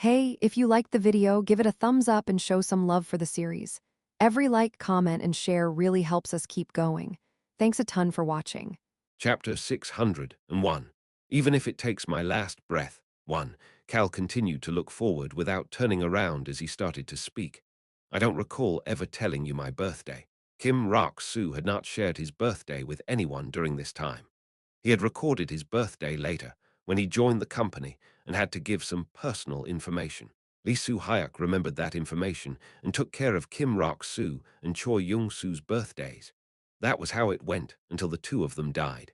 Hey, if you liked the video, give it a thumbs up and show some love for the series. Every like, comment, and share really helps us keep going. Thanks a ton for watching. Chapter 601. Even if it takes my last breath. 1. Cal continued to look forward without turning around as he started to speak. I don't recall ever telling you my birthday. Kim Rock-soo had not shared his birthday with anyone during this time. He had recorded his birthday later, when he joined the company and had to give some personal information. Lee Soo-hyuk remembered that information and took care of Kim Rock-soo and Choi Young-soo's birthdays. That was how it went until the two of them died.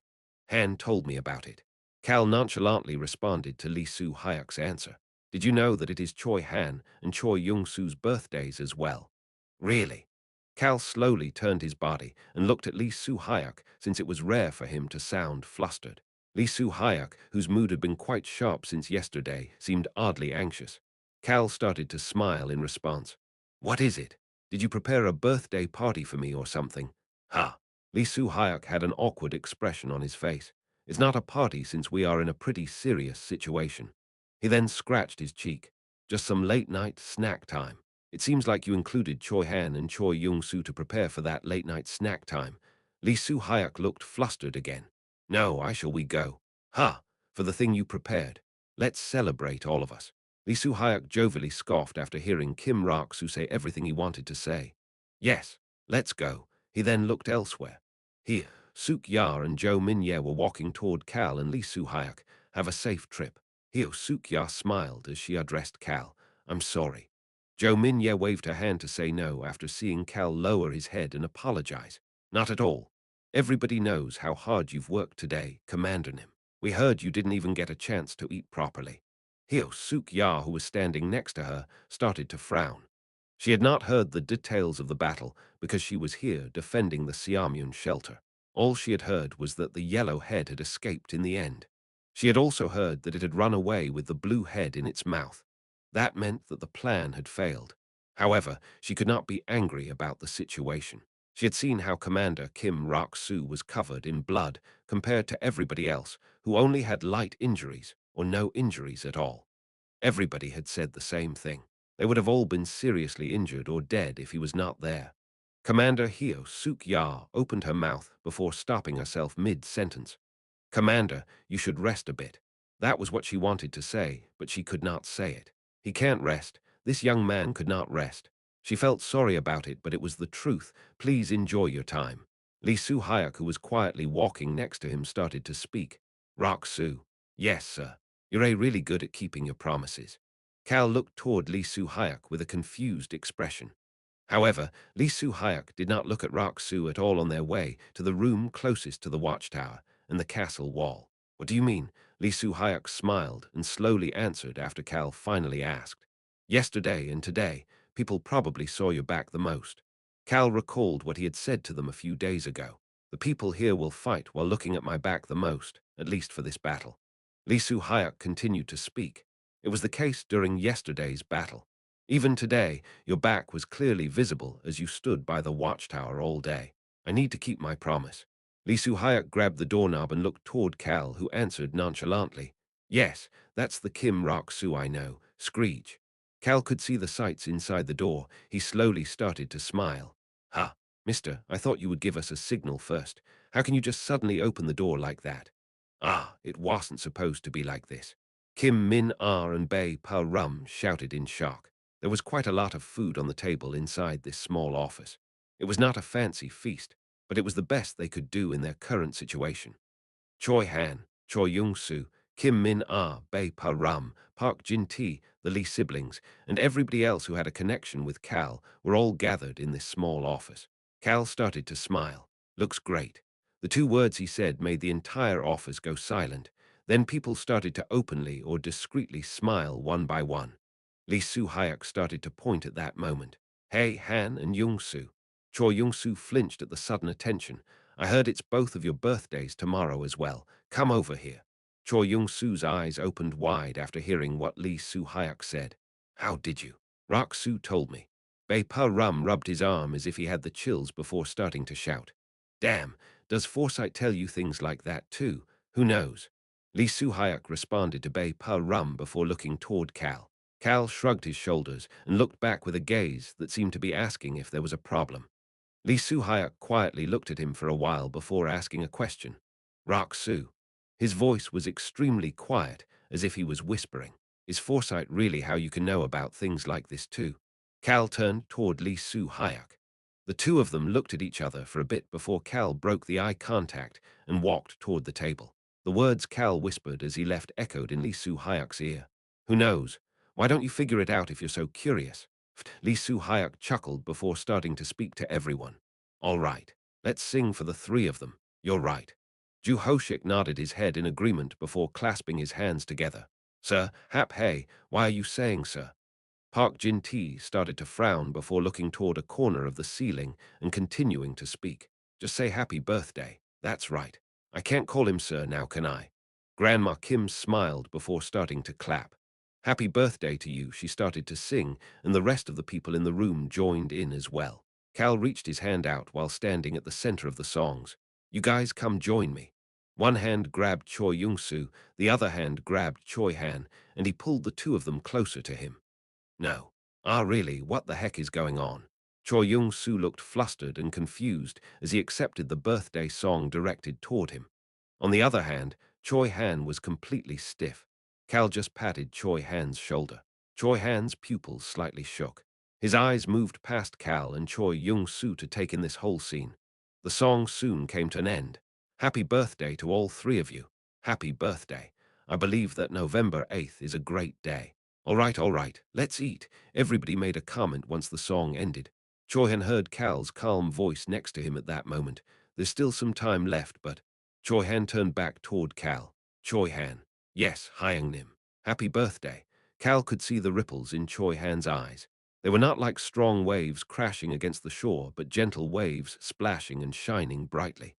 Han told me about it. Cal nonchalantly responded to Lee Soo-hyuk's answer. Did you know that it is Choi Han and Choi Young-soo's birthdays as well? Really? Cal slowly turned his body and looked at Lee Soo-hyuk, since it was rare for him to sound flustered. Lee Soo-hyuk, whose mood had been quite sharp since yesterday, seemed oddly anxious. Cal started to smile in response. What is it? Did you prepare a birthday party for me or something? Ha! Lee Soo-hyuk had an awkward expression on his face. It's not a party since we are in a pretty serious situation. He then scratched his cheek. Just some late-night snack time. It seems like you included Choi Han and Choi Young-soo to prepare for that late-night snack time. Lee Soo-hyuk looked flustered again. No, I shall we go. Ha! For the thing you prepared. Let's celebrate, all of us. Lee Soo-hyuk jovially scoffed after hearing Kim Rock-soo say everything he wanted to say. Yes, let's go. He then looked elsewhere. Here, Suk-ya and Jo Min-ye were walking toward Cal and Lee Soo-hyuk. Have a safe trip. Here, Suk-ya smiled as she addressed Cal. I'm sorry. Jo Min-ye waved her hand to say no after seeing Cal lower his head and apologize. Not at all. Everybody knows how hard you've worked today, Commander Nim. We heard you didn't even get a chance to eat properly. Hyo Suk-ya, who was standing next to her, started to frown. She had not heard the details of the battle because she was here defending the Siamyun shelter. All she had heard was that the yellow head had escaped in the end. She had also heard that it had run away with the blue head in its mouth. That meant that the plan had failed. However, she could not be angry about the situation. She had seen how Commander Kim Rock-soo was covered in blood compared to everybody else who only had light injuries or no injuries at all. Everybody had said the same thing. They would have all been seriously injured or dead if he was not there. Commander Hyo Suk-ya opened her mouth before stopping herself mid-sentence. Commander, you should rest a bit. That was what she wanted to say, but she could not say it. He can't rest. This young man could not rest. She felt sorry about it, but it was the truth. Please enjoy your time. Lee Soo-hyuk, who was quietly walking next to him, started to speak. Rock-soo. Yes, sir. You're really good at keeping your promises. Cal looked toward Lee Soo-hyuk with a confused expression. However, Lee Soo-hyuk did not look at Rock-soo at all on their way to the room closest to the watchtower and the castle wall. What do you mean? Lee Soo-hyuk smiled and slowly answered after Cal finally asked. Yesterday and today, people probably saw your back the most. Cal recalled what he had said to them a few days ago. The people here will fight while looking at my back the most, at least for this battle. Lee Soo-hyuk continued to speak. It was the case during yesterday's battle. Even today, your back was clearly visible as you stood by the watchtower all day. I need to keep my promise. Lee Soo-hyuk grabbed the doorknob and looked toward Cal, who answered nonchalantly. Yes, that's the Kim Rock-soo I know, Screech. Cal could see the sights inside the door. He slowly started to smile. Ha, mister, I thought you would give us a signal first. How can you just suddenly open the door like that? Ah, it wasn't supposed to be like this. Kim Min-ah and Bae Pa-rum shouted in shock. There was quite a lot of food on the table inside this small office. It was not a fancy feast, but it was the best they could do in their current situation. Choi Han, Choi Young-soo, Kim Min-ah, Bae Pa-rum, Park Jin-tae, the Lee siblings, and everybody else who had a connection with Cal were all gathered in this small office. Cal started to smile. Looks great. The two words he said made the entire office go silent. Then people started to openly or discreetly smile one by one. Lee Soo-hyuk started to point at that moment. Hey, Han and Young-soo. Choi Young-soo flinched at the sudden attention. I heard it's both of your birthdays tomorrow as well. Come over here. Choi Young-soo's eyes opened wide after hearing what Lee Soo-hyuk said. How did you? Rock-soo told me. Bae Pa-rum rubbed his arm as if he had the chills before starting to shout. Damn, does foresight tell you things like that too? Who knows? Lee Soo-hyuk responded to Bae Pa-rum before looking toward Cal. Cal shrugged his shoulders and looked back with a gaze that seemed to be asking if there was a problem. Lee Su-hyuk quietly looked at him for a while before asking a question. Rock Su. His voice was extremely quiet, as if he was whispering. Is foresight really how you can know about things like this too? Cal turned toward Lee Su-hyuk. The two of them looked at each other for a bit before Cal broke the eye contact and walked toward the table. The words Cal whispered as he left echoed in Lee Su-hyuk's ear. Who knows? Why don't you figure it out if you're so curious? Lee Su-hyuk chuckled before starting to speak to everyone. All right, let's sing for the three of them. You're right. Ju Hoshik nodded his head in agreement before clasping his hands together. Sir, Hap Hey, why are you saying, sir? Park Jin-T started to frown before looking toward a corner of the ceiling and continuing to speak. Just say happy birthday. That's right. I can't call him sir now, can I? Grandma Kim smiled before starting to clap. Happy birthday to you, she started to sing, and the rest of the people in the room joined in as well. Cal reached his hand out while standing at the center of the songs. You guys come join me. One hand grabbed Choi Young-soo, the other hand grabbed Choi Han, and he pulled the two of them closer to him. No. Ah, really, what the heck is going on? Choi Young-soo looked flustered and confused as he accepted the birthday song directed toward him. On the other hand, Choi Han was completely stiff. Cal just patted Choi Han's shoulder. Choi Han's pupils slightly shook. His eyes moved past Cal and Choi Young-soo to take in this whole scene. The song soon came to an end. Happy birthday to all three of you. Happy birthday. I believe that November 8th is a great day. All right, let's eat. Everybody made a comment once the song ended. Choi Han heard Cal's calm voice next to him at that moment. There's still some time left, but... Choi Han turned back toward Cal. Choi Han. Yes, Hyung Nim. Happy birthday. Cal could see the ripples in Choi Han's eyes. They were not like strong waves crashing against the shore, but gentle waves splashing and shining brightly.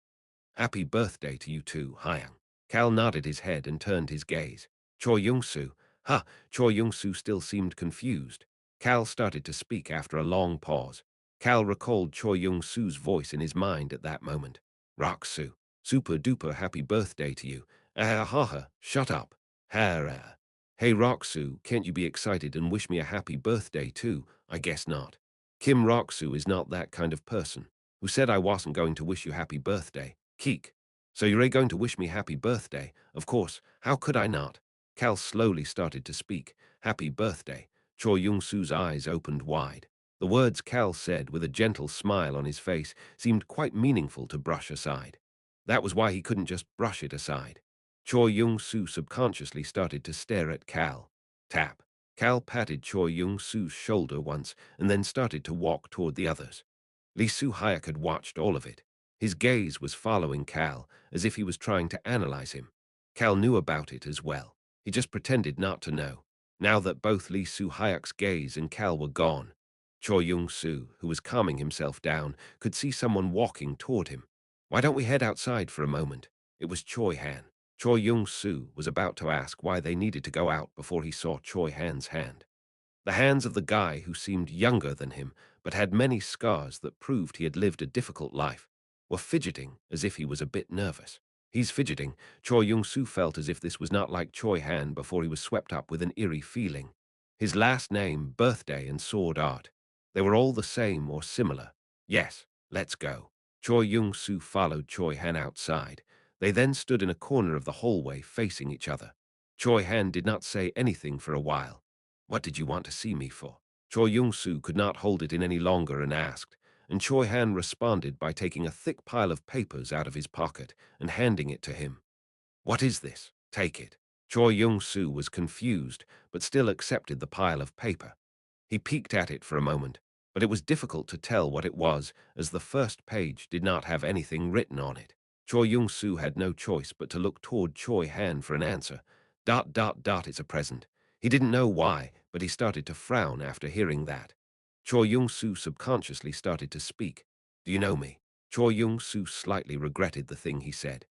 Happy birthday to you too, Hyung. Cal nodded his head and turned his gaze. Choi Young-soo. Ha! Choi Young-soo still seemed confused. Cal started to speak after a long pause. Cal recalled Choi Young-soo's voice in his mind at that moment. Rock-soo. Super duper happy birthday to you. Ah ha ha, shut up. Ha. Hey Rock-soo, can't you be excited and wish me a happy birthday too? I guess not. Kim Rock-soo is not that kind of person. Who said I wasn't going to wish you happy birthday? Keek. So you're going to wish me happy birthday? Of course, how could I not? Cal slowly started to speak. Happy birthday. Choi Young-soo's eyes opened wide. The words Cal said with a gentle smile on his face seemed quite meaningful to brush aside. That was why he couldn't just brush it aside. Choi Young-soo subconsciously started to stare at Cal. Tap. Cal patted Choi Young-soo's shoulder once and then started to walk toward the others. Lee Su-hyuk had watched all of it. His gaze was following Cal, as if he was trying to analyze him. Cal knew about it as well. He just pretended not to know. Now that both Lee Su-hyuk's gaze and Cal were gone, Choi Young-soo, who was calming himself down, could see someone walking toward him. Why don't we head outside for a moment? It was Choi Han. Choi Young-soo was about to ask why they needed to go out before he saw Choi Han's hand. The hands of the guy who seemed younger than him, but had many scars that proved he had lived a difficult life, were fidgeting as if he was a bit nervous. He's fidgeting. Choi Young-soo felt as if this was not like Choi Han before he was swept up with an eerie feeling. His last name, birthday, and sword art. They were all the same or similar. Yes, let's go. Choi Young-soo followed Choi Han outside. They then stood in a corner of the hallway facing each other. Choi Han did not say anything for a while. What did you want to see me for? Choi Young-soo could not hold it in any longer and asked, and Choi Han responded by taking a thick pile of papers out of his pocket and handing it to him. What is this? Take it. Choi Young-soo was confused, but still accepted the pile of paper. He peeked at it for a moment, but it was difficult to tell what it was, as the first page did not have anything written on it. Choi Young-soo had no choice but to look toward Choi Han for an answer. It's a present. He didn't know why, but he started to frown after hearing that. Choi Young-soo subconsciously started to speak. Do you know me? Choi Young-soo slightly regretted the thing he said.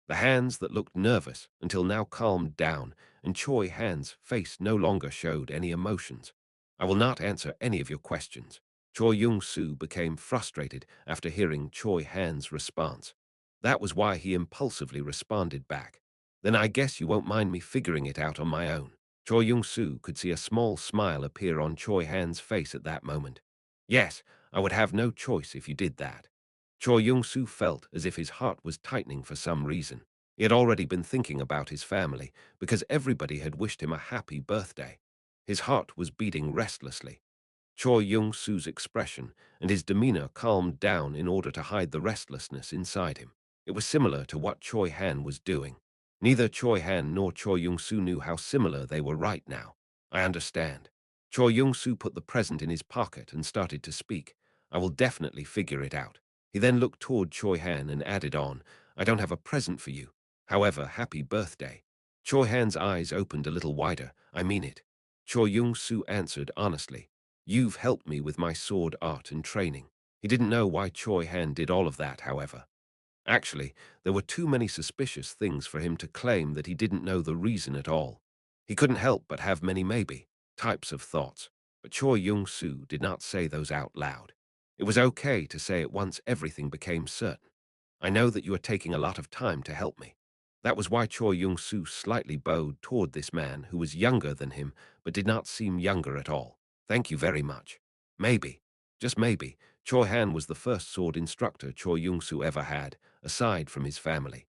The hands that looked nervous until now calmed down, and Choi Han's face no longer showed any emotions. I will not answer any of your questions. Choi Young-soo became frustrated after hearing Choi Han's response. That was why he impulsively responded back. Then I guess you won't mind me figuring it out on my own. Choi Yung-soo could see a small smile appear on Choi Han's face at that moment. Yes, I would have no choice if you did that. Choi Yung-soo felt as if his heart was tightening for some reason. He had already been thinking about his family because everybody had wished him a happy birthday. His heart was beating restlessly. Choi Yung-soo's expression and his demeanor calmed down in order to hide the restlessness inside him. It was similar to what Choi Han was doing. Neither Choi Han nor Choi Yung-soo knew how similar they were right now. I understand. Choi Yung-soo put the present in his pocket and started to speak. I will definitely figure it out. He then looked toward Choi Han and added on, I don't have a present for you. However, happy birthday. Choi Han's eyes opened a little wider. I mean it. Choi Yung-soo answered honestly. You've helped me with my sword art and training. He didn't know why Choi Han did all of that, however. Actually, there were too many suspicious things for him to claim that he didn't know the reason at all. He couldn't help but have many maybe types of thoughts, but Choi Yung-soo did not say those out loud. It was okay to say it once everything became certain. I know that you are taking a lot of time to help me. That was why Choi Yung-soo slightly bowed toward this man who was younger than him but did not seem younger at all. Thank you very much. Maybe, just maybe, Choi Han was the first sword instructor Choi Yung-soo ever had, aside from his family.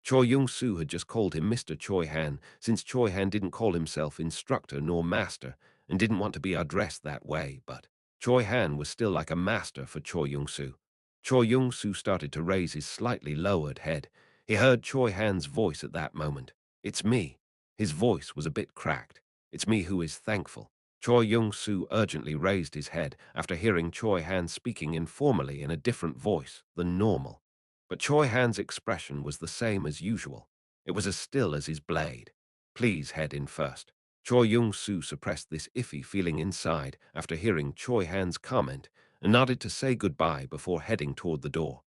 Choi Yung-soo had just called him Mr. Choi Han since Choi Han didn't call himself instructor nor master and didn't want to be addressed that way, but Choi Han was still like a master for Choi Yung-soo. Choi Yung-soo started to raise his slightly lowered head. He heard Choi Han's voice at that moment. It's me. His voice was a bit cracked. It's me who is thankful. Choi Yung-soo urgently raised his head after hearing Choi Han speaking informally in a different voice than normal. But Choi Han's expression was the same as usual. It was as still as his blade. Please head in first. Choi Yung-soo suppressed this iffy feeling inside after hearing Choi Han's comment and nodded to say goodbye before heading toward the door.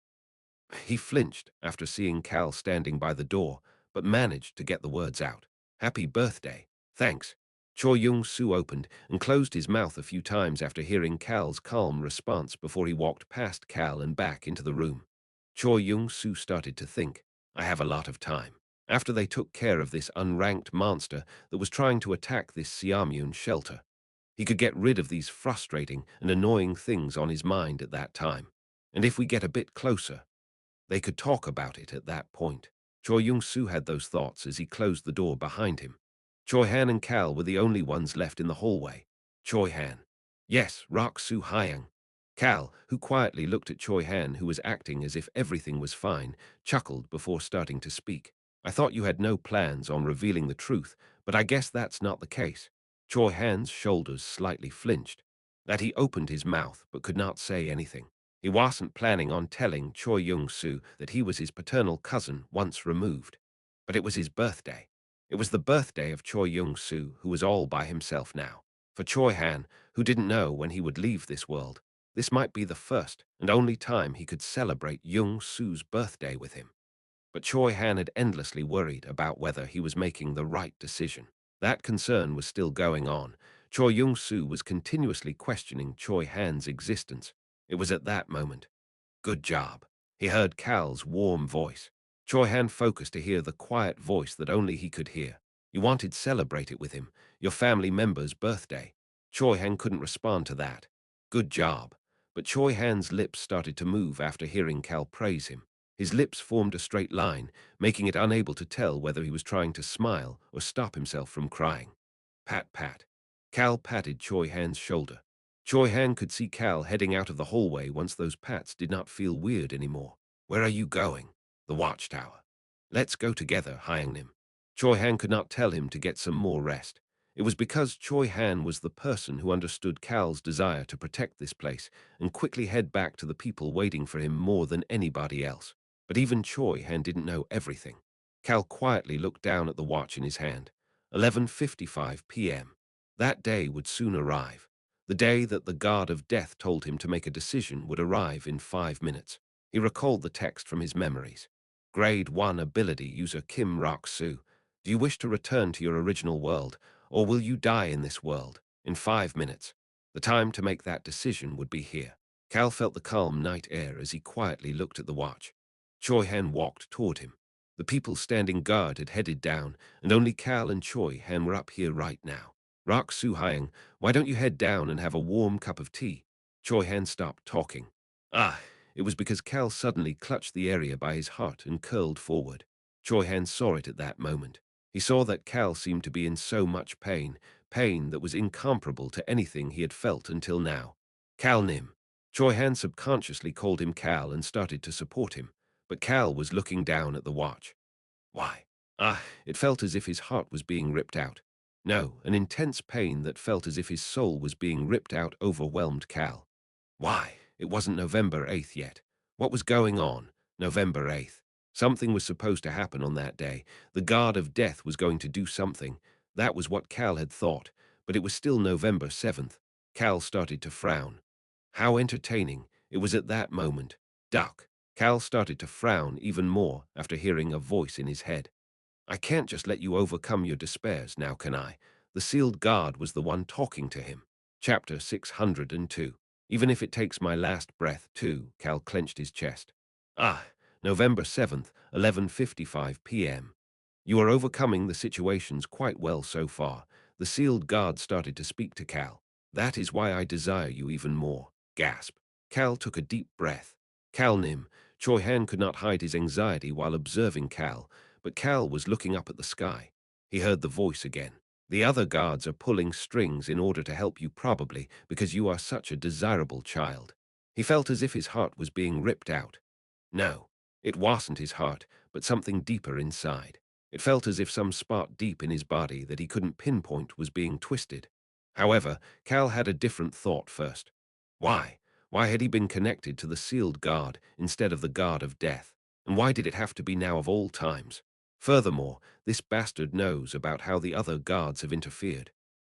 He flinched after seeing Cal standing by the door, but managed to get the words out. Happy birthday. Thanks. Choi Yung-soo opened and closed his mouth a few times after hearing Cal's calm response before he walked past Cal and back into the room. Choi Yung-soo started to think, I have a lot of time. After they took care of this unranked monster that was trying to attack this Siamyun shelter, he could get rid of these frustrating and annoying things on his mind at that time. And if we get a bit closer, they could talk about it at that point. Choi Yung-soo had those thoughts as he closed the door behind him. Choi Han and Cal were the only ones left in the hallway. Choi Han. Yes, Rak Soo Hyang. Cal, who quietly looked at Choi Han, who was acting as if everything was fine, chuckled before starting to speak. I thought you had no plans on revealing the truth, but I guess that's not the case. Choi Han's shoulders slightly flinched. That he opened his mouth but could not say anything. He wasn't planning on telling Choi Yung-soo that he was his paternal cousin once removed. But it was his birthday. It was the birthday of Choi Yung-soo, who was all by himself now. For Choi Han, who didn't know when he would leave this world, this might be the first and only time he could celebrate Yung-soo's birthday with him. But Choi Han had endlessly worried about whether he was making the right decision. That concern was still going on. Choi Yung-soo was continuously questioning Choi Han's existence. It was at that moment. Good job. He heard Cal's warm voice. Choi Han focused to hear the quiet voice that only he could hear. You wanted to celebrate it with him, your family member's birthday. Choi Han couldn't respond to that. Good job. But Choi Han's lips started to move after hearing Cal praise him. His lips formed a straight line, making it unable to tell whether he was trying to smile or stop himself from crying. Pat, pat. Cal patted Choi Han's shoulder. Choi Han could see Cal heading out of the hallway once those pats did not feel weird anymore. Where are you going? The watchtower. Let's go together, Hyangnim. Choi Han could not tell him to get some more rest. It was because Choi Han was the person who understood Cal's desire to protect this place and quickly head back to the people waiting for him more than anybody else. But even Choi Han didn't know everything. Cal quietly looked down at the watch in his hand. 11:55 p.m. That day would soon arrive. The day that the god of death told him to make a decision would arrive in 5 minutes. He recalled the text from his memories. Grade 1 ability user Kim Rak-soo. Do you wish to return to your original world, or will you die in this world? In 5 minutes. The time to make that decision would be here. Cal felt the calm night air as he quietly looked at the watch. Choi Han walked toward him. The people standing guard had headed down, and only Cal and Choi Han were up here right now. Rak Su-hyang, why don't you head down and have a warm cup of tea? Choi Han stopped talking. Ah, it was because Cal suddenly clutched the area by his heart and curled forward. Choi Han saw it at that moment. He saw that Cal seemed to be in so much pain, pain that was incomparable to anything he had felt until now. Cal Nim. Choi Han subconsciously called him Cal and started to support him, but Cal was looking down at the watch. Why? It felt as if his heart was being ripped out. No, an intense pain that felt as if his soul was being ripped out overwhelmed Cal. Why? It wasn't November 8th yet. What was going on? November 8th. Something was supposed to happen on that day. The God of Death was going to do something. That was what Cal had thought, but it was still November 7th. Cal started to frown. How entertaining. It was at that moment. Duck. Cal started to frown even more after hearing a voice in his head. I can't just let you overcome your despairs, now can I? The sealed guard was the one talking to him. Chapter 602. Even if it takes my last breath, too, Cal clenched his chest. November 7th, 11:55 p.m. You are overcoming the situations quite well so far. The sealed guard started to speak to Cal. That is why I desire you even more. Gasp. Cal took a deep breath. Cal Nim. Choi Han could not hide his anxiety while observing Cal, but Cal was looking up at the sky. He heard the voice again. The other guards are pulling strings in order to help you probably because you are such a desirable child. He felt as if his heart was being ripped out. No, it wasn't his heart, but something deeper inside. It felt as if some spot deep in his body that he couldn't pinpoint was being twisted. However, Cal had a different thought first. Why? Why had he been connected to the sealed guard instead of the guard of death? And why did it have to be now of all times? Furthermore, this bastard knows about how the other guards have interfered.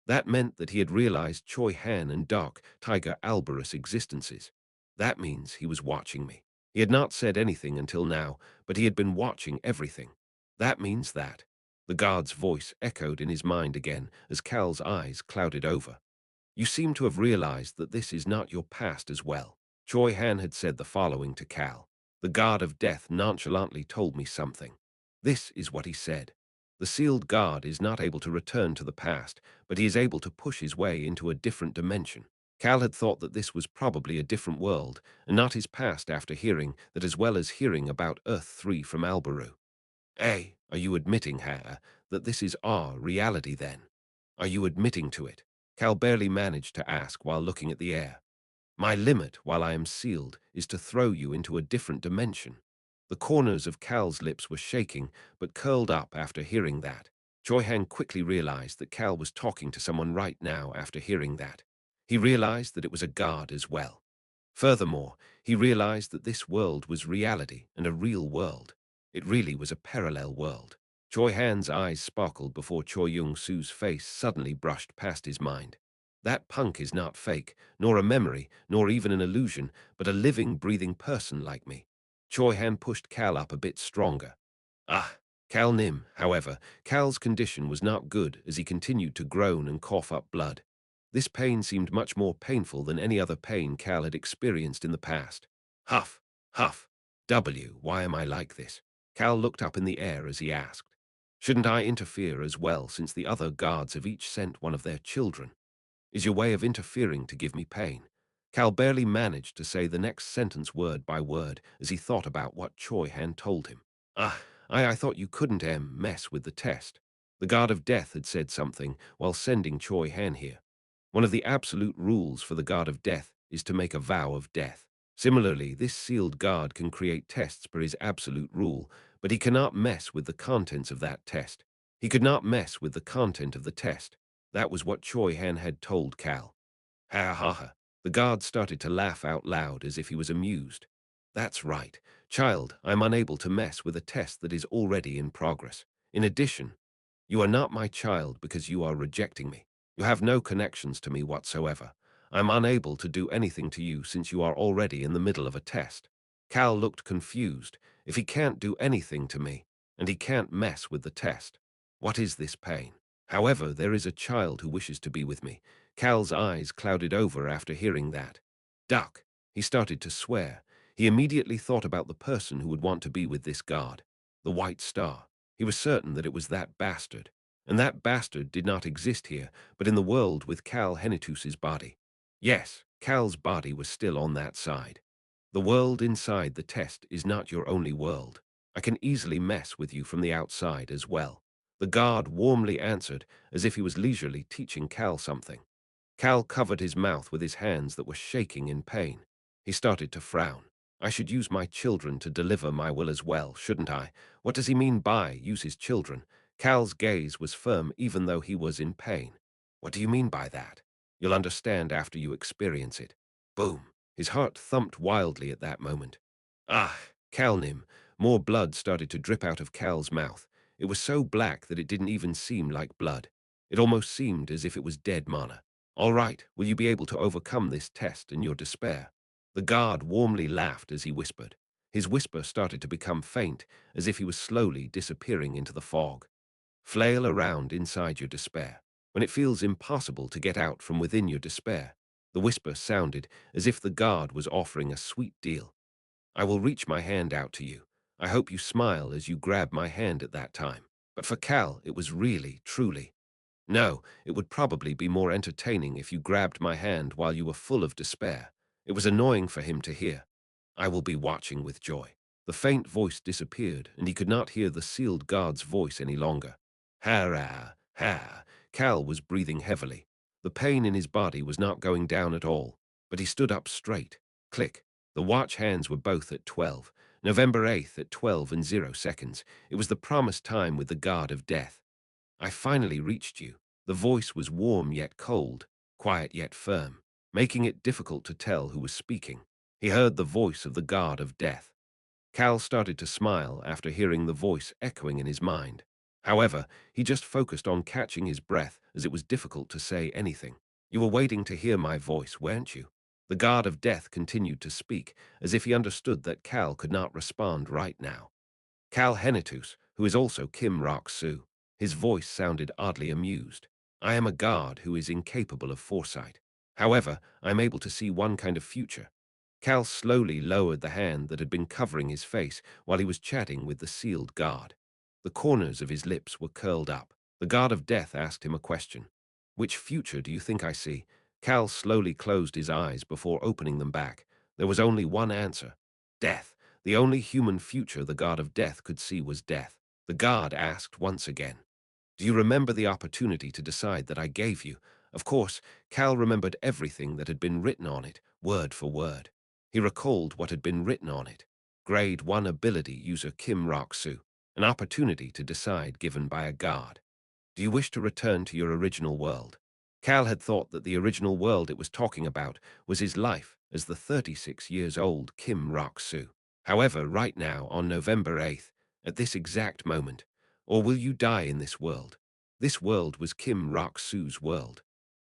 That meant that he had realized Choi Han and Dark Tiger Alberus' existences. That means he was watching me. He had not said anything until now, but he had been watching everything. That means that. The guard's voice echoed in his mind again as Cal's eyes clouded over. You seem to have realized that this is not your past as well. Choi Han had said the following to Cal. The guard of death nonchalantly told me something. This is what he said. The sealed guard is not able to return to the past, but he is able to push his way into a different dimension. Cal had thought that this was probably a different world, and not his past after hearing that as well as hearing about Earth 3 from Albaru. Are you admitting, that this is our reality then? Are you admitting to it? Cal barely managed to ask while looking at the air. My limit, while I am sealed, is to throw you into a different dimension. The corners of Cal's lips were shaking, but curled up after hearing that. Choi Han quickly realized that Cal was talking to someone right now after hearing that. He realized that it was a guard as well. Furthermore, he realized that this world was reality and a real world. It really was a parallel world. Choi Han's eyes sparkled before Choi Young-su's face suddenly brushed past his mind. That punk is not fake, nor a memory, nor even an illusion, but a living, breathing person like me. Choi Han pushed Cal up a bit stronger. Cal Nim, however, Cal's condition was not good as he continued to groan and cough up blood. This pain seemed much more painful than any other pain Cal had experienced in the past. Huff, huff. Why am I like this? Cal looked up in the air as he asked. Shouldn't I interfere as well since the other guards have each sent one of their children? Is your way of interfering to give me pain? Cal barely managed to say the next sentence word by word as he thought about what Choi Han told him. I thought you couldn't mess with the test. The God of Death had said something while sending Choi Han here. One of the absolute rules for the God of Death is to make a vow of death. Similarly, this sealed guard can create tests per his absolute rule, but he cannot mess with the contents of that test. He could not mess with the content of the test. That was what Choi Han had told Cal. Ha ha ha. The guard started to laugh out loud as if he was amused. That's right. Child, I'm unable to mess with a test that is already in progress. In addition, you are not my child because you are rejecting me. You have no connections to me whatsoever. I'm unable to do anything to you since you are already in the middle of a test. Cal looked confused. If he can't do anything to me, and he can't mess with the test, what is this pain? However, there is a child who wishes to be with me. Cal's eyes clouded over after hearing that. Duck. He started to swear. He immediately thought about the person who would want to be with this guard. The white star. He was certain that it was that bastard. And that bastard did not exist here, but in the world with Cal Henitus's body. Yes, Cal's body was still on that side. The world inside the test is not your only world. I can easily mess with you from the outside as well. The guard warmly answered, as if he was leisurely teaching Cal something. Cal covered his mouth with his hands that were shaking in pain. He started to frown. I should use my children to deliver my will as well, shouldn't I? What does he mean by use his children? Cal's gaze was firm even though he was in pain. What do you mean by that? You'll understand after you experience it. Boom. His heart thumped wildly at that moment. Ah, Calnim. More blood started to drip out of Cal's mouth. It was so black that it didn't even seem like blood. It almost seemed as if it was dead mana. All right, will you be able to overcome this test and your despair? The guard warmly laughed as he whispered. His whisper started to become faint, as if he was slowly disappearing into the fog. Flail around inside your despair. When it feels impossible to get out from within your despair, the whisper sounded as if the guard was offering a sweet deal. I will reach my hand out to you. I hope you smile as you grab my hand at that time. But for Cal, it was really, truly. No, it would probably be more entertaining if you grabbed my hand while you were full of despair. It was annoying for him to hear. I will be watching with joy. The faint voice disappeared, and he could not hear the sealed guard's voice any longer. Ha-ra, ha. Cal was breathing heavily. The pain in his body was not going down at all, but he stood up straight. Click. The watch hands were both at 12. November 8th at 12 and 0 seconds. It was the promised time with the guard of death. I finally reached you. The voice was warm yet cold, quiet yet firm, making it difficult to tell who was speaking. He heard the voice of the guard of death. Cal started to smile after hearing the voice echoing in his mind. However, he just focused on catching his breath as it was difficult to say anything. You were waiting to hear my voice, weren't you? The guard of death continued to speak, as if he understood that Cal could not respond right now. Cal Henitus, who is also Kim Rok-Soo. His voice sounded oddly amused. I am a guard who is incapable of foresight. However, I am able to see one kind of future. Cal slowly lowered the hand that had been covering his face while he was chatting with the sealed guard. The corners of his lips were curled up. The guard of death asked him a question. Which future do you think I see? Cal slowly closed his eyes before opening them back. There was only one answer. Death. The only human future the god of death could see was death. The guard asked once again. Do you remember the opportunity to decide that I gave you? Of course, Cal remembered everything that had been written on it, word for word. He recalled what had been written on it. Grade 1 ability user Kim Rok-Soo. An opportunity to decide given by a guard. Do you wish to return to your original world? Cal had thought that the original world it was talking about was his life as the 36 years old Kim Rok-Soo. However, right now, on November 8th, at this exact moment, or will you die in this world? This world was Kim Rok-Soo's world.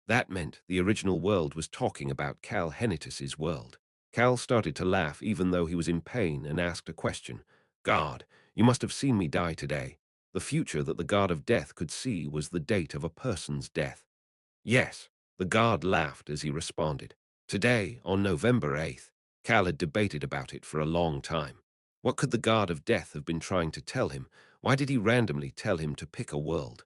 That meant the original world was talking about Cal Henitus's world. Cal started to laugh even though he was in pain and asked a question. God, you must have seen me die today. The future that the god of death could see was the date of a person's death. Yes, the guard laughed as he responded. Today, on November 8th, Cal had debated about it for a long time. What could the god of death have been trying to tell him? Why did he randomly tell him to pick a world?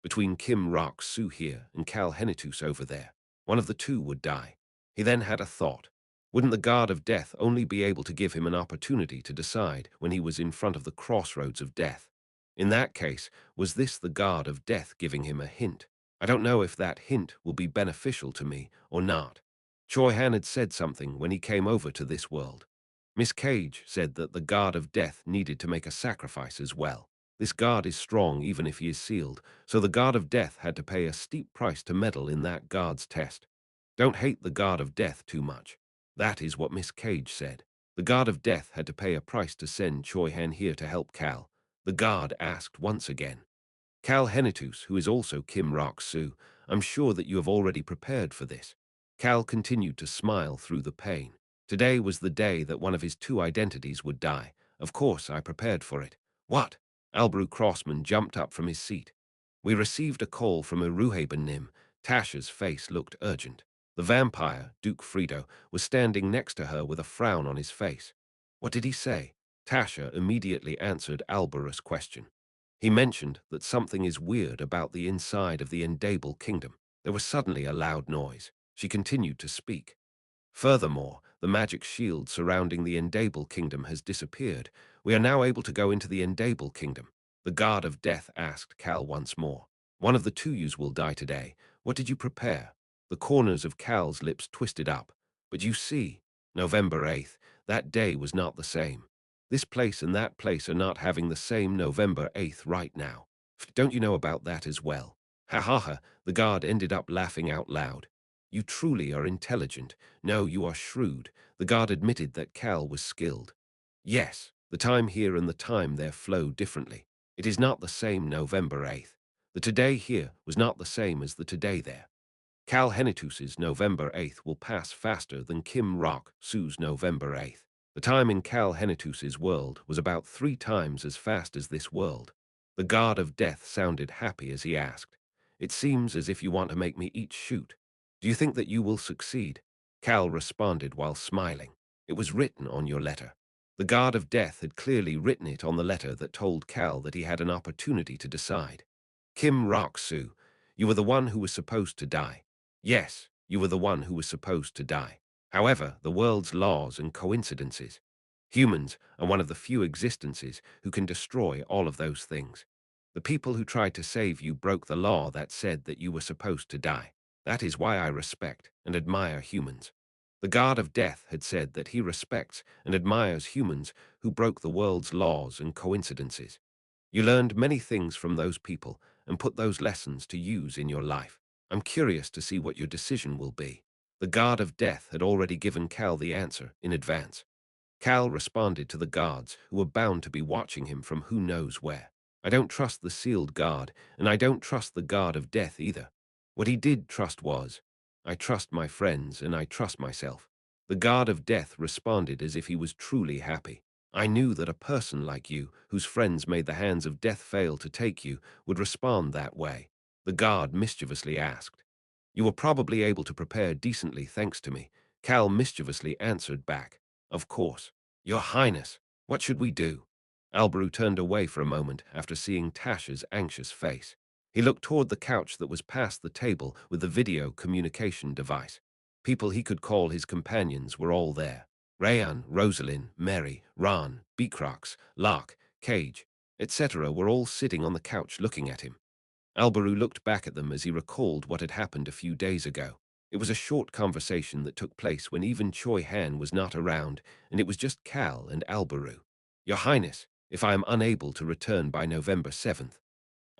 Between Kim Rok-Soo here and Cal Henitus over there, one of the two would die. He then had a thought. Wouldn't the god of death only be able to give him an opportunity to decide when he was in front of the crossroads of death? In that case, was this the god of death giving him a hint? I don't know if that hint will be beneficial to me or not. Choi Han had said something when he came over to this world. Miss Cage said that the god of death needed to make a sacrifice as well. This god is strong even if he is sealed, so the god of death had to pay a steep price to meddle in that god's test. Don't hate the god of death too much. That is what Miss Cage said. The god of death had to pay a price to send Choi Han here to help Cal. The god asked once again. Cal Henitus, who is also Kim Rok-Soo, I'm sure that you have already prepared for this. Cal continued to smile through the pain. Today was the day that one of his two identities would die. Of course, I prepared for it. What? Albrew Crossman jumped up from his seat. We received a call from Iruhaben Nim. Tasha's face looked urgent. The vampire, Duke Frito, was standing next to her with a frown on his face. What did he say? Tasha immediately answered Alberus' question. He mentioned that something is weird about the inside of the Endable kingdom. There was suddenly a loud noise. She continued to speak. Furthermore, the magic shield surrounding the Endable kingdom has disappeared. We are now able to go into the Endable kingdom. The guard of death asked Cal once more. One of the two yous will die today. What did you prepare? The corners of Cal's lips twisted up. But you see, November 8th, that day was not the same. This place and that place are not having the same November 8th right now. Don't you know about that as well? Ha ha ha, the guard ended up laughing out loud. You truly are intelligent. No, you are shrewd. The guard admitted that Cal was skilled. Yes, the time here and the time there flow differently. It is not the same November 8th. The today here was not the same as the today there. Cal Henitus's November 8th will pass faster than Kim Rock Sue's November 8th. The time in Cal Henitus's world was about 3 times as fast as this world. The guard of death sounded happy as he asked, "It seems as if you want to make me eat shoot. Do you think that you will succeed?" Cal responded while smiling. "It was written on your letter." The guard of death had clearly written it on the letter that told Cal that he had an opportunity to decide. Kim Rock Sue, you were the one who was supposed to die. Yes, you were the one who was supposed to die. However, the world's laws and coincidences. Humans are one of the few existences who can destroy all of those things. The people who tried to save you broke the law that said that you were supposed to die. That is why I respect and admire humans. The God of Death had said that he respects and admires humans who broke the world's laws and coincidences. You learned many things from those people and put those lessons to use in your life. I'm curious to see what your decision will be. The guard of death had already given Cal the answer in advance. Cal responded to the guards who were bound to be watching him from who knows where. I don't trust the sealed guard, and I don't trust the guard of death either. What he did trust was, I trust my friends and I trust myself. The guard of death responded as if he was truly happy. I knew that a person like you, whose friends made the hands of death fail to take you, would respond that way. The guard mischievously asked. You were probably able to prepare decently thanks to me. Cal mischievously answered back. Of course. Your Highness, what should we do? Alberu turned away for a moment after seeing Tasha's anxious face. He looked toward the couch that was past the table with the video communication device. People he could call his companions were all there. Rayan, Rosalind, Mary, Ran, Beacrox, Lark, Cage, etc. were all sitting on the couch looking at him. Alberu looked back at them as he recalled what had happened a few days ago. It was a short conversation that took place when even Choi Han was not around, and it was just Cal and Alberu. Your Highness, if I am unable to return by November 7th.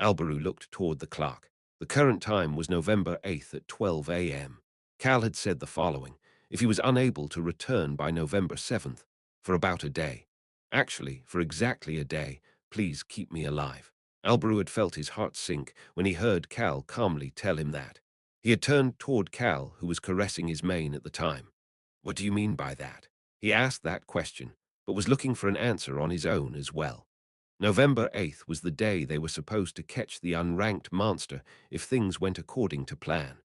Alberu looked toward the clock. The current time was November 8th at 12 a.m. Cal had said the following, if he was unable to return by November 7th, for about a day. Actually, for exactly a day, please keep me alive. Alberu had felt his heart sink when he heard Cal calmly tell him that. He had turned toward Cal, who was caressing his mane at the time. What do you mean by that? He asked that question, but was looking for an answer on his own as well. November 8th was the day they were supposed to catch the unranked monster if things went according to plan.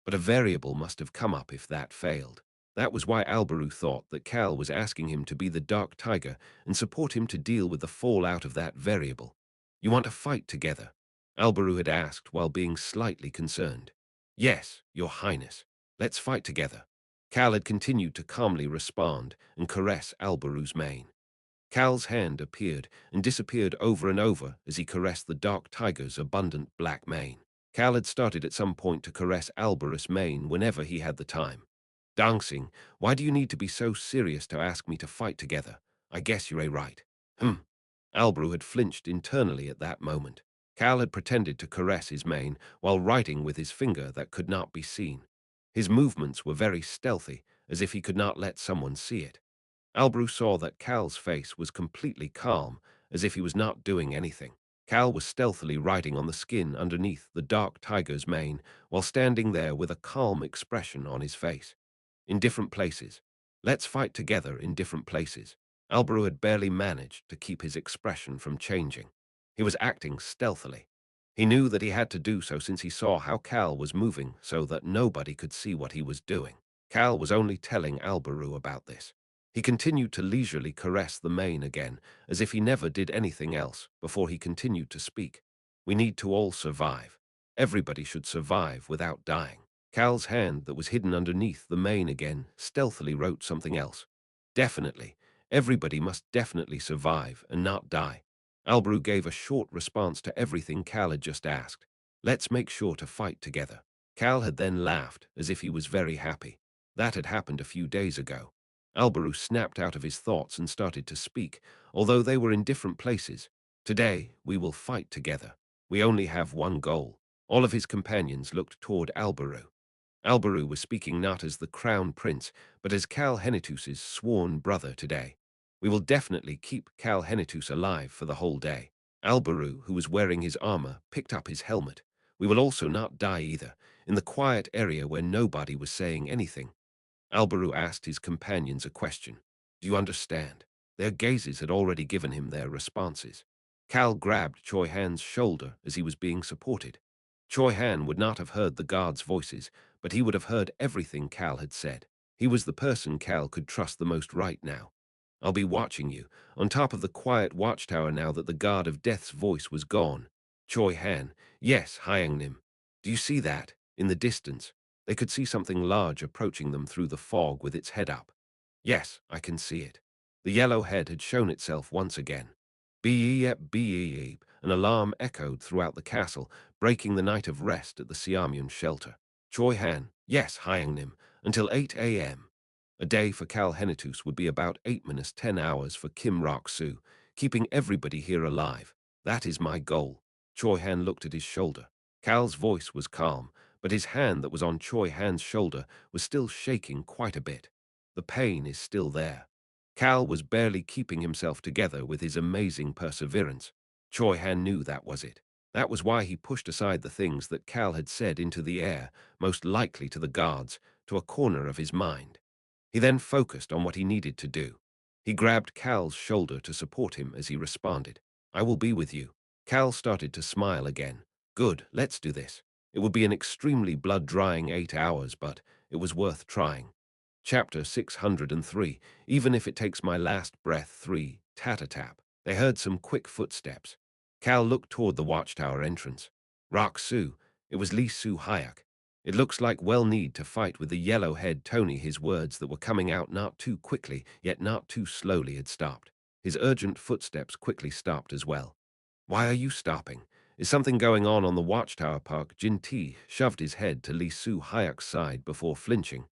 But a variable must have come up if that failed. That was why Alberu thought that Cal was asking him to be the Dark Tiger and support him to deal with the fallout of that variable. You want to fight together? Alberu had asked while being slightly concerned. Yes, Your Highness. Let's fight together. Cal had continued to calmly respond and caress Alberu's mane. Cal's hand appeared and disappeared over and over as he caressed the dark tiger's abundant black mane. Cal had started at some point to caress Alberus' mane whenever he had the time. Dancing, why do you need to be so serious to ask me to fight together? I guess you're right. Alberu had flinched internally at that moment. Cal had pretended to caress his mane while writing with his finger that could not be seen. His movements were very stealthy, as if he could not let someone see it. Alberu saw that Cal's face was completely calm, as if he was not doing anything. Cal was stealthily writing on the skin underneath the dark tiger's mane while standing there with a calm expression on his face. In different places. Let's fight together in different places. Alberu had barely managed to keep his expression from changing. He was acting stealthily. He knew that he had to do so since he saw how Cal was moving so that nobody could see what he was doing. Cal was only telling Alberu about this. He continued to leisurely caress the mane again, as if he never did anything else, before he continued to speak. We need to all survive. Everybody should survive without dying. Cal's hand that was hidden underneath the mane again stealthily wrote something else. Definitely. Everybody must definitely survive and not die. Albrew gave a short response to everything Cal had just asked. Let's make sure to fight together. Cal had then laughed, as if he was very happy. That had happened a few days ago. Albrew snapped out of his thoughts and started to speak, although they were in different places. Today, we will fight together. We only have one goal. All of his companions looked toward Albrew. Albrew was speaking not as the Crown Prince, but as Cal Henitus's sworn brother today. We will definitely keep Cal Henitus alive for the whole day. Albrew, who was wearing his armor, picked up his helmet. We will also not die either, in the quiet area where nobody was saying anything. Albrew asked his companions a question. Do you understand? Their gazes had already given him their responses. Cal grabbed Choi Han's shoulder as he was being supported. Choi Han would not have heard the guards' voices, but he would have heard everything Cal had said. He was the person Cal could trust the most right now. I'll be watching you, on top of the quiet watchtower now that the guard of death's voice was gone. Choi Han, yes, Hyangnim. Do you see that? In the distance. They could see something large approaching them through the fog with its head up. Yes, I can see it. The yellow head had shown itself once again. Beep, beep, an alarm echoed throughout the castle, breaking the night of rest at the Siamian shelter. Choi Han, yes, Hyangnim, until 8 a.m. A day for Cal Henitus would be about 8 minus 10 hours for Kim Rok-su, keeping everybody here alive. That is my goal. Choi Han looked at his shoulder. Cal's voice was calm, but his hand that was on Choi Han's shoulder was still shaking quite a bit. The pain is still there. Cal was barely keeping himself together with his amazing perseverance. Choi Han knew that was it. That was why he pushed aside the things that Cal had said into the air, most likely to the guards, to a corner of his mind. He then focused on what he needed to do. He grabbed Cal's shoulder to support him as he responded. I will be with you. Cal started to smile again. Good, let's do this. It would be an extremely blood-drying 8 hours, but it was worth trying. Chapter 603, Even If It Takes My Last Breath 3, Tat-a-tap. They heard some quick footsteps. Cal looked toward the watchtower entrance. Rock-Su, it was Lee-Su Hayek. It looks like we'll need to fight with the yellow-head Tony. His words that were coming out not too quickly, yet not too slowly had stopped. His urgent footsteps quickly stopped as well. Why are you stopping? Is something going on the watchtower? Park Jin-T shoved his head to Lee-Su Hayek's side before flinching.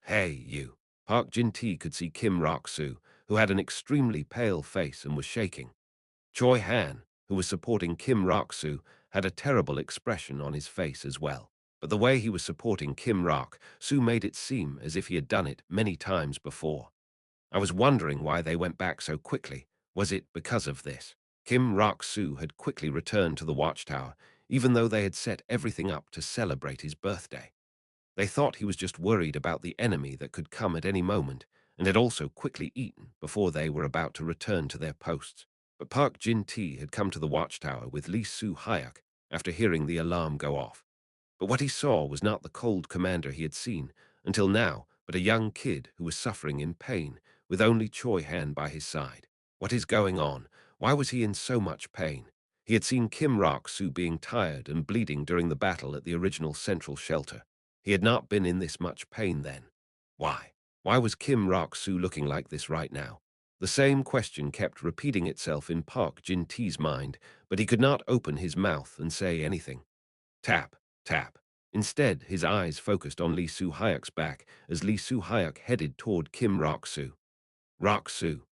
Hey, you. Park Jin-T could see Kim Rok-Su, who had an extremely pale face and was shaking. Choi Han, who was supporting Kim Rok-Su, had a terrible expression on his face as well. But the way he was supporting Kim Rok-Su made it seem as if he had done it many times before. I was wondering why they went back so quickly. Was it because of this? Kim Rok-Su had quickly returned to the watchtower, even though they had set everything up to celebrate his birthday. They thought he was just worried about the enemy that could come at any moment, and had also quickly eaten before they were about to return to their posts. But Park Jin-T had come to the watchtower with Lee-Su Hayek after hearing the alarm go off. But what he saw was not the cold commander he had seen until now, but a young kid who was suffering in pain, with only Choi Han by his side. What is going on? Why was he in so much pain? He had seen Kim Rok-Su being tired and bleeding during the battle at the original central shelter. He had not been in this much pain then. Why? Why was Kim Rok-Su looking like this right now? The same question kept repeating itself in Park Jin-T's mind, but he could not open his mouth and say anything. Tap, tap. Instead, his eyes focused on Lee-Su Hayek's back as Lee-Su Hayek headed toward Kim Rok-Su. Rok-Su.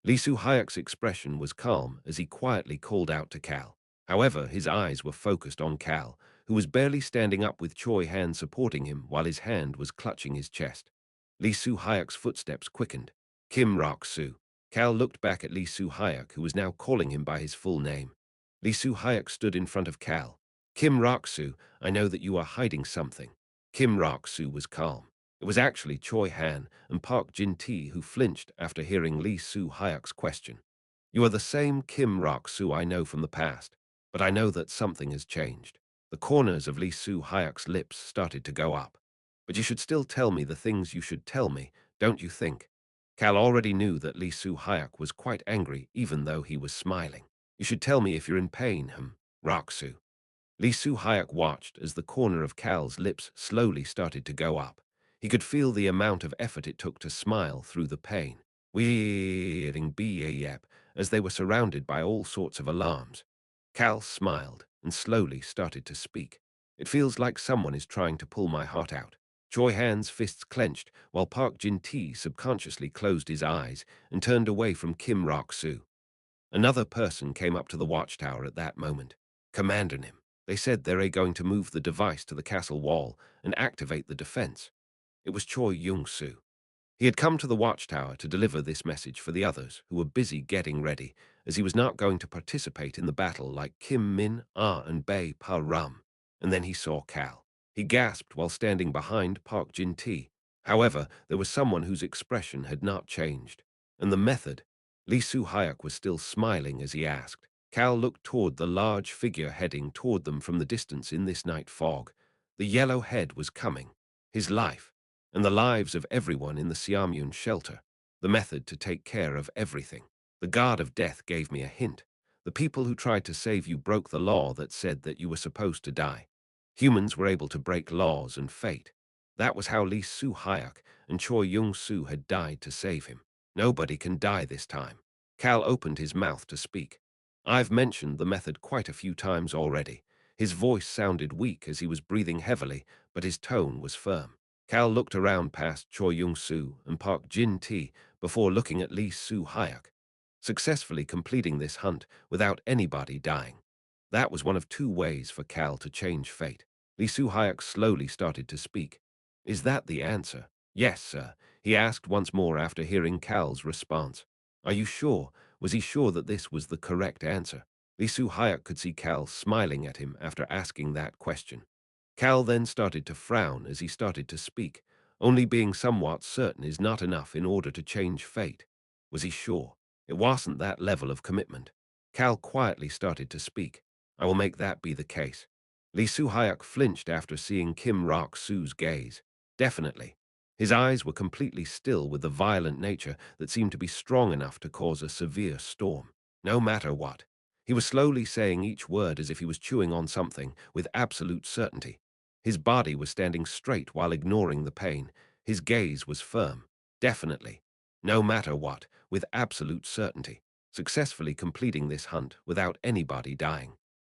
Lee-Su Hayek's expression was calm as he quietly called out to Cal. However, his eyes were focused on Cal, who was barely standing up with Choi Han supporting him while his hand was clutching his chest. Lee-Su Hayek's footsteps quickened. Kim Rok-Su. Cal looked back at Lee-Su Hayek, who was now calling him by his full name. Lee-Su Hayek stood in front of Cal. Kim Rok-Su, I know that you are hiding something. Kim Rok-Su was calm. It was actually Choi Han and Park Jin-T who flinched after hearing Lee-Su Hayek's question. You are the same Kim Rok-Su I know from the past, but I know that something has changed. The corners of Lee-Su Hayek's lips started to go up. But you should still tell me the things you should tell me, don't you think? Cal already knew that Lee Su-hyuk was quite angry, even though he was smiling. You should tell me if you're in pain, Rock-su. Lee Su-hyuk watched as the corner of Cal's lips slowly started to go up. He could feel the amount of effort it took to smile through the pain. Weering yep, as they were surrounded by all sorts of alarms. Cal smiled and slowly started to speak. It feels like someone is trying to pull my heart out. Choi Han's fists clenched, while Park Jin-tae subconsciously closed his eyes and turned away from Kim Rok-soo. Another person came up to the watchtower at that moment. Commander Nim. They said they're going to move the device to the castle wall and activate the defense. It was Choi Yung-soo. He had come to the watchtower to deliver this message for the others, who were busy getting ready, as he was not going to participate in the battle like Kim Min-ah and Bae Pa-ram. And then he saw Cal. He gasped while standing behind Park Jin-tae. However, there was someone whose expression had not changed. And the method. Lee Su-hyuk was still smiling as he asked. Cal looked toward the large figure heading toward them from the distance in this night fog. The yellow head was coming. His life, and the lives of everyone in the Siamyun shelter, the method to take care of everything. The god of death gave me a hint. The people who tried to save you broke the law that said that you were supposed to die. Humans were able to break laws and fate. That was how Lee Su-hyuk and Choi Yung-soo had died to save him. Nobody can die this time. Cal opened his mouth to speak. I've mentioned the method quite a few times already. His voice sounded weak as he was breathing heavily, but his tone was firm. Cal looked around past Choi Yung-soo and Park Jin-tae before looking at Lee Su-hyuk, successfully completing this hunt without anybody dying. That was one of two ways for Cal to change fate. Lee Su-hyuk slowly started to speak. Is that the answer? Yes, sir, he asked once more after hearing Cal's response. Are you sure? Was he sure that this was the correct answer? Lee Su-hyuk could see Cal smiling at him after asking that question. Cal then started to frown as he started to speak. Only being somewhat certain is not enough in order to change fate. Was he sure? It wasn't that level of commitment. Cal quietly started to speak. I will make that be the case. Lee Su-hyuk flinched after seeing Kim Rok-soo's gaze. Definitely. His eyes were completely still with the violent nature that seemed to be strong enough to cause a severe storm. No matter what. He was slowly saying each word as if he was chewing on something with absolute certainty. His body was standing straight while ignoring the pain. His gaze was firm. Definitely. No matter what, with absolute certainty. Successfully completing this hunt without anybody dying.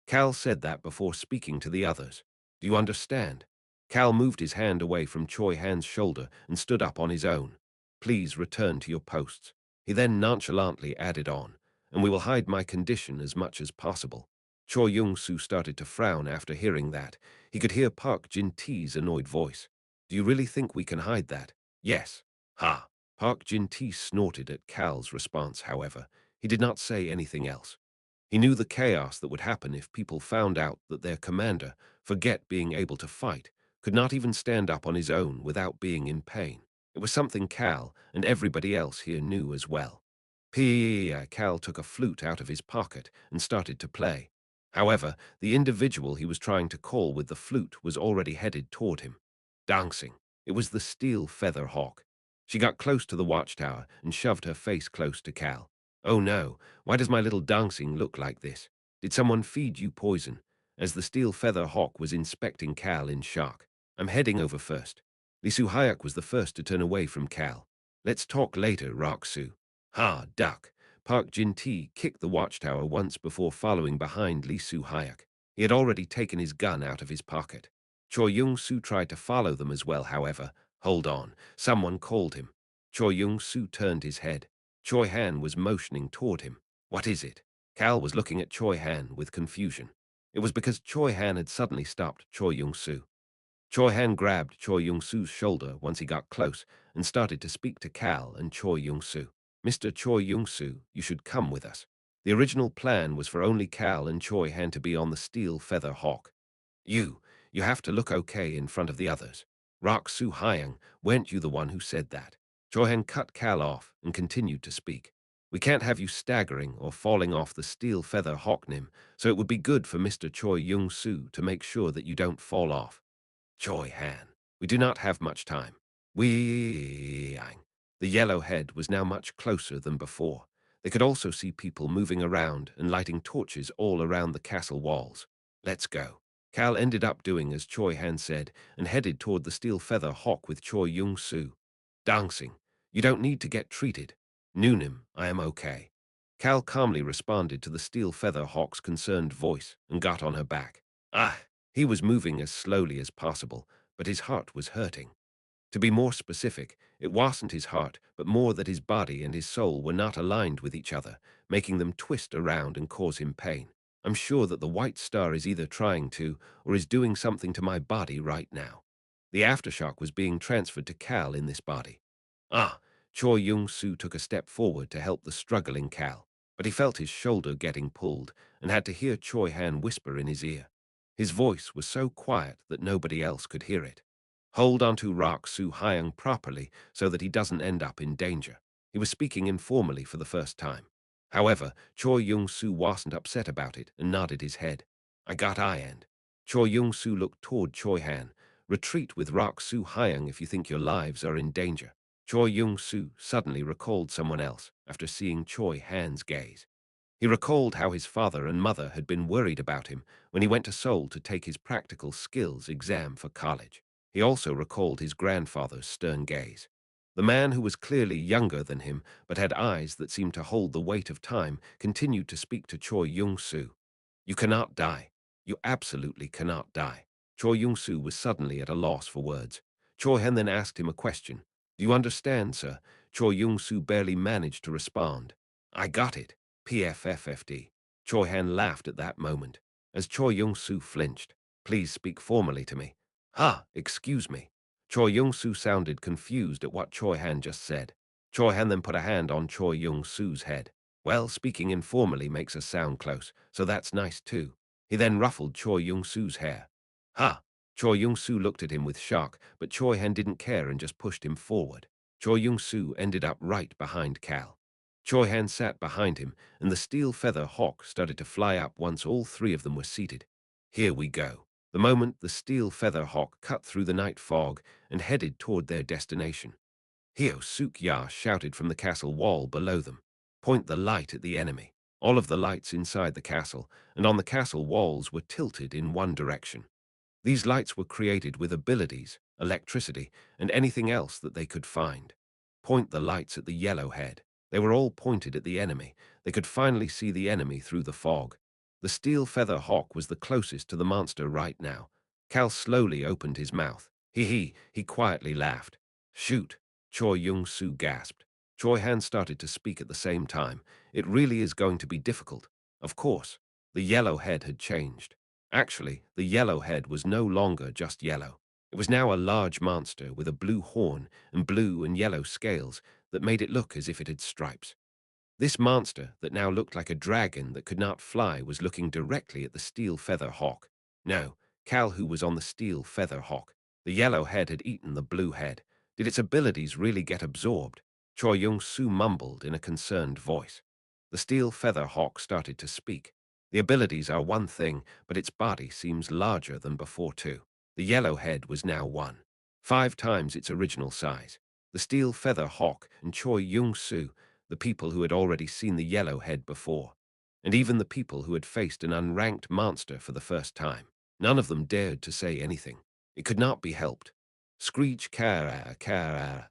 Cal said that before speaking to the others. Do you understand? Cal moved his hand away from Choi Han's shoulder and stood up on his own. Please return to your posts. He then nonchalantly added on, and we will hide my condition as much as possible. Choi Yung-soo started to frown after hearing that. He could hear Park Jin-tae's annoyed voice. Do you really think we can hide that? Yes. Ha. Park Jin-tae snorted at Cal's response, however. He did not say anything else. He knew the chaos that would happen if people found out that their commander, forget being able to fight, could not even stand up on his own without being in pain. It was something Cal and everybody else here knew as well. Cal took a flute out of his pocket and started to play. However, the individual he was trying to call with the flute was already headed toward him. Dancing. It was the steel feather hawk. She got close to the watchtower and shoved her face close to Cal. Oh no, why does my little dancing look like this? Did someone feed you poison? As the steel feather hawk was inspecting Cal in shock. I'm heading over first. Lee Su-hyuk was the first to turn away from Cal. Let's talk later, Rock-soo. Ha, duck. Park Jin-tae kicked the watchtower once before following behind Lee Su-hyuk. He had already taken his gun out of his pocket. Choi Yung-soo tried to follow them as well, however. Hold on. Someone called him. Choi Yung-soo turned his head. Choi Han was motioning toward him. What is it? Cal was looking at Choi Han with confusion. It was because Choi Han had suddenly stopped Choi Yung-soo. Choi Han grabbed Choi Yung-soo's shoulder once he got close and started to speak to Cal and Choi Yung-soo. Mr. Choi Yung-soo, you should come with us. The original plan was for only Cal and Choi Han to be on the steel feather hawk. You have to look okay in front of the others. Rock Su-hyung, weren't you the one who said that? Choi Han cut Cal off and continued to speak. We can't have you staggering or falling off the steel feather hawk nim, so it would be good for Mr. Choi Yung-soo to make sure that you don't fall off. Choi Han, we do not have much time. The yellow head was now much closer than before. They could also see people moving around and lighting torches all around the castle walls. Let's go. Cal ended up doing as Choi Han said and headed toward the steel feather hawk with Choi Yung-soo. Dancing. You don't need to get treated. Noonim, I am okay. Cal calmly responded to the steel feather hawk's concerned voice and got on her back. Ah, he was moving as slowly as possible, but his heart was hurting. To be more specific, it wasn't his heart, but more that his body and his soul were not aligned with each other, making them twist around and cause him pain. I'm sure that the white star is either trying to or is doing something to my body right now. The aftershock was being transferred to Cal in this body. Ah, Choi Yung-soo took a step forward to help the struggling Cal, but he felt his shoulder getting pulled and had to hear Choi Han whisper in his ear. His voice was so quiet that nobody else could hear it. Hold onto Rak Soo Hyung properly so that he doesn't end up in danger. He was speaking informally for the first time. However, Choi Yung-soo wasn't upset about it and nodded his head. I got end. Choi Yung-soo looked toward Choi Han. Retreat with Rak Soo Hyung if you think your lives are in danger. Choi Yung-soo suddenly recalled someone else after seeing Choi Han's gaze. He recalled how his father and mother had been worried about him when he went to Seoul to take his practical skills exam for college. He also recalled his grandfather's stern gaze. The man who was clearly younger than him but had eyes that seemed to hold the weight of time continued to speak to Choi Yung-soo. You cannot die. You absolutely cannot die. Choi Yung-soo was suddenly at a loss for words. Choi Han then asked him a question. Do you understand, sir? Choi Yung-soo barely managed to respond. I got it. PFFFD. Choi Han laughed at that moment. As Choi Yung-soo flinched. Please speak formally to me. Ah, excuse me. Choi Yung-soo sounded confused at what Choi Han just said. Choi Han then put a hand on Choi Yung-soo's head. Well, speaking informally makes us sound close, so that's nice too. He then ruffled Choi Yung-soo's hair. Ha! Choi Yung-soo looked at him with shock, but Choi Han didn't care and just pushed him forward. Choi Yung-soo ended up right behind Cal. Choi Han sat behind him, and the steel feather hawk started to fly up once all three of them were seated. Here we go. The moment the steel feather hawk cut through the night fog and headed toward their destination. Hio Suk Ya shouted from the castle wall below them. Point the light at the enemy. All of the lights inside the castle and on the castle walls were tilted in one direction. These lights were created with abilities, electricity, and anything else that they could find. Point the lights at the yellow head. They were all pointed at the enemy. They could finally see the enemy through the fog. The steel feather hawk was the closest to the monster right now. Cal slowly opened his mouth. He quietly laughed. Shoot, Choi Yung-soo gasped. Choi Han started to speak at the same time. It really is going to be difficult. Of course, the yellow head had changed. Actually, the yellow head was no longer just yellow. It was now a large monster with a blue horn and blue and yellow scales that made it look as if it had stripes. This monster, that now looked like a dragon that could not fly, was looking directly at the steel feather hawk. No, Cal, who was on the steel feather hawk. The yellow head had eaten the blue head. Did its abilities really get absorbed? Choi Yung-soo mumbled in a concerned voice. The steel feather hawk started to speak. The abilities are one thing, but its body seems larger than before too. The yellow head was now 5 times its original size. The steel feather hawk and Choi Yung-soo, the people who had already seen the yellow head before, and even the people who had faced an unranked monster for the first time. None of them dared to say anything. It could not be helped. Screech kara kara.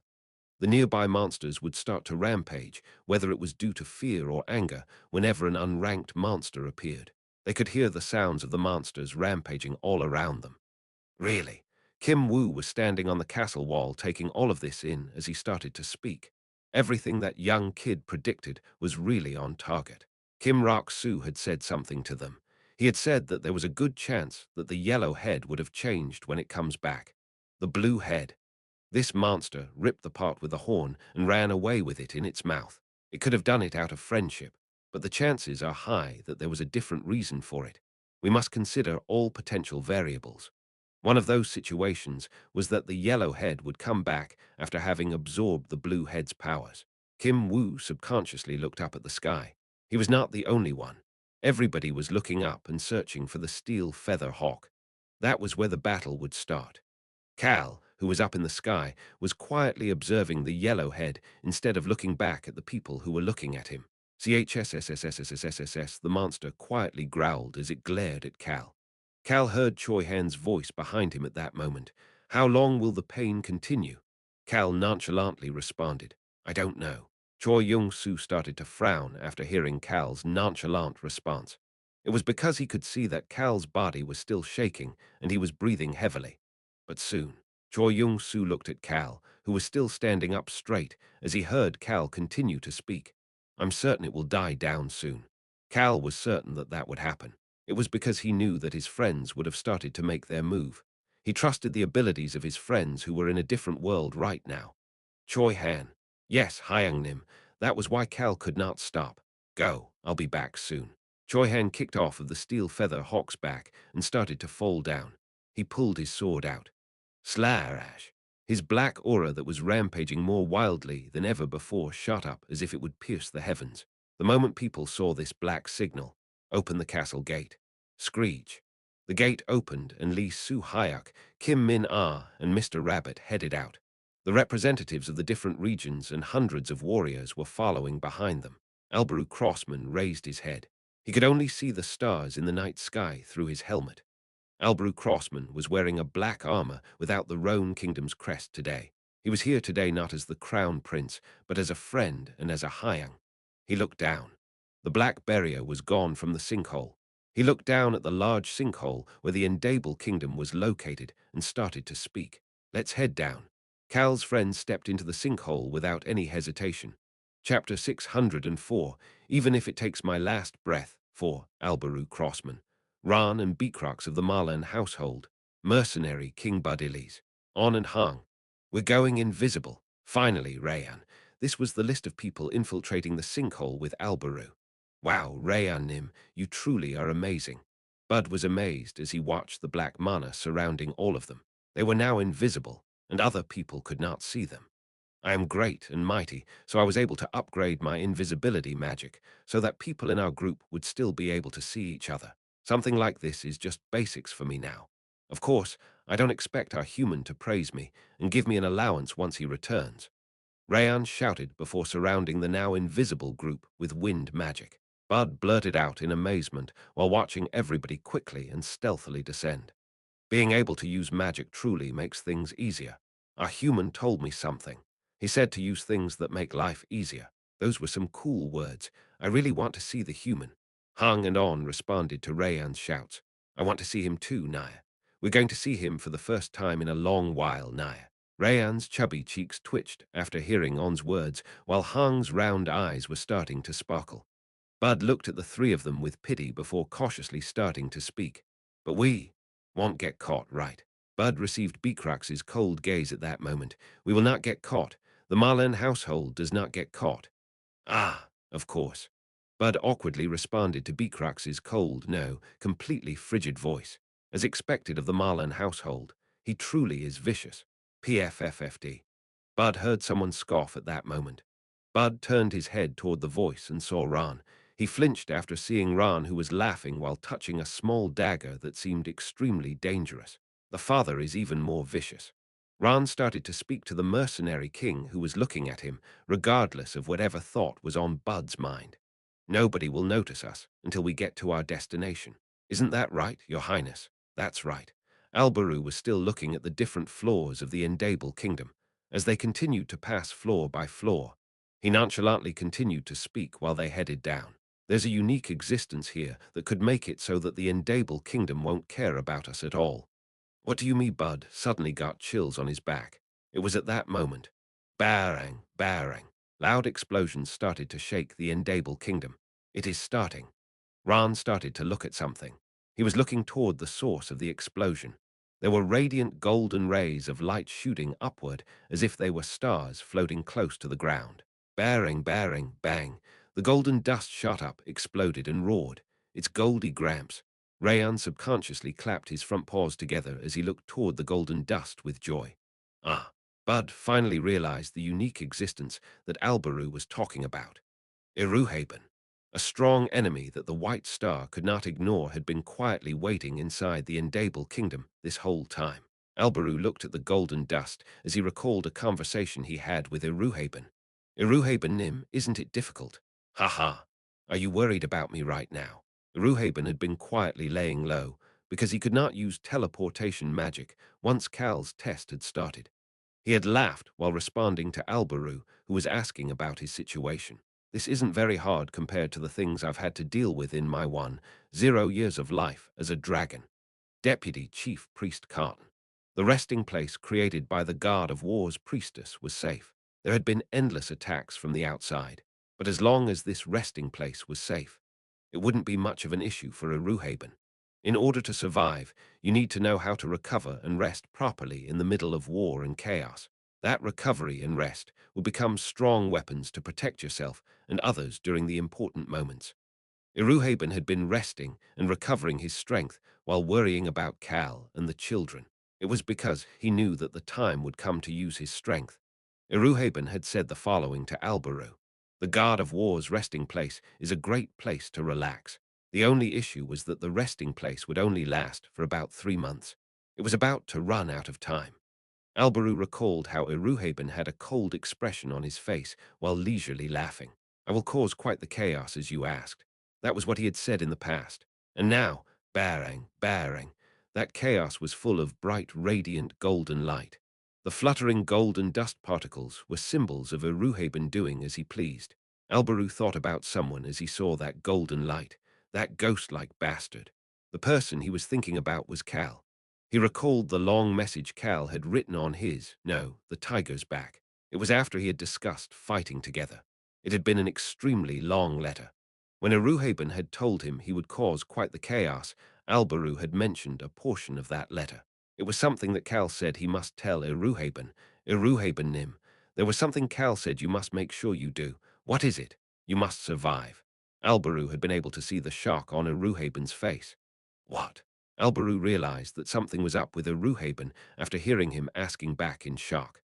The nearby monsters would start to rampage, whether it was due to fear or anger, whenever an unranked monster appeared. They could hear the sounds of the monsters rampaging all around them. Really? Kim Woo was standing on the castle wall taking all of this in as he started to speak. Everything that young kid predicted was really on target. Kim Rak-soo had said something to them. He had said that there was a good chance that the yellow head would have changed when it comes back. The blue head. This monster ripped the part with the horn and ran away with it in its mouth. It could have done it out of friendship, but the chances are high that there was a different reason for it. We must consider all potential variables. One of those situations was that the yellow head would come back after having absorbed the blue head's powers. Kim Woo subconsciously looked up at the sky. He was not the only one. Everybody was looking up and searching for the steel feather hawk. That was where the battle would start. Cal, who was up in the sky, was quietly observing the yellow head instead of looking back at the people who were looking at him. CHSSSSSSSSS, the monster quietly growled as it glared at Cal. Cal heard Choi Han's voice behind him at that moment. How long will the pain continue? Cal nonchalantly responded, I don't know. Choi Young-soo started to frown after hearing Cal's nonchalant response. It was because he could see that Cal's body was still shaking and he was breathing heavily. But soon, Choi Young-soo looked at Cal, who was still standing up straight, as he heard Cal continue to speak. I'm certain it will die down soon. Cal was certain that that would happen. It was because he knew that his friends would have started to make their move. He trusted the abilities of his friends who were in a different world right now. Choi Han. Yes, Hyung-nim. That was why Cal could not stop. Go, I'll be back soon. Choi Han kicked off of the steel feather hawk's back and started to fall down. He pulled his sword out. Slash! His black aura that was rampaging more wildly than ever before shot up as if it would pierce the heavens. The moment people saw this black signal, open the castle gate. Screech. The gate opened and Lee Soo-hyuk, Kim Min-ah, and Mr. Rabbit headed out. The representatives of the different regions and hundreds of warriors were following behind them. Alberu Crossman raised his head. He could only see the stars in the night sky through his helmet. Albrew Crossman was wearing a black armor without the Roan Kingdom's crest today. He was here today not as the Crown Prince, but as a friend and as a Hyang. He looked down. The black barrier was gone from the sinkhole. He looked down at the large sinkhole where the Endable Kingdom was located and started to speak. Let's head down. Cal's friend stepped into the sinkhole without any hesitation. Chapter 604, Even If It Takes My Last Breath, for Alberu Crossman. Ran and Beacrox of the Marlan household, mercenary King Budilis, On and Hung. We're going invisible. Finally, Rayan. This was the list of people infiltrating the sinkhole with Alberu. Wow, Rayan-nim, you truly are amazing. Bud was amazed as he watched the black mana surrounding all of them. They were now invisible, and other people could not see them. I am great and mighty, so I was able to upgrade my invisibility magic so that people in our group would still be able to see each other. Something like this is just basics for me now. Of course, I don't expect our human to praise me and give me an allowance once he returns. Rayan shouted before surrounding the now invisible group with wind magic. Bud blurted out in amazement while watching everybody quickly and stealthily descend. Being able to use magic truly makes things easier. Our human told me something. He said to use things that make life easier. Those were some cool words. I really want to see the human. Hung and On responded to Rayan's shouts. I want to see him too, Naya. We're going to see him for the first time in a long while, Naya. Rayan's chubby cheeks twitched after hearing On's words, while Hung's round eyes were starting to sparkle. Bud looked at the three of them with pity before cautiously starting to speak. But we won't get caught, right? Bud received Beacrox's cold gaze at that moment. We will not get caught. The Marlen household does not get caught. Ah, of course. Bud awkwardly responded to Beacrox's cold, no, completely frigid voice. As expected of the Marlen household, he truly is vicious. PFFFD. Bud heard someone scoff at that moment. Bud turned his head toward the voice and saw Ran. He flinched after seeing Ran, who was laughing while touching a small dagger that seemed extremely dangerous. The father is even more vicious. Ran started to speak to the mercenary king who was looking at him, regardless of whatever thought was on Bud's mind. Nobody will notice us until we get to our destination. Isn't that right, Your Highness? That's right. Alberu was still looking at the different floors of the Endable Kingdom. As they continued to pass floor by floor, he nonchalantly continued to speak while they headed down. There's a unique existence here that could make it so that the Endable Kingdom won't care about us at all. What do you mean? Bud suddenly got chills on his back. It was at that moment. Barang, barang. Loud explosions started to shake the Endable Kingdom. It is starting. Ran started to look at something. He was looking toward the source of the explosion. There were radiant golden rays of light shooting upward as if they were stars floating close to the ground. Barang, barang, bang. The golden dust shot up, exploded, and roared. It's Goldie Gramps. Rayan subconsciously clapped his front paws together as he looked toward the golden dust with joy. Ah, Bud finally realized the unique existence that Alberu was talking about. Iruhaben, a strong enemy that the White Star could not ignore, had been quietly waiting inside the Endable Kingdom this whole time. Alberu looked at the golden dust as he recalled a conversation he had with Iruhaben. Iruhaben Nim, isn't it difficult? Ha ha. Are you worried about me right now? Iruhaben had been quietly laying low because he could not use teleportation magic once Cal's test had started. He had laughed while responding to Alberu, who was asking about his situation. This isn't very hard compared to the things I've had to deal with in my 0 years of life as a dragon. Deputy Chief Priest Carton. The resting place created by the Guard of War's priestess was safe. There had been endless attacks from the outside, but as long as this resting place was safe, it wouldn't be much of an issue for Iruhaben. In order to survive, you need to know how to recover and rest properly in the middle of war and chaos. That recovery and rest will become strong weapons to protect yourself and others during the important moments. Iruhaben had been resting and recovering his strength while worrying about Cal and the children. It was because he knew that the time would come to use his strength. Iruhaben had said the following to Alberu. The Guard of War's resting place is a great place to relax. The only issue was that the resting place would only last for about 3 months. It was about to run out of time. Alberu recalled how Iruhaben had a cold expression on his face while leisurely laughing. I will cause quite the chaos as you asked. That was what he had said in the past. And now, barang, that chaos was full of bright, radiant golden light. The fluttering golden dust particles were symbols of Iruhaben doing as he pleased. Alberu thought about someone as he saw that golden light, that ghost-like bastard. The person he was thinking about was Cal. He recalled the long message Cal had written on the tiger's back. It was after he had discussed fighting together. It had been an extremely long letter. When Iruhaben had told him he would cause quite the chaos, Alberu had mentioned a portion of that letter. It was something that Cal said he must tell Iruhaben Nim. There was something Cal said you must make sure you do. What is it? You must survive. Alberu had been able to see the shock on Iruhaben's face. What? Alberu realized that something was up with Iruhaben after hearing him asking back in shock.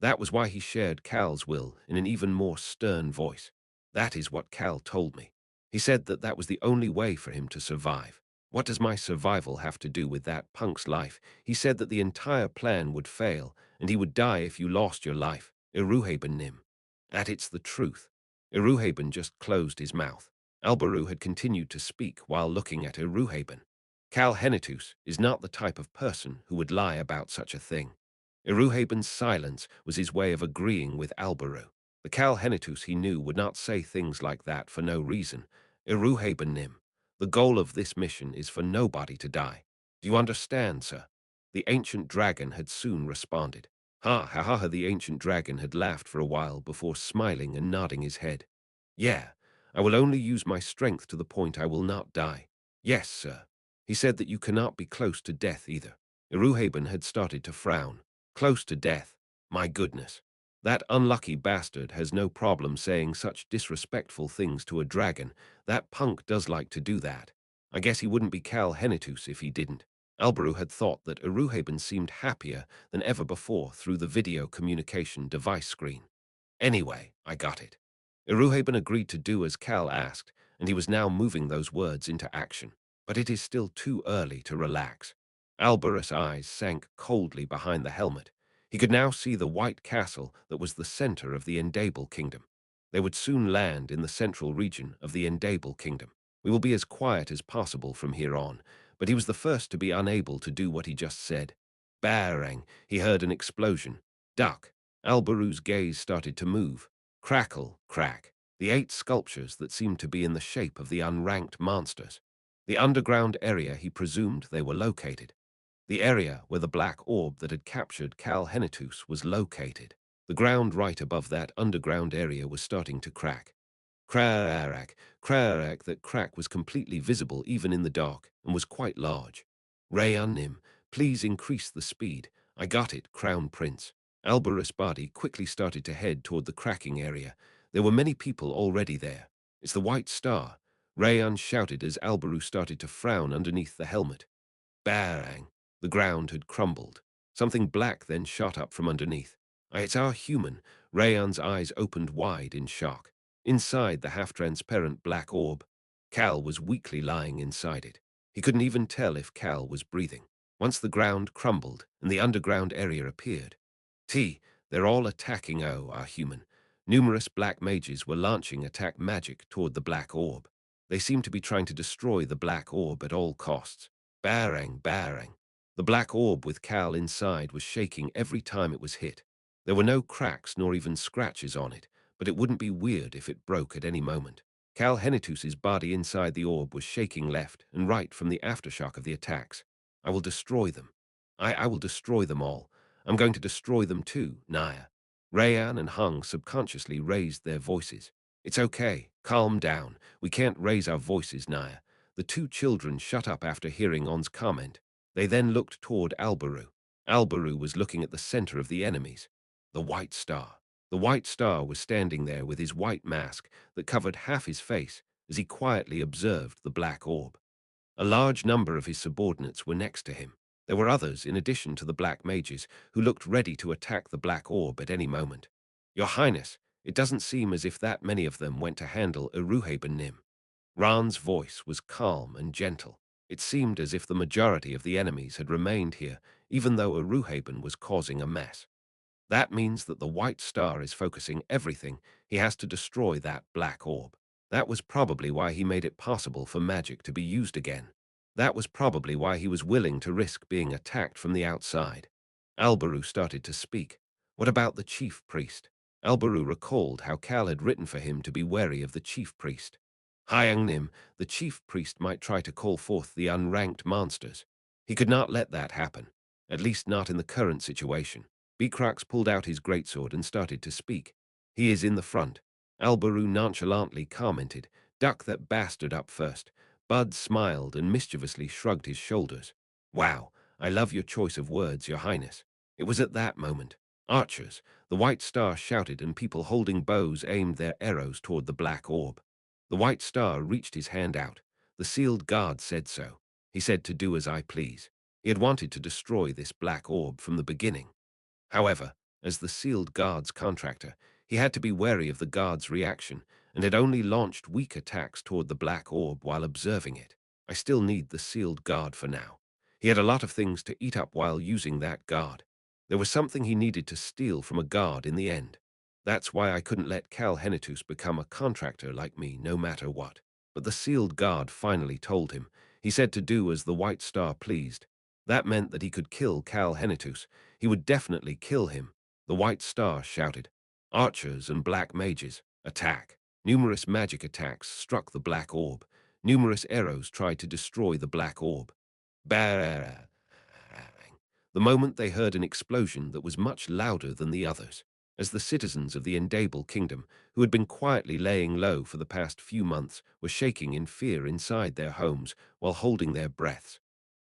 That was why he shared Cal's will in an even more stern voice. That is what Cal told me. He said that that was the only way for him to survive. What does my survival have to do with that punk's life? He said that the entire plan would fail, and he would die if you lost your life. Iruhaben Nim. That it's the truth. Iruhaben just closed his mouth. Alberu had continued to speak while looking at Iruhaben. Cal Henitus is not the type of person who would lie about such a thing. Iruhaben's silence was his way of agreeing with Alberu. The Cal Henitus he knew would not say things like that for no reason. Iruhaben Nim. The goal of this mission is for nobody to die. Do you understand, sir? The ancient dragon had soon responded. Ha ha ha ha, the ancient dragon had laughed for a while before smiling and nodding his head. Yeah, I will only use my strength to the point I will not die. Yes, sir. He said that you cannot be close to death either. Iruhaben had started to frown. Close to death. My goodness. That unlucky bastard has no problem saying such disrespectful things to a dragon. That punk does like to do that. I guess he wouldn't be Cal Henitus if he didn't. Alberu had thought that Iruhaben seemed happier than ever before through the video communication device screen. Anyway, I got it. Iruhaben agreed to do as Cal asked, and he was now moving those words into action. But it is still too early to relax. Alberus' eyes sank coldly behind the helmet. He could now see the white castle that was the center of the Endable Kingdom. They would soon land in the central region of the Endable Kingdom. We will be as quiet as possible from here on, but he was the first to be unable to do what he just said. Barang, he heard an explosion. Duck. Alberu's gaze started to move. Crackle, crack. The 8 sculptures that seemed to be in the shape of the unranked monsters. The underground area he presumed they were located. The area where the black orb that had captured Cal Henitus was located. The ground right above that underground area was starting to crack. Crack, crack, that crack was completely visible even in the dark and was quite large. Rayanim, please increase the speed. I got it, Crown Prince. Alberus' body quickly started to head toward the cracking area. There were many people already there. It's the White Star. Rayan shouted as Alberu started to frown underneath the helmet. Bang! The ground had crumbled. Something black then shot up from underneath. It's our human. Rayan's eyes opened wide in shock. Inside the half-transparent black orb, Cal was weakly lying inside it. He couldn't even tell if Cal was breathing. Once the ground crumbled and the underground area appeared. They're all attacking our human. Numerous black mages were launching attack magic toward the black orb. They seemed to be trying to destroy the black orb at all costs. Barang, barang. The black orb with Cal inside was shaking every time it was hit. There were no cracks nor even scratches on it, but it wouldn't be weird if it broke at any moment. Cal Henitus's body inside the orb was shaking left and right from the aftershock of the attacks. I will destroy them. I will destroy them all. I'm going to destroy them too, Naya. Rayan and Hung subconsciously raised their voices. It's okay. Calm down. We can't raise our voices, Naya. The two children shut up after hearing On's comment. They then looked toward Albaru. Albaru was looking at the center of the enemies. The White Star. The White Star was standing there with his white mask that covered half his face as he quietly observed the black orb. A large number of his subordinates were next to him. There were others, in addition to the black mages, who looked ready to attack the black orb at any moment. Your Highness, it doesn't seem as if that many of them went to handle Iruhaben Nim. Ran's voice was calm and gentle. It seemed as if the majority of the enemies had remained here, even though Iruhaben was causing a mess. That means that the White Star is focusing everything he has to destroy that black orb. That was probably why he made it possible for magic to be used again. That was probably why he was willing to risk being attacked from the outside. Albaru started to speak. What about the chief priest? Albaru recalled how Cal had written for him to be wary of the chief priest. Hyang Nim, the chief priest might try to call forth the unranked monsters. He could not let that happen, at least not in the current situation. Beecrax pulled out his greatsword and started to speak. He is in the front. Albaru nonchalantly commented, "Duck that bastard up first." Bud smiled and mischievously shrugged his shoulders. "Wow, I love your choice of words, Your Highness." It was at that moment. Archers, the White Star shouted, and people holding bows aimed their arrows toward the black orb. The White Star reached his hand out. The sealed guard said so. He said to do as I please. He had wanted to destroy this black orb from the beginning. However, as the sealed guard's contractor, he had to be wary of the guard's reaction and had only launched weak attacks toward the black orb while observing it. I still need the sealed guard for now. He had a lot of things to eat up while using that guard. There was something he needed to steal from a guard in the end. That's why I couldn't let Cal Henitus become a contractor like me no matter what. But the sealed guard finally told him. He said to do as the White Star pleased. That meant that he could kill Cal Henitus. He would definitely kill him. The White Star shouted. Archers and black mages, attack. Numerous magic attacks struck the black orb. Numerous arrows tried to destroy the black orb. Bang! The moment they heard an explosion that was much louder than the others, as the citizens of the Endable Kingdom, who had been quietly laying low for the past few months, were shaking in fear inside their homes while holding their breaths.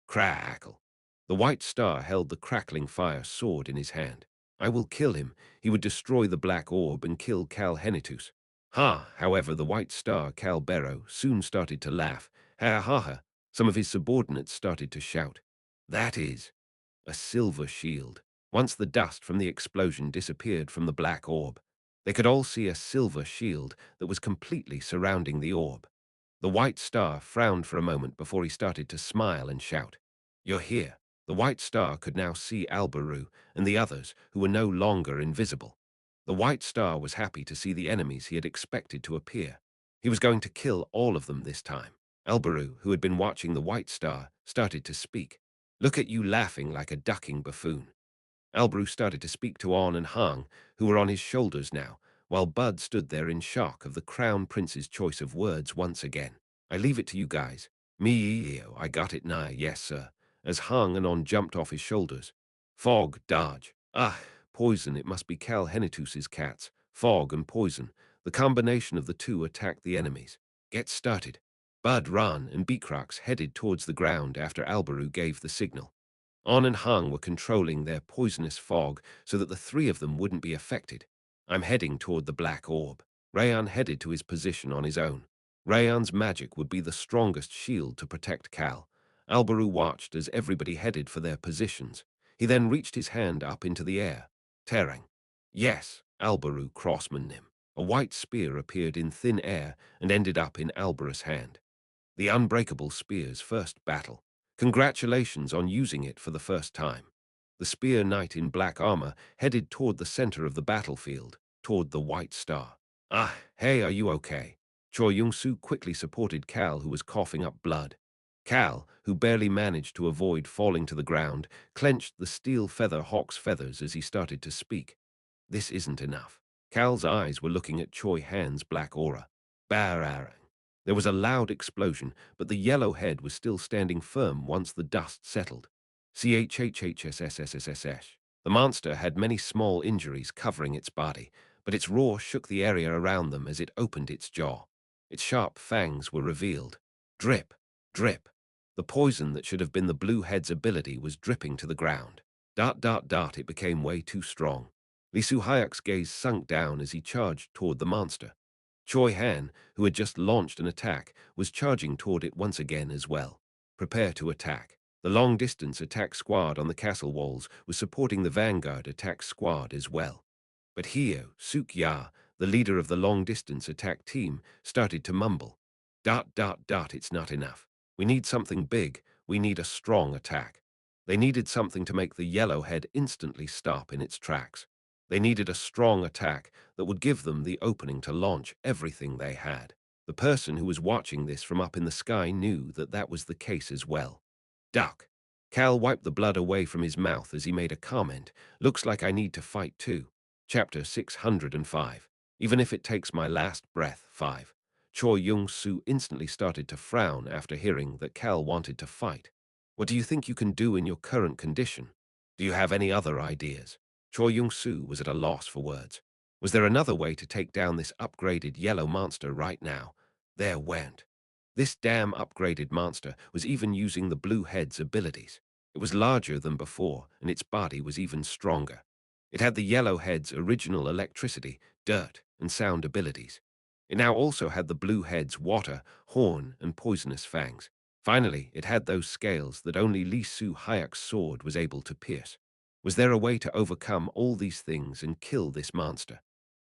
Crackle. The White Star held the crackling fire sword in his hand. I will kill him. He would destroy the black orb and kill Cal Henitus. However, the White Star, Cal Barrow, soon started to laugh. Ha ha ha. Some of his subordinates started to shout. That is a silver shield. Once the dust from the explosion disappeared from the black orb, they could all see a silver shield that was completely surrounding the orb. The White Star frowned for a moment before he started to smile and shout, "You're here." The White Star could now see Albaru and the others, who were no longer invisible. The White Star was happy to see the enemies he had expected to appear. He was going to kill all of them this time. Albaru, who had been watching the White Star, started to speak. "Look at you laughing like a ducking buffoon." Albaru started to speak to On and Hang, who were on his shoulders now, while Bud stood there in shock of the Crown Prince's choice of words once again. "I leave it to you guys." "Me, I got it now, yes, sir," as Hang and On jumped off his shoulders. "Fog, dodge." Poison, it must be Cal Henitus's cats. Fog and poison. The combination of the two attacked the enemies. "Get started." Bud, Ran, and Beecrax headed towards the ground after Albaru gave the signal. On and Hung were controlling their poisonous fog so that the three of them wouldn't be affected. "I'm heading toward the black orb." Rayan headed to his position on his own. Rayan's magic would be the strongest shield to protect Cal. Albaru watched as everybody headed for their positions. He then reached his hand up into the air. Terang. Yes, Albaru crossman him. A white spear appeared in thin air and ended up in Albaru's hand. The unbreakable spear's first battle. Congratulations on using it for the first time. The spear knight in black armor headed toward the center of the battlefield, toward the White Star. Ah, hey, are you okay? Choi Yong-soo quickly supported Cal, who was coughing up blood. Cal, who barely managed to avoid falling to the ground, clenched the steel feather hawk's feathers as he started to speak. This isn't enough. Cal's eyes were looking at Choi Han's black aura. Bararang. There was a loud explosion, but the yellow head was still standing firm once the dust settled. Chhhhsssssh. The monster had many small injuries covering its body, but its roar shook the area around them as it opened its jaw. Its sharp fangs were revealed. Drip, drip. The poison that should have been the blue head's ability was dripping to the ground. Dart, dart, dart, it became way too strong. Lee Soo-hyuk's gaze sunk down as he charged toward the monster. Choi Han, who had just launched an attack, was charging toward it once again as well. Prepare to attack. The long-distance attack squad on the castle walls was supporting the vanguard attack squad as well. But Hyo Suk-ya, the leader of the long-distance attack team, started to mumble. Dot, dot, dot, it's not enough. We need something big. We need a strong attack. They needed something to make the yellow head instantly stop in its tracks. They needed a strong attack that would give them the opening to launch everything they had. The person who was watching this from up in the sky knew that that was the case as well. Duck. Cal wiped the blood away from his mouth as he made a comment. Looks like I need to fight too. Chapter 605. Even if it takes my last breath. 5. Choi Yong-soo instantly started to frown after hearing that Cal wanted to fight. What do you think you can do in your current condition? Do you have any other ideas? Choi Yong-soo was at a loss for words. Was there another way to take down this upgraded yellow monster right now? There went. This damn upgraded monster was even using the blue head's abilities. It was larger than before, and its body was even stronger. It had the yellow head's original electricity, dirt, and sound abilities. It now also had the blue head's water, horn, and poisonous fangs. Finally, it had those scales that only Lee Soo-hyuk's sword was able to pierce. Was there a way to overcome all these things and kill this monster?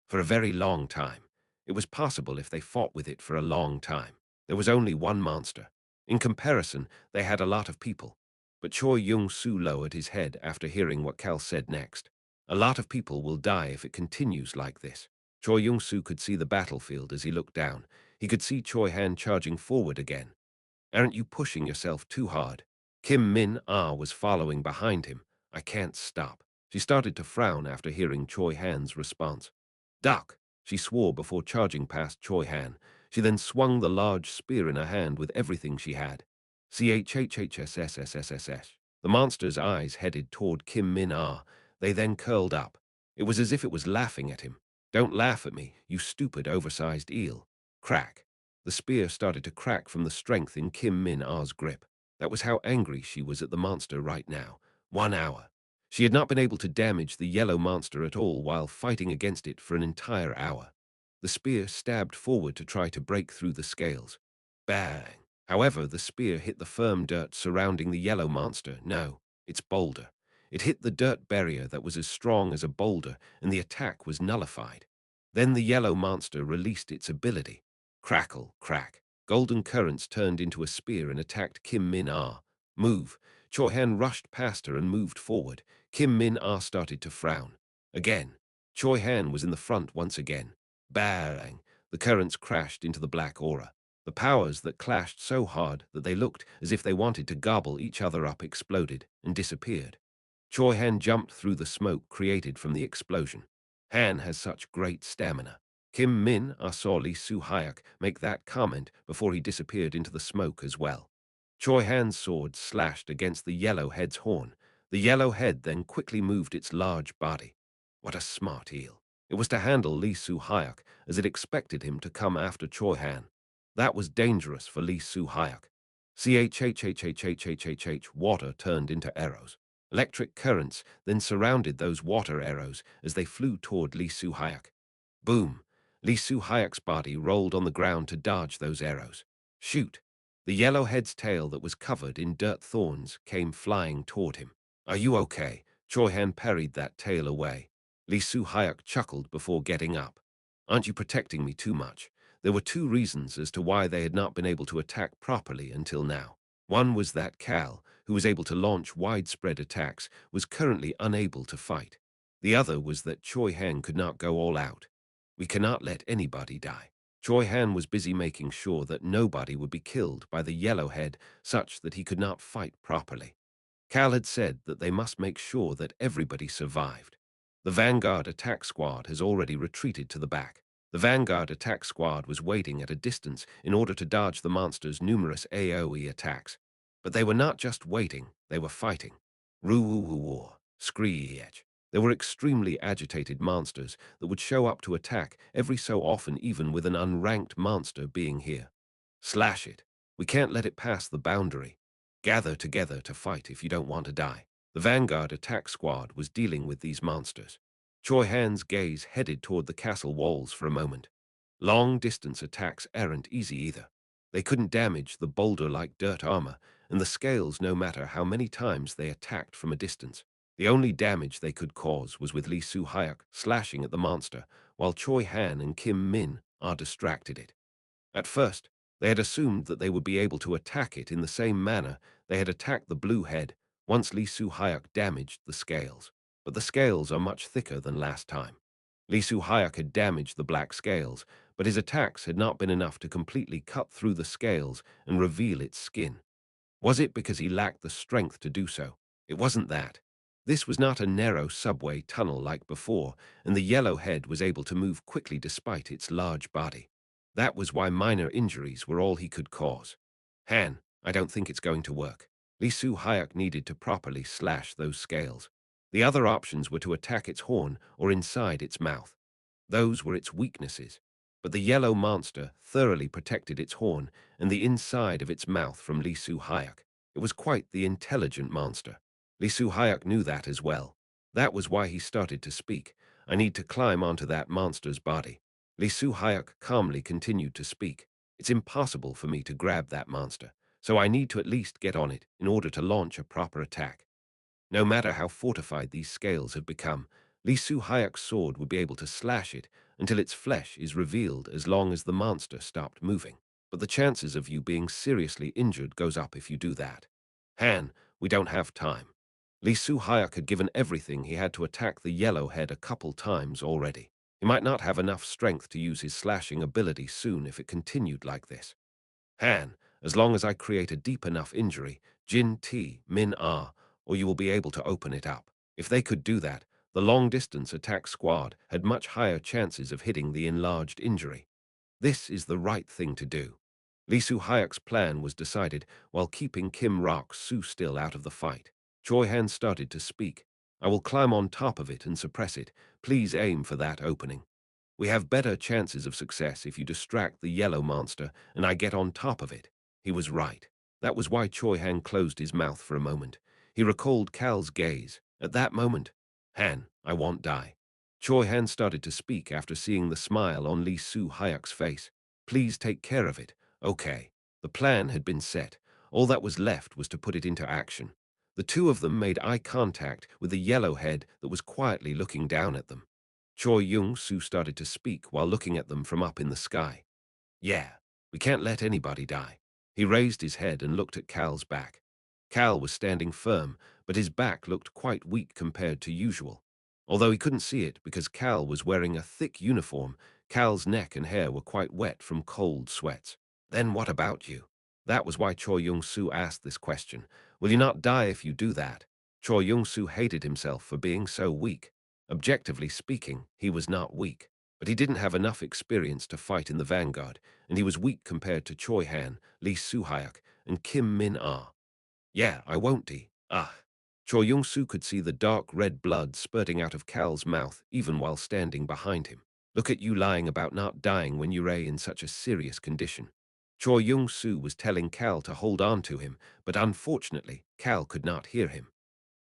For a very long time. It was possible if they fought with it for a long time. There was only one monster. In comparison, they had a lot of people. But Choi Yong-soo lowered his head after hearing what Cal said next. A lot of people will die if it continues like this. Choi Yong-soo could see the battlefield as he looked down. He could see Choi Han charging forward again. Aren't you pushing yourself too hard? Kim Min-ah was following behind him. I can't stop. She started to frown after hearing Choi Han's response. Duck, she swore before charging past Choi Han. She then swung the large spear in her hand with everything she had. Chhhhsssssh. The monster's eyes headed toward Kim Min-ah. They then curled up. It was as if it was laughing at him. Don't laugh at me, you stupid oversized eel. Crack. The spear started to crack from the strength in Kim Min-ah's grip. That was how angry she was at the monster right now. 1 hour. She had not been able to damage the yellow monster at all while fighting against it for an entire hour. The spear stabbed forward to try to break through the scales. Bang! However, the spear hit the firm dirt surrounding the yellow monster. No, its boulder. It hit the dirt barrier that was as strong as a boulder, and the attack was nullified. Then the yellow monster released its ability. Crackle, crack. Golden currents turned into a spear and attacked Kim Min-ah. Move. Choi Han rushed past her and moved forward. Kim Min-ah started to frown. Again. Choi Han was in the front once again. Bang! The currents crashed into the black aura. The powers that clashed so hard that they looked as if they wanted to gobble each other up exploded and disappeared. Choi Han jumped through the smoke created from the explosion. Han has such great stamina. Kim Min-ah saw Lee Soo-hyuk make that comment before he disappeared into the smoke as well. Choi Han's sword slashed against the yellow head's horn. The yellow head then quickly moved its large body. What a smart eel. It was to handle Lee Soo-hyuk as it expected him to come after Choi Han. That was dangerous for Lee Soo-hyuk. Chhhhhhhhhh, water turned into arrows. Electric currents then surrounded those water arrows as they flew toward Lee Soo-hyuk. Boom! Lee Soo-hyuk's body rolled on the ground to dodge those arrows. Shoot! The yellow head's tail that was covered in dirt thorns came flying toward him. Are you okay? Choi Han parried that tail away. Lee Soo-hyuk chuckled before getting up. Aren't you protecting me too much? There were 2 reasons as to why they had not been able to attack properly until now. One was that Cal, who was able to launch widespread attacks, was currently unable to fight. The other was that Choi Han could not go all out. We cannot let anybody die. Choi Han was busy making sure that nobody would be killed by the Yellowhead such that he could not fight properly. Cal had said that they must make sure that everybody survived. The Vanguard attack squad has already retreated to the back. The Vanguard attack squad was waiting at a distance in order to dodge the monster's numerous AoE attacks. But they were not just waiting, they were fighting. Roo-woo-woo-woo, scree-etch. They were extremely agitated monsters that would show up to attack every so often, even with an unranked monster being here. Slash it. We can't let it pass the boundary. Gather together to fight if you don't want to die. The Vanguard attack squad was dealing with these monsters. Choi Han's gaze headed toward the castle walls for a moment. Long-distance attacks aren't easy either. They couldn't damage the boulder-like dirt armor, and the scales no matter how many times they attacked from a distance. The only damage they could cause was with Lee Soo-hyuk slashing at the monster, while Choi Han and Kim Min are distracted it. At first, they had assumed that they would be able to attack it in the same manner they had attacked the blue head once Lee Soo-hyuk damaged the scales. But the scales are much thicker than last time. Lee Soo-hyuk had damaged the black scales, but his attacks had not been enough to completely cut through the scales and reveal its skin. Was it because he lacked the strength to do so? It wasn't that. This was not a narrow subway tunnel like before, and the yellow head was able to move quickly despite its large body. That was why minor injuries were all he could cause. Han, I don't think it's going to work. Lee Soo-hyuk needed to properly slash those scales. The other options were to attack its horn or inside its mouth. Those were its weaknesses. But the yellow monster thoroughly protected its horn and the inside of its mouth from Lee Soo-hyuk. It was quite the intelligent monster. Lee Soo-hyuk knew that as well. That was why he started to speak. I need to climb onto that monster's body. Lee Soo-hyuk calmly continued to speak. It's impossible for me to grab that monster, so I need to at least get on it in order to launch a proper attack. No matter how fortified these scales have become, Lee Soo-hyuk's sword would be able to slash it until its flesh is revealed as long as the monster stopped moving. But the chances of you being seriously injured goes up if you do that. Han, we don't have time. Lee Soo-hyuk had given everything he had to attack the yellow head a couple times already. He might not have enough strength to use his slashing ability soon if it continued like this. Han, as long as I create a deep enough injury, Jin T, Min R, or you will be able to open it up. If they could do that, the long-distance attack squad had much higher chances of hitting the enlarged injury. This is the right thing to do. Lee Soo-hyuk's plan was decided while keeping Kim Rok-soo still out of the fight. Choi Han started to speak. I will climb on top of it and suppress it. Please aim for that opening. We have better chances of success if you distract the yellow monster and I get on top of it. He was right. That was why Choi Han closed his mouth for a moment. He recalled Cal's gaze. At that moment, Han, I won't die. Choi Han started to speak after seeing the smile on Lee Soo-hyuk's face. Please take care of it. Okay. The plan had been set. All that was left was to put it into action. The two of them made eye contact with the yellow head that was quietly looking down at them. Choi Yung-soo started to speak while looking at them from up in the sky. Yeah, we can't let anybody die. He raised his head and looked at Cal's back. Cal was standing firm, but his back looked quite weak compared to usual. Although he couldn't see it because Cal was wearing a thick uniform, Cal's neck and hair were quite wet from cold sweats. Then what about you? That was why Choi Yung-soo asked this question. Will you not die if you do that? Choi Yung-soo hated himself for being so weak. Objectively speaking, he was not weak, but he didn't have enough experience to fight in the vanguard, and he was weak compared to Choi Han, Lee Soo-hyuk, and Kim Min-ah. Yeah, I won't die. Ah. Choi Yung-soo could see the dark red blood spurting out of Cal's mouth even while standing behind him. Look at you lying about not dying when you're in such a serious condition. Choi Yung-soo was telling Cal to hold on to him, but unfortunately, Cal could not hear him.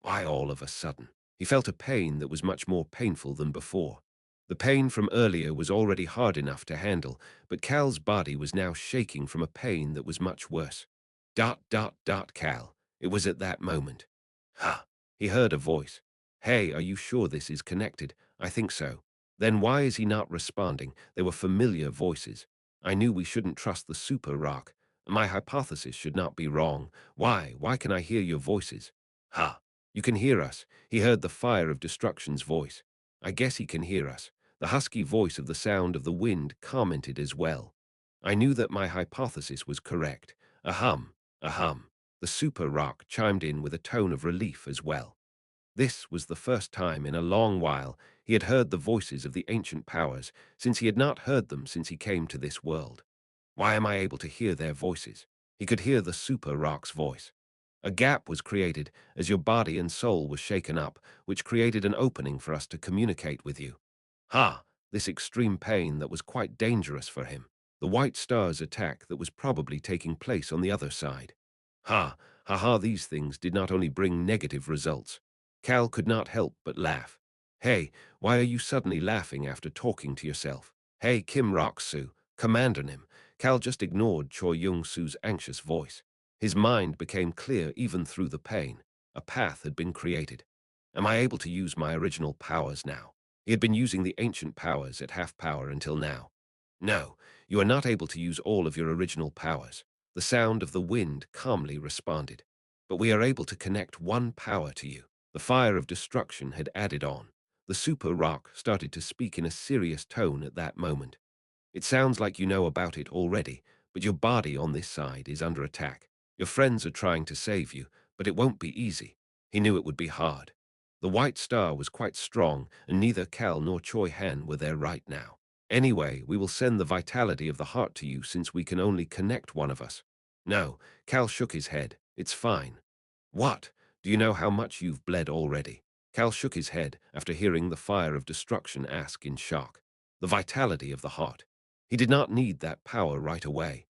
Why all of a sudden? He felt a pain that was much more painful than before. The pain from earlier was already hard enough to handle, but Cal's body was now shaking from a pain that was much worse. Cal. It was at that moment. Ha! He heard a voice. Hey, are you sure this is connected? I think so. Then why is he not responding? They were familiar voices. I knew we shouldn't trust the super rock. My hypothesis should not be wrong. Why? Why can I hear your voices? Ha! You can hear us. He heard the fire of destruction's voice. I guess he can hear us. The husky voice of the sound of the wind commented as well. I knew that my hypothesis was correct. A hum, a hum. The super rock chimed in with a tone of relief as well. This was the first time in a long while he had heard the voices of the ancient powers, since he had not heard them since he came to this world. Why am I able to hear their voices? He could hear the super rock's voice. A gap was created as your body and soul was shaken up, which created an opening for us to communicate with you. Ha! This extreme pain that was quite dangerous for him. The White Star's attack that was probably taking place on the other side. Ha! Ha ha! These things did not only bring negative results. Cal could not help but laugh. Hey, why are you suddenly laughing after talking to yourself? Hey, Kim Rock-soo, command him. Cal just ignored Choi Young-soo's anxious voice. His mind became clear even through the pain. A path had been created. Am I able to use my original powers now? He had been using the ancient powers at half power until now. No, you are not able to use all of your original powers. The sound of the wind calmly responded. But we are able to connect one power to you. The fire of destruction had added on. The super rock started to speak in a serious tone at that moment. It sounds like you know about it already, but your body on this side is under attack. Your friends are trying to save you, but it won't be easy. He knew it would be hard. The White Star was quite strong, and neither Cal nor Choi Han were there right now. Anyway, we will send the vitality of the heart to you since we can only connect one of us. No, Cal shook his head. It's fine. What? Do you know how much you've bled already? Cal shook his head after hearing the fire of destruction ask in shock. The vitality of the heart. He did not need that power right away.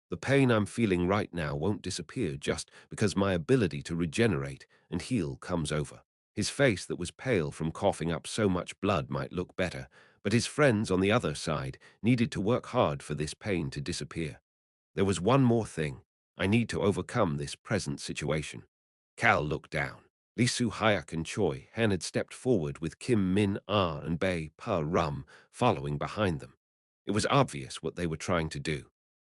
The pain I'm feeling right now won't disappear just because my ability to regenerate and heal comes over. His face that was pale from coughing up so much blood might look better, but his friends on the other side needed to work hard for this pain to disappear. There was one more thing. I need to overcome this present situation. Cal looked down. Lee Soo-hyuk and Choi Han had stepped forward with Kim Min-ah and Bae Pa-rum following behind them. It was obvious what they were trying to do.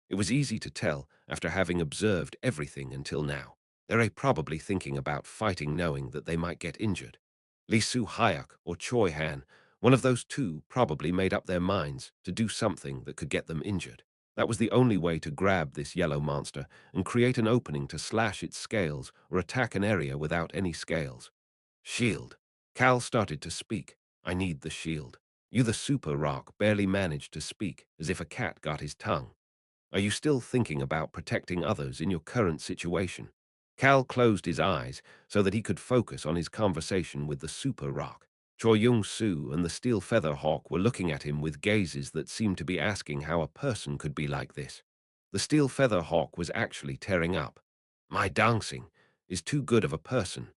It was easy to tell after having observed everything until now. They're probably thinking about fighting knowing that they might get injured. Lee Soo-hyuk or Choi Han, one of those two probably made up their minds to do something that could get them injured. That was the only way to grab this yellow monster and create an opening to slash its scales or attack an area without any scales. Shield. Cal started to speak. I need the shield. You the super rock barely managed to speak, as if a cat got his tongue. Are you still thinking about protecting others in your current situation? Cal closed his eyes so that he could focus on his conversation with the super rock. Choi Young-soo and the steel feather hawk were looking at him with gazes that seemed to be asking how a person could be like this. The steel feather hawk was actually tearing up. My dancing is too good of a person.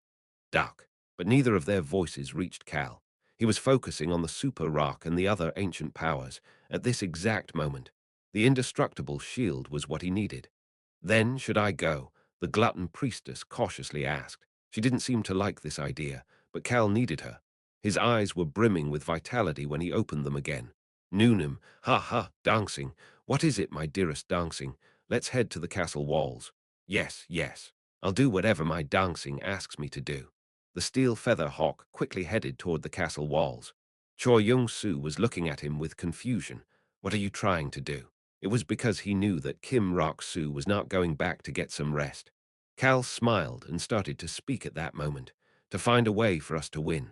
Duck. But neither of their voices reached Cal. He was focusing on the super rock and the other ancient powers at this exact moment. The indestructible shield was what he needed. Then should I go? The glutton priestess cautiously asked. She didn't seem to like this idea, but Cal needed her. His eyes were brimming with vitality when he opened them again. Noonim, ha ha, dancing. What is it, my dearest dancing? Let's head to the castle walls. Yes, yes. I'll do whatever my dancing asks me to do. The steel feather hawk quickly headed toward the castle walls. Choi Young-soo was looking at him with confusion. What are you trying to do? It was because he knew that Kim Rock-soo was not going back to get some rest. Cal smiled and started to speak at that moment, to find a way for us to win.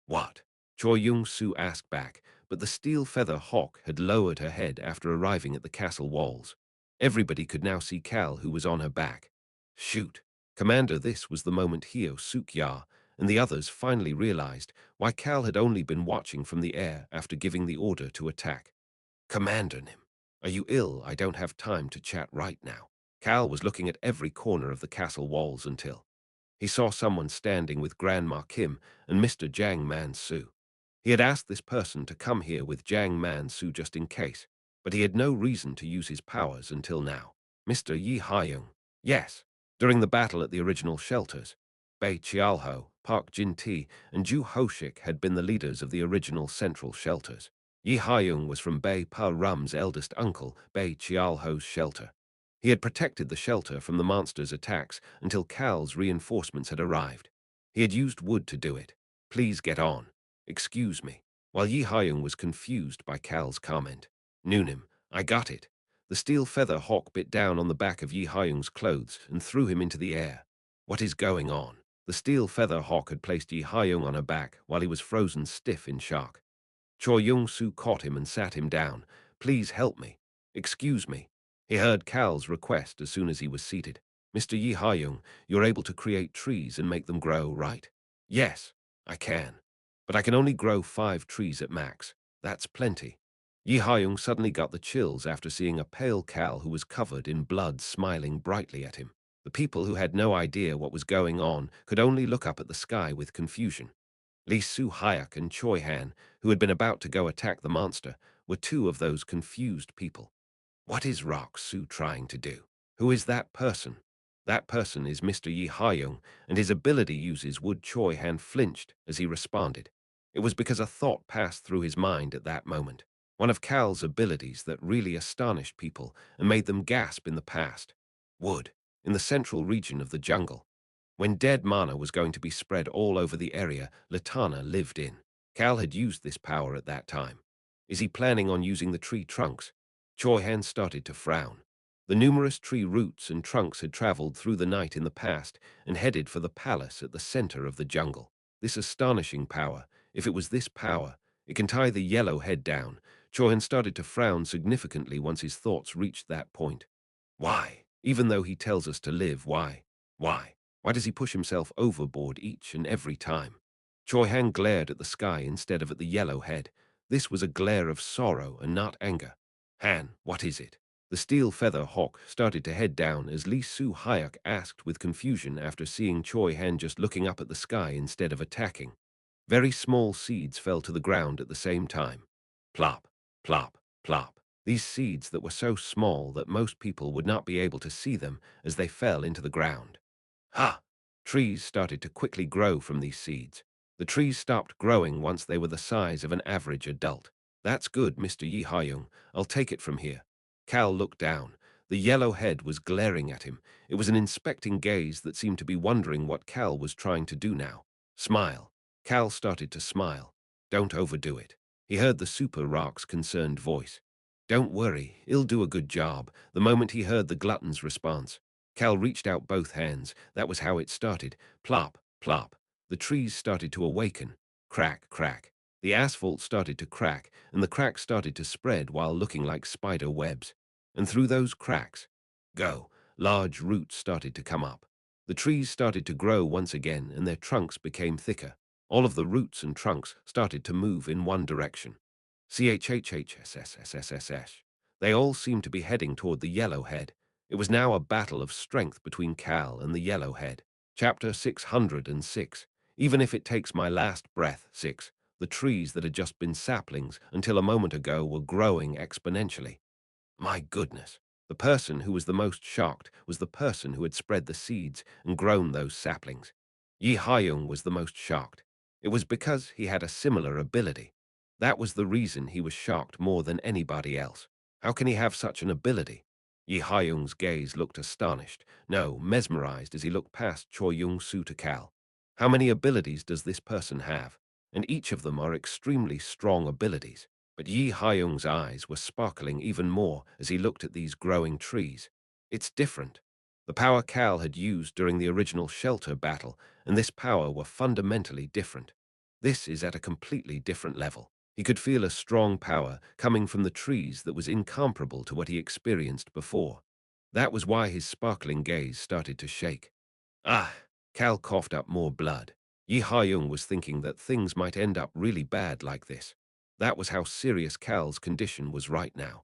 What? Choi Young-soo asked back, but the steel feather hawk had lowered her head after arriving at the castle walls. Everybody could now see Cal, who was on her back. Shoot. Commander, this was the moment Hyo Suk-ya and the others finally realized why Cal had only been watching from the air after giving the order to attack. Commander Nim, are you ill? I don't have time to chat right now. Cal was looking at every corner of the castle walls until he saw someone standing with Grandma Kim and Mr. Jang Man-soo. He had asked this person to come here with Jang Man-soo just in case, but he had no reason to use his powers until now. Mr. Yi Hyung. Yes, during the battle at the original shelters, Bae Chialho, Park Jin-ti, and Ju Ho-shik had been the leaders of the original central shelters. Yi Hyung was from Bae Pa-rum's eldest uncle, Bae Chialho's shelter. He had protected the shelter from the monster's attacks until Cal's reinforcements had arrived. He had used wood to do it. Please get on. Excuse me. While Yi Hyung was confused by Cal's comment. Noonim, I got it. The steel feather hawk bit down on the back of Yi Hyung's clothes and threw him into the air. What is going on? The steel feather hawk had placed Yi Hyung on her back while he was frozen stiff in shock. Choi Young-soo caught him and sat him down. Please help me. Excuse me. He heard Cal's request as soon as he was seated. Mr. Yi Hyung, you're able to create trees and make them grow, right? Yes, I can. But I can only grow 5 trees at max. That's plenty. Yi Hyung suddenly got the chills after seeing a pale Cal who was covered in blood smiling brightly at him. The people who had no idea what was going on could only look up at the sky with confusion. Lee Soo-hyuk and Choi Han, who had been about to go attack the monster, were 2 of those confused people. What is Rock-soo trying to do? Who is that person? That person is Mr. Yi Hyung, and his ability uses wood. Choi Han flinched as he responded. It was because a thought passed through his mind at that moment. One of Cal's abilities that really astonished people and made them gasp in the past. Wood, in the central region of the jungle. When dead mana was going to be spread all over the area Latana lived in. Cal had used this power at that time. Is he planning on using the tree trunks? Choi Han started to frown. The numerous tree roots and trunks had traveled through the night in the past and headed for the palace at the center of the jungle. This astonishing power, if it was this power, it can tie the yellow head down. Choi Han started to frown significantly once his thoughts reached that point. Why? Even though he tells us to live, why? Why? Why does he push himself overboard each and every time? Choi Han glared at the sky instead of at the yellow head. This was a glare of sorrow and not anger. Han, what is it? The steel feather hawk started to head down as Lee Soo-hyuk asked with confusion after seeing Choi Han just looking up at the sky instead of attacking. Very small seeds fell to the ground at the same time. Plop, plop, plop. These seeds that were so small that most people would not be able to see them as they fell into the ground. Ha! Trees started to quickly grow from these seeds. The trees stopped growing once they were the size of an average adult. That's good, Mr. Yi Hyung. I'll take it from here. Cal looked down. The yellow head was glaring at him. It was an inspecting gaze that seemed to be wondering what Cal was trying to do now. Smile. Cal started to smile. Don't overdo it. He heard the Super Rock's concerned voice. Don't worry, he'll do a good job. The moment he heard the glutton's response, Cal reached out both hands. That was how it started. Plop, plop. The trees started to awaken. Crack, crack. The asphalt started to crack, and the cracks started to spread while looking like spider webs. And through those cracks, large roots started to come up. The trees started to grow once again, and their trunks became thicker. All of the roots and trunks started to move in one direction. CHHHSSSSSS. They all seemed to be heading toward the yellow head. It was now a battle of strength between Cal and the yellow head. Chapter 606. Even if it takes my last breath. 6. The trees that had just been saplings until a moment ago were growing exponentially. My goodness. The person who was the most shocked was the person who had spread the seeds and grown those saplings. Yi Hyung was the most shocked. It was because he had a similar ability. That was the reason he was shocked more than anybody else. How can he have such an ability? Yi Hyung's gaze looked astonished, no, mesmerized as he looked past Choi Young-soo to Cal. How many abilities does this person have? And each of them are extremely strong abilities. But Yi Hyung's eyes were sparkling even more as he looked at these growing trees. It's different. The power Cal had used during the original shelter battle and this power were fundamentally different. This is at a completely different level. He could feel a strong power coming from the trees that was incomparable to what he experienced before. That was why his sparkling gaze started to shake. Ah! Cal coughed up more blood. Yi Hyung was thinking that things might end up really bad like this. That was how serious Cal's condition was right now.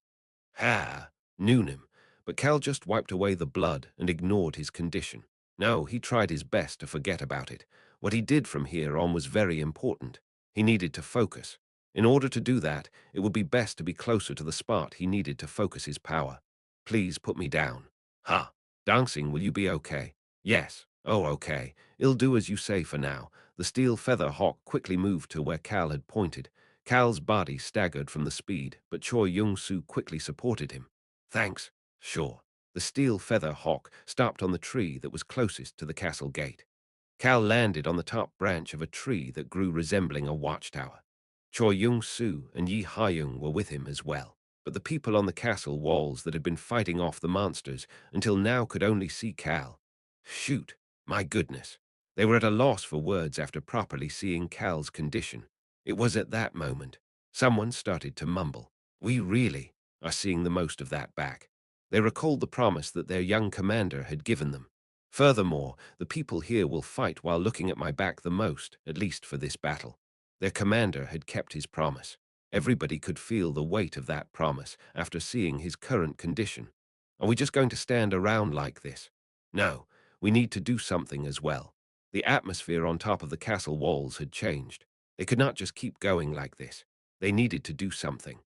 Ha! Noonim. But Cal just wiped away the blood and ignored his condition. No, he tried his best to forget about it. What he did from here on was very important. He needed to focus. In order to do that, it would be best to be closer to the spot he needed to focus his power. Please put me down. Ha! Dancing, will you be okay? Yes. Oh, okay. I'll do as you say for now. The steel feather hawk quickly moved to where Cal had pointed. Cal's body staggered from the speed, but Choi Young-soo quickly supported him. Thanks. Sure. The steel feather hawk stopped on the tree that was closest to the castle gate. Cal landed on the top branch of a tree that grew resembling a watchtower. Choi Yung-soo and Yi Ha-young were with him as well, but the people on the castle walls that had been fighting off the monsters until now could only see Cal. Shoot, my goodness. They were at a loss for words after properly seeing Cal's condition. It was at that moment someone started to mumble. We really are seeing the most of that back. They recalled the promise that their young commander had given them. Furthermore, the people here will fight while looking at my back the most, at least for this battle. Their commander had kept his promise. Everybody could feel the weight of that promise after seeing his current condition. Are we just going to stand around like this? No, we need to do something as well. The atmosphere on top of the castle walls had changed. They could not just keep going like this. They needed to do something.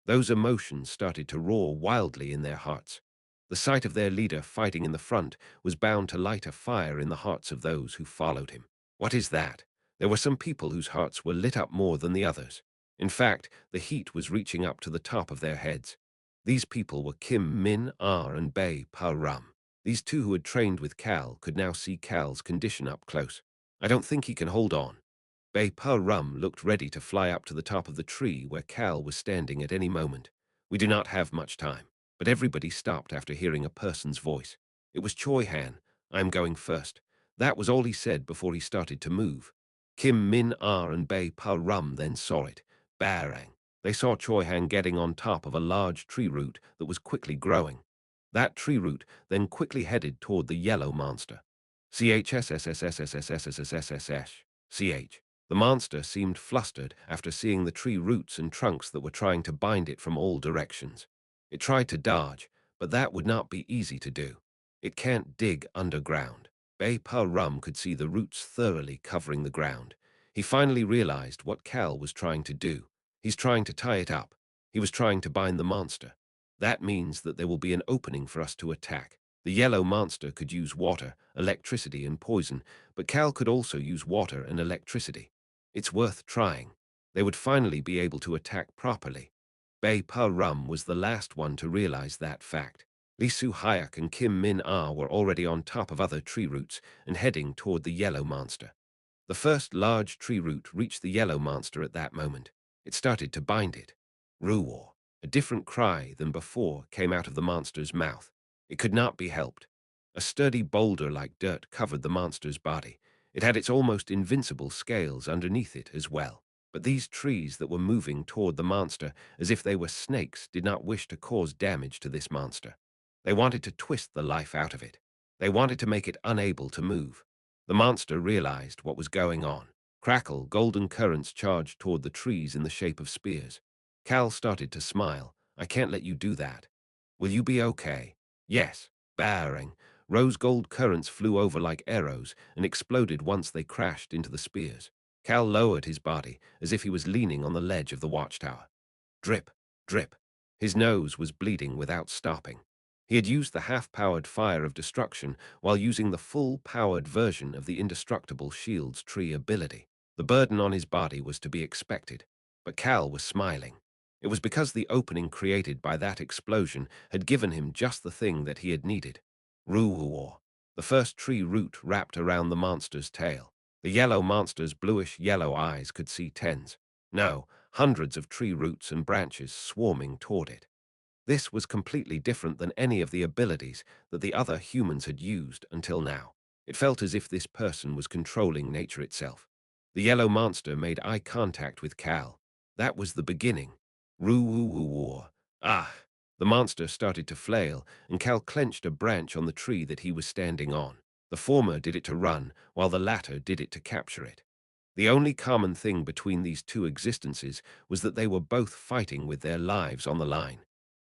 Those emotions started to roar wildly in their hearts. The sight of their leader fighting in the front was bound to light a fire in the hearts of those who followed him. What is that? There were some people whose hearts were lit up more than the others. In fact, the heat was reaching up to the top of their heads. These people were Kim Min-ah and Bae Pa-rum. These two who had trained with Cal could now see Cal's condition up close. I don't think he can hold on. Bae Pa-rum looked ready to fly up to the top of the tree where Cal was standing at any moment. We do not have much time. But everybody stopped after hearing a person's voice. It was Choi Han. I'm going first. That was all he said before he started to move. Kim Min-ah and Bae Pa-rum then saw it. Barang. They saw Choi Han getting on top of a large tree root that was quickly growing. That tree root then quickly headed toward the yellow monster. CH. The monster seemed flustered after seeing the tree roots and trunks that were trying to bind it from all directions. It tried to dodge, but that would not be easy to do. It can't dig underground. Bae Pa-rum could see the roots thoroughly covering the ground. He finally realized what Cal was trying to do. He's trying to tie it up. He was trying to bind the monster. That means that there will be an opening for us to attack. The yellow monster could use water, electricity, and poison, but Cal could also use water and electricity. It's worth trying. They would finally be able to attack properly. Bae Pa-rum was the last one to realize that fact. Lee Soo-hyuk and Kim Min-ah were already on top of other tree roots and heading toward the yellow monster. The first large tree root reached the yellow monster at that moment. It started to bind it. Ruor. A different cry than before came out of the monster's mouth. It could not be helped. A sturdy boulder like dirt covered the monster's body. It had its almost invincible scales underneath it as well. But these trees that were moving toward the monster as if they were snakes did not wish to cause damage to this monster. They wanted to twist the life out of it. They wanted to make it unable to move. The monster realized what was going on. Crackle, golden currents charged toward the trees in the shape of spears. Cal started to smile. I can't let you do that. Will you be okay? Yes. Barring. Rose gold currents flew over like arrows and exploded once they crashed into the spears. Cal lowered his body as if he was leaning on the ledge of the watchtower. Drip, drip. His nose was bleeding without stopping. He had used the half-powered fire of destruction while using the full-powered version of the indestructible shield's tree ability. The burden on his body was to be expected, but Cal was smiling. It was because the opening created by that explosion had given him just the thing that he had needed. Ruor. The first tree root wrapped around the monster's tail. The yellow monster's bluish-yellow eyes could see tens, no, hundreds of tree roots and branches swarming toward it. This was completely different than any of the abilities that the other humans had used until now. It felt as if this person was controlling nature itself. The yellow monster made eye contact with Cal. That was the beginning. Ruor. Ah! The monster started to flail, and Cal clenched a branch on the tree that he was standing on. The former did it to run, while the latter did it to capture it. The only common thing between these two existences was that they were both fighting with their lives on the line.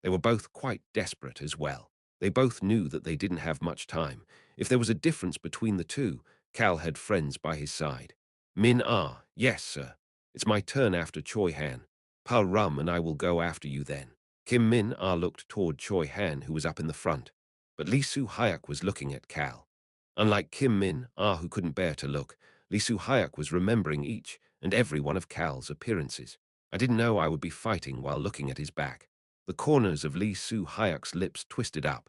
They were both quite desperate as well. They both knew that they didn't have much time. If there was a difference between the two, Cal had friends by his side. Min-ah, yes, sir. It's my turn after Choi Han. Pa-rum and I will go after you then. Kim Min-ah looked toward Choi Han, who was up in the front. But Lee Soo-hyuk was looking at Cal. Unlike Kim Min-ah, who couldn't bear to look, Lee Soo-hyuk was remembering each and every one of Cal's appearances. I didn't know I would be fighting while looking at his back. The corners of Lee Soo-hyuk's lips twisted up.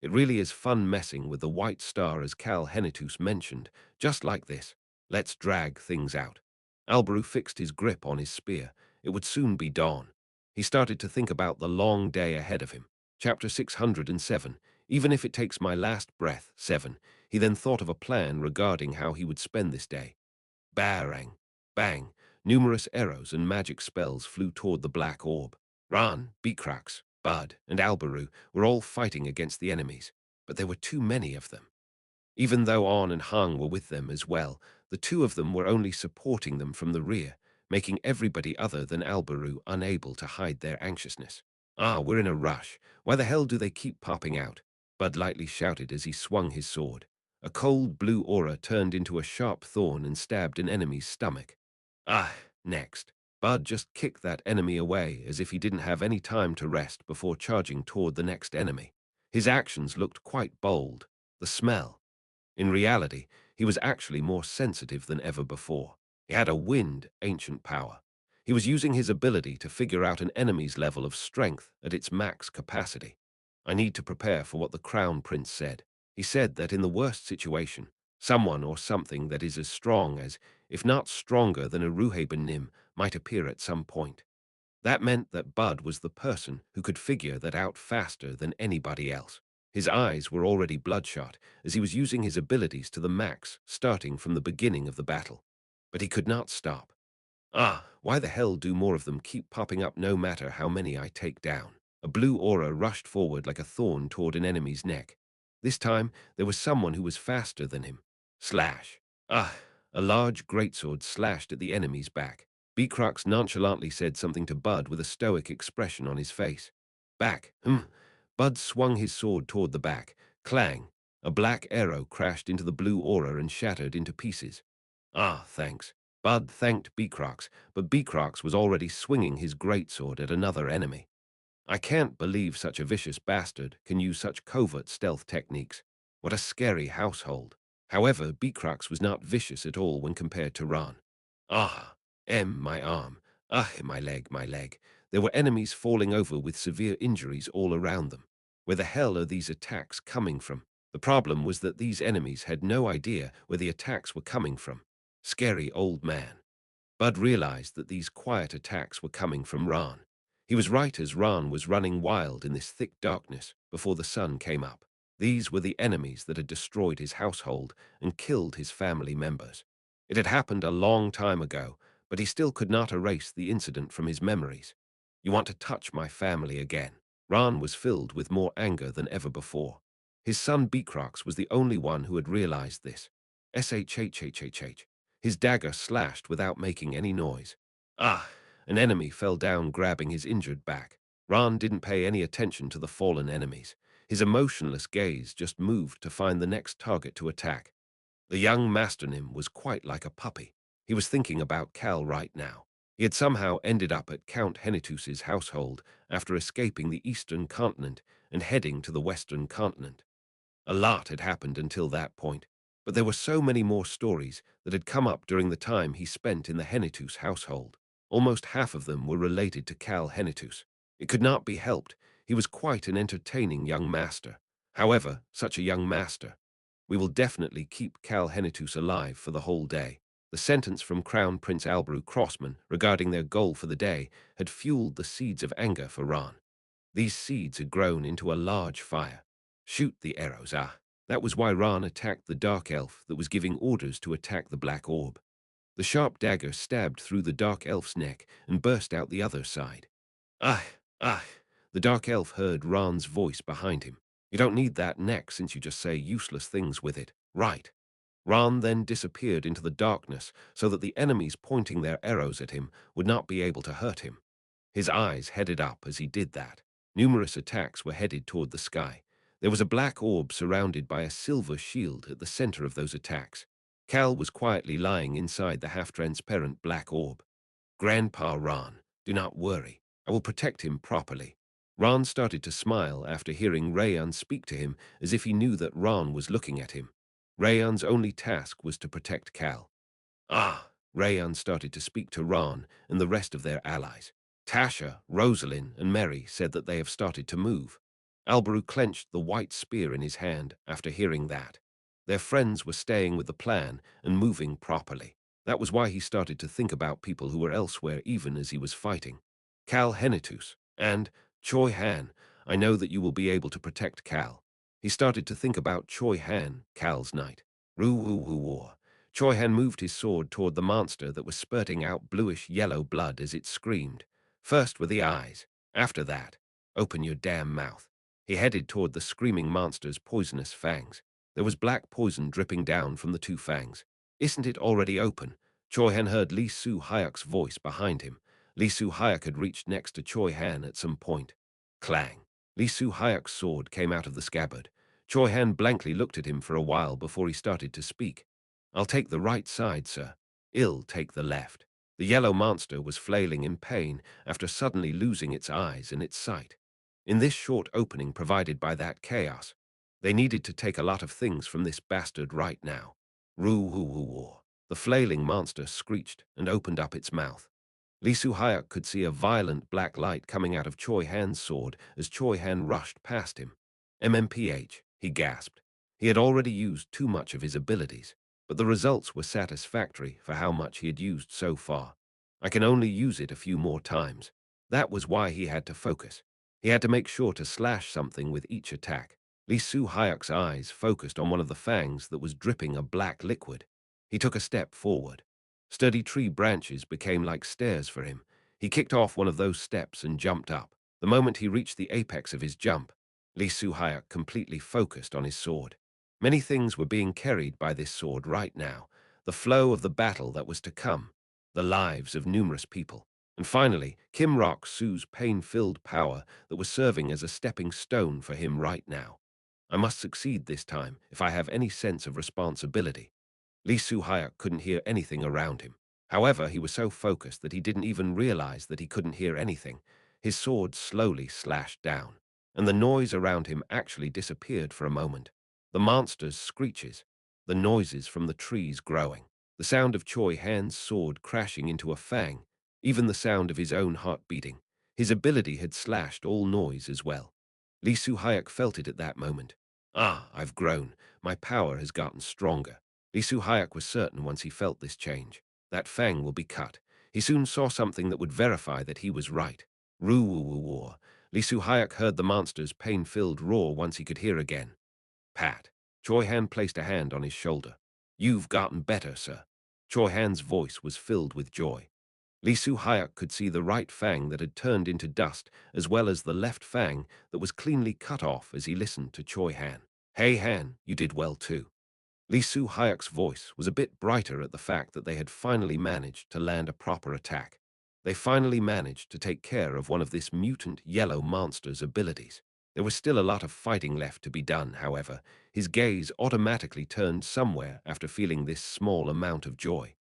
It really is fun messing with the white star as Cal Henitus mentioned, just like this. Let's drag things out. Alberu fixed his grip on his spear. It would soon be dawn. He started to think about the long day ahead of him. Chapter 607. Even if it takes my last breath, 7. He then thought of a plan regarding how he would spend this day. Barang, bang. Numerous arrows and magic spells flew toward the black orb. Ran, Beakrax, Bud, and Alberu were all fighting against the enemies, but there were too many of them. Even though On and Hang were with them as well, the two of them were only supporting them from the rear, making everybody other than Alberu unable to hide their anxiousness. Ah, we're in a rush. Why the hell do they keep popping out? Bud lightly shouted as he swung his sword. A cold blue aura turned into a sharp thorn and stabbed an enemy's stomach. Ah, next. Bud just kicked that enemy away as if he didn't have any time to rest before charging toward the next enemy. His actions looked quite bold. The smell. In reality, he was actually more sensitive than ever before. He had a wind ancient power. He was using his ability to figure out an enemy's level of strength at its max capacity. I need to prepare for what the Crown Prince said. He said that in the worst situation, someone or something that is as strong as, if not stronger than a Ruhaben Nim, might appear at some point. That meant that Bud was the person who could figure that out faster than anybody else. His eyes were already bloodshot, as he was using his abilities to the max, starting from the beginning of the battle. But he could not stop. Ah, why the hell do more of them keep popping up no matter how many I take down? A blue aura rushed forward like a thorn toward an enemy's neck. This time, there was someone who was faster than him. Slash. Ah, a large greatsword slashed at the enemy's back. Beakrax nonchalantly said something to Bud with a stoic expression on his face. Back. Bud swung his sword toward the back. Clang. A black arrow crashed into the blue aura and shattered into pieces. Ah, thanks. Bud thanked Beakrax, but Beakrax was already swinging his greatsword at another enemy. I can't believe such a vicious bastard can use such covert stealth techniques. What a scary household. However, Beakrax was not vicious at all when compared to Ran. Ah, my arm. Ah, my leg, my leg. There were enemies falling over with severe injuries all around them. Where the hell are these attacks coming from? The problem was that these enemies had no idea where the attacks were coming from. Scary old man. Bud realized that these quiet attacks were coming from Ran. He was right as Ran was running wild in this thick darkness before the sun came up. These were the enemies that had destroyed his household and killed his family members. It had happened a long time ago, but he still could not erase the incident from his memories. You want to touch my family again? Ran was filled with more anger than ever before. His son Beakrax was the only one who had realized this. Shhhhhh. His dagger slashed without making any noise. Ah! An enemy fell down grabbing his injured back. Ran didn't pay any attention to the fallen enemies. His emotionless gaze just moved to find the next target to attack. The young Masternim was quite like a puppy. He was thinking about Cal right now. He had somehow ended up at Count Henitus's household after escaping the eastern continent and heading to the western continent. A lot had happened until that point, but there were so many more stories that had come up during the time he spent in the Henitus household. Almost half of them were related to Cal Henitus. It could not be helped. He was quite an entertaining young master. However, such a young master. We will definitely keep Cal Henitus alive for the whole day. The sentence from Crown Prince Alberu Crossman regarding their goal for the day had fueled the seeds of anger for Ran. These seeds had grown into a large fire. Shoot the arrows, ah. That was why Ran attacked the dark elf that was giving orders to attack the black orb. The sharp dagger stabbed through the dark elf's neck and burst out the other side. Ah, ah. The dark elf heard Ran's voice behind him. You don't need that neck since you just say useless things with it, right? Ran then disappeared into the darkness so that the enemies pointing their arrows at him would not be able to hurt him. His eyes headed up as he did that. Numerous attacks were headed toward the sky. There was a black orb surrounded by a silver shield at the center of those attacks. Cal was quietly lying inside the half-transparent black orb. Grandpa Ran, do not worry. I will protect him properly. Ran started to smile after hearing Rayan speak to him as if he knew that Ran was looking at him. Rayan's only task was to protect Cal. Ah, Rayan started to speak to Ran and the rest of their allies. Tasha, Rosalind, and Mary said that they have started to move. Albaru clenched the white spear in his hand after hearing that. Their friends were staying with the plan and moving properly. That was why he started to think about people who were elsewhere even as he was fighting. Cal Henitus and Choi Han. I know that you will be able to protect Cal. He started to think about Choi Han, Cal's knight. Roo-woo-woo-war. Choi Han moved his sword toward the monster that was spurting out bluish-yellow blood as it screamed. First were the eyes. After that, open your damn mouth. He headed toward the screaming monster's poisonous fangs. There was black poison dripping down from the two fangs. Isn't it already open? Choi Han heard Lee Su-hyuk's voice behind him. Lee Su-hyuk had reached next to Choi Han at some point. Clang. Lee Su-hyuk's sword came out of the scabbard. Choi Han blankly looked at him for a while before he started to speak. I'll take the right side, sir. I'll take the left. The yellow monster was flailing in pain after suddenly losing its eyes and its sight. In this short opening provided by that chaos, they needed to take a lot of things from this bastard right now. Roo-hoo-hoo-war. The flailing monster screeched and opened up its mouth. Lee Su-hyuk could see a violent black light coming out of Choi Han's sword as Choi Han rushed past him. MMPH, he gasped. He had already used too much of his abilities, but the results were satisfactory for how much he had used so far. I can only use it a few more times. That was why he had to focus. He had to make sure to slash something with each attack. Lee Su-hyuk's eyes focused on one of the fangs that was dripping a black liquid. He took a step forward. Sturdy tree branches became like stairs for him. He kicked off one of those steps and jumped up. The moment he reached the apex of his jump, Lee Su-hyuk completely focused on his sword. Many things were being carried by this sword right now. The flow of the battle that was to come, the lives of numerous people, and finally, Kim Rok-soo's pain-filled power that was serving as a stepping stone for him right now. I must succeed this time if I have any sense of responsibility. Lee Su-hyuk couldn't hear anything around him. However, he was so focused that he didn't even realize that he couldn't hear anything. His sword slowly slashed down, and the noise around him actually disappeared for a moment. The monster's screeches, the noises from the trees growing, the sound of Choi Han's sword crashing into a fang, even the sound of his own heart beating. His ability had slashed all noise as well. Lee Su-hyuk felt it at that moment. Ah, I've grown. My power has gotten stronger. Lee Su-hyuk was certain once he felt this change. That fang will be cut. He soon saw something that would verify that he was right. Roo-woo-woo-war. Lee Su-hyuk heard the monster's pain-filled roar once he could hear again. Pat. Choi Han placed a hand on his shoulder. You've gotten better, sir. Choi Han's voice was filled with joy. Lee Su-hyuk could see the right fang that had turned into dust, as well as the left fang that was cleanly cut off as he listened to Choi Han. Hey Han, you did well too. Lee Su-hyuk's voice was a bit brighter at the fact that they had finally managed to land a proper attack. They finally managed to take care of one of this mutant yellow monster's abilities. There was still a lot of fighting left to be done, however. His gaze automatically turned somewhere after feeling this small amount of joy.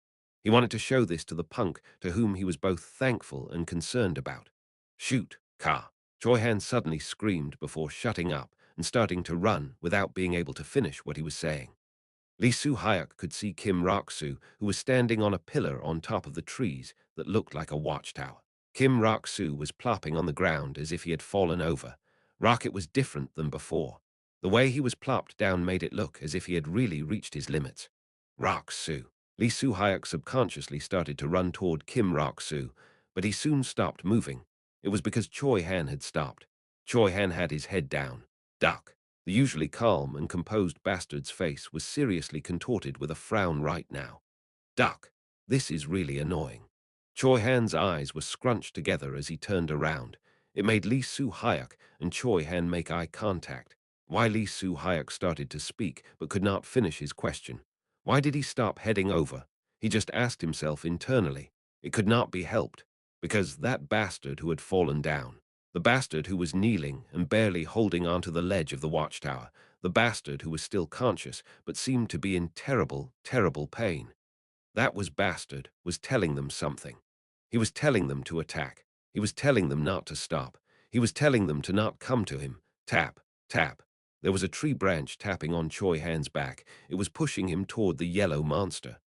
He wanted to show this to the punk to whom he was both thankful and concerned about. Shoot, Ka. Choi Han suddenly screamed before shutting up and starting to run without being able to finish what he was saying. Lee Su-hyuk could see Kim Rok-soo, who was standing on a pillar on top of the trees that looked like a watchtower. Kim Rok-soo was plopping on the ground as if he had fallen over. Rocket was different than before. The way he was plopped down made it look as if he had really reached his limits. Rok-soo. Lee Su-hyuk subconsciously started to run toward Kim Rok-soo, but he soon stopped moving. It was because Choi Han had stopped. Choi Han had his head down. Duck. The usually calm and composed bastard's face was seriously contorted with a frown right now. Duck. This is really annoying. Choi Han's eyes were scrunched together as he turned around. It made Lee Su-hyuk and Choi Han make eye contact. Why Lee Su-hyuk started to speak but could not finish his question. Why did he stop heading over? He just asked himself internally. It could not be helped, because that bastard who had fallen down, the bastard who was kneeling and barely holding onto the ledge of the watchtower, the bastard who was still conscious but seemed to be in terrible, terrible pain. That bastard was telling them something. He was telling them to attack. He was telling them not to stop. He was telling them to not come to him. Tap, tap. There was a tree branch tapping on Choi Han's back. It was pushing him toward the yellow monster.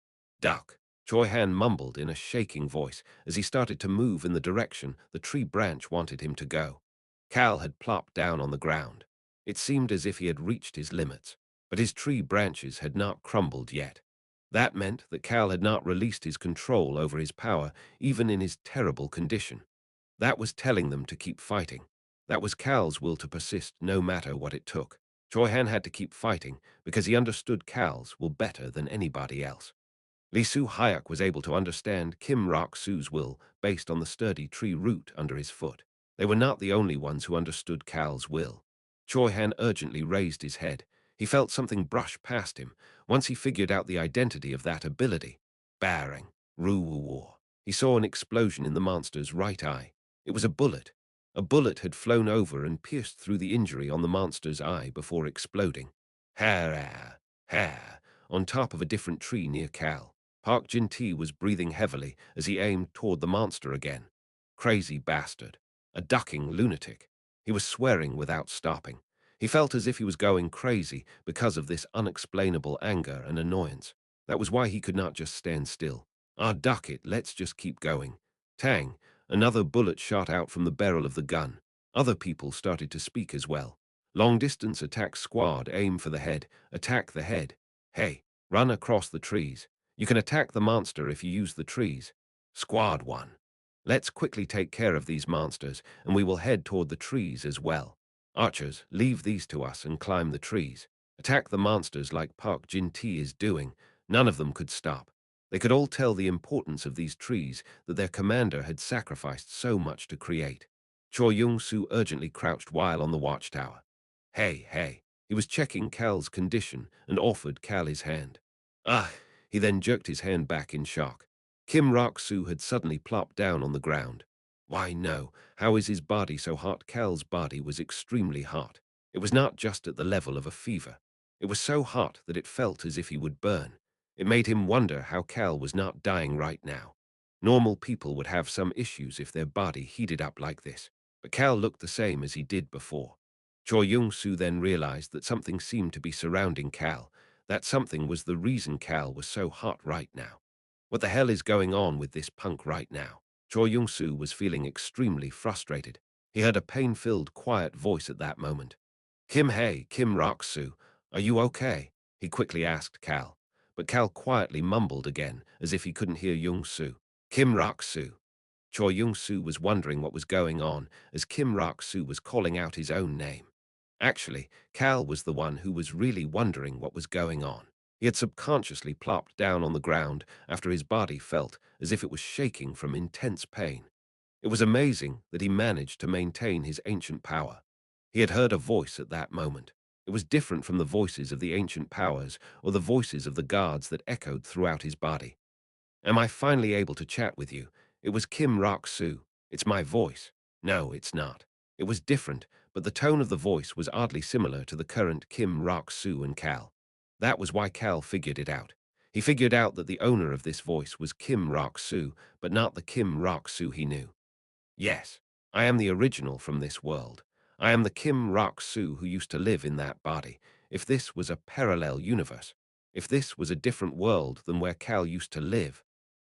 Duck. Choi Han mumbled in a shaking voice as he started to move in the direction the tree branch wanted him to go. Cal had plopped down on the ground. It seemed as if he had reached his limits, but his tree branches had not crumbled yet. That meant that Cal had not released his control over his power, even in his terrible condition. That was telling them to keep fighting. That was Cal's will to persist no matter what it took. Choi Han had to keep fighting because he understood Cal's will better than anybody else. Lee Soo Hyuk was able to understand Kim Rok Soo's will based on the sturdy tree root under his foot. They were not the only ones who understood Cal's will. Choi Han urgently raised his head. He felt something brush past him. Once he figured out the identity of that ability, Barring, Ru-Wu-War, he saw an explosion in the monster's right eye. It was a bullet. A bullet had flown over and pierced through the injury on the monster's eye before exploding. Ha! Ha! On top of a different tree near Cal, Park Jin-Tae was breathing heavily as he aimed toward the monster again. Crazy bastard. A ducking lunatic. He was swearing without stopping. He felt as if he was going crazy because of this unexplainable anger and annoyance. That was why he could not just stand still. Ah, duck it, let's just keep going. Tang, another bullet shot out from the barrel of the gun. Other people started to speak as well. Long-distance attack squad, aim for the head, attack the head. Hey, run across the trees. You can attack the monster if you use the trees. Squad 1. Let's quickly take care of these monsters, and we will head toward the trees as well. Archers, leave these to us and climb the trees. Attack the monsters like Park Jin-Tae is doing. None of them could stop. They could all tell the importance of these trees that their commander had sacrificed so much to create. Choi Young-soo urgently crouched while on the watchtower. Hey. He was checking Cal's condition and offered Cal his hand. Ah, he then jerked his hand back in shock. Kim Rok-soo had suddenly plopped down on the ground. Why no, how is his body so hot? Cal's body was extremely hot. It was not just at the level of a fever. It was so hot that it felt as if he would burn. It made him wonder how Cal was not dying right now. Normal people would have some issues if their body heated up like this, but Cal looked the same as he did before. Choi Young-soo then realized that something seemed to be surrounding Cal. That something was the reason Cal was so hot right now. What the hell is going on with this punk right now? Choi Young-soo was feeling extremely frustrated. He heard a pain-filled, quiet voice at that moment. Kim Rok-soo, are you okay? He quickly asked Cal. But Cal quietly mumbled again, as if he couldn't hear Young-soo. Kim Rok-soo. Choi Young-soo was wondering what was going on, as Kim Rok-soo was calling out his own name. Actually, Cal was the one who was really wondering what was going on. He had subconsciously plopped down on the ground after his body felt as if it was shaking from intense pain. It was amazing that he managed to maintain his ancient power. He had heard a voice at that moment. It was different from the voices of the ancient powers or the voices of the gods that echoed throughout his body. Am I finally able to chat with you? It was Kim Rok-soo. It's my voice. No, it's not. It was different, but the tone of the voice was oddly similar to the current Kim Rok-soo and Cal. That was why Cal figured it out. He figured out that the owner of this voice was Kim Rok-soo, but not the Kim Rok-soo he knew. Yes, I am the original from this world. I am the Kim Rok-soo who used to live in that body. If this was a parallel universe, if this was a different world than where Cal used to live,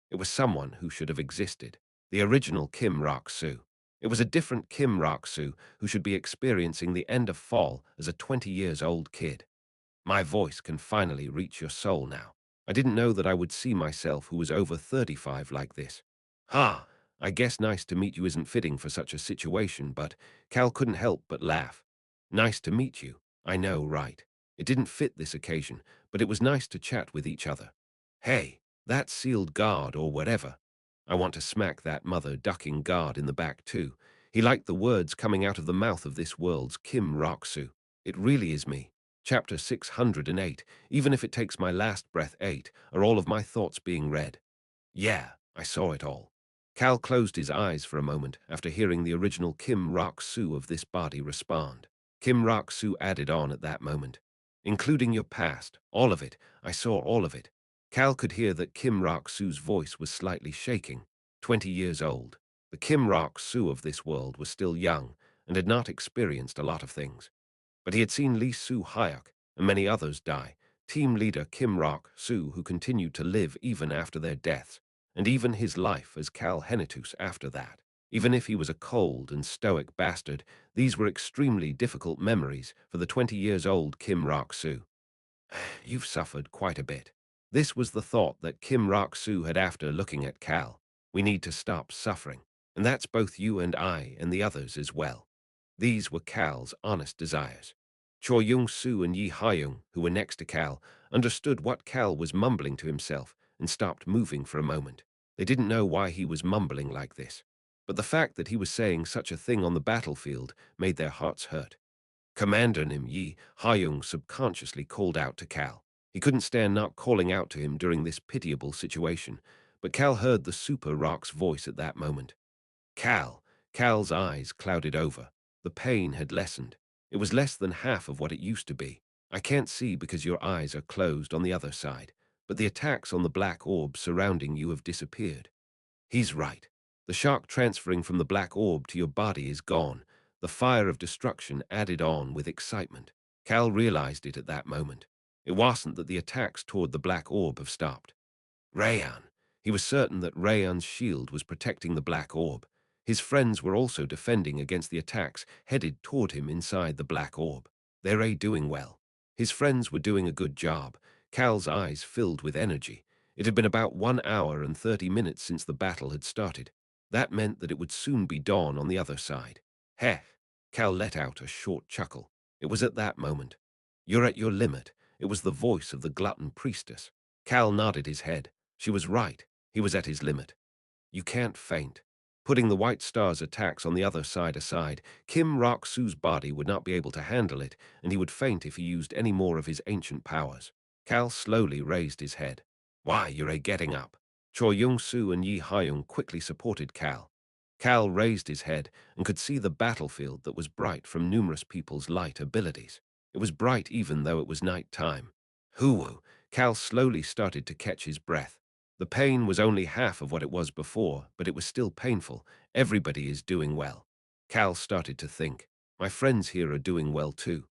it was someone who should have existed. The original Kim Rok-soo. It was a different Kim Rok-soo who should be experiencing the end of fall as a 20-years-old kid. My voice can finally reach your soul now. I didn't know that I would see myself who was over 35 like this. Ha! I guess nice to meet you isn't fitting for such a situation, but Cal couldn't help but laugh. Nice to meet you. I know, right? It didn't fit this occasion, but it was nice to chat with each other. Hey, that sealed guard or whatever. I want to smack that mother-ducking guard in the back too. He liked the words coming out of the mouth of this world's Kim Rok-soo. It really is me. Chapter 608. Even if it takes my last breath 8, are all of my thoughts being read? Yeah, I saw it all. Cal closed his eyes for a moment after hearing the original Kim Rok-soo of this body respond. Kim Rok-soo added on at that moment. Including your past, all of it, I saw all of it. Cal could hear that Kim Rok-soo's voice was slightly shaking. 20 years old. The Kim Rok-soo of this world was still young and had not experienced a lot of things. But he had seen Lee Soo Hyuk and many others die, team leader Kim Rok-soo who continued to live even after their deaths, and even his life as Cal Henitus after that. Even if he was a cold and stoic bastard, these were extremely difficult memories for the 20-years-old Kim Rok-soo. You've suffered quite a bit. This was the thought that Kim Rok-soo had after looking at Cal. We need to stop suffering. And that's both you and I and the others as well. These were Cal's honest desires. Choi Young-soo and Yi Ha-young, who were next to Cal, understood what Cal was mumbling to himself and stopped moving for a moment. They didn't know why he was mumbling like this. But the fact that he was saying such a thing on the battlefield made their hearts hurt. Commander Nim Yi Ha-young subconsciously called out to Cal. He couldn't stand not calling out to him during this pitiable situation, but Cal heard the Super Rock's voice at that moment. Cal. Cal's eyes clouded over. The pain had lessened. It was less than half of what it used to be. I can't see because your eyes are closed on the other side, but the attacks on the black orb surrounding you have disappeared. He's right. The shock transferring from the black orb to your body is gone. The fire of destruction added on with excitement. Cal realized it at that moment. It wasn't that the attacks toward the black orb have stopped. Rayan. He was certain that Rayan's shield was protecting the black orb. His friends were also defending against the attacks headed toward him inside the black orb. They're doing well. His friends were doing a good job. Cal's eyes filled with energy. It had been about 1 hour and 30 minutes since the battle had started. That meant that it would soon be dawn on the other side. Heh! Cal let out a short chuckle. It was at that moment. You're at your limit. It was the voice of the glutton priestess. Cal nodded his head. She was right. He was at his limit. You can't faint. Putting the White Star's attacks on the other side aside, Kim Rok-soo's body would not be able to handle it, and he would faint if he used any more of his ancient powers. Cal slowly raised his head. Why, you're getting up. Choi Young-soo and Yi Ha-young quickly supported Cal. Cal raised his head and could see the battlefield that was bright from numerous people's light abilities. It was bright even though it was night time. Hoo-woo. Cal slowly started to catch his breath. The pain was only half of what it was before, but it was still painful. Everybody is doing well. Cal started to think. My friends here are doing well too.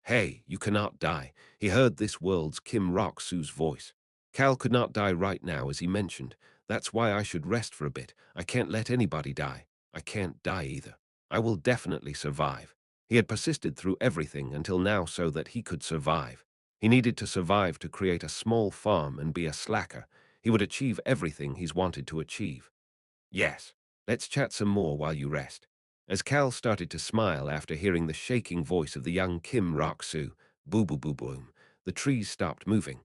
Hey, you cannot die. He heard this world's Kim Rok-soo's voice. Cal could not die right now, as he mentioned. That's why I should rest for a bit. I can't let anybody die. I can't die either. I will definitely survive. He had persisted through everything until now so that he could survive. He needed to survive to create a small farm and be a slacker. He would achieve everything he's wanted to achieve. Yes, let's chat some more while you rest. As Cal started to smile after hearing the shaking voice of the young Kim Rok-soo, boo-boo-boo-boom, the trees stopped moving.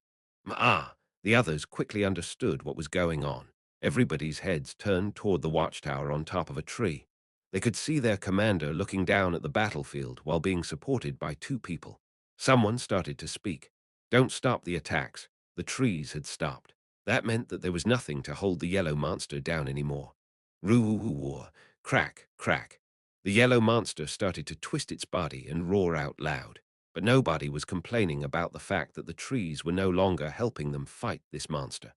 The others quickly understood what was going on. Everybody's heads turned toward the watchtower on top of a tree. They could see their commander looking down at the battlefield while being supported by two people. Someone started to speak. Don't stop the attacks. The trees had stopped. That meant that there was nothing to hold the yellow monster down anymore. Roo-woo-woo, crack, crack. The yellow monster started to twist its body and roar out loud. But nobody was complaining about the fact that the trees were no longer helping them fight this monster.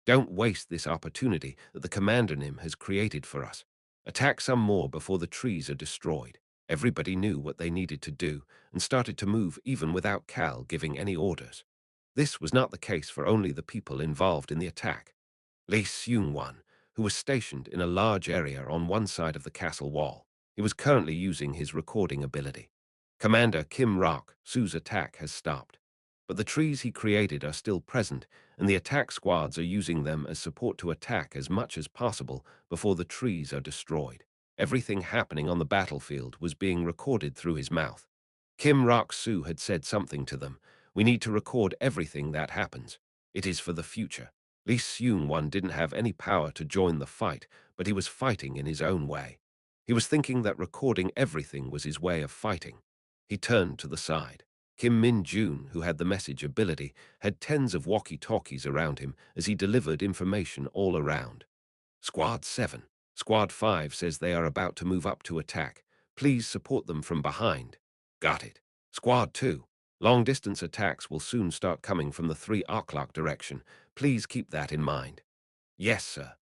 Don't waste this opportunity that the Commander Nim has created for us. Attack some more before the trees are destroyed. Everybody knew what they needed to do and started to move even without Cal giving any orders. This was not the case for only the people involved in the attack. Lee Seung-wan, who was stationed in a large area on one side of the castle wall. He was currently using his recording ability. Commander Kim Rok-soo's attack has stopped, but the trees he created are still present, and the attack squads are using them as support to attack as much as possible before the trees are destroyed. Everything happening on the battlefield was being recorded through his mouth. Kim Rok-soo had said something to them. We need to record everything that happens. It is for the future. Lee Seung-wan didn't have any power to join the fight, but he was fighting in his own way. He was thinking that recording everything was his way of fighting. He turned to the side. Kim Min-jun, who had the message ability, had tens of walkie-talkies around him as he delivered information all around. Squad 7. Squad 5 says they are about to move up to attack. Please support them from behind. Got it. Squad 2. Long-distance attacks will soon start coming from the 3 o'clock direction. Please keep that in mind. Yes, sir.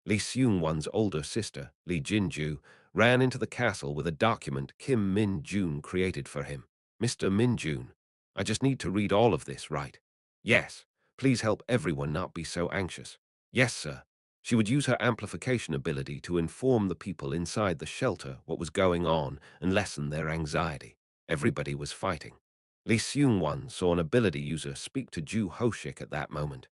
Lee Seung-wan's older sister, Lee Jin-ju, ran into the castle with a document Kim Min-jun created for him. Mr. Min-jun, I just need to read all of this, right? Yes. Please help everyone not be so anxious. Yes, sir. She would use her amplification ability to inform the people inside the shelter what was going on and lessen their anxiety. Everybody was fighting. Lee Seung-won saw an ability user speak to Ju Hoshik at that moment.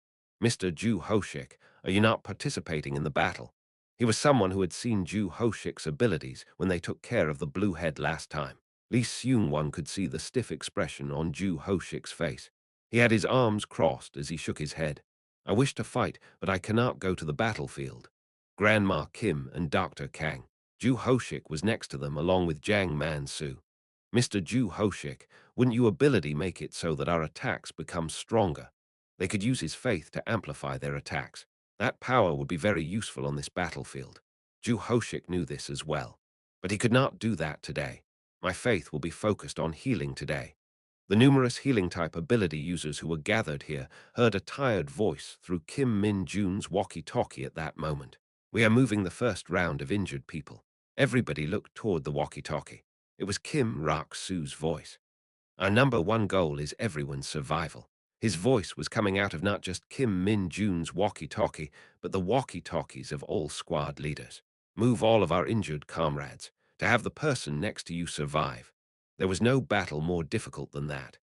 "Mr. Ju Hoshik, are you not participating in the battle?" He was someone who had seen Ju Hoshik's abilities when they took care of the blue head last time. Lee Seung-won could see the stiff expression on Ju Hoshik's face. He had his arms crossed as he shook his head. "I wish to fight, but I cannot go to the battlefield." Grandma Kim and Dr. Kang. Ju Hoshik was next to them along with Jang Man-soo. "Mr. Ju Hoshik, wouldn't you ability make it so that our attacks become stronger?" They could use his faith to amplify their attacks. That power would be very useful on this battlefield. Ju Hoshik knew this as well. But he could not do that today. "My faith will be focused on healing today." The numerous healing-type ability users who were gathered here heard a tired voice through Kim Min-jun's walkie-talkie at that moment. "We are moving the first round of injured people." Everybody looked toward the walkie-talkie. It was Kim Rak-soo's voice. "Our number one goal is everyone's survival." His voice was coming out of not just Kim Min-jun's walkie-talkie, but the walkie-talkies of all squad leaders. "Move all of our injured comrades. To have the person next to you survive." There was no battle more difficult than that.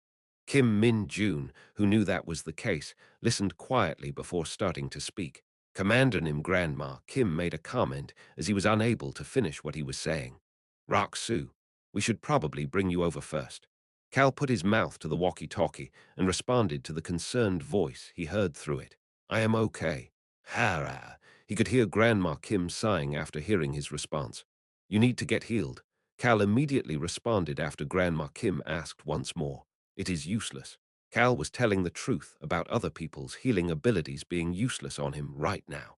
Kim Min-jun, who knew that was the case, listened quietly before starting to speak. Commander Nim Grandma Kim made a comment as he was unable to finish what he was saying. "Rock-soo, we should probably bring you over first." Cal put his mouth to the walkie-talkie and responded to the concerned voice he heard through it. "I am okay." Hara. He could hear Grandma Kim sighing after hearing his response. "You need to get healed." Cal immediately responded after Grandma Kim asked once more. "It is useless." Cal was telling the truth about other people's healing abilities being useless on him right now.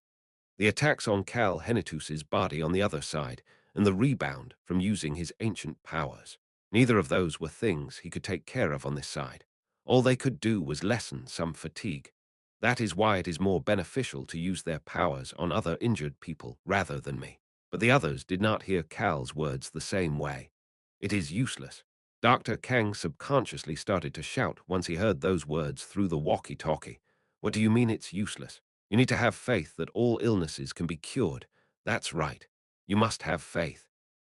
The attacks on Cal Henitus's body on the other side, and the rebound from using his ancient powers. Neither of those were things he could take care of on this side. All they could do was lessen some fatigue. That is why it is more beneficial to use their powers on other injured people rather than me. But the others did not hear Cal's words the same way. "It is useless." Dr. Kang subconsciously started to shout once he heard those words through the walkie-talkie. "What do you mean it's useless? You need to have faith that all illnesses can be cured." "That's right. You must have faith."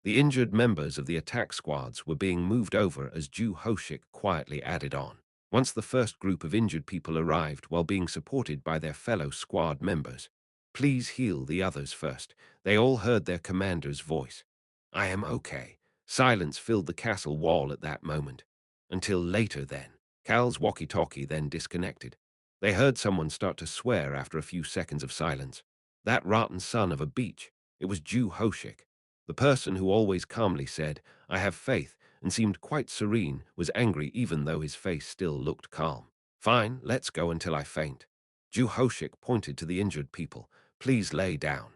The injured members of the attack squads were being moved over as Ju Hoshik quietly added on. Once the first group of injured people arrived while being supported by their fellow squad members. "Please heal the others first." They all heard their commander's voice. "I am okay." Silence filled the castle wall at that moment. Until later then. Cal's walkie-talkie then disconnected. They heard someone start to swear after a few seconds of silence. That rotten son of a beach. It was Ju Hoshik. The person who always calmly said, "I have faith," and seemed quite serene, was angry even though his face still looked calm. "Fine, let's go until I faint." Ju Hoshik pointed to the injured people. "Please lay down."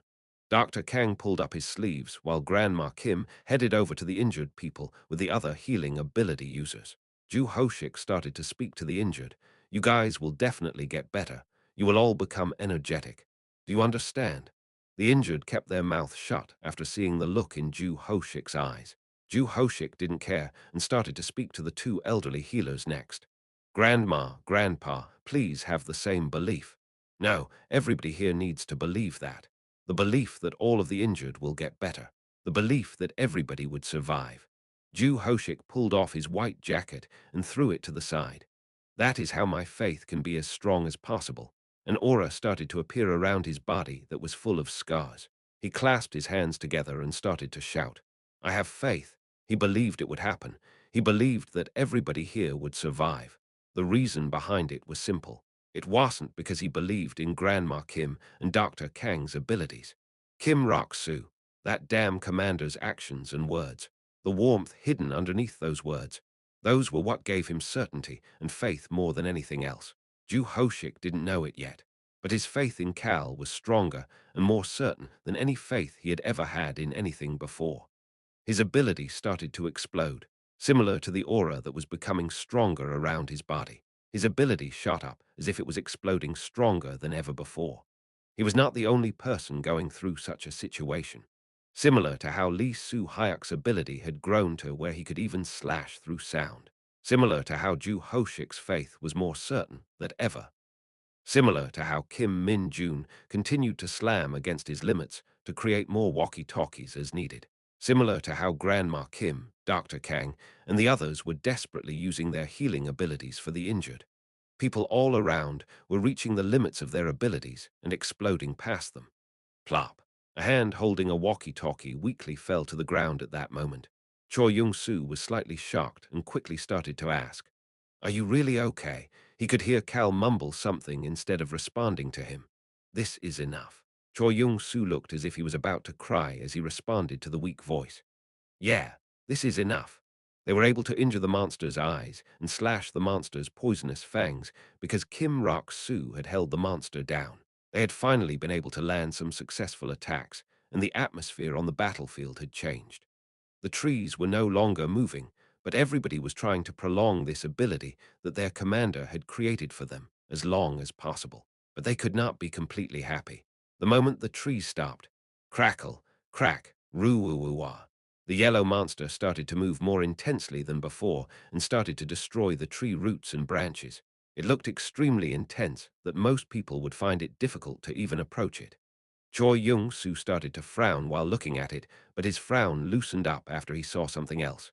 Dr. Kang pulled up his sleeves while Grandma Kim headed over to the injured people with the other healing ability users. Ju Hoshik started to speak to the injured. "You guys will definitely get better. You will all become energetic. Do you understand?" The injured kept their mouth shut after seeing the look in Ju Hoshik's eyes. Ju Hoshik didn't care and started to speak to the two elderly healers next. "Grandma, Grandpa, please have the same belief." "No, everybody here needs to believe that. The belief that all of the injured will get better. The belief that everybody would survive." Ju Hoshik pulled off his white jacket and threw it to the side. "That is how my faith can be as strong as possible." An aura started to appear around his body that was full of scars. He clasped his hands together and started to shout. "I have faith." He believed it would happen. He believed that everybody here would survive. The reason behind it was simple. It wasn't because he believed in Grandma Kim and Dr. Kang's abilities. Kim Rock-soo, that damn commander's actions and words, the warmth hidden underneath those words, those were what gave him certainty and faith more than anything else. Ju Hoshik didn't know it yet, but his faith in Cal was stronger and more certain than any faith he had ever had in anything before. His ability started to explode, similar to the aura that was becoming stronger around his body. His ability shot up as if it was exploding stronger than ever before. He was not the only person going through such a situation. Similar to how Lee Soo-hyuk's ability had grown to where he could even slash through sound. Similar to how Ju Hoshik's faith was more certain than ever. similar to how Kim Min-jun continued to slam against his limits to create more walkie-talkies as needed, similar to how Grandma Kim, Dr. Kang, and the others were desperately using their healing abilities for the injured. People all around were reaching the limits of their abilities and exploding past them. Plop. A hand holding a walkie-talkie weakly fell to the ground at that moment. Choi Young-soo was slightly shocked and quickly started to ask, "Are you really okay?" He could hear Cal mumble something instead of responding to him. "This is enough." Choi Young-soo looked as if he was about to cry as he responded to the weak voice. "Yeah, this is enough." They were able to injure the monster's eyes and slash the monster's poisonous fangs because Kim Rok-soo had held the monster down. They had finally been able to land some successful attacks, and the atmosphere on the battlefield had changed. The trees were no longer moving, but everybody was trying to prolong this ability that their commander had created for them as long as possible. But they could not be completely happy. The moment the trees stopped, crackle, crack, roo-woo-woo-wah, the yellow monster started to move more intensely than before and started to destroy the tree roots and branches. It looked extremely intense that most people would find it difficult to even approach it. Choi Young-soo started to frown while looking at it, but his frown loosened up after he saw something else.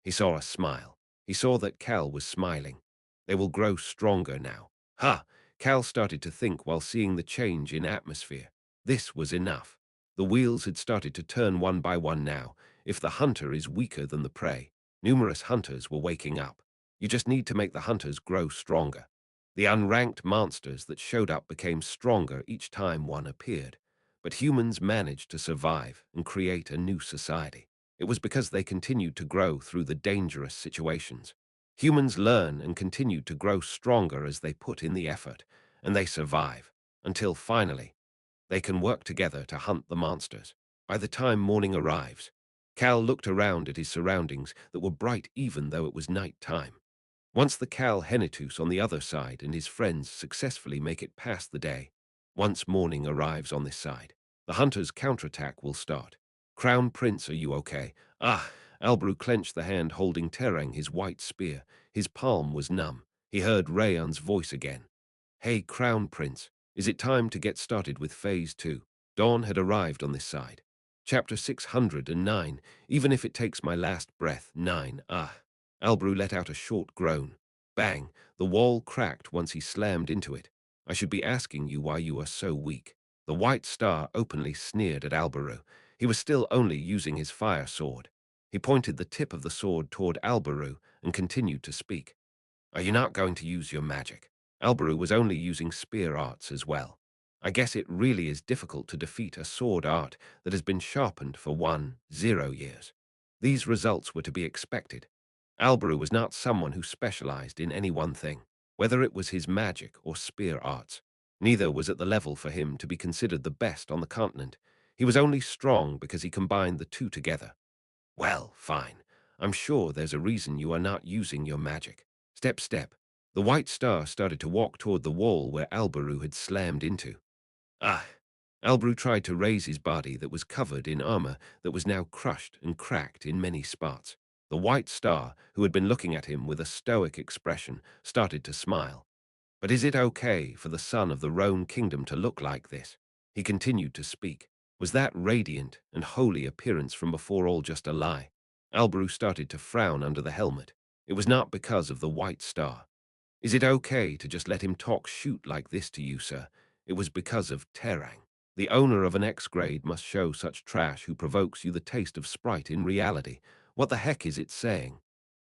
He saw a smile. He saw that Cal was smiling. They will grow stronger now. Ha! Cal started to think while seeing the change in atmosphere. This was enough. The wheels had started to turn one by one now. If the hunter is weaker than the prey, numerous hunters were waking up. You just need to make the hunters grow stronger. The unranked monsters that showed up became stronger each time one appeared. But humans managed to survive and create a new society. It was because they continued to grow through the dangerous situations. Humans learn and continue to grow stronger as they put in the effort, and they survive, until finally, they can work together to hunt the monsters. By the time morning arrives, Cal looked around at his surroundings that were bright even though it was night time. Once the Cal Henitus on the other side and his friends successfully make it past the day, once morning arrives on this side, the hunter's counterattack will start. Crown Prince, are you okay? Ah! Albrew clenched the hand holding Terang his white spear. His palm was numb. He heard Rayon's voice again. "Hey, Crown Prince, is it time to get started with Phase 2? Dawn had arrived on this side. Chapter 609, even if it takes my last breath, 9, ah. Albrew let out a short groan. Bang! The wall cracked once he slammed into it. "I should be asking you why you are so weak." The White Star openly sneered at Albrew. He was still only using his fire sword. He pointed the tip of the sword toward Albrew and continued to speak. "Are you not going to use your magic?" Albrew was only using spear arts as well. "I guess it really is difficult to defeat a sword art that has been sharpened for 10 years. These results were to be expected. Albrew was not someone who specialized in any one thing, whether it was his magic or spear arts. Neither was at the level for him to be considered the best on the continent. He was only strong because he combined the two together. "Well, fine. I'm sure there's a reason you are not using your magic." Step, step. The White Star started to walk toward the wall where Albrew had slammed into. Ah! Albrew tried to raise his body that was covered in armor that was now crushed and cracked in many spots. The White Star, who had been looking at him with a stoic expression, started to smile. "But is it okay for the son of the Roan kingdom to look like this?" He continued to speak. Was that radiant and holy appearance from before all just a lie? Albrew started to frown under the helmet. It was not because of the White Star. "Is it okay to just let him talk shoot like this to you, sir?" It was because of Terang. The owner of an X-grade must show such trash who provokes you the taste of Sprite in reality. What the heck is it saying?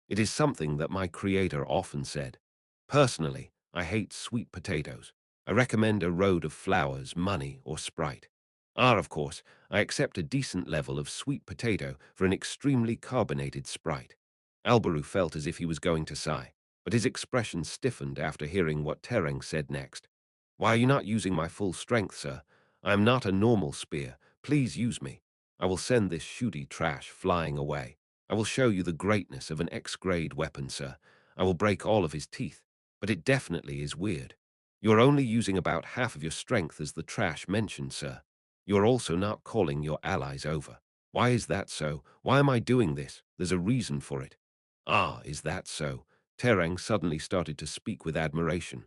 It is something that my creator often said. Personally, I hate sweet potatoes. I recommend a road of flowers, money, or Sprite. Of course, I accept a decent level of sweet potato for an extremely carbonated Sprite. Albrew felt as if he was going to sigh, but his expression stiffened after hearing what Tereng said next. "Why are you not using my full strength, sir? I am not a normal spear. Please use me. I will send this shooty trash flying away. I will show you the greatness of an X-grade weapon, sir. I will break all of his teeth. But it definitely is weird. You are only using about half of your strength as the trash mentioned, sir. You are also not calling your allies over. Why is that so? Why am I doing this? There's a reason for it." "Ah, is that so?" Terang suddenly started to speak with admiration.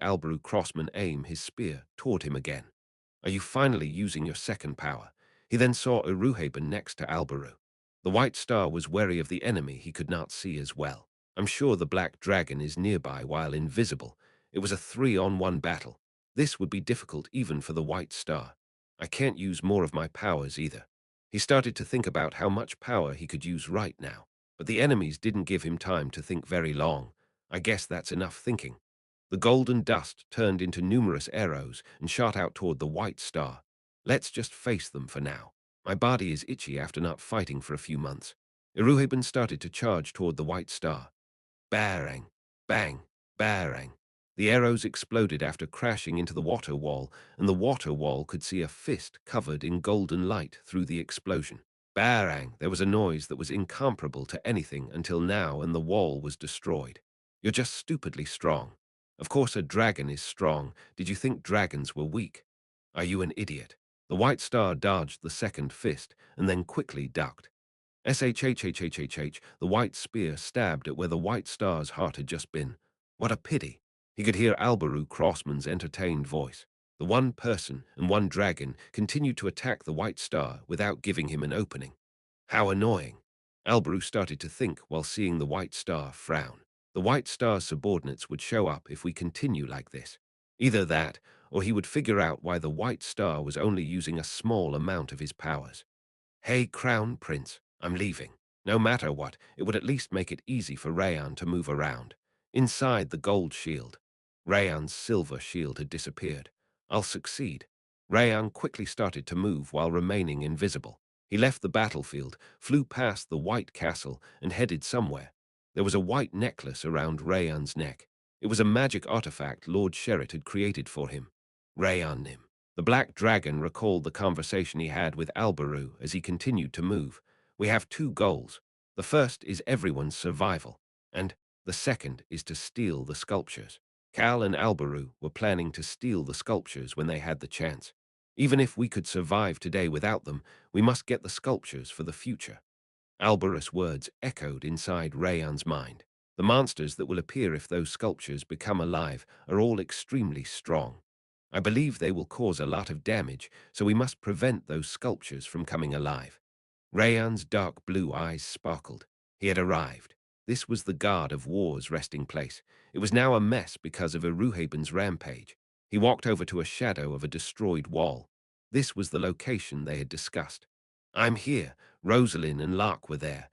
Albaru Crossman aim his spear toward him again. Are you finally using your second power? He then saw Iruhaben next to Albaru. The White Star was wary of the enemy he could not see as well. I'm sure the Black Dragon is nearby while invisible. It was a 3-on-1 battle. This would be difficult even for the White Star. I can't use more of my powers either. He started to think about how much power he could use right now, but the enemies didn't give him time to think very long. I guess that's enough thinking. The golden dust turned into numerous arrows and shot out toward the White Star. Let's just face them for now. My body is itchy after not fighting for a few months. Iruhaben started to charge toward the White Star. Barang, bang, barang. The arrows exploded after crashing into the water wall, and the water wall could see a fist covered in golden light through the explosion. Barang! There was a noise that was incomparable to anything until now, and the wall was destroyed. You're just stupidly strong. Of course a dragon is strong. Did you think dragons were weak? Are you an idiot? The white star dodged the second fist and then quickly ducked. Shhhhhhh, the white spear stabbed at where the white star's heart had just been. What a pity! He could hear Albaru Crossman's entertained voice. The one person and one dragon continued to attack the white star without giving him an opening. How annoying! Albaru started to think while seeing the white star frown. The white star's subordinates would show up if we continue like this. Either that, or he would figure out why the white star was only using a small amount of his powers. Hey, Crown Prince, I'm leaving. No matter what, it would at least make it easy for Rayan to move around. Inside the gold shield. Rayan's silver shield had disappeared. I'll succeed. Rayan quickly started to move while remaining invisible. He left the battlefield, flew past the white castle, and headed somewhere. There was a white necklace around Rayan's neck. It was a magic artifact Lord Sherritt had created for him. Rayan Nim. The black dragon recalled the conversation he had with Albaru as he continued to move. We have two goals. The first is everyone's survival, and the second is to steal the sculptures. Cal and Albaru were planning to steal the sculptures when they had the chance. Even if we could survive today without them, we must get the sculptures for the future. Albarus' words echoed inside Rayan's mind. The monsters that will appear if those sculptures become alive are all extremely strong. I believe they will cause a lot of damage, so we must prevent those sculptures from coming alive. Rayan's dark blue eyes sparkled. He had arrived. This was the God of War's resting place. It was now a mess because of Eruhaben's rampage. He walked over to a shadow of a destroyed wall. This was the location they had discussed. I'm here. Rosalind and Lark were there.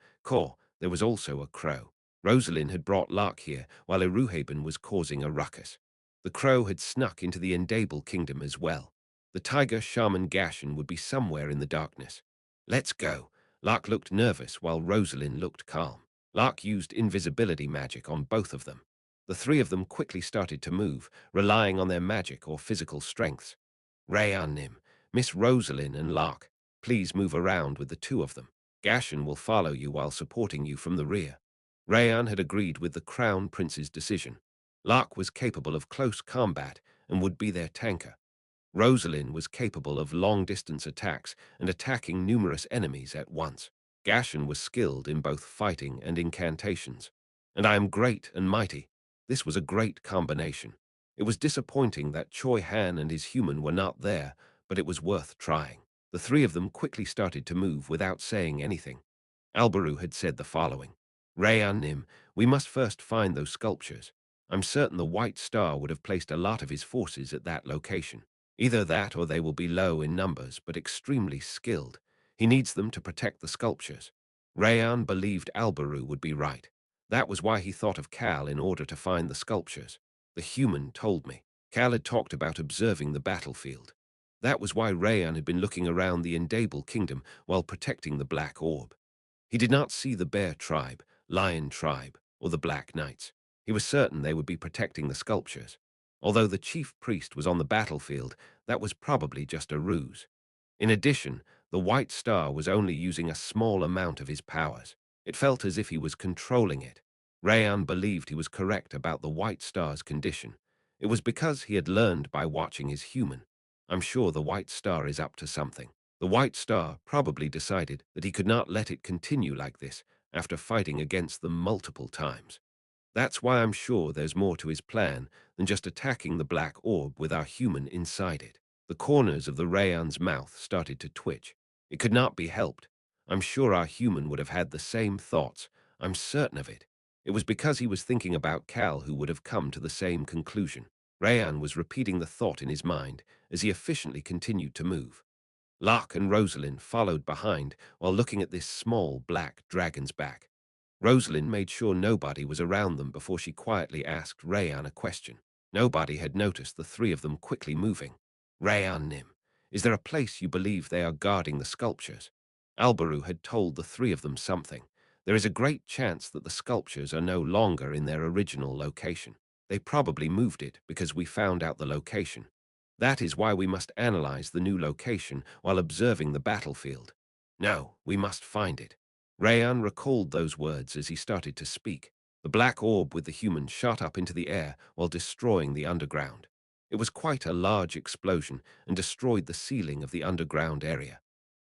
There was also a crow. Rosalind had brought Lark here, while Eruhaben was causing a ruckus. The crow had snuck into the Endable kingdom as well. The tiger shaman Gashan would be somewhere in the darkness. Let's go. Lark looked nervous while Rosalind looked calm. Lark used invisibility magic on both of them. The three of them quickly started to move, relying on their magic or physical strengths. Rayan Nim, Miss Rosalind and Lark, please move around with the two of them. Gashan will follow you while supporting you from the rear. Rayan had agreed with the Crown Prince's decision. Lark was capable of close combat and would be their tanker. Rosalind was capable of long-distance attacks and attacking numerous enemies at once. Gashan was skilled in both fighting and incantations. And I am great and mighty. This was a great combination. It was disappointing that Choi Han and his human were not there, but it was worth trying. The three of them quickly started to move without saying anything. Albaru had said the following. Rayan Nim, we must first find those sculptures. I'm certain the White Star would have placed a lot of his forces at that location. Either that or they will be low in numbers, but extremely skilled. He needs them to protect the sculptures. Rayan believed Albaru would be right. That was why he thought of Cal in order to find the sculptures. The human told me. Cal had talked about observing the battlefield. That was why Rayan had been looking around the Endable kingdom while protecting the Black Orb. He did not see the Bear tribe, Lion tribe, or the Black Knights. He was certain they would be protecting the sculptures. Although the chief priest was on the battlefield, that was probably just a ruse. In addition, the White Star was only using a small amount of his powers. It felt as if he was controlling it. Rayan believed he was correct about the White Star's condition. It was because he had learned by watching his human. I'm sure the White Star is up to something. The White Star probably decided that he could not let it continue like this after fighting against them multiple times. That's why I'm sure there's more to his plan than just attacking the black orb with our human inside it. The corners of the Rayan's mouth started to twitch. It could not be helped. I'm sure our human would have had the same thoughts. I'm certain of it. It was because he was thinking about Cal who would have come to the same conclusion. Rayan was repeating the thought in his mind as he efficiently continued to move. Lark and Rosalind followed behind while looking at this small black dragon's back. Rosalind made sure nobody was around them before she quietly asked Rayan a question. Nobody had noticed the three of them quickly moving. Rayan Nim, is there a place you believe they are guarding the sculptures? Albaru had told the three of them something. There is a great chance that the sculptures are no longer in their original location. They probably moved it because we found out the location. That is why we must analyze the new location while observing the battlefield. No, we must find it. Rayan recalled those words as he started to speak. The black orb with the human shot up into the air while destroying the underground. It was quite a large explosion and destroyed the ceiling of the underground area.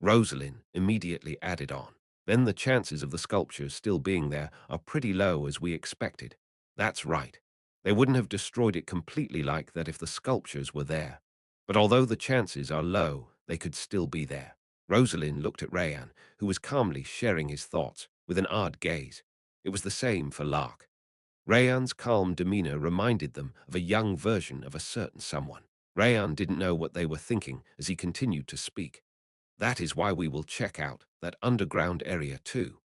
Rosalind immediately added on. Then the chances of the sculptures still being there are pretty low as we expected. That's right. They wouldn't have destroyed it completely like that if the sculptures were there. But although the chances are low, they could still be there. Rosalind looked at Rayan, who was calmly sharing his thoughts, with an odd gaze. It was the same for Lark. Rayan's calm demeanor reminded them of a young version of a certain someone. Rayan didn't know what they were thinking as he continued to speak. That is why we will check out that underground area too.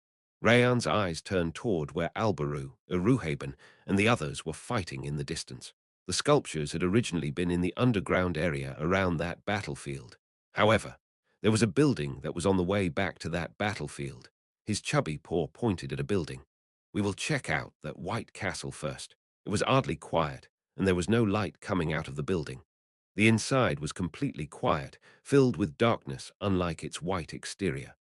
Rayan's eyes turned toward where Albaru, Iruhaben, and the others were fighting in the distance. The sculptures had originally been in the underground area around that battlefield. However, there was a building that was on the way back to that battlefield. His chubby paw pointed at a building. We will check out that white castle first. It was oddly quiet, and there was no light coming out of the building. The inside was completely quiet, filled with darkness unlike its white exterior.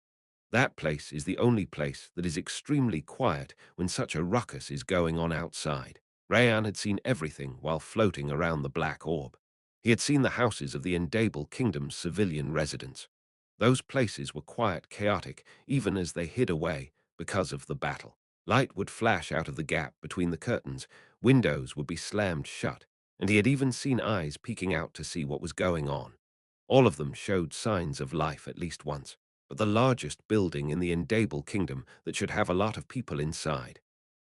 That place is the only place that is extremely quiet when such a ruckus is going on outside. Rayan had seen everything while floating around the black orb. He had seen the houses of the Endable Kingdom's civilian residents. Those places were quiet, chaotic, even as they hid away because of the battle. Light would flash out of the gap between the curtains, windows would be slammed shut, and he had even seen eyes peeking out to see what was going on. All of them showed signs of life at least once, but the largest building in the Endable Kingdom that should have a lot of people inside.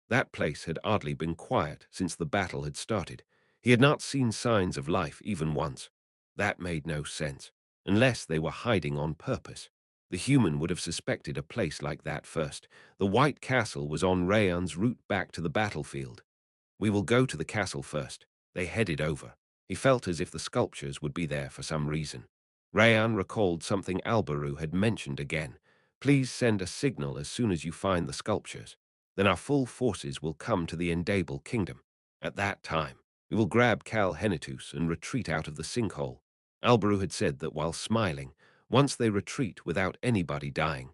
That place had oddly been quiet since the battle had started. He had not seen signs of life even once. That made no sense, unless they were hiding on purpose. The human would have suspected a place like that first. The White Castle was on Rayan's route back to the battlefield. We will go to the castle first. They headed over. He felt as if the sculptures would be there for some reason. Rayan recalled something Albaru had mentioned again. Please send a signal as soon as you find the sculptures. Then our full forces will come to the Endable Kingdom. At that time, we will grab Cal Henitus and retreat out of the sinkhole. Albaru had said that while smiling, once they retreat without anybody dying,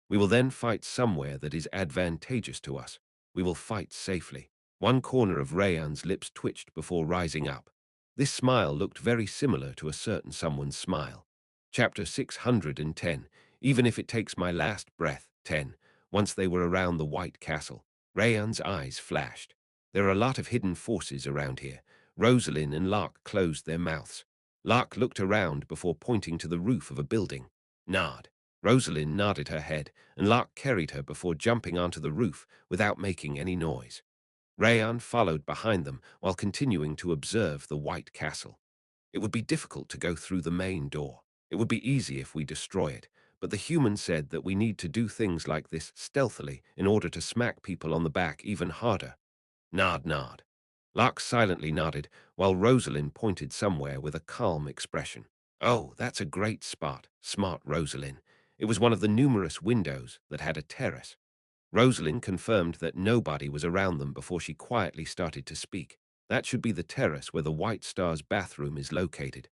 we will then fight somewhere that is advantageous to us. We will fight safely. One corner of Rayan's lips twitched before rising up. This smile looked very similar to a certain someone's smile. Chapter 610, Even if it takes my last breath, 10. Once they were around the White Castle, Rayan's eyes flashed. There are a lot of hidden forces around here. Rosalind and Lark closed their mouths. Lark looked around before pointing to the roof of a building. Nod. Rosalind nodded her head, and Lark carried her before jumping onto the roof without making any noise. Rayan followed behind them while continuing to observe the White Castle. It would be difficult to go through the main door. It would be easy if we destroy it, but the human said that we need to do things like this stealthily in order to smack people on the back even harder. Nod, nod. Lark silently nodded while Rosalind pointed somewhere with a calm expression. Oh, that's a great spot, smart Rosalind. It was one of the numerous windows that had a terrace. Rosalind confirmed that nobody was around them before she quietly started to speak. That should be the terrace where the White Star's bathroom is located.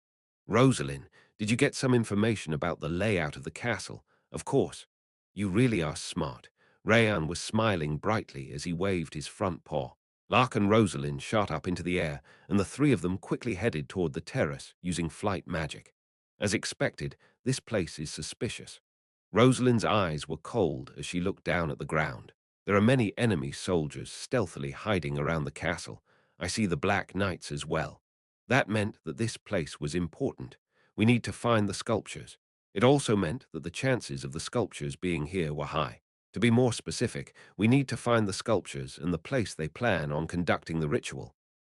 Rosalind, did you get some information about the layout of the castle? Of course. You really are smart. Rayan was smiling brightly as he waved his front paw. Lark and Rosalind shot up into the air, and the three of them quickly headed toward the terrace using flight magic. As expected, this place is suspicious. Rosalind's eyes were cold as she looked down at the ground. There are many enemy soldiers stealthily hiding around the castle. I see the Black Knights as well. That meant that this place was important. We need to find the sculptures. It also meant that the chances of the sculptures being here were high. To be more specific, we need to find the sculptures and the place they plan on conducting the ritual.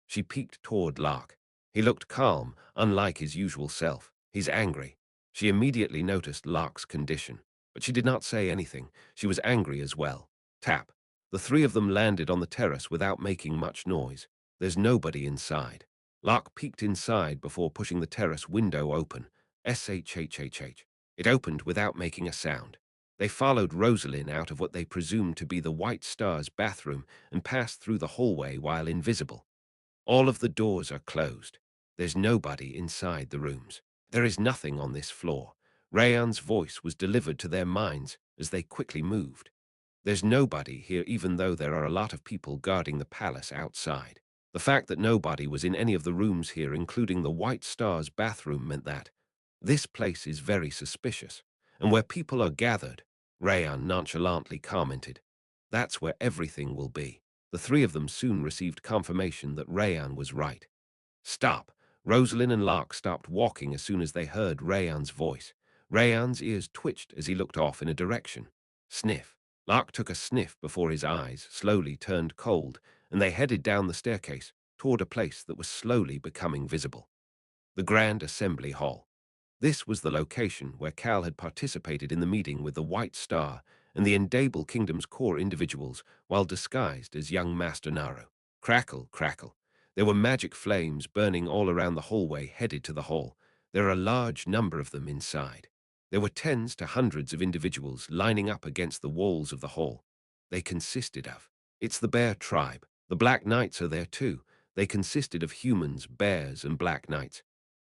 She peeked toward Lark. He looked calm, unlike his usual self. He's angry. She immediately noticed Lark's condition, but she did not say anything. She was angry as well. Tap. The three of them landed on the terrace without making much noise. There's nobody inside. Lark peeked inside before pushing the terrace window open. SHHHH. It opened without making a sound. They followed Rosalind out of what they presumed to be the White Star's bathroom and passed through the hallway while invisible. All of the doors are closed. There's nobody inside the rooms. There is nothing on this floor. Rayan's voice was delivered to their minds as they quickly moved. There's nobody here even though there are a lot of people guarding the palace outside. The fact that nobody was in any of the rooms here, including the White Star's bathroom, meant that this place is very suspicious. And where people are gathered, Rayan nonchalantly commented, that's where everything will be. The three of them soon received confirmation that Rayan was right. Stop! Rosalind and Lark stopped walking as soon as they heard Rayan's voice. Rayan's ears twitched as he looked off in a direction. Sniff. Lark took a sniff before his eyes slowly turned cold, and they headed down the staircase toward a place that was slowly becoming visible. The Grand Assembly Hall. This was the location where Cal had participated in the meeting with the White Star and the Endable Kingdom's core individuals while disguised as young Master Naru. Crackle, crackle. There were magic flames burning all around the hallway headed to the hall. There are a large number of them inside. There were tens to hundreds of individuals lining up against the walls of the hall. They consisted of, it's the Bear Tribe. The Black Knights are there too. They consisted of humans, bears, and Black Knights.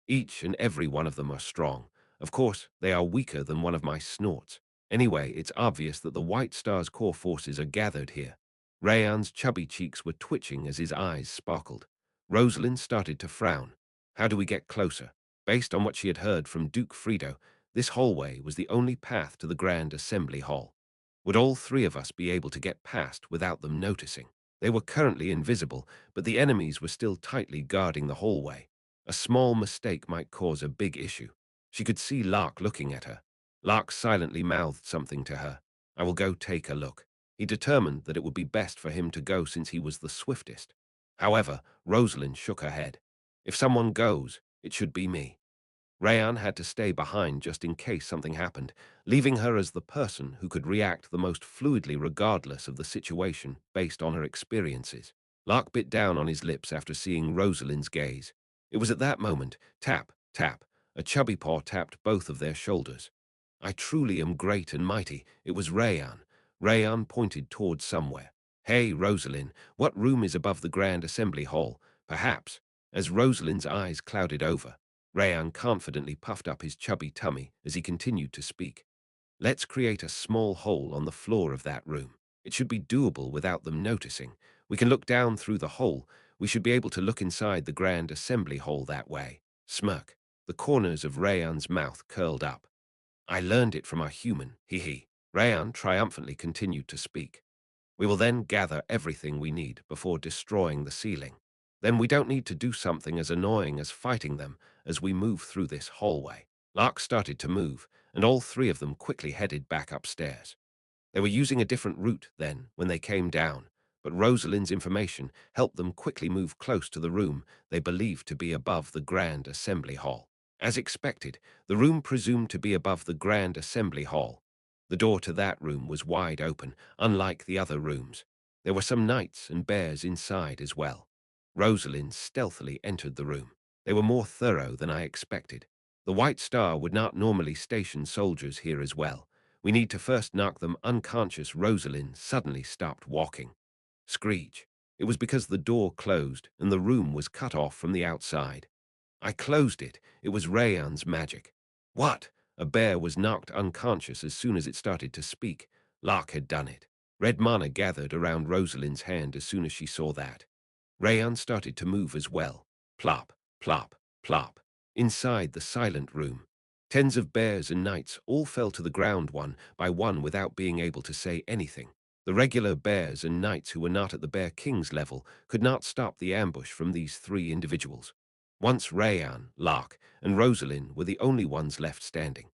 Each and every one of them are strong. Of course, they are weaker than one of my snorts. Anyway, it's obvious that the White Star's core forces are gathered here. Rayan's chubby cheeks were twitching as his eyes sparkled. Rosalind started to frown. How do we get closer? Based on what she had heard from Duke Frido, this hallway was the only path to the Grand Assembly Hall. Would all three of us be able to get past without them noticing? They were currently invisible, but the enemies were still tightly guarding the hallway. A small mistake might cause a big issue. She could see Lark looking at her. Lark silently mouthed something to her. I will go take a look. He determined that it would be best for him to go since he was the swiftest. However, Rosalind shook her head. If someone goes, it should be me. Rayan had to stay behind just in case something happened, leaving her as the person who could react the most fluidly regardless of the situation based on her experiences. Lark bit down on his lips after seeing Rosalind's gaze. It was at that moment, tap, tap, a chubby paw tapped both of their shoulders. I truly am great and mighty. It was Rayan. Rayan pointed towards somewhere. Hey, Rosalind, what room is above the Grand Assembly Hall? Perhaps. As Rosalind's eyes clouded over, Rayan confidently puffed up his chubby tummy as he continued to speak. Let's create a small hole on the floor of that room. It should be doable without them noticing. We can look down through the hole. We should be able to look inside the Grand Assembly Hall that way. Smirk. The corners of Rayan's mouth curled up. I learned it from a human, hee. Rayan triumphantly continued to speak. We will then gather everything we need before destroying the ceiling. Then we don't need to do something as annoying as fighting them as we move through this hallway. Lark started to move, and all three of them quickly headed back upstairs. They were using a different route then when they came down, but Rosalind's information helped them quickly move close to the room they believed to be above the Grand Assembly Hall. As expected, the room presumed to be above the Grand Assembly Hall. The door to that room was wide open, unlike the other rooms. There were some knights and bears inside as well. Rosalind stealthily entered the room. They were more thorough than I expected. The White Star would not normally station soldiers here as well. We need to first knock them unconscious. Rosalind suddenly stopped walking. Screech. It was because the door closed and the room was cut off from the outside. I closed it. It was Rayan's magic. What? A bear was knocked unconscious as soon as it started to speak. Lark had done it. Red mana gathered around Rosalind's hand as soon as she saw that. Rayan started to move as well. Plop, plop, plop. Inside the silent room, tens of bears and knights all fell to the ground one by one without being able to say anything. The regular bears and knights who were not at the Bear King's level could not stop the ambush from these three individuals. Once Rayan, Lark, and Rosalind were the only ones left standing.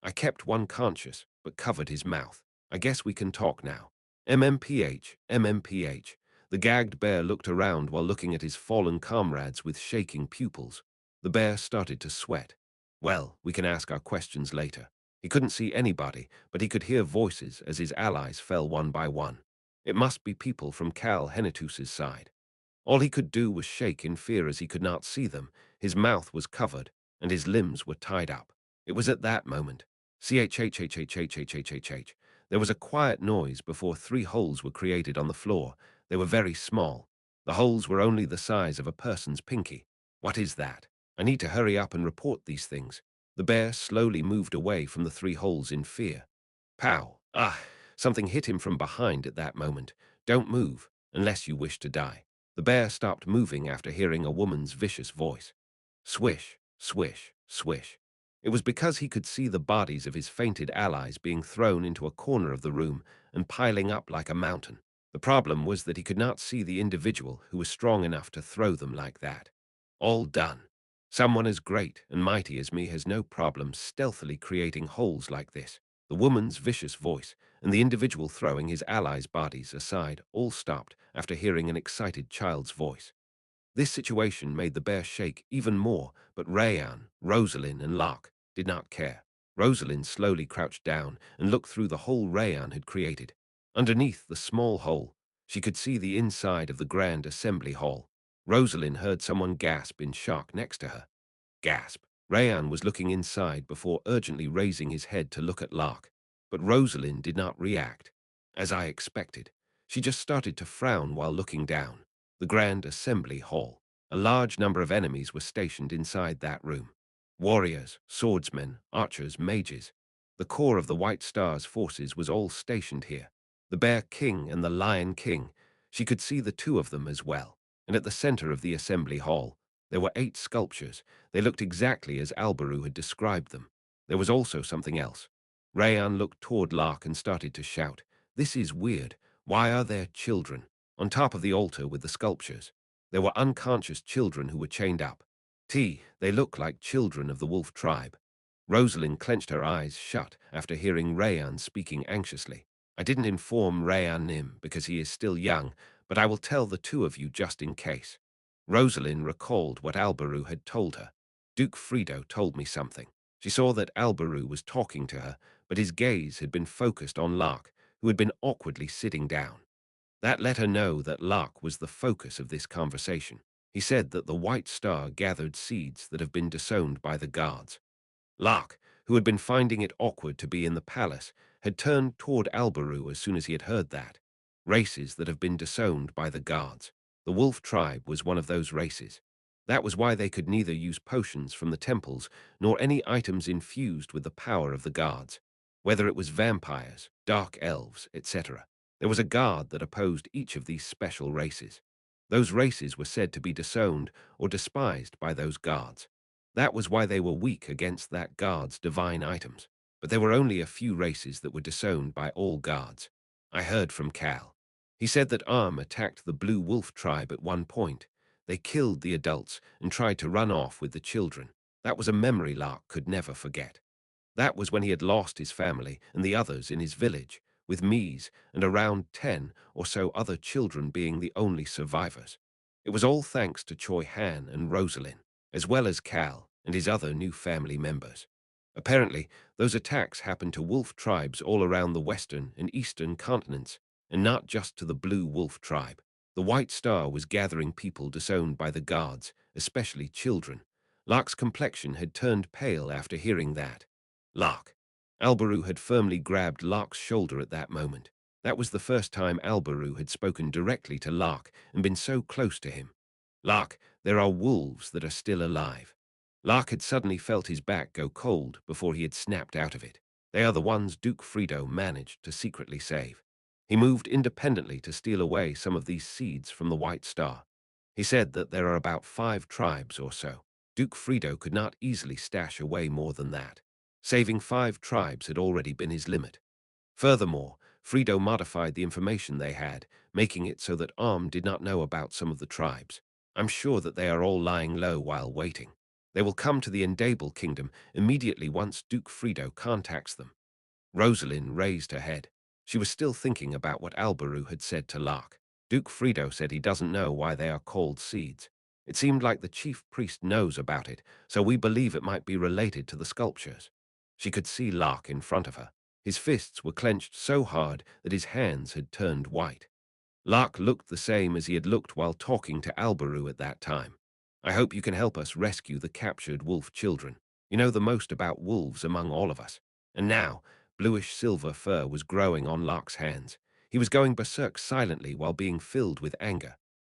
I kept one conscious, but covered his mouth. I guess we can talk now. MMPH, MMPH. The gagged bear looked around while looking at his fallen comrades with shaking pupils. The bear started to sweat. Well, we can ask our questions later. He couldn't see anybody, but he could hear voices as his allies fell one by one. It must be people from Cal Henetus's side. All he could do was shake in fear as he could not see them. His mouth was covered, and his limbs were tied up. It was at that moment. CHHHHHHHHH. There was a quiet noise before three holes were created on the floor. They were very small. The holes were only the size of a person's pinky. What is that? I need to hurry up and report these things. The bear slowly moved away from the 3 holes in fear. Pow! Ah! Something hit him from behind at that moment. Don't move, unless you wish to die. The bear stopped moving after hearing a woman's vicious voice. Swish, swish, swish. It was because he could see the bodies of his fainted allies being thrown into a corner of the room and piling up like a mountain. The problem was that he could not see the individual who was strong enough to throw them like that. All done. Someone as great and mighty as me has no problem stealthily creating holes like this. The woman's vicious voice and the individual throwing his allies' bodies aside all stopped after hearing an excited child's voice. This situation made the bear shake even more, but Rayan, Rosalind, and Lark did not care. Rosalind slowly crouched down and looked through the hole Rayan had created. Underneath the small hole, she could see the inside of the grand assembly hall. Rosalind heard someone gasp in shock next to her. Gasp. Rayan was looking inside before urgently raising his head to look at Lark. But Rosalind did not react. As I expected, she just started to frown while looking down. The Grand Assembly Hall. A large number of enemies were stationed inside that room. Warriors, swordsmen, archers, mages. The core of the White Star's forces was all stationed here. The Bear King and the Lion King. She could see the 2 of them as well. And at the center of the assembly hall, there were 8 sculptures. They looked exactly as Alberu had described them. There was also something else. Rayan looked toward Lark and started to shout, "This is weird. Why are there children?" On top of the altar with the sculptures, there were unconscious children who were chained up. They look like children of the wolf tribe. Rosalind clenched her eyes shut after hearing Rayan speaking anxiously. I didn't inform Rayan Nim because he is still young, but I will tell the 2 of you just in case. Rosalind recalled what Alberu had told her. Duke Frido told me something. She saw that Alberu was talking to her, but his gaze had been focused on Lark, who had been awkwardly sitting down. That let her know that Lark was the focus of this conversation. He said that the White Star gathered seeds that have been disowned by the guards. Lark, who had been finding it awkward to be in the palace, had turned toward Alberu as soon as he had heard that. Races that have been disowned by the guards. The wolf tribe was one of those races. That was why they could neither use potions from the temples nor any items infused with the power of the guards, whether it was vampires, dark elves, etc. There was a guard that opposed each of these special races. Those races were said to be disowned or despised by those guards. That was why they were weak against that guard's divine items. But there were only a few races that were disowned by all guards. I heard from Cal. He said that Arm attacked the Blue Wolf tribe at one point. They killed the adults and tried to run off with the children. That was a memory Lark could never forget. That was when he had lost his family and the others in his village, with Mies and around 10 or so other children being the only survivors. It was all thanks to Choi Han and Rosalind, as well as Cal and his other new family members. Apparently, those attacks happened to wolf tribes all around the western and eastern continents, and not just to the Blue Wolf tribe. The White Star was gathering people disowned by the guards, especially children. Lark's complexion had turned pale after hearing that. Lark. Alberu had firmly grabbed Lark's shoulder at that moment. That was the first time Alberu had spoken directly to Lark and been so close to him. Lark, there are wolves that are still alive. Lark had suddenly felt his back go cold before he had snapped out of it. They are the ones Duke Frido managed to secretly save. He moved independently to steal away some of these seeds from the White Star. He said that there are about 5 tribes or so. Duke Frido could not easily stash away more than that. Saving 5 tribes had already been his limit. Furthermore, Frido modified the information they had, making it so that Arm did not know about some of the tribes. I'm sure that they are all lying low while waiting. They will come to the Endable Kingdom immediately once Duke Frido contacts them. Rosalind raised her head. She was still thinking about what Alberu had said to Lark. Duke Frido said he doesn't know why they are called seeds. It seemed like the chief priest knows about it, so we believe it might be related to the sculptures. She could see Lark in front of her. His fists were clenched so hard that his hands had turned white. Lark looked the same as he had looked while talking to Alberu at that time. I hope you can help us rescue the captured wolf children. You know the most about wolves among all of us. And now, bluish-silver fur was growing on Lark's hands. He was going berserk silently while being filled with anger.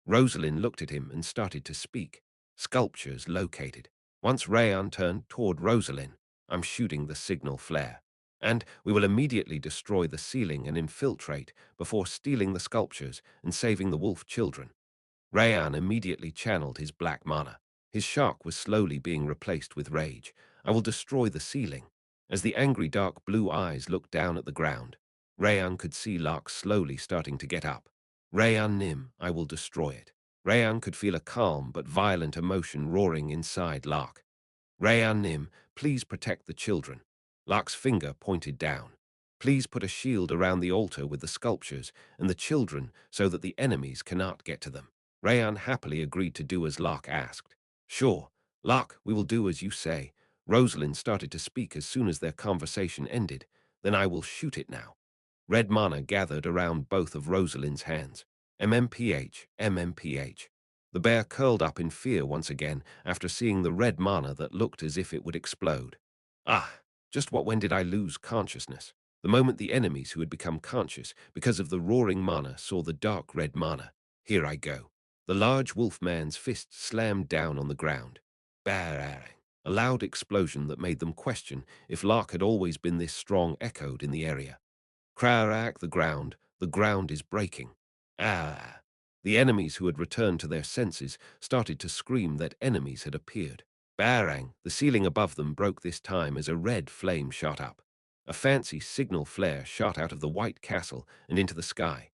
Rosalind looked at him and started to speak. Sculptures located. Once Rayan turned toward Rosalind, I'm shooting the signal flare. And we will immediately destroy the ceiling and infiltrate before stealing the sculptures and saving the wolf children. Rayan immediately channeled his black mana. His shock was slowly being replaced with rage. I will destroy the ceiling. As the angry dark blue eyes looked down at the ground, Rayan could see Lark slowly starting to get up. Rayan Nim, I will destroy it. Rayan could feel a calm but violent emotion roaring inside Lark. Rayan Nim, please protect the children. Lark's finger pointed down. Please put a shield around the altar with the sculptures and the children so that the enemies cannot get to them. Rayan happily agreed to do as Lark asked. Sure, Lark, we will do as you say. Rosalind started to speak as soon as their conversation ended. Then I will shoot it now. Red mana gathered around both of Rosalind's hands. MMPH, MMPH. The bear curled up in fear once again after seeing the red mana that looked as if it would explode. Ah, just when did I lose consciousness? The moment the enemies who had become conscious because of the roaring mana saw the dark red mana. Here I go. The large wolf man's fist slammed down on the ground. Bang! A loud explosion that made them question if Lark had always been this strong echoed in the area. Crack, the ground is breaking. Ah! The enemies who had returned to their senses started to scream that enemies had appeared. Barang, the ceiling above them broke this time as a red flame shot up. A fancy signal flare shot out of the white castle and into the sky.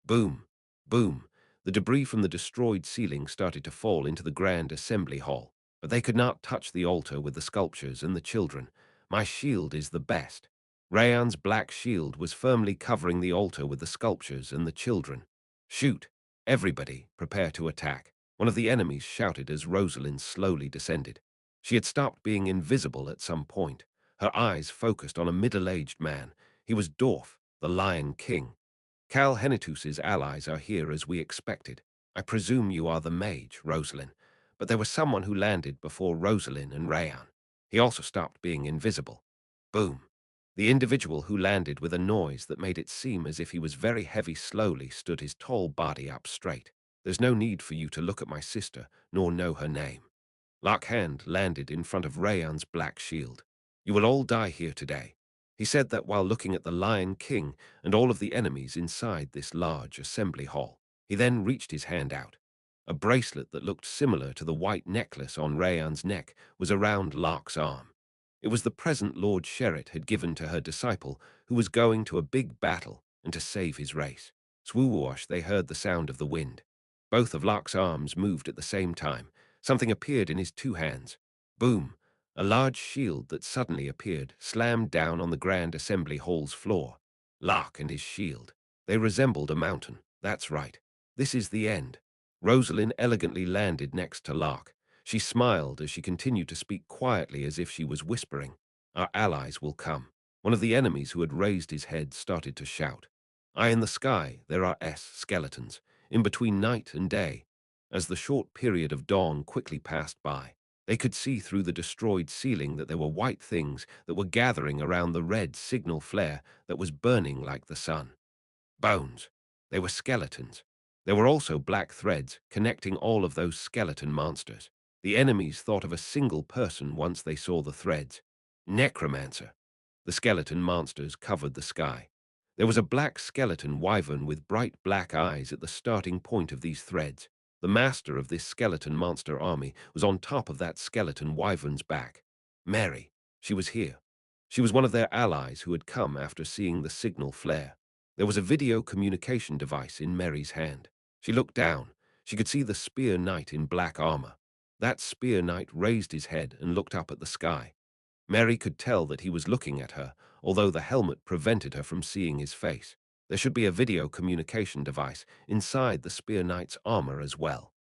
Boom! Boom! The debris from the destroyed ceiling started to fall into the grand assembly hall, but they could not touch the altar with the sculptures and the children. My shield is the best. Rayan's black shield was firmly covering the altar with the sculptures and the children. Shoot! Everybody, prepare to attack. One of the enemies shouted as Rosalind slowly descended. She had stopped being invisible at some point. Her eyes focused on a middle-aged man. He was Dorf, the Lion King. Cal Henitus's allies are here as we expected. I presume you are the mage, Rosalind. But there was someone who landed before Rosalind and Rayan. He also stopped being invisible. Boom. The individual who landed with a noise that made it seem as if he was very heavy slowly stood his tall body up straight. There's no need for you to look at my sister, nor know her name. Larkhand landed in front of Rayan's black shield. You will all die here today. He said that while looking at the Lion King and all of the enemies inside this large assembly hall. He then reached his hand out. A bracelet that looked similar to the white necklace on Rayan's neck was around Lark's arm. It was the present Lord Sherritt had given to her disciple who was going to a big battle and to save his race. Swoowash, they heard the sound of the wind. Both of Lark's arms moved at the same time. Something appeared in his two hands. Boom! A large shield that suddenly appeared slammed down on the Grand Assembly Hall's floor. Lark and his shield. They resembled a mountain. That's right. This is the end. Rosalind elegantly landed next to Lark. She smiled as she continued to speak quietly as if she was whispering. Our allies will come. One of the enemies who had raised his head started to shout. Eye in the sky, there are skeletons, in between night and day. As the short period of dawn quickly passed by, they could see through the destroyed ceiling that there were white things that were gathering around the red signal flare that was burning like the sun. Bones. They were skeletons. There were also black threads connecting all of those skeleton monsters. The enemies thought of a single person once they saw the threads. Necromancer. The skeleton monsters covered the sky. There was a black skeleton wyvern with bright black eyes at the starting point of these threads. The master of this skeleton monster army was on top of that skeleton wyvern's back. Mary. She was here. She was one of their allies who had come after seeing the signal flare. There was a video communication device in Mary's hand. She looked down. She could see the spear knight in black armor. That spear knight raised his head and looked up at the sky. Mary could tell that he was looking at her, although the helmet prevented her from seeing his face. There should be a video communication device inside the spear knight's armor as well.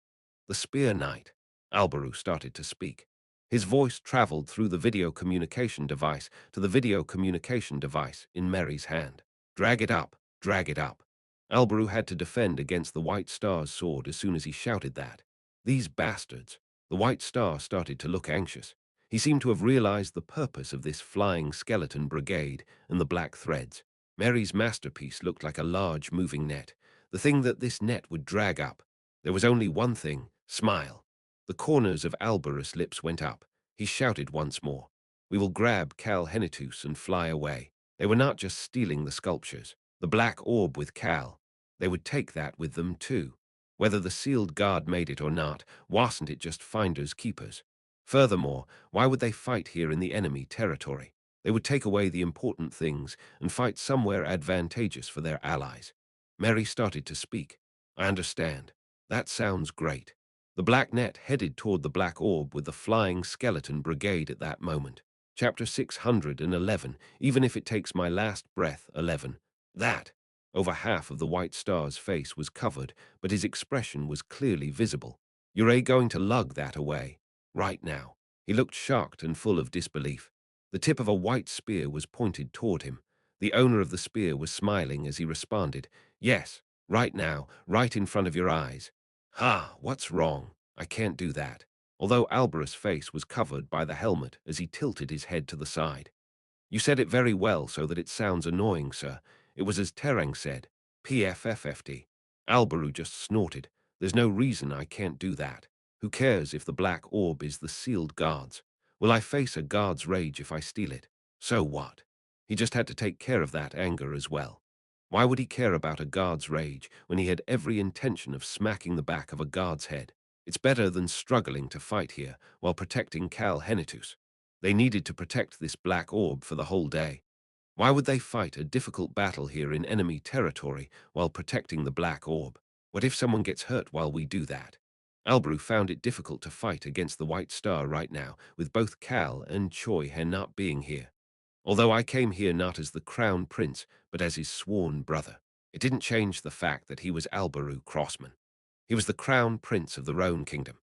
The spear knight. Alberu started to speak. His voice traveled through the video communication device to the video communication device in Mary's hand. Drag it up, drag it up. Alberu had to defend against the White Star's sword as soon as he shouted that. These bastards. The White Star started to look anxious. He seemed to have realized the purpose of this flying skeleton brigade and the black threads. Mary's masterpiece looked like a large moving net, the thing that this net would drag up. There was only one thing: smile. The corners of Alberus' lips went up. He shouted once more, "We will grab Cal Henitus and fly away." They were not just stealing the sculptures, the black orb with Cal. They would take that with them too. Whether the sealed guard made it or not, wasn't it just finders keepers? Furthermore, why would they fight here in the enemy territory? They would take away the important things and fight somewhere advantageous for their allies. Mary started to speak. "I understand. That sounds great." The black net headed toward the black orb with the flying skeleton brigade at that moment. Chapter 611, even if it takes my last breath, 11. That. Over half of the white star's face was covered, but his expression was clearly visible. "You're going to lug that away? Right now?" He looked shocked and full of disbelief. The tip of a white spear was pointed toward him. The owner of the spear was smiling as he responded, "Yes, right now, right in front of your eyes." "Ha, what's wrong? I can't do that." Although Alberus' face was covered by the helmet as he tilted his head to the side. "You said it very well so that it sounds annoying, sir. It was as Terang said. PFFFD. Alberu just snorted. "There's no reason I can't do that. Who cares if the black orb is the sealed guards? Will I face a guard's rage if I steal it? So what?" He just had to take care of that anger as well. Why would he care about a guard's rage when he had every intention of smacking the back of a guard's head? It's better than struggling to fight here while protecting Cal Henitus. They needed to protect this black orb for the whole day. Why would they fight a difficult battle here in enemy territory while protecting the black orb? What if someone gets hurt while we do that? Albrew found it difficult to fight against the White Star right now, with both Cal and Choi Han not being here. Although I came here not as the Crown Prince, but as his sworn brother, it didn't change the fact that he was Alberu Crossman. He was the Crown Prince of the Roan Kingdom.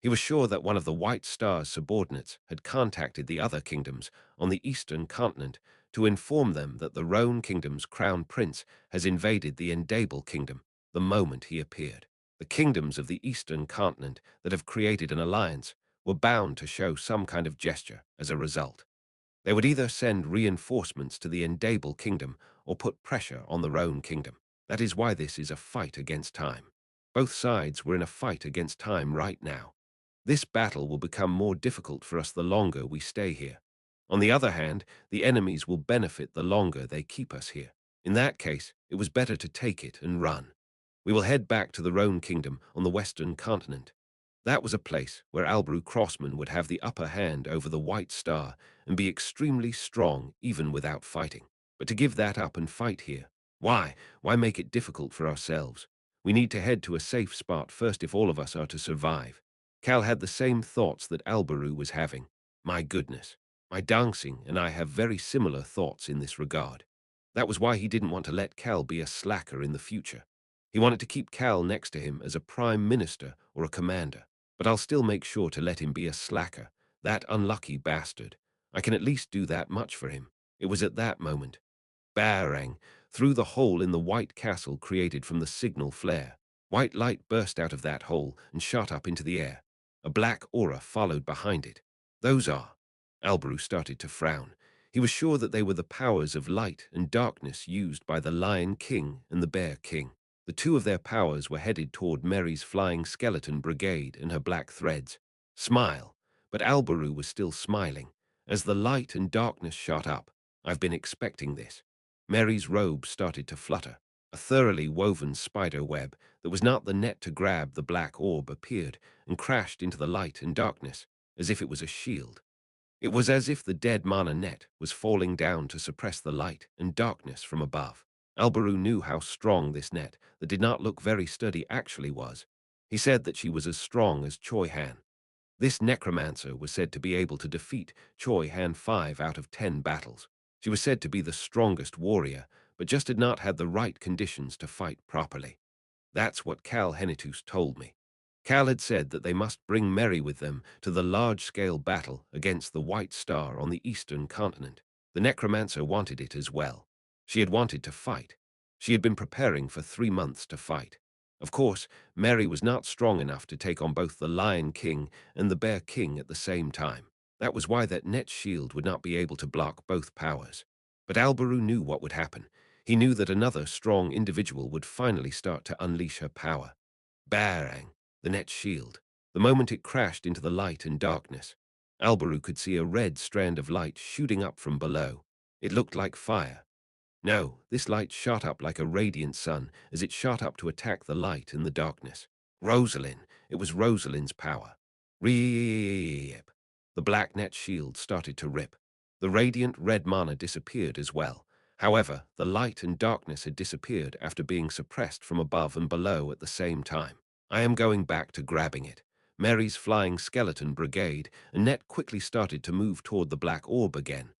He was sure that one of the White Star's subordinates had contacted the other kingdoms on the eastern continent to inform them that the Roan Kingdom's Crown Prince has invaded the Endable Kingdom the moment he appeared. The kingdoms of the eastern continent that have created an alliance were bound to show some kind of gesture as a result. They would either send reinforcements to the Endable Kingdom or put pressure on the Roan Kingdom. That is why this is a fight against time. Both sides were in a fight against time right now. This battle will become more difficult for us the longer we stay here. On the other hand, the enemies will benefit the longer they keep us here. In that case, it was better to take it and run. We will head back to the Roan Kingdom on the western continent. That was a place where Albrew Crossman would have the upper hand over the White Star and be extremely strong even without fighting. But to give that up and fight here, why? Why make it difficult for ourselves? We need to head to a safe spot first if all of us are to survive. Cal had the same thoughts that Alberu was having. My goodness, my dancing and I have very similar thoughts in this regard. That was why he didn't want to let Cal be a slacker in the future. He wanted to keep Cal next to him as a prime minister or a commander. But I'll still make sure to let him be a slacker, that unlucky bastard. I can at least do that much for him. It was at that moment. Barang, through the hole in the white castle created from the signal flare. White light burst out of that hole and shot up into the air. A black aura followed behind it. Those are. Albrew started to frown. He was sure that they were the powers of light and darkness used by the Lion King and the Bear King. The two of their powers were headed toward Mary's flying skeleton brigade and her black threads. Smile. But Alberu was still smiling. As the light and darkness shot up, "I've been expecting this." Mary's robe started to flutter. A thoroughly woven spider web that was not the net to grab the black orb appeared and crashed into the light and darkness, as if it was a shield. It was as if the dead mana net was falling down to suppress the light and darkness from above. Alberu knew how strong this net, that did not look very sturdy, actually was. He said that she was as strong as Choi Han. This necromancer was said to be able to defeat Choi Han 5 out of 10 battles. She was said to be the strongest warrior, but just had not had the right conditions to fight properly. That's what Cal Henitus told me. Cal had said that they must bring Mary with them to the large-scale battle against the White Star on the eastern continent. The necromancer wanted it as well. She had wanted to fight. She had been preparing for 3 months to fight. Of course, Mary was not strong enough to take on both the Lion King and the Bear King at the same time. That was why that net shield would not be able to block both powers. But Alberu knew what would happen. He knew that another strong individual would finally start to unleash her power. Bang! The net shield. The moment it crashed into the light and darkness, Alberu could see a red strand of light shooting up from below. It looked like fire. No, this light shot up like a radiant sun as it shot up to attack the light in the darkness. Rosalind. It was Rosalind's power. Rip. The black net shield started to rip. The radiant red mana disappeared as well. However, the light and darkness had disappeared after being suppressed from above and below at the same time. I am going back to grabbing it. Mary's flying skeleton brigade, and Net quickly started to move toward the black orb again.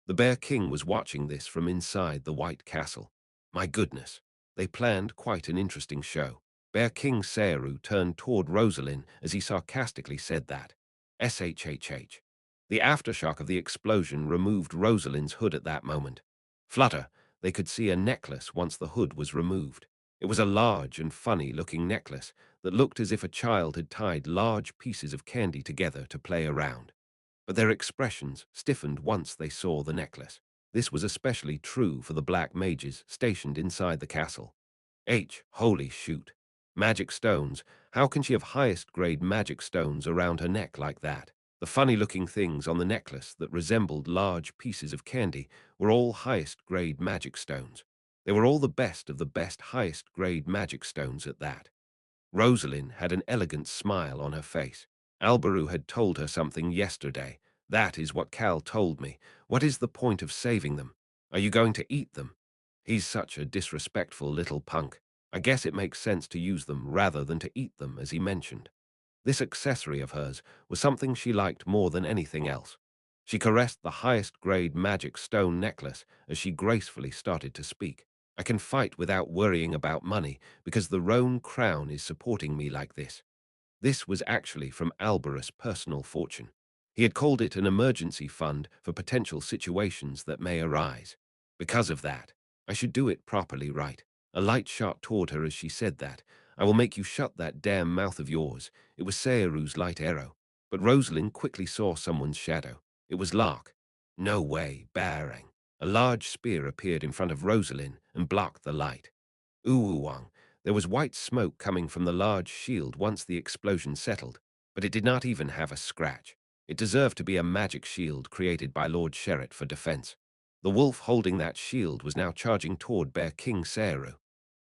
The Bear King was watching this from inside the White Castle. My goodness, they planned quite an interesting show. Bear King Searu turned toward Rosalind as he sarcastically said that. SHHH. The aftershock of the explosion removed Rosalind's hood at that moment. Flutter, they could see a necklace once the hood was removed. It was a large and funny-looking necklace that looked as if a child had tied large pieces of candy together to play around. But their expressions stiffened once they saw the necklace. This was especially true for the black mages stationed inside the castle. Holy shoot. Magic stones. How can she have highest-grade magic stones around her neck like that? The funny-looking things on the necklace that resembled large pieces of candy were all highest-grade magic stones. They were all the best of the best highest-grade magic stones at that. Rosalind had an elegant smile on her face. Alberu had told her something yesterday. That is what Cal told me. What is the point of saving them? Are you going to eat them? He's such a disrespectful little punk. I guess it makes sense to use them rather than to eat them, as he mentioned. This accessory of hers was something she liked more than anything else. She caressed the highest-grade magic stone necklace as she gracefully started to speak. I can fight without worrying about money because the roan crown is supporting me like this. This was actually from Alberus' personal fortune. He had called it an emergency fund for potential situations that may arise. Because of that, I should do it properly right. A light shot toward her as she said that. I will make you shut that damn mouth of yours. It was Searu's light arrow. But Rosalind quickly saw someone's shadow. It was Lark. No way, bang. A large spear appeared in front of Rosalind and blocked the light. Ooh-wong. There was white smoke coming from the large shield once the explosion settled, but it did not even have a scratch. It deserved to be a magic shield created by Lord Sherritt for defense. The wolf holding that shield was now charging toward Bear King Searu.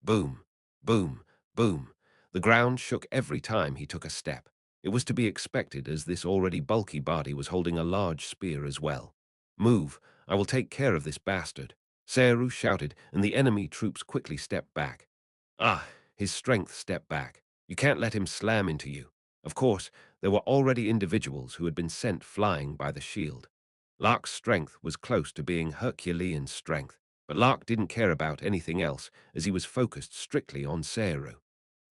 Boom, boom, boom. The ground shook every time he took a step. It was to be expected as this already bulky body was holding a large spear as well. Move, I will take care of this bastard. Searu shouted, and the enemy troops quickly stepped back. His strength stepped back. You can't let him slam into you. Of course, there were already individuals who had been sent flying by the shield. Lark's strength was close to being Herculean strength, but Lark didn't care about anything else as he was focused strictly on Searu.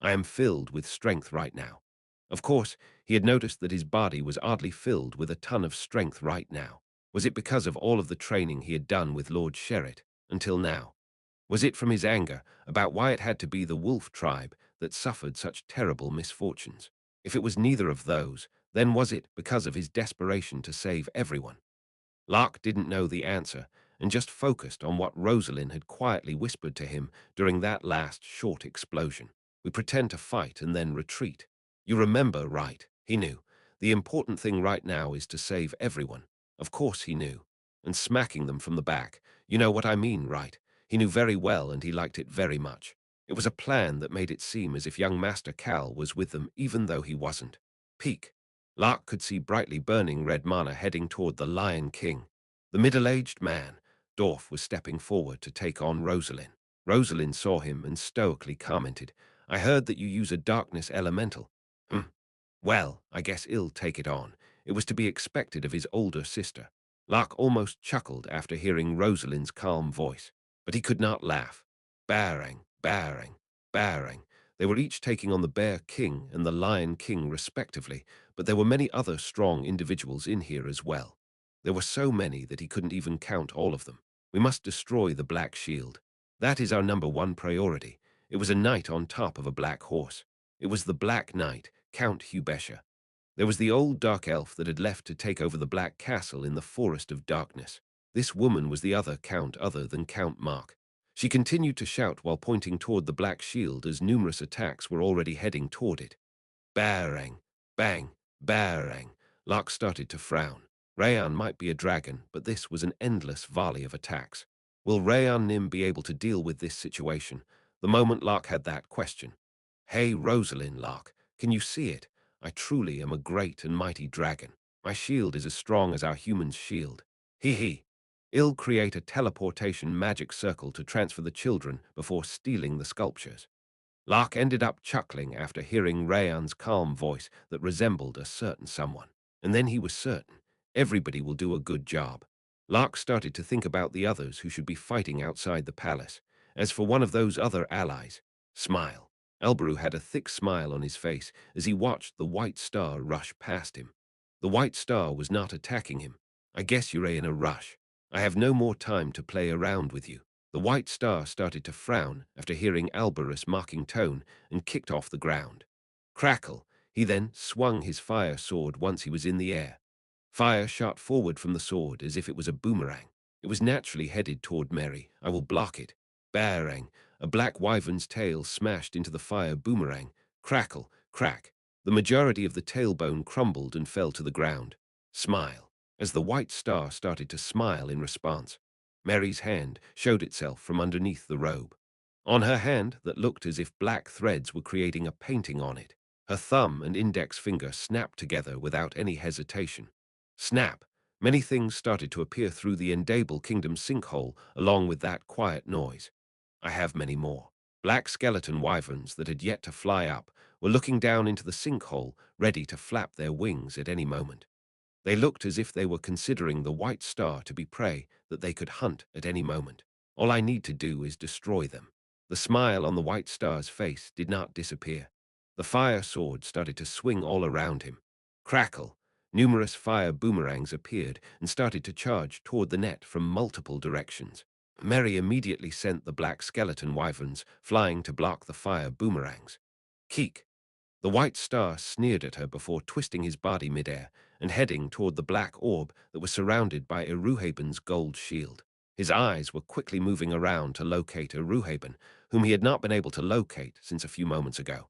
I am filled with strength right now. Of course, he had noticed that his body was oddly filled with a ton of strength right now. Was it because of all of the training he had done with Lord Sherritt until now? Was it from his anger about why it had to be the wolf tribe that suffered such terrible misfortunes? If it was neither of those, then was it because of his desperation to save everyone? Lark didn't know the answer and just focused on what Rosalind had quietly whispered to him during that last short explosion. We pretend to fight and then retreat. You remember, right? He knew. The important thing right now is to save everyone. Of course he knew. And smacking them from the back. You know what I mean, right? He knew very well and he liked it very much. It was a plan that made it seem as if young Master Cal was with them even though he wasn't. Peek. Lark could see brightly burning red mana heading toward the Lion King. The middle-aged man, Dorf, was stepping forward to take on Rosalind. Rosalind saw him and stoically commented, I heard that you use a darkness elemental. Well, I guess he'll take it on. It was to be expected of his older sister. Lark almost chuckled after hearing Rosalind's calm voice, but he could not laugh. Bang, bang, bang. They were each taking on the Bear King and the Lion King respectively, but there were many other strong individuals in here as well. There were so many that he couldn't even count all of them. We must destroy the Black Shield. That is our #1 priority. It was a knight on top of a black horse. It was the Black Knight, Count Hubesha. There was the old dark elf that had left to take over the Black Castle in the Forest of Darkness. This woman was the other count other than Count Mark. She continued to shout while pointing toward the black shield as numerous attacks were already heading toward it. Barang, bang, barang. Lark started to frown. Rayan might be a dragon, but this was an endless volley of attacks. Will Rayan Nim be able to deal with this situation? The moment Lark had that question. Hey, Rosalind Lark, can you see it? I truly am a great and mighty dragon. My shield is as strong as our human's shield. Hee hee. I'll create a teleportation magic circle to transfer the children before stealing the sculptures. Lark ended up chuckling after hearing Rayan's calm voice that resembled a certain someone. And then he was certain. Everybody will do a good job. Lark started to think about the others who should be fighting outside the palace. As for one of those other allies, smile. Elbaru had a thick smile on his face as he watched the white star rush past him. The white star was not attacking him. I guess you're in a rush. I have no more time to play around with you. The white star started to frown after hearing Alberus' mocking tone and kicked off the ground. Crackle! He then swung his fire sword once he was in the air. Fire shot forward from the sword as if it was a boomerang. It was naturally headed toward Mary. I will block it. Barang! A black wyvern's tail smashed into the fire boomerang. Crackle! Crack! The majority of the tailbone crumbled and fell to the ground. Smile! As the white star started to smile in response. Mary's hand showed itself from underneath the robe. On her hand, that looked as if black threads were creating a painting on it, her thumb and index finger snapped together without any hesitation. Snap! Many things started to appear through the Endable Kingdom's sinkhole along with that quiet noise. I have many more. Black skeleton wyverns that had yet to fly up were looking down into the sinkhole, ready to flap their wings at any moment. They looked as if they were considering the white star to be prey that they could hunt at any moment. All I need to do is destroy them. The smile on the white star's face did not disappear. The fire sword started to swing all around him. Crackle! Numerous fire boomerangs appeared and started to charge toward the net from multiple directions. Mary immediately sent the black skeleton wyverns flying to block the fire boomerangs. Keek! The white star sneered at her before twisting his body midair and heading toward the black orb that was surrounded by Eruhaben's gold shield. His eyes were quickly moving around to locate Eruhaben, whom he had not been able to locate since a few moments ago.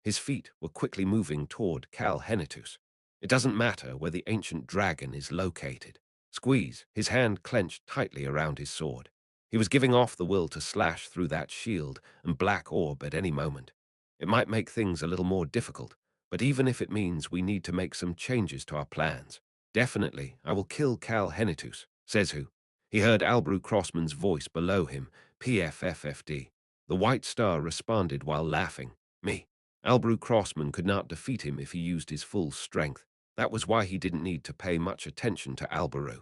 His feet were quickly moving toward Cal Henitus. It doesn't matter where the ancient dragon is located. Squeeze, his hand clenched tightly around his sword. He was giving off the will to slash through that shield and black orb at any moment. It might make things a little more difficult, but even if it means we need to make some changes to our plans. Definitely, I will kill Cal Henitus, says who. He heard Albrew Crossman's voice below him, PFFFD. The white star responded while laughing. Me. Albrew Crossman could not defeat him if he used his full strength. That was why he didn't need to pay much attention to Albrew.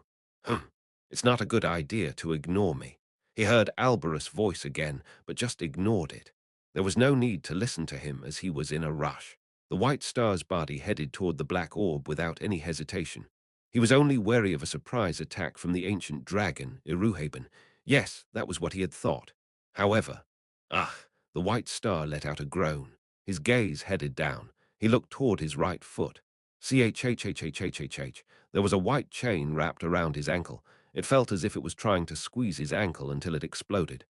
It's not a good idea to ignore me. He heard Alberus' voice again, but just ignored it. There was no need to listen to him as he was in a rush. The white star's body headed toward the black orb without any hesitation. He was only wary of a surprise attack from the ancient dragon, Eruhaben. Yes, that was what he had thought. However, the white star let out a groan. His gaze headed down. He looked toward his right foot. Chhhhhhhh. There was a white chain wrapped around his ankle. It felt as if it was trying to squeeze his ankle until it exploded.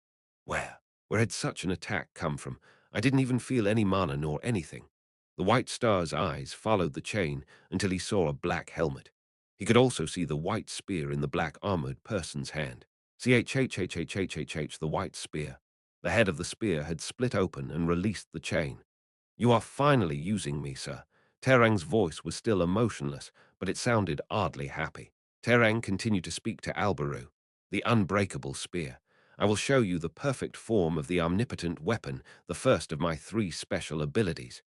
Where? Where had such an attack come from? I didn't even feel any mana nor anything. The white star's eyes followed the chain until he saw a black helmet. He could also see the white spear in the black armored person's hand. Chhhhhhhh, the white spear. The head of the spear had split open and released the chain. You are finally using me, sir. Terang's voice was still emotionless, but it sounded oddly happy. Terang continued to speak to Alberu. The unbreakable spear. I will show you the perfect form of the omnipotent weapon, the first of my 3 special abilities.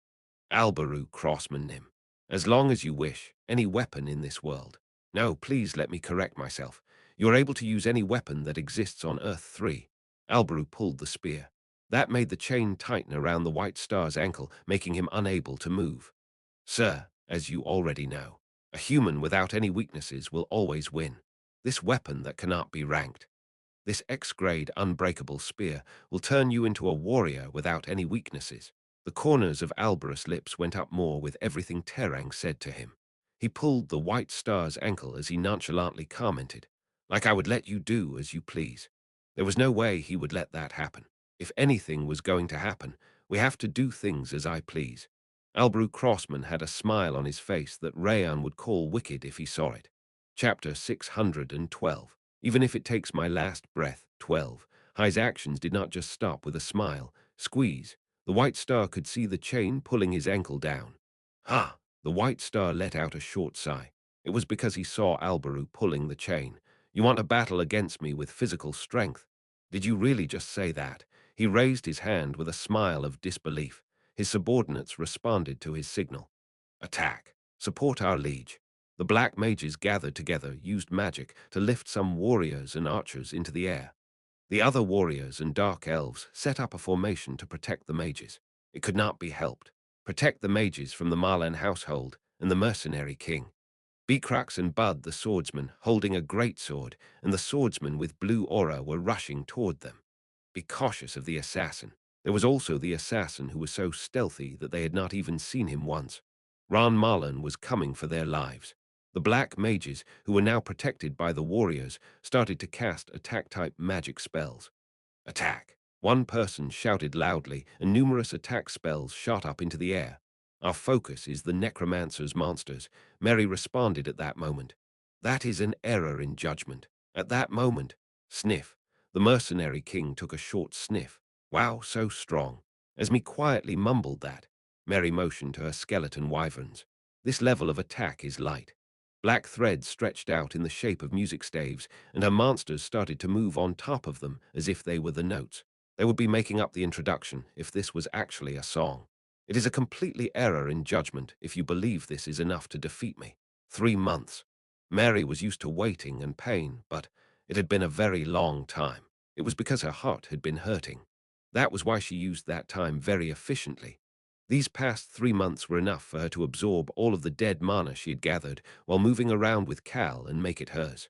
Alberu Crossman-nim. As long as you wish, any weapon in this world. No, please let me correct myself. You are able to use any weapon that exists on Earth 3. Alberu pulled the spear. That made the chain tighten around the white star's ankle, making him unable to move. Sir, as you already know, a human without any weaknesses will always win. This weapon that cannot be ranked. This X-grade unbreakable spear will turn you into a warrior without any weaknesses. The corners of Alberus' lips went up more with everything Terang said to him. He pulled the white star's ankle as he nonchalantly commented, like I would let you do as you please. There was no way he would let that happen. If anything was going to happen, we have to do things as I please. Albrew Crossman had a smile on his face that Rayan would call wicked if he saw it. Chapter 612. Even if it takes my last breath, 12. High's actions did not just stop with a smile. Squeeze. The White Star could see the chain pulling his ankle down. Ha! The White Star let out a short sigh. It was because he saw Albrew pulling the chain. You want a battle against me with physical strength? Did you really just say that? He raised his hand with a smile of disbelief. His subordinates responded to his signal. Attack. Support our liege. The black mages gathered together, used magic to lift some warriors and archers into the air. The other warriors and dark elves set up a formation to protect the mages. It could not be helped. Protect the mages from the Marlen household and the mercenary king. Beacrux and Bud, the swordsman, holding a great sword, and the swordsman with blue aura were rushing toward them. Be cautious of the assassin. There was also the assassin who was so stealthy that they had not even seen him once. Ron Marlen was coming for their lives. The black mages, who were now protected by the warriors, started to cast attack-type magic spells. Attack! One person shouted loudly, and numerous attack spells shot up into the air. Our focus is the necromancer's monsters. Mary responded at that moment. That is an error in judgment. At that moment, sniff. The mercenary king took a short sniff. Wow, so strong. Esme quietly mumbled that. Mary motioned to her skeleton wyverns. This level of attack is light. Black threads stretched out in the shape of music staves, and her monsters started to move on top of them as if they were the notes. They would be making up the introduction if this was actually a song. It is a completely error in judgment if you believe this is enough to defeat me. 3 months. Mary was used to waiting and pain, but it had been a very long time. It was because her heart had been hurting. That was why she used that time very efficiently. These past 3 months were enough for her to absorb all of the dead mana she had gathered while moving around with Cal and make it hers.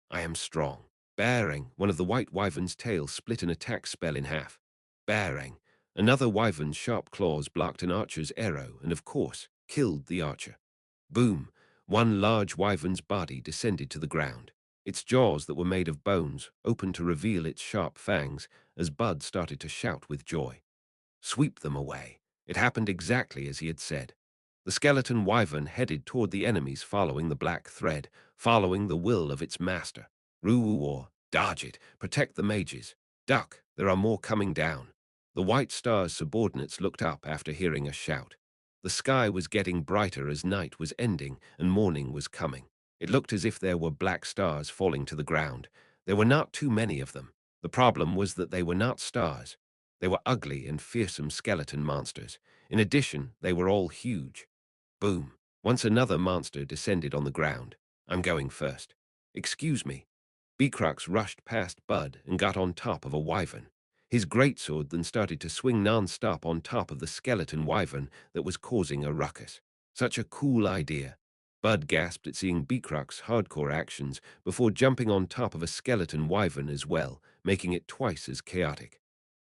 I am strong. Bearing, one of the white wyvern's tails split an attack spell in half. Bearing. Another wyvern's sharp claws blocked an archer's arrow and, of course, killed the archer. Boom! One large wyvern's body descended to the ground. Its jaws that were made of bones opened to reveal its sharp fangs as Bud started to shout with joy. Sweep them away. It happened exactly as he had said. The skeleton wyvern headed toward the enemies following the black thread, following the will of its master. Ruwuor, dodge it, protect the mages. Duck, there are more coming down. The White Star's subordinates looked up after hearing a shout. The sky was getting brighter as night was ending and morning was coming. It looked as if there were black stars falling to the ground. There were not too many of them. The problem was that they were not stars. They were ugly and fearsome skeleton monsters. In addition, they were all huge. Boom. Once another monster descended on the ground. I'm going first. Excuse me. Beacrux rushed past Bud and got on top of a wyvern. His greatsword then started to swing non-stop on top of the skeleton wyvern that was causing a ruckus. Such a cool idea. Bud gasped at seeing Beacrux' hardcore actions before jumping on top of a skeleton wyvern as well, making it twice as chaotic.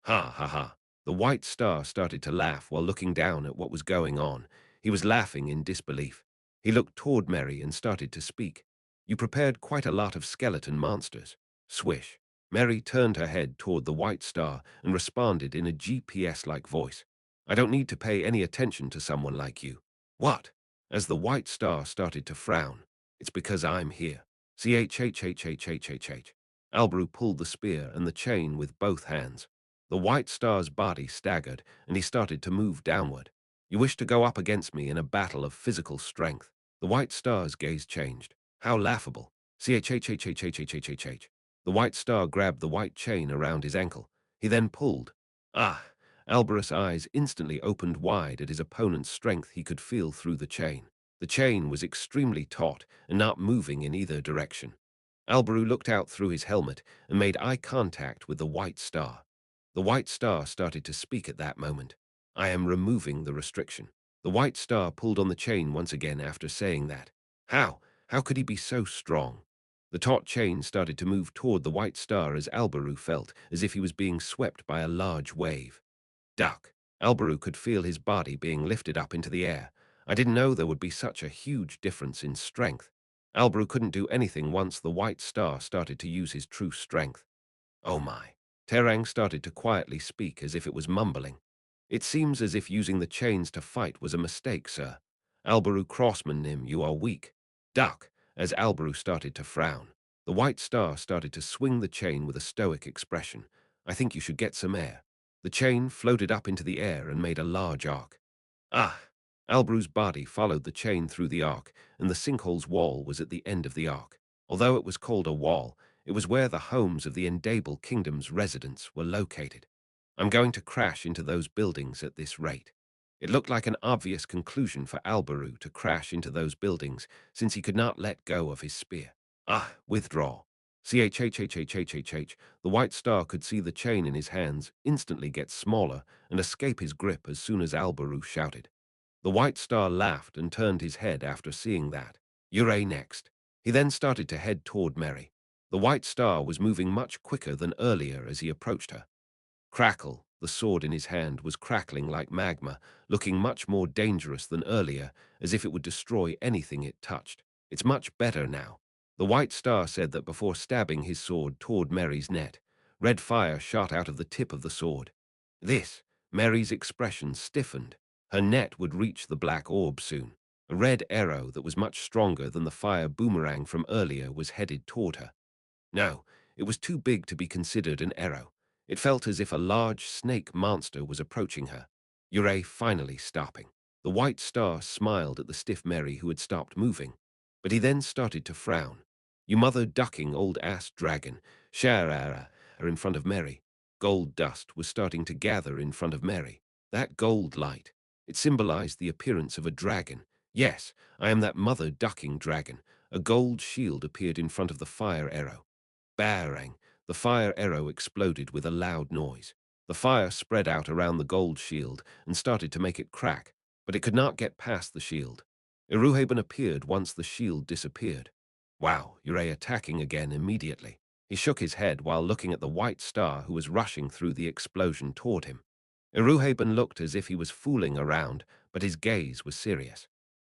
Ha ha ha. The White Star started to laugh while looking down at what was going on. He was laughing in disbelief. He looked toward Mary and started to speak. You prepared quite a lot of skeleton monsters. Swish. Mary turned her head toward the White Star and responded in a GPS-like voice. I don't need to pay any attention to someone like you. What? As the White Star started to frown. It's because I'm here. CHHHHHHH. Albrew pulled the spear and the chain with both hands. The White Star's body staggered, and he started to move downward. You wish to go up against me in a battle of physical strength. The White Star's gaze changed. How laughable. CHHHHHHHH. The White Star grabbed the white chain around his ankle. He then pulled. Ah! Alberus' eyes instantly opened wide at his opponent's strength he could feel through the chain. The chain was extremely taut and not moving in either direction. Alberu looked out through his helmet and made eye contact with the White Star. The White Star started to speak at that moment. I am removing the restriction. The White Star pulled on the chain once again after saying that. How? How could he be so strong? The taut chain started to move toward the White Star as Alberu felt as if he was being swept by a large wave. Duck. Alberu could feel his body being lifted up into the air. I didn't know there would be such a huge difference in strength. Alberu couldn't do anything once the White Star started to use his true strength. Oh my. Terang started to quietly speak as if it was mumbling. It seems as if using the chains to fight was a mistake, sir. Albaru Crossman Nim, you are weak. Duck, as Albaru started to frown. The white star started to swing the chain with a stoic expression. I think you should get some air. The chain floated up into the air and made a large arc. Ah! Albaru's body followed the chain through the arc, and the sinkhole's wall was at the end of the arc. Although it was called a wall, it was where the homes of the Endable Kingdom's residents were located. I'm going to crash into those buildings at this rate. It looked like an obvious conclusion for Albaru to crash into those buildings, since he could not let go of his spear. Ah, withdraw. CHHHHHHH. The white star could see the chain in his hands instantly get smaller and escape his grip as soon as Albaru shouted. The white star laughed and turned his head after seeing that. Ure next. He then started to head toward Mary. The white star was moving much quicker than earlier as he approached her. Crackle, the sword in his hand, was crackling like magma, looking much more dangerous than earlier, as if it would destroy anything it touched. It's much better now. The white star said that before stabbing his sword toward Mary's net. Red fire shot out of the tip of the sword. Mary's expression stiffened. Her net would reach the black orb soon. A red arrow that was much stronger than the fire boomerang from earlier was headed toward her. No, it was too big to be considered an arrow. It felt as if a large snake monster was approaching her. Ure finally stopping. The white star smiled at the stiff Mary who had stopped moving, but he then started to frown. You mother ducking old ass dragon, Sharara, are in front of Mary. Gold dust was starting to gather in front of Mary. That gold light, it symbolized the appearance of a dragon. Yes, I am that mother ducking dragon. A gold shield appeared in front of the fire arrow. Bang! The fire arrow exploded with a loud noise. The fire spread out around the gold shield and started to make it crack, but it could not get past the shield. Iruhaben appeared once the shield disappeared. Wow, Ure attacking again immediately. He shook his head while looking at the white star who was rushing through the explosion toward him. Iruhaben looked as if he was fooling around, but his gaze was serious.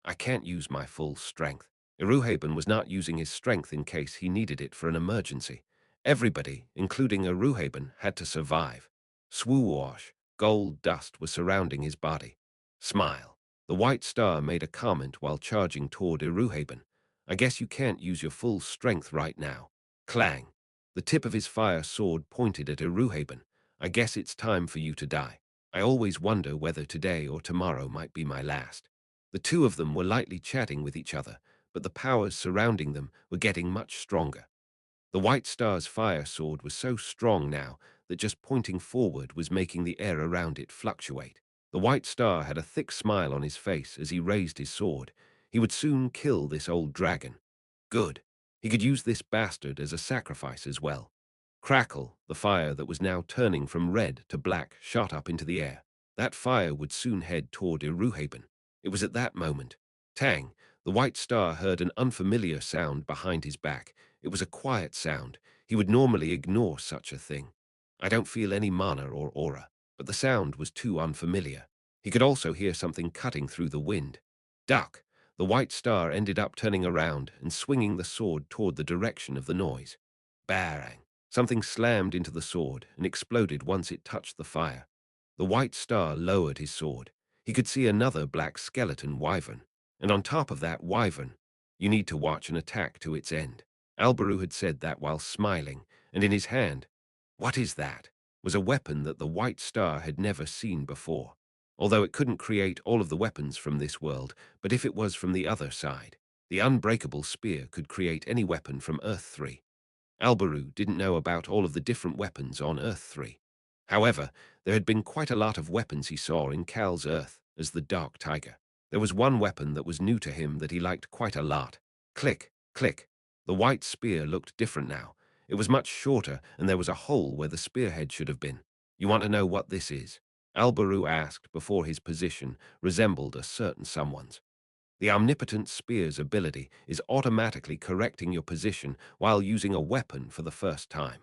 I can't use my full strength. Iruhaben was not using his strength in case he needed it for an emergency. Everybody, including Iruhaben, had to survive. Swoosh, gold dust was surrounding his body. Smile. The white star made a comment while charging toward Iruhaben. I guess you can't use your full strength right now. Clang. The tip of his fire sword pointed at Iruhaben. I guess it's time for you to die. I always wonder whether today or tomorrow might be my last. The two of them were lightly chatting with each other, but the powers surrounding them were getting much stronger. The White Star's fire sword was so strong now that just pointing forward was making the air around it fluctuate. The White Star had a thick smile on his face as he raised his sword. He would soon kill this old dragon. Good. He could use this bastard as a sacrifice as well. Crackle, the fire that was now turning from red to black, shot up into the air. That fire would soon head toward Iruhaben. It was at that moment. Tang, the white star heard an unfamiliar sound behind his back. It was a quiet sound. He would normally ignore such a thing. I don't feel any mana or aura, but the sound was too unfamiliar. He could also hear something cutting through the wind. Duck! The white star ended up turning around and swinging the sword toward the direction of the noise. Bang! Something slammed into the sword and exploded once it touched the fire. The white star lowered his sword. He could see another black skeleton wyvern, and on top of that wyvern, you need to watch an attack to its end. Albaru had said that while smiling, and in his hand, what is that? Was a weapon that the white star had never seen before. Although it couldn't create all of the weapons from this world, but if it was from the other side, the unbreakable spear could create any weapon from Earth 3. Albaru didn't know about all of the different weapons on Earth 3. However, there had been quite a lot of weapons he saw in Cal's Earth as the Dark Tiger. There was one weapon that was new to him that he liked quite a lot. Click, click. The white spear looked different now. It was much shorter, and there was a hole where the spearhead should have been. You want to know what this is? Albaru asked before his position resembled a certain someone's. The omnipotent spear's ability is automatically correcting your position while using a weapon for the first time.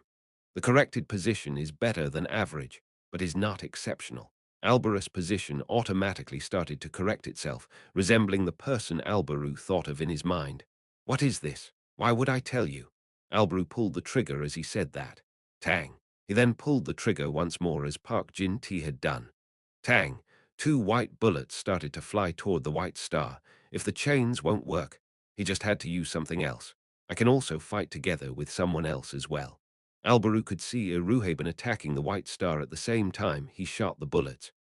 The corrected position is better than average, but is not exceptional. Albaru's position automatically started to correct itself, resembling the person Albaru thought of in his mind. What is this? Why would I tell you? Albaru pulled the trigger as he said that. Tang. He then pulled the trigger once more as Park Jin-T had done. Tang. Two white bullets started to fly toward the white star. If the chains won't work, he just had to use something else. I can also fight together with someone else as well. Alberu could see Iruhaben attacking the white star at the same time he shot the bullets.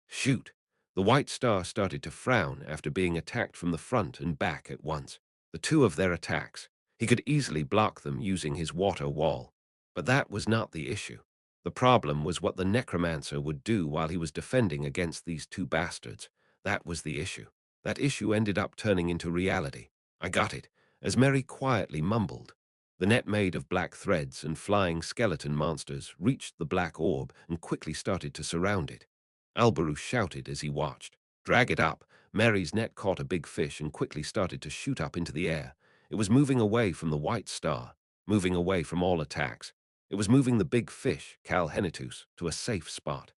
Shoot! The white star started to frown after being attacked from the front and back at once. The two of their attacks. He could easily block them using his water wall. But that was not the issue. The problem was what the necromancer would do while he was defending against these two bastards. That was the issue. That issue ended up turning into reality. I got it, as Mary quietly mumbled. The net made of black threads and flying skeleton monsters reached the black orb and quickly started to surround it. Alberu shouted as he watched. Drag it up. Mary's net caught a big fish and quickly started to shoot up into the air. It was moving away from the white star, moving away from all attacks. It was moving the big fish, Cal Henitus, to a safe spot.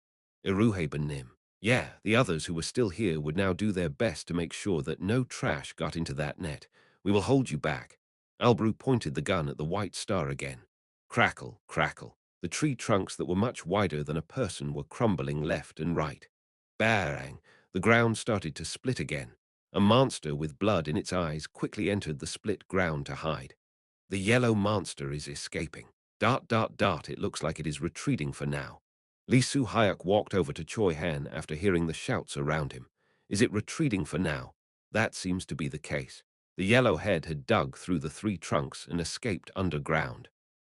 Iruhaben Nim. Yeah, the others who were still here would now do their best to make sure that no trash got into that net. We will hold you back. Alberu pointed the gun at the white star again. Crackle, crackle. The tree trunks that were much wider than a person were crumbling left and right. Bang! The ground started to split again. A monster with blood in its eyes quickly entered the split ground to hide. The yellow monster is escaping. ... It looks like it is retreating for now. Lee Su-hyuk walked over to Choi Han after hearing the shouts around him. Is it retreating for now? That seems to be the case. The yellow head had dug through the three trunks and escaped underground.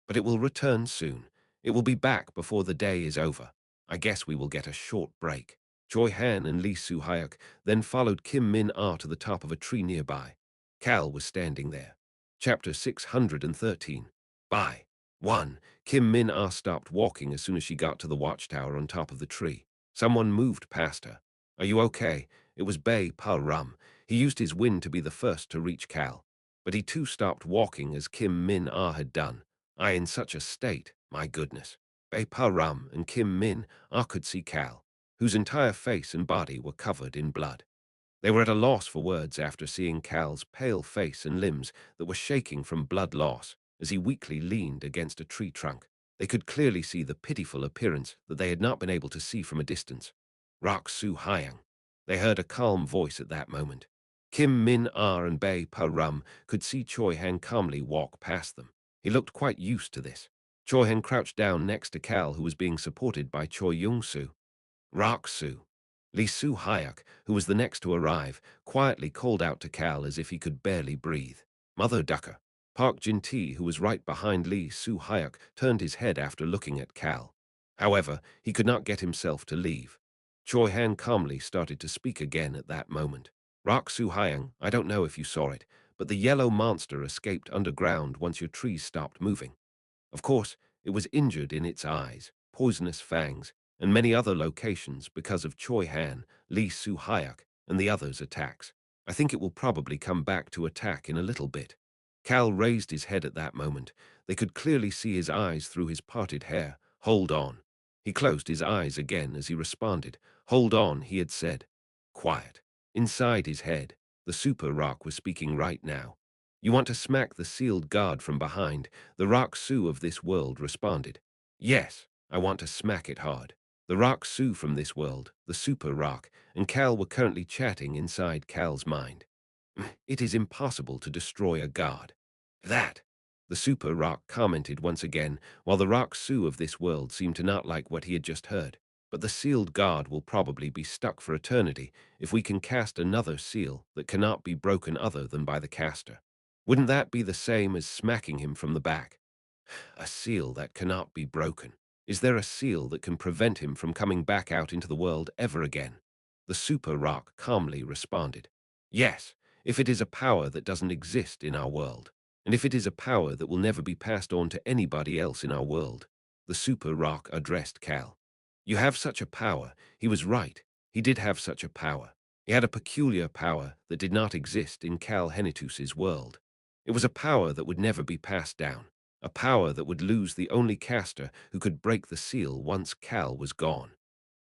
But it will return soon. It will be back before the day is over. I guess we will get a short break. Choi Han and Lee Su-hyuk then followed Kim Min-ah to the top of a tree nearby. Cal was standing there. Chapter 613. By 1. Kim Min-ah stopped walking as soon as she got to the watchtower on top of the tree. Someone moved past her. Are you okay? It was Bay Pa-rum. He used his wind to be the first to reach Cal. But he too stopped walking as Kim Min-ah had done. I in such a state, my goodness. Bay Pa-rum and Kim Min-ah could see Cal, whose entire face and body were covered in blood. They were at a loss for words after seeing Cal's pale face and limbs that were shaking from blood loss as he weakly leaned against a tree trunk. They could clearly see the pitiful appearance that they had not been able to see from a distance. Rak Su-hyang. They heard a calm voice at that moment. Kim Min-ah and Bay Pa-rum could see Choi Han calmly walk past them. He looked quite used to this. Choi Han crouched down next to Cal, who was being supported by Choi Young-soo. Rak Su. Lee Su-hyuk, who was the next to arrive, quietly called out to Cal as if he could barely breathe. Mother Ducker. Park Jin-T, who was right behind Lee Su-hyuk, turned his head after looking at Cal. However, he could not get himself to leave. Choi Han calmly started to speak again at that moment. Rak Su-hyang, I don't know if you saw it, but the yellow monster escaped underground once your trees stopped moving. Of course, it was injured in its eyes, poisonous fangs, and many other locations because of Choi Han, Lee Su-hyuk, and the others' attacks. I think it will probably come back to attack in a little bit. Cal raised his head at that moment. They could clearly see his eyes through his parted hair. Hold on. He closed his eyes again as he responded. Hold on, he had said. Quiet. Inside his head, the Super Rock was speaking right now. You want to smack the sealed guard from behind, the Rock Su of this world responded. Yes, I want to smack it hard. The Rock Su from this world, the Super Rock, and Cal were currently chatting inside Cal's mind. It is impossible to destroy a god. That, the Super Rock commented once again, while the Rock Su of this world seemed to not like what he had just heard. But the sealed god will probably be stuck for eternity if we can cast another seal that cannot be broken other than by the caster. Wouldn't that be the same as smacking him from the back? A seal that cannot be broken. Is there a seal that can prevent him from coming back out into the world ever again? The Super Rock calmly responded. Yes, if it is a power that doesn't exist in our world, and if it is a power that will never be passed on to anybody else in our world. The Super Rock addressed Cal. You have such a power. He was right. He did have such a power. He had a peculiar power that did not exist in Cal Henitus's world. It was a power that would never be passed down. A power that would lose the only caster who could break the seal once Cal was gone.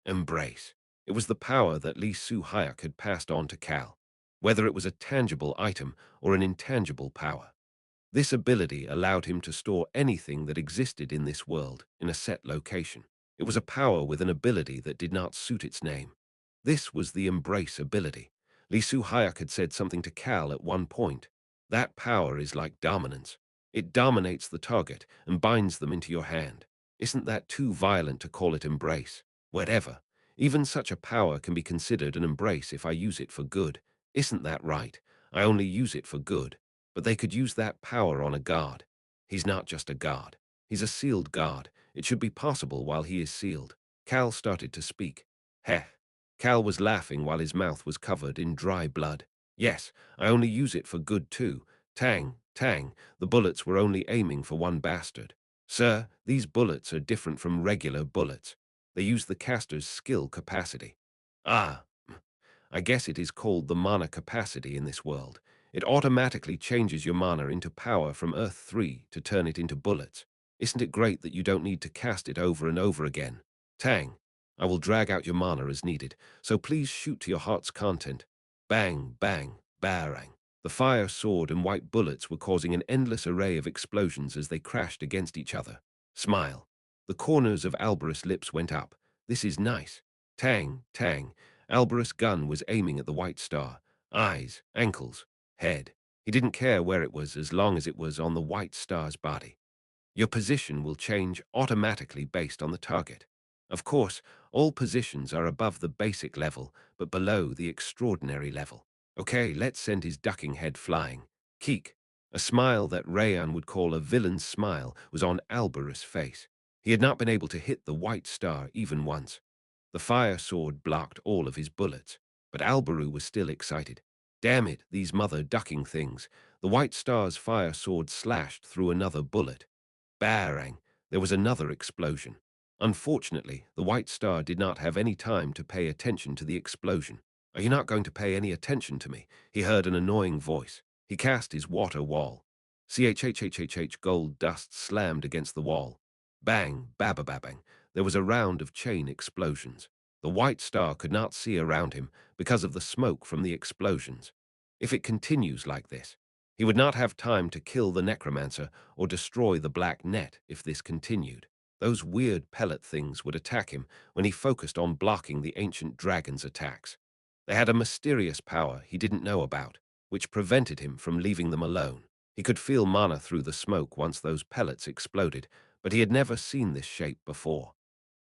Embrace. It was the power that Lee Su-hyuk had passed on to Cal, whether it was a tangible item or an intangible power. This ability allowed him to store anything that existed in this world in a set location. It was a power with an ability that did not suit its name. This was the embrace ability. Lee Soo-hyuk had said something to Cal at one point. That power is like dominance. It dominates the target and binds them into your hand. Isn't that too violent to call it embrace? Whatever. Even such a power can be considered an embrace if I use it for good. Isn't that right? I only use it for good. But they could use that power on a guard. He's not just a guard. He's a sealed guard. It should be possible while he is sealed. Cal started to speak. Heh. Cal was laughing while his mouth was covered in dry blood. Yes, I only use it for good too. Tang, tang, the bullets were only aiming for one bastard. Sir, these bullets are different from regular bullets. They use the caster's skill capacity. Ah, I guess it is called the mana capacity in this world. It automatically changes your mana into power from Earth 3 to turn it into bullets. Isn't it great that you don't need to cast it over and over again? Tang, I will drag out your mana as needed, so please shoot to your heart's content. Bang, bang, barang. The fire, sword, and white bullets were causing an endless array of explosions as they crashed against each other. Smile. The corners of Alberus' lips went up. This is nice. Tang, tang. Alberus' gun was aiming at the white star. Eyes, ankles, head. He didn't care where it was as long as it was on the white star's body. Your position will change automatically based on the target. Of course, all positions are above the basic level, but below the extraordinary level. Okay, let's send his ducking head flying. Keek. A smile that Rayan would call a villain's smile was on Alberus' face. He had not been able to hit the white star even once. The fire sword blocked all of his bullets, but Alberu was still excited. Damn it, these mother ducking things. The white star's fire sword slashed through another bullet. Barang! There was another explosion. Unfortunately, the white star did not have any time to pay attention to the explosion. Are you not going to pay any attention to me? He heard an annoying voice. He cast his water wall. Chhhhhh gold dust slammed against the wall. Bang, babababang. There was a round of chain explosions. The white star could not see around him because of the smoke from the explosions. If it continues like this, he would not have time to kill the necromancer or destroy the black net if this continued. Those weird pellet things would attack him when he focused on blocking the ancient dragon's attacks. They had a mysterious power he didn't know about, which prevented him from leaving them alone. He could feel mana through the smoke once those pellets exploded, but he had never seen this shape before.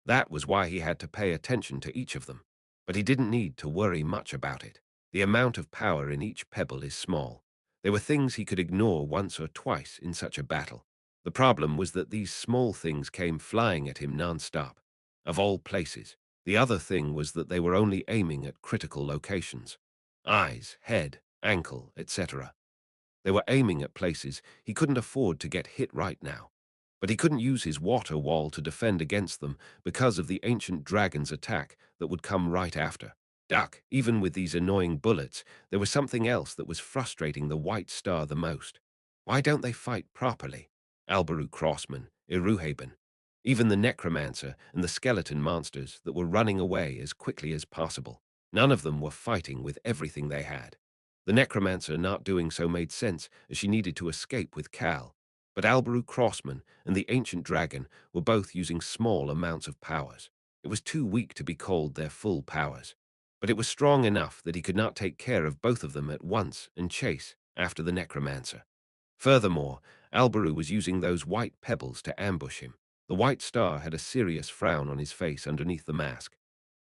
That was why he had to pay attention to each of them. But he didn't need to worry much about it. The amount of power in each pebble is small. There were things he could ignore once or twice in such a battle. The problem was that these small things came flying at him non-stop. Of all places. The other thing was that they were only aiming at critical locations. Eyes, head, ankle, etc. They were aiming at places he couldn't afford to get hit right now. But he couldn't use his water wall to defend against them because of the ancient dragon's attack that would come right after. Duck, even with these annoying bullets, there was something else that was frustrating the White Star the most. Why don't they fight properly? Alberu Crossman, Iruhaben, even the necromancer and the skeleton monsters that were running away as quickly as possible. None of them were fighting with everything they had. The necromancer not doing so made sense as she needed to escape with Cal, but Alberu Crossman and the ancient dragon were both using small amounts of powers. It was too weak to be called their full powers, but it was strong enough that he could not take care of both of them at once and chase after the necromancer. Furthermore, Alberu was using those white pebbles to ambush him. The white star had a serious frown on his face underneath the mask.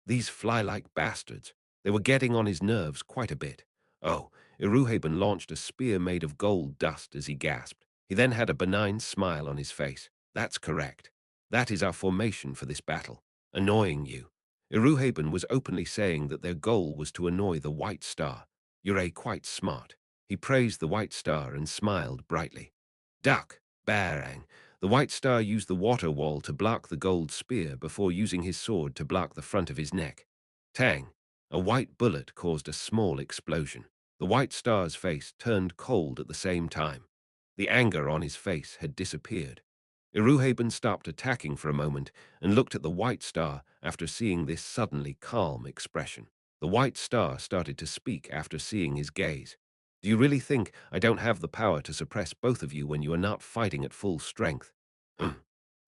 These fly-like bastards, they were getting on his nerves quite a bit. Oh, Iruhaben launched a spear made of gold dust as he gasped. He then had a benign smile on his face. That's correct. That is our formation for this battle. Annoying you. Iruhaben was openly saying that their goal was to annoy the White Star. You're quite smart. He praised the White Star and smiled brightly. Duck, barang. The White Star used the water wall to block the gold spear before using his sword to block the front of his neck. Tang. A white bullet caused a small explosion. The White Star's face turned cold at the same time. The anger on his face had disappeared. Iruhaben stopped attacking for a moment and looked at the White Star after seeing this suddenly calm expression. The White Star started to speak after seeing his gaze. Do you really think I don't have the power to suppress both of you when you are not fighting at full strength?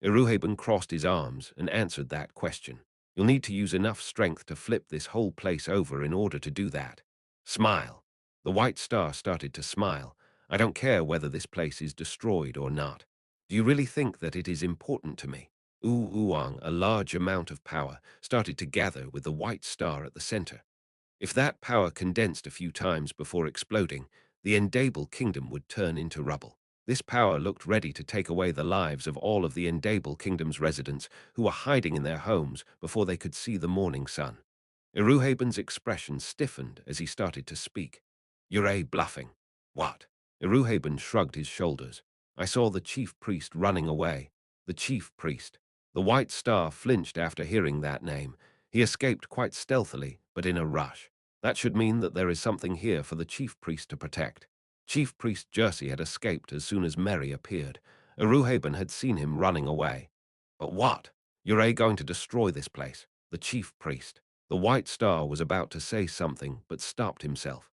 Iruhaben crossed his arms and answered that question. You'll need to use enough strength to flip this whole place over in order to do that. Smile. The white star started to smile. I don't care whether this place is destroyed or not. Do you really think that it is important to me? Uang, a large amount of power, started to gather with the white star at the center. If that power condensed a few times before exploding, the Endable kingdom would turn into rubble. This power looked ready to take away the lives of all of the Endable kingdom's residents who were hiding in their homes before they could see the morning sun. Iruhaben's expression stiffened as he started to speak. You're bluffing. What? Iruhaben shrugged his shoulders. I saw the chief priest running away. The chief priest. The white star flinched after hearing that name. He escaped quite stealthily, but in a rush. That should mean that there is something here for the chief priest to protect. Chief priest Jersey had escaped as soon as Mary appeared. Iruhaben had seen him running away. But what? You're going to destroy this place. The chief priest. The white star was about to say something, but stopped himself.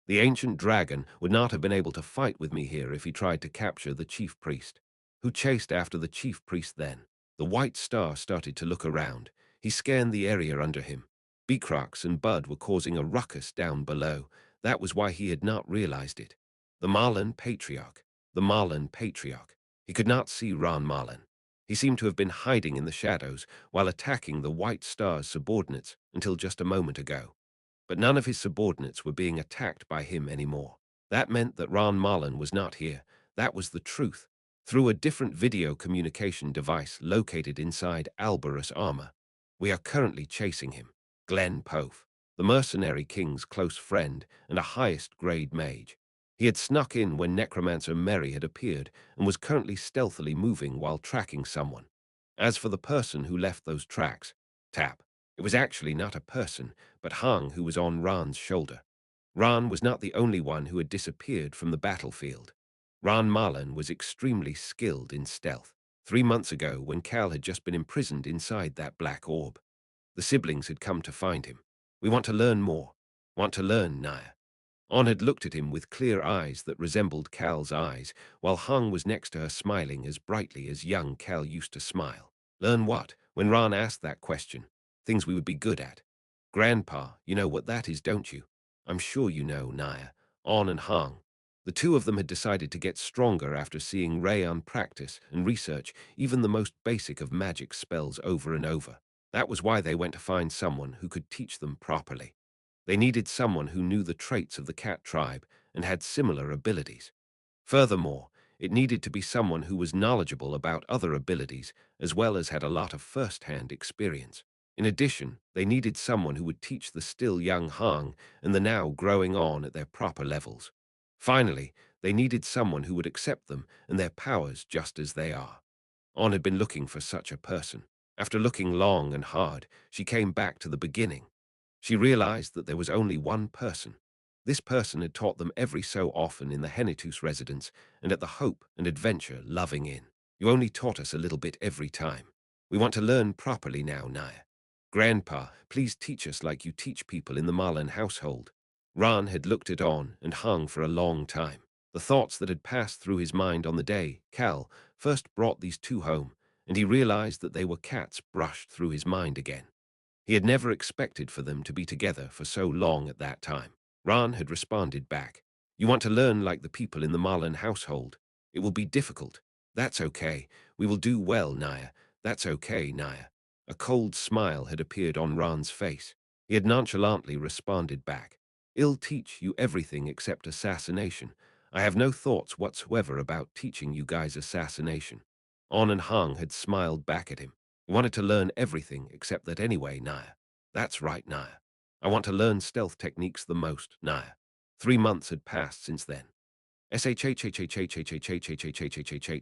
The ancient dragon would not have been able to fight with me here if he tried to capture the chief priest. Who chased after the chief priest then? The white star started to look around. He scanned the area under him. Beecrox and Bud were causing a ruckus down below. That was why he had not realized it. The Marlin Patriarch. The Marlin Patriarch. He could not see Ron Marlin. He seemed to have been hiding in the shadows while attacking the White Star's subordinates until just a moment ago. But none of his subordinates were being attacked by him anymore. That meant that Ron Marlin was not here. That was the truth. Through a different video communication device located inside Alberus armor, we are currently chasing him. Glenn Pofe, the mercenary king's close friend and a highest-grade mage. He had snuck in when Necromancer Mary had appeared and was currently stealthily moving while tracking someone. As for the person who left those tracks, tap. It was actually not a person, but Hang who was on Ran's shoulder. Ran was not the only one who had disappeared from the battlefield. Ran Marlin was extremely skilled in stealth. 3 months ago, when Cal had just been imprisoned inside that black orb, the siblings had come to find him. We want to learn more. Want to learn, Naya. On had looked at him with clear eyes that resembled Cal's eyes, while Hung was next to her smiling as brightly as young Cal used to smile. Learn what? When Ran asked that question, things we would be good at. Grandpa, you know what that is, don't you? I'm sure you know, Naya. On and Hung. The two of them had decided to get stronger after seeing Rayon practice and research even the most basic of magic spells over and over. That was why they went to find someone who could teach them properly. They needed someone who knew the traits of the cat tribe and had similar abilities. Furthermore, it needed to be someone who was knowledgeable about other abilities as well as had a lot of first-hand experience. In addition, they needed someone who would teach the still young Hang and the now growing on at their proper levels. Finally, they needed someone who would accept them and their powers just as they are. On had been looking for such a person. After looking long and hard, she came back to the beginning. She realized that there was only one person. This person had taught them every so often in the Henitus residence and at the Hope and Adventure Loving Inn. You only taught us a little bit every time. We want to learn properly now, Naya. Grandpa, please teach us like you teach people in the Marlin household. Ran had looked at On and hung for a long time. The thoughts that had passed through his mind on the day Cal first brought these two home, and he realized that they were cats brushed through his mind again. He had never expected for them to be together for so long at that time. Ran had responded back. You want to learn like the people in the Marlin household. It will be difficult. That's okay. We will do well, Naya. That's okay, Naya. A cold smile had appeared on Ran's face. He had nonchalantly responded back. I'll teach you everything except assassination. I have no thoughts whatsoever about teaching you guys assassination. On and Hang had smiled back at him. He wanted to learn everything except that anyway, Naya. That's right, Naya. I want to learn stealth techniques the most, Naya. 3 months had passed since then.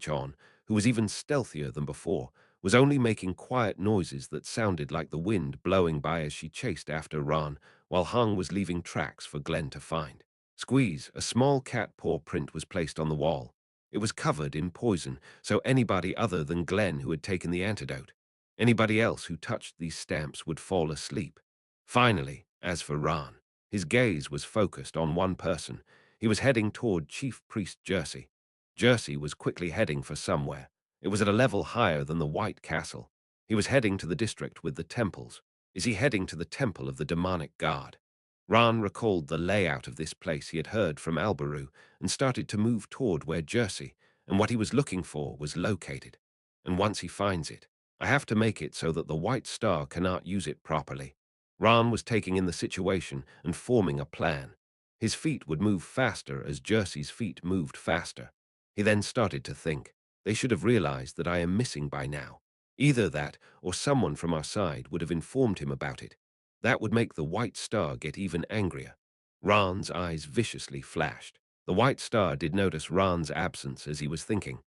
On, who was even stealthier than before, was only making quiet noises that sounded like the wind blowing by as she chased after Ran, while Hung was leaving tracks for Glenn to find. Squeeze, a small cat paw print was placed on the wall. It was covered in poison, so anybody other than Glenn who had taken the antidote. Anybody else who touched these stamps would fall asleep. Finally, as for Ran, his gaze was focused on one person. He was heading toward Chief Priest Jersey. Jersey was quickly heading for somewhere. It was at a level higher than the White Castle. He was heading to the district with the temples. Is he heading to the temple of the demonic god? Ran recalled the layout of this place he had heard from Albaru and started to move toward where Jersey and what he was looking for was located. And once he finds it, I have to make it so that the White Star cannot use it properly. Ran was taking in the situation and forming a plan. His feet would move faster as Jersey's feet moved faster. He then started to think, they should have realized that I am missing by now. Either that or someone from our side would have informed him about it. That would make the White Star get even angrier. Ran's eyes viciously flashed. The White Star did notice Ran's absence as he was thinking.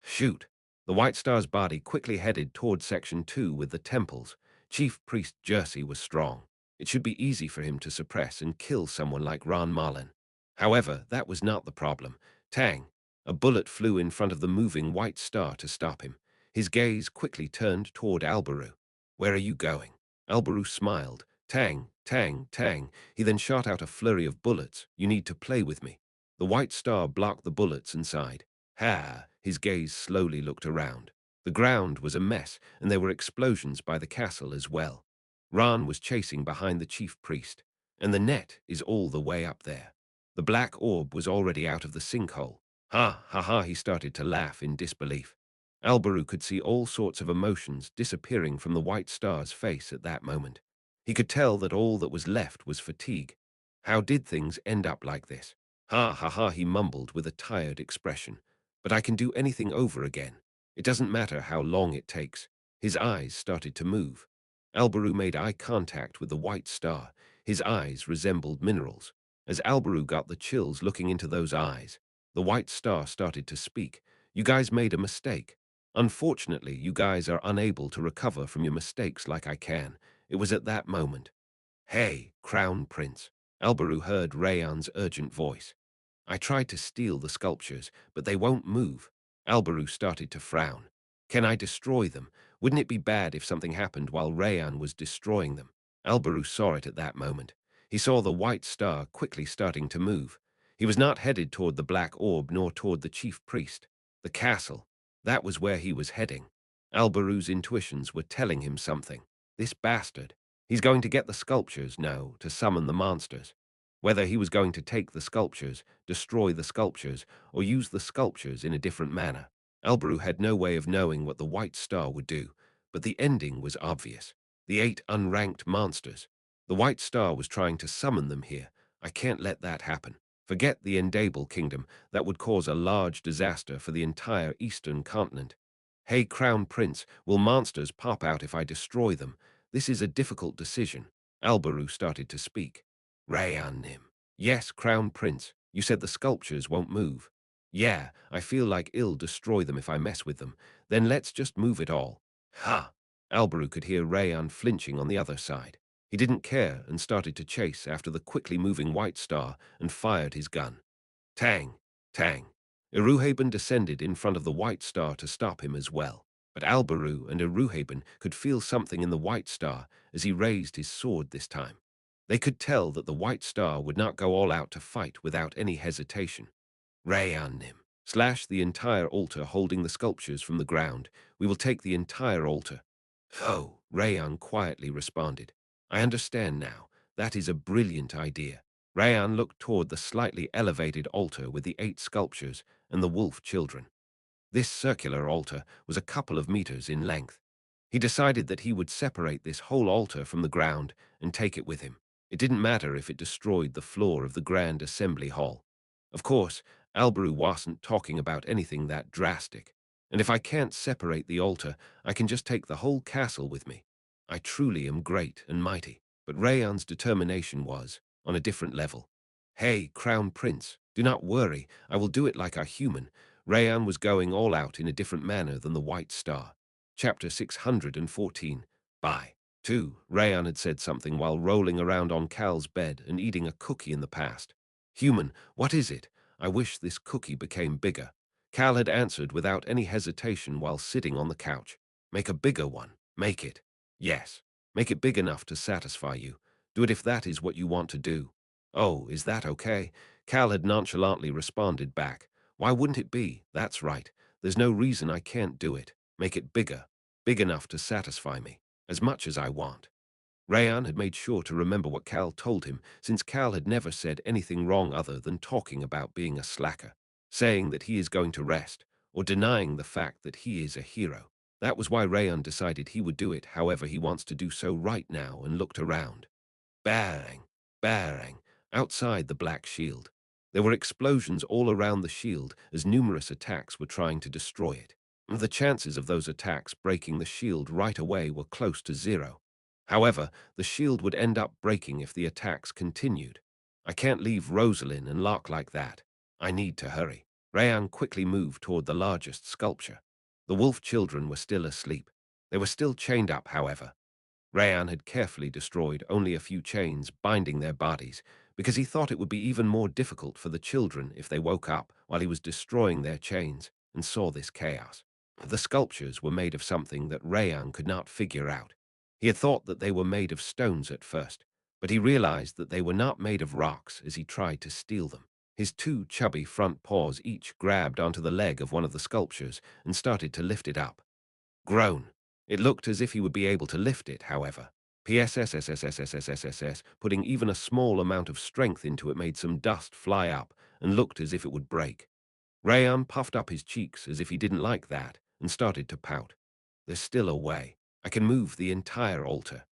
Shoot! The White Star's body quickly headed toward Section 2 with the temples. Chief Priest Jersey was strong. It should be easy for him to suppress and kill someone like Ran Marlin. However, that was not the problem. Tang! A bullet flew in front of the moving White Star to stop him. His gaze quickly turned toward Albaru. Where are you going? Albaru smiled. Tang, tang, tang. He then shot out a flurry of bullets. You need to play with me. The White Star blocked the bullets and sighed. Ha! His gaze slowly looked around. The ground was a mess, and there were explosions by the castle as well. Ran was chasing behind the chief priest, and the net is all the way up there. The black orb was already out of the sinkhole. Ha, ha, ha, he started to laugh in disbelief. Albaru could see all sorts of emotions disappearing from the White Star's face at that moment. He could tell that all that was left was fatigue. How did things end up like this? Ha, ha, ha, he mumbled with a tired expression. But I can do anything over again. It doesn't matter how long it takes. His eyes started to move. Albaru made eye contact with the White Star. His eyes resembled minerals. As Albaru got the chills looking into those eyes, the White Star started to speak. You guys made a mistake. Unfortunately, you guys are unable to recover from your mistakes like I can. It was at that moment. Hey, Crown Prince. Albaru heard Rayan's urgent voice. I tried to steal the sculptures, but they won't move. Albaru started to frown. Can I destroy them? Wouldn't it be bad if something happened while Rayan was destroying them? Albaru saw it at that moment. He saw the White Star quickly starting to move. He was not headed toward the black orb nor toward the chief priest. The castle. That was where he was heading. Albaru's intuitions were telling him something. This bastard. He's going to get the sculptures, no, to summon the monsters. Whether he was going to take the sculptures, destroy the sculptures, or use the sculptures in a different manner. Albaru had no way of knowing what the White Star would do, but the ending was obvious. The 8 unranked monsters. The White Star was trying to summon them here. I can't let that happen. Forget the Endable Kingdom. That would cause a large disaster for the entire Eastern continent. Hey, Crown Prince, will monsters pop out if I destroy them? This is a difficult decision. Albaru started to speak. Rayanim. Yes, Crown Prince. You said the sculptures won't move. Yeah, I feel like I'll destroy them if I mess with them. Then let's just move it all. Ha! Albaru could hear Rayan flinching on the other side. He didn't care and started to chase after the quickly moving White Star and fired his gun. Tang! Tang! Iruhaben descended in front of the White Star to stop him as well. But Albaru and Iruhaben could feel something in the White Star as he raised his sword this time. They could tell that the White Star would not go all out to fight without any hesitation. Rayanim. Slash the entire altar holding the sculptures from the ground. We will take the entire altar. Oh, Rayan quietly responded. I understand now. That is a brilliant idea. Rayan looked toward the slightly elevated altar with the 8 sculptures and the wolf children. This circular altar was a couple of meters in length. He decided that he would separate this whole altar from the ground and take it with him. It didn't matter if it destroyed the floor of the Grand Assembly Hall. Of course, Albaru wasn't talking about anything that drastic. And if I can't separate the altar, I can just take the whole castle with me. I truly am great and mighty. But Rayan's determination was on a different level. Hey, Crown Prince, do not worry. I will do it like a human. Rayan was going all out in a different manner than the White Star. Chapter 614. Bye. 2. Rayan had said something while rolling around on Cal's bed and eating a cookie in the past. Human, what is it? I wish this cookie became bigger. Cal had answered without any hesitation while sitting on the couch. Make a bigger one. Make it. Yes. Make it big enough to satisfy you. Do it if that is what you want to do. Oh, is that okay? Cal had nonchalantly responded back. Why wouldn't it be? That's right. There's no reason I can't do it. Make it bigger. Big enough to satisfy me. As much as I want. Rayan had made sure to remember what Cal told him, since Cal had never said anything wrong other than talking about being a slacker, saying that he is going to rest, or denying the fact that he is a hero. That was why Rayan decided he would do it however he wants to do so right now and looked around. Bang! Bang! Outside the black shield. There were explosions all around the shield as numerous attacks were trying to destroy it. The chances of those attacks breaking the shield right away were close to zero. However, the shield would end up breaking if the attacks continued. I can't leave Rosalind and Lark like that. I need to hurry. Rayan quickly moved toward the largest sculpture. The wolf children were still asleep. They were still chained up, however. Rayan had carefully destroyed only a few chains binding their bodies, because he thought it would be even more difficult for the children if they woke up while he was destroying their chains and saw this chaos. The sculptures were made of something that Rayan could not figure out. He had thought that they were made of stones at first, but he realized that they were not made of rocks as he tried to steal them. His two chubby front paws each grabbed onto the leg of one of the sculptures and started to lift it up. Groan. It looked as if he would be able to lift it, however. PSSSSSSSSSS, putting even a small amount of strength into it made some dust fly up and looked as if it would break. Rayan puffed up his cheeks as if he didn't like that and started to pout. There's still a way. I can move the entire altar.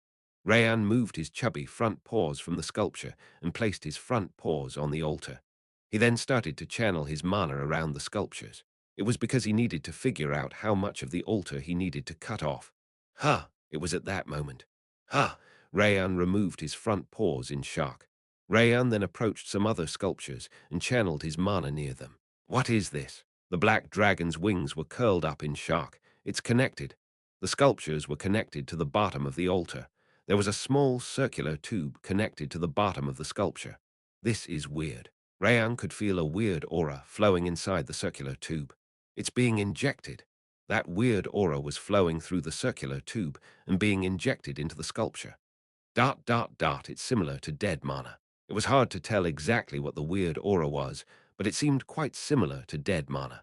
Rayan moved his chubby front paws from the sculpture and placed his front paws on the altar. He then started to channel his mana around the sculptures. It was because he needed to figure out how much of the altar he needed to cut off. Ha! It was at that moment. Ha! Rayan removed his front paws in shock. Rayan then approached some other sculptures and channeled his mana near them. What is this? The black dragon's wings were curled up in shock. It's connected. The sculptures were connected to the bottom of the altar. There was a small circular tube connected to the bottom of the sculpture. This is weird. Rayan could feel a weird aura flowing inside the circular tube. It's being injected. That weird aura was flowing through the circular tube and being injected into the sculpture. It's similar to dead mana. It was hard to tell exactly what the weird aura was, but it seemed quite similar to dead mana.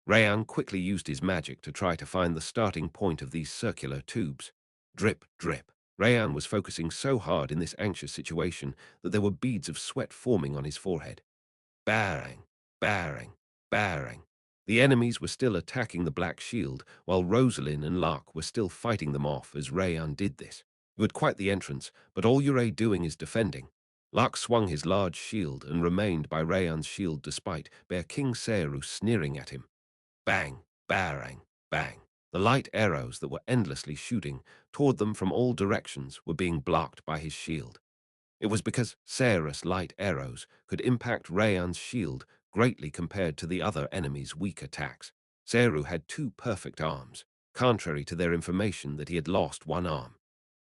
Rayan quickly used his magic to try to find the starting point of these circular tubes. Drip, drip. Rayan was focusing so hard in this anxious situation that there were beads of sweat forming on his forehead. Bang, bang, bang. The enemies were still attacking the Black Shield, while Rosalind and Lark were still fighting them off as Rayan did this. You had quite the entrance, but all you're doing is defending. Lark swung his large shield and remained by Rayan's shield despite Bear King Seru sneering at him. Bang, bang, bang. The light arrows that were endlessly shooting toward them from all directions were being blocked by his shield. It was because Sarah's light arrows could impact Rayan's shield greatly compared to the other enemy's weak attacks. Seru had two perfect arms, contrary to their information that he had lost one arm.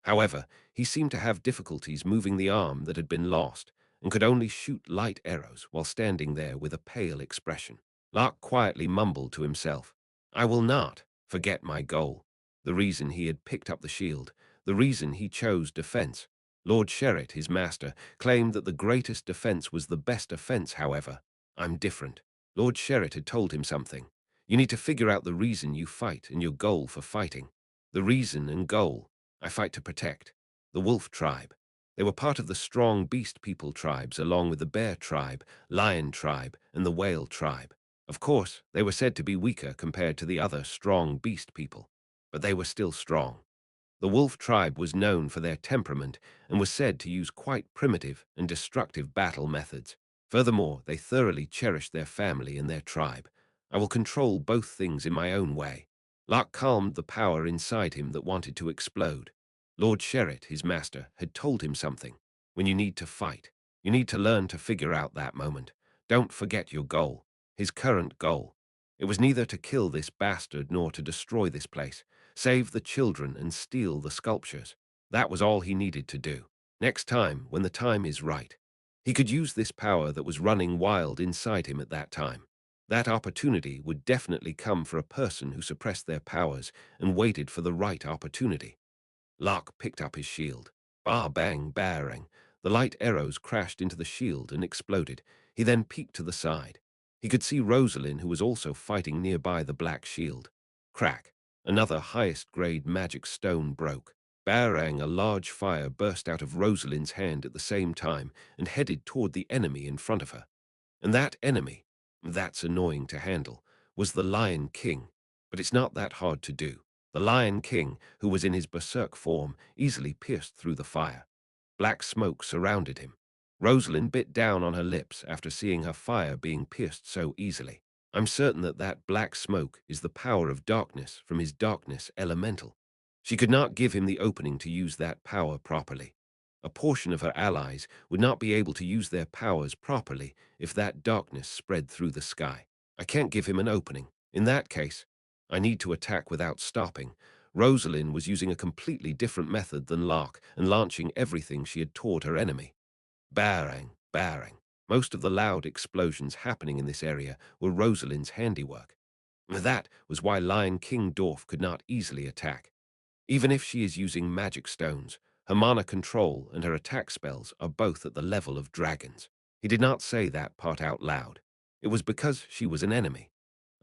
However, he seemed to have difficulties moving the arm that had been lost and could only shoot light arrows while standing there with a pale expression. Lark quietly mumbled to himself, I will not forget my goal. The reason he had picked up the shield, the reason he chose defense. Lord Sherritt, his master, claimed that the greatest defense was the best offense, however. I'm different. Lord Sherritt had told him something. You need to figure out the reason you fight and your goal for fighting. The reason and goal. I fight to protect. The wolf tribe. They were part of the strong beast people tribes along with the bear tribe, lion tribe, and the whale tribe. Of course, they were said to be weaker compared to the other strong beast people, but they were still strong. The wolf tribe was known for their temperament and was said to use quite primitive and destructive battle methods. Furthermore, they thoroughly cherished their family and their tribe. I will control both things in my own way. Lark calmed the power inside him that wanted to explode. Lord Sherritt, his master, had told him something. When you need to fight, you need to learn to figure out that moment. Don't forget your goal, his current goal. It was neither to kill this bastard nor to destroy this place. Save the children and steal the sculptures. That was all he needed to do. Next time, when the time is right, he could use this power that was running wild inside him at that time. That opportunity would definitely come for a person who suppressed their powers and waited for the right opportunity. Lark picked up his shield. Bang, bang. The light arrows crashed into the shield and exploded. He then peeked to the side. He could see Rosalind, who was also fighting nearby the black shield. Crack! Another highest-grade magic stone broke. Barang, a large fire burst out of Rosalind's hand at the same time and headed toward the enemy in front of her. And that enemy, that's annoying to handle, was the Lion King. But it's not that hard to do. The Lion King, who was in his berserk form, easily pierced through the fire. Black smoke surrounded him. Rosalind bit down on her lips after seeing her fire being pierced so easily. I'm certain that that black smoke is the power of darkness from his darkness elemental. She could not give him the opening to use that power properly. A portion of her allies would not be able to use their powers properly if that darkness spread through the sky. I can't give him an opening. In that case, I need to attack without stopping. Rosalind was using a completely different method than Lark and launching everything she had toward her enemy. Barang, barang. Most of the loud explosions happening in this area were Rosalind's handiwork. That was why Lion King Dorf could not easily attack. Even if she is using magic stones, her mana control and her attack spells are both at the level of dragons. He did not say that part out loud. It was because she was an enemy.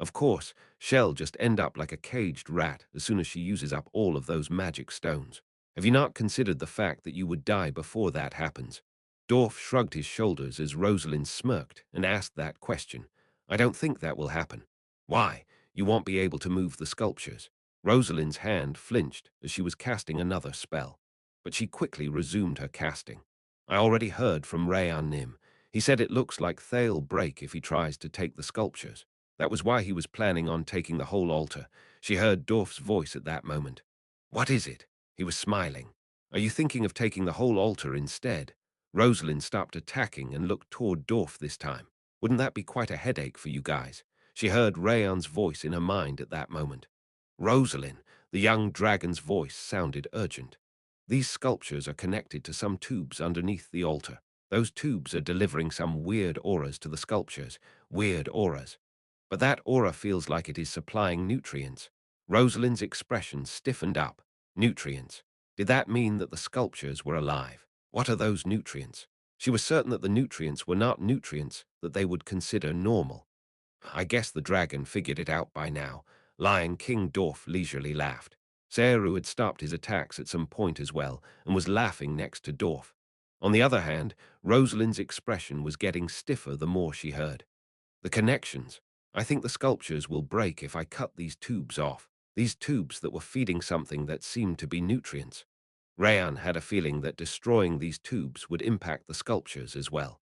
Of course, she'll just end up like a caged rat as soon as she uses up all of those magic stones. Have you not considered the fact that you would die before that happens? Dorf shrugged his shoulders as Rosalind smirked and asked that question. I don't think that will happen. Why? You won't be able to move the sculptures. Rosalind's hand flinched as she was casting another spell, but she quickly resumed her casting. I already heard from Rayan Nim. He said it looks like they'll break if he tries to take the sculptures. That was why he was planning on taking the whole altar. She heard Dorf's voice at that moment. What is it? He was smiling. Are you thinking of taking the whole altar instead? Rosalind stopped attacking and looked toward Dorf this time. Wouldn't that be quite a headache for you guys? She heard Rayan's voice in her mind at that moment. Rosalind, the young dragon's voice sounded urgent. These sculptures are connected to some tubes underneath the altar. Those tubes are delivering some weird auras to the sculptures. Weird auras. But that aura feels like it is supplying nutrients. Rosalind's expression stiffened up. Nutrients. Did that mean that the sculptures were alive? What are those nutrients? She was certain that the nutrients were not nutrients that they would consider normal. I guess the dragon figured it out by now. Lion King Dorf leisurely laughed. Seru had stopped his attacks at some point as well and was laughing next to Dorf. On the other hand, Rosalind's expression was getting stiffer the more she heard. The connections. I think the sculptures will break if I cut these tubes off. These tubes that were feeding something that seemed to be nutrients. Rayan had a feeling that destroying these tubes would impact the sculptures as well.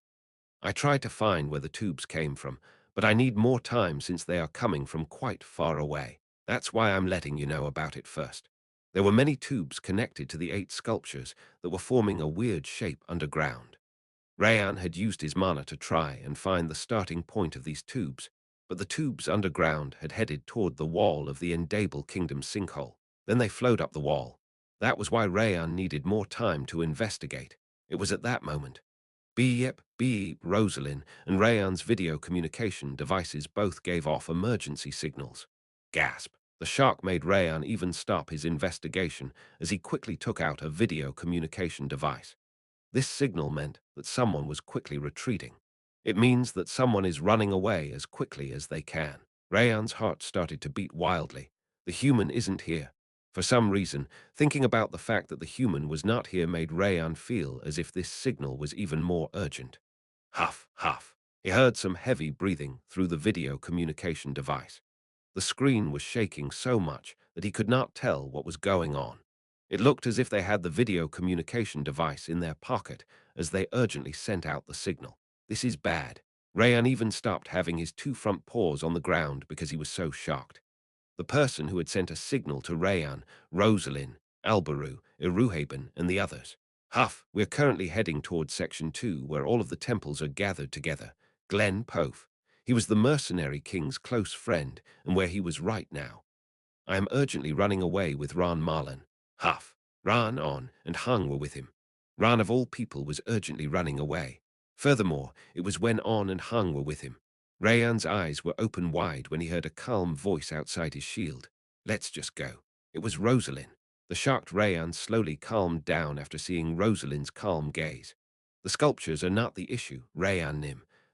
I tried to find where the tubes came from, but I need more time since they are coming from quite far away. That's why I'm letting you know about it first. There were many tubes connected to the 8 sculptures that were forming a weird shape underground. Rayan had used his mana to try and find the starting point of these tubes, but the tubes underground had headed toward the wall of the Endable Kingdom's sinkhole. Then they flowed up the wall. That was why Rayan needed more time to investigate. It was at that moment. Beep, Rosalind and Rayan's video communication devices both gave off emergency signals. Gasp. The shock made Rayan even stop his investigation as he quickly took out a video communication device. This signal meant that someone was quickly retreating. It means that someone is running away as quickly as they can. Rayan's heart started to beat wildly. The human isn't here. For some reason, thinking about the fact that the human was not here made Rayan feel as if this signal was even more urgent. Huff, huff. He heard some heavy breathing through the video communication device. The screen was shaking so much that he could not tell what was going on. It looked as if they had the video communication device in their pocket as they urgently sent out the signal. This is bad. Rayan even stopped having his 2 front paws on the ground because he was so shocked. The person who had sent a signal to Rayan, Rosalind, Albaru, Iruhaben, and the others. Huff, we're currently heading towards Section 2, where all of the temples are gathered together. Glenn Pofe. He was the mercenary king's close friend, and where he was right now. I am urgently running away with Ran Marlin. Huff. Ran On and Hung were with him. Ran of all people was urgently running away. Furthermore, it was when On and Hung were with him. Rayan's eyes were open wide when he heard a calm voice outside his shield. Let's just go. It was Rosalind. The shocked Rayan slowly calmed down after seeing Rosalind's calm gaze. The sculptures are not the issue, Rayan Nim.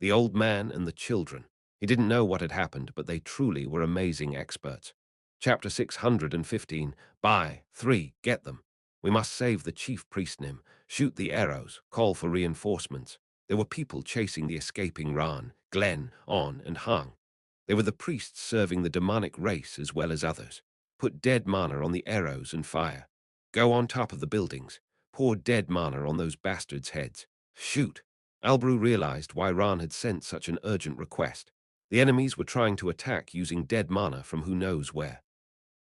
The old man and the children. He didn't know what had happened, but they truly were amazing experts. Chapter 615. Buy. 3. Get them. We must save the chief priest Nim, shoot the arrows, call for reinforcements. There were people chasing the escaping Ran, Glen, On, and Hung. They were the priests serving the demonic race as well as others. Put dead mana on the arrows and fire. Go on top of the buildings. Pour dead mana on those bastards' heads. Shoot. Albrew realized why Ran had sent such an urgent request. The enemies were trying to attack using dead mana from who knows where.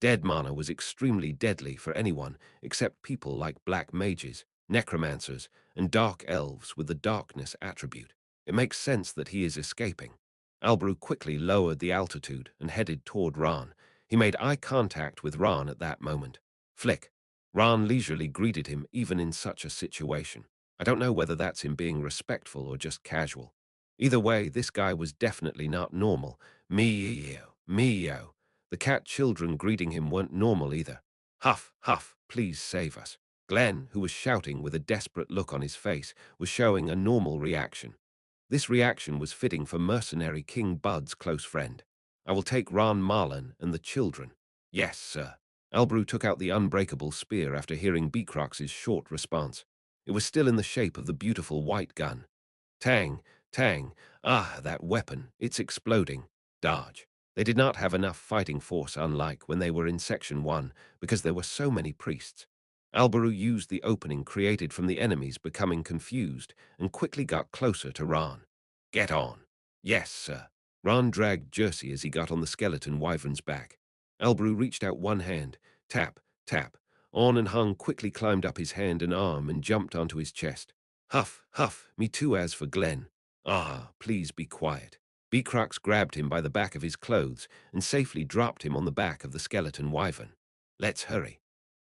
Dead mana was extremely deadly for anyone except people like black mages, necromancers, and dark elves with the darkness attribute. It makes sense that he is escaping. Albrew quickly lowered the altitude and headed toward Ran. He made eye contact with Ran at that moment. Flick. Ran leisurely greeted him even in such a situation. I don't know whether that's him being respectful or just casual. Either way, this guy was definitely not normal. Me-yo, me-yo. The cat children greeting him weren't normal either. Huff, huff, please save us. Glenn, who was shouting with a desperate look on his face, was showing a normal reaction. This reaction was fitting for mercenary King Bud's close friend. I will take Ran Marlin and the children. Yes, sir. Albrew took out the unbreakable spear after hearing Beecrox's short response. It was still in the shape of the beautiful white gun. Tang, tang, ah, that weapon, it's exploding. Dodge. They did not have enough fighting force unlike when they were in Section 1 because there were so many priests. Alberu used the opening created from the enemies becoming confused and quickly got closer to Ran. Get on. Yes, sir. Ran dragged Jersey as he got on the skeleton wyvern's back. Alberu reached out one hand. Tap, tap. On and Hung quickly climbed up his hand and arm and jumped onto his chest. Huff, huff, me too as for Glenn. Ah, please be quiet. Beecrox grabbed him by the back of his clothes and safely dropped him on the back of the skeleton wyvern. Let's hurry.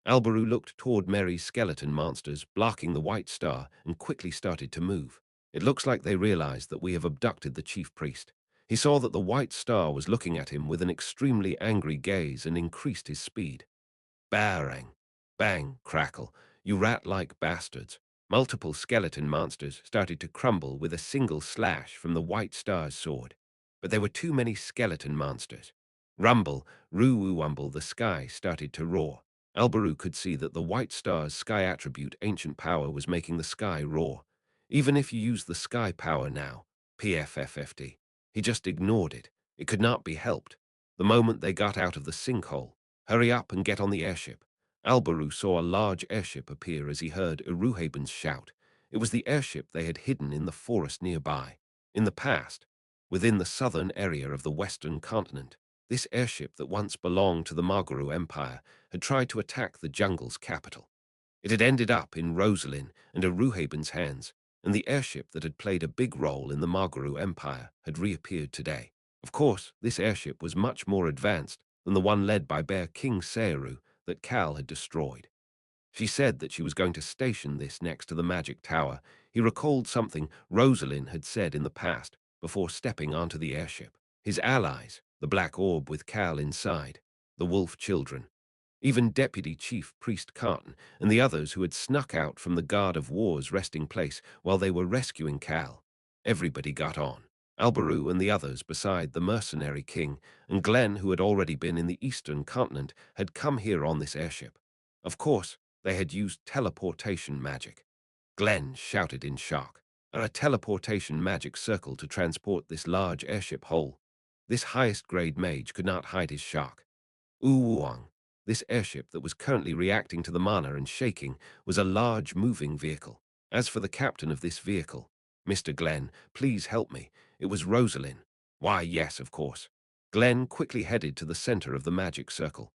Alberu looked toward Mary's skeleton monsters, blocking the white star, and quickly started to move. It looks like they realized that we have abducted the chief priest. He saw that the white star was looking at him with an extremely angry gaze and increased his speed. Bang, bang, crackle, you rat-like bastards. Multiple skeleton monsters started to crumble with a single slash from the White Star's sword. But there were too many skeleton monsters. Rumble, roo-woo-wumble, the sky started to roar. Alberu could see that the White Star's sky attribute ancient power was making the sky roar. Even if you use the sky power now, PFFFD, he just ignored it. It could not be helped. The moment they got out of the sinkhole, hurry up and get on the airship. Alberu saw a large airship appear as he heard Iruhaben's shout. It was the airship they had hidden in the forest nearby. In the past, within the southern area of the western continent, this airship that once belonged to the Margaru Empire had tried to attack the jungle's capital. It had ended up in Rosalind and Iruhaben's hands, and the airship that had played a big role in the Margaru Empire had reappeared today. Of course, this airship was much more advanced than the one led by Bear King Searu that Cal had destroyed. She said that she was going to station this next to the magic tower. He recalled something Rosalind had said in the past before stepping onto the airship. His allies, the black orb with Cal inside, the wolf children, even Deputy Chief Priest Carton and the others who had snuck out from the Guard of War's resting place while they were rescuing Cal. Everybody got on. Alberu and the others beside the mercenary king, and Glenn, who had already been in the eastern continent, had come here on this airship. Of course, they had used teleportation magic. Glenn shouted in shock. A teleportation magic circle to transport this large airship whole. This highest-grade mage could not hide his shock. Uwuang, this airship that was currently reacting to the mana and shaking, was a large moving vehicle. As for the captain of this vehicle, Mr. Glenn, please help me. It was Rosalind. Why, yes, of course. Glenn quickly headed to the center of the magic circle.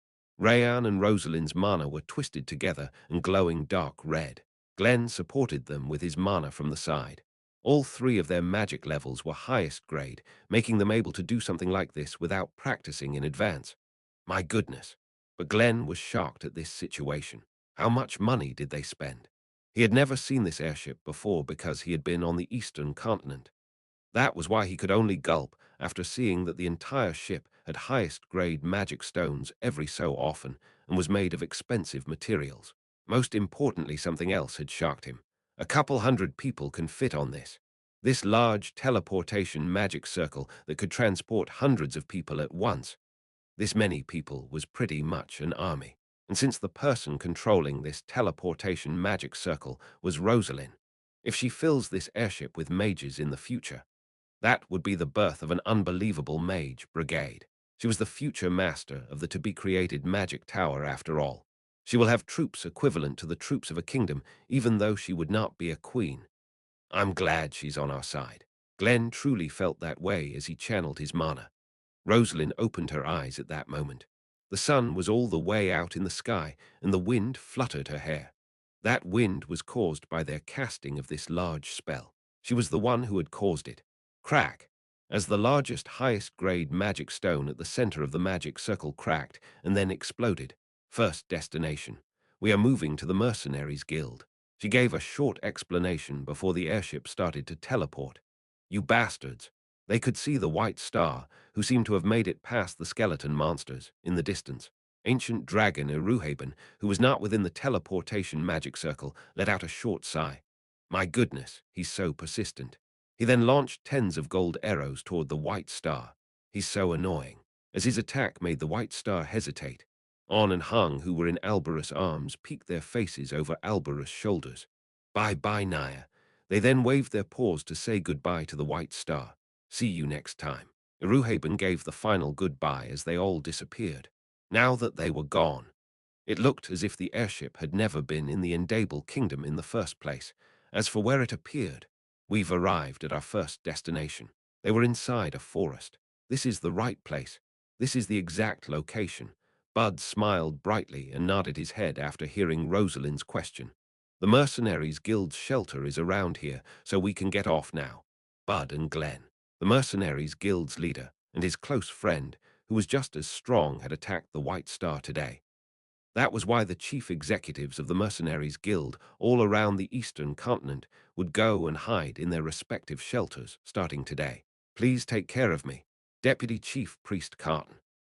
Rayan and Rosalind's mana were twisted together and glowing dark red. Glenn supported them with his mana from the side. All three of their magic levels were highest grade, making them able to do something like this without practicing in advance. My goodness. But Glenn was shocked at this situation. How much money did they spend? He had never seen this airship before because he had been on the eastern continent. That was why he could only gulp after seeing that the entire ship had highest-grade magic stones every so often and was made of expensive materials. Most importantly, something else had shocked him. A couple hundred people can fit on this. This large teleportation magic circle that could transport hundreds of people at once. This many people was pretty much an army. And since the person controlling this teleportation magic circle was Rosalind, if she fills this airship with mages in the future, that would be the birth of an unbelievable mage brigade. She was the future master of the to-be-created magic tower after all. She will have troops equivalent to the troops of a kingdom, even though she would not be a queen. I'm glad she's on our side. Glenn truly felt that way as he channeled his mana. Rosalind opened her eyes at that moment. The sun was all the way out in the sky, and the wind fluttered her hair. That wind was caused by their casting of this large spell. She was the one who had caused it. Crack! As the largest, highest-grade magic stone at the center of the magic circle cracked and then exploded. First destination. We are moving to the Mercenaries Guild. She gave a short explanation before the airship started to teleport. You bastards! They could see the white star, who seemed to have made it past the skeleton monsters, in the distance. Ancient dragon Eruhaben, who was not within the teleportation magic circle, let out a short sigh. My goodness, he's so persistent. He then launched tens of gold arrows toward the white star. He's so annoying. As his attack made the white star hesitate, On and Hung, who were in Alberus' arms, peeked their faces over Alberus' shoulders. Bye-bye, Naya. They then waved their paws to say goodbye to the white star. See you next time. Eruhaben gave the final goodbye as they all disappeared. Now that they were gone, it looked as if the airship had never been in the Endable Kingdom in the first place. As for where it appeared, we've arrived at our first destination. They were inside a forest. This is the right place. This is the exact location. Bud smiled brightly and nodded his head after hearing Rosalind's question. The Mercenaries Guild's shelter is around here, so we can get off now. Bud and Glenn, the Mercenaries Guild's leader, and his close friend, who was just as strong, had attacked the White Star today. That was why the chief executives of the Mercenaries Guild all around the eastern continent would go and hide in their respective shelters starting today. Please take care of me. Deputy Chief Priest Carton.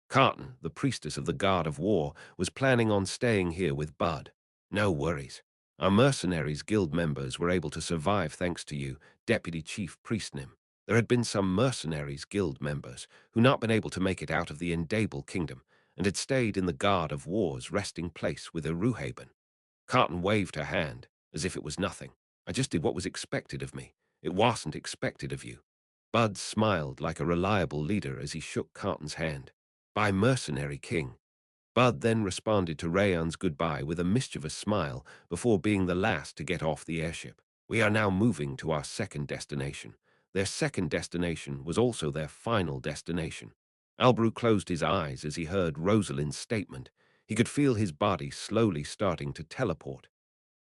Carton, the priestess of the God of War, was planning on staying here with Bud. No worries. Our Mercenaries Guild members were able to survive thanks to you, Deputy Chief Priestnim. There had been some Mercenaries Guild members who not been able to make it out of the Endable Kingdom, and had stayed in the God of War's resting place with Eruhaben. Carton waved her hand, as if it was nothing. I just did what was expected of me. It wasn't expected of you. Bud smiled like a reliable leader as he shook Carton's hand. By Mercenary King. Bud then responded to Rayon's goodbye with a mischievous smile before being the last to get off the airship. We are now moving to our second destination. Their second destination was also their final destination. Albrew closed his eyes as he heard Rosalind's statement. He could feel his body slowly starting to teleport.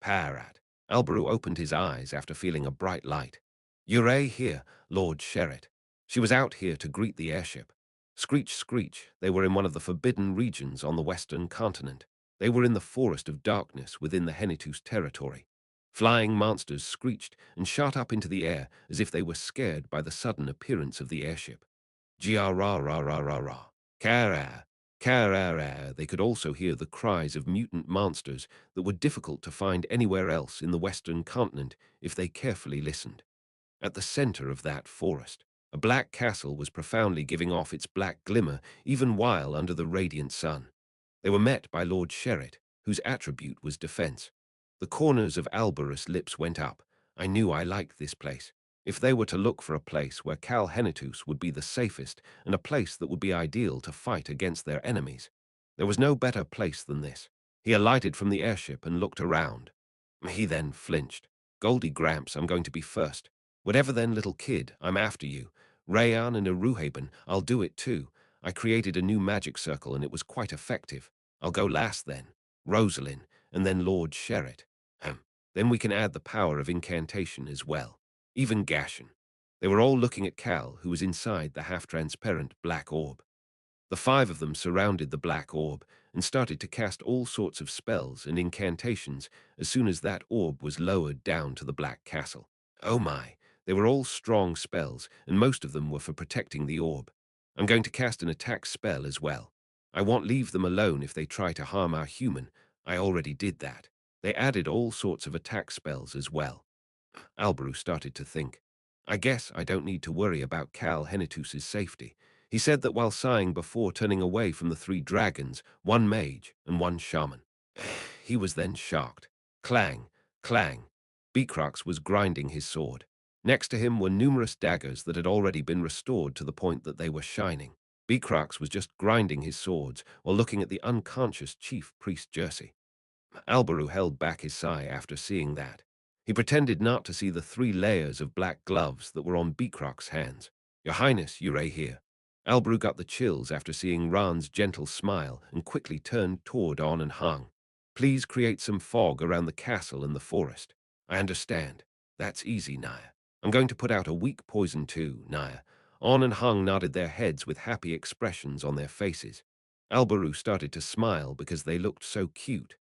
Parat. Albrew opened his eyes after feeling a bright light. Ure here, Lord Sherritt. She was out here to greet the airship. Screech, screech, they were in one of the forbidden regions on the western continent. They were in the forest of darkness within the Henitus territory. Flying monsters screeched and shot up into the air as if they were scared by the sudden appearance of the airship. Gia-ra-ra-ra-ra-ra. Kara, kara. They could also hear the cries of mutant monsters that were difficult to find anywhere else in the western continent if they carefully listened. At the center of that forest, a black castle was profoundly giving off its black glimmer even while under the radiant sun. They were met by Lord Sherritt, whose attribute was defense. The corners of Alberus' lips went up. I knew I liked this place. If they were to look for a place where Cal Henitus would be the safest and a place that would be ideal to fight against their enemies, there was no better place than this. He alighted from the airship and looked around. He then flinched. Goldie Gramps, I'm going to be first. Whatever then, little kid, I'm after you. Rayan and Eruhaben, I'll do it too. I created a new magic circle and it was quite effective. I'll go last then. Rosalind, and then Lord Sherritt. Then we can add the power of incantation as well. Even Gashan. They were all looking at Cal, who was inside the half-transparent black orb. The five of them surrounded the black orb and started to cast all sorts of spells and incantations as soon as that orb was lowered down to the black castle. Oh my, they were all strong spells, and most of them were for protecting the orb. I'm going to cast an attack spell as well. I won't leave them alone if they try to harm our human. I already did that. They added all sorts of attack spells as well. Albrew started to think. I guess I don't need to worry about Cal Henitus's safety. He said that while sighing before turning away from the three dragons, one mage and one shaman. He was then shocked. Clang, clang. Beacrox was grinding his sword. Next to him were numerous daggers that had already been restored to the point that they were shining. Beacrox was just grinding his swords while looking at the unconscious chief priest Jersey. Albaru held back his sigh after seeing that. He pretended not to see the 3 layers of black gloves that were on Beacrox's hands. Your Highness, Uray here. Albaru got the chills after seeing Ran's gentle smile and quickly turned toward On and Hung. Please create some fog around the castle and the forest. I understand. That's easy, Naya. I'm going to put out a weak poison too, Naya. On and Hung nodded their heads with happy expressions on their faces. Albaru started to smile because they looked so cute.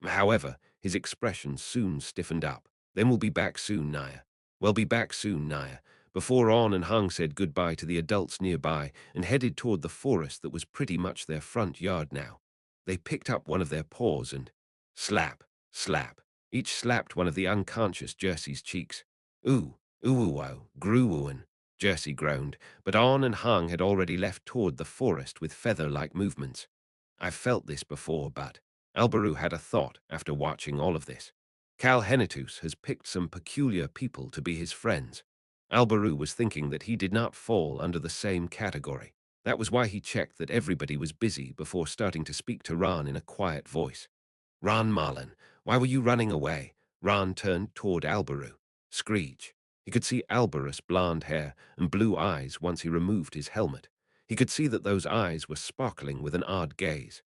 However, his expression soon stiffened up. Then we'll be back soon, Naya. We'll be back soon, Naya. Before On and Hung said goodbye to the adults nearby and headed toward the forest that was pretty much their front yard now. They picked up one of their paws and slap, slap. Each slapped one of the unconscious Jersey's cheeks. Ooh, ooh, groo-ooin, Jersey groaned, but On and Hung had already left toward the forest with feather-like movements. I've felt this before, but Albaru had a thought after watching all of this. Cal Henitus has picked some peculiar people to be his friends. Albaru was thinking that he did not fall under the same category. That was why he checked that everybody was busy before starting to speak to Ran in a quiet voice. Ran Marlin, why were you running away? Ran turned toward Albaru. Screech. He could see Albarus' blonde hair and blue eyes once he removed his helmet. He could see that those eyes were sparkling with an odd gaze.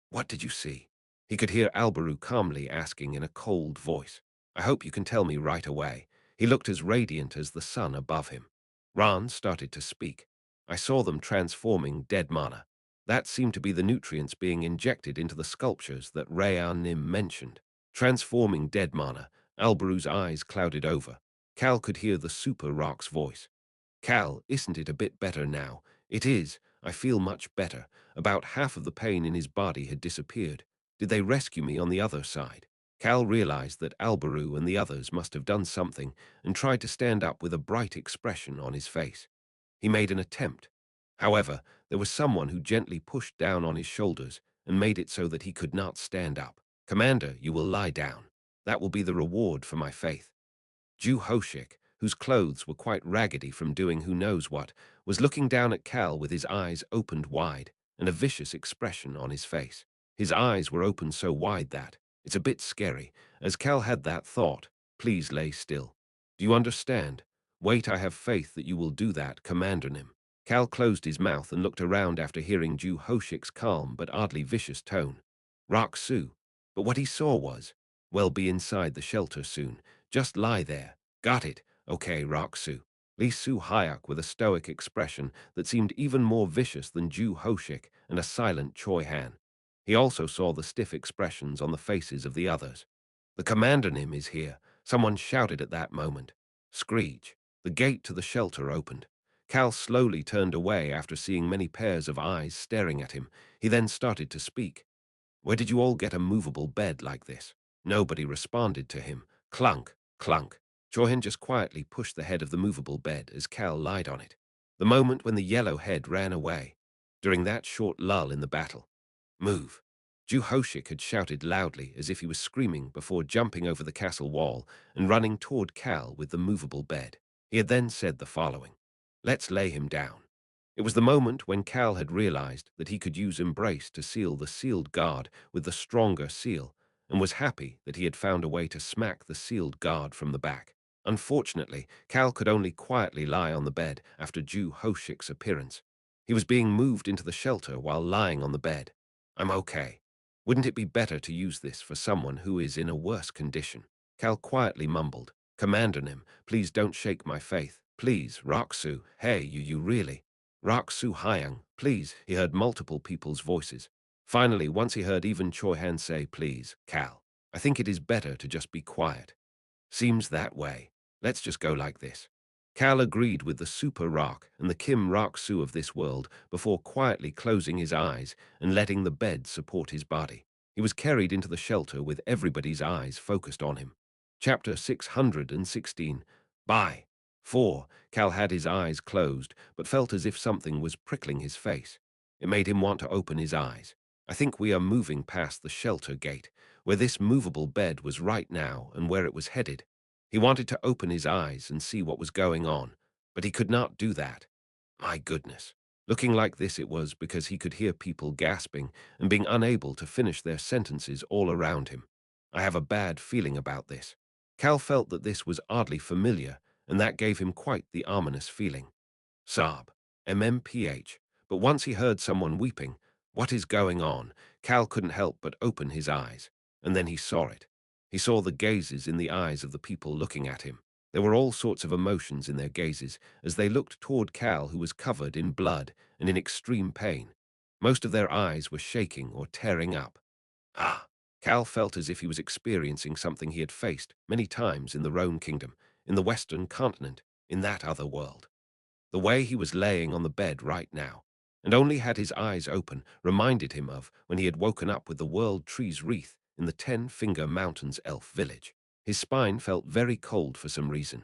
What did you see? He could hear Albaru calmly asking in a cold voice. I hope you can tell me right away. He looked as radiant as the sun above him. Ran started to speak. I saw them transforming dead mana. That seemed to be the nutrients being injected into the sculptures that Rayan Nim mentioned. Transforming dead mana, Albaru's eyes clouded over. Cal could hear the super rock's voice. Cal, isn't it a bit better now? It is. I feel much better. About half of the pain in his body had disappeared. Did they rescue me on the other side? Cal realized that Albaru and the others must have done something and tried to stand up with a bright expression on his face. He made an attempt. However, there was someone who gently pushed down on his shoulders and made it so that he could not stand up. Commander, you will lie down. That will be the reward for my faith. Jew Hoshik, whose clothes were quite raggedy from doing who knows what, was looking down at Cal with his eyes opened wide and a vicious expression on his face. His eyes were opened so wide that, it's a bit scary, as Cal had that thought, please lay still. Do you understand? Wait, I have faith that you will do that, Commander Nim. Cal closed his mouth and looked around after hearing Jew Hoshik's calm but oddly vicious tone. Rock Su. But what he saw was, well, be inside the shelter soon. Just lie there. Got it. Okay, Roxu. Li Su Hayek with a stoic expression that seemed even more vicious than Jew Hoshik and a silent Choi Han. He also saw the stiff expressions on the faces of the others. The Commander Nim is here, someone shouted at that moment. Screech. The gate to the shelter opened. Cal slowly turned away after seeing many pairs of eyes staring at him. He then started to speak. Where did you all get a movable bed like this? Nobody responded to him. Clunk, clunk. Choi Han just quietly pushed the head of the movable bed as Cal lied on it. The moment when the yellow head ran away. During that short lull in the battle. Move. Jew Hoshik had shouted loudly as if he was screaming before jumping over the castle wall and running toward Cal with the movable bed. He had then said the following. Let's lay him down. It was the moment when Cal had realized that he could use Embrace to seal the sealed guard with the stronger seal, and was happy that he had found a way to smack the sealed guard from the back. Unfortunately, Cal could only quietly lie on the bed after Jew Hoshik's appearance. He was being moved into the shelter while lying on the bed. I'm okay. Wouldn't it be better to use this for someone who is in a worse condition? Cal quietly mumbled. Commander Nim, please don't shake my faith. Please, Roxu, hey, you really. Roxu Hyang, please, he heard multiple people's voices. Finally, once he heard even Choi Han say, please, Cal, I think it is better to just be quiet. Seems that way. Let's just go like this. Cal agreed with the Super Rock and the Kim Rock Su of this world before quietly closing his eyes and letting the bed support his body. He was carried into the shelter with everybody's eyes focused on him. Chapter 616. Bye. 4. Cal had his eyes closed, but felt as if something was prickling his face. It made him want to open his eyes. I think we are moving past the shelter gate, where this movable bed was right now and where it was headed. He wanted to open his eyes and see what was going on, but he could not do that. My goodness. Looking like this it was because he could hear people gasping and being unable to finish their sentences all around him. I have a bad feeling about this. Cal felt that this was oddly familiar, and that gave him quite the ominous feeling. Sob. MMPH. But once he heard someone weeping, what is going on? Cal couldn't help but open his eyes. And then he saw it. He saw the gazes in the eyes of the people looking at him. There were all sorts of emotions in their gazes as they looked toward Cal, who was covered in blood and in extreme pain. Most of their eyes were shaking or tearing up. Ah! Cal felt as if he was experiencing something he had faced many times in the Rome Kingdom, in the Western continent, in that other world. The way he was laying on the bed right now, and only had his eyes open, reminded him of when he had woken up with the World Tree's wreath in the Ten-Finger Mountains elf village. His spine felt very cold for some reason.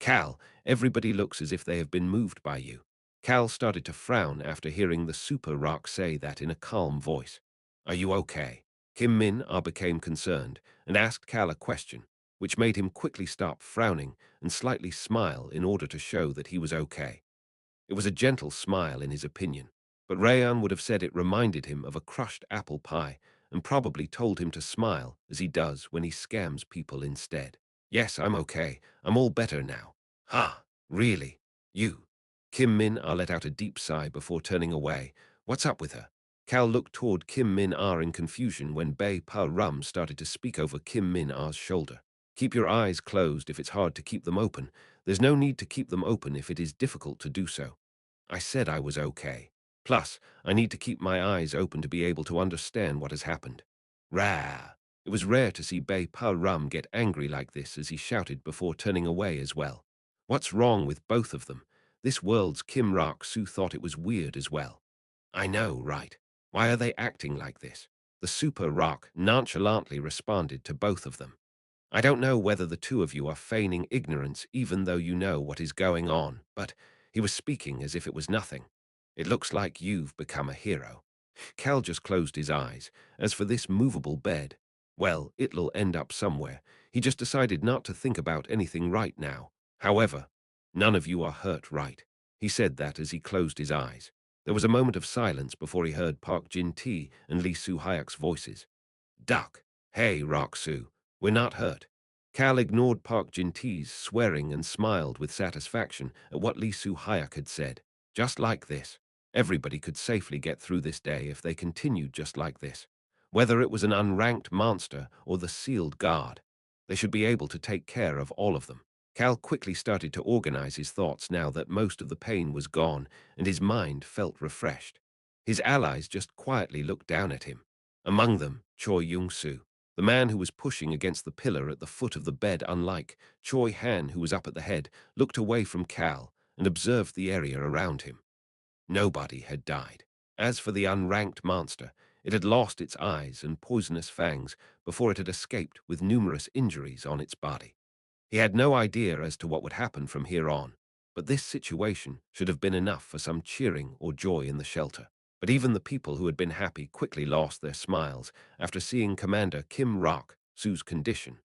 Cal, everybody looks as if they have been moved by you. Cal started to frown after hearing the super rock say that in a calm voice. Are you okay? Kim Min Ah became concerned and asked Cal a question, which made him quickly stop frowning and slightly smile in order to show that he was okay. It was a gentle smile in his opinion, but Rayan would have said it reminded him of a crushed apple pie and probably told him to smile as he does when he scams people instead. Yes, I'm okay. I'm all better now. Ha, really? You? Kim Min Ah let out a deep sigh before turning away. What's up with her? Cal looked toward Kim Min Ah in confusion when Bei Pa Rum started to speak over Kim Min Ah's shoulder. Keep your eyes closed if it's hard to keep them open. There's no need to keep them open if it is difficult to do so. I said I was okay. Plus, I need to keep my eyes open to be able to understand what has happened. Rah! It was rare to see Bei Pa Rum get angry like this as he shouted before turning away as well. What's wrong with both of them? This world's Kim Rak Su thought it was weird as well. I know, right? Why are they acting like this? The Super Rock nonchalantly responded to both of them. I don't know whether the two of you are feigning ignorance even though you know what is going on, but he was speaking as if it was nothing. It looks like you've become a hero. Cal just closed his eyes. As for this movable bed, well, it'll end up somewhere. He just decided not to think about anything right now. However, none of you are hurt, right? He said that as he closed his eyes. There was a moment of silence before he heard Park Jin-Ti and Lee Soo-hyuk's voices. Duck. Hey, Rock-Soo. We're not hurt. Cal ignored Park Jin-Ti's swearing and smiled with satisfaction at what Lee Soo-hyuk had said. Just like this. Everybody could safely get through this day if they continued just like this. Whether it was an unranked monster or the sealed guard, they should be able to take care of all of them. Cal quickly started to organize his thoughts now that most of the pain was gone and his mind felt refreshed. His allies just quietly looked down at him. Among them, Choi Young-soo, the man who was pushing against the pillar at the foot of the bed, unlike Choi Han, who was up at the head, looked away from Cal and observed the area around him. Nobody had died. As for the unranked monster, it had lost its eyes and poisonous fangs before it had escaped with numerous injuries on its body. He had no idea as to what would happen from here on, but this situation should have been enough for some cheering or joy in the shelter. But even the people who had been happy quickly lost their smiles after seeing Commander Kim Rock-Soo's condition.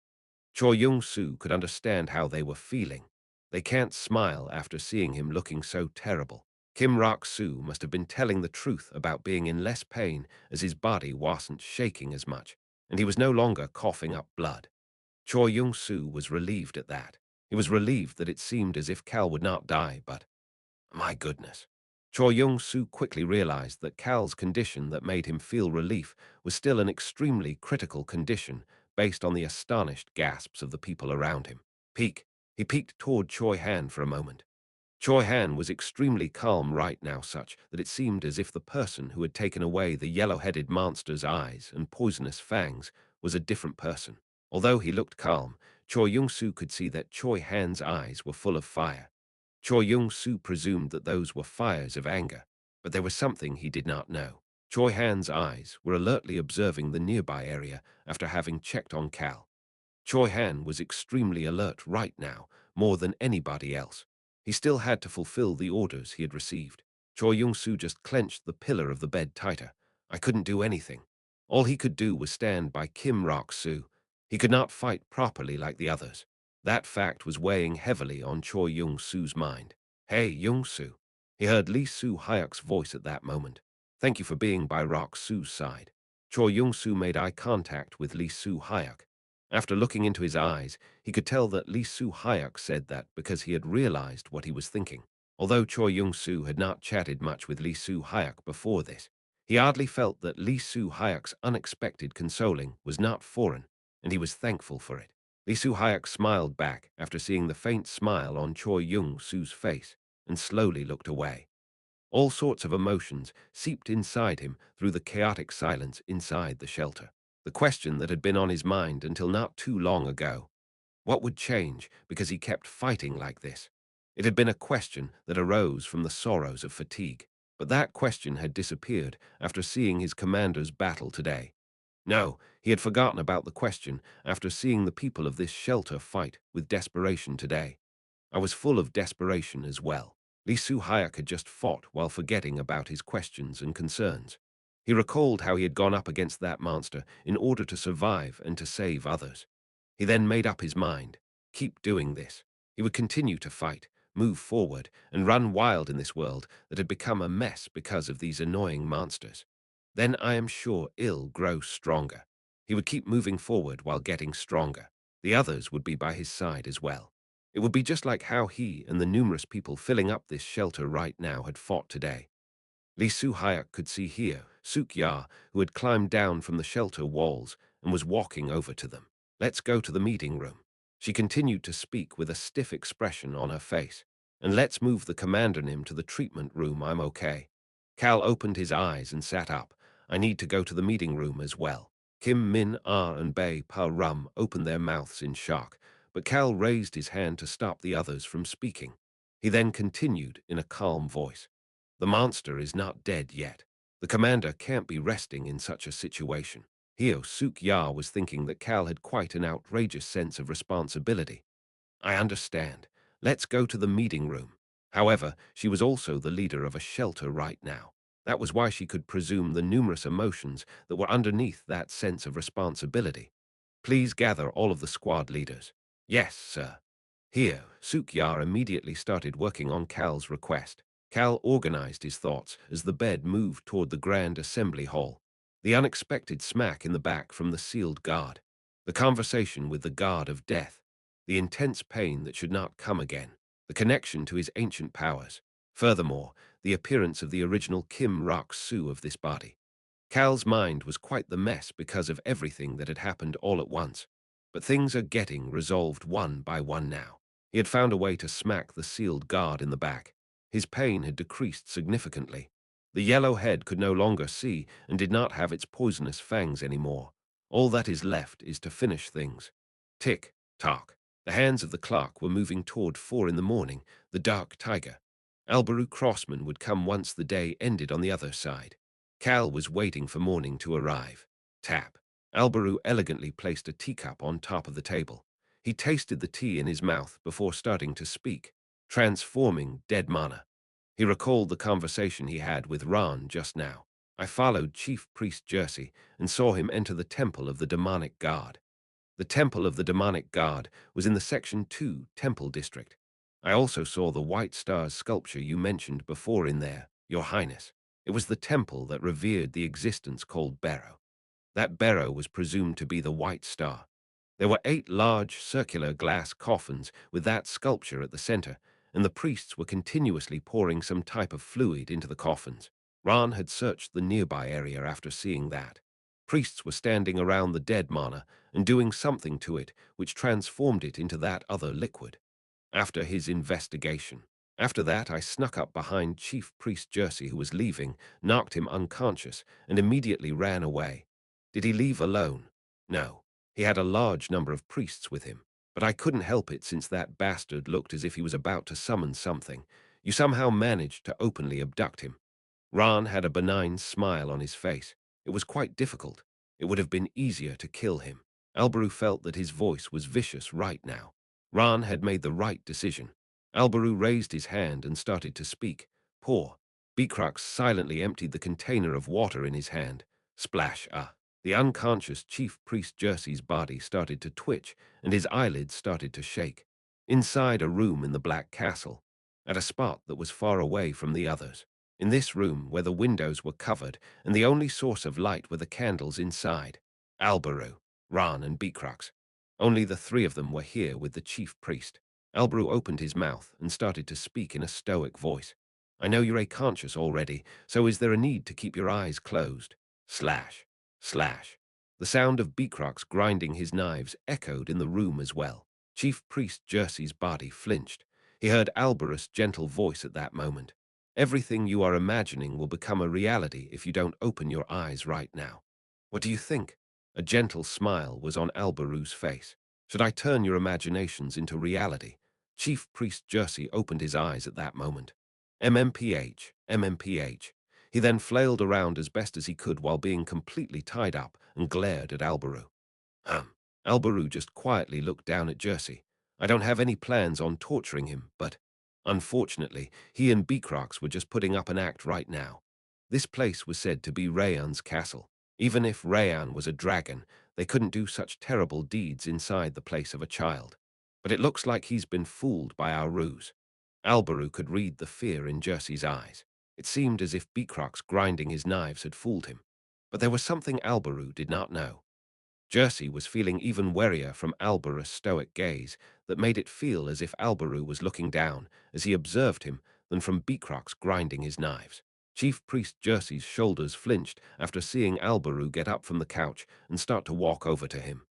Choi Young-soo could understand how they were feeling. They can't smile after seeing him looking so terrible. Kim Rock-Soo must have been telling the truth about being in less pain as his body wasn't shaking as much, and he was no longer coughing up blood. Choi Young-soo was relieved at that. He was relieved that it seemed as if Cal would not die, but my goodness. Choi Young-soo quickly realized that Cal's condition that made him feel relief was still an extremely critical condition based on the astonished gasps of the people around him. He peeked toward Choi Han for a moment. Choi Han was extremely calm right now, such that it seemed as if the person who had taken away the yellow-headed monster's eyes and poisonous fangs was a different person. Although he looked calm, Choi Young-soo could see that Choi Han's eyes were full of fire. Choi Young-soo presumed that those were fires of anger, but there was something he did not know. Choi Han's eyes were alertly observing the nearby area after having checked on Cal. Choi Han was extremely alert right now, more than anybody else. He still had to fulfill the orders he had received. Choi Yong-soo just clenched the pillar of the bed tighter. I couldn't do anything. All he could do was stand by Kim Rok-soo. He could not fight properly like the others. That fact was weighing heavily on Choi Yong-soo's mind. Hey, Yong-soo. He heard Lee Soo-hyuk's voice at that moment. Thank you for being by Rok-soo's side. Choi Yong-soo made eye contact with Lee Soo-hyuk. After looking into his eyes, he could tell that Lee Soo-hyuk said that because he had realized what he was thinking. Although Choi Yong-soo had not chatted much with Lee Soo-hyuk before this, he hardly felt that Lee Soo-hyuk's unexpected consoling was not foreign, and he was thankful for it. Lee Soo-hyuk smiled back after seeing the faint smile on Choi Yong-soo's face and slowly looked away. All sorts of emotions seeped inside him through the chaotic silence inside the shelter. The question that had been on his mind until not too long ago. What would change because he kept fighting like this? It had been a question that arose from the sorrows of fatigue, but that question had disappeared after seeing his commander's battle today. No, he had forgotten about the question after seeing the people of this shelter fight with desperation today. I was full of desperation as well. Lee Soo-hyuk had just fought while forgetting about his questions and concerns. He recalled how he had gone up against that monster in order to survive and to save others. He then made up his mind. Keep doing this. He would continue to fight, move forward, and run wild in this world that had become a mess because of these annoying monsters. Then I am sure he'll grow stronger. He would keep moving forward while getting stronger. The others would be by his side as well. It would be just like how he and the numerous people filling up this shelter right now had fought today. Lee Soo-hyuk could see here Suk-ya, who had climbed down from the shelter walls and was walking over to them. Let's go to the meeting room. She continued to speak with a stiff expression on her face. And let's move the commander Nim to the treatment room. I'm okay. Cal opened his eyes and sat up. I need to go to the meeting room as well. Kim Min-ah and Bae Pa-rum opened their mouths in shock, but Cal raised his hand to stop the others from speaking. He then continued in a calm voice. The monster is not dead yet. The commander can't be resting in such a situation. Hyo Suk-ya was thinking that Cal had quite an outrageous sense of responsibility. I understand. Let's go to the meeting room. However, she was also the leader of a shelter right now. That was why she could presume the numerous emotions that were underneath that sense of responsibility. Please gather all of the squad leaders. Yes, sir. Here, Suk-ya immediately started working on Cal's request. Cal organized his thoughts as the bed moved toward the grand assembly hall. The unexpected smack in the back from the sealed guard. The conversation with the guard of death. The intense pain that should not come again. The connection to his ancient powers. Furthermore, the appearance of the original Kim Rok-soo of this body. Cal's mind was quite the mess because of everything that had happened all at once. But things are getting resolved one by one now. He had found a way to smack the sealed guard in the back. His pain had decreased significantly. The yellow head could no longer see and did not have its poisonous fangs anymore. All that is left is to finish things. Tick, tock. The hands of the clock were moving toward 4 in the morning, the dark tiger. Albaru Crossman would come once the day ended on the other side. Cal was waiting for morning to arrive. Tap. Albaru elegantly placed a teacup on top of the table. He tasted the tea in his mouth before starting to speak, transforming dead mana. He recalled the conversation he had with Ran just now. I followed Chief Priest Jersey and saw him enter the Temple of the Demonic God. The Temple of the Demonic God was in the Section 2 Temple District. I also saw the White Star's sculpture you mentioned before in there, Your Highness. It was the temple that revered the existence called Barrow. That Barrow was presumed to be the White Star. There were 8 large circular glass coffins with that sculpture at the center, and the priests were continuously pouring some type of fluid into the coffins. Ran had searched the nearby area after seeing that. Priests were standing around the dead mana and doing something to it which transformed it into that other liquid. After his investigation. After that, I snuck up behind Chief Priest Jersey, who was leaving, knocked him unconscious, and immediately ran away. Did he leave alone? No. He had a large number of priests with him, but I couldn't help it since that bastard looked as if he was about to summon something. You somehow managed to openly abduct him. Ran had a benign smile on his face. It was quite difficult. It would have been easier to kill him. Albaru felt that his voice was vicious right now. Ran had made the right decision. Albaru raised his hand and started to speak. Pour. Beacrux silently emptied the container of water in his hand. Splash, ah. The unconscious chief priest Jersey's body started to twitch, and his eyelids started to shake. Inside a room in the Black Castle, at a spot that was far away from the others. In this room, where the windows were covered, and the only source of light were the candles inside. Albaru, Ran, and Beacrux. Only the three of them were here with the chief priest. Albaru opened his mouth and started to speak in a stoic voice. I know you're conscious already, so is there a need to keep your eyes closed? Slash, slash. The sound of Beacrux grinding his knives echoed in the room as well. Chief Priest Jersey's body flinched. He heard Albarus' gentle voice at that moment. Everything you are imagining will become a reality if you don't open your eyes right now. What do you think? A gentle smile was on Albaru's face. Should I turn your imaginations into reality? Chief Priest Jersey opened his eyes at that moment. MMPH, MMPH. He then flailed around as best as he could while being completely tied up and glared at Albaru. Um. Albaru just quietly looked down at Jersey. I don't have any plans on torturing him, but unfortunately, he and Beacrux were just putting up an act right now. This place was said to be Rayan's castle. Even if Rayan was a dragon, they couldn't do such terrible deeds inside the place of a child. But it looks like he's been fooled by our ruse. Albaru could read the fear in Jersey's eyes. It seemed as if Beacrux grinding his knives had fooled him. But there was something Albaru did not know. Jersey was feeling even warier from Albarus' stoic gaze that made it feel as if Albaru was looking down as he observed him than from Beacrux grinding his knives. Chief Priest Jersey's shoulders flinched after seeing Albaru get up from the couch and start to walk over to him.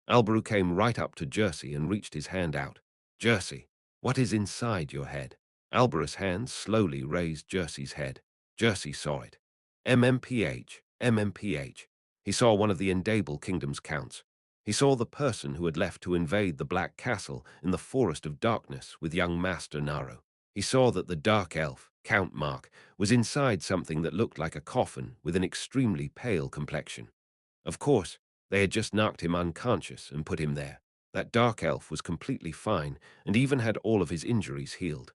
Albaru came right up to Jersey and reached his hand out. Jersey, what is inside your head? Albarus' hand slowly raised Jersey's head. Jersey saw it. MMPH, MMPH. He saw one of the Endable Kingdom's counts. He saw the person who had left to invade the Black Castle in the Forest of Darkness with young Master Naru. He saw that the Dark Elf, Count Mark, was inside something that looked like a coffin with an extremely pale complexion. Of course, they had just knocked him unconscious and put him there. That dark elf was completely fine and even had all of his injuries healed.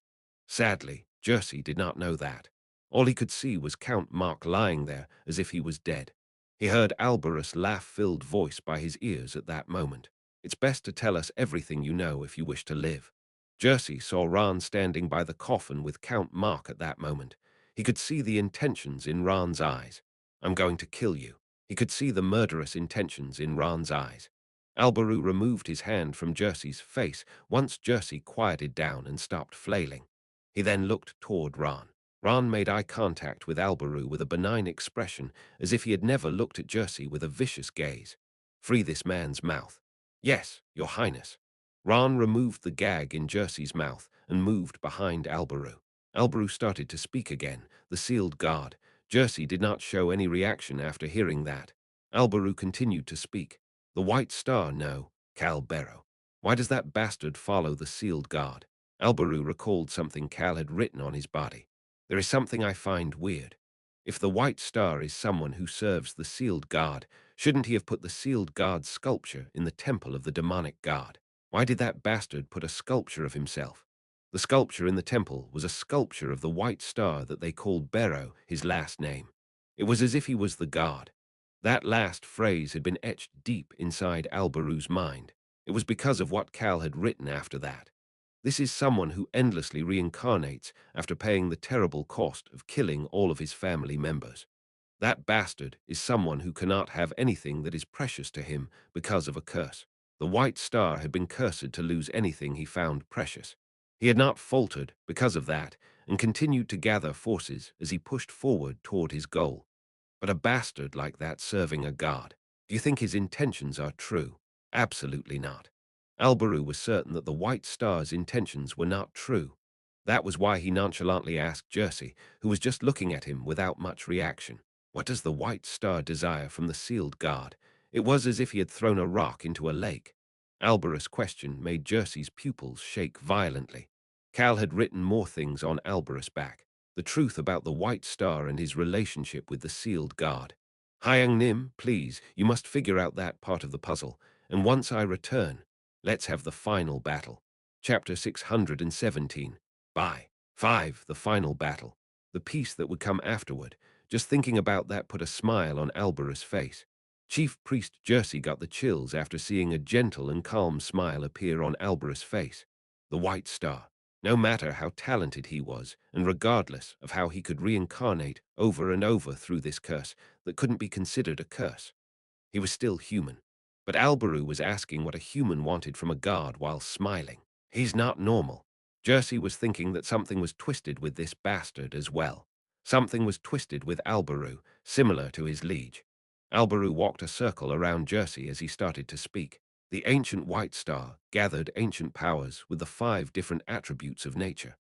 Sadly, Jersey did not know that. All he could see was Count Mark lying there as if he was dead. He heard Albarus' laugh-filled voice by his ears at that moment. It's best to tell us everything you know if you wish to live. Jersey saw Ran standing by the coffin with Count Mark at that moment. He could see the intentions in Ran's eyes. I'm going to kill you. He could see the murderous intentions in Ran's eyes. Albaru removed his hand from Jersey's face once Jersey quieted down and stopped flailing. He then looked toward Ran. Ran made eye contact with Albaru with a benign expression, as if he had never looked at Jersey with a vicious gaze. Free this man's mouth. Yes, your highness. Ran removed the gag in Jersey's mouth and moved behind Albaru. Albaru started to speak again, the sealed guard. Jersey did not show any reaction after hearing that. Albaru continued to speak. The White Star, no, Cal Barrow. Why does that bastard follow the sealed guard? Albaru recalled something Cal had written on his body. There is something I find weird. If the White Star is someone who serves the sealed guard, shouldn't he have put the sealed guard's sculpture in the temple of the demonic god? Why did that bastard put a sculpture of himself? The sculpture in the temple was a sculpture of the White Star that they called Barrow, his last name. It was as if he was the god. That last phrase had been etched deep inside Albaru's mind. It was because of what Cal had written after that. This is someone who endlessly reincarnates after paying the terrible cost of killing all of his family members. That bastard is someone who cannot have anything that is precious to him because of a curse. The White Star had been cursed to lose anything he found precious. He had not faltered because of that and continued to gather forces as he pushed forward toward his goal. But a bastard like that serving a god, do you think his intentions are true? Absolutely not. Albaru was certain that the White Star's intentions were not true. That was why he nonchalantly asked Jersey, who was just looking at him without much reaction. What does the White Star desire from the sealed guard? It was as if he had thrown a rock into a lake. Albarus' question made Jersey's pupils shake violently. Cal had written more things on Albarus' back. The truth about the White Star and his relationship with the sealed guard. Hyang Nim, please, you must figure out that part of the puzzle, and once I return, let's have the final battle. Chapter 617. By 5. The final battle. The peace that would come afterward. Just thinking about that put a smile on Alberus' face. Chief Priest Jersey got the chills after seeing a gentle and calm smile appear on Alberus' face. The White Star. No matter how talented he was, and regardless of how he could reincarnate over and over through this curse that couldn't be considered a curse, he was still human. But Alberu was asking what a human wanted from a god while smiling. He's not normal. Jersey was thinking that something was twisted with this bastard as well. Something was twisted with Alberu, similar to his liege. Alberu walked a circle around Jersey as he started to speak. The ancient White Star gathered ancient powers with the 5 different attributes of nature.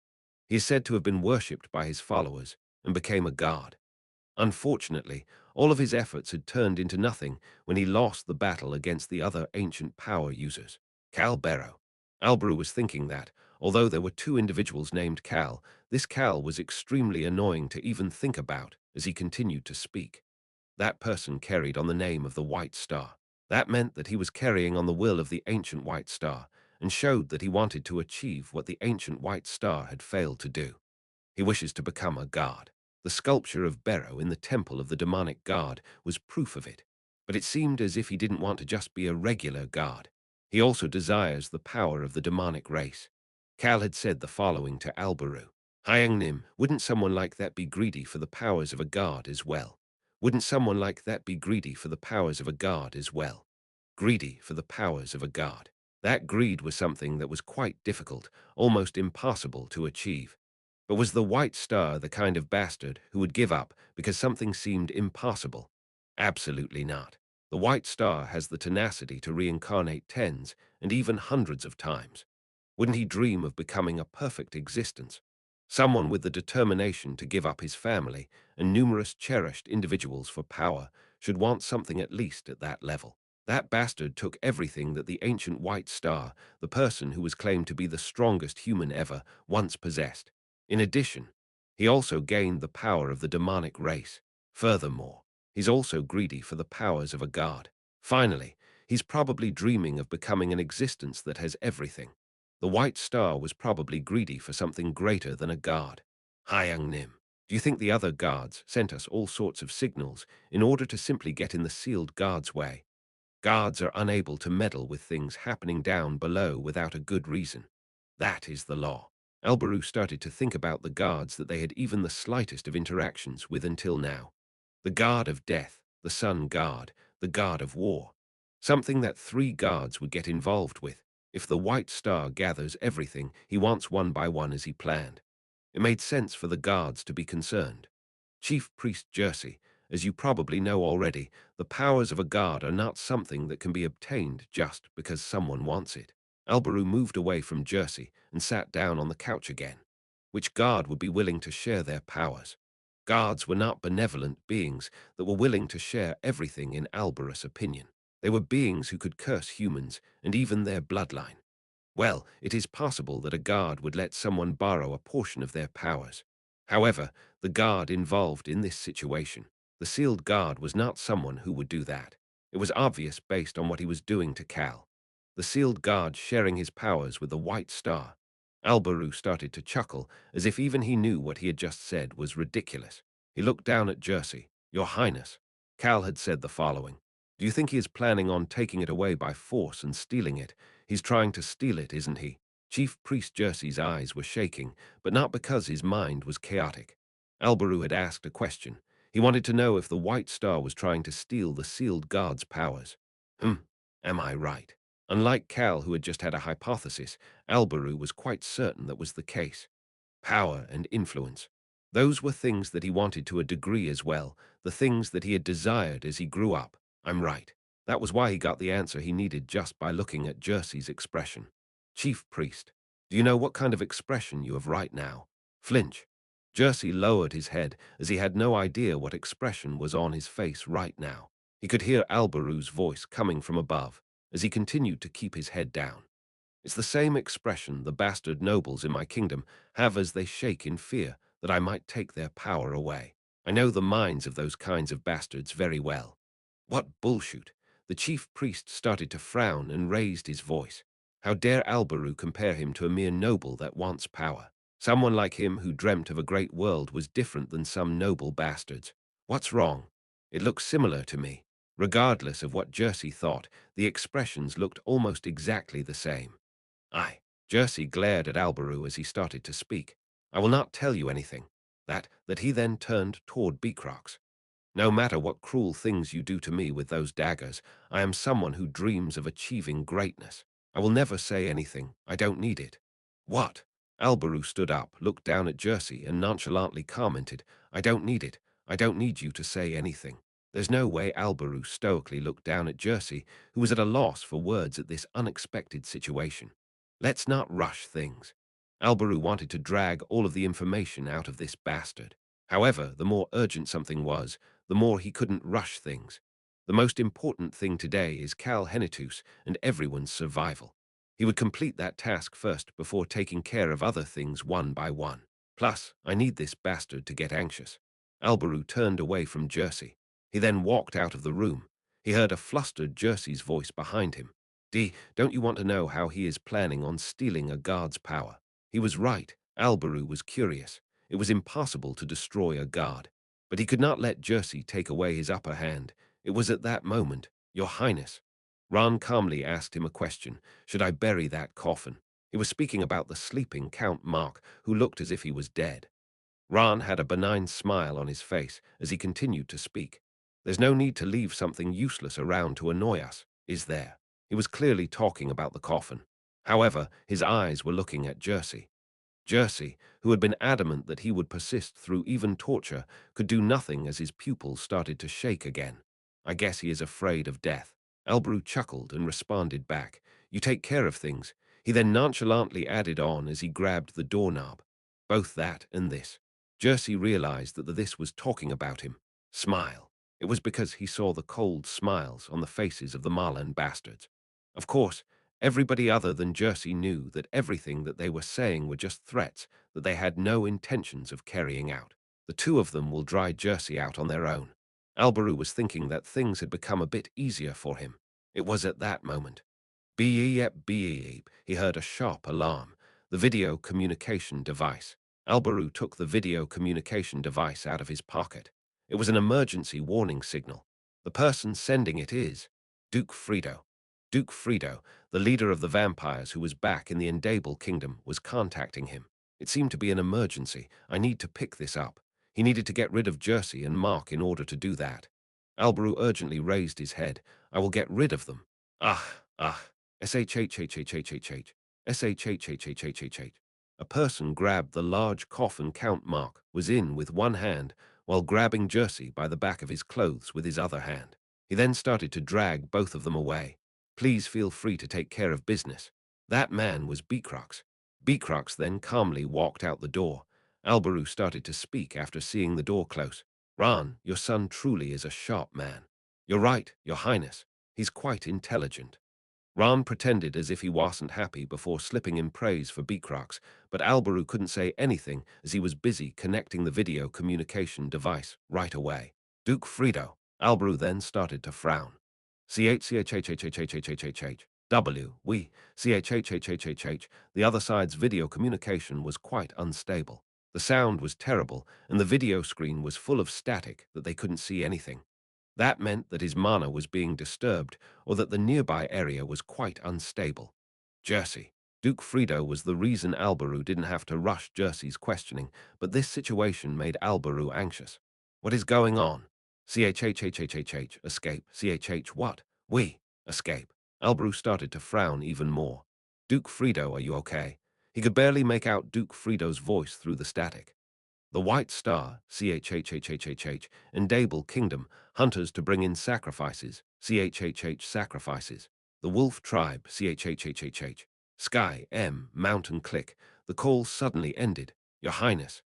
He is said to have been worshipped by his followers and became a god. Unfortunately, all of his efforts had turned into nothing when he lost the battle against the other ancient power users. Cal Barrow. Alberu was thinking that, although there were 2 individuals named Cal, this Cal was extremely annoying to even think about as he continued to speak. That person carried on the name of the White Star. That meant that he was carrying on the will of the ancient White Star and showed that he wanted to achieve what the ancient White Star had failed to do. He wishes to become a god. The sculpture of Barrow in the temple of the demonic god was proof of it, but it seemed as if he didn't want to just be a regular god. He also desires the power of the demonic race. Cal had said the following to Alberu. Hyangnim, wouldn't someone like that be greedy for the powers of a god as well? Wouldn't someone like that be greedy for the powers of a god as well? Greedy for the powers of a god. That greed was something that was quite difficult, almost impossible to achieve. But was the White Star the kind of bastard who would give up because something seemed impossible? Absolutely not. The White Star has the tenacity to reincarnate tens and even hundreds of times. Wouldn't he dream of becoming a perfect existence? Someone with the determination to give up his family and numerous cherished individuals for power should want something at least at that level. That bastard took everything that the ancient White Star, the person who was claimed to be the strongest human ever, once possessed. In addition, he also gained the power of the demonic race. Furthermore, he's also greedy for the powers of a god. Finally, he's probably dreaming of becoming an existence that has everything. The White Star was probably greedy for something greater than a god. Hyang Nim, do you think the other guards sent us all sorts of signals in order to simply get in the sealed guard's way? Guards are unable to meddle with things happening down below without a good reason. That is the law. Elbaru started to think about the guards that they had even the slightest of interactions with until now. The guard of death, the sun guard, the guard of war. Something that 3 guards would get involved with. If the White Star gathers everything he wants one by one as he planned. It made sense for the guards to be concerned. Chief Priest Jersey, as you probably know already, the powers of a god are not something that can be obtained just because someone wants it. Alberu moved away from Jersey and sat down on the couch again. Which guard would be willing to share their powers? Guards were not benevolent beings that were willing to share everything in Alberus' opinion. They were beings who could curse humans and even their bloodline. Well, it is possible that a guard would let someone borrow a portion of their powers. However, the guard involved in this situation, the sealed guard, was not someone who would do that. It was obvious based on what he was doing to Cal. The sealed guard sharing his powers with the White Star. Alberu started to chuckle, as if even he knew what he had just said was ridiculous. He looked down at Jersey. Your Highness. Cal had said the following. Do you think he is planning on taking it away by force and stealing it? He's trying to steal it, isn't he? Chief Priest Jersey's eyes were shaking, but not because his mind was chaotic. Alberu had asked a question. He wanted to know if the White Star was trying to steal the sealed guard's powers. Am I right? Unlike Cal, who had just had a hypothesis, Alberu was quite certain that was the case. Power and influence. Those were things that he wanted to a degree as well, the things that he had desired as he grew up. I'm right. That was why he got the answer he needed just by looking at Jersey's expression. Chief Priest, do you know what kind of expression you have right now? Flinch. Jersey lowered his head as he had no idea what expression was on his face right now. He could hear Alberu's voice coming from above as he continued to keep his head down. It's the same expression the bastard nobles in my kingdom have as they shake in fear that I might take their power away. I know the minds of those kinds of bastards very well. What bullshit! The chief priest started to frown and raised his voice. How dare Albaru compare him to a mere noble that wants power? Someone like him who dreamt of a great world was different than some noble bastards. What's wrong? It looks similar to me. Regardless of what Jersey thought, the expressions looked almost exactly the same. Aye. Jersey glared at Albaru as he started to speak. I will not tell you anything. That he then turned toward Beecrox. No matter what cruel things you do to me with those daggers, I am someone who dreams of achieving greatness. I will never say anything. I don't need it. What? Albaru stood up, looked down at Jersey, and nonchalantly commented, I don't need it. I don't need you to say anything. There's no way. Albaru stoically looked down at Jersey, who was at a loss for words at this unexpected situation. Let's not rush things. Albaru wanted to drag all of the information out of this bastard. However, the more urgent something was, the more he couldn't rush things. The most important thing today is Cal Henitus and everyone's survival. He would complete that task first before taking care of other things one by one. Plus, I need this bastard to get anxious. Albaru turned away from Jersey. He then walked out of the room. He heard a flustered Jersey's voice behind him. Don't you want to know how he is planning on stealing a guard's power? He was right. Albaru was curious. It was impossible to destroy a guard. But he could not let Jersey take away his upper hand. It was at that moment, Your Highness. Ron calmly asked him a question. Should I bury that coffin? He was speaking about the sleeping Count Mark, who looked as if he was dead. Ron had a benign smile on his face as he continued to speak. There's no need to leave something useless around to annoy us, is there? He was clearly talking about the coffin. However, his eyes were looking at Jersey. Jersey, who had been adamant that he would persist through even torture, could do nothing as his pupils started to shake again. I guess he is afraid of death. Albaru chuckled and responded back. You take care of things. He then nonchalantly added on as he grabbed the doorknob. Both that and this. Jersey realized that the this was talking about him. Smile. It was because he saw the cold smiles on the faces of the Marlin bastards. Of course, everybody other than Jersey knew that everything that they were saying were just threats that they had no intentions of carrying out. The two of them will dry Jersey out on their own. Albaru was thinking that things had become a bit easier for him. It was at that moment. Beep, beep, he heard a sharp alarm. The video communication device. Albaru took the video communication device out of his pocket. It was an emergency warning signal. The person sending it is Duke Fredo. Duke Fredo, the leader of the vampires who was back in the Endable Kingdom, was contacting him. It seemed to be an emergency. I need to pick this up. He needed to get rid of Jersey and Mark in order to do that. Albaru urgently raised his head. I will get rid of them. Ah. S-H-H-H-H-H-H-H. S-H-H-H-H-H-H-H. A person grabbed the large coffin Count Mark was in with one hand while grabbing Jersey by the back of his clothes with his other hand. He then started to drag both of them away. Please feel free to take care of business. That man was Beecrox. Beecrox then calmly walked out the door. Albaru started to speak after seeing the door close. Ran, your son truly is a sharp man. You're right, Your Highness. He's quite intelligent. Ran pretended as if he wasn't happy before slipping in praise for Beecrox, but Albaru couldn't say anything as he was busy connecting the video communication device right away. Duke Fredo. Albaru then started to frown. CHCHHHHHHHH. We. CHHHHHH. The other side's video communication was quite unstable. The sound was terrible, and the video screen was full of static that they couldn't see anything. That meant that his mana was being disturbed, or that the nearby area was quite unstable. Jersey. Duke Fredo was the reason Albaru didn't have to rush Jersey's questioning, but this situation made Albaru anxious. What is going on? CHHHHHH. Escape. CHH what? We. Escape. Albaru started to frown even more. Duke Fredo, are you okay? He could barely make out Duke Fredo's voice through the static. The White Star, CHHHHHH, Endable Kingdom, hunters to bring in sacrifices, CHHH sacrifices. The Wolf Tribe, CHHHHH. Sky, Mountain Click. The call suddenly ended. Your Highness.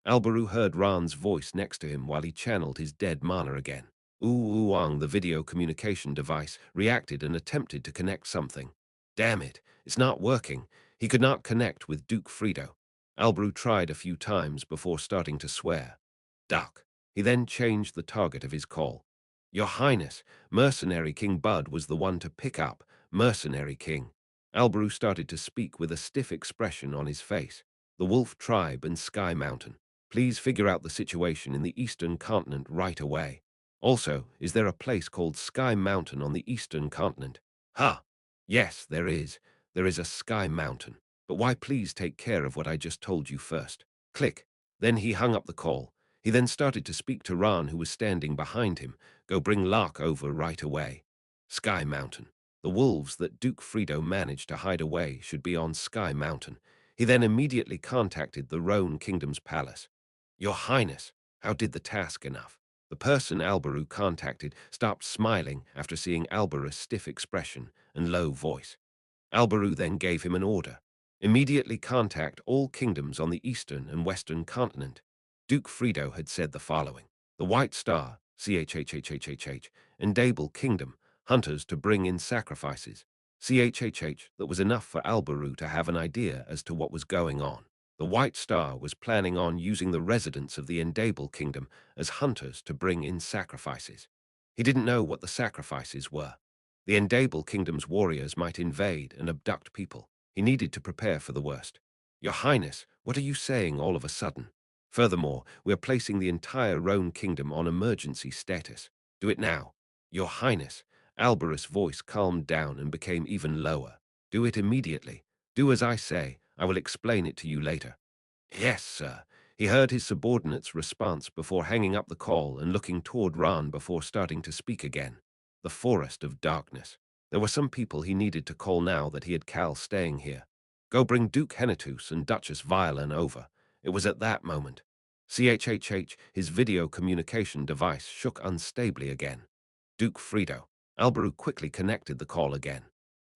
Albaru heard Ran's voice next to him while he channeled his dead mana again. Uang, the video communication device, reacted and attempted to connect something. Damn it, it's not working. He could not connect with Duke Fredo. Albaru tried a few times before starting to swear. Duck. He then changed the target of his call. Your Highness, Mercenary King Bud was the one to pick up. Mercenary King. Alberu started to speak with a stiff expression on his face. The Wolf Tribe and Sky Mountain. Please figure out the situation in the eastern continent right away. Also, is there a place called Sky Mountain on the eastern continent? Ha! Yes, there is. There is a Sky Mountain. But why please take care of what I just told you first? Click. Then he hung up the call. He then started to speak to Ran, who was standing behind him. Go bring Lark over right away. Sky Mountain. The wolves that Duke Frido managed to hide away should be on Sky Mountain. He then immediately contacted the Roan Kingdom's palace. Your Highness, how did the task enough? The person Alberu contacted stopped smiling after seeing Alberu's stiff expression and low voice. Alberu then gave him an order. Immediately contact all kingdoms on the eastern and western continent. Duke Frido had said the following. The White Star, CHHHHHH, Endable Kingdom, hunters to bring in sacrifices. CHHH, that was enough for Alberu to have an idea as to what was going on. The White Star was planning on using the residents of the Endable Kingdom as hunters to bring in sacrifices. He didn't know what the sacrifices were. The Endable Kingdom's warriors might invade and abduct people. He needed to prepare for the worst. Your Highness, what are you saying all of a sudden? Furthermore, we are placing the entire Roan Kingdom on emergency status. Do it now. Your Highness. Alberus' voice calmed down and became even lower. Do it immediately. Do as I say. I will explain it to you later. Yes, sir. He heard his subordinate's response before hanging up the call and looking toward Ran before starting to speak again. The forest of darkness. There were some people he needed to call now that he had Cal staying here. Go bring Duke Henetus and Duchess Violin over. It was at that moment. CHHH, his video communication device shook unstably again. Duke Frido. Alberu quickly connected the call again.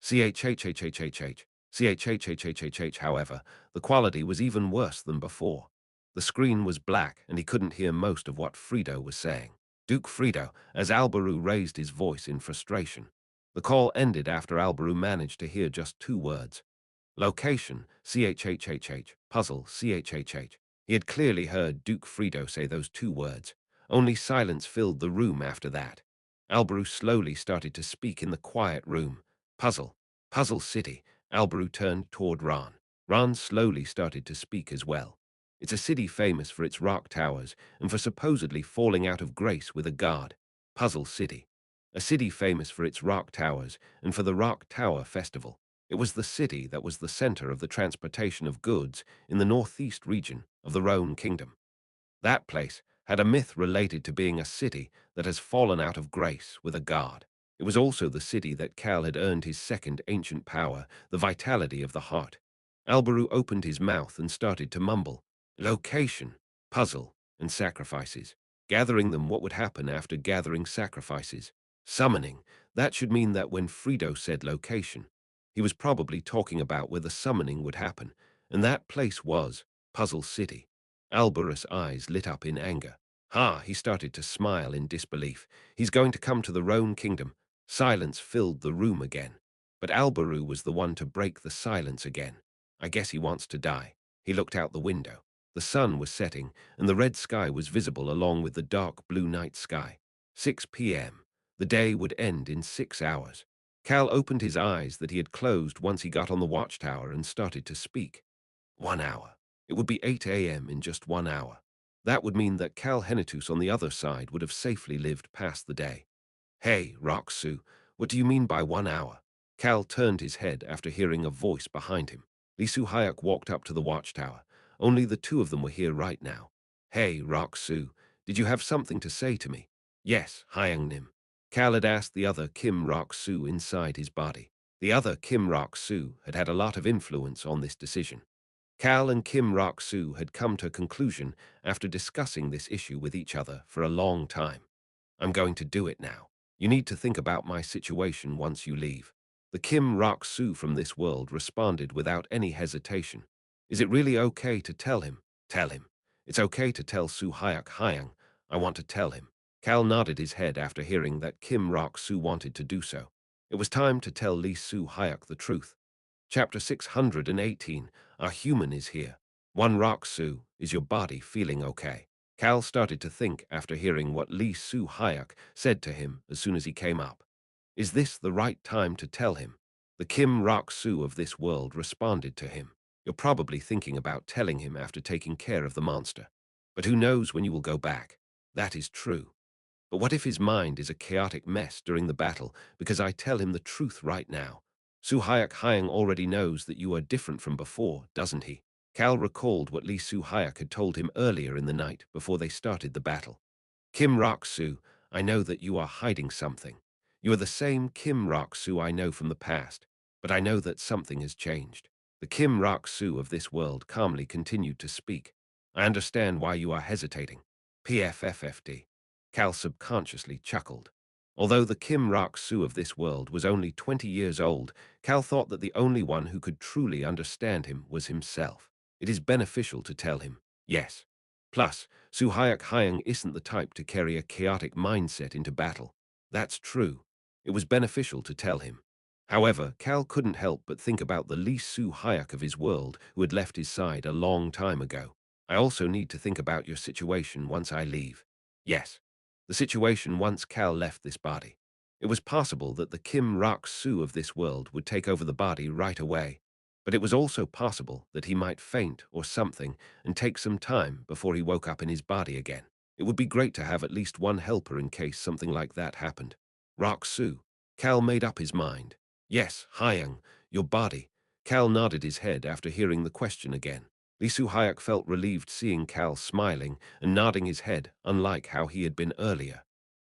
CHHHHHH. CHHHHHH, however, the quality was even worse than before. The screen was black and he couldn't hear most of what Frido was saying. Duke Frido, as Alberu raised his voice in frustration. The call ended after Alberu managed to hear just two words. Location, CHHHH, puzzle, CHHH. He had clearly heard Duke Frido say those two words. Only silence filled the room after that. Alberu slowly started to speak in the quiet room. Puzzle, Puzzle City. Alberu turned toward Ran. Ran slowly started to speak as well. It's a city famous for its rock towers and for supposedly falling out of grace with a god. Puzzle City. A city famous for its rock towers and for the Rock Tower Festival. It was the city that was the center of the transportation of goods in the northeast region of the Roan Kingdom. That place had a myth related to being a city that has fallen out of grace with a god. It was also the city that Cal had earned his second ancient power, the vitality of the heart. Alberu opened his mouth and started to mumble. Location, puzzle, and sacrifices. Gathering them, what would happen after gathering sacrifices? Summoning. That should mean that when Frido said location, he was probably talking about where the summoning would happen, and that place was Puzzle City. Alberus' eyes lit up in anger. Ha, he started to smile in disbelief. He's going to come to the Roan Kingdom. Silence filled the room again. But Alberu was the one to break the silence again. I guess he wants to die. He looked out the window. The sun was setting, and the red sky was visible along with the dark blue night sky. 6 p.m. The day would end in 6 hours. Cal opened his eyes that he had closed once he got on the watchtower and started to speak. 1 hour. It would be 8 a.m. in just 1 hour. That would mean that Cal Henetus on the other side would have safely lived past the day. Hey, Roxu, what do you mean by 1 hour? Cal turned his head after hearing a voice behind him. Lisu Hayek walked up to the watchtower. Only the two of them were here right now. Hey, Roxu, did you have something to say to me? Yes, Hyang Nim. Cal had asked the other Kim Roxu inside his body. The other Kim Roxu had had a lot of influence on this decision. Cal and Kim Rock-soo had come to a conclusion after discussing this issue with each other for a long time. I'm going to do it now. You need to think about my situation once you leave. The Kim Rock-soo from this world responded without any hesitation. Is it really okay to tell him? Tell him. It's okay to tell Soo Hyuk Hyang. I want to tell him. Cal nodded his head after hearing that Kim Rock-soo wanted to do so. It was time to tell Lee Soo Hyuk the truth. Chapter 618, A Human is Here. One Rock Sue, is your body feeling okay? Cal started to think after hearing what Lee Soo Hyuk said to him as soon as he came up. Is this the right time to tell him? The Kim Rock-soo of this world responded to him. You're probably thinking about telling him after taking care of the monster. But who knows when you will go back? That is true. But what if his mind is a chaotic mess during the battle because I tell him the truth right now? Su Hayek Hyang already knows that you are different from before, doesn't he? Cal recalled what Lee Su Hayek had told him earlier in the night before they started the battle. Kim Rock-soo, I know that you are hiding something. You are the same Kim Rock-soo I know from the past, but I know that something has changed. The Kim Rock-soo of this world calmly continued to speak. I understand why you are hesitating. PFFFD. Cal subconsciously chuckled. Although the Kim Rock-soo of this world was only 20 years old, Cal thought that the only one who could truly understand him was himself. It is beneficial to tell him, yes. Plus, Su Hayek Hyang isn't the type to carry a chaotic mindset into battle. That's true. It was beneficial to tell him. However, Cal couldn't help but think about the Lee Su Hayek of his world who had left his side a long time ago. I also need to think about your situation once I leave. Yes, the situation once Cal left this body. It was possible that the Kim Rock-soo of this world would take over the body right away, but it was also possible that he might faint or something and take some time before he woke up in his body again. It would be great to have at least one helper in case something like that happened. Rock-soo. Cal made up his mind. Yes, Hyung, your body. Cal nodded his head after hearing the question again. Lee Su-hyuk felt relieved seeing Cal smiling and nodding his head, unlike how he had been earlier.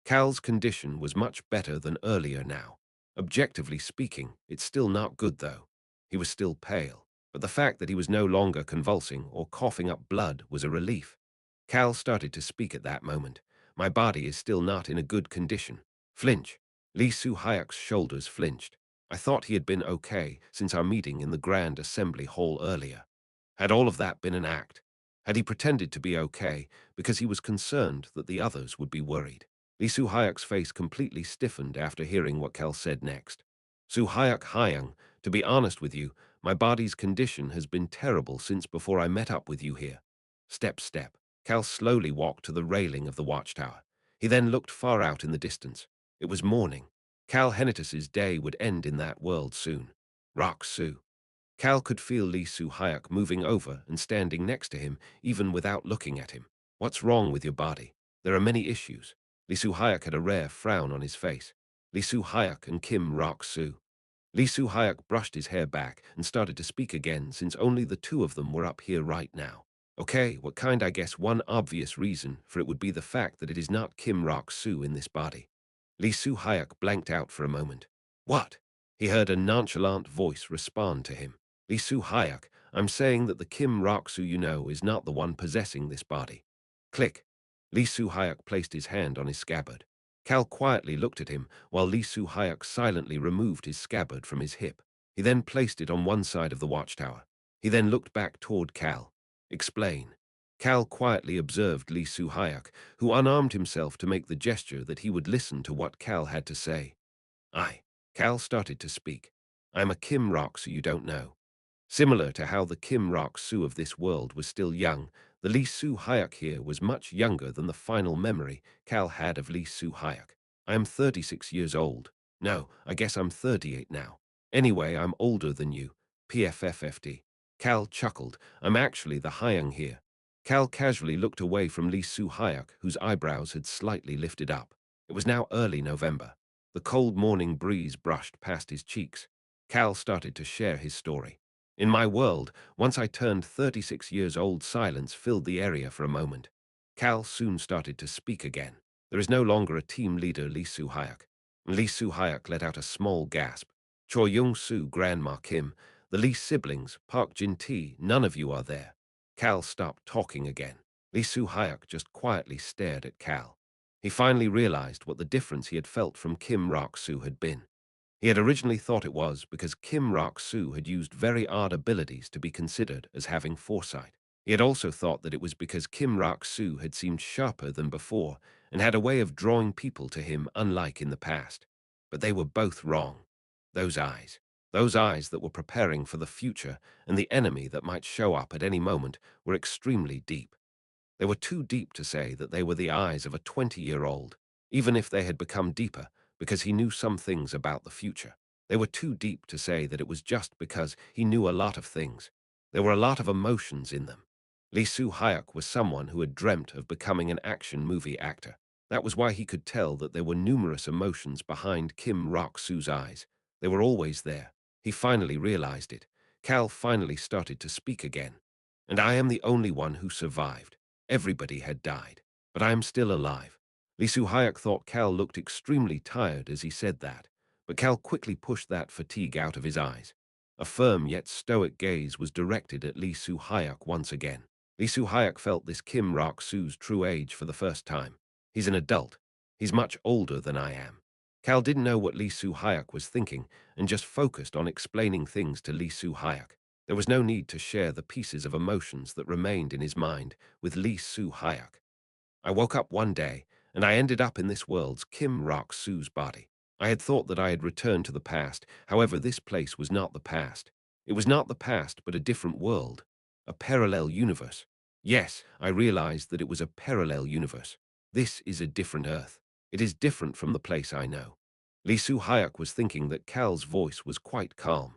Cal's condition was much better than earlier now. Objectively speaking, it's still not good though. He was still pale, but the fact that he was no longer convulsing or coughing up blood was a relief. Cal started to speak at that moment. My body is still not in a good condition. Flinch. Lee Su-hyuk's shoulders flinched. I thought he had been okay since our meeting in the Grand Assembly Hall earlier. Had all of that been an act? Had he pretended to be okay because he was concerned that the others would be worried? Lee Su-hyuk's face completely stiffened after hearing what Cal said next. Su-hyuk Hyung, to be honest with you, my body's condition has been terrible since before I met up with you here. Step, step. Cal slowly walked to the railing of the watchtower. He then looked far out in the distance. It was morning. Cal Henitus's day would end in that world soon. Rock-soo. Cal could feel Lee Su-hyuk moving over and standing next to him, even without looking at him. What's wrong with your body? There are many issues. Lee Su-hyuk had a rare frown on his face. Lee Su-hyuk and Kim Rock-soo. Lee Su-hyuk brushed his hair back and started to speak again since only the two of them were up here right now. Okay, what kind? I guess one obvious reason for it would be the fact that it is not Kim Rock-soo in this body. Lee Su-hyuk blanked out for a moment. What? He heard a nonchalant voice respond to him. Lee Su-hyuk, I'm saying that the Kim Rock-soo you know is not the one possessing this body. Click. Lee Su-hyuk placed his hand on his scabbard. Cal quietly looked at him while Lee Su-hyuk silently removed his scabbard from his hip. He then placed it on one side of the watchtower. He then looked back toward Cal. Explain. Cal quietly observed Lee Su-hyuk, who unarmed himself to make the gesture that he would listen to what Cal had to say. Cal started to speak. I'm a Kim Rock-soo you don't know. Similar to how the Kim Rock-soo of this world was still young, the Lee Su-hyuk here was much younger than the final memory Cal had of Lee Su-hyuk. I am 36 years old. No, I guess I'm 38 now. Anyway, I'm older than you. PFFFD. Cal chuckled. I'm actually the Hyung here. Cal casually looked away from Lee Su-hyuk, whose eyebrows had slightly lifted up. It was now early November. The cold morning breeze brushed past his cheeks. Cal started to share his story. In my world, once I turned 36 years old, silence filled the area for a moment. Cal soon started to speak again. There is no longer a team leader, Lee Su-hyuk. Lee Su-hyuk let out a small gasp. Choi Young-soo, Grandma Kim, the Lee siblings, Park Jin-tae, none of you are there. Cal stopped talking again. Lee Su-hyuk just quietly stared at Cal. He finally realized what the difference he had felt from Kim Rock-soo had been. He had originally thought it was because Kim Rock-soo had used very odd abilities to be considered as having foresight. He had also thought that it was because Kim Rock-soo had seemed sharper than before and had a way of drawing people to him unlike in the past. But they were both wrong. Those eyes that were preparing for the future and the enemy that might show up at any moment were extremely deep. They were too deep to say that they were the eyes of a 20-year-old, even if they had become deeper, because he knew some things about the future. They were too deep to say that it was just because he knew a lot of things. There were a lot of emotions in them. Lee Soo-hyuk was someone who had dreamt of becoming an action movie actor. That was why he could tell that there were numerous emotions behind Kim Rok-soo's eyes. They were always there. He finally realized it. Cal finally started to speak again. And I am the only one who survived. Everybody had died. But I am still alive. Lee Soo-hyuk thought Cal looked extremely tired as he said that. But Cal quickly pushed that fatigue out of his eyes. A firm yet stoic gaze was directed at Lee Soo-hyuk once again. Lee Soo-hyuk felt this Kim Rok-soo's true age for the first time. He's an adult. He's much older than I am. Cal didn't know what Lee Soo-hyuk was thinking and just focused on explaining things to Lee Soo-hyuk. There was no need to share the pieces of emotions that remained in his mind with Lee Soo-hyuk. I woke up one day, and I ended up in this world's Kim Rok-soo's body. I had thought that I had returned to the past, however this place was not the past. It was not the past, but a different world. A parallel universe. Yes, I realized that it was a parallel universe. This is a different Earth. It is different from the place I know. Lee Soo-hyuk was thinking that Cal's voice was quite calm.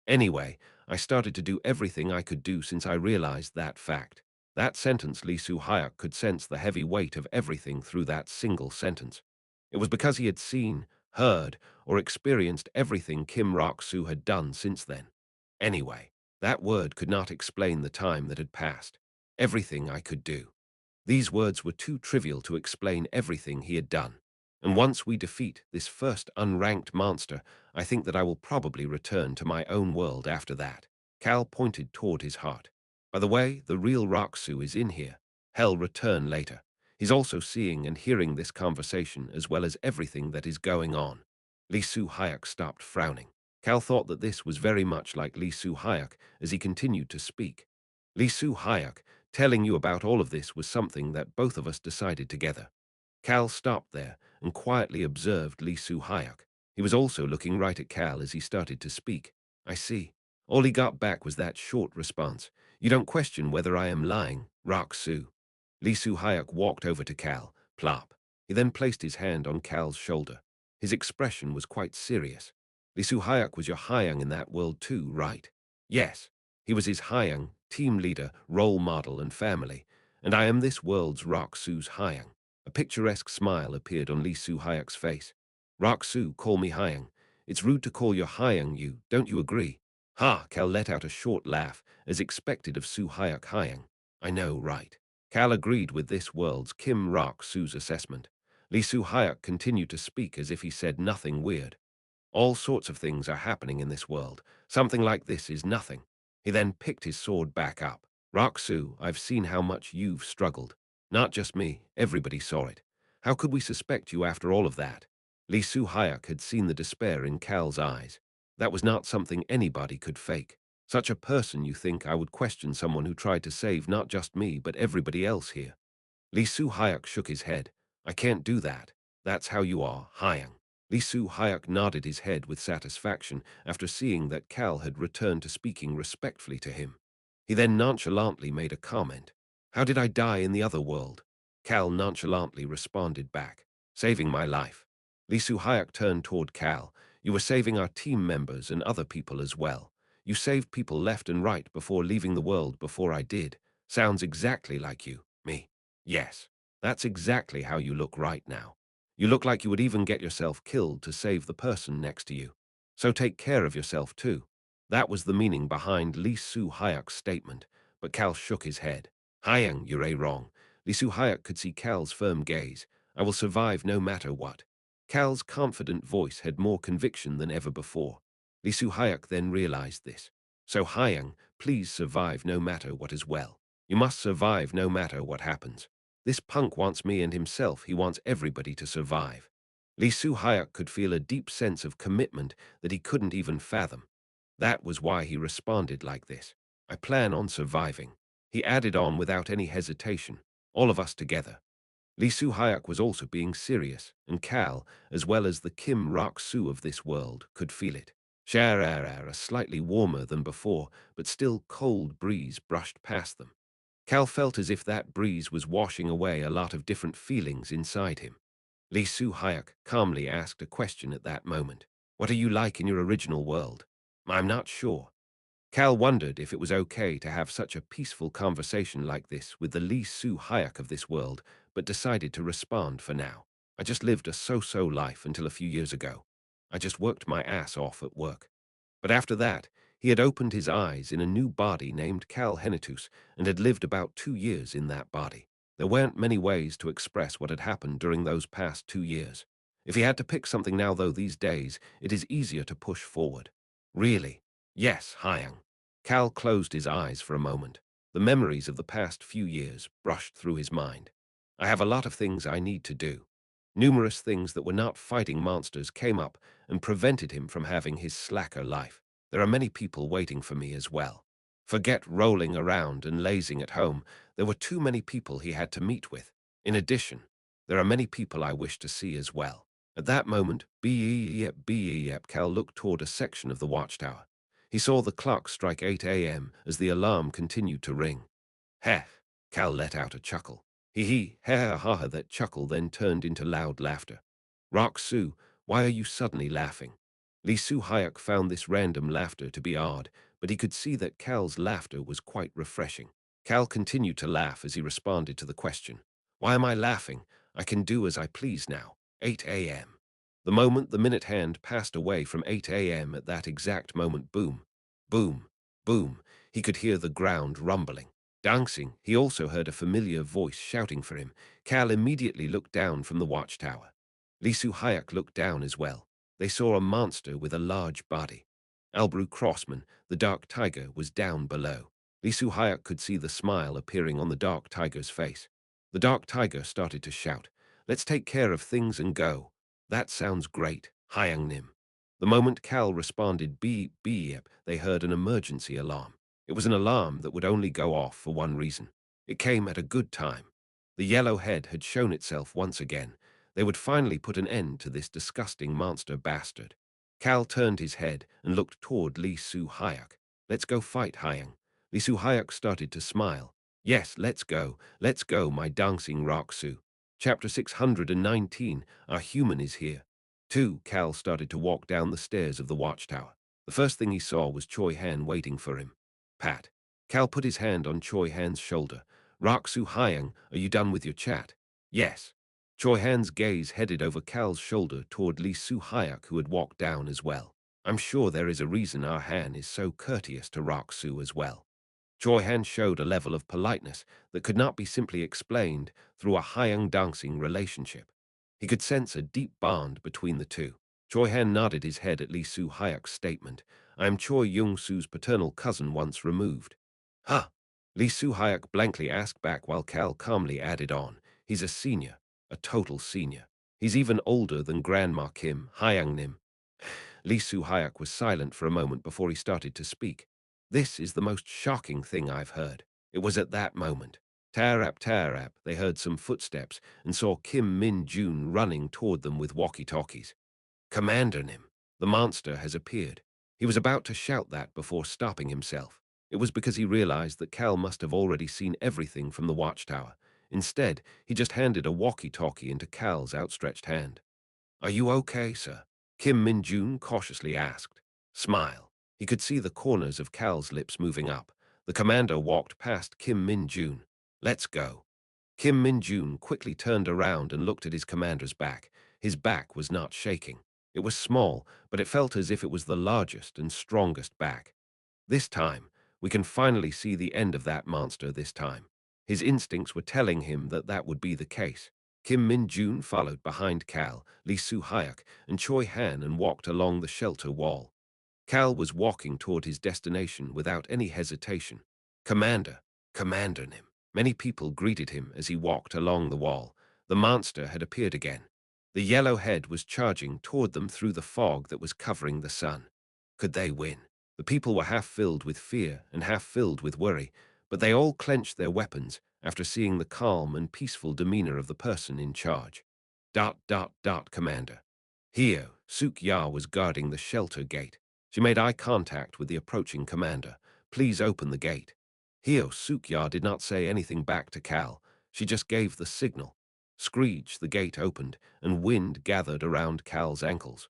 Anyway, I started to do everything I could do since I realized that fact. That sentence, Lee Soo-hyuk could sense the heavy weight of everything through that single sentence. It was because he had seen, heard, or experienced everything Kim Rok-soo had done since then. Anyway, that word could not explain the time that had passed. Everything I could do. These words were too trivial to explain everything he had done. And once we defeat this first unranked monster, I think that I will probably return to my own world after that. Cal pointed toward his heart. By the way, the real Roxu is in here. He'll return later. He's also seeing and hearing this conversation as well as everything that is going on. Lee Soo-hyuk stopped frowning. Cal thought that this was very much like Lee Soo-hyuk as he continued to speak. Lee Soo-hyuk, telling you about all of this was something that both of us decided together. Cal stopped there and quietly observed Lee Soo-hyuk. He was also looking right at Cal as he started to speak. I see. All he got back was that short response. You don't question whether I am lying, Rock-soo. Lee Soo-hyuk walked over to Cal, plop. He then placed his hand on Cal's shoulder. His expression was quite serious. Lee Soo-hyuk was your Hyung in that world too, right? Yes. He was his Hyung, team leader, role model, and family. And I am this world's Rock-soo's Hyung. A picturesque smile appeared on Lee Soo-hyuk's face. Rock-soo, call me Hyung. It's rude to call your Hyung you, don't you agree? Ha! Cal let out a short laugh, as expected of Soo-hyuk Hyung. I know, right? Cal agreed with this world's Kim Rok-soo's assessment. Lee Soo-hyuk continued to speak as if he said nothing weird. All sorts of things are happening in this world. Something like this is nothing. He then picked his sword back up. Rock-soo, I've seen how much you've struggled. Not just me, everybody saw it. How could we suspect you after all of that? Lee Soo-hyuk had seen the despair in Cal's eyes. That was not something anybody could fake. Such a person, you think I would question someone who tried to save not just me but everybody else here? Lee Soo-hyuk shook his head. I can't do that. That's how you are, Hyung. Lee Soo-hyuk nodded his head with satisfaction after seeing that Cal had returned to speaking respectfully to him. He then nonchalantly made a comment. How did I die in the other world? Cal nonchalantly responded back. Saving my life. Lee Soo-hyuk turned toward Cal. You were saving our team members and other people as well. You saved people left and right before leaving the world before I did. Sounds exactly like you, me. Yes, that's exactly how you look right now. You look like you would even get yourself killed to save the person next to you. So take care of yourself too. That was the meaning behind Lee Soo-hyuk's statement, but Cal shook his head. Hyung, you're wrong. Lee Soo-hyuk could see Cal's firm gaze. I will survive no matter what. Cal's confident voice had more conviction than ever before. Lee Soo-hyuk then realized this. So Hyung, please survive no matter what as well. You must survive no matter what happens. This punk wants me and himself. He wants everybody to survive. Lee Soo-hyuk could feel a deep sense of commitment that he couldn't even fathom. That was why he responded like this. I plan on surviving. He added on without any hesitation. All of us together. Lee Soo-hyuk was also being serious, and Cal, as well as the Kim Rok-soo of this world, could feel it. A slightly warmer than before, but still cold breeze brushed past them. Cal felt as if that breeze was washing away a lot of different feelings inside him. Lee Soo-hyuk calmly asked a question at that moment. What are you like in your original world? I'm not sure. Cal wondered if it was okay to have such a peaceful conversation like this with the Lee Soo Hayek of this world, but decided to respond for now. I just lived a so-so life until a few years ago. I just worked my ass off at work. But after that, he had opened his eyes in a new body named Cal Henitus and had lived about 2 years in that body. There weren't many ways to express what had happened during those past 2 years. If he had to pick something now, though, these days, it is easier to push forward. Really? Yes, Hyang. Cal closed his eyes for a moment. The memories of the past few years brushed through his mind. I have a lot of things I need to do. Numerous things that were not fighting monsters came up and prevented him from having his slacker life. There are many people waiting for me as well. Forget rolling around and lazing at home. There were too many people he had to meet with. In addition, there are many people I wish to see as well. At that moment, Cal looked toward a section of the watchtower. He saw the clock strike 8 a.m. as the alarm continued to ring. Heh! Cal let out a chuckle. Hee ha ha ha. That chuckle then turned into loud laughter. Rock Sue, why are you suddenly laughing? Lee Soo Hayek found this random laughter to be odd, but he could see that Cal's laughter was quite refreshing. Cal continued to laugh as he responded to the question. Why am I laughing? I can do as I please now. 8 a.m. The moment the minute hand passed away from 8 a.m. at that exact moment, boom, boom, boom, he could hear the ground rumbling. Dancing, he also heard a familiar voice shouting for him. Cal immediately looked down from the watchtower. Lee Soo Hayek looked down as well. They saw a monster with a large body. Albrew Crossman, the dark tiger, was down below. Lee Soo Hayek could see the smile appearing on the dark tiger's face. The dark tiger started to shout, "Let's take care of things and go." That sounds great, Hyang Nim. The moment Cal responded beep, beep, they heard an emergency alarm. It was an alarm that would only go off for one reason. It came at a good time. The yellow head had shown itself once again. They would finally put an end to this disgusting monster bastard. Cal turned his head and looked toward Lee Soo Hayek. Let's go fight, Hyang. Lee Soo Hayek started to smile. Yes, let's go, my dancing rock Soo. Chapter 619, Our Human is Here. 2. Cal started to walk down the stairs of the watchtower. The first thing he saw was Choi Han waiting for him. Pat. Cal put his hand on Choi Han's shoulder. Raksu Hyang, are you done with your chat? Yes. Choi Han's gaze headed over Cal's shoulder toward Lee Soo Hayek, who had walked down as well. I'm sure there is a reason our Han is so courteous to Raksu as well. Choi Han showed a level of politeness that could not be simply explained through a Hyang dancing relationship. He could sense a deep bond between the two. Choi Han nodded his head at Lee Soo Hayek's statement. I am Choi Young Soo's paternal cousin once removed. Huh? Lee Soo Hayek blankly asked back while Cal calmly added on. He's a senior, a total senior. He's even older than Grandma Kim, Hyang Nim. Lee Soo Hayek was silent for a moment before he started to speak. This is the most shocking thing I've heard. It was at that moment. Tarap, they heard some footsteps and saw Kim Min Jun running toward them with walkie-talkies. Commander Nim, the monster has appeared. He was about to shout that before stopping himself. It was because he realized that Cal must have already seen everything from the watchtower. Instead, he just handed a walkie-talkie into Cal's outstretched hand. Are you okay, sir? Kim Min Jun cautiously asked. Smile. He could see the corners of Cal's lips moving up. The commander walked past Kim Min Jun. Let's go. Kim Min Jun quickly turned around and looked at his commander's back. His back was not shaking. It was small, but it felt as if it was the largest and strongest back. This time, we can finally see the end of that monster this time. His instincts were telling him that that would be the case. Kim Min Jun followed behind Cal, Lee Soo Hayek, and Choi Han and walked along the shelter wall. Cal was walking toward his destination without any hesitation. Commander, Commander Nim. Many people greeted him as he walked along the wall. The monster had appeared again. The yellow head was charging toward them through the fog that was covering the sun. Could they win? The people were half filled with fear and half filled with worry, but they all clenched their weapons after seeing the calm and peaceful demeanor of the person in charge. Commander. Here, Suk Ya was guarding the shelter gate. She made eye contact with the approaching commander. Please open the gate. Here, Suk Ya did not say anything back to Cal. She just gave the signal. Screech, the gate opened, and wind gathered around Cal's ankles.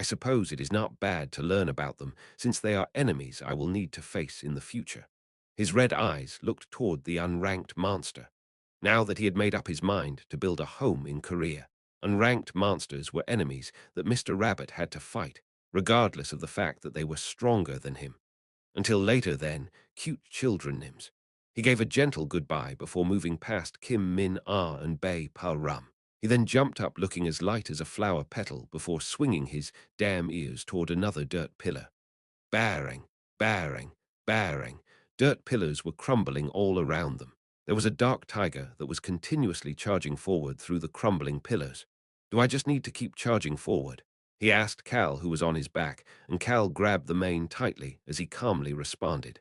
I suppose it is not bad to learn about them, since they are enemies I will need to face in the future. His red eyes looked toward the unranked monster. Now that he had made up his mind to build a home in Korea, unranked monsters were enemies that Mr. Rabbit had to fight, regardless of the fact that they were stronger than him. Until later then, cute children Nims. He gave a gentle goodbye before moving past Kim Min Ah and Bay Pa Rum. He then jumped up looking as light as a flower petal before swinging his damn ears toward another dirt pillar. Bang, bang, bang. Dirt pillars were crumbling all around them. There was a dark tiger that was continuously charging forward through the crumbling pillars. Do I just need to keep charging forward? He asked Cal, who was on his back, and Cal grabbed the mane tightly as he calmly responded.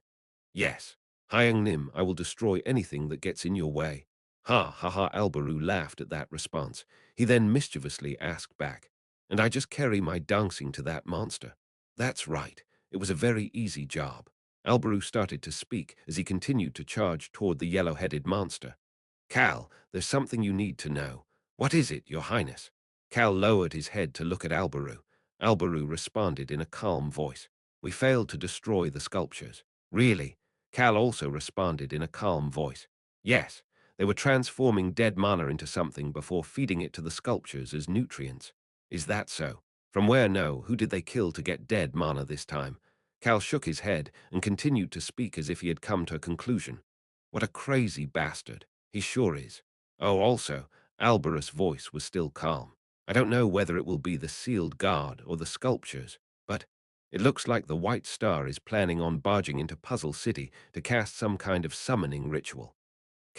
Yes. Hyung Nim, I will destroy anything that gets in your way. Ha ha ha, Albaru laughed at that response. He then mischievously asked back, and I just carry my dancing to that monster. That's right. It was a very easy job. Albaru started to speak as he continued to charge toward the yellow-headed monster. Cal, there's something you need to know. What is it, Your Highness? Cal lowered his head to look at Albaru. Albaru responded in a calm voice. We failed to destroy the sculptures. Really? Cal also responded in a calm voice. Yes, they were transforming dead mana into something before feeding it to the sculptures as nutrients. Is that so? From where no, who did they kill to get dead mana this time? Cal shook his head and continued to speak as if he had come to a conclusion. What a crazy bastard. He sure is. Oh, also, Alberus' voice was still calm. I don't know whether it will be the sealed guard or the sculptures, but it looks like the White Star is planning on barging into Puzzle City to cast some kind of summoning ritual.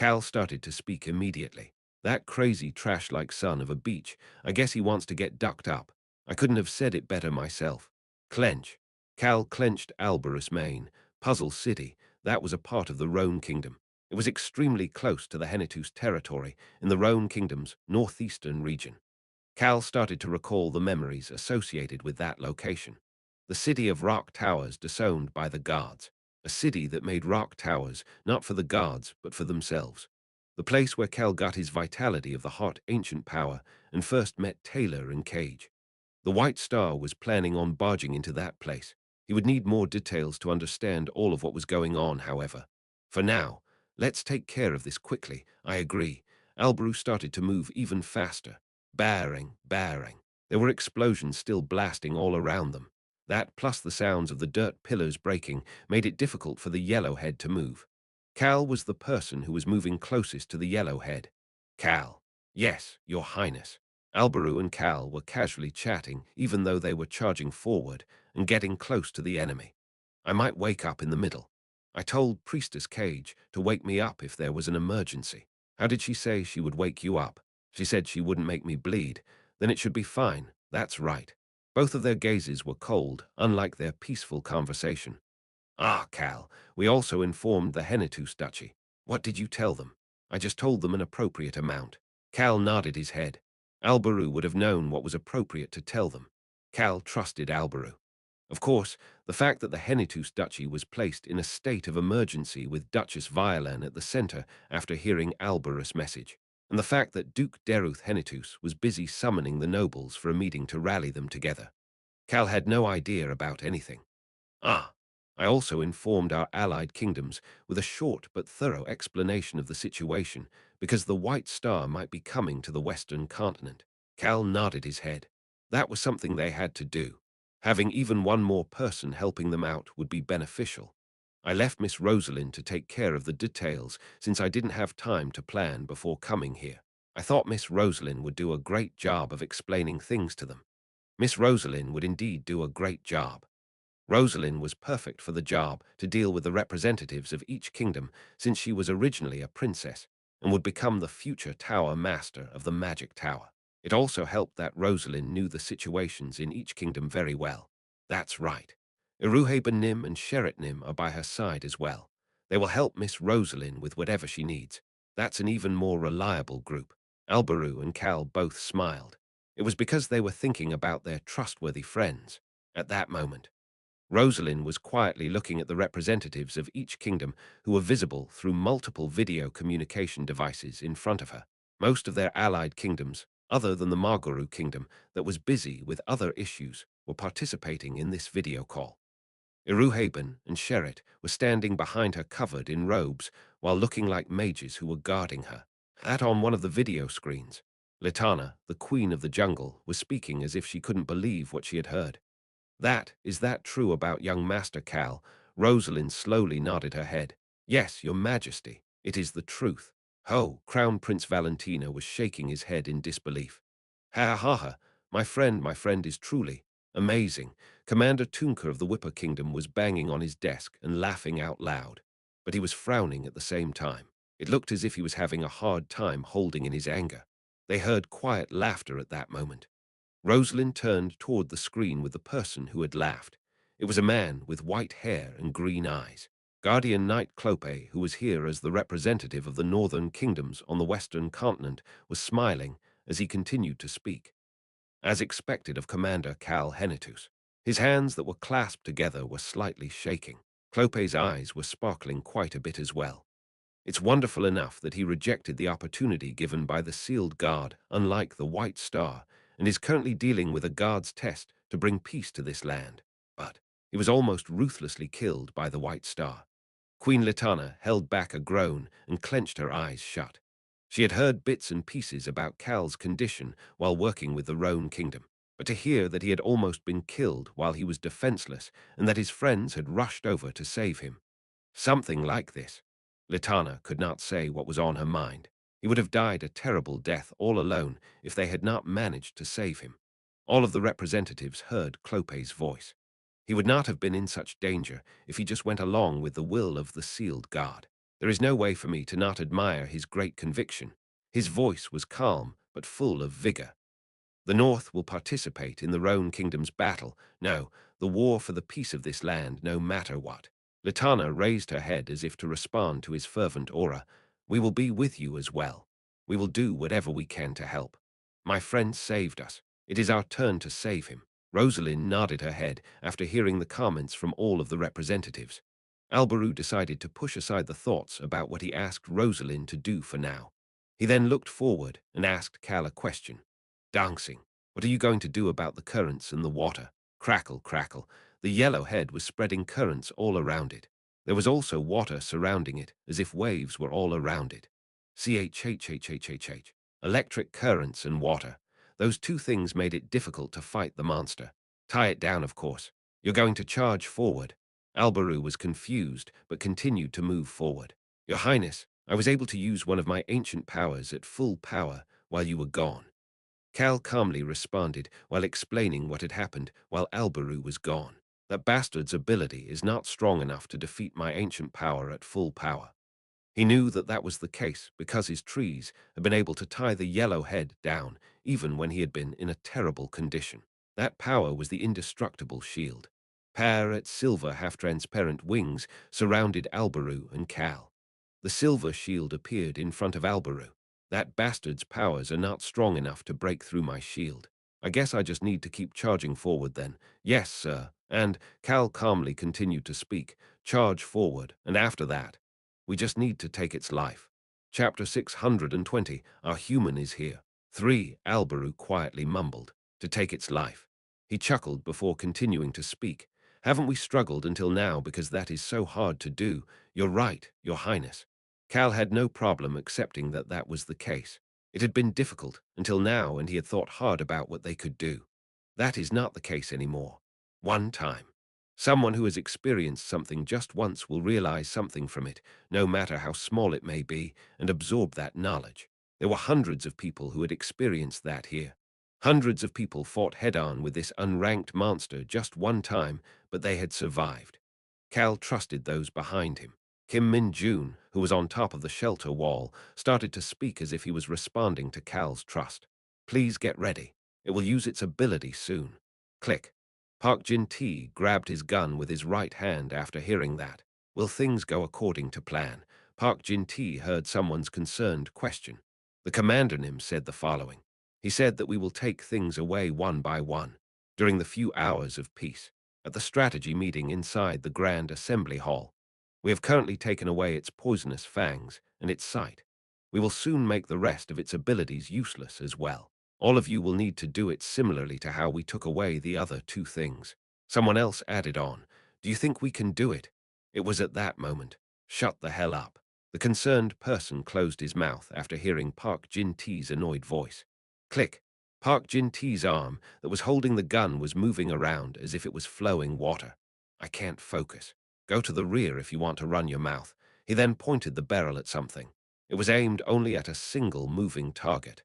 Cal started to speak immediately. That crazy trash-like son of a beach, I guess he wants to get ducked up. I couldn't have said it better myself. Clench. Cal clenched Alberus' mane. Puzzle City, that was a part of the Roan Kingdom. It was extremely close to the Henitus territory in the Roan Kingdom's northeastern region. Cal started to recall the memories associated with that location. The city of rock towers disowned by the gods. A city that made rock towers not for the gods but for themselves. The place where Cal got his vitality of the hot ancient power and first met Taylor and Cage. The White Star was planning on barging into that place. He would need more details to understand all of what was going on, however. For now, let's take care of this quickly. I agree. Albaru started to move even faster. Bang, bang. There were explosions still blasting all around them. That, plus the sounds of the dirt pillars breaking, made it difficult for the yellowhead to move. Cal was the person who was moving closest to the yellowhead. Cal. Yes, Your Highness. Albaru and Cal were casually chatting, even though they were charging forward and getting close to the enemy. I might wake up in the middle. I told Priestess Cage to wake me up if there was an emergency. How did she say she would wake you up? She said she wouldn't make me bleed. Then it should be fine. That's right. Both of their gazes were cold, unlike their peaceful conversation. Ah, Cal, we also informed the Henitus Duchy. What did you tell them? I just told them an appropriate amount. Cal nodded his head. Albaru would have known what was appropriate to tell them. Cal trusted Albaru. Of course, the fact that the Henitus Duchy was placed in a state of emergency with Duchess Violan at the center after hearing Albarus' message, and the fact that Duke Deruth Henitus was busy summoning the nobles for a meeting to rally them together. Cal had no idea about anything. Ah, I also informed our allied kingdoms with a short but thorough explanation of the situation because the White Star might be coming to the Western continent. Cal nodded his head. That was something they had to do. Having even one more person helping them out would be beneficial. I left Miss Rosalind to take care of the details since I didn't have time to plan before coming here. I thought Miss Rosalind would do a great job of explaining things to them. Miss Rosalind would indeed do a great job. Rosalind was perfect for the job to deal with the representatives of each kingdom since she was originally a princess and would become the future tower master of the magic tower. It also helped that Rosalind knew the situations in each kingdom very well. That's right. Iruheba Nim and Sherit Nim are by her side as well. They will help Miss Rosalind with whatever she needs. That's an even more reliable group. Albaru and Cal both smiled. It was because they were thinking about their trustworthy friends. At that moment, Rosalind was quietly looking at the representatives of each kingdom who were visible through multiple video communication devices in front of her. Most of their allied kingdoms, other than the Margaru kingdom that was busy with other issues, were participating in this video call. Iruhaben and Sheret were standing behind her covered in robes while looking like mages who were guarding her. At on one of the video screens, Litana, the queen of the jungle, was speaking as if she couldn't believe what she had heard. Is that true about young Master Cal? Rosalind slowly nodded her head. Yes, your majesty, it is the truth. Ho, Crown Prince Valentina was shaking his head in disbelief. Ha ha ha, my friend is truly amazing. Commander Tunka of the Whipper Kingdom was banging on his desk and laughing out loud. But he was frowning at the same time. It looked as if he was having a hard time holding in his anger. They heard quiet laughter at that moment. Rosalind turned toward the screen with the person who had laughed. It was a man with white hair and green eyes. Guardian Knight Clope, who was here as the representative of the northern kingdoms on the western continent, was smiling as he continued to speak. As expected of Commander Cal Henitus, his hands that were clasped together were slightly shaking. Clope's eyes were sparkling quite a bit as well. It's wonderful enough that he rejected the opportunity given by the sealed guard, unlike the White Star, and is currently dealing with a guard's test to bring peace to this land. But he was almost ruthlessly killed by the White Star. Queen Litana held back a groan and clenched her eyes shut. She had heard bits and pieces about Cal's condition while working with the Roan Kingdom, but to hear that he had almost been killed while he was defenseless and that his friends had rushed over to save him. Something like this. Litana could not say what was on her mind. He would have died a terrible death all alone if they had not managed to save him. All of the representatives heard Clope's voice. He would not have been in such danger if he just went along with the will of the sealed guard. There is no way for me to not admire his great conviction. His voice was calm but full of vigor. The North will participate in the Roan Kingdom's battle. No, the war for the peace of this land, no matter what. Litana raised her head as if to respond to his fervent aura. We will be with you as well. We will do whatever we can to help. My friend saved us. It is our turn to save him. Rosalind nodded her head after hearing the comments from all of the representatives. Alberu decided to push aside the thoughts about what he asked Rosalind to do for now. He then looked forward and asked Cal a question. Dancing. What are you going to do about the currents and the water? Crackle, crackle. The yellow head was spreading currents all around it. There was also water surrounding it, as if waves were all around it. CHHHHHH. Electric currents and water. Those two things made it difficult to fight the monster. Tie it down, of course. You're going to charge forward. Alberu was confused, but continued to move forward. Your Highness, I was able to use one of my ancient powers at full power while you were gone. Cal calmly responded while explaining what had happened while Alberu was gone. That bastard's ability is not strong enough to defeat my ancient power at full power. He knew that that was the case because his trees had been able to tie the yellow head down even when he had been in a terrible condition. That power was the indestructible shield. Parrot silver half-transparent wings surrounded Alberu and Cal. The silver shield appeared in front of Alberu. That bastard's powers are not strong enough to break through my shield. I guess I just need to keep charging forward then. Yes, sir. And Cal calmly continued to speak. Charge forward, and after that, we just need to take its life. Chapter 620, Our Human is Here. 3. Alberu quietly mumbled, to take its life. He chuckled before continuing to speak. Haven't we struggled until now because that is so hard to do? You're right, Your Highness. Cal had no problem accepting that that was the case. It had been difficult until now and he had thought hard about what they could do. That is not the case anymore. One time. Someone who has experienced something just once will realize something from it, no matter how small it may be, and absorb that knowledge. There were hundreds of people who had experienced that here. Hundreds of people fought head-on with this unranked monster just one time, but they had survived. Cal trusted those behind him. Kim Min-jun, who was on top of the shelter wall, started to speak as if he was responding to Cal's trust. Please get ready. It will use its ability soon. Click. Park Jin-tae grabbed his gun with his right hand after hearing that. Will things go according to plan? Park Jin-tae heard someone's concerned question. The commander Nim said the following. He said that we will take things away one by one during the few hours of peace. At the strategy meeting inside the Grand Assembly Hall, we have currently taken away its poisonous fangs and its sight. We will soon make the rest of its abilities useless as well. All of you will need to do it similarly to how we took away the other two things. Someone else added on, do you think we can do it? It was at that moment. Shut the hell up. The concerned person closed his mouth after hearing Park Jin-Tee's annoyed voice. Click. Park Jin-Tee's arm that was holding the gun was moving around as if it was flowing water. I can't focus. Go to the rear if you want to run your mouth. He then pointed the barrel at something. It was aimed only at a single moving target.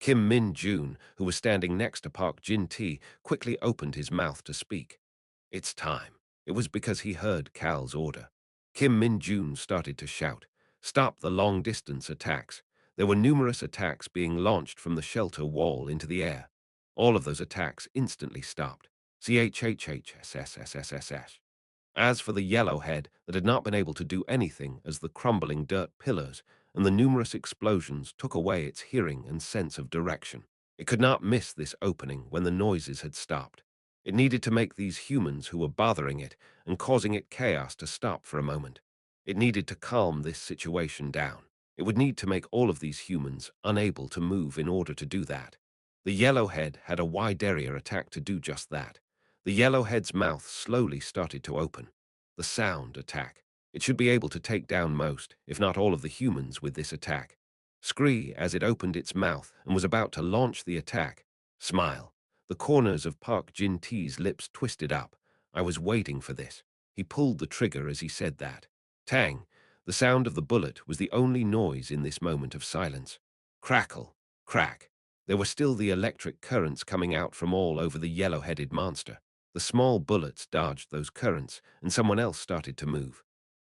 Kim Min-jun, who was standing next to Park Jin-Tee, quickly opened his mouth to speak. It's time. It was because he heard Cal's order. Kim Min-jun started to shout, stop the long-distance attacks. There were numerous attacks being launched from the shelter wall into the air. All of those attacks instantly stopped. CHHHSSSSSS. As for the yellowhead that had not been able to do anything as the crumbling dirt pillars and the numerous explosions took away its hearing and sense of direction, it could not miss this opening when the noises had stopped. It needed to make these humans who were bothering it and causing it chaos to stop for a moment. It needed to calm this situation down. It would need to make all of these humans unable to move in order to do that. The yellowhead had a wide area attack to do just that. The yellowhead's mouth slowly started to open. The sound attack. It should be able to take down most, if not all of the humans with this attack. Scree as it opened its mouth and was about to launch the attack. Smile. The corners of Park Jin-Tee's lips twisted up. I was waiting for this. He pulled the trigger as he said that. Tang. The sound of the bullet was the only noise in this moment of silence. Crackle. Crack. There were still the electric currents coming out from all over the yellow-headed monster. The small bullets dodged those currents, and someone else started to move.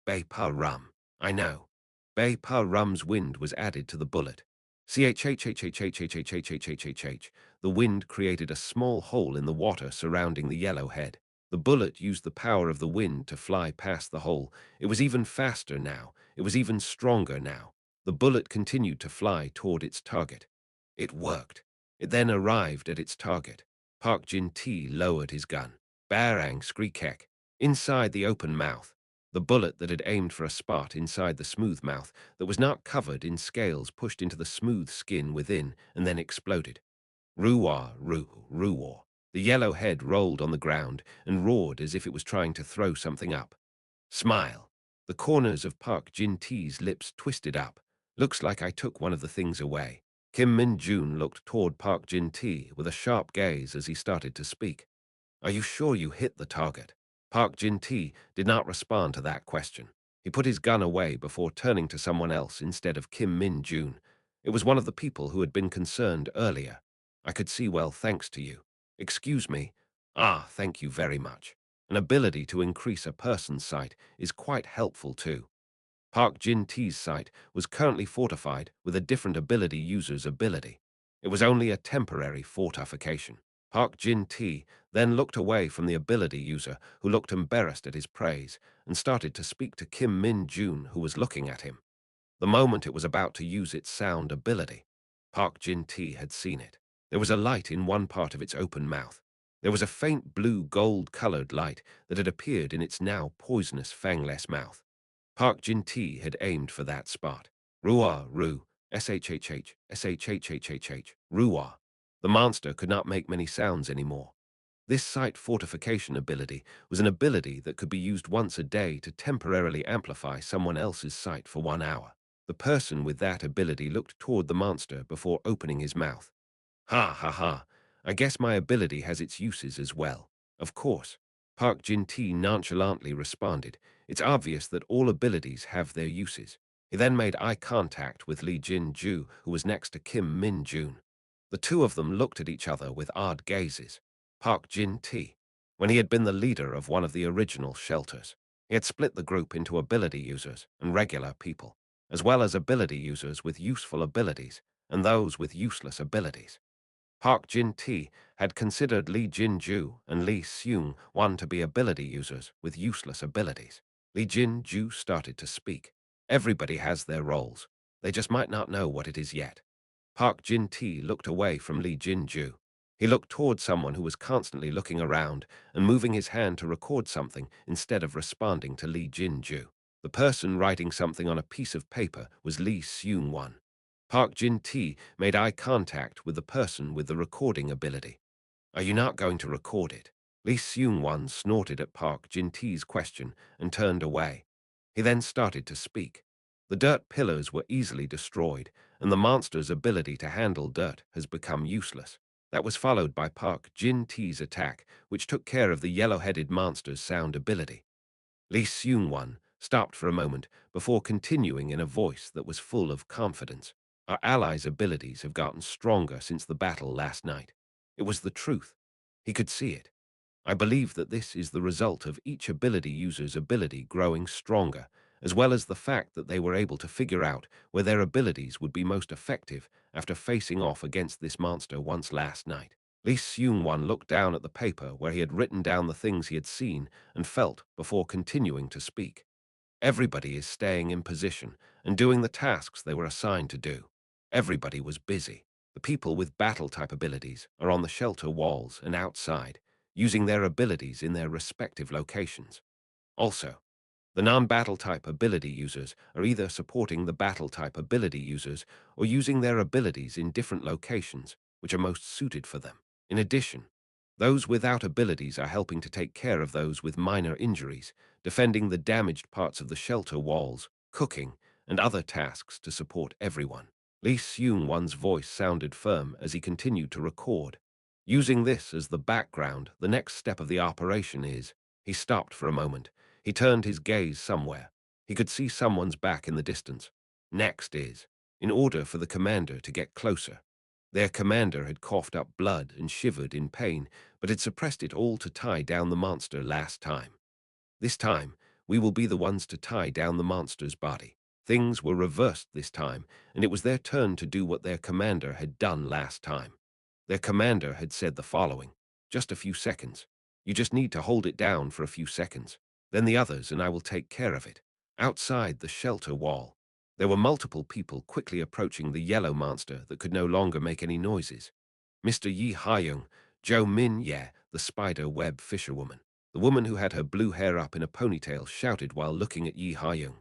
Bay Pa Rum. I know. Bay Pa Rum's wind was added to the bullet. CHHHHHHHHHHHH. The wind created a small hole in the water surrounding the yellowhead. The bullet used the power of the wind to fly past the hole. It was even faster now. It was even stronger now. The bullet continued to fly toward its target. It worked. It then arrived at its target. Park Jin-Tee lowered his gun. Barang Skrikek. Inside the open mouth. The bullet that had aimed for a spot inside the smooth mouth that was not covered in scales pushed into the smooth skin within and then exploded. Ruwa, ruwa. The yellow head rolled on the ground and roared as if it was trying to throw something up. Smile. The corners of Park Jin-Tee's lips twisted up. Looks like I took one of the things away. Kim Min-jun looked toward Park Jin-Tee with a sharp gaze as he started to speak. Are you sure you hit the target? Park Jin-Tee did not respond to that question. He put his gun away before turning to someone else instead of Kim Min-jun. It was one of the people who had been concerned earlier. I could see well thanks to you. Excuse me. Ah, thank you very much. An ability to increase a person's sight is quite helpful too. Park Jin-Tee's sight was currently fortified with a different ability user's ability. It was only a temporary fortification. Park Jin-Tee then looked away from the ability user, who looked embarrassed at his praise, and started to speak to Kim Min-jun, who was looking at him. The moment it was about to use its sound ability, Park Jin-Tee had seen it. There was a light in one part of its open mouth. There was a faint blue gold-colored light that had appeared in its now poisonous fangless mouth. Park Jin-Tee had aimed for that spot. Ruah, Ru, SHHH, SHHHHH, Ruah. The monster could not make many sounds anymore. This sight fortification ability was an ability that could be used once a day to temporarily amplify someone else's sight for 1 hour. The person with that ability looked toward the monster before opening his mouth. Ha ha ha, I guess my ability has its uses as well. Of course. Park Jin-Tee nonchalantly responded. It's obvious that all abilities have their uses. He then made eye contact with Lee Jin-ju, who was next to Kim Min-jun. The two of them looked at each other with odd gazes. Park Jin-Tee, when he had been the leader of one of the original shelters, he had split the group into ability users and regular people, as well as ability users with useful abilities and those with useless abilities. Park Jin-Tee had considered Lee Jin-ju and Lee Seung-won to be ability users with useless abilities. Lee Jin-ju started to speak. Everybody has their roles. They just might not know what it is yet. Park Jin-Tee looked away from Lee Jin-ju. He looked toward someone who was constantly looking around and moving his hand to record something instead of responding to Lee Jin-ju. The person writing something on a piece of paper was Lee Seung-won. Park Jin-tae made eye contact with the person with the recording ability. Are you not going to record it? Lee Seung-wan snorted at Park Jin-tae's question and turned away. He then started to speak. The dirt pillars were easily destroyed, and the monster's ability to handle dirt has become useless. That was followed by Park Jin-tae's attack, which took care of the yellow-headed monster's sound ability. Lee Seung-wan stopped for a moment before continuing in a voice that was full of confidence. Our allies' abilities have gotten stronger since the battle last night. It was the truth. He could see it. I believe that this is the result of each ability user's ability growing stronger, as well as the fact that they were able to figure out where their abilities would be most effective after facing off against this monster once last night. Lee Seung-wan looked down at the paper where he had written down the things he had seen and felt before continuing to speak. Everybody is staying in position and doing the tasks they were assigned to do. Everybody was busy. The people with battle-type abilities are on the shelter walls and outside, using their abilities in their respective locations. Also, the non-battle type ability users are either supporting the battle type ability users or using their abilities in different locations, which are most suited for them. In addition, those without abilities are helping to take care of those with minor injuries, defending the damaged parts of the shelter walls, cooking, and other tasks to support everyone. Lee Seung-wan's voice sounded firm as he continued to record. Using this as the background, the next step of the operation is, he stopped for a moment. He turned his gaze somewhere. He could see someone's back in the distance. Next is, in order for the commander to get closer. Their commander had coughed up blood and shivered in pain, but had suppressed it all to tie down the monster last time. This time, we will be the ones to tie down the monster's body. Things were reversed this time, and it was their turn to do what their commander had done last time. Their commander had said the following: just a few seconds. You just need to hold it down for a few seconds. Then the others and I will take care of it. Outside the shelter wall, there were multiple people quickly approaching the yellow monster that could no longer make any noises. Mr. Yi Hyung, Jo Min Ye, the spider web fisherwoman. The woman who had her blue hair up in a ponytail shouted while looking at Yi Hyung.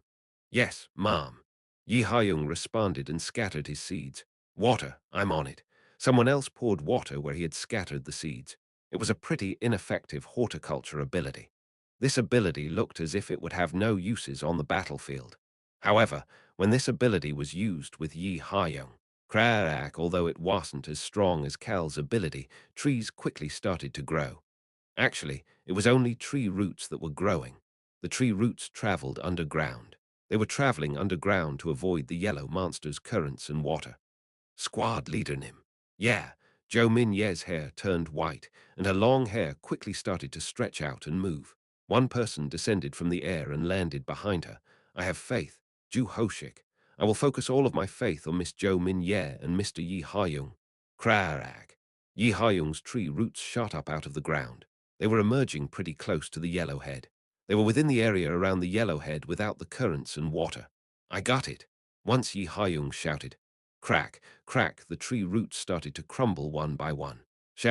Yes, ma'am. Yi Hyung responded and scattered his seeds. Water, I'm on it. Someone else poured water where he had scattered the seeds. It was a pretty ineffective horticulture ability. This ability looked as if it would have no uses on the battlefield. However, when this ability was used with Yi Hyung, Krarak, although it wasn't as strong as Cal's ability, trees quickly started to grow. Actually, it was only tree roots that were growing. The tree roots traveled underground. They were traveling underground to avoid the yellow monster's currents and water. Squad leader Nim. Yeah, Jo Min Ye's hair turned white, and her long hair quickly started to stretch out and move. One person descended from the air and landed behind her. I have faith. Ju Hoshik. I will focus all of my faith on Miss Jo Min Ye and Mr. Yi Hyung. Krarak. Yi Hyung's tree roots shot up out of the ground. They were emerging pretty close to the yellowhead. They were within the area around the yellowhead without the currents and water. I got it. Once Yi Hyung shouted. Crack, crack, the tree roots started to crumble one by one. Shh.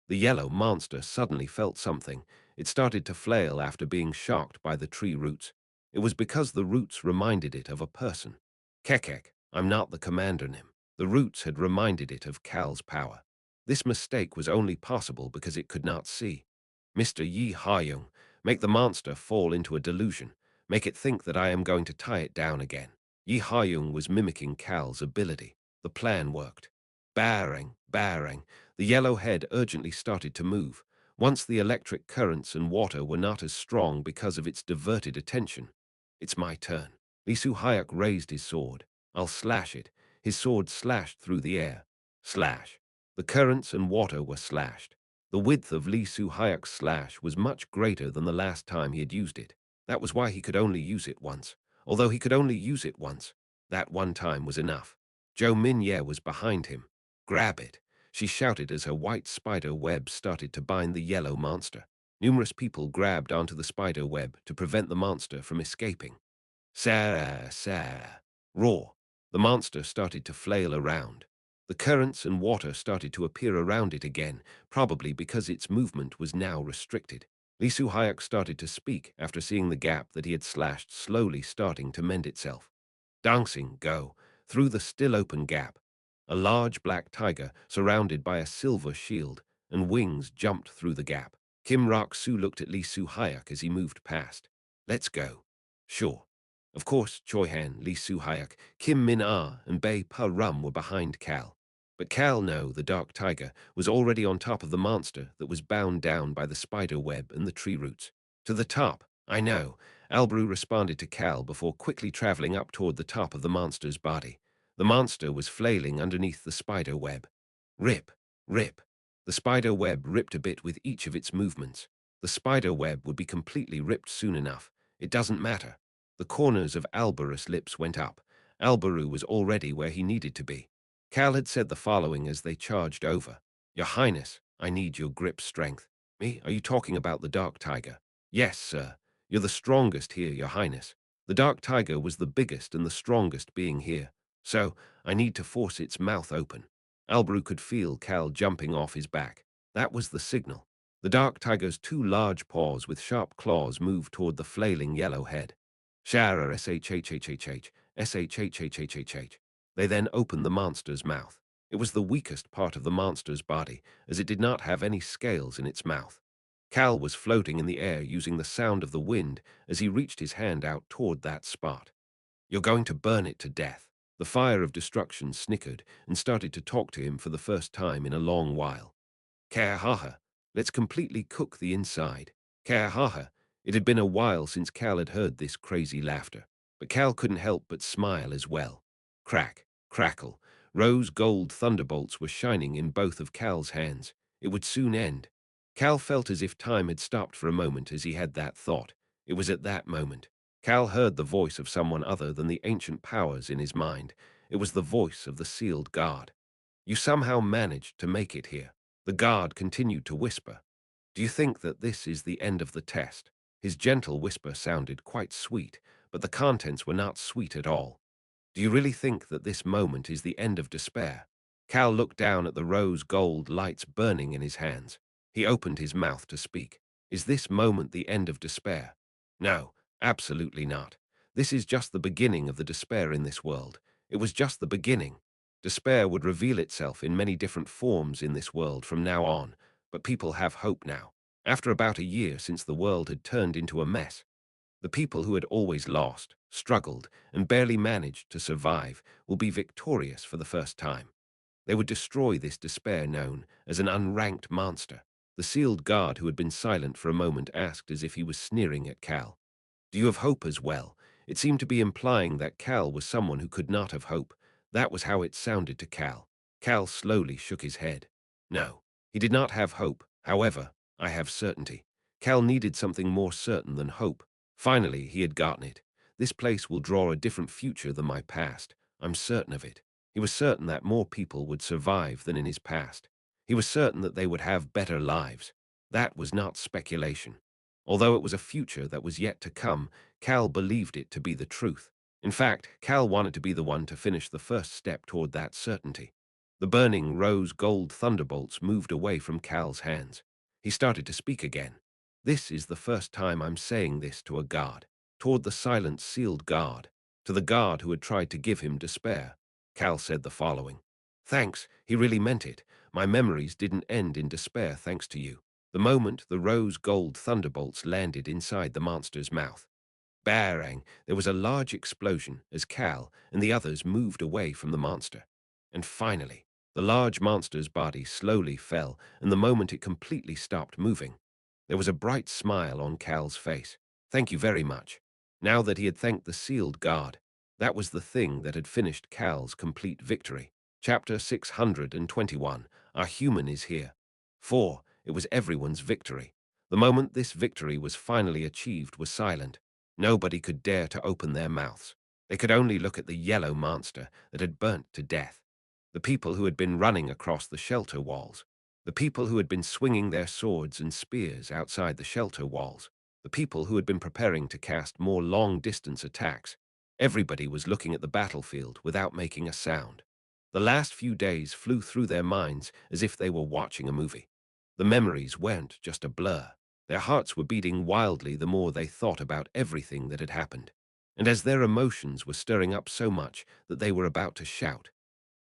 The yellow monster suddenly felt something. It started to flail after being shocked by the tree roots. It was because the roots reminded it of a person. Kekek, I'm not the commander Nim. The roots had reminded it of Cal's power. This mistake was only possible because it could not see. Mr. Yi Hyung, make the monster fall into a delusion. Make it think that I am going to tie it down again. Yi Hyung was mimicking Cal's ability. The plan worked. Barang, barang, the yellow head urgently started to move. Once the electric currents and water were not as strong because of its diverted attention. It's my turn. Lee Su-hyuk raised his sword. I'll slash it. His sword slashed through the air. Slash. The currents and water were slashed. The width of Lee Su-hyuk's slash was much greater than the last time he had used it. That was why he could only use it once. Although he could only use it once, that one time was enough. Jo Min Ye was behind him. Grab it, she shouted as her white spider web started to bind the yellow monster. Numerous people grabbed onto the spider web to prevent the monster from escaping. Sarah, Sarah. Roar. The monster started to flail around. The currents and water started to appear around it again, probably because its movement was now restricted. Lee Su-hyuk started to speak after seeing the gap that he had slashed slowly starting to mend itself. Dancing, go, through the still open gap. A large black tiger, surrounded by a silver shield, and wings jumped through the gap. Kim Rak-su looked at Lee Su-hyuk as he moved past. Let's go. Sure. Of course, Choi Han, Lee Su-hyuk, Kim Min-ah, and Bae Pa-rum were behind Cal. But Cal, no, the dark tiger, was already on top of the monster that was bound down by the spider web and the tree roots. To the top, I know, Albrew responded to Cal before quickly traveling up toward the top of the monster's body. The monster was flailing underneath the spider web. Rip, rip. The spider web ripped a bit with each of its movements. The spider web would be completely ripped soon enough. It doesn't matter. The corners of Alberus' lips went up. Alberu was already where he needed to be. Cal had said the following as they charged over. Your Highness, I need your grip strength. Me? Are you talking about the dark tiger? Yes, sir. You're the strongest here, Your Highness. The dark tiger was the biggest and the strongest being here. So, I need to force its mouth open. Albrew could feel Cal jumping off his back. That was the signal. The dark tiger's two large paws with sharp claws moved toward the flailing yellow head. Shara shhhhh, shhhhhh. They then opened the monster's mouth. It was the weakest part of the monster's body, as it did not have any scales in its mouth. Cal was floating in the air using the sound of the wind as he reached his hand out toward that spot. You're going to burn it to death. The fire of destruction snickered and started to talk to him for the first time in a long while. Kahaha, let's completely cook the inside. Kahaha. It had been a while since Cal had heard this crazy laughter, but Cal couldn't help but smile as well. Crack, crackle. Rose gold thunderbolts were shining in both of Cal's hands. It would soon end. Cal felt as if time had stopped for a moment as he had that thought. It was at that moment Cal heard the voice of someone other than the ancient powers in his mind. It was the voice of the sealed guard. You somehow managed to make it here. The guard continued to whisper. Do you think that this is the end of the test? His gentle whisper sounded quite sweet, but the contents were not sweet at all. Do you really think that this moment is the end of despair? Cal looked down at the rose gold lights burning in his hands. He opened his mouth to speak. Is this moment the end of despair? No, absolutely not. This is just the beginning of the despair in this world. It was just the beginning. Despair would reveal itself in many different forms in this world from now on, but people have hope now. After about a year since the world had turned into a mess, the people who had always lost, struggled, and barely managed to survive will be victorious for the first time. They would destroy this despair known as an unranked monster. The sealed guard who had been silent for a moment asked as if he was sneering at Cal. Do you have hope as well? It seemed to be implying that Cal was someone who could not have hope. That was how it sounded to Cal. Cal slowly shook his head. No, he did not have hope. However, I have certainty. Cal needed something more certain than hope. Finally, he had gotten it. This place will draw a different future than my past. I'm certain of it. He was certain that more people would survive than in his past. He was certain that they would have better lives. That was not speculation. Although it was a future that was yet to come, Cal believed it to be the truth. In fact, Cal wanted to be the one to finish the first step toward that certainty. The burning rose gold thunderbolts moved away from Cal's hands. He started to speak again. This is the first time I'm saying this to a guard, toward the silent sealed guard, to the guard who had tried to give him despair. Cal said the following. Thanks, he really meant it. My memories didn't end in despair thanks to you. The moment the rose gold thunderbolts landed inside the monster's mouth. Barang, there was a large explosion as Cal and the others moved away from the monster. And finally, the large monster's body slowly fell, and the moment it completely stopped moving, there was a bright smile on Cal's face. Thank you very much. Now that he had thanked the sealed guard, that was the thing that had finished Cal's complete victory. Chapter 621, Our Human is Here. 4. It was everyone's victory. The moment this victory was finally achieved was silent. Nobody could dare to open their mouths. They could only look at the yellow monster that had burnt to death. The people who had been running across the shelter walls. The people who had been swinging their swords and spears outside the shelter walls. The people who had been preparing to cast more long-distance attacks. Everybody was looking at the battlefield without making a sound. The last few days flew through their minds as if they were watching a movie. The memories weren't just a blur. Their hearts were beating wildly the more they thought about everything that had happened. and as their emotions were stirring up so much that they were about to shout,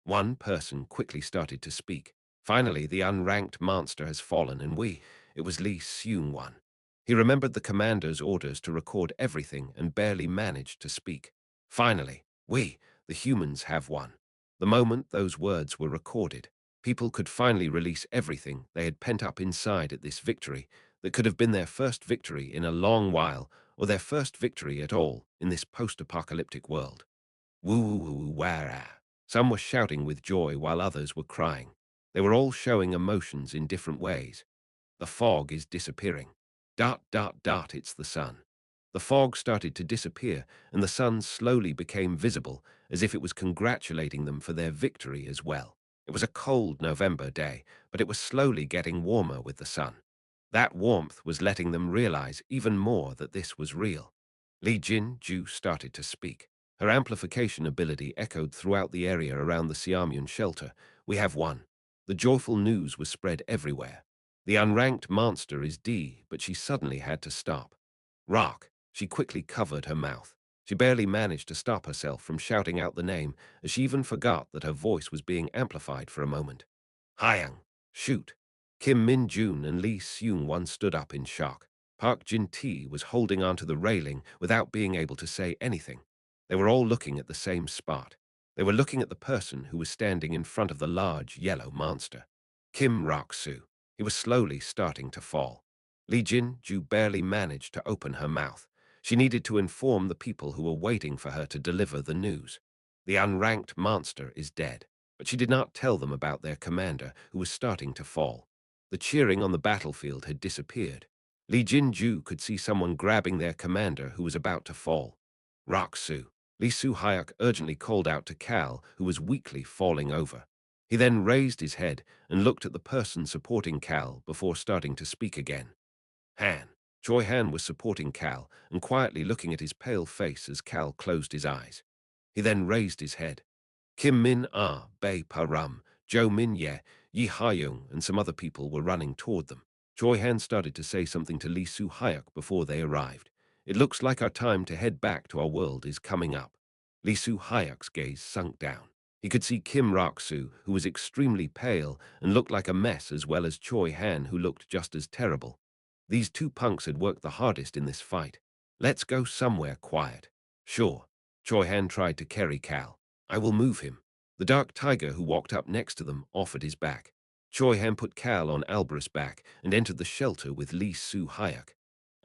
one person quickly started to speak. Finally, the unranked monster has fallen, and it was Lee Seung-wan. He remembered the commander's orders to record everything and barely managed to speak. Finally, the humans, have won. The moment those words were recorded, people could finally release everything they had pent up inside at this victory that could have been their first victory in a long while, or their first victory at all in this post-apocalyptic world. Woo woo woo woo wah. Some were shouting with joy while others were crying. They were all showing emotions in different ways. The fog is disappearing. Dot, dot, dot, it's the sun. The fog started to disappear, and the sun slowly became visible, as if it was congratulating them for their victory as well. It was a cold November day, but it was slowly getting warmer with the sun. That warmth was letting them realize even more that this was real. Li Jin-ju started to speak. Her amplification ability echoed throughout the area around the Siamyun shelter. We have won. The joyful news was spread everywhere. The unranked monster is D, but she suddenly had to stop. Rock. She quickly covered her mouth. She barely managed to stop herself from shouting out the name, as she even forgot that her voice was being amplified for a moment. Hyang. Shoot. Kim Min-jun and Lee Seung-wan stood up in shock. Park Jin-tae was holding onto the railing without being able to say anything. They were all looking at the same spot. They were looking at the person who was standing in front of the large yellow monster. Kim Rok-soo. He was slowly starting to fall. Lee Jin-ju barely managed to open her mouth. She needed to inform the people who were waiting for her to deliver the news. The unranked monster is dead, but she did not tell them about their commander, who was starting to fall. The cheering on the battlefield had disappeared. Lee Jin-ju could see someone grabbing their commander, who was about to fall. Rok-soo. Lee Soo-hyuk urgently called out to Cal, who was weakly falling over. He then raised his head and looked at the person supporting Cal before starting to speak again. Han. Choi Han was supporting Cal and quietly looking at his pale face as Cal closed his eyes. He then raised his head. Kim Min-ah, Bae Pa-rum, Jo Min-ye, Yi Ha-young, and some other people were running toward them. Choi Han started to say something to Lee Soo-hyuk before they arrived. It looks like our time to head back to our world is coming up. Lee Soo-hyuk's gaze sunk down. He could see Kim Rok-soo, who was extremely pale and looked like a mess, as well as Choi Han, who looked just as terrible. These two punks had worked the hardest in this fight. Let's go somewhere quiet. Sure. Choi Han tried to carry Cal. I will move him. The dark tiger who walked up next to them offered his back. Choi Han put Cal on Alberus' back and entered the shelter with Lee Soo-hyuk.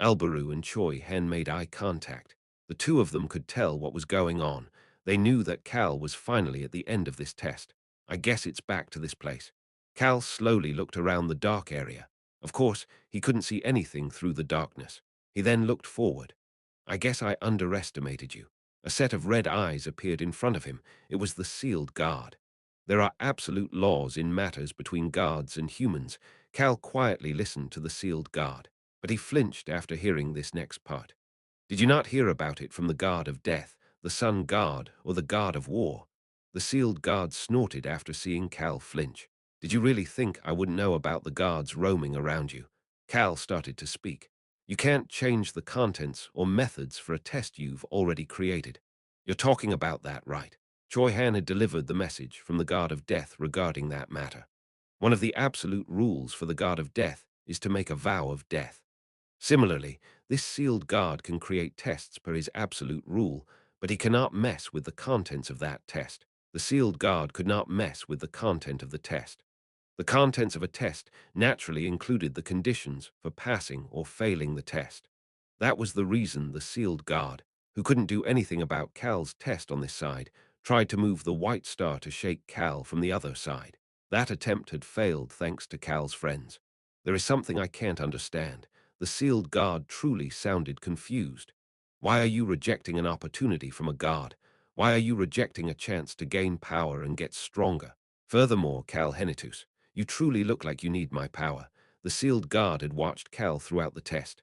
Alberu and Choi Han made eye contact. The two of them could tell what was going on. They knew that Cal was finally at the end of this test. I guess it's back to this place. Cal slowly looked around the dark area. Of course, he couldn't see anything through the darkness. He then looked forward. I guess I underestimated you. A set of red eyes appeared in front of him. It was the sealed guard. There are absolute laws in matters between guards and humans. Cal quietly listened to the sealed guard, but he flinched after hearing this next part. Did you not hear about it from the guard of death, the sun guard, or the guard of war? The sealed guard snorted after seeing Cal flinch. Did you really think I wouldn't know about the guards roaming around you? Cal started to speak. You can't change the contents or methods for a test you've already created. You're talking about that, right? Choi Han had delivered the message from the guard of death regarding that matter. One of the absolute rules for the guard of death is to make a vow of death. Similarly, this sealed guard can create tests per his absolute rule, but he cannot mess with the contents of that test. The sealed guard could not mess with the content of the test. The contents of a test naturally included the conditions for passing or failing the test. That was the reason the sealed guard, who couldn't do anything about Cal's test on this side, tried to move the white star to shake Cal from the other side. That attempt had failed thanks to Cal's friends. There is something I can't understand. The sealed guard truly sounded confused. Why are you rejecting an opportunity from a guard? Why are you rejecting a chance to gain power and get stronger? Furthermore, Cal Henitus, you truly look like you need my power. The sealed guard had watched Cal throughout the test.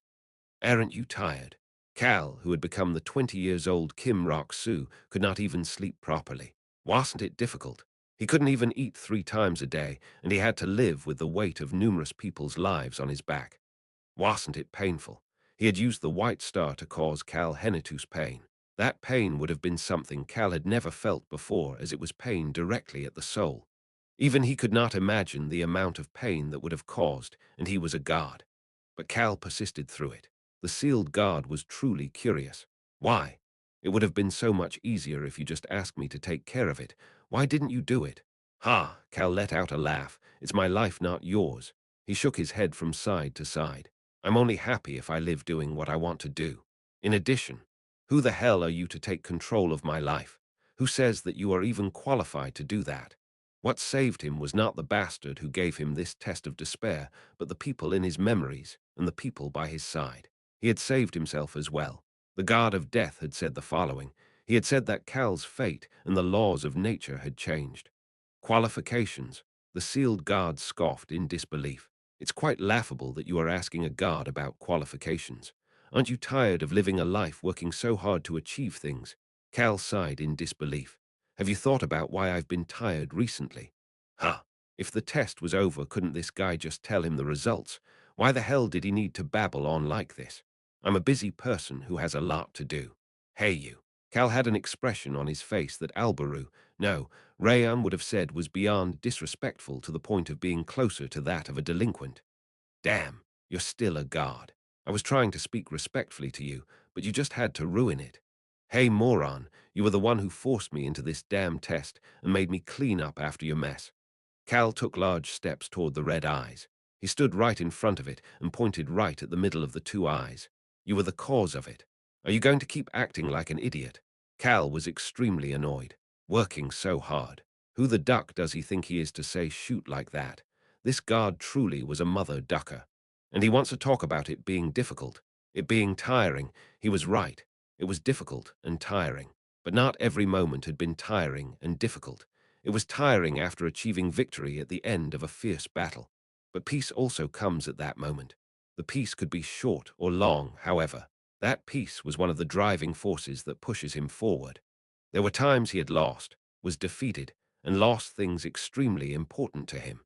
Aren't you tired? Cal, who had become the 20-years-old Kim Rok-soo, could not even sleep properly. Wasn't it difficult? He couldn't even eat 3 times a day, and he had to live with the weight of numerous people's lives on his back. Wasn't it painful? He had used the white star to cause Cal Henitus pain. That pain would have been something Cal had never felt before, as it was pain directly at the soul. Even he could not imagine the amount of pain that would have caused, and he was a guard. But Cal persisted through it. The sealed guard was truly curious. Why? It would have been so much easier if you just asked me to take care of it. Why didn't you do it? Ha! Cal let out a laugh. It's my life, not yours. He shook his head from side to side. I'm only happy if I live doing what I want to do. In addition, who the hell are you to take control of my life? Who says that you are even qualified to do that? What saved him was not the bastard who gave him this test of despair, but the people in his memories and the people by his side. He had saved himself as well. The god of death had said the following. He had said that Cal's fate and the laws of nature had changed. Qualifications. The sealed guard scoffed in disbelief. It's quite laughable that you are asking a guard about qualifications. Aren't you tired of living a life working so hard to achieve things? Cal sighed in disbelief. Have you thought about why I've been tired recently? Huh. If the test was over, couldn't this guy just tell him the results? Why the hell did he need to babble on like this? I'm a busy person who has a lot to do. Hey, you. Cal had an expression on his face that no, Rayan would have said was beyond disrespectful, to the point of being closer to that of a delinquent. Damn, you're still a guard. I was trying to speak respectfully to you, but you just had to ruin it. Hey, moron, you were the one who forced me into this damn test and made me clean up after your mess. Cal took large steps toward the red eyes. He stood right in front of it and pointed right at the middle of the two eyes. You were the cause of it. Are you going to keep acting like an idiot? Cal was extremely annoyed. Working so hard. Who the duck does he think he is to say shoot like that? This guard truly was a mother ducker. And he wants to talk about it being difficult, it being tiring. He was right. It was difficult and tiring. But not every moment had been tiring and difficult. It was tiring after achieving victory at the end of a fierce battle. But peace also comes at that moment. The peace could be short or long, however. That peace was one of the driving forces that pushes him forward. There were times he had lost, was defeated, and lost things extremely important to him.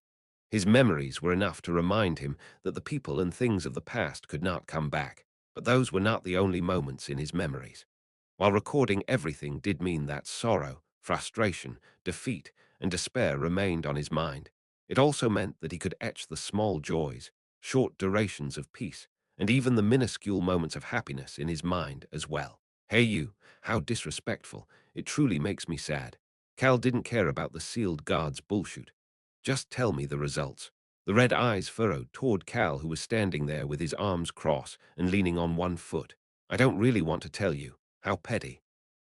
His memories were enough to remind him that the people and things of the past could not come back, but those were not the only moments in his memories. While recording everything did mean that sorrow, frustration, defeat, and despair remained on his mind. It also meant that he could etch the small joys, short durations of peace, and even the minuscule moments of happiness in his mind as well. Hey you, how disrespectful. It truly makes me sad. Cal didn't care about the sealed guard's bullshit. Just tell me the results. The red eyes furrowed toward Cal, who was standing there with his arms crossed and leaning on one foot. I don't really want to tell you. How petty.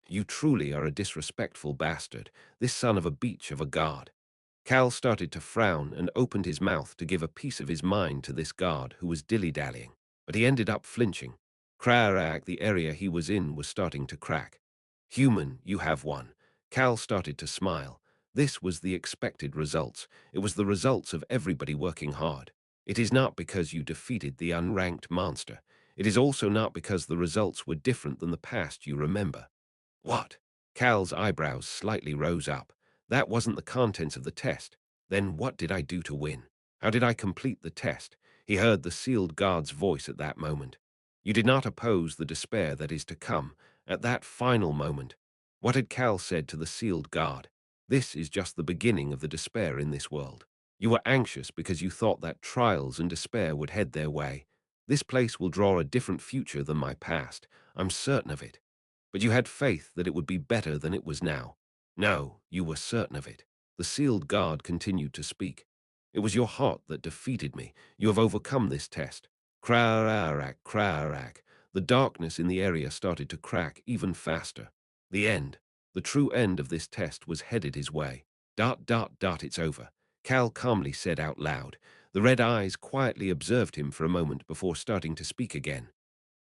You truly are a disrespectful bastard, this son of a beach of a god. Cal started to frown and opened his mouth to give a piece of his mind to this guard who was dilly-dallying, but he ended up flinching. Crack, the area he was in was starting to crack. Human, you have won. Cal started to smile. This was the expected results. It was the results of everybody working hard. It is not because you defeated the unranked monster. It is also not because the results were different than the past you remember. What? Cal's eyebrows slightly rose up. That wasn't the contents of the test. Then what did I do to win? How did I complete the test? He heard the sealed guard's voice at that moment. You did not oppose the despair that is to come, at that final moment. What had Cal said to the sealed guard? This is just the beginning of the despair in this world. You were anxious because you thought that trials and despair would head their way. This place will draw a different future than my past. I'm certain of it. But you had faith that it would be better than it was now. No, you were certain of it. The sealed guard continued to speak. It was your heart that defeated me. You have overcome this test. Crack, crack. The darkness in the area started to crack even faster. The end. The true end of this test was headed his way. It's over. Cal calmly said out loud. The red eyes quietly observed him for a moment before starting to speak again.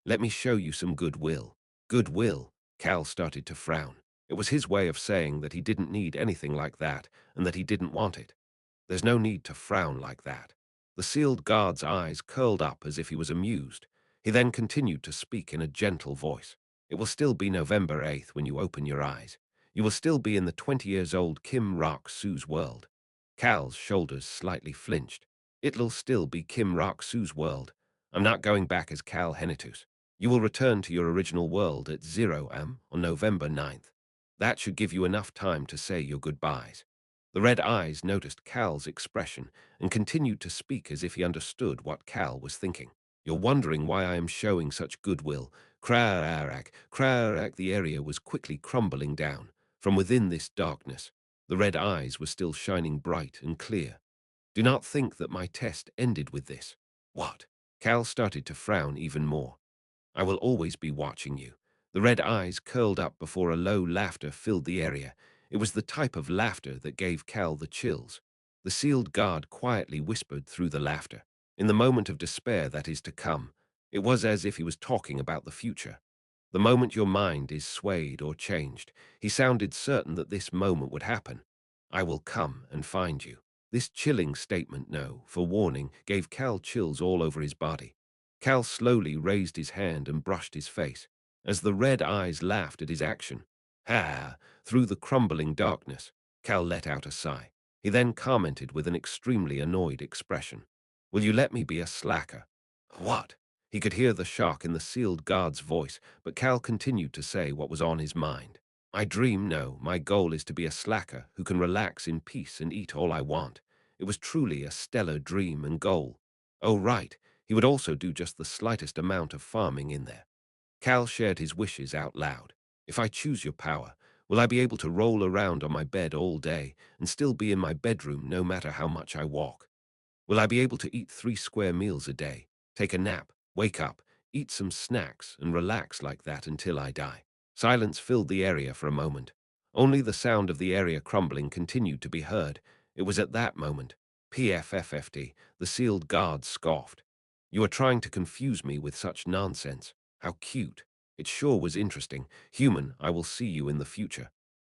Let me show you some goodwill. Goodwill. Cal started to frown. It was his way of saying that he didn't need anything like that and that he didn't want it. There's no need to frown like that. The sealed guard's eyes curled up as if he was amused. He then continued to speak in a gentle voice. It will still be November 8th when you open your eyes. You will still be in the 20-years-old Kim Rock-Soo's world. Cal's shoulders slightly flinched. It'll still be Kim Rock-Soo's world. I'm not going back as Cal Henitus. You will return to your original world at 0 am on November 9th. That should give you enough time to say your goodbyes. The red eyes noticed Cal's expression and continued to speak as if he understood what Cal was thinking. You're wondering why I am showing such goodwill. Krarak, Krarak, the area was quickly crumbling down. From within this darkness, the red eyes were still shining bright and clear. Do not think that my test ended with this. What? Cal started to frown even more. I will always be watching you. The red eyes curled up before a low laughter filled the area. It was the type of laughter that gave Cal the chills. The sealed guard quietly whispered through the laughter. In the moment of despair that is to come, it was as if he was talking about the future. The moment your mind is swayed or changed, he sounded certain that this moment would happen. I will come and find you. This chilling statement, no, for warning, gave Cal chills all over his body. Cal slowly raised his hand and brushed his face, as the red eyes laughed at his action. Ha! Through the crumbling darkness, Cal let out a sigh. He then commented with an extremely annoyed expression. Will you let me be a slacker? What? He could hear the shock in the sealed guard's voice, but Cal continued to say what was on his mind. My dream, no, my goal is to be a slacker who can relax in peace and eat all I want. It was truly a stellar dream and goal. Oh, right, he would also do just the slightest amount of farming in there. Cal shared his wishes out loud. If I choose your power, will I be able to roll around on my bed all day and still be in my bedroom no matter how much I walk? Will I be able to eat 3 square meals a day, take a nap, wake up, eat some snacks, and relax like that until I die? Silence filled the area for a moment. Only the sound of the area crumbling continued to be heard. It was at that moment. PFFFD, the sealed guard scoffed. You are trying to confuse me with such nonsense. How cute. It sure was interesting. Human, I will see you in the future.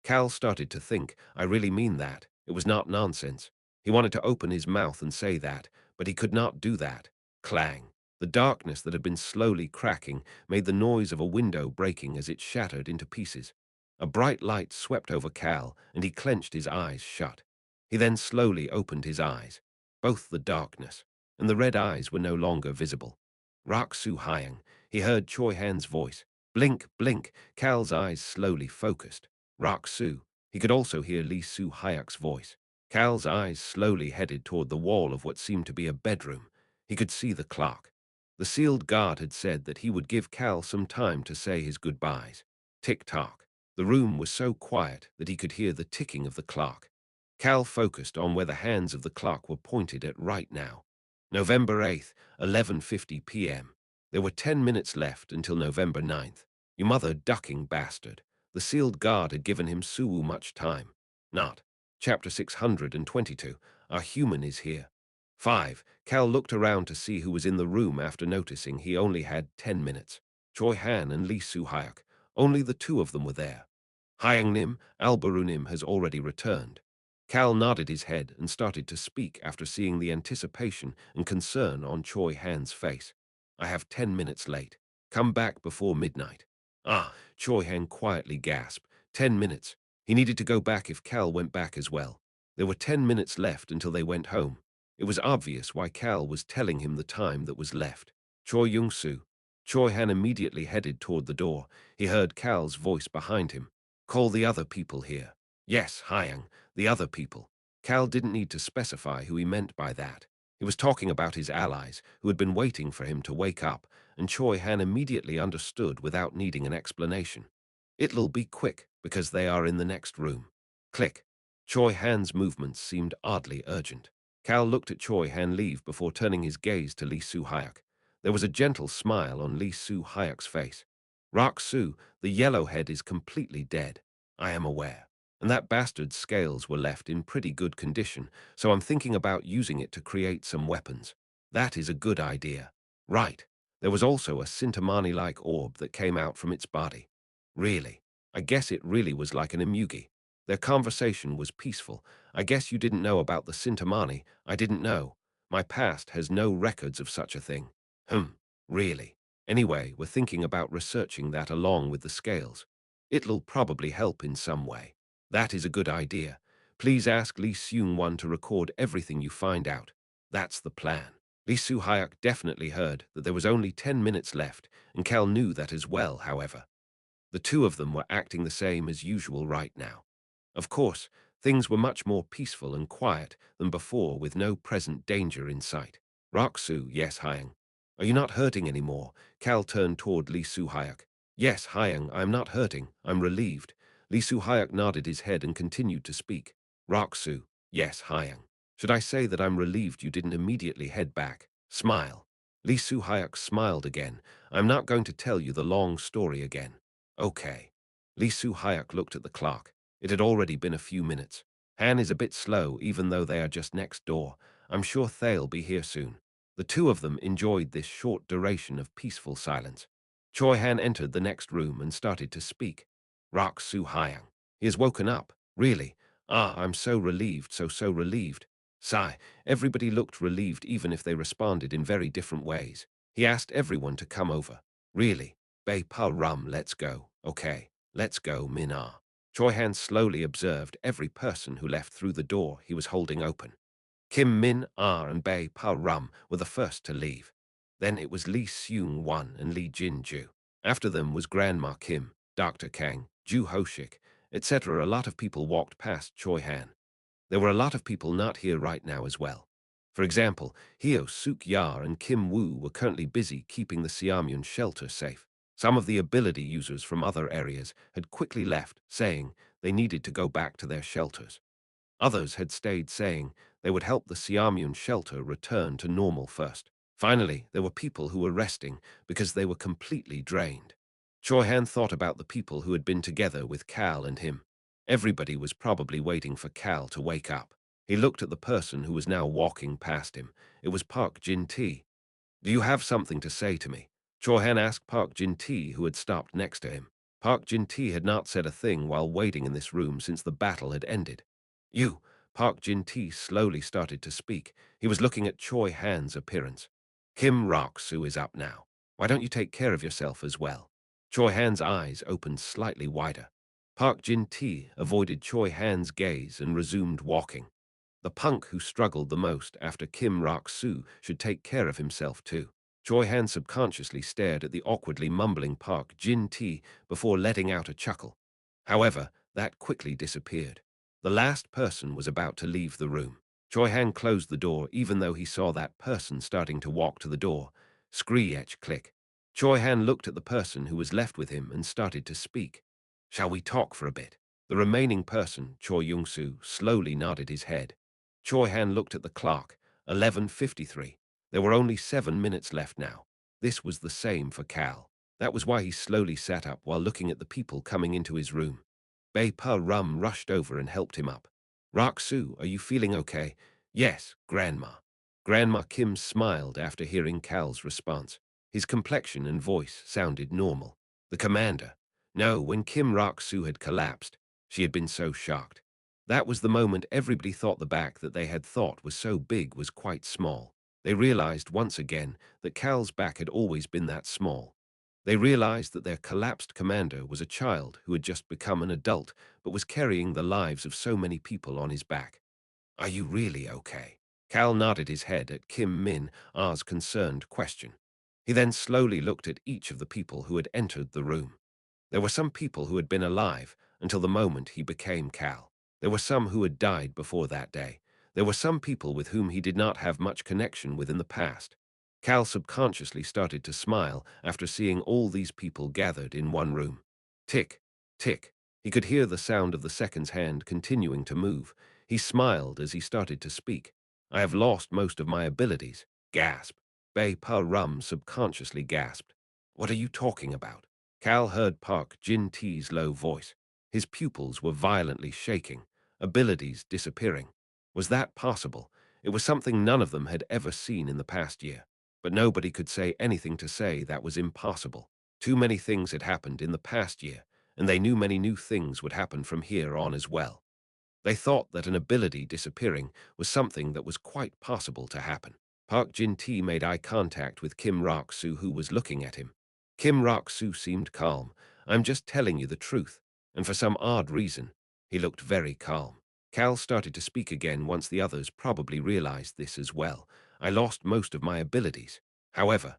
Cal started to think, I really mean that. It was not nonsense. He wanted to open his mouth and say that, but he could not do that. Clang. The darkness that had been slowly cracking made the noise of a window breaking as it shattered into pieces. A bright light swept over Cal, and he clenched his eyes shut. He then slowly opened his eyes. Both the darkness and the red eyes were no longer visible. Rak Su Hyang. He heard Choi Han's voice. Blink, blink. Cal's eyes slowly focused. Rak Su. He could also hear Lee Su Hyak's voice. Cal's eyes slowly headed toward the wall of what seemed to be a bedroom. He could see the clock. The sealed guard had said that he would give Cal some time to say his goodbyes. Tick-tock. The room was so quiet that he could hear the ticking of the clock. Cal focused on where the hands of the clock were pointed at right now. November 8th, 11:50 p.m. There were 10 minutes left until November 9th. You mother ducking bastard. The sealed guard had given him Suwu much time. Not. Chapter 622. Our human is here. 5. Cal looked around to see who was in the room after noticing he only had 10 minutes. Choi Han and Lee Su Hyuk. Only the two of them were there. Hyang Nim, Albarunim has already returned. Cal nodded his head and started to speak after seeing the anticipation and concern on Choi Han's face. I have 10 minutes late. Come back before midnight. Ah, Choi Han quietly gasped. 10 minutes. He needed to go back if Cal went back as well. There were 10 minutes left until they went home. It was obvious why Cal was telling him the time that was left. Choi Young-soo. Choi Han immediately headed toward the door. He heard Cal's voice behind him. Call the other people here. Yes, Hyang, the other people. Cal didn't need to specify who he meant by that. He was talking about his allies, who had been waiting for him to wake up, and Choi Han immediately understood without needing an explanation. It'll be quick, because they are in the next room. Click. Choi Han's movements seemed oddly urgent. Cal looked at Choi Han leave before turning his gaze to Lee Su Hyuk. There was a gentle smile on Lee Su Hyuk's face. Rak Su, the yellowhead is completely dead. I am aware. And that bastard's scales were left in pretty good condition, so I'm thinking about using it to create some weapons. That is a good idea. Right. There was also a Sintamani-like orb that came out from its body. Really? I guess it really was like an emugi. Their conversation was peaceful. I guess you didn't know about the Sintamani. I didn't know. My past has no records of such a thing. Really? Anyway, we're thinking about researching that along with the scales. It'll probably help in some way. That is a good idea. Please ask Lee Seung-won to record everything you find out. That's the plan. Lee Soo-hyuk definitely heard that there was only 10 minutes left, and Cal knew that as well, however. The two of them were acting the same as usual right now. Of course, things were much more peaceful and quiet than before with no present danger in sight. Rock-soo, yes, Hyung. Are you not hurting anymore? Cal turned toward Lee Soo-hyuk. Yes, Hyung, I'm not hurting. I'm relieved. Lee Soo-hyuk nodded his head and continued to speak. Rock-soo, yes, Hyung. Should I say that I'm relieved you didn't immediately head back? Smile. Lee Soo-hyuk smiled again. I'm not going to tell you the long story again. Okay. Lee Soo-hyuk looked at the clock. It had already been a few minutes. Han is a bit slow, even though they are just next door. I'm sure they'll be here soon. The two of them enjoyed this short duration of peaceful silence. Choi Han entered the next room and started to speak. Rock Soo-hyang. He has woken up. Really? Ah, I'm so relieved, so relieved. Sigh. Everybody looked relieved even if they responded in very different ways. He asked everyone to come over. Really? Bay Pa Rum, let's go. Okay, let's go, Min Ah. Choi Han slowly observed every person who left through the door he was holding open. Kim Min Ah and Bay Pa Rum were the first to leave. Then it was Lee Seung Wan and Lee Jin Ju. After them was Grandma Kim, Dr. Kang, Ju Hoshik, etc. A lot of people walked past Choi Han. There were a lot of people not here right now as well. For example, Hyo Suk Ya and Kim Woo were currently busy keeping the Siamyun shelter safe. Some of the ability users from other areas had quickly left, saying they needed to go back to their shelters. Others had stayed, saying they would help the Siamyun shelter return to normal first. Finally, there were people who were resting because they were completely drained. Choi Han thought about the people who had been together with Cal and him. Everybody was probably waiting for Cal to wake up. He looked at the person who was now walking past him. It was Park Jin-tae. Do you have something to say to me? Choi Han asked Park Jin-tae, who had stopped next to him. Park Jin-tae had not said a thing while waiting in this room since the battle had ended. You, Park Jin-tae slowly started to speak. He was looking at Choi Han's appearance. Kim Rock-soo is up now. Why don't you take care of yourself as well? Choi Han's eyes opened slightly wider. Park Jin-tae avoided Choi Han's gaze and resumed walking. The punk who struggled the most after Kim Rock-soo should take care of himself too. Choi Han subconsciously stared at the awkwardly mumbling Park Jin-tae before letting out a chuckle. However, that quickly disappeared. The last person was about to leave the room. Choi Han closed the door even though he saw that person starting to walk to the door. Screech click. Choi Han looked at the person who was left with him and started to speak. Shall we talk for a bit? The remaining person, Choi Young-soo, slowly nodded his head. Choi Han looked at the clock. 11:53. There were only 7 minutes left now. This was the same for Cal. That was why he slowly sat up while looking at the people coming into his room. Bay Pa Rum rushed over and helped him up. Rock-soo, are you feeling okay? Yes, Grandma. Grandma Kim smiled after hearing Cal's response. His complexion and voice sounded normal. The commander. No, when Kim Rock-soo had collapsed, she had been so shocked. That was the moment everybody thought the back that they had thought was so big was quite small. They realized once again that Cal's back had always been that small. They realized that their collapsed commander was a child who had just become an adult but was carrying the lives of so many people on his back. Are you really okay? Cal nodded his head at Kim Min Ah's concerned question. He then slowly looked at each of the people who had entered the room. There were some people who had been alive until the moment he became Cal. There were some who had died before that day. There were some people with whom he did not have much connection with in the past. Cal subconsciously started to smile after seeing all these people gathered in one room. Tick, tick. He could hear the sound of the second's hand continuing to move. He smiled as he started to speak. I have lost most of my abilities. Gasp. Bay Pa Rum subconsciously gasped. What are you talking about? Cal heard Park Jin-tae's low voice. His pupils were violently shaking, abilities disappearing. Was that possible? It was something none of them had ever seen in the past year. But nobody could say anything to say that was impossible. Too many things had happened in the past year, and they knew many new things would happen from here on as well. They thought that an ability disappearing was something that was quite possible to happen. Park Jin-tae made eye contact with Kim Rock-soo, who was looking at him. Kim Rock-soo seemed calm. I'm just telling you the truth. And for some odd reason, he looked very calm. Cal started to speak again once the others probably realized this as well. I lost most of my abilities. However,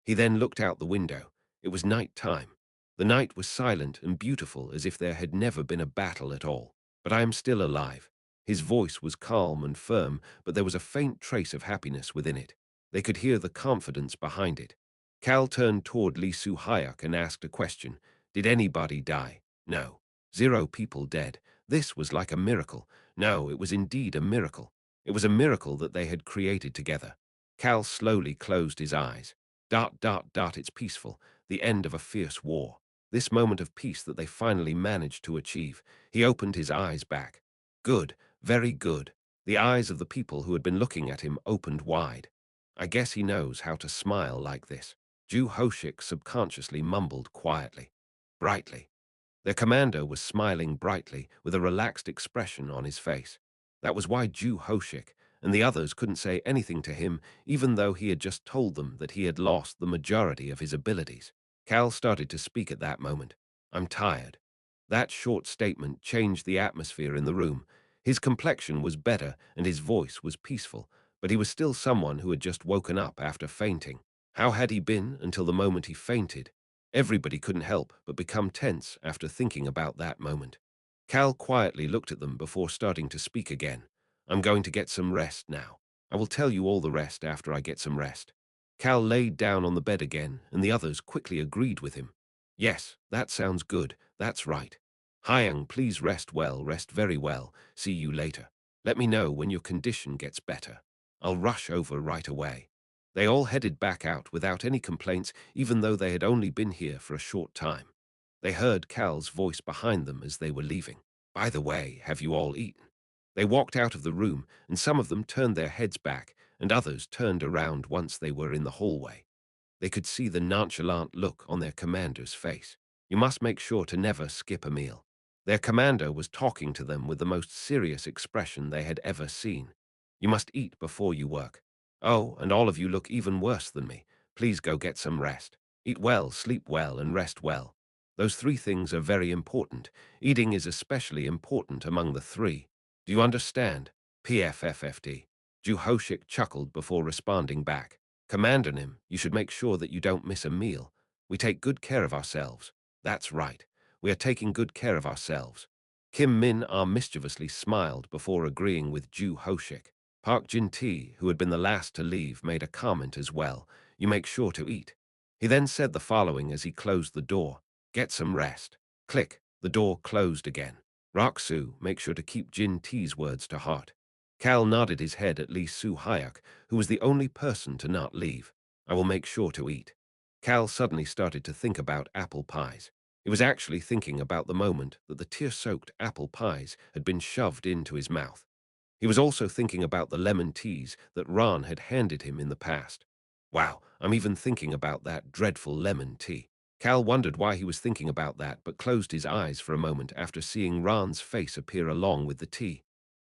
he then looked out the window. It was night time. The night was silent and beautiful as if there had never been a battle at all. But I am still alive. His voice was calm and firm, but there was a faint trace of happiness within it. They could hear the confidence behind it. Cal turned toward Lee Soo-hyuk and asked a question. Did anybody die? No. 0 people dead. This was like a miracle. No, it was indeed a miracle. It was a miracle that they had created together. Cal slowly closed his eyes. It's peaceful. The end of a fierce war. This moment of peace that they finally managed to achieve. He opened his eyes back. Good, very good. The eyes of the people who had been looking at him opened wide. I guess he knows how to smile like this. Ju Hoshik subconsciously mumbled quietly, brightly. Their commander was smiling brightly with a relaxed expression on his face. That was why Ju Hoshik and the others couldn't say anything to him, even though he had just told them that he had lost the majority of his abilities. Cal started to speak at that moment. I'm tired. That short statement changed the atmosphere in the room. His complexion was better and his voice was peaceful, but he was still someone who had just woken up after fainting. How had he been until the moment he fainted? Everybody couldn't help but become tense after thinking about that moment. Cal quietly looked at them before starting to speak again. I'm going to get some rest now. I will tell you all the rest after I get some rest. Cal laid down on the bed again, and the others quickly agreed with him. Yes, that sounds good. That's right. Hyang, please rest well, rest very well. See you later. Let me know when your condition gets better. I'll rush over right away. They all headed back out without any complaints, even though they had only been here for a short time. They heard Cal's voice behind them as they were leaving. By the way, have you all eaten? They walked out of the room, and some of them turned their heads back, and others turned around once they were in the hallway. They could see the nonchalant look on their commander's face. You must make sure to never skip a meal. Their commander was talking to them with the most serious expression they had ever seen. You must eat before you work. Oh, and all of you look even worse than me. Please go get some rest. Eat well, sleep well, and rest well. Those 3 things are very important. Eating is especially important among the 3. Do you understand? PFFFD. Juhoshik chuckled before responding back. Commander Nim, you should make sure that you don't miss a meal. We take good care of ourselves. That's right. We are taking good care of ourselves. Kim Min Ah mischievously smiled before agreeing with Ju Hoshik. Park Jin Ti, who had been the last to leave, made a comment as well. You make sure to eat. He then said the following as he closed the door. Get some rest. Click. The door closed again. Raksu, make sure to keep Jin Ti's words to heart. Cal nodded his head at Lee Soo-hyuk, who was the only person to not leave. I will make sure to eat. Cal suddenly started to think about apple pies. He was actually thinking about the moment that the tear-soaked apple pies had been shoved into his mouth. He was also thinking about the lemon teas that Ron had handed him in the past. Wow, I'm even thinking about that dreadful lemon tea. Cal wondered why he was thinking about that, but closed his eyes for a moment after seeing Ron's face appear along with the tea.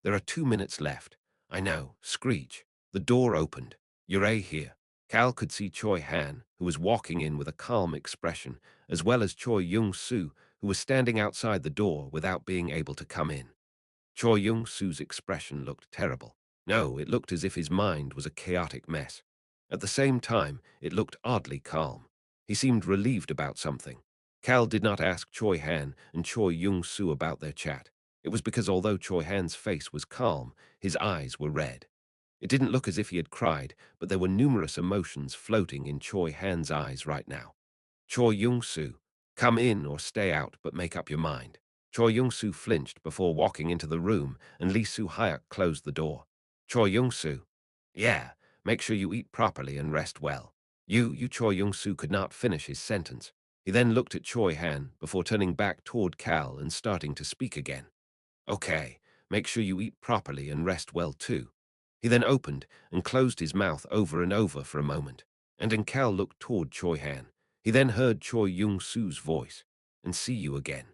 There are 2 minutes left. I know. Screech. The door opened. Yurei here. Cal could see Choi Han, who was walking in with a calm expression, as well as Choi Young-soo, who was standing outside the door without being able to come in. Choi Young-soo's expression looked terrible. No, it looked as if his mind was a chaotic mess. At the same time, it looked oddly calm. He seemed relieved about something. Cal did not ask Choi Han and Choi Young-soo about their chat. It was because although Choi Han's face was calm, his eyes were red. It didn't look as if he had cried, but there were numerous emotions floating in Choi Han's eyes right now. Choi Young-soo, come in or stay out, but make up your mind. Choi Young-soo flinched before walking into the room, and Lee Soo-hyuk closed the door. Choi Young-soo, yeah, make sure you eat properly and rest well. You Choi Young-soo could not finish his sentence. He then looked at Choi Han before turning back toward Cal and starting to speak again. Okay, make sure you eat properly and rest well too. He then opened and closed his mouth over and over for a moment, and then Cal looked toward Choi Han. He then heard Choi Young-soo's voice, and see you again.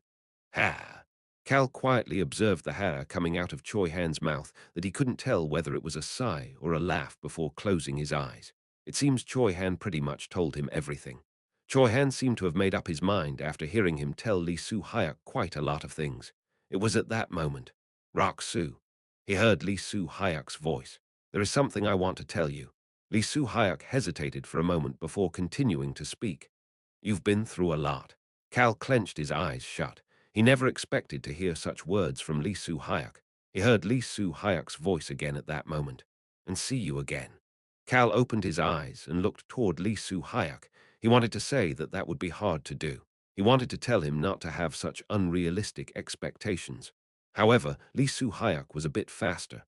Ha! Cal quietly observed the ha coming out of Choi Han's mouth that he couldn't tell whether it was a sigh or a laugh before closing his eyes. It seems Choi Han pretty much told him everything. Choi Han seemed to have made up his mind after hearing him tell Lee Soo-hyuk quite a lot of things. It was at that moment. Rak Soo. He heard Lee Soo-hyuk's voice. There is something I want to tell you. Lee Hyuk hesitated for a moment before continuing to speak. You've been through a lot. Cal clenched his eyes shut. He never expected to hear such words from Lee Hyuk. He heard Lee Hyuk's voice again at that moment. And see you again. Cal opened his eyes and looked toward Lee Hyuk. He wanted to say that that would be hard to do. He wanted to tell him not to have such unrealistic expectations. However, Lee Hyuk was a bit faster.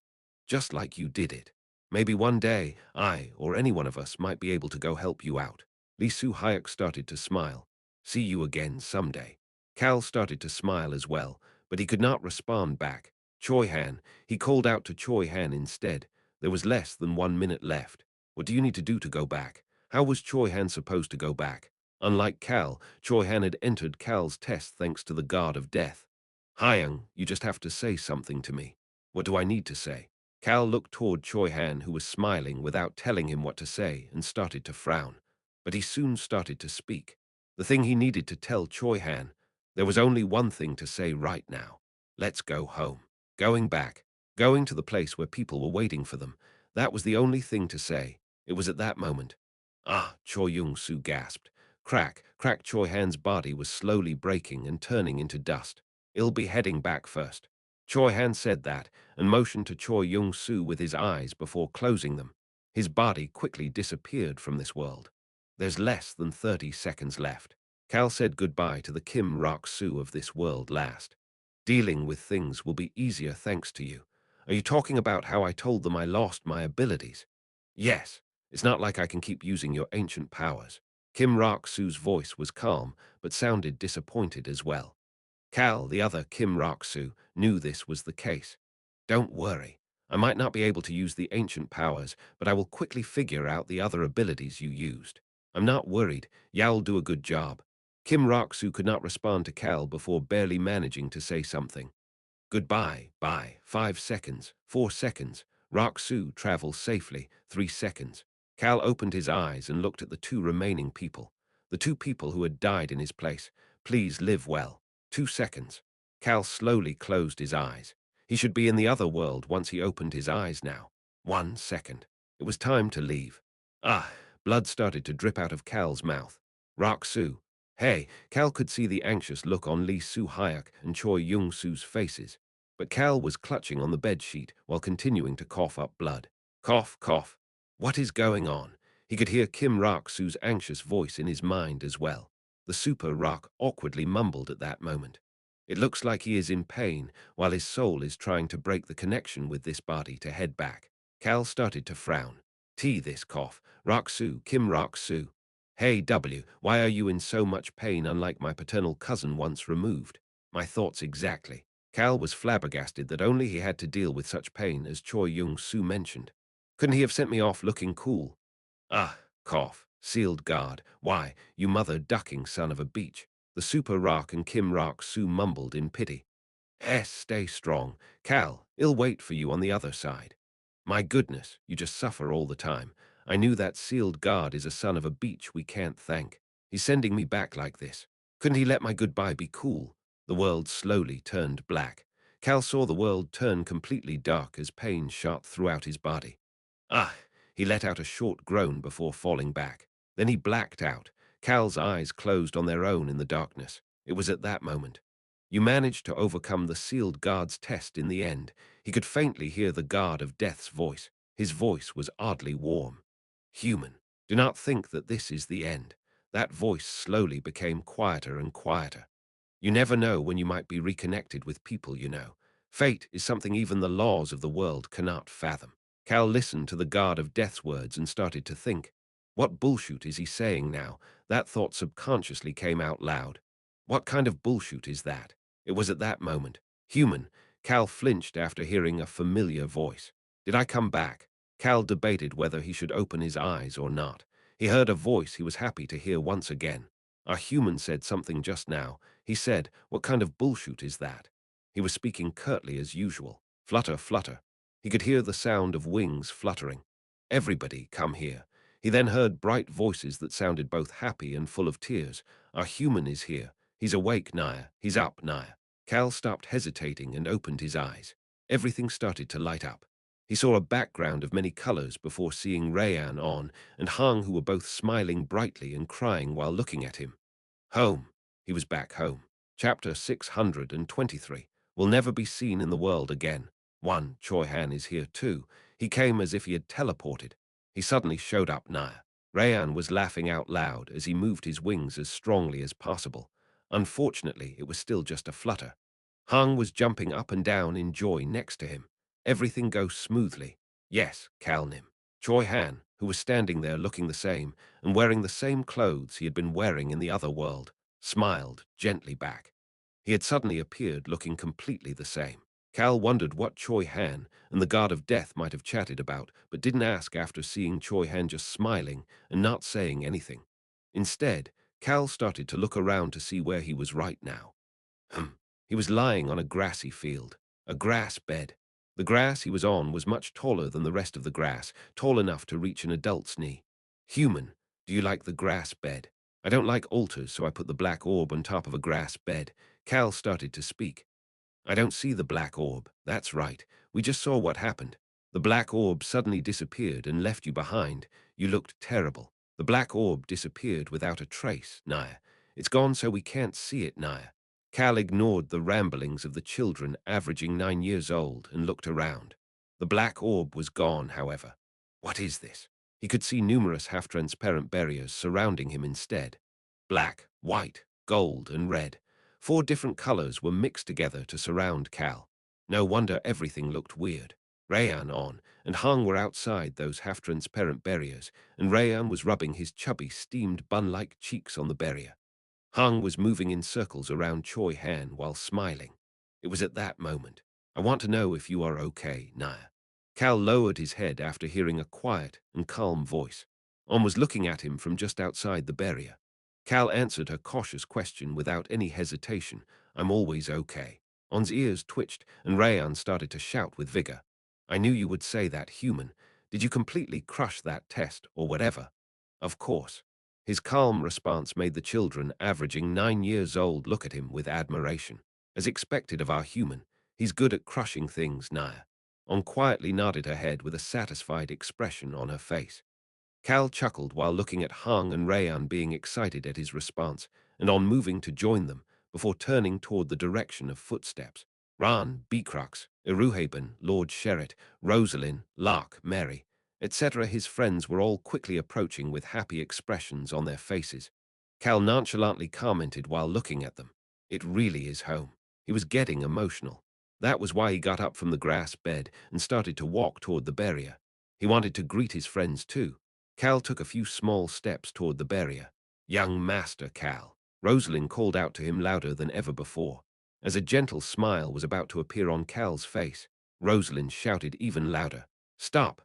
Just like you did it. Maybe one day, I or any one of us might be able to go help you out. Lee Hyuk started to smile. See you again someday. Cal started to smile as well, but he could not respond back. Choi Han, he called out to Choi Han instead. There was less than 1 minute left. What do you need to do to go back? How was Choi Han supposed to go back? Unlike Cal, Choi Han had entered Cal's test thanks to the God of Death. Hyung, you just have to say something to me. What do I need to say? Cal looked toward Choi Han, who was smiling without telling him what to say, and started to frown. But he soon started to speak. The thing he needed to tell Choi Han, there was only one thing to say right now. Let's go home. Going back. Going to the place where people were waiting for them. That was the only thing to say. It was at that moment. Ah, Choi Young-soo gasped. Crack, crack. Choi Han's body was slowly breaking and turning into dust. I'll be heading back first. Choi Han said that and motioned to Choi Young-soo with his eyes before closing them. His body quickly disappeared from this world. There's less than 30 seconds left. Cal said goodbye to the Kim Rock-soo of this world last. Dealing with things will be easier thanks to you. Are you talking about how I told them I lost my abilities? Yes. It's not like I can keep using your ancient powers. Kim Rock-soo's voice was calm, but sounded disappointed as well. Cal, the other Kim Rock-soo, knew this was the case. Don't worry. I might not be able to use the ancient powers, but I will quickly figure out the other abilities you used. I'm not worried. Yao'll do a good job. Kim Rock-soo could not respond to Cal before barely managing to say something. Goodbye, bye, 5 seconds, 4 seconds. Rock-soo, travel safely, 3 seconds. Cal opened his eyes and looked at the two remaining people. The two people who had died in his place. Please live well. 2 seconds. Cal slowly closed his eyes. He should be in the other world once he opened his eyes now. 1 second. It was time to leave. Ah, blood started to drip out of Cal's mouth. Rock-soo. Hey, Cal could see the anxious look on Lee Hyuk and Choi Young-soo's faces. But Cal was clutching on the bedsheet while continuing to cough up blood. Cough, cough. What is going on? He could hear Kim Rock-soo's anxious voice in his mind as well. The Super Rock awkwardly mumbled at that moment. It looks like he is in pain, while his soul is trying to break the connection with this body to head back. Cal started to frown. This cough. Rock-soo, Kim Rock-soo. Hey W, why are you in so much pain unlike my paternal cousin once removed? My thoughts exactly. Cal was flabbergasted that only he had to deal with such pain as Choi Young-soo mentioned. Couldn't he have sent me off looking cool? Ah, cough, sealed guard. Why, you mother-ducking son of a beach. The Super Rock and Kim Rock-soo mumbled in pity. Stay strong. Cal, I'll wait for you on the other side. My goodness, you just suffer all the time. I knew that sealed guard is a son of a beach we can't thank. He's sending me back like this. Couldn't he let my goodbye be cool? The world slowly turned black. Cal saw the world turn completely dark as pain shot throughout his body. Ah! He let out a short groan before falling back. Then he blacked out. Cal's eyes closed on their own in the darkness. It was at that moment. You managed to overcome the sealed guard's test in the end. He could faintly hear the guard of death's voice. His voice was oddly warm. Human, do not think that this is the end. That voice slowly became quieter and quieter. You never know when you might be reconnected with people you know. Fate is something even the laws of the world cannot fathom. Cal listened to the guard of death's words and started to think. What bullshit is he saying now? That thought subconsciously came out loud. What kind of bullshit is that? It was at that moment. Human. Cal flinched after hearing a familiar voice. Did I come back? Cal debated whether he should open his eyes or not. He heard a voice he was happy to hear once again. A human said something just now. He said, what kind of bullshit is that? He was speaking curtly as usual. Flutter, flutter. He could hear the sound of wings fluttering. Everybody, come here. He then heard bright voices that sounded both happy and full of tears. Our human is here. He's awake, Naya. He's up, Naya. Cal stopped hesitating and opened his eyes. Everything started to light up. He saw a background of many colors before seeing Rayan on and Hang, who were both smiling brightly and crying while looking at him. Home. He was back home. Chapter 623. Will never be seen in the world again. 1. Choi Han is here too. He came as if he had teleported. He suddenly showed up Naya. Rayan was laughing out loud as he moved his wings as strongly as possible. Unfortunately, it was still just a flutter. Hang was jumping up and down in joy next to him. Everything goes smoothly. Yes, Kalnim. Choi Han, who was standing there looking the same and wearing the same clothes he had been wearing in the other world, smiled gently back. He had suddenly appeared looking completely the same. Cal wondered what Choi Han and the God of Death might have chatted about, but didn't ask after seeing Choi Han just smiling and not saying anything. Instead, Cal started to look around to see where he was right now. He was lying on a grassy field, a grass bed. The grass he was on was much taller than the rest of the grass, tall enough to reach an adult's knee. Human, do you like the grass bed? I don't like altars, so I put the black orb on top of a grass bed. Cal started to speak. I don't see the black orb. That's right. We just saw what happened. The black orb suddenly disappeared and left you behind. You looked terrible. The black orb disappeared without a trace, Naya. It's gone so we can't see it, Naya. Cal ignored the ramblings of the children averaging 9 years old and looked around. The black orb was gone, however. What is this? He could see numerous half-transparent barriers surrounding him instead. Black, white, gold, and red. 4 different colors were mixed together to surround Cal. No wonder everything looked weird. Rayan on and Hang were outside those half-transparent barriers, and Rayan was rubbing his chubby, steamed bun-like cheeks on the barrier. Hang was moving in circles around Choi Han while smiling. It was at that moment. I want to know if you are okay, Naya. Cal lowered his head after hearing a quiet and calm voice. On was looking at him from just outside the barrier. Cal answered her cautious question without any hesitation. I'm always okay. On's ears twitched, and Rayan started to shout with vigor. I knew you would say that, human. Did you completely crush that test, or whatever? Of course. His calm response made the children, averaging 9 years old, look at him with admiration. As expected of our human, he's good at crushing things, Naya. On quietly nodded her head with a satisfied expression on her face. Cal chuckled while looking at Hang and Rayan being excited at his response, and on moving to join them, before turning toward the direction of footsteps. Ran, Beacrux, Iruhaben, Lord Sherritt, Rosalind, Lark, Mary, etc. His friends were all quickly approaching with happy expressions on their faces. Cal nonchalantly commented while looking at them. It really is home. He was getting emotional. That was why he got up from the grass bed and started to walk toward the barrier. He wanted to greet his friends too. Cal took a few small steps toward the barrier. Young Master Cal. Rosalind called out to him louder than ever before. As a gentle smile was about to appear on Cal's face, Rosalind shouted even louder. Stop,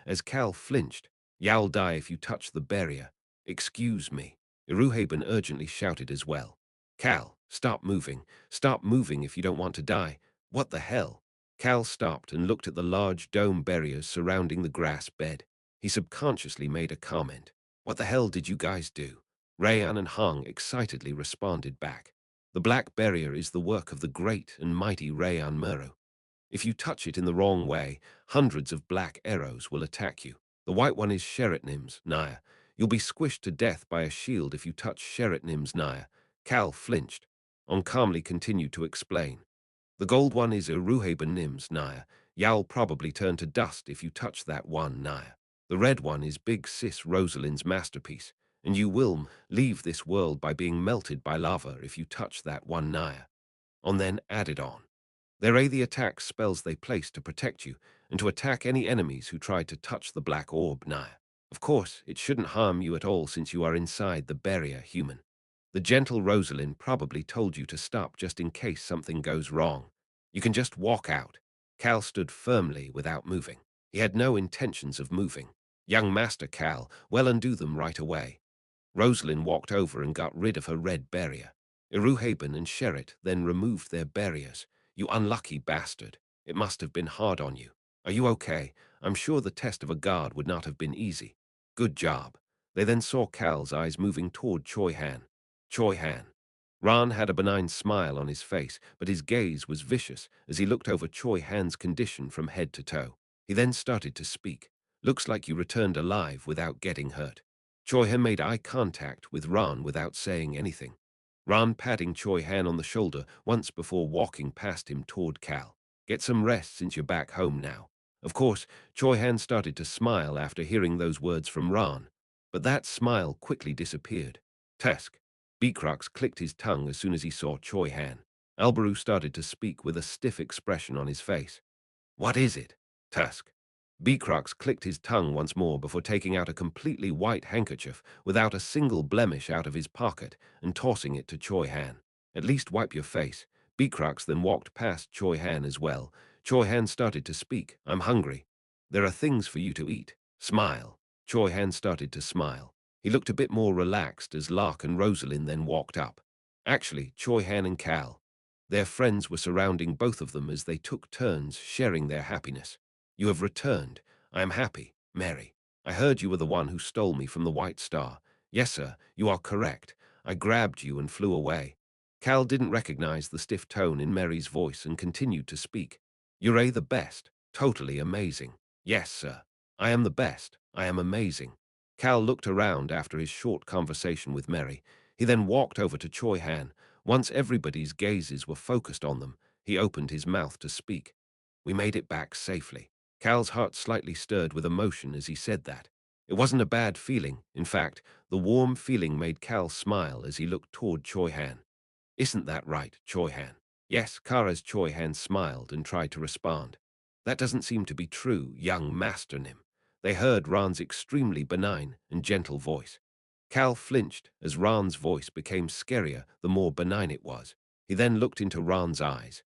as Cal flinched. You'll die if you touch the barrier. Excuse me. Iruhaben urgently shouted as well. Cal, stop moving. Stop moving if you don't want to die. What the hell? Cal stopped and looked at the large dome barriers surrounding the grass bed. He subconsciously made a comment. What the hell did you guys do? Rayan and Hang excitedly responded back. The black barrier is the work of the great and mighty Rayan Muru. If you touch it in the wrong way, hundreds of black arrows will attack you. The white one is Sheretnim's, Naya. You'll be squished to death by a shield if you touch Sheretnim's, Naya. Cal flinched. On calmly continued to explain. The gold one is Iruhaben Nim's, Naya. You'll probably turn to dust if you touch that one, Naya. The red one is Big Sis Rosalind's masterpiece, and you will leave this world by being melted by lava if you touch that one, Naya. On then added on. There are the attack spells they place to protect you and to attack any enemies who try to touch the black orb, Naya. Of course, it shouldn't harm you at all since you are inside the barrier, human. The gentle Rosalind probably told you to stop just in case something goes wrong. You can just walk out. Cal stood firmly without moving. He had no intentions of moving. Young Master Cal, well undo them right away. Rosalind walked over and got rid of her red barrier. Iruhaben and Sherritt then removed their barriers. You unlucky bastard. It must have been hard on you. Are you okay? I'm sure the test of a guard would not have been easy. Good job. They then saw Cal's eyes moving toward Choi Han. Choi Han. Ran had a benign smile on his face, but his gaze was vicious as he looked over Choi Han's condition from head to toe. He then started to speak. Looks like you returned alive without getting hurt. Choi Han made eye contact with Ran without saying anything. Ran patting Choi Han on the shoulder once before walking past him toward Cal. Get some rest since you're back home now. Of course, Choi Han started to smile after hearing those words from Ran, but that smile quickly disappeared. Tusk. Beacrux clicked his tongue as soon as he saw Choi Han. Alberu started to speak with a stiff expression on his face. What is it? Tusk. Beacrux clicked his tongue once more before taking out a completely white handkerchief without a single blemish out of his pocket and tossing it to Choi Han. At least wipe your face. Beacrux then walked past Choi Han as well. Choi Han started to speak. I'm hungry. There are things for you to eat. Smile. Choi Han started to smile. He looked a bit more relaxed as Lark and Rosalind then walked up. Actually, Choi Han and Cal. Their friends were surrounding both of them as they took turns sharing their happiness. You have returned. I am happy, Mary. I heard you were the one who stole me from the White Star. Yes, sir, you are correct. I grabbed you and flew away. Cal didn't recognize the stiff tone in Mary's voice and continued to speak. You're the best. Totally amazing. Yes, sir. I am the best. I am amazing. Cal looked around after his short conversation with Mary. He then walked over to Choi Han. Once everybody's gazes were focused on them, he opened his mouth to speak. We made it back safely. Cal's heart slightly stirred with emotion as he said that. It wasn't a bad feeling. In fact, the warm feeling made Cal smile as he looked toward Choi Han. Isn't that right, Choi Han? Yes, Kara's Choi Han smiled and tried to respond. That doesn't seem to be true, young Master Nim. They heard Ran's extremely benign and gentle voice. Cal flinched as Ran's voice became scarier the more benign it was. He then looked into Ran's eyes.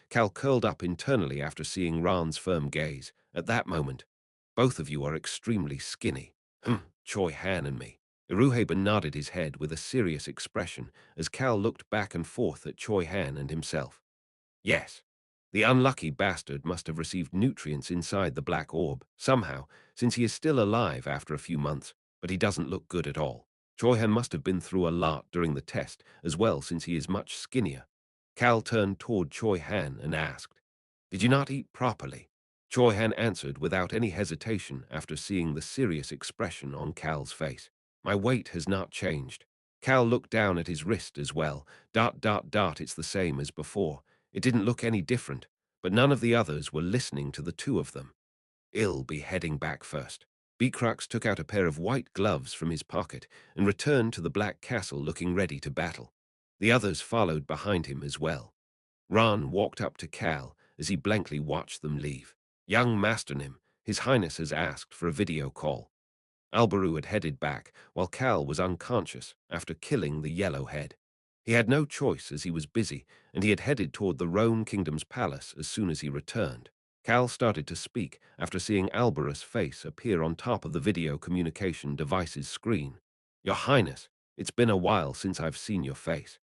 Cal curled up internally after seeing Ran's firm gaze. At that moment, both of you are extremely skinny. Choi Han and me. Iruheben nodded his head with a serious expression as Cal looked back and forth at Choi Han and himself. Yes. The unlucky bastard must have received nutrients inside the black orb, somehow, since he is still alive after a few months, but he doesn't look good at all. Choi Han must have been through a lot during the test as well since he is much skinnier. Cal turned toward Choi Han and asked, Did you not eat properly? Choi Han answered without any hesitation after seeing the serious expression on Cal's face. My weight has not changed. Cal looked down at his wrist as well. It's the same as before. It didn't look any different, but none of the others were listening to the two of them. I'll be heading back first. Beacrux took out a pair of white gloves from his pocket and returned to the Black Castle looking ready to battle. The others followed behind him as well. Ran walked up to Cal as he blankly watched them leave. Young Master Nim, His Highness has asked for a video call. Alberu had headed back, while Cal was unconscious after killing the Yellowhead. He had no choice as he was busy, and he had headed toward the Roan Kingdom's palace as soon as he returned. Cal started to speak after seeing Alberus' face appear on top of the video communication device's screen. Your Highness, it's been a while since I've seen your face.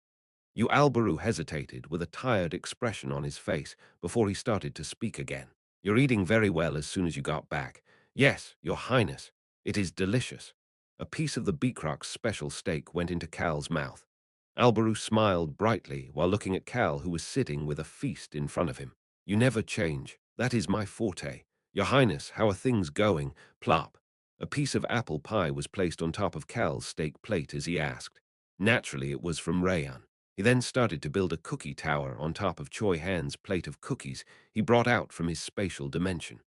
Alberu hesitated with a tired expression on his face before he started to speak again. You're eating very well as soon as you got back. Yes, Your Highness. It is delicious. A piece of the Beacrux special steak went into Cal's mouth. Alberu smiled brightly while looking at Cal, who was sitting with a feast in front of him. You never change. That is my forte. Your Highness, how are things going? Plop. A piece of apple pie was placed on top of Cal's steak plate as he asked. Naturally, it was from Rayan. He then started to build a cookie tower on top of Choi Han's plate of cookies he brought out from his spatial dimension.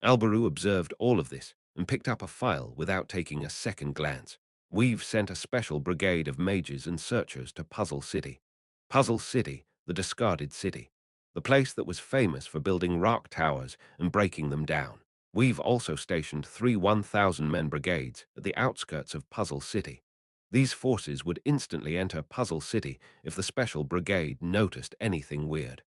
Alberu observed all of this and picked up a file without taking a second glance. We've sent a special brigade of mages and searchers to Puzzle City. Puzzle City, the discarded city. The place that was famous for building rock towers and breaking them down. We've also stationed 3 1,000-men brigades at the outskirts of Puzzle City. These forces would instantly enter Puzzle City if the special brigade noticed anything weird.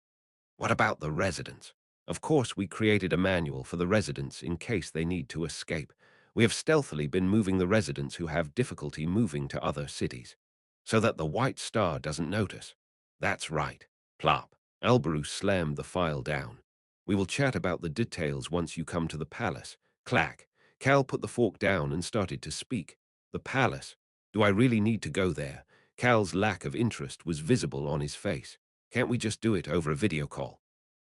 What about the residents? Of course, we created a manual for the residents in case they need to escape. We have stealthily been moving the residents who have difficulty moving to other cities, so that the White Star doesn't notice. That's right. Plop. Alberu slammed the file down. We will chat about the details once you come to the palace. Clack. Cal put the fork down and started to speak. The palace. Do I really need to go there? Cal's lack of interest was visible on his face. Can't we just do it over a video call?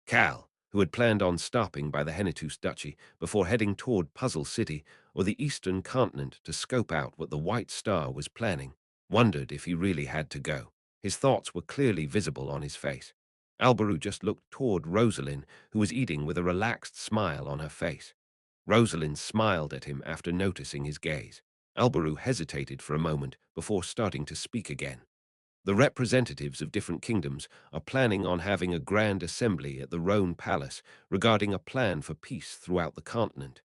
Cal, who had planned on stopping by the Hennitus Duchy before heading toward Puzzle City or the eastern continent to scope out what the White Star was planning, wondered if he really had to go. His thoughts were clearly visible on his face. Alberu just looked toward Rosalind, who was eating with a relaxed smile on her face. Rosalind smiled at him after noticing his gaze. Alberu hesitated for a moment before starting to speak again. The representatives of different kingdoms are planning on having a grand assembly at the Rhone Palace regarding a plan for peace throughout the continent.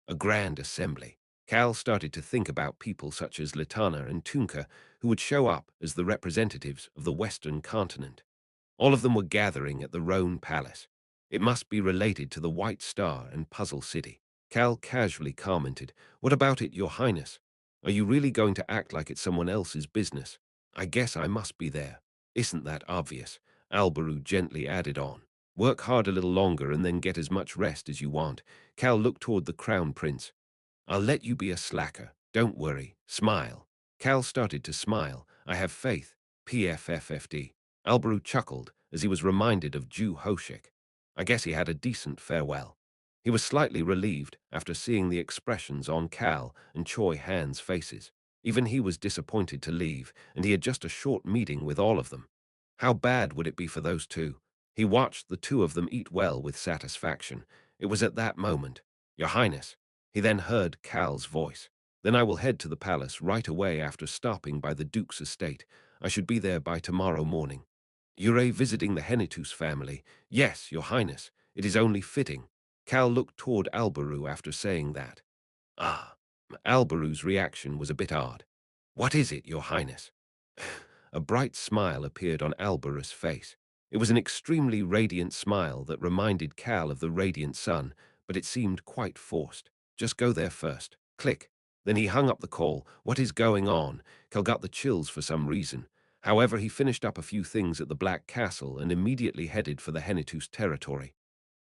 A grand assembly. Cal started to think about people such as Latana and Tunka who would show up as the representatives of the Western continent. All of them were gathering at the Rhone Palace. It must be related to the White Star and Puzzle City. Cal casually commented, "What about it, Your Highness? Are you really going to act like it's someone else's business? I guess I must be there. Isn't that obvious?" Alberu gently added on. "Work hard a little longer and then get as much rest as you want." Cal looked toward the Crown Prince. "I'll let you be a slacker. Don't worry. Smile." Cal started to smile. "I have faith. PFFFD. Alberu chuckled as he was reminded of Ju Hoshik. I guess he had a decent farewell. He was slightly relieved after seeing the expressions on Cal and Choi Han's faces. Even he was disappointed to leave, and he had just a short meeting with all of them. How bad would it be for those two? He watched the two of them eat well with satisfaction. It was at that moment, "Your Highness." He then heard Cal's voice. "Then I will head to the palace right away after stopping by the Duke's estate. I should be there by tomorrow morning." "You're visiting the Hennitus family?" "Yes, Your Highness. It is only fitting." Cal looked toward Alberu after saying that. "Ah." Alberu's reaction was a bit odd. "What is it, Your Highness?" A bright smile appeared on Alberu's face. It was an extremely radiant smile that reminded Cal of the radiant sun, but it seemed quite forced. "Just go there first." Click. Then he hung up the call. "What is going on?" Cal got the chills for some reason. However, he finished up a few things at the Black Castle and immediately headed for the Hennitus territory.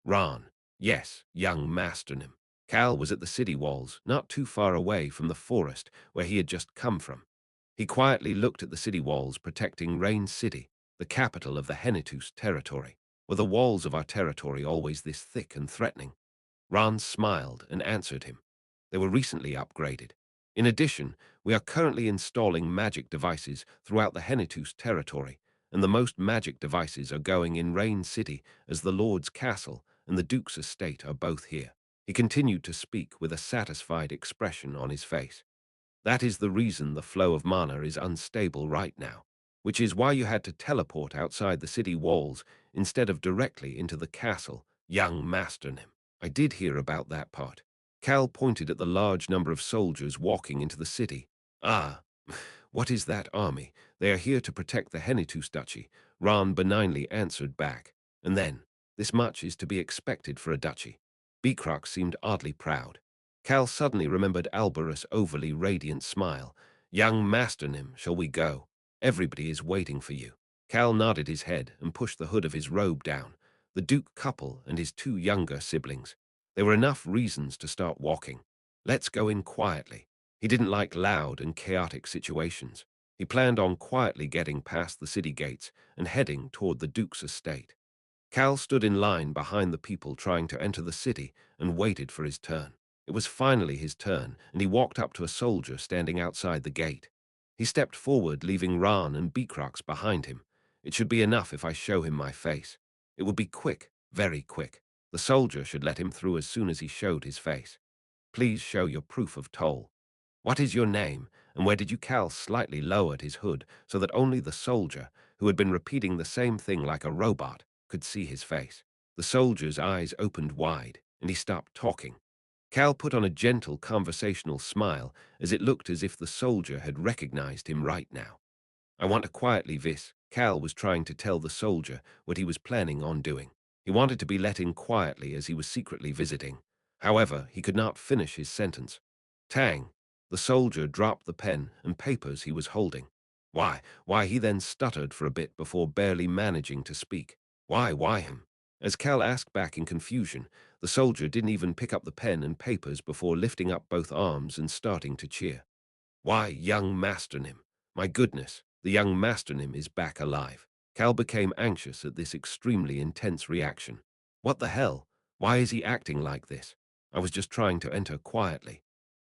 Ron. Yes, young Masternim. Cal was at the city walls, not too far away from the forest where he had just come from. He quietly looked at the city walls protecting Rain City, the capital of the Hennitus territory. Were the walls of our territory always this thick and threatening? Ron smiled and answered him. They were recently upgraded. In addition, we are currently installing magic devices throughout the Hennitus territory, and the most magic devices are going in Rain City, as the Lord's Castle and the Duke's estate are both here. He continued to speak with a satisfied expression on his face. That is the reason the flow of mana is unstable right now, which is why you had to teleport outside the city walls instead of directly into the castle, young Masternim. I did hear about that part. Cal pointed at the large number of soldiers walking into the city. "Ah, what is that army? They are here to protect the Hennitus duchy," Ron benignly answered back. And then, "This much is to be expected for a duchy." Beecrox seemed oddly proud. Cal suddenly remembered Alberus' overly radiant smile. "Young Masternim, shall we go? Everybody is waiting for you." Cal nodded his head and pushed the hood of his robe down. The Duke couple and his two younger siblings. There were enough reasons to start walking. Let's go in quietly. He didn't like loud and chaotic situations. He planned on quietly getting past the city gates and heading toward the Duke's estate. Cal stood in line behind the people trying to enter the city and waited for his turn. It was finally his turn, and he walked up to a soldier standing outside the gate. He stepped forward, leaving Ran and Beecrox behind him. "It should be enough if I show him my face. It would be quick, very quick." The soldier should let him through as soon as he showed his face. "Please show your proof of toll." "What is your name, and where did you?" Cal slightly lowered his hood so that only the soldier, who had been repeating the same thing like a robot, could see his face. The soldier's eyes opened wide, and he stopped talking. Cal put on a gentle conversational smile as it looked as if the soldier had recognized him right now. "I want to quietly vis." Cal was trying to tell the soldier what he was planning on doing. He wanted to be let in quietly as he was secretly visiting. However, he could not finish his sentence. Tang! The soldier dropped the pen and papers he was holding. Why, he then stuttered for a bit before barely managing to speak. Why him?" As Cal asked back in confusion, the soldier didn't even pick up the pen and papers before lifting up both arms and starting to cheer. "Why, young Masternim. My goodness, the young Masternim is back alive." Cal became anxious at this extremely intense reaction. What the hell? Why is he acting like this? I was just trying to enter quietly.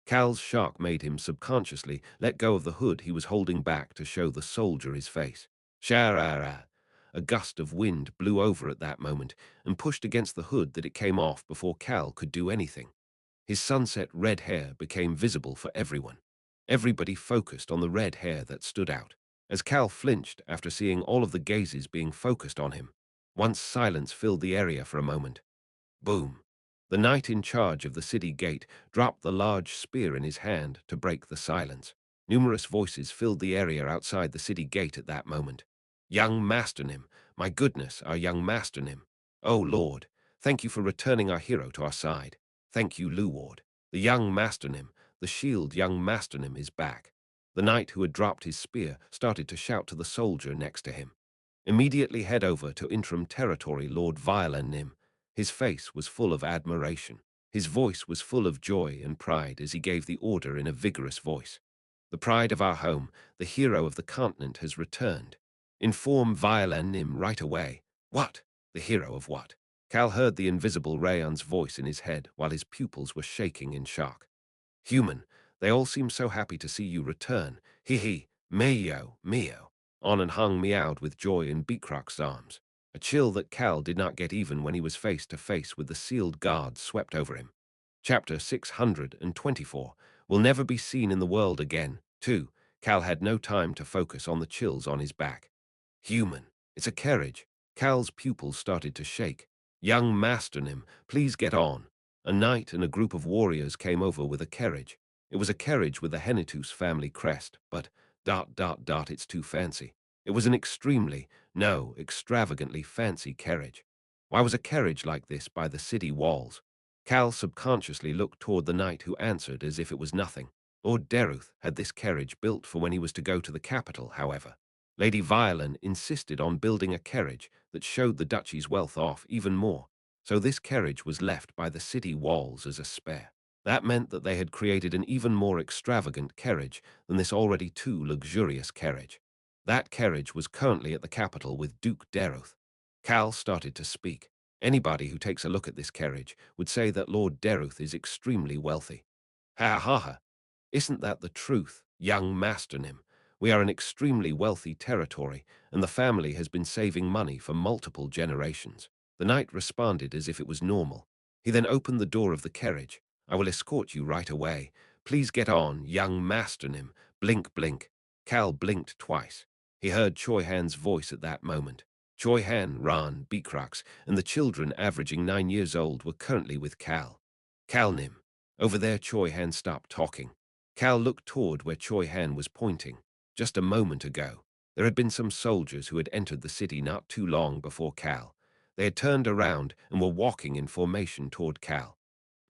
Cal's shock made him subconsciously let go of the hood he was holding back to show the soldier his face. Sharara! A gust of wind blew over at that moment and pushed against the hood that it came off before Cal could do anything. His sunset red hair became visible for everyone. Everybody focused on the red hair that stood out. As Cal flinched after seeing all of the gazes being focused on him, once silence filled the area for a moment. Boom! The knight in charge of the city gate dropped the large spear in his hand to break the silence. Numerous voices filled the area outside the city gate at that moment. Young Masternim! My goodness, our young Masternim! Oh, Lord! Thank you for returning our hero to our side. Thank you, Luward. The young Masternim, the shield young Masternim is back. The knight who had dropped his spear started to shout to the soldier next to him. Immediately head over to interim territory Lord Violenim. His face was full of admiration. His voice was full of joy and pride as he gave the order in a vigorous voice. The pride of our home, the hero of the continent has returned. Inform Violenim right away. What? The hero of what? Cal heard the invisible Rayon's voice in his head while his pupils were shaking in shock. Human, they all seem so happy to see you return. Hee, Mio. On and Hung meowed with joy in Beakroc's arms. A chill that Cal did not get even when he was face to face with the sealed guards swept over him. Chapter 624 will never be seen in the world again. 2. Cal had no time to focus on the chills on his back. Human, it's a carriage. Cal's pupils started to shake. Young Masternim, please get on. A knight and a group of warriors came over with a carriage. It was a carriage with the Henitus family crest, but it's too fancy. It was an extravagantly fancy carriage. Why was a carriage like this by the city walls? Cal subconsciously looked toward the knight who answered as if it was nothing. Lord Deruth had this carriage built for when he was to go to the capital, however. Lady Violin insisted on building a carriage that showed the duchy's wealth off even more, so this carriage was left by the city walls as a spare. That meant that they had created an even more extravagant carriage than this already too luxurious carriage. That carriage was currently at the capital with Duke Deruth. Cal started to speak. Anybody who takes a look at this carriage would say that Lord Deruth is extremely wealthy. Ha ha ha! Isn't that the truth, young Masternim? We are an extremely wealthy territory, and the family has been saving money for multiple generations. The knight responded as if it was normal. He then opened the door of the carriage. I will escort you right away. Please get on, young Masternim. Blink, blink. Cal blinked twice. He heard Choi Han's voice at that moment. Choi Han, Ran, Beacrox, and the children averaging 9 years old were currently with Cal. Calnim. Over there Choi Han stopped talking. Cal looked toward where Choi Han was pointing. Just a moment ago, there had been some soldiers who had entered the city not too long before Cal. They had turned around and were walking in formation toward Cal.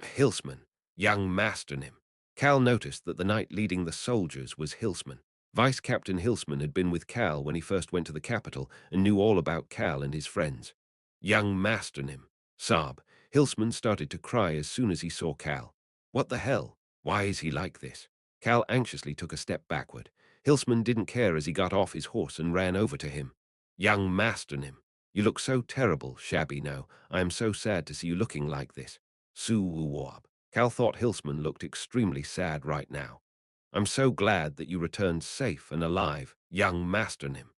Hilsman, young Masternim. Cal noticed that the knight leading the soldiers was Hilsman. Vice Captain Hilsman had been with Cal when he first went to the capital and knew all about Cal and his friends. Young Masternim. Sob. Hilsman started to cry as soon as he saw Cal. What the hell? Why is he like this? Cal anxiously took a step backward. Hilsman didn't care as he got off his horse and ran over to him. Young Masternim. You look so terrible, shabby now. I am so sad to see you looking like this. Suwuwab. Cal thought Hilsman looked extremely sad right now. I'm so glad that you returned safe and alive, young Masternim.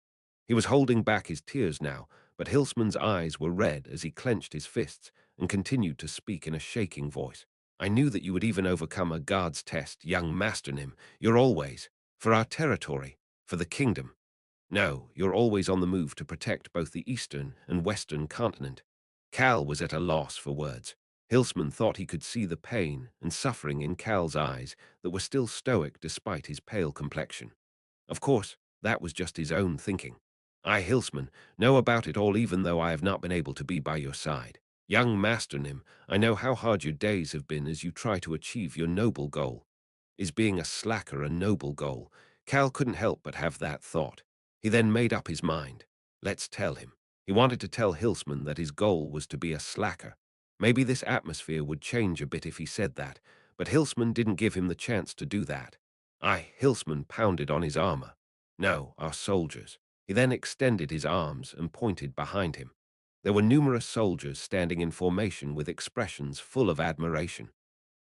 He was holding back his tears now, but Hilsman's eyes were red as he clenched his fists and continued to speak in a shaking voice. I knew that you would even overcome a guard's test, young Masternim. You're always, for our territory, for the kingdom. No, you're always on the move to protect both the eastern and western continent. Cal was at a loss for words. Hilsman thought he could see the pain and suffering in Cal's eyes that were still stoic despite his pale complexion. Of course, that was just his own thinking. I, Hilsman, know about it all even though I have not been able to be by your side. Young Masternim, I know how hard your days have been as you try to achieve your noble goal. Is being a slacker a noble goal? Cal couldn't help but have that thought. He then made up his mind. Let's tell him. He wanted to tell Hilsman that his goal was to be a slacker. Maybe this atmosphere would change a bit if he said that, but Hilsman didn't give him the chance to do that. Hilsman pounded on his armor. No, our soldiers. He then extended his arms and pointed behind him. There were numerous soldiers standing in formation with expressions full of admiration.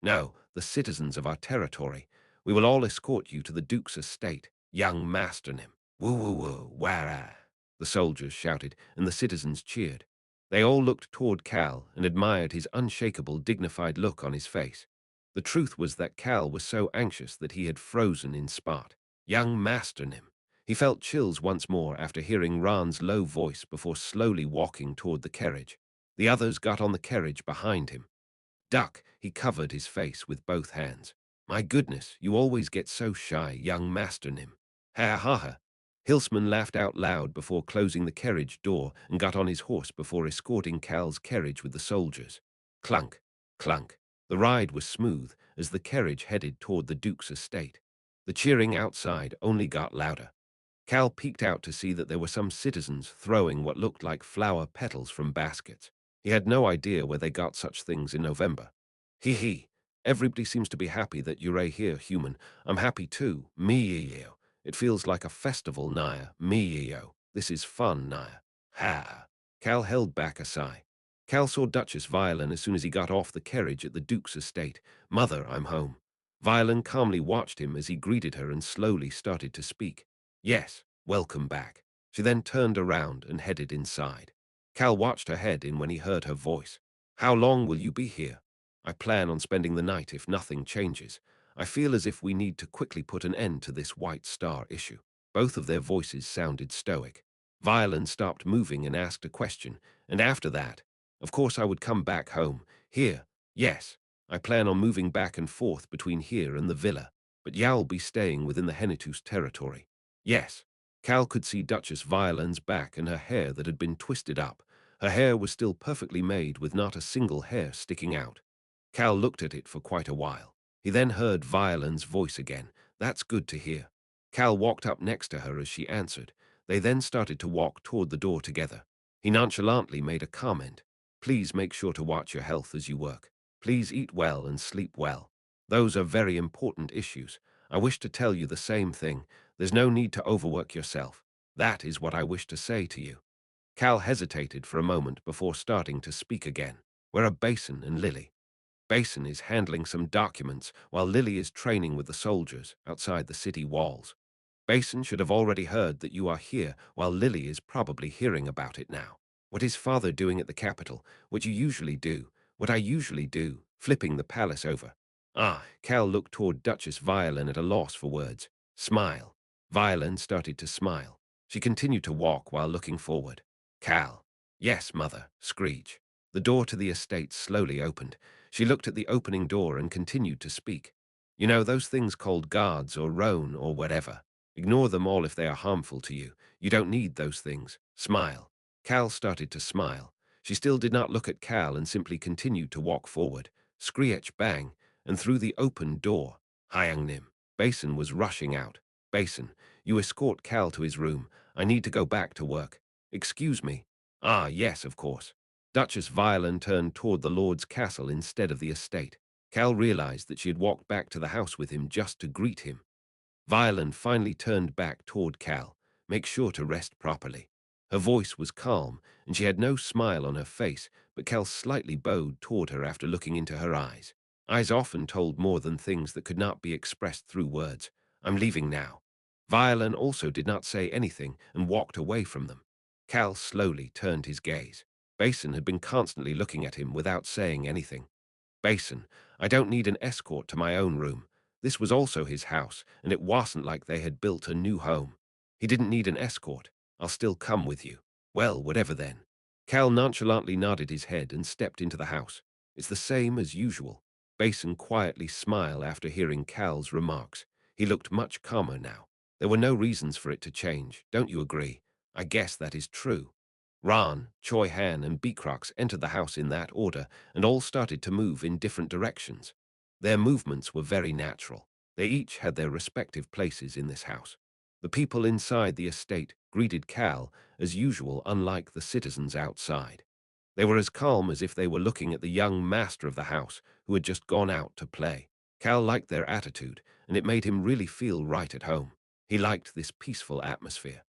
"No, the citizens of our territory. We will all escort you to the Duke's estate. Young Master Nim. Woo woo woo, wara." The soldiers shouted, and the citizens cheered. They all looked toward Cal and admired his unshakable, dignified look on his face. The truth was that Cal was so anxious that he had frozen in spot. Young Master Nim. He felt chills once more after hearing Ran's low voice before slowly walking toward the carriage. The others got on the carriage behind him. "Duck," he covered his face with both hands. "My goodness, you always get so shy, young Master Nim." "Ha ha ha." Hilsman laughed out loud before closing the carriage door and got on his horse before escorting Cal's carriage with the soldiers. Clunk, clunk. The ride was smooth as the carriage headed toward the Duke's estate. The cheering outside only got louder. Cal peeked out to see that there were some citizens throwing what looked like flower petals from baskets. He had no idea where they got such things in November. Hee hee. Everybody seems to be happy that you're here, human. I'm happy too. Me-yo. It feels like a festival, Naya. Me-yo. This is fun, Naya. Ha. Cal held back a sigh. Cal saw Duchess Violin as soon as he got off the carriage at the Duke's estate. "Mother, I'm home." Violin calmly watched him as he greeted her and slowly started to speak. "Yes, welcome back." She then turned around and headed inside. Cal watched her head in when he heard her voice. "How long will you be here?" "I plan on spending the night if nothing changes. I feel as if we need to quickly put an end to this White Star issue." Both of their voices sounded stoic. Violin stopped moving and asked a question, and after that, "Of course I would come back home. Here, yes. I plan on moving back and forth between here and the villa, but Ya'll be staying within the Henitus territory." "Yes." Cal could see Duchess Violin's back and her hair that had been twisted up. Her hair was still perfectly made with not a single hair sticking out. Cal looked at it for quite a while. He then heard Violin's voice again. "That's good to hear." Cal walked up next to her as she answered. They then started to walk toward the door together. He nonchalantly made a comment. "Please make sure to watch your health as you work. Please eat well and sleep well. Those are very important issues. I wish to tell you the same thing. There's no need to overwork yourself. That is what I wish to say to you." Cal hesitated for a moment before starting to speak again. "Where are Basin and Lily?" "Basin is handling some documents while Lily is training with the soldiers outside the city walls. Basin should have already heard that you are here while Lily is probably hearing about it now. What is father doing at the capital? What you usually do? What I usually do? Flipping the palace over." "Ah." Cal looked toward Duchess Violin at a loss for words. "Smile." Violin started to smile. She continued to walk while looking forward. "Cal." "Yes, mother." Screech. The door to the estate slowly opened. She looked at the opening door and continued to speak. "You know, those things called guards or roan or whatever. Ignore them all if they are harmful to you. You don't need those things. Smile." Cal started to smile. She still did not look at Cal and simply continued to walk forward. Screech bang, and through the open door. Hyang Nim. Basin was rushing out. "Basin, you escort Cal to his room. I need to go back to work." "Excuse me." "Ah, yes, of course." Duchess Violin turned toward the Lord's castle instead of the estate. Cal realized that she had walked back to the house with him just to greet him. Violin finally turned back toward Cal. "Make sure to rest properly." Her voice was calm, and she had no smile on her face, but Cal slightly bowed toward her after looking into her eyes. Eyes often told more than things that could not be expressed through words. "I'm leaving now." Violin also did not say anything and walked away from them. Cal slowly turned his gaze. Basin had been constantly looking at him without saying anything. "Basin, I don't need an escort to my own room. This was also his house, and it wasn't like they had built a new home. He didn't need an escort. I'll still come with you." "Well, whatever then." Cal nonchalantly nodded his head and stepped into the house. "It's the same as usual." Basin quietly smiled after hearing Cal's remarks. He looked much calmer now. There were no reasons for it to change, don't you agree? "I guess that is true." Ran, Choi Han, and Beecrox entered the house in that order, and all started to move in different directions. Their movements were very natural. They each had their respective places in this house. The people inside the estate greeted Cal as usual, unlike the citizens outside. They were as calm as if they were looking at the young master of the house who had just gone out to play. Cal liked their attitude, and it made him really feel right at home. He liked this peaceful atmosphere.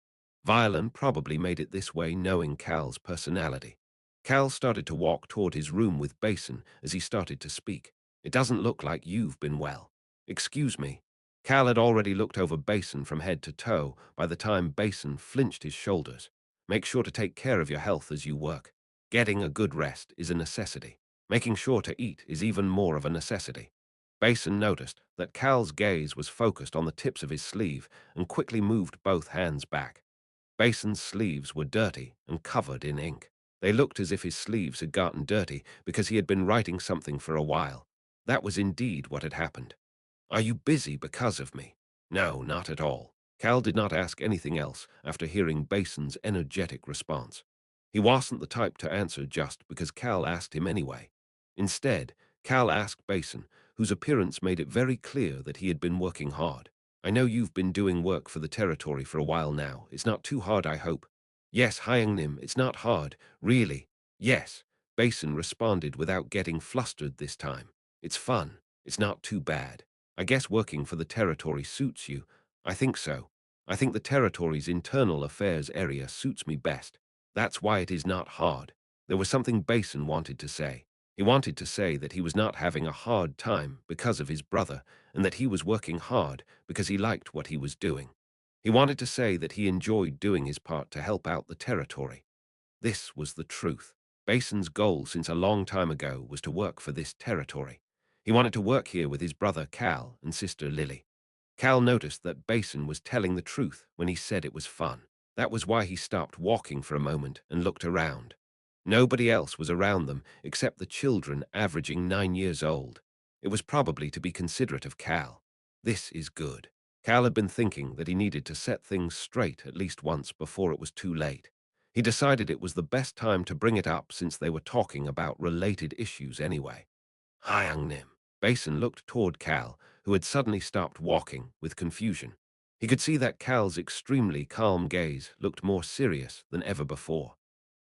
Violin probably made it this way knowing Cal's personality. Cal started to walk toward his room with Basin as he started to speak. It doesn't look like you've been well. Excuse me. Cal had already looked over Basin from head to toe by the time Basin flinched his shoulders. Make sure to take care of your health as you work. Getting a good rest is a necessity. Making sure to eat is even more of a necessity. Basin noticed that Cal's gaze was focused on the tips of his sleeve and quickly moved both hands back. Basin's sleeves were dirty and covered in ink. They looked as if his sleeves had gotten dirty because he had been writing something for a while. That was indeed what had happened. Are you busy because of me? No, not at all. Cal did not ask anything else after hearing Basin's energetic response. He wasn't the type to answer just because Cal asked him anyway. Instead, Cal asked Basin, whose appearance made it very clear that he had been working hard. I know you've been doing work for the territory for a while now. It's not too hard, I hope. Yes, Hyang-Nim, it's not hard, really. Yes, Basin responded without getting flustered this time. It's fun. It's not too bad. I guess working for the territory suits you. I think so. I think the territory's internal affairs area suits me best. That's why it is not hard. There was something Basin wanted to say. He wanted to say that he was not having a hard time because of his brother, and that he was working hard because he liked what he was doing. He wanted to say that he enjoyed doing his part to help out the territory. This was the truth. Basin's goal since a long time ago was to work for this territory. He wanted to work here with his brother Cal and sister Lily. Cal noticed that Basin was telling the truth when he said it was fun. That was why he stopped walking for a moment and looked around. Nobody else was around them except the children averaging 9 years old. It was probably to be considerate of Cal. This is good. Cal had been thinking that he needed to set things straight at least once before it was too late. He decided it was the best time to bring it up since they were talking about related issues anyway. Hyang-Nim. Basin looked toward Cal, who had suddenly stopped walking, with confusion. He could see that Cal's extremely calm gaze looked more serious than ever before.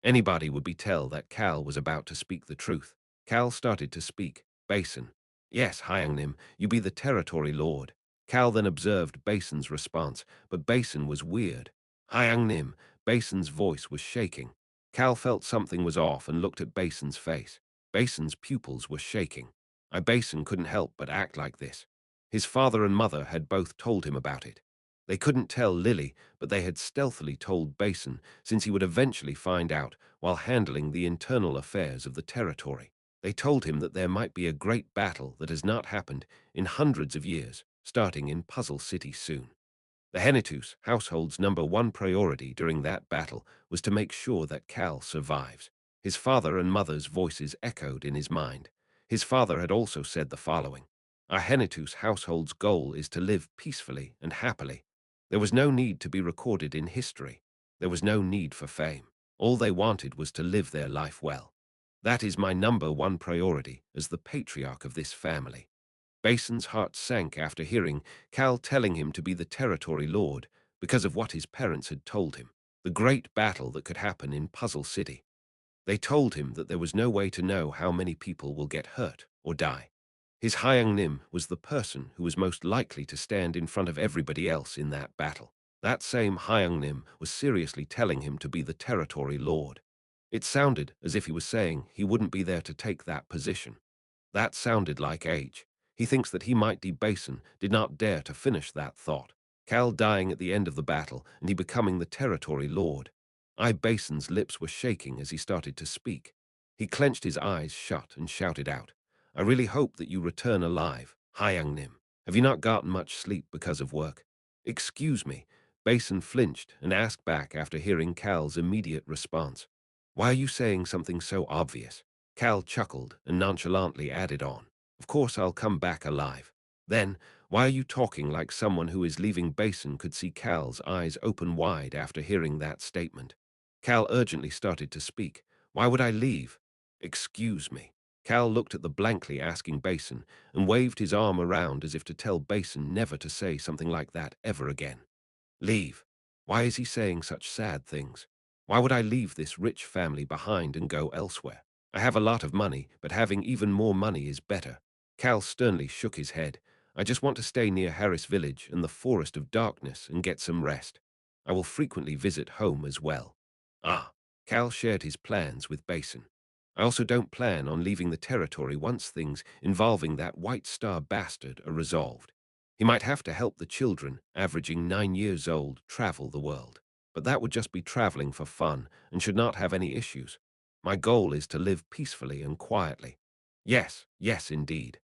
Anybody would be tell that Cal was about to speak the truth. Cal started to speak. Basin. Yes, Hyang-Nim, you be the territory lord. Cal then observed Basin's response, but Basin was weird. Hyang-Nim. Basin's voice was shaking. Cal felt something was off and looked at Basin's face. Basin's pupils were shaking. Basin couldn't help but act like this. His father and mother had both told him about it. They couldn't tell Lily, but they had stealthily told Basin, since he would eventually find out while handling the internal affairs of the territory. They told him that there might be a great battle that has not happened in hundreds of years, starting in Puzzle City soon. The Henitus household's #1 priority during that battle was to make sure that Cal survives. His father and mother's voices echoed in his mind. His father had also said the following: Our Henitus household's goal is to live peacefully and happily. There was no need to be recorded in history. There was no need for fame. All they wanted was to live their life well. That is my #1 priority as the patriarch of this family. Basin's heart sank after hearing Cal telling him to be the territory lord because of what his parents had told him, the great battle that could happen in Puzzle City. They told him that there was no way to know how many people will get hurt or die. His Hyang Nim was the person who was most likely to stand in front of everybody else in that battle. That same Hyang Nim was seriously telling him to be the territory lord. It sounded as if he was saying he wouldn't be there to take that position. That sounded like age. He thinks that he might be Basin did not dare to finish that thought. Cal dying at the end of the battle and he becoming the territory lord. Basin's lips were shaking as he started to speak. He clenched his eyes shut and shouted out, I really hope that you return alive, Hyang Nim. Have you not gotten much sleep because of work? Excuse me. Basin flinched and asked back after hearing Cal's immediate response. Why are you saying something so obvious? Cal chuckled and nonchalantly added on, Of course I'll come back alive. Then, why are you talking like someone who is leaving Basin could see Cal's eyes open wide after hearing that statement? Cal urgently started to speak. Why would I leave? Excuse me. Cal looked at the blankly asking Basin and waved his arm around as if to tell Basin never to say something like that ever again. Leave. Why is he saying such sad things? Why would I leave this rich family behind and go elsewhere? I have a lot of money, but having even more money is better. Cal sternly shook his head. I just want to stay near Harris Village and the Forest of Darkness and get some rest. I will frequently visit home as well. Ah, Cal shared his plans with Basin. I also don't plan on leaving the territory once things involving that White Star bastard are resolved. He might have to help the children, averaging 9 years old, travel the world. But that would just be traveling for fun and should not have any issues. My goal is to live peacefully and quietly. Yes, yes, indeed.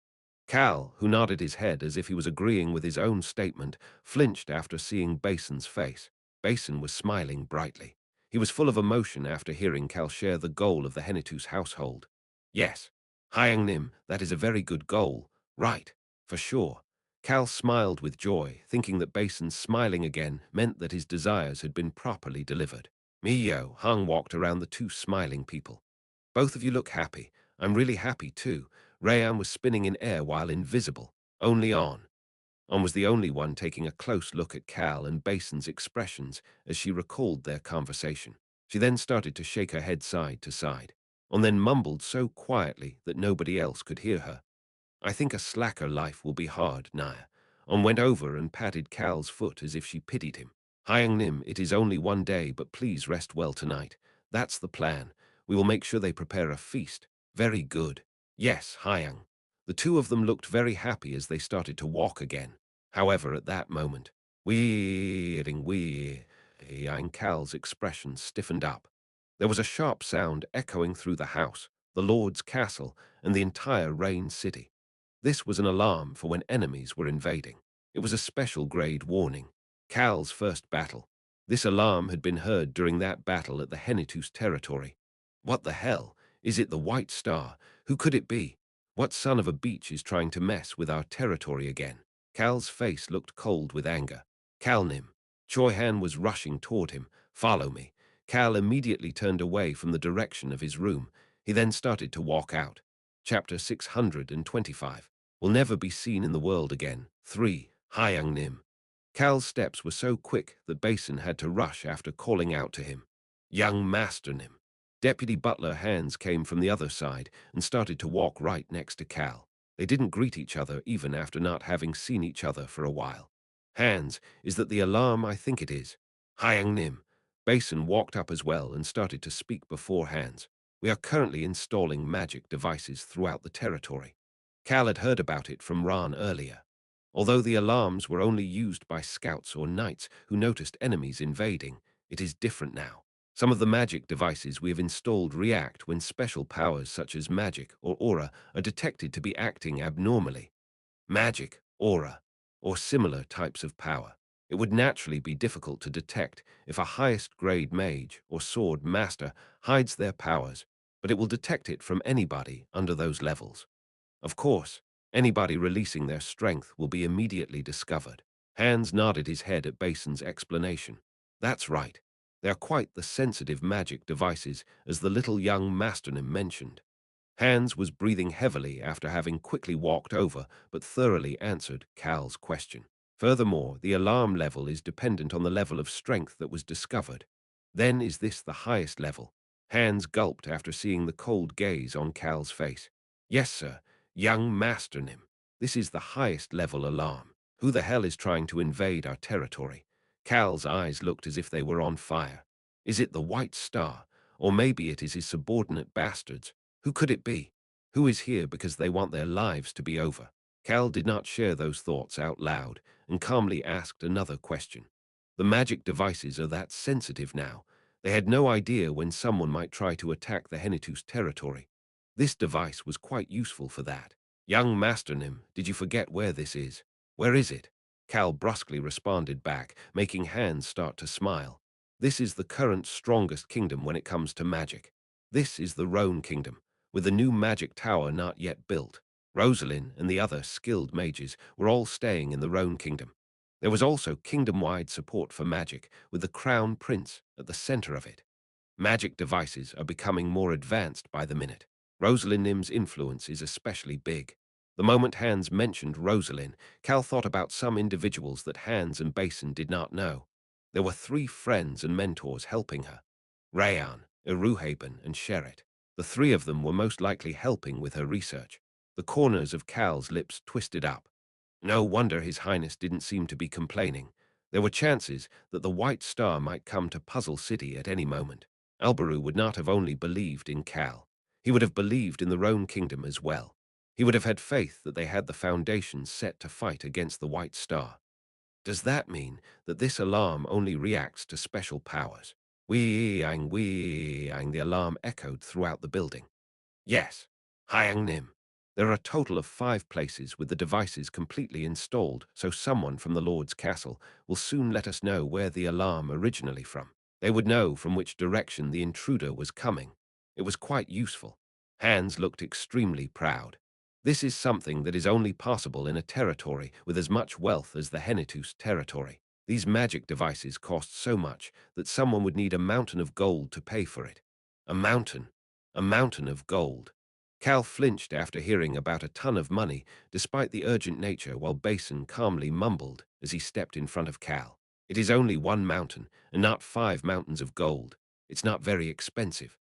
Cal, who nodded his head as if he was agreeing with his own statement, flinched after seeing Basin's face. Basin was smiling brightly. He was full of emotion after hearing Cal share the goal of the Henitu's household. Yes, Hyang Nim, that is a very good goal. Right, for sure. Cal smiled with joy, thinking that Basin's smiling again meant that his desires had been properly delivered. Mio Hung walked around the two smiling people. Both of you look happy. I'm really happy too. Rayan was spinning in air while invisible. Only On. On was the only one taking a close look at Cal and Basin's expressions as she recalled their conversation. She then started to shake her head side to side. On then mumbled so quietly that nobody else could hear her. I think a slacker life will be hard, Naya. On went over and patted Cal's foot as if she pitied him. Hyang Nim, it is only one day, but please rest well tonight. That's the plan. We will make sure they prepare a feast. Very good. Yes, Hyang. The two of them looked very happy as they started to walk again. However, at that moment, and Cal's expression stiffened up. There was a sharp sound echoing through the house, the Lord's castle, and the entire Rain City. This was an alarm for when enemies were invading. It was a special grade warning. Cal's first battle. This alarm had been heard during that battle at the Henitu's territory. What the hell? Is it the White Star? Who could it be? What son of a beach is trying to mess with our territory again? Cal's face looked cold with anger. Calnim. Choi Han was rushing toward him. Follow me. Cal immediately turned away from the direction of his room. He then started to walk out. Chapter 625. Will never be seen in the world again. 3. Hyang Nim. Cal's steps were so quick that Basin had to rush after calling out to him. Young Master Nim. Deputy Butler Hands came from the other side and started to walk right next to Cal. They didn't greet each other even after not having seen each other for a while. Hands, is that the alarm? I think it is. Hyang Nim. Basin walked up as well and started to speak before Hands. We are currently installing magic devices throughout the territory. Cal had heard about it from Ran earlier. Although the alarms were only used by scouts or knights who noticed enemies invading, it is different now. Some of the magic devices we have installed react when special powers such as magic or aura are detected to be acting abnormally. Magic, aura, or similar types of power. It would naturally be difficult to detect if a highest grade mage or sword master hides their powers, but it will detect it from anybody under those levels. Of course, anybody releasing their strength will be immediately discovered. Hands nodded his head at Basin's explanation. That's right. They are quite the sensitive magic devices, as the little young Masternim mentioned. Hands was breathing heavily after having quickly walked over but thoroughly answered Cal's question. Furthermore, the alarm level is dependent on the level of strength that was discovered. Then is this the highest level? Hands gulped after seeing the cold gaze on Cal's face. Yes, sir. Young Master Nim. This is the highest level alarm. Who the hell is trying to invade our territory? Cal's eyes looked as if they were on fire. Is it the White Star? Or maybe it is his subordinate bastards? Who could it be? Who is here because they want their lives to be over? Cal did not share those thoughts out loud and calmly asked another question. The magic devices are that sensitive now. They had no idea when someone might try to attack the Henitu's territory. This device was quite useful for that. Young Master Nim, did you forget where this is? Where is it? Cal brusquely responded back, making Hands start to smile. This is the current strongest kingdom when it comes to magic. This is the Roan Kingdom, with a new magic tower not yet built. Rosalind and the other skilled mages were all staying in the Roan Kingdom. There was also kingdom-wide support for magic, with the Crown Prince at the center of it. Magic devices are becoming more advanced by the minute. Rosalind Nim's influence is especially big. The moment Hands mentioned Rosalind, Cal thought about some individuals that Hands and Basin did not know. There were 3 friends and mentors helping her. Rayan, Iruhaben, and Sheret. The 3 of them were most likely helping with her research. The corners of Cal's lips twisted up. No wonder His Highness didn't seem to be complaining. There were chances that the White Star might come to Puzzle City at any moment. Albaru would not have only believed in Cal. He would have believed in their own kingdom as well. He would have had faith that they had the foundations set to fight against the White Star. Does that mean that this alarm only reacts to special powers? Wee-ang, the alarm echoed throughout the building. Yes, Hyang Nim. There are a total of 5 places with the devices completely installed, so someone from the Lord's castle will soon let us know where the alarm originally from. They would know from which direction the intruder was coming. It was quite useful. Hans looked extremely proud. This is something that is only possible in a territory with as much wealth as the Henitus territory. These magic devices cost so much that someone would need a mountain of gold to pay for it. A mountain. A mountain of gold. Cal flinched after hearing about a ton of money, despite the urgent nature, while Basin calmly mumbled as he stepped in front of Cal. It is only 1 mountain, and not 5 mountains of gold. It's not very expensive.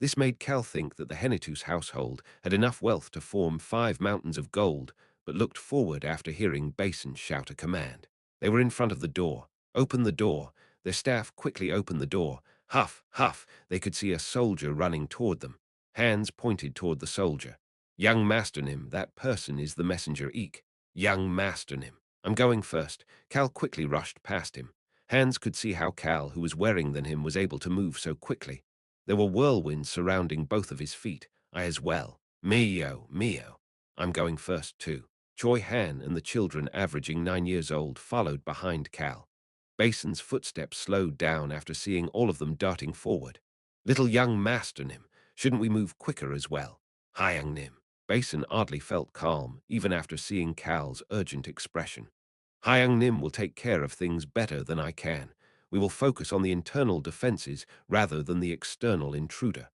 This made Cal think that the Henitus household had enough wealth to form 5 mountains of gold, but looked forward after hearing Basin shout a command. They were in front of the door. Open the door. Their staff quickly opened the door. Huff, huff, they could see a soldier running toward them. Hands pointed toward the soldier. Young Master Nim, that person is the messenger Eek. Young Master Nim. I'm going first. Cal quickly rushed past him. Hans could see how Cal, who was wearing than him, was able to move so quickly. There were whirlwinds surrounding both of his feet. I as well. Mio, Mio. I'm going first too. Choi Han and the children, averaging 9 years old, followed behind Cal. Basin's footsteps slowed down after seeing all of them darting forward. Little young Master Nim, shouldn't we move quicker as well? Hyang Nim. Basin oddly felt calm, even after seeing Cal's urgent expression. Hyang Nim will take care of things better than I can. We will focus on the internal defenses rather than the external intruder.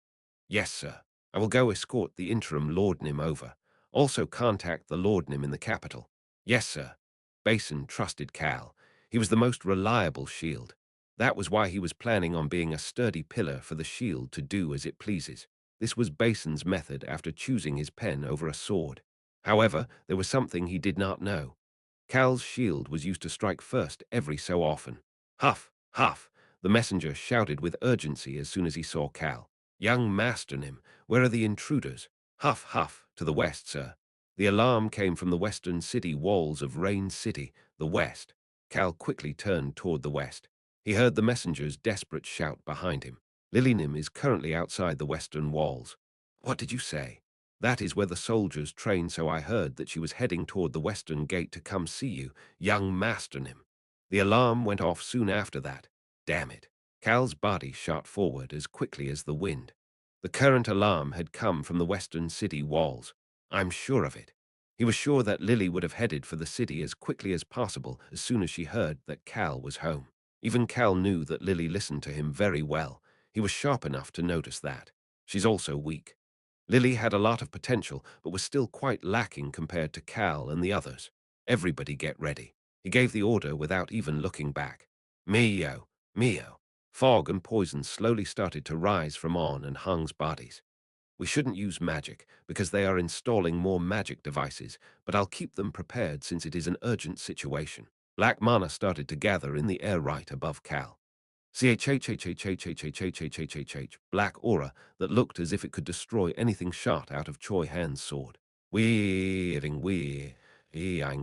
Yes, sir. I will go escort the interim Lord Nim over. Also contact the Lord Nim in the capital. Yes, sir. Basin trusted Cal. He was the most reliable shield. That was why he was planning on being a sturdy pillar for the shield to do as it pleases. This was Basin's method after choosing his pen over a sword. However, there was something he did not know. Cal's shield was used to strike first every so often. Huff, huff, the messenger shouted with urgency as soon as he saw Cal. Young Master Nim, where are the intruders? Huff, huff, to the west, sir. The alarm came from the western city walls of Rain City, the west. Cal quickly turned toward the west. He heard the messenger's desperate shout behind him. Lily Nim is currently outside the western walls. What did you say? That is where the soldiers train, so I heard that she was heading toward the western gate to come see you, young Master Nim. The alarm went off soon after that. Damn it. Cal's body shot forward as quickly as the wind. The current alarm had come from the western city walls. I'm sure of it. He was sure that Lily would have headed for the city as quickly as possible as soon as she heard that Cal was home. Even Cal knew that Lily listened to him very well. He was sharp enough to notice that. She's also weak. Lily had a lot of potential, but was still quite lacking compared to Cal and the others. Everybody get ready. He gave the order without even looking back. Mio, Mio. Fog and poison slowly started to rise from On and Hung's bodies. We shouldn't use magic, because they are installing more magic devices, but I'll keep them prepared since it is an urgent situation. Black mana started to gather in the air right above Cal. Black aura that looked as if it could destroy anything shot out of Choi Han's sword. I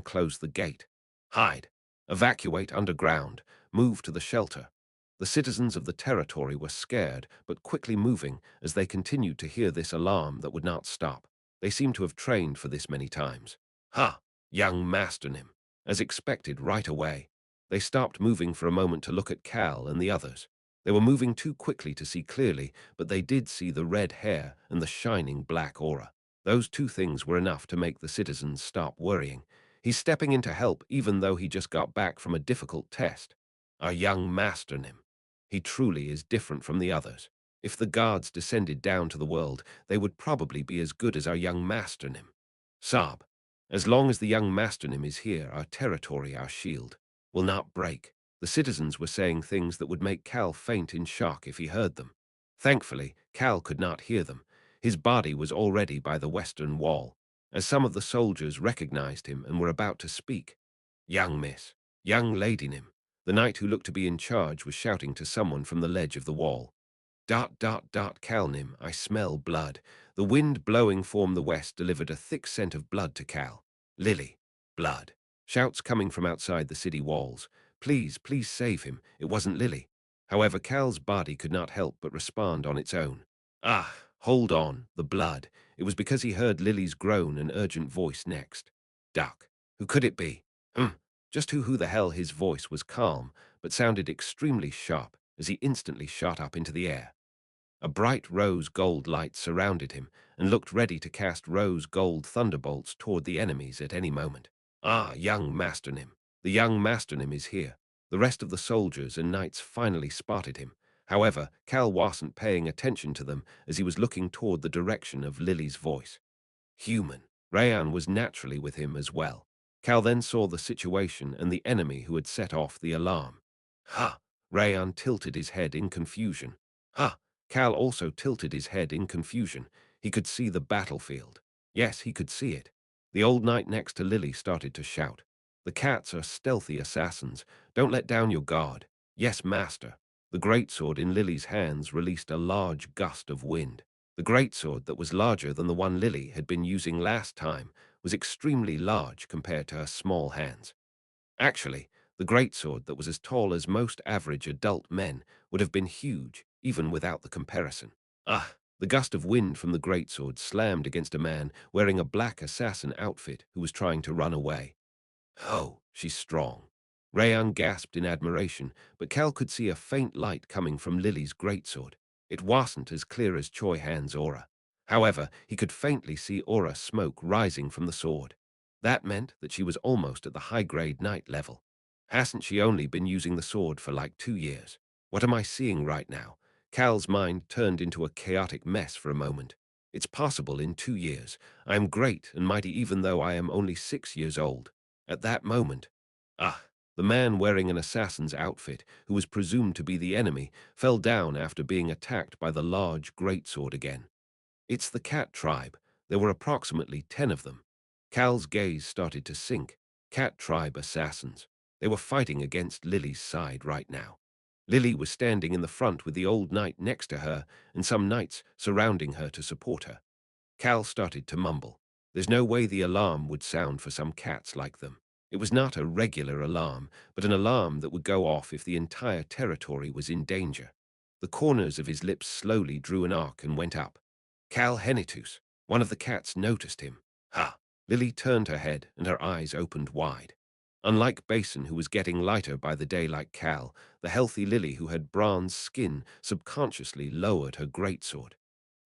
closed the gate. Hide. Evacuate underground. Move to the shelter. The citizens of the territory were scared, but quickly moving as they continued to hear this alarm that would not stop. They seemed to have trained for this many times. Ha! Young Master Nim. As expected right away. They stopped moving for a moment to look at Cal and the others. They were moving too quickly to see clearly, but they did see the red hair and the shining black aura. Those two things were enough to make the citizens stop worrying. He's stepping in to help even though he just got back from a difficult test. Our young Master Nim. He truly is different from the others. If the gods descended down to the world, they would probably be as good as our young Master Nim. Sob. As long as the young Master Nim is here, our territory, our shield, will not break. The citizens were saying things that would make Cal faint in shock if he heard them. Thankfully, Cal could not hear them. His body was already by the western wall, as some of the soldiers recognized him and were about to speak. Young miss, young lady Nim. The knight who looked to be in charge was shouting to someone from the ledge of the wall. Calnim, I smell blood. The wind blowing from the west delivered a thick scent of blood to Cal. Lily. Blood. Shouts coming from outside the city walls. Please, please save him. It wasn't Lily. However, Cal's body could not help but respond on its own. Ah, hold on, the blood. It was because he heard Lily's groan and urgent voice next. Duck. Who could it be? Just who the hell? His voice was calm, but sounded extremely sharp as he instantly shot up into the air. A bright rose gold light surrounded him and looked ready to cast rose gold thunderbolts toward the enemies at any moment. Ah, young Masternim. The young Masternim is here. The rest of the soldiers and knights finally spotted him. However, Cal wasn't paying attention to them as he was looking toward the direction of Lily's voice. Human. Rayan was naturally with him as well. Cal then saw the situation and the enemy who had set off the alarm. Ha! Rayan tilted his head in confusion. Ha! Cal also tilted his head in confusion. He could see the battlefield. Yes, he could see it. The old knight next to Lily started to shout. The cats are stealthy assassins. Don't let down your guard. Yes, master. The greatsword in Lily's hands released a large gust of wind. The greatsword that was larger than the one Lily had been using last time was extremely large compared to her small hands. Actually, the greatsword that was as tall as most average adult men would have been huge, even without the comparison. Ah, the gust of wind from the greatsword slammed against a man wearing a black assassin outfit who was trying to run away. Oh, she's strong. Rayan gasped in admiration, but Cal could see a faint light coming from Lily's greatsword. It wasn't as clear as Choi Han's aura. However, he could faintly see aura smoke rising from the sword. That meant that she was almost at the high-grade knight level. Hasn't she only been using the sword for like 2 years? What am I seeing right now? Cal's mind turned into a chaotic mess for a moment. It's possible in 2 years. I am great and mighty even though I am only 6 years old. At that moment, the man wearing an assassin's outfit, who was presumed to be the enemy, fell down after being attacked by the large greatsword again. It's the cat tribe. There were approximately 10 of them. Cal's gaze started to sink. Cat tribe assassins. They were fighting against Lily's side right now. Lily was standing in the front with the old knight next to her and some knights surrounding her to support her. Cal started to mumble. There's no way the alarm would sound for some cats like them. It was not a regular alarm, but an alarm that would go off if the entire territory was in danger. The corners of his lips slowly drew an arc and went up. Cal Henitus, one of the cats, noticed him. Ha! Lily turned her head and her eyes opened wide. Unlike Basin, who was getting lighter by the day like Cal, the healthy Lily, who had bronze skin, subconsciously lowered her greatsword.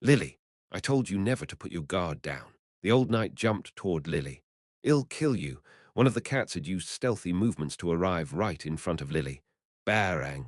Lily, I told you never to put your guard down. The old knight jumped toward Lily. I'll kill you. One of the cats had used stealthy movements to arrive right in front of Lily. Barang.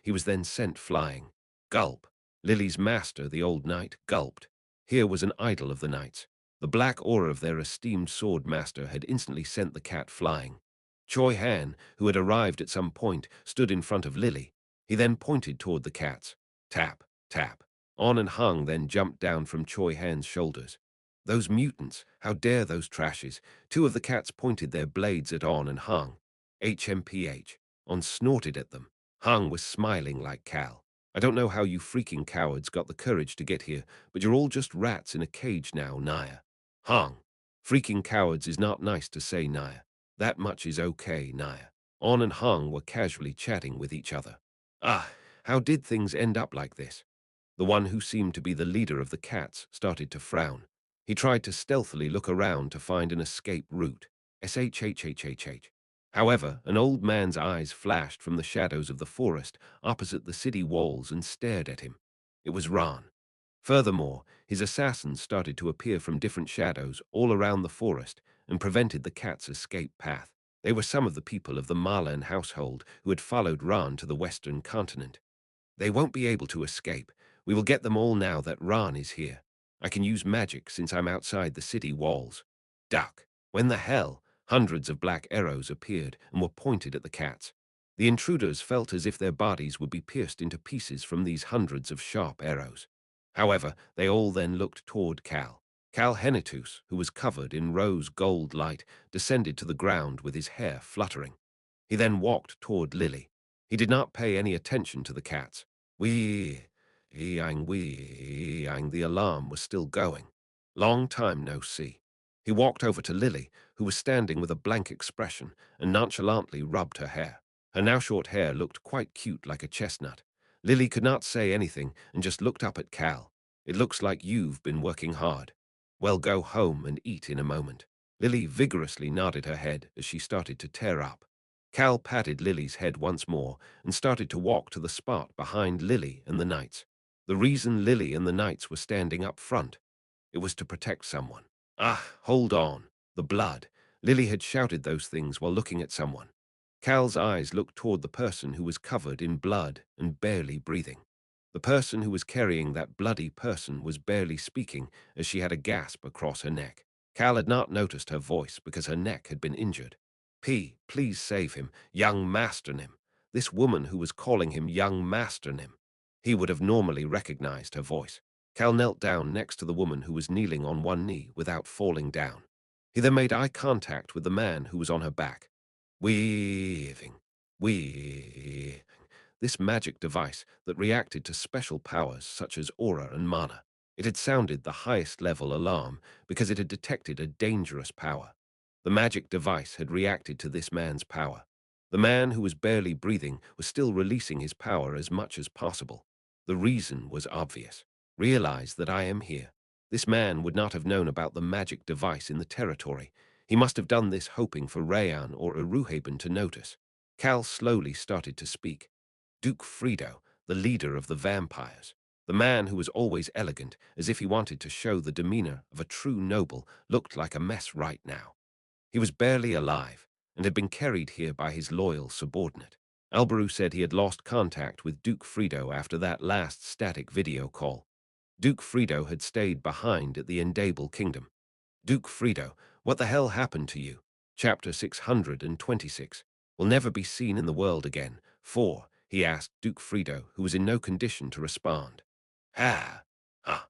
He was then sent flying. Gulp. Lily's master, the old knight, gulped. Here was an idol of the knights. The black aura of their esteemed sword master had instantly sent the cat flying. Choi Han, who had arrived at some point, stood in front of Lily. He then pointed toward the cats. Tap, tap. On and Hung then jumped down from Choi Han's shoulders. Those mutants, how dare those trashes? Two of the cats pointed their blades at On and Hung. HMPH. On snorted at them. Hung was smiling like Cal. I don't know how you freaking cowards got the courage to get here, but you're all just rats in a cage now, Naya. Hung. Freaking cowards is not nice to say, Naya. That much is okay, Naya. On and Hung were casually chatting with each other. How did things end up like this? The one who seemed to be the leader of the cats started to frown. He tried to stealthily look around to find an escape route. SHHHHH. However, an old man's eyes flashed from the shadows of the forest opposite the city walls and stared at him. It was Ran. Furthermore, his assassins started to appear from different shadows all around the forest and prevented the cat's escape path. They were some of the people of the Marlan household who had followed Ran to the western continent. They won't be able to escape. We will get them all now that Ran is here. I can use magic since I'm outside the city walls. Duck. When the hell? Hundreds of black arrows appeared and were pointed at the cats. The intruders felt as if their bodies would be pierced into pieces from these hundreds of sharp arrows. However, they all then looked toward Cal. Cal Henitus, who was covered in rose gold light, descended to the ground with his hair fluttering. He then walked toward Lily. He did not pay any attention to the cats. The alarm was still going. Long time no see. He walked over to Lily, who was standing with a blank expression, and nonchalantly rubbed her hair. Her now short hair looked quite cute like a chestnut. Lily could not say anything and just looked up at Cal. It looks like you've been working hard. Well, go home and eat in a moment. Lily vigorously nodded her head as she started to tear up. Cal patted Lily's head once more and started to walk to the spot behind Lily and the knights. The reason Lily and the knights were standing up front, it was to protect someone. Ah, hold on. The blood. Lily had shouted those things while looking at someone. Cal's eyes looked toward the person who was covered in blood and barely breathing. The person who was carrying that bloody person was barely speaking as she had a gasp across her neck. Cal had not noticed her voice because her neck had been injured. Please save him, young Masternim. This woman who was calling him young Masternim. He would have normally recognized her voice. Cal knelt down next to the woman who was kneeling on one knee without falling down. He then made eye contact with the man who was on her back. Weaving, weaving. This magic device that reacted to special powers such as aura and mana. It had sounded the highest level alarm because it had detected a dangerous power. The magic device had reacted to this man's power. The man who was barely breathing was still releasing his power as much as possible. The reason was obvious. Realize that I am here. This man would not have known about the magic device in the territory. He must have done this hoping for Rayan or Eruhaben to notice. Cal slowly started to speak. Duke Frido, the leader of the vampires, the man who was always elegant, as if he wanted to show the demeanor of a true noble, looked like a mess right now. He was barely alive and had been carried here by his loyal subordinate. Alberu said he had lost contact with Duke Frido after that last static video call. Duke Frido had stayed behind at the Endable Kingdom. Duke Frido, what the hell happened to you? Chapter 626. Will never be seen in the world again. 4. He asked Duke Frido, who was in no condition to respond. Ah. Ah.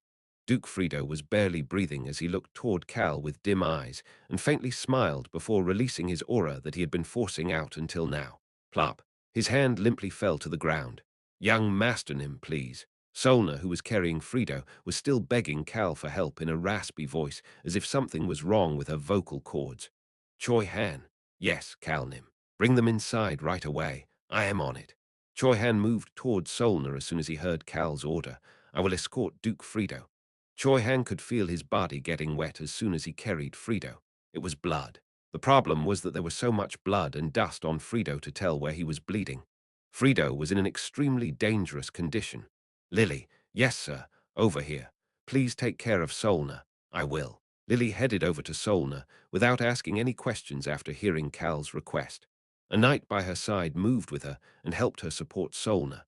Duke Frido was barely breathing as he looked toward Cal with dim eyes and faintly smiled before releasing his aura that he had been forcing out until now. Plop. His hand limply fell to the ground. Young Masternim, please. Solna, who was carrying Frido, was still begging Cal for help in a raspy voice, as if something was wrong with her vocal cords. Choi Han. Yes, Calnim. Bring them inside right away. I am on it. Choi Han moved toward Solna as soon as he heard Cal's order. I will escort Duke Frido. Choi Han could feel his body getting wet as soon as he carried Frido. It was blood. The problem was that there was so much blood and dust on Frido to tell where he was bleeding. Frido was in an extremely dangerous condition. Lily. Yes, sir. Over here. Please take care of Solna. I will. Lily headed over to Solna without asking any questions after hearing Cal's request. A knight by her side moved with her and helped her support Solna.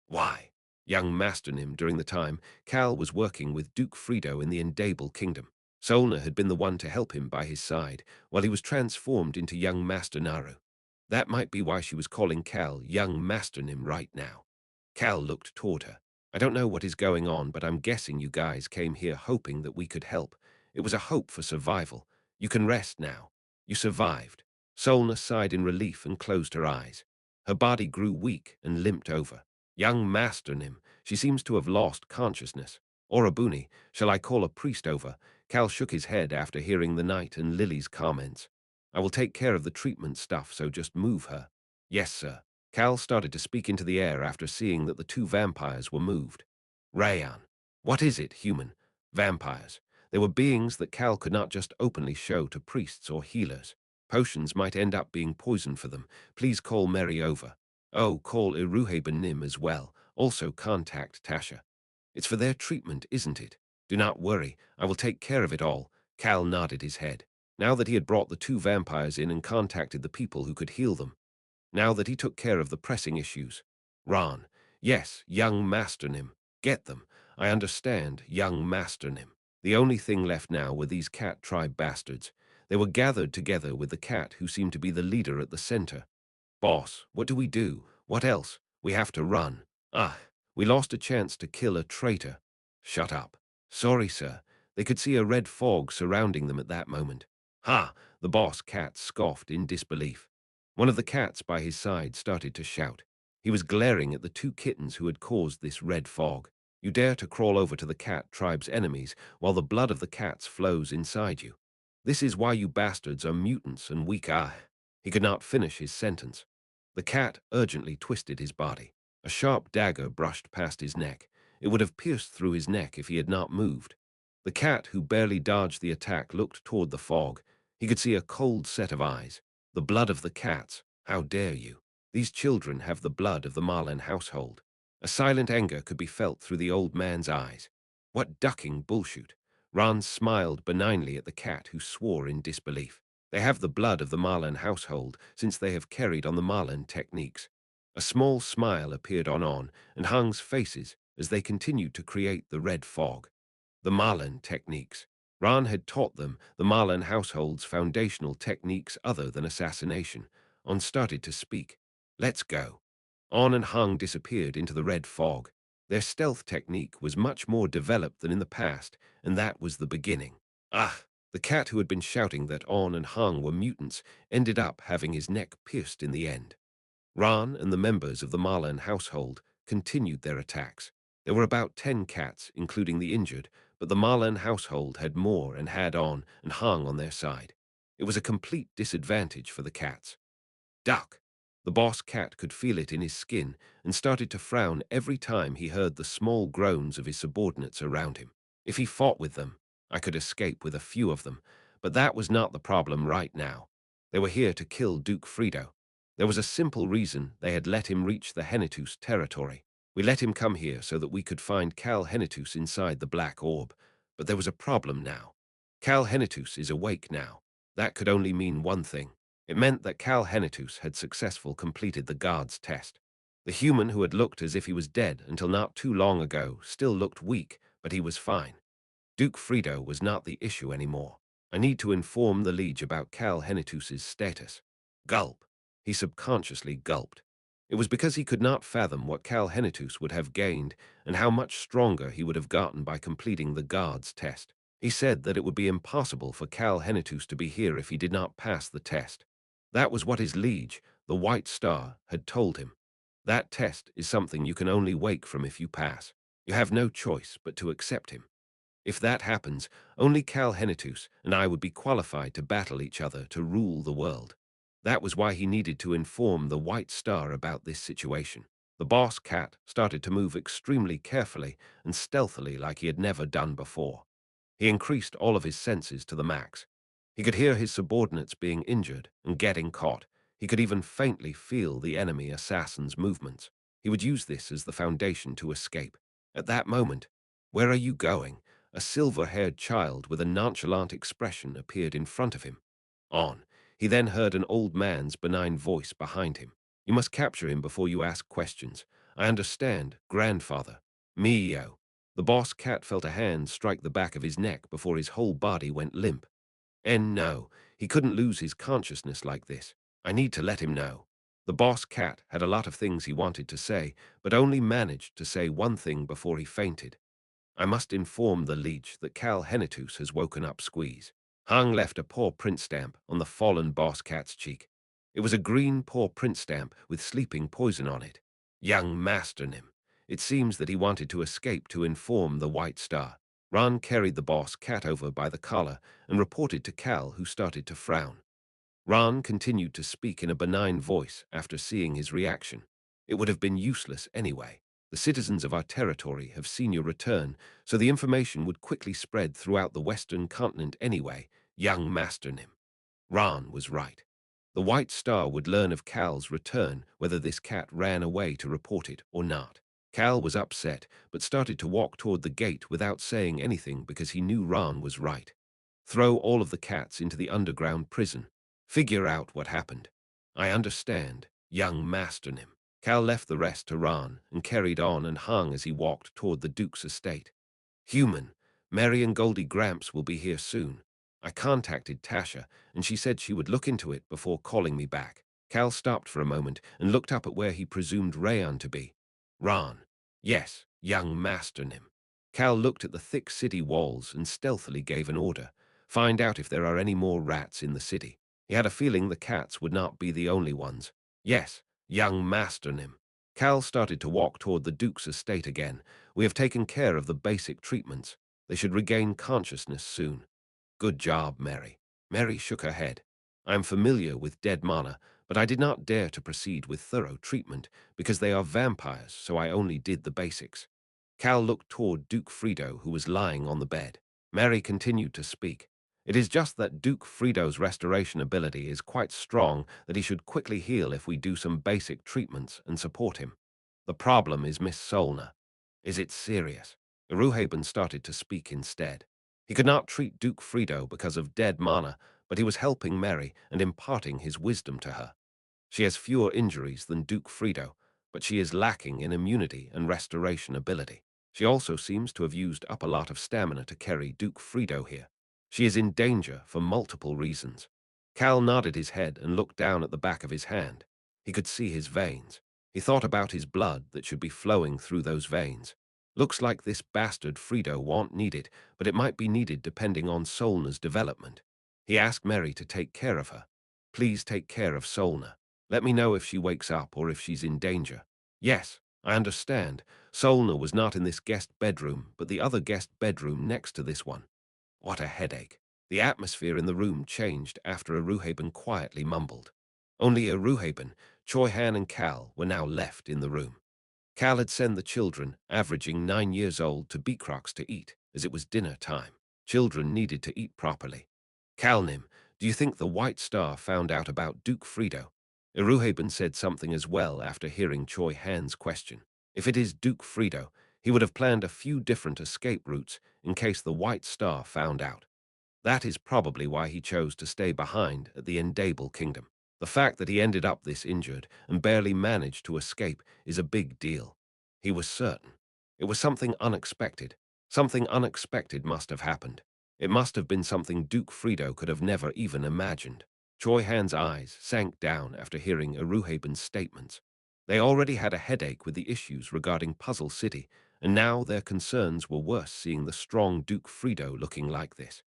Why? Young Masternim during the time Cal was working with Duke Frido in the Endable Kingdom. Solna had been the one to help him by his side while he was transformed into young Master Naru. That might be why she was calling Cal young Masternim right now. Cal looked toward her. I don't know what is going on, but I'm guessing you guys came here hoping that we could help. It was a hope for survival. You can rest now. You survived. Solna sighed in relief and closed her eyes. Her body grew weak and limped over. Young Master Nim, she seems to have lost consciousness. Orabuni, shall I call a priest over? Cal shook his head after hearing the knight and Lily's comments. I will take care of the treatment stuff, so just move her. Yes, sir. Cal started to speak into the air after seeing that the two vampires were moved. Rayan. What is it, human? Vampires. They were beings that Cal could not just openly show to priests or healers. Potions might end up being poison for them. Please call Mary over. Oh, call Iruhaben Nim as well. Also contact Tasha. It's for their treatment, isn't it? Do not worry. I will take care of it all. Cal nodded his head. Now that he had brought the two vampires in and contacted the people who could heal them, now that he took care of the pressing issues. Ron. Yes, young Masternim. Get them. I understand, young Masternim. The only thing left now were these cat tribe bastards. They were gathered together with the cat who seemed to be the leader at the center. Boss, what do we do? What else? We have to run. Ah, we lost a chance to kill a traitor. Shut up. Sorry, sir. They could see a red fog surrounding them at that moment. Ha! The boss cat scoffed in disbelief. One of the cats by his side started to shout. He was glaring at the two kittens who had caused this red fog. You dare to crawl over to the cat tribe's enemies while the blood of the cats flows inside you. This is why you bastards are mutants and weak. He could not finish his sentence. The cat urgently twisted his body. A sharp dagger brushed past his neck. It would have pierced through his neck if he had not moved. The cat, who barely dodged the attack, looked toward the fog. He could see a cold set of eyes. The blood of the cats. How dare you? These children have the blood of the Marlin household. A silent anger could be felt through the old man's eyes. What ducking bullshit! Ron smiled benignly at the cat, who swore in disbelief. They have the blood of the Marlin household, since they have carried on the Marlin techniques. A small smile appeared on and Hang's faces as they continued to create the red fog. The Marlin techniques. Ron had taught them the Marlin household's foundational techniques other than assassination. On started to speak. Let's go. On and Hung disappeared into the red fog. Their stealth technique was much more developed than in the past, and that was the beginning. The cat, who had been shouting that On and Hung were mutants, ended up having his neck pierced in the end. Ran and the members of the Marlin household continued their attacks. There were about 10 cats, including the injured, but the Marlin household had more and had On and Hung on their side. It was a complete disadvantage for the cats. Duck! The boss cat could feel it in his skin and started to frown every time he heard the small groans of his subordinates around him. If he fought with them, I could escape with a few of them, but that was not the problem right now. They were here to kill Duke Frido. There was a simple reason they had let him reach the Henitus territory. We let him come here so that we could find Cal Henitus inside the black orb, but there was a problem now. Cal Henitus is awake now. That could only mean one thing. It meant that Cal Henitus had successfully completed the guard's test. The human who had looked as if he was dead until not too long ago still looked weak, but he was fine. Duke Frido was not the issue anymore. I need to inform the Liege about Cal Henitus's status. Gulp. He subconsciously gulped. It was because he could not fathom what Cal Henitus would have gained and how much stronger he would have gotten by completing the guard's test. He said that it would be impossible for Cal Henitus to be here if he did not pass the test. That was what his liege, the White Star, had told him. That test is something you can only wake from if you pass. You have no choice but to accept him. If that happens, only Cal Henitus and I would be qualified to battle each other to rule the world. That was why he needed to inform the White Star about this situation. The boss cat started to move extremely carefully and stealthily like he had never done before. He increased all of his senses to the max. He could hear his subordinates being injured and getting caught. He could even faintly feel the enemy assassin's movements. He would use this as the foundation to escape. At that moment, "Where are you going?" A silver-haired child with a nonchalant expression appeared in front of him. On. He then heard an old man's benign voice behind him. "You must capture him before you ask questions. I understand, grandfather." Mio. The boss cat felt a hand strike the back of his neck before his whole body went limp. And no, he couldn't lose his consciousness like this. I need to let him know. The boss cat had a lot of things he wanted to say, but only managed to say one thing before he fainted. I must inform the leech that Cal Henitus has woken up. Squeeze. Hung left a paw print stamp on the fallen boss cat's cheek. It was a green paw print stamp with sleeping poison on it. Young Master Nim. It seems that he wanted to escape to inform the White Star. Ron carried the boss cat over by the collar and reported to Cal, who started to frown. Ron continued to speak in a benign voice after seeing his reaction. It would have been useless anyway. The citizens of our territory have seen your return, so the information would quickly spread throughout the western continent anyway, young Master Nim. Ron was right. The White Star would learn of Cal's return, whether this cat ran away to report it or not. Cal was upset, but started to walk toward the gate without saying anything because he knew Ron was right. Throw all of the cats into the underground prison. Figure out what happened. I understand, young Master Nim. Cal left the rest to Ron and carried on and hung as he walked toward the Duke's estate. Human, Mary and Goldie Gramps will be here soon. I contacted Tasha, and she said she would look into it before calling me back. Cal stopped for a moment and looked up at where he presumed Rayan to be. Ron. Yes, young Master Nim. Cal looked at the thick city walls and stealthily gave an order. Find out if there are any more rats in the city. He had a feeling the cats would not be the only ones. Yes, young Master Nim. Cal started to walk toward the Duke's estate again. We have taken care of the basic treatments. They should regain consciousness soon. Good job, Mary. Mary shook her head. I am familiar with dead mana, but I did not dare to proceed with thorough treatment because they are vampires, so I only did the basics. Cal looked toward Duke Frido, who was lying on the bed. Mary continued to speak. It is just that Duke Frido's restoration ability is quite strong that he should quickly heal if we do some basic treatments and support him. The problem is Miss Solna. Is it serious? Iruhaben started to speak instead. He could not treat Duke Frido because of dead mana, but he was helping Mary and imparting his wisdom to her. She has fewer injuries than Duke Frido, but she is lacking in immunity and restoration ability. She also seems to have used up a lot of stamina to carry Duke Frido here. She is in danger for multiple reasons. Cal nodded his head and looked down at the back of his hand. He could see his veins. He thought about his blood that should be flowing through those veins. Looks like this bastard Frido won't need it, but it might be needed depending on Solna's development. He asked Mary to take care of her. Please take care of Solna. Let me know if she wakes up or if she's in danger. Yes, I understand. Solna was not in this guest bedroom, but the other guest bedroom next to this one. What a headache. The atmosphere in the room changed after Iruhaben quietly mumbled. Only Iruhaben, Choi Han and Cal were now left in the room. Cal had sent the children, averaging 9 years old, to Beecrox to eat, as it was dinner time. Children needed to eat properly. Calnim, do you think the White Star found out about Duke Frido? Iruhaben said something as well after hearing Choi Han's question. If it is Duke Frido, he would have planned a few different escape routes in case the White Star found out. That is probably why he chose to stay behind at the Endable Kingdom. The fact that he ended up this injured and barely managed to escape is a big deal. He was certain. It was something unexpected. Something unexpected must have happened. It must have been something Duke Frido could have never even imagined. Choi Han's eyes sank down after hearing Iruhaben's statements. They already had a headache with the issues regarding Puzzle City, and now their concerns were worse seeing the strong Duke Frido looking like this.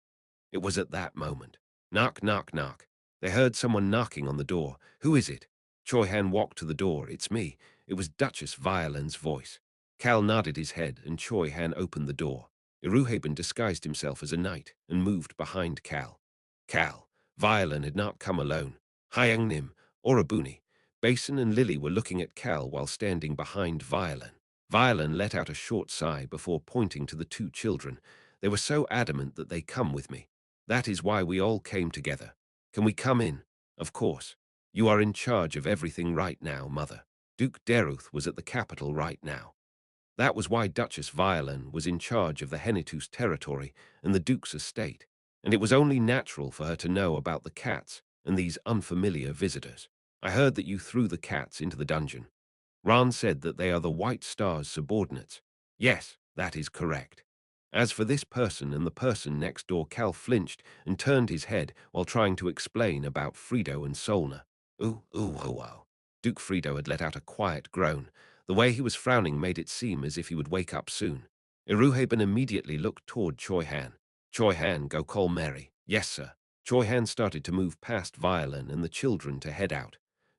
It was at that moment. Knock, knock, knock. They heard someone knocking on the door. Who is it? Choi Han walked to the door. It's me. It was Duchess Violen's voice. Cal nodded his head and Choi Han opened the door. Iruhaben disguised himself as a knight and moved behind Cal. Cal. Violen had not come alone. Hyang Nim, Orabuni, Basin and Lily were looking at Cal while standing behind Violen. Violen let out a short sigh before pointing to the two children. They were so adamant that they come with me. That is why we all came together. Can we come in? Of course. You are in charge of everything right now, Mother. Duke Deruth was at the capital right now. That was why Duchess Violen was in charge of the Henitus territory and the Duke's estate, and it was only natural for her to know about the cats and these unfamiliar visitors. I heard that you threw the cats into the dungeon. Ron said that they are the White Star's subordinates. Yes, that is correct. As for this person and the person next door, Cal flinched and turned his head while trying to explain about Frido and Solna. Ooh, ooh, oh, oh. Duke Frido had let out a quiet groan. The way he was frowning made it seem as if he would wake up soon. Iruhaben immediately looked toward Choi Han. Choi Han, go call Mary. Yes, sir. Choi Han started to move past Violen and the children to head out.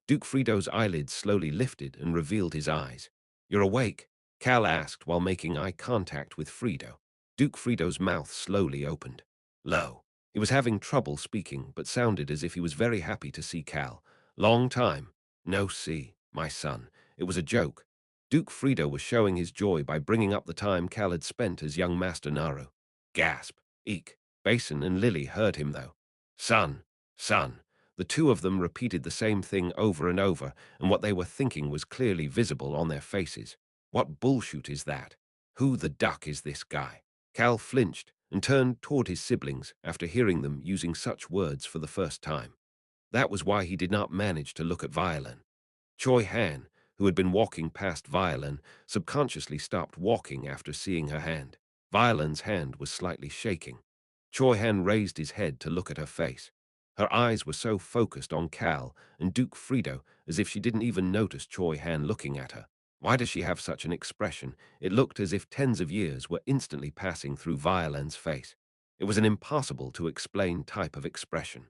Duke Frido's eyelids slowly lifted and revealed his eyes. You're awake? Cal asked while making eye contact with Frido. Duke Frido's mouth slowly opened. Low. He was having trouble speaking, but sounded as if he was very happy to see Cal. Long time. No see, my son. It was a joke. Duke Frido was showing his joy by bringing up the time Cal had spent as young Master Naru. Gasp. Eek. Basin and Lily heard him, though. Son. Son. The two of them repeated the same thing over and over, and what they were thinking was clearly visible on their faces. What bullshit is that? Who the duck is this guy? Cal flinched and turned toward his siblings after hearing them using such words for the first time. That was why he did not manage to look at Violen. Choi Han, who had been walking past Violen, subconsciously stopped walking after seeing her hand. Violen's hand was slightly shaking. Choi Han raised his head to look at her face. Her eyes were so focused on Cal and Duke Frido as if she didn't even notice Choi Han looking at her. Why does she have such an expression? It looked as if tens of years were instantly passing through Violen's face. It was an impossible to explain type of expression.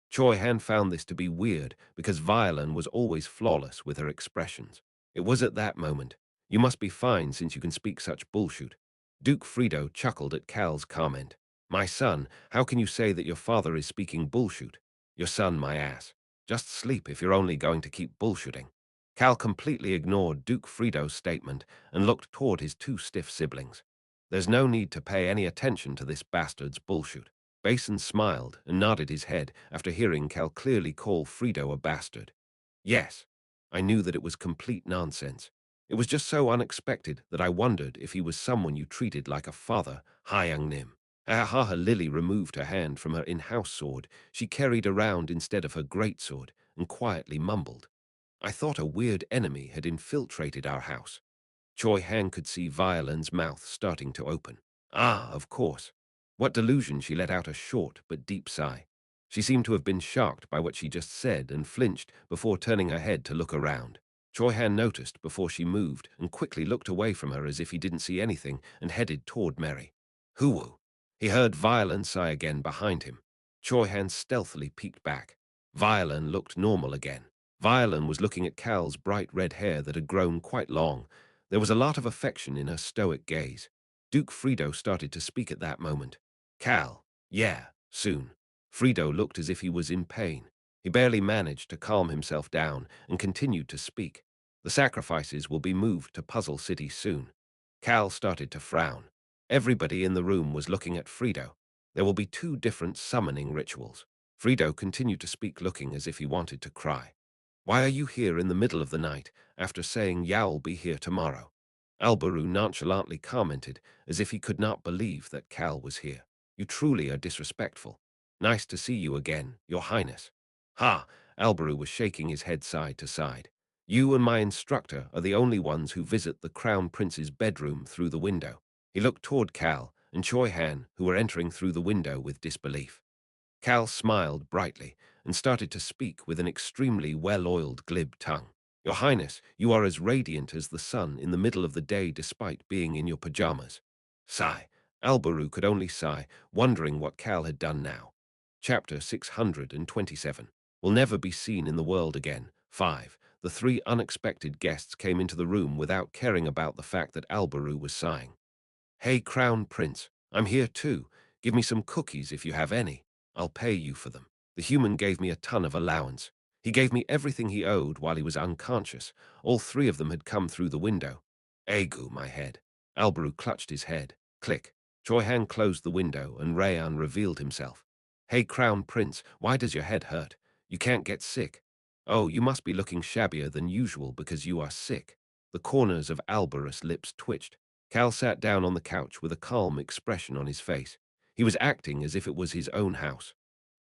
Choi Han found this to be weird because Violen was always flawless with her expressions. It was at that moment. You must be fine since you can speak such bullshit. Duke Frido chuckled at Cal's comment. My son, how can you say that your father is speaking bullshit? Your son, my ass. Just sleep if you're only going to keep bullshitting. Cal completely ignored Duke Frido's statement and looked toward his two stiff siblings. There's no need to pay any attention to this bastard's bullshit. Basin smiled and nodded his head after hearing Cal clearly call Frido a bastard. Yes, I knew that it was complete nonsense. It was just so unexpected that I wondered if he was someone you treated like a father, Hyung Nim. Ahaha Lily removed her hand from her in-house sword she carried around instead of her greatsword and quietly mumbled. I thought a weird enemy had infiltrated our house. Choi Han could see Violin's mouth starting to open. Ah, of course. What delusion, she let out a short but deep sigh. She seemed to have been shocked by what she just said and flinched before turning her head to look around. Choi Han noticed before she moved and quickly looked away from her as if he didn't see anything and headed toward Mary. Hoo-woo. He heard Violin sigh again behind him. Choi Han stealthily peeked back. Violin looked normal again. Violin was looking at Cal's bright red hair that had grown quite long. There was a lot of affection in her stoic gaze. Duke Frido started to speak at that moment. Cal, yeah, soon. Frido looked as if he was in pain. He barely managed to calm himself down and continued to speak. The sacrifices will be moved to Puzzle City soon. Cal started to frown. Everybody in the room was looking at Frido. There will be two different summoning rituals. Frido continued to speak looking as if he wanted to cry. Why are you here in the middle of the night after saying Yao'll be here tomorrow? Albaru nonchalantly commented as if he could not believe that Cal was here. You truly are disrespectful. Nice to see you again, Your Highness. Ha! Albaru was shaking his head side to side. You and my instructor are the only ones who visit the Crown Prince's bedroom through the window. He looked toward Cal and Choi Han, who were entering through the window with disbelief. Cal smiled brightly and started to speak with an extremely well-oiled glib tongue. Your Highness, you are as radiant as the sun in the middle of the day despite being in your pajamas. Sigh. Albaru could only sigh, wondering what Cal had done now. Chapter 627. Will never be seen in the world again. 5. The three unexpected guests came into the room without caring about the fact that Albaru was sighing. Hey, Crown Prince, I'm here too. Give me some cookies if you have any. I'll pay you for them. The human gave me a ton of allowance. He gave me everything he owed while he was unconscious. All three of them had come through the window. Egu, my head. Albaru clutched his head. Click. Choi Han closed the window and Rayan revealed himself. Hey, Crown Prince, why does your head hurt? You can't get sick. Oh, you must be looking shabbier than usual because you are sick. The corners of Albarus' lips twitched. Cal sat down on the couch with a calm expression on his face. He was acting as if it was his own house.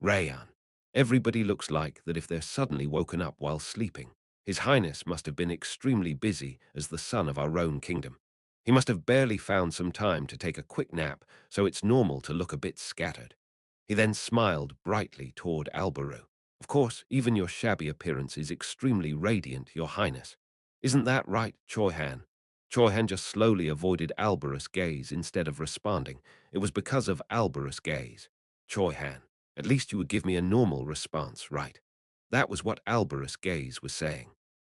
Rayan. Everybody looks like that if they're suddenly woken up while sleeping. His Highness must have been extremely busy as the son of our own kingdom. He must have barely found some time to take a quick nap, so it's normal to look a bit scattered. He then smiled brightly toward Albaru. Of course, even your shabby appearance is extremely radiant, Your Highness. Isn't that right, Choi Han? Choi Han just slowly avoided Albarus' gaze instead of responding. It was because of Albarus' gaze. Choi Han, at least you would give me a normal response, right? That was what Albarus' gaze was saying.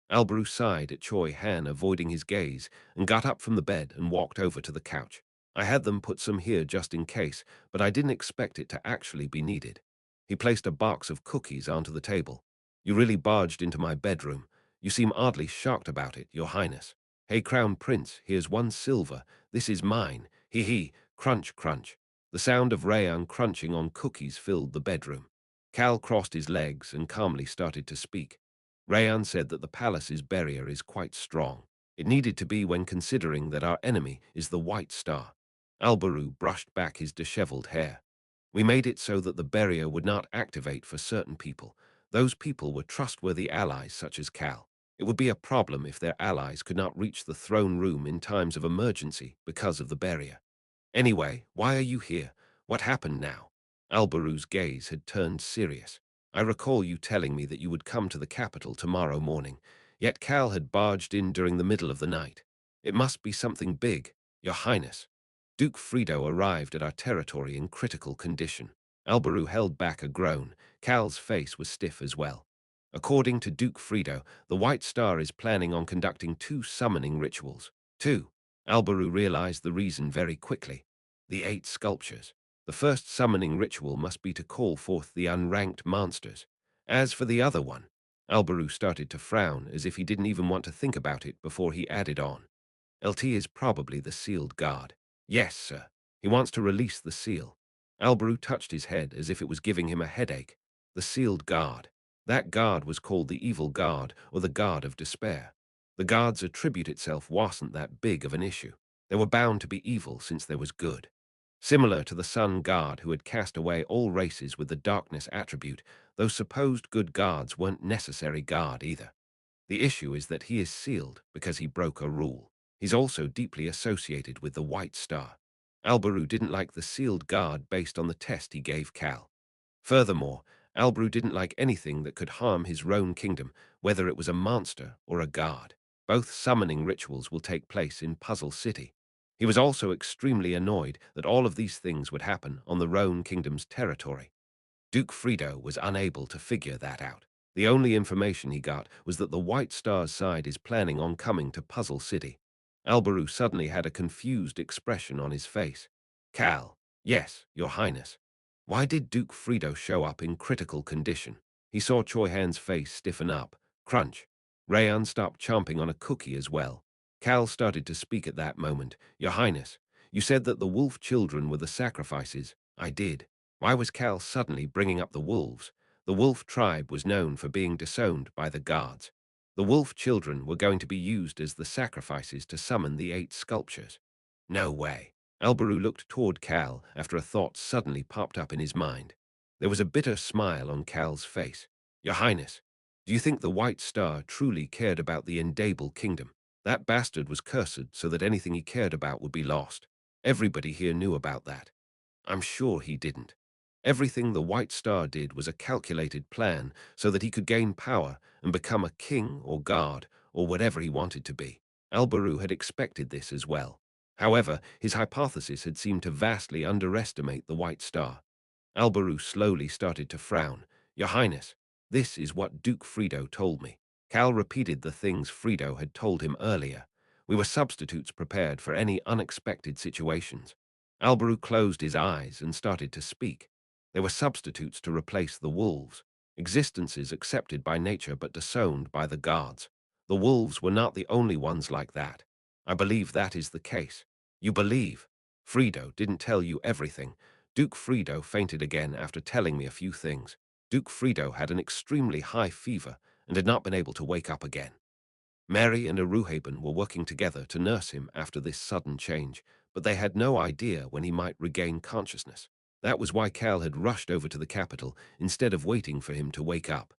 Albaru sighed at Choi Han avoiding his gaze and got up from the bed and walked over to the couch. I had them put some here just in case, but I didn't expect it to actually be needed. He placed a box of cookies onto the table. You really barged into my bedroom. You seem oddly shocked about it, Your Highness. Hey, Crown Prince, here's 1 silver. This is mine. Hee hee, crunch, crunch. The sound of Rayan crunching on cookies filled the bedroom. Cal crossed his legs and calmly started to speak. Rayan said that the palace's barrier is quite strong. It needed to be when considering that our enemy is the White Star. Albaru brushed back his disheveled hair. We made it so that the barrier would not activate for certain people. Those people were trustworthy allies such as Cal. It would be a problem if their allies could not reach the throne room in times of emergency because of the barrier. Anyway, why are you here? What happened now? Albaru's gaze had turned serious. I recall you telling me that you would come to the capital tomorrow morning, yet Cal had barged in during the middle of the night. It must be something big, Your Highness. Duke Frido arrived at our territory in critical condition. Albaru held back a groan. Cal's face was stiff as well. According to Duke Frido, the White Star is planning on conducting 2 summoning rituals. 2. Alberu realized the reason very quickly. The 8 sculptures. The first summoning ritual must be to call forth the unranked monsters. As for the other one, Alberu started to frown as if he didn't even want to think about it before he added on. LT is probably the sealed guard. Yes, sir. He wants to release the seal. Alberu touched his head as if it was giving him a headache. The sealed guard. That guard was called the evil guard or the guard of despair. The guard's attribute itself wasn't that big of an issue. They were bound to be evil since there was good. Similar to the sun guard who had cast away all races with the darkness attribute, those supposed good guards weren't necessary guard either. The issue is that he is sealed because he broke a rule. He's also deeply associated with the White Star. Alberu didn't like the sealed guard based on the test he gave Cal. Furthermore, Alberu didn't like anything that could harm his Roan kingdom, whether it was a monster or a guard. Both summoning rituals will take place in Puzzle City. He was also extremely annoyed that all of these things would happen on the Roan kingdom's territory. Duke Frido was unable to figure that out. The only information he got was that the White Star's side is planning on coming to Puzzle City. Alberu suddenly had a confused expression on his face. Cal, yes, Your Highness. Why did Duke Frido show up in critical condition? He saw Choi Han's face stiffen up. Crunch. Rayan stopped chomping on a cookie as well. Cal started to speak at that moment. Your Highness, you said that the wolf children were the sacrifices. I did. Why was Cal suddenly bringing up the wolves? The wolf tribe was known for being disowned by the guards. The wolf children were going to be used as the sacrifices to summon the 8 sculptures. No way. Alberu looked toward Cal after a thought suddenly popped up in his mind. There was a bitter smile on Cal's face. Your Highness, do you think the White Star truly cared about the Endable Kingdom? That bastard was cursed so that anything he cared about would be lost. Everybody here knew about that. I'm sure he didn't. Everything the White Star did was a calculated plan so that he could gain power and become a king or guard or whatever he wanted to be. Alberu had expected this as well. However, his hypothesis had seemed to vastly underestimate the White Star. Alberu slowly started to frown. Your Highness, this is what Duke Frido told me. Cal repeated the things Frido had told him earlier. We were substitutes prepared for any unexpected situations. Alberu closed his eyes and started to speak. They were substitutes to replace the wolves, existences accepted by nature but disowned by the gods. The wolves were not the only ones like that. I believe that is the case. You believe? Frido didn't tell you everything. Duke Frido fainted again after telling me a few things. Duke Frido had an extremely high fever and had not been able to wake up again. Mary and Aruhaben were working together to nurse him after this sudden change, but they had no idea when he might regain consciousness. That was why Cal had rushed over to the capital instead of waiting for him to wake up.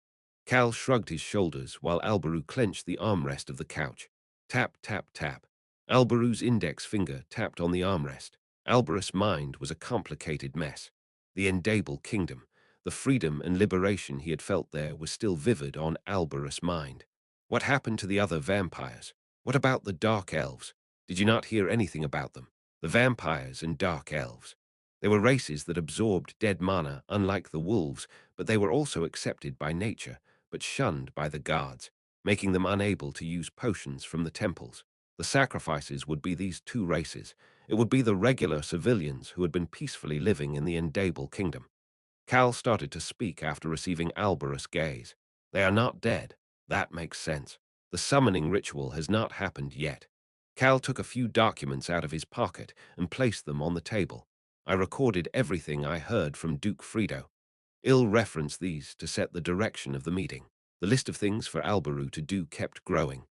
Cal shrugged his shoulders while Alberu clenched the armrest of the couch. Tap, tap, tap. Alberu's index finger tapped on the armrest. Alberus' mind was a complicated mess. The Endable Kingdom, the freedom and liberation he had felt there was still vivid on Alberus' mind. What happened to the other vampires? What about the Dark Elves? Did you not hear anything about them? The vampires and Dark Elves. They were races that absorbed dead mana, unlike the wolves, but they were also accepted by nature, but shunned by the guards, making them unable to use potions from the temples. The sacrifices would be these 2 races. It would be the regular civilians who had been peacefully living in the Endable Kingdom. Cal started to speak after receiving Alberus' gaze. They are not dead. That makes sense. The summoning ritual has not happened yet. Cal took a few documents out of his pocket and placed them on the table. I recorded everything I heard from Duke Frido. I'll reference these to set the direction of the meeting. The list of things for Alberu to do kept growing.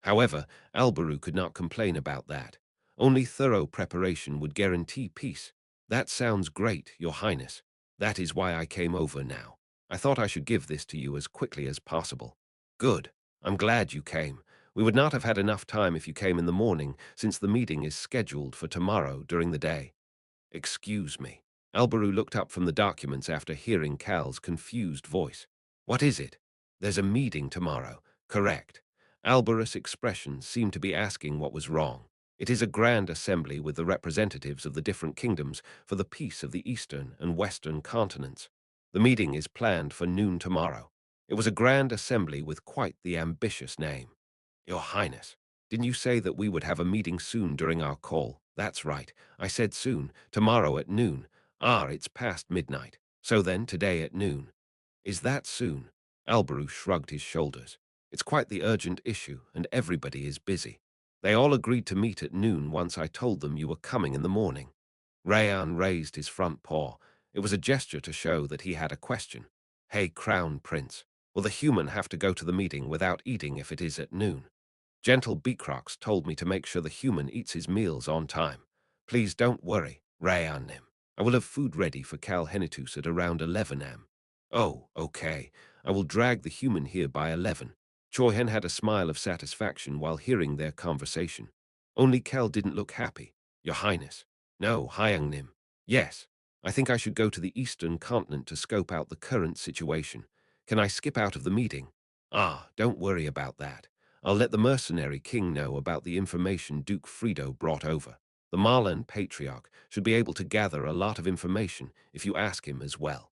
However, Alberu could not complain about that. Only thorough preparation would guarantee peace. That sounds great, Your Highness. That is why I came over now. I thought I should give this to you as quickly as possible. Good. I'm glad you came. We would not have had enough time if you came in the morning, since the meeting is scheduled for tomorrow during the day. Excuse me. Alberu looked up from the documents after hearing Cal's confused voice. What is it? There's a meeting tomorrow. Correct. Alberus' expression seemed to be asking what was wrong. It is a grand assembly with the representatives of the different kingdoms for the peace of the eastern and western continents. The meeting is planned for noon tomorrow. It was a grand assembly with quite the ambitious name. Your Highness, didn't you say that we would have a meeting soon during our call? That's right. I said soon. Tomorrow at noon. Ah, it's past midnight. So then, today at noon. Is that soon? Alberu shrugged his shoulders. It's quite the urgent issue, and everybody is busy. They all agreed to meet at noon once I told them you were coming in the morning. Rayan raised his front paw. It was a gesture to show that he had a question. Hey, Crown Prince, will the human have to go to the meeting without eating if it is at noon? Gentle Beacrox told me to make sure the human eats his meals on time. Please don't worry, Rayanim. I will have food ready for Cal Henitus at around 11 am. Oh, okay. I will drag the human here by 11. Choi Han had a smile of satisfaction while hearing their conversation. Only Cal didn't look happy. Your Highness. No, Hyangnim. Yes. I think I should go to the eastern continent to scope out the current situation. Can I skip out of the meeting? Ah, don't worry about that. I'll let the mercenary king know about the information Duke Frido brought over. The Marlan Patriarch should be able to gather a lot of information if you ask him as well.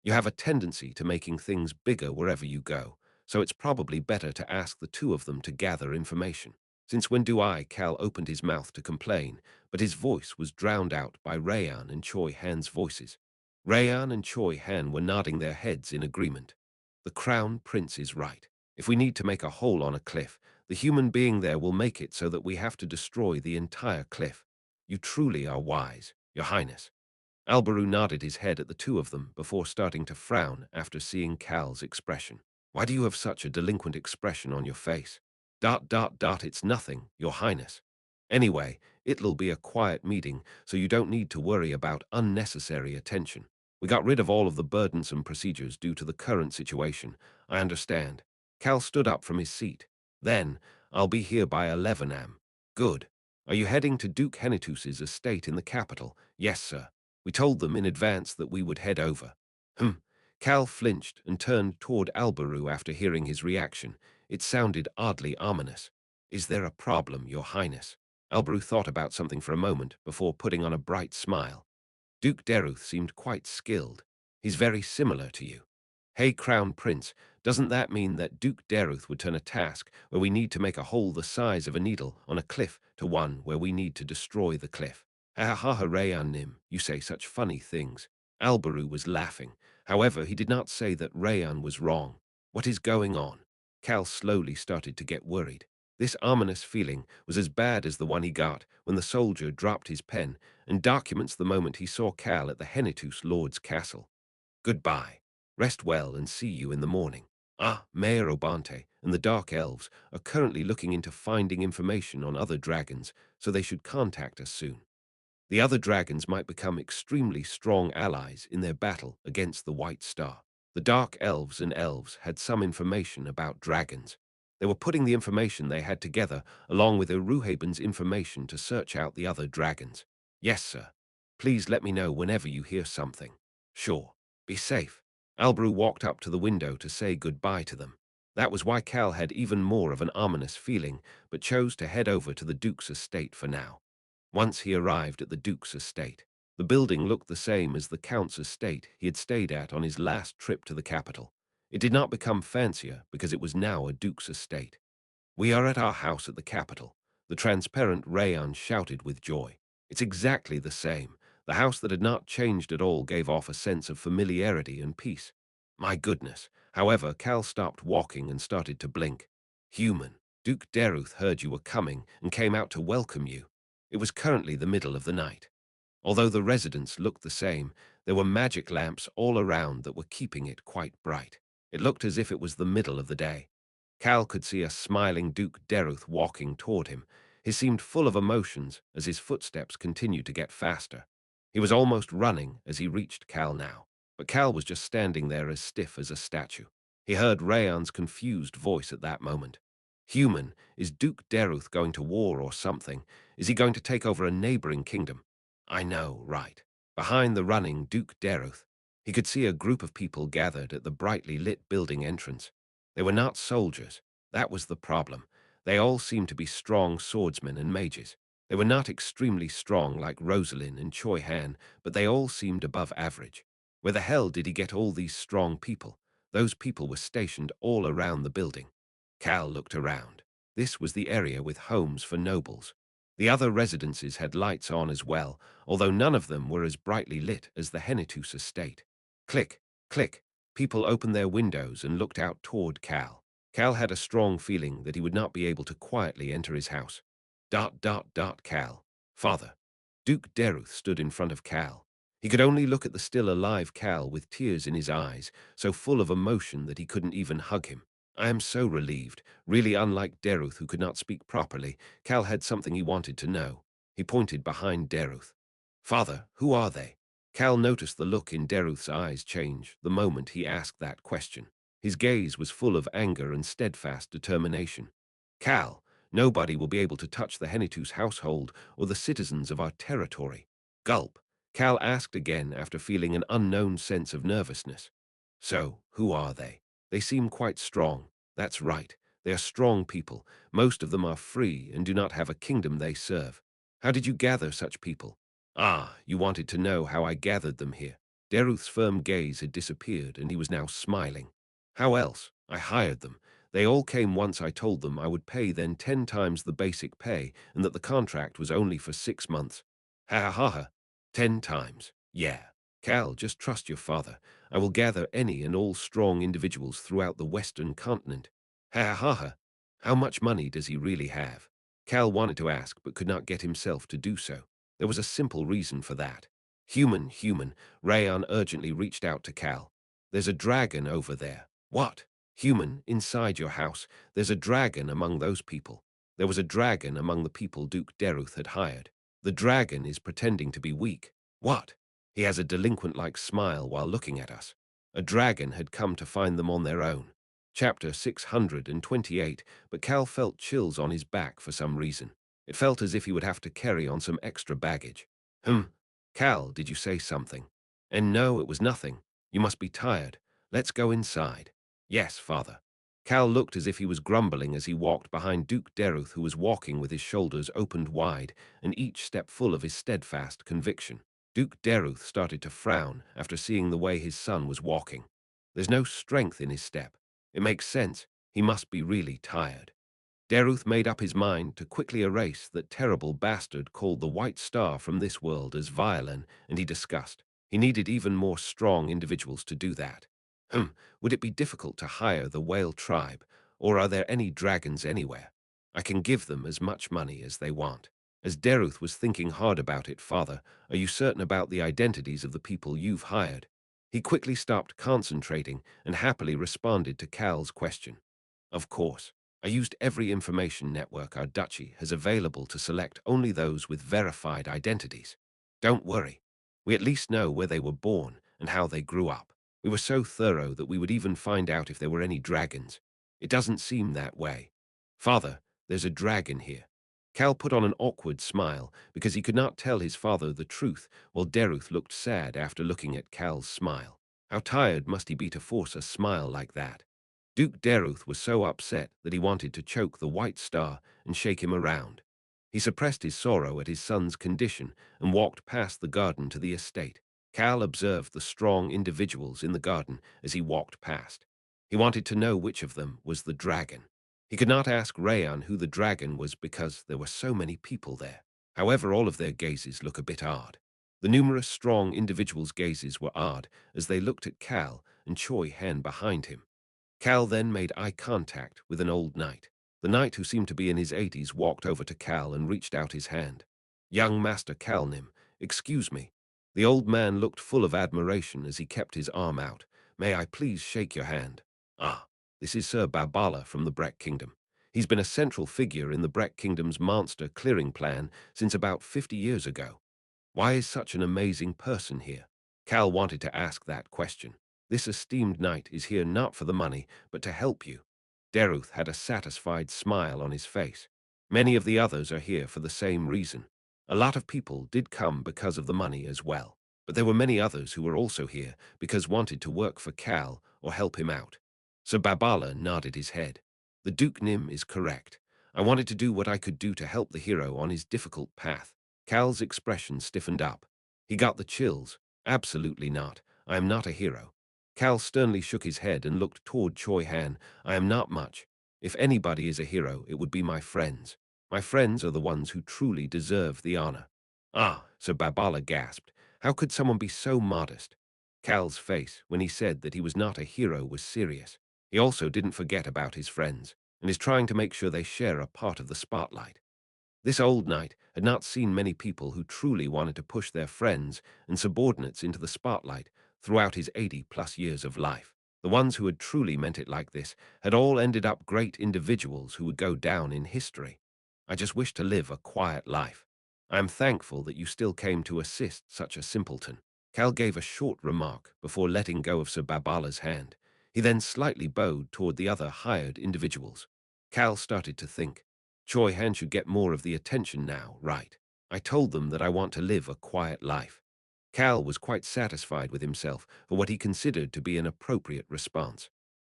You have a tendency to making things bigger wherever you go, so it's probably better to ask the two of them to gather information. Since when do I, Cal opened his mouth to complain, but his voice was drowned out by Rayan and Choi Han's voices. Rayan and Choi Han were nodding their heads in agreement. The Crown Prince is right. If we need to make a hole on a cliff, the human being there will make it so that we have to destroy the entire cliff. You truly are wise, Your Highness. Alberu nodded his head at the two of them before starting to frown after seeing Cal's expression. Why do you have such a delinquent expression on your face? ... It's nothing, Your Highness. Anyway, it'll be a quiet meeting, so you don't need to worry about unnecessary attention. We got rid of all of the burdensome procedures due to the current situation. I understand. Cal stood up from his seat. Then, I'll be here by 11 am. Good. Are you heading to Duke Henitus's estate in the capital? Yes, sir. We told them in advance that we would head over. Cal flinched and turned toward Alberu after hearing his reaction. It sounded oddly ominous. Is there a problem, Your Highness? Alberu thought about something for a moment before putting on a bright smile. Duke Deruth seemed quite skilled. He's very similar to you. Hey, Crown Prince, doesn't that mean that Duke Deruth would turn a task where we need to make a hole the size of a needle on a cliff to one where we need to destroy the cliff? Ha ha ha, Rayan Nim, you say such funny things. Alberu was laughing. However, he did not say that Rayan was wrong. What is going on? Cal slowly started to get worried. This ominous feeling was as bad as the one he got when the soldier dropped his pen and documents the moment he saw Cal at the Henitus Lord's castle. Goodbye. Rest well and see you in the morning. Ah, Mayor Obante and the Dark Elves are currently looking into finding information on other dragons, so they should contact us soon. The other dragons might become extremely strong allies in their battle against the White Star. The Dark Elves and Elves had some information about dragons. They were putting the information they had together along with Eruhaben's information to search out the other dragons. Yes, sir. Please let me know whenever you hear something. Sure. Be safe. Alberu walked up to the window to say goodbye to them. That was why Cal had even more of an ominous feeling, but chose to head over to the Duke's estate for now. Once he arrived at the Duke's estate, the building looked the same as the Count's estate he had stayed at on his last trip to the capital. It did not become fancier because it was now a Duke's estate. We are at our house at the capital, the transparent Rayon shouted with joy. It's exactly the same. The house that had not changed at all gave off a sense of familiarity and peace. My goodness. However, Cal stopped walking and started to blink. Human. Duke Deruth heard you were coming and came out to welcome you. It was currently the middle of the night. Although the residence looked the same, there were magic lamps all around that were keeping it quite bright. It looked as if it was the middle of the day. Cal could see a smiling Duke Deruth walking toward him. He seemed full of emotions as his footsteps continued to get faster. He was almost running as he reached Cal now, but Cal was just standing there as stiff as a statue. He heard Rayon's confused voice at that moment. Human, is Duke Deruth going to war or something? Is he going to take over a neighboring kingdom? I know, right. Behind the running Duke Deruth, he could see a group of people gathered at the brightly lit building entrance. They were not soldiers. That was the problem. They all seemed to be strong swordsmen and mages. They were not extremely strong like Rosalind and Choi Han, but they all seemed above average. Where the hell did he get all these strong people? Those people were stationed all around the building. Cal looked around. This was the area with homes for nobles. The other residences had lights on as well, although none of them were as brightly lit as the Henitus estate. Click, click. People opened their windows and looked out toward Cal. Cal had a strong feeling that he would not be able to quietly enter his house. Cal. Father. Duke Deruth stood in front of Cal. He could only look at the still alive Cal with tears in his eyes, so full of emotion that he couldn't even hug him. I am so relieved. Really unlike Deruth, who could not speak properly, Cal had something he wanted to know. He pointed behind Deruth. Father, who are they? Cal noticed the look in Deruth's eyes change the moment he asked that question. His gaze was full of anger and steadfast determination. Cal, nobody will be able to touch the Henitus household or the citizens of our territory. Gulp. Cal asked again after feeling an unknown sense of nervousness. So, who are they? They seem quite strong. That's right. They are strong people. Most of them are free and do not have a kingdom they serve. How did you gather such people? Ah, you wanted to know how I gathered them here. Deruth's firm gaze had disappeared and he was now smiling. How else? I hired them. They all came once I told them I would pay then 10 times the basic pay and that the contract was only for 6 months. Ha ha ha ha. 10 times. Yeah. Cal, just trust your father. I will gather any and all strong individuals throughout the Western continent. Ha ha ha. How much money does he really have? Cal wanted to ask but could not get himself to do so. There was a simple reason for that. Human. Rayan urgently reached out to Cal. There's a dragon over there. What? Human, inside your house. There's a dragon among those people. There was a dragon among the people Duke Deruth had hired. The dragon is pretending to be weak. What? He has a delinquent-like smile while looking at us. A dragon had come to find them on their own. Chapter 628, but Cal felt chills on his back for some reason. It felt as if he would have to carry on some extra baggage. Cal, did you say something? And no, it was nothing. You must be tired. Let's go inside. Yes, father. Cal looked as if he was grumbling as he walked behind Duke Deruth, who was walking with his shoulders opened wide, and each step full of his steadfast conviction. Duke Deruth started to frown after seeing the way his son was walking. There's no strength in his step. It makes sense. He must be really tired. Deruth made up his mind to quickly erase that terrible bastard called the White Star from this world as violin, and he discussed. He needed even more strong individuals to do that. Would it be difficult to hire the whale tribe, or are there any dragons anywhere? I can give them as much money as they want. As Deruth was thinking hard about it, father, are you certain about the identities of the people you've hired? He quickly stopped concentrating and happily responded to Cal's question. Of course. I used every information network our duchy has available to select only those with verified identities. Don't worry. We at least know where they were born and how they grew up. We were so thorough that we would even find out if there were any dragons. It doesn't seem that way. Father, there's a dragon here. Cal put on an awkward smile because he could not tell his father the truth, while Deruth looked sad after looking at Cal's smile. How tired must he be to force a smile like that? Duke Deruth was so upset that he wanted to choke the White Star and shake him around. He suppressed his sorrow at his son's condition and walked past the garden to the estate. Cal observed the strong individuals in the garden as he walked past. He wanted to know which of them was the dragon. He could not ask Rayan who the dragon was because there were so many people there. However, all of their gazes look a bit odd. The numerous strong individuals' gazes were odd as they looked at Cal and Choi Han behind him. Cal then made eye contact with an old knight. The knight, who seemed to be in his 80s, walked over to Cal and reached out his hand. Young Master Calnim, excuse me. The old man looked full of admiration as he kept his arm out. May I please shake your hand? Ah, this is Sir Babala from the Breck Kingdom. He's been a central figure in the Breck Kingdom's monster clearing plan since about 50 years ago. Why is such an amazing person here? Cal wanted to ask that question. This esteemed knight is here not for the money, but to help you. Deruth had a satisfied smile on his face. Many of the others are here for the same reason. A lot of people did come because of the money as well, but there were many others who were also here because wanted to work for Cal or help him out. So Babala nodded his head. The Duke Nim is correct. I wanted to do what I could do to help the hero on his difficult path. Cal's expression stiffened up. He got the chills. Absolutely not. I am not a hero. Cal sternly shook his head and looked toward Choi Han. I am not much. If anybody is a hero, it would be my friends. My friends are the ones who truly deserve the honor. Ah, Sir Babala gasped. How could someone be so modest? Cal's face, when he said that he was not a hero, was serious. He also didn't forget about his friends, and is trying to make sure they share a part of the spotlight. This old knight had not seen many people who truly wanted to push their friends and subordinates into the spotlight throughout his 80-plus years of life. The ones who had truly meant it like this had all ended up great individuals who would go down in history. I just wish to live a quiet life. I am thankful that you still came to assist such a simpleton. Cal gave a short remark before letting go of Sir Babala's hand. He then slightly bowed toward the other hired individuals. Cal started to think. Choi Han should get more of the attention now, right? I told them that I want to live a quiet life. Cal was quite satisfied with himself for what he considered to be an appropriate response.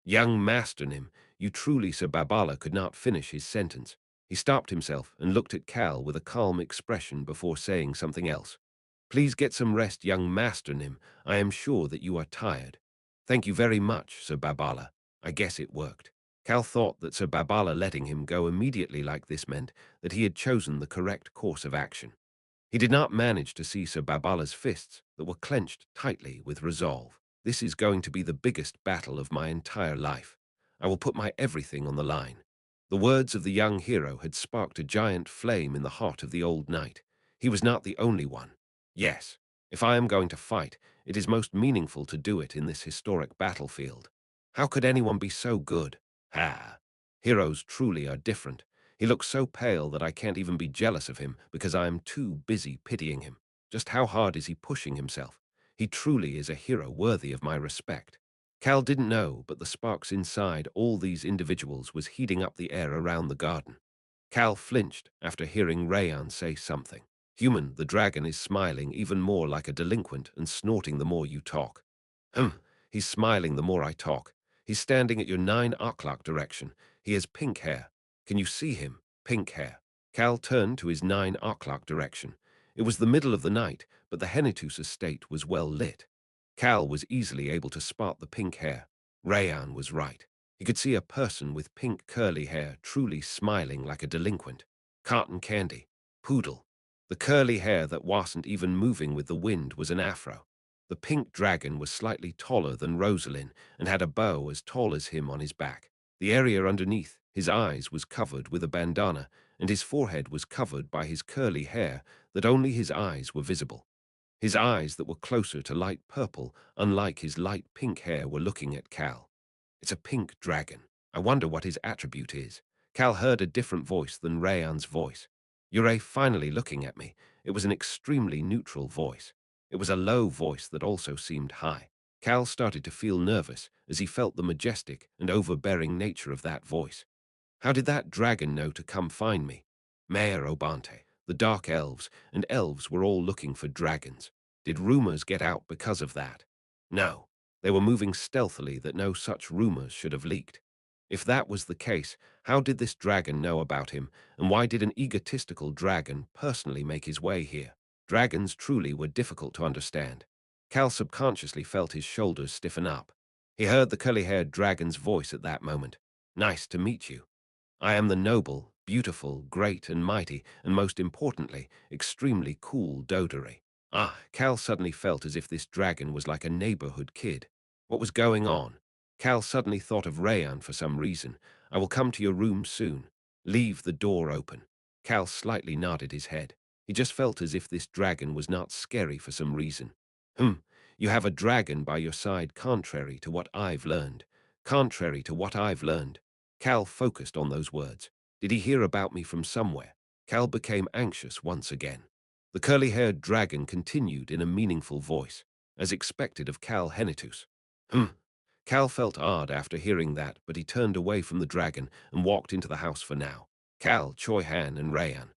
Young Master Nim, you truly, Sir Babala could not finish his sentence. He stopped himself and looked at Cal with a calm expression before saying something else. Please get some rest, young Master Nim. I am sure that you are tired. Thank you very much, Sir Babala. I guess it worked. Cal thought that Sir Babala letting him go immediately like this meant that he had chosen the correct course of action. He did not manage to see Sir Babala's fists that were clenched tightly with resolve. This is going to be the biggest battle of my entire life. I will put my everything on the line. The words of the young hero had sparked a giant flame in the heart of the old knight. He was not the only one. Yes, if I am going to fight, it is most meaningful to do it in this historic battlefield. How could anyone be so good? Ah, heroes truly are different. He looks so pale that I can't even be jealous of him because I am too busy pitying him. Just how hard is he pushing himself? He truly is a hero worthy of my respect. Cal didn't know, but the sparks inside all these individuals was heating up the air around the garden. Cal flinched after hearing Rayan say something. Human, the dragon is smiling even more like a delinquent and snorting the more you talk. He's smiling the more I talk. He's standing at your 9 o'clock direction. He has pink hair. Can you see him? Pink hair. Cal turned to his 9 o'clock direction. It was the middle of the night, but the Henitus estate was well lit. Cal was easily able to spot the pink hair. Rayan was right. He could see a person with pink curly hair truly smiling like a delinquent. Cotton candy. Poodle. The curly hair that wasn't even moving with the wind was an afro. The pink dragon was slightly taller than Rosalind and had a bow as tall as him on his back. The area underneath his eyes was covered with a bandana, and his forehead was covered by his curly hair that only his eyes were visible. His eyes that were closer to light purple, unlike his light pink hair, were looking at Cal. It's a pink dragon. I wonder what his attribute is. Cal heard a different voice than Rayan's voice. Yurei finally looking at me. It was an extremely neutral voice. It was a low voice that also seemed high. Cal started to feel nervous as he felt the majestic and overbearing nature of that voice. How did that dragon know to come find me? Mayor Obante, the dark elves, and elves were all looking for dragons. Did rumors get out because of that? No. They were moving stealthily that no such rumors should have leaked. If that was the case, how did this dragon know about him, and why did an egotistical dragon personally make his way here? Dragons truly were difficult to understand. Cal subconsciously felt his shoulders stiffen up. He heard the curly-haired dragon's voice at that moment. Nice to meet you. I am the noble, beautiful, great and mighty, and most importantly, extremely cool Dodori. Ah, Cal suddenly felt as if this dragon was like a neighborhood kid. What was going on? Cal suddenly thought of Rayan for some reason. I will come to your room soon. Leave the door open. Cal slightly nodded his head. He just felt as if this dragon was not scary for some reason. You have a dragon by your side contrary to what I've learned. Contrary to what I've learned. Cal focused on those words. Did he hear about me from somewhere? Cal became anxious once again. The curly-haired dragon continued in a meaningful voice, as expected of Cal Henitus. Cal felt odd after hearing that, but he turned away from the dragon and walked into the house for now. Cal, Choi Han, and Rayan.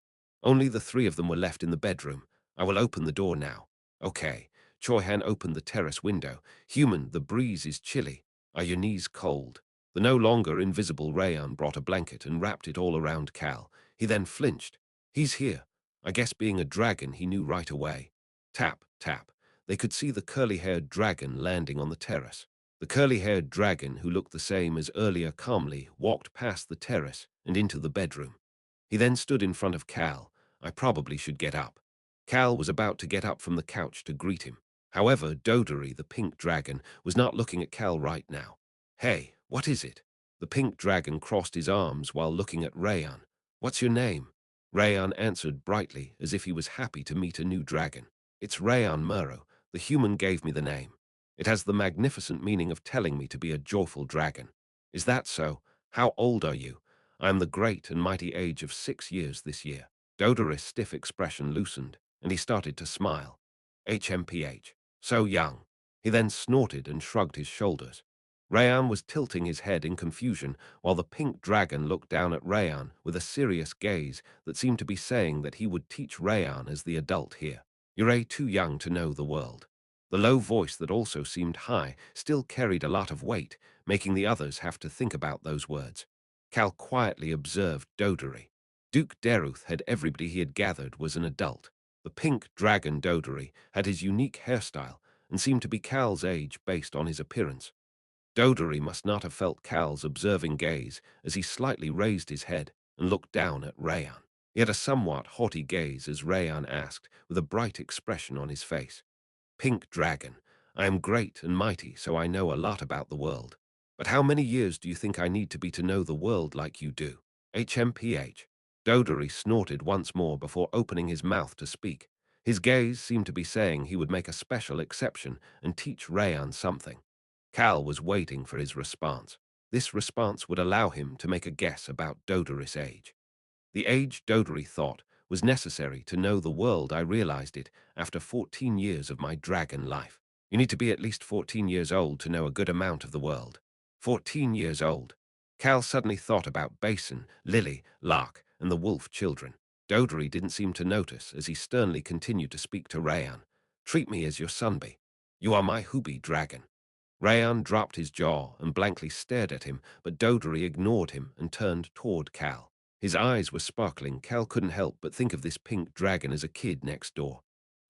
Only the three of them were left in the bedroom. I will open the door now. Okay. Choi Han opened the terrace window. Human, the breeze is chilly. Are your knees cold? The no longer invisible Rayan brought a blanket and wrapped it all around Cal. He then flinched. He's here. I guess being a dragon, he knew right away. Tap, tap. They could see the curly-haired dragon landing on the terrace. The curly-haired dragon, who looked the same as earlier calmly, walked past the terrace and into the bedroom. He then stood in front of Cal. I probably should get up. Cal was about to get up from the couch to greet him. However, Dodori, the pink dragon, was not looking at Cal right now. Hey, what is it? The pink dragon crossed his arms while looking at Rayan. What's your name? Rayan answered brightly, as if he was happy to meet a new dragon. It's Rayan Muro. The human gave me the name. It has the magnificent meaning of telling me to be a joyful dragon. Is that so? How old are you? I am the great and mighty age of 6 years this year. Dodori's stiff expression loosened, and he started to smile. HMPH. So young. He then snorted and shrugged his shoulders. Rayan was tilting his head in confusion, while the pink dragon looked down at Rayan with a serious gaze that seemed to be saying that he would teach Rayan as the adult here. You're too young to know the world. The low voice that also seemed high still carried a lot of weight, making the others have to think about those words. Cal quietly observed Dodori. Duke Deruth had everybody he had gathered was an adult. The pink dragon Dodori had his unique hairstyle and seemed to be Cal's age based on his appearance. Dodori must not have felt Cal's observing gaze as he slightly raised his head and looked down at Rayan. He had a somewhat haughty gaze as Rayan asked, with a bright expression on his face. Pink dragon, I am great and mighty, so I know a lot about the world. But how many years do you think I need to be to know the world like you do? HMPH. Dodori snorted once more before opening his mouth to speak. His gaze seemed to be saying he would make a special exception and teach Rayan something. Cal was waiting for his response. This response would allow him to make a guess about Dodori's age. The age, Dodori thought, was necessary to know the world. I realized it after 14 years of my dragon life. You need to be at least 14 years old to know a good amount of the world. 14 years old. Cal suddenly thought about Basin, Lily, Lark, and the wolf children. Dodori didn't seem to notice as he sternly continued to speak to Rayan. Treat me as your sunbee. You are my Hubi dragon. Rayan dropped his jaw and blankly stared at him, but Dodori ignored him and turned toward Cal. His eyes were sparkling. Cal couldn't help but think of this pink dragon as a kid next door.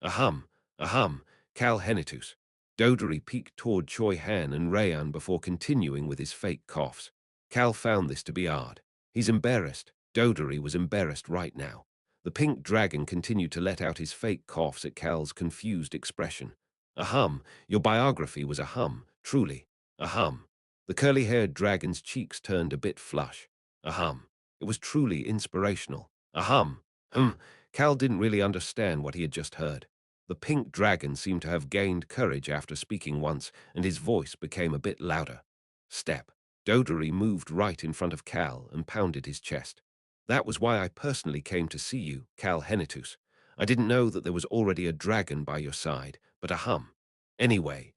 Ahum, ahum, Cal Henitus. Dodori peeked toward Choi Han and Rayan before continuing with his fake coughs. Cal found this to be odd. He's embarrassed. Dodori was embarrassed right now. The pink dragon continued to let out his fake coughs at Cal's confused expression. Ahum, your biography was a hum, truly. Ahum. The curly-haired dragon's cheeks turned a bit flush. Ahum. It was truly inspirational. Ahum. Cal didn't really understand what he had just heard. The pink dragon seemed to have gained courage after speaking once, and his voice became a bit louder. Step. Dodori moved right in front of Cal and pounded his chest. That was why I personally came to see you, Cal Henitus. I didn't know that there was already a dragon by your side, but ahum. Anyway,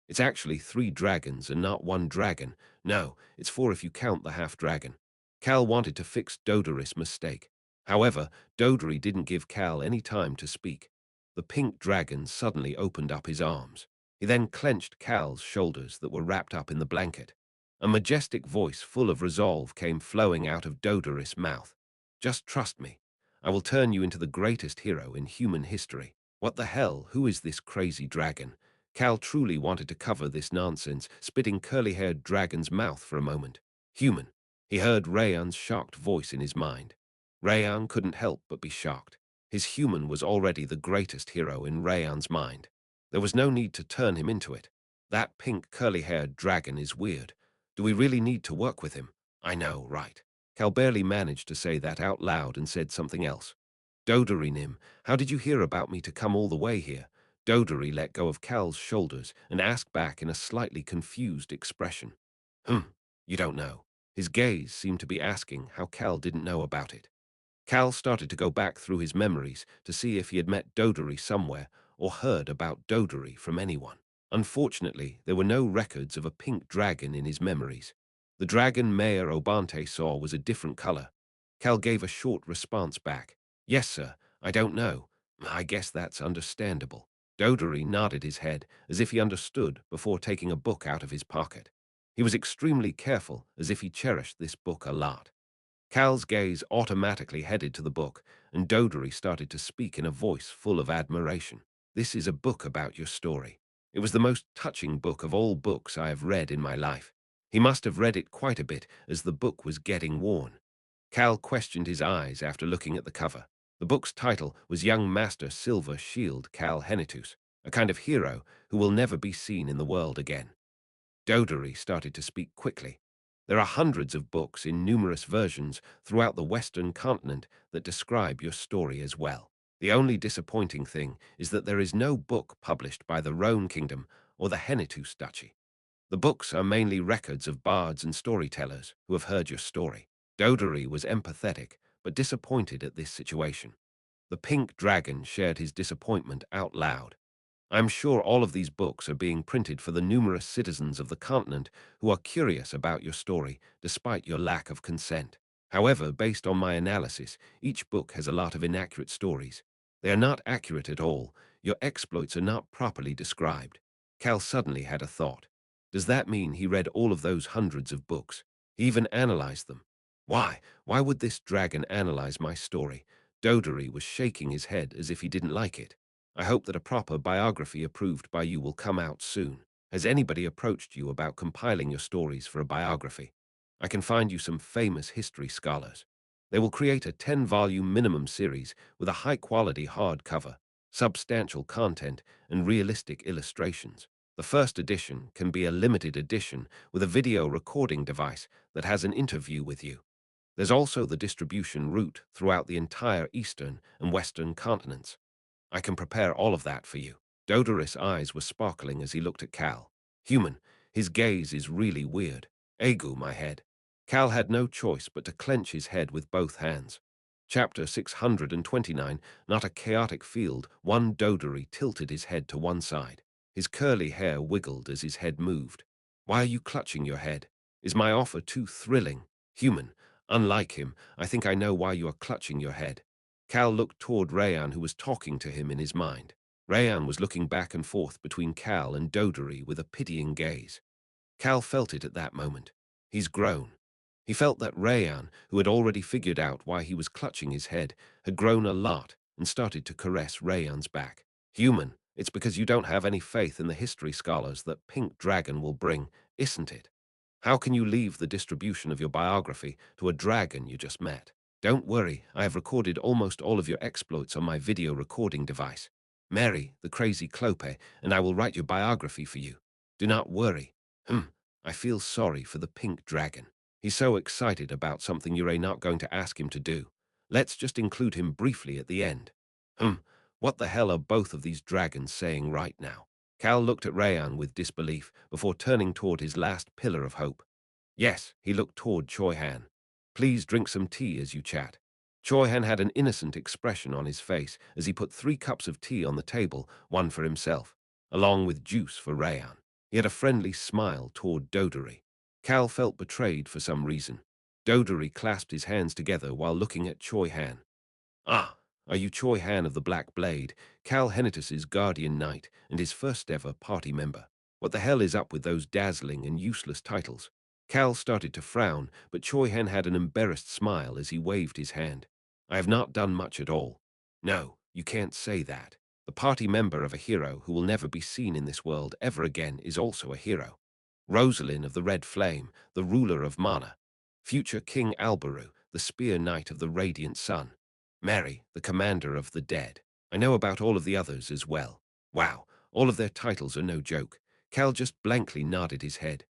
it's actually 3 dragons and not 1 dragon. No, it's 4 if you count the half-dragon. Cal wanted to fix Dodori's mistake. However, Dodori didn't give Cal any time to speak. The pink dragon suddenly opened up his arms. He then clenched Cal's shoulders that were wrapped up in the blanket. A majestic voice full of resolve came flowing out of Dodori's mouth. Just trust me. I will turn you into the greatest hero in human history. What the hell? Who is this crazy dragon? Cal truly wanted to cover this nonsense, spitting curly-haired dragon's mouth for a moment. Human. He heard Rayan's shocked voice in his mind. Rayan couldn't help but be shocked. His human was already the greatest hero in Rayan's mind. There was no need to turn him into it. That pink curly-haired dragon is weird. Do we really need to work with him? I know, right? Cal barely managed to say that out loud and said something else. Dodori Nim, how did you hear about me to come all the way here? Dodori let go of Cal's shoulders and asked back in a slightly confused expression. You don't know. His gaze seemed to be asking how Cal didn't know about it. Cal started to go back through his memories to see if he had met Dodori somewhere or heard about Dodori from anyone. Unfortunately, there were no records of a pink dragon in his memories. The dragon Mayor Obante saw was a different color. Cal gave a short response back. Yes, sir, I don't know. I guess that's understandable. Dodori nodded his head as if he understood before taking a book out of his pocket. He was extremely careful, as if he cherished this book a lot. Cal's gaze automatically headed to the book, and Dodori started to speak in a voice full of admiration. This is a book about your story. It was the most touching book of all books I have read in my life. He must have read it quite a bit as the book was getting worn. Cal questioned his eyes after looking at the cover. The book's title was Young Master Silver Shield Cal Henitus, a kind of hero who will never be seen in the world again. Dodery started to speak quickly. There are hundreds of books in numerous versions throughout the Western continent that describe your story as well. The only disappointing thing is that there is no book published by the Roan Kingdom or the Henitus Duchy. The books are mainly records of bards and storytellers who have heard your story. Dodery was empathetic, but disappointed at this situation. The pink dragon shared his disappointment out loud. I'm sure all of these books are being printed for the numerous citizens of the continent who are curious about your story, despite your lack of consent. However, based on my analysis, each book has a lot of inaccurate stories. They are not accurate at all. Your exploits are not properly described. Cal suddenly had a thought. Does that mean he read all of those hundreds of books? He even analyzed them. Why? Why would this dragon analyze my story? Dodery was shaking his head as if he didn't like it. I hope that a proper biography approved by you will come out soon. Has anybody approached you about compiling your stories for a biography? I can find you some famous history scholars. They will create a 10-volume minimum series with a high-quality hardcover, substantial content, and realistic illustrations. The first edition can be a limited edition with a video recording device that has an interview with you. There's also the distribution route throughout the entire Eastern and Western continents. I can prepare all of that for you. Dodoris' eyes were sparkling as he looked at Cal. Human, his gaze is really weird. Egu, my head. Cal had no choice but to clench his head with both hands. Chapter 629, Not a Chaotic Field. One Dodery tilted his head to one side. His curly hair wiggled as his head moved. Why are you clutching your head? Is my offer too thrilling? Human, unlike him, I think I know why you are clutching your head. Cal looked toward Rayan, who was talking to him in his mind. Rayan was looking back and forth between Cal and Dodery with a pitying gaze. Cal felt it at that moment. He's grown. He felt that Rayan, who had already figured out why he was clutching his head, had grown a lot and started to caress Rayan's back. Human, it's because you don't have any faith in the history scholars that Pink Dragon will bring, isn't it? How can you leave the distribution of your biography to a dragon you just met? Don't worry, I have recorded almost all of your exploits on my video recording device. Mary, the crazy Clope, and I will write your biography for you. Do not worry. I feel sorry for the pink dragon. He's so excited about something you're not going to ask him to do. Let's just include him briefly at the end. What the hell are both of these dragons saying right now? Cal looked at Rayan with disbelief before turning toward his last pillar of hope. Yes, he looked toward Choi Han. Please drink some tea as you chat. Choi Han had an innocent expression on his face as he put 3 cups of tea on the table, one for himself, along with juice for Rayan. He had a friendly smile toward Dodery. Cal felt betrayed for some reason. Dodery clasped his hands together while looking at Choi Han. Ah, are you Choi Han of the Black Blade, Cal Henitus's guardian knight and his first ever party member? What the hell is up with those dazzling and useless titles? Cal started to frown, but Choi Han had an embarrassed smile as he waved his hand. I have not done much at all. No, you can't say that. The party member of a hero who will never be seen in this world ever again is also a hero. Rosalind of the Red Flame, the ruler of Mana. Future King Albaru, the spear knight of the Radiant Sun. Mary, the commander of the dead. I know about all of the others as well. Wow, all of their titles are no joke. Cal just blankly nodded his head.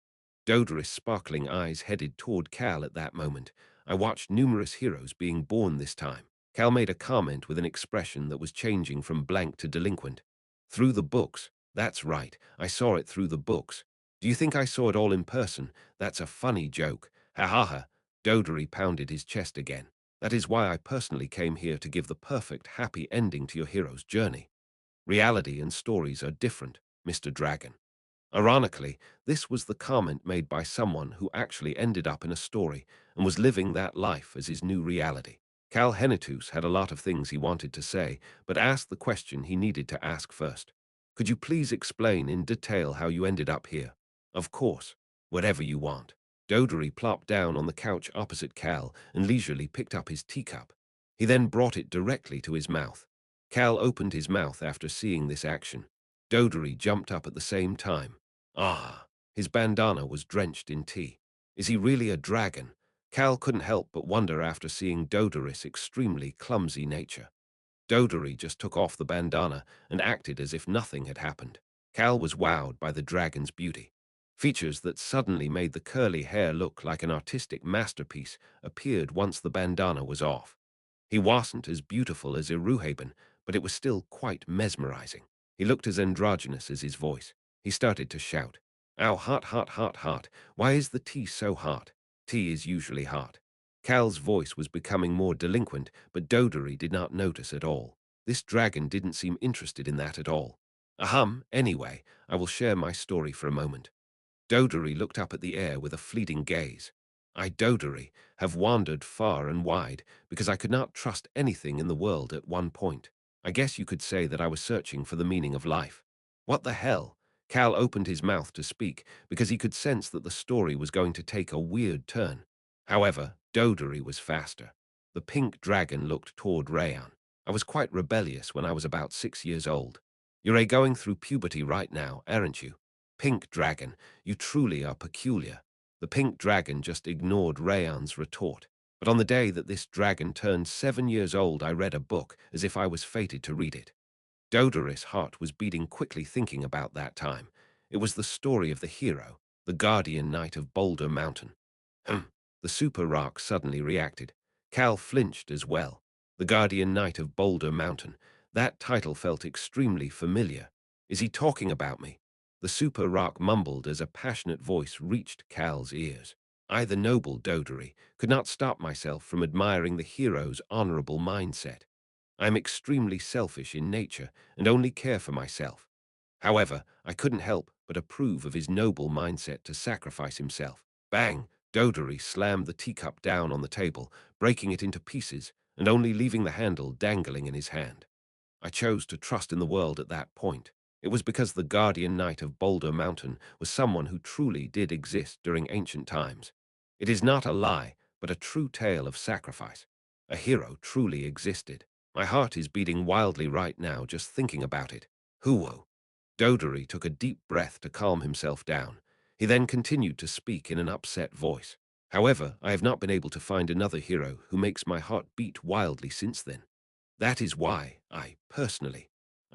Doderis' sparkling eyes headed toward Cal at that moment. I watched numerous heroes being born this time. Cal made a comment with an expression that was changing from blank to delinquent. Through the books. That's right, I saw it through the books. Do you think I saw it all in person? That's a funny joke. Ha ha ha. Dodery pounded his chest again. That is why I personally came here to give the perfect happy ending to your hero's journey. Reality and stories are different, Mr. Dragon. Ironically, this was the comment made by someone who actually ended up in a story and was living that life as his new reality. Cal Henitus had a lot of things he wanted to say, but asked the question he needed to ask first. Could you please explain in detail how you ended up here? Of course, whatever you want. Dodery plopped down on the couch opposite Cal and leisurely picked up his teacup. He then brought it directly to his mouth. Cal opened his mouth after seeing this action. Dodery jumped up at the same time. Ah, his bandana was drenched in tea. Is he really a dragon? Cal couldn't help but wonder after seeing Dodery's extremely clumsy nature. Dodery just took off the bandana and acted as if nothing had happened. Cal was wowed by the dragon's beauty. Features that suddenly made the curly hair look like an artistic masterpiece appeared once the bandana was off. He wasn't as beautiful as Iruhaben, but it was still quite mesmerizing. He looked as androgynous as his voice. He started to shout, "Ow, hot, hot, hot, hot. Why is the tea so hot? Tea is usually hot." Cal's voice was becoming more delinquent, but Dodery did not notice at all. This dragon didn't seem interested in that at all. Anyway, I will share my story for a moment. Dodery looked up at the air with a fleeting gaze. I, Dodery, have wandered far and wide because I could not trust anything in the world at one point. I guess you could say that I was searching for the meaning of life. What the hell? Cal opened his mouth to speak because he could sense that the story was going to take a weird turn. However, Dodery was faster. The pink dragon looked toward Rayan. I was quite rebellious when I was about 6 years old. You're going through puberty right now, aren't you? Pink dragon, you truly are peculiar. The pink dragon just ignored Rayan's retort. But on the day that this dragon turned 7 years old, I read a book as if I was fated to read it. Dodoris' heart was beating quickly thinking about that time. It was the story of the hero, the guardian knight of Boulder Mountain. Hmm. The super rock suddenly reacted. Cal flinched as well. The guardian knight of Boulder Mountain. That title felt extremely familiar. Is he talking about me? The super rock mumbled as a passionate voice reached Cal's ears. I, the noble Dodery, could not stop myself from admiring the hero's honorable mindset. I am extremely selfish in nature and only care for myself. However, I couldn't help but approve of his noble mindset to sacrifice himself. Bang! Dodery slammed the teacup down on the table, breaking it into pieces and only leaving the handle dangling in his hand. I chose to trust in the world at that point. It was because the guardian knight of Boulder Mountain was someone who truly did exist during ancient times. It is not a lie, but a true tale of sacrifice. A hero truly existed. My heart is beating wildly right now just thinking about it. Huo. Dodery took a deep breath to calm himself down. He then continued to speak in an upset voice. However, I have not been able to find another hero who makes my heart beat wildly since then. That is why I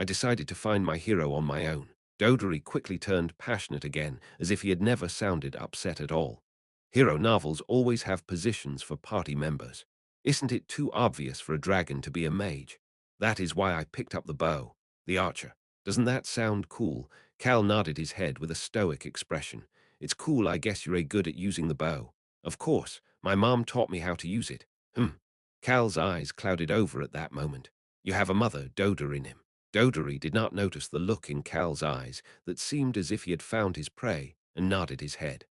decided to find my hero on my own. Dodery quickly turned passionate again, as if he had never sounded upset at all. Hero novels always have positions for party members. Isn't it too obvious for a dragon to be a mage? That is why I picked up the bow, the archer. Doesn't that sound cool? Cal nodded his head with a stoic expression. It's cool, I guess you're good at using the bow. Of course, my mom taught me how to use it. Cal's eyes clouded over at that moment. You have a mother, Dodery, in him. Dodery did not notice the look in Cal's eyes that seemed as if he had found his prey and nodded his head.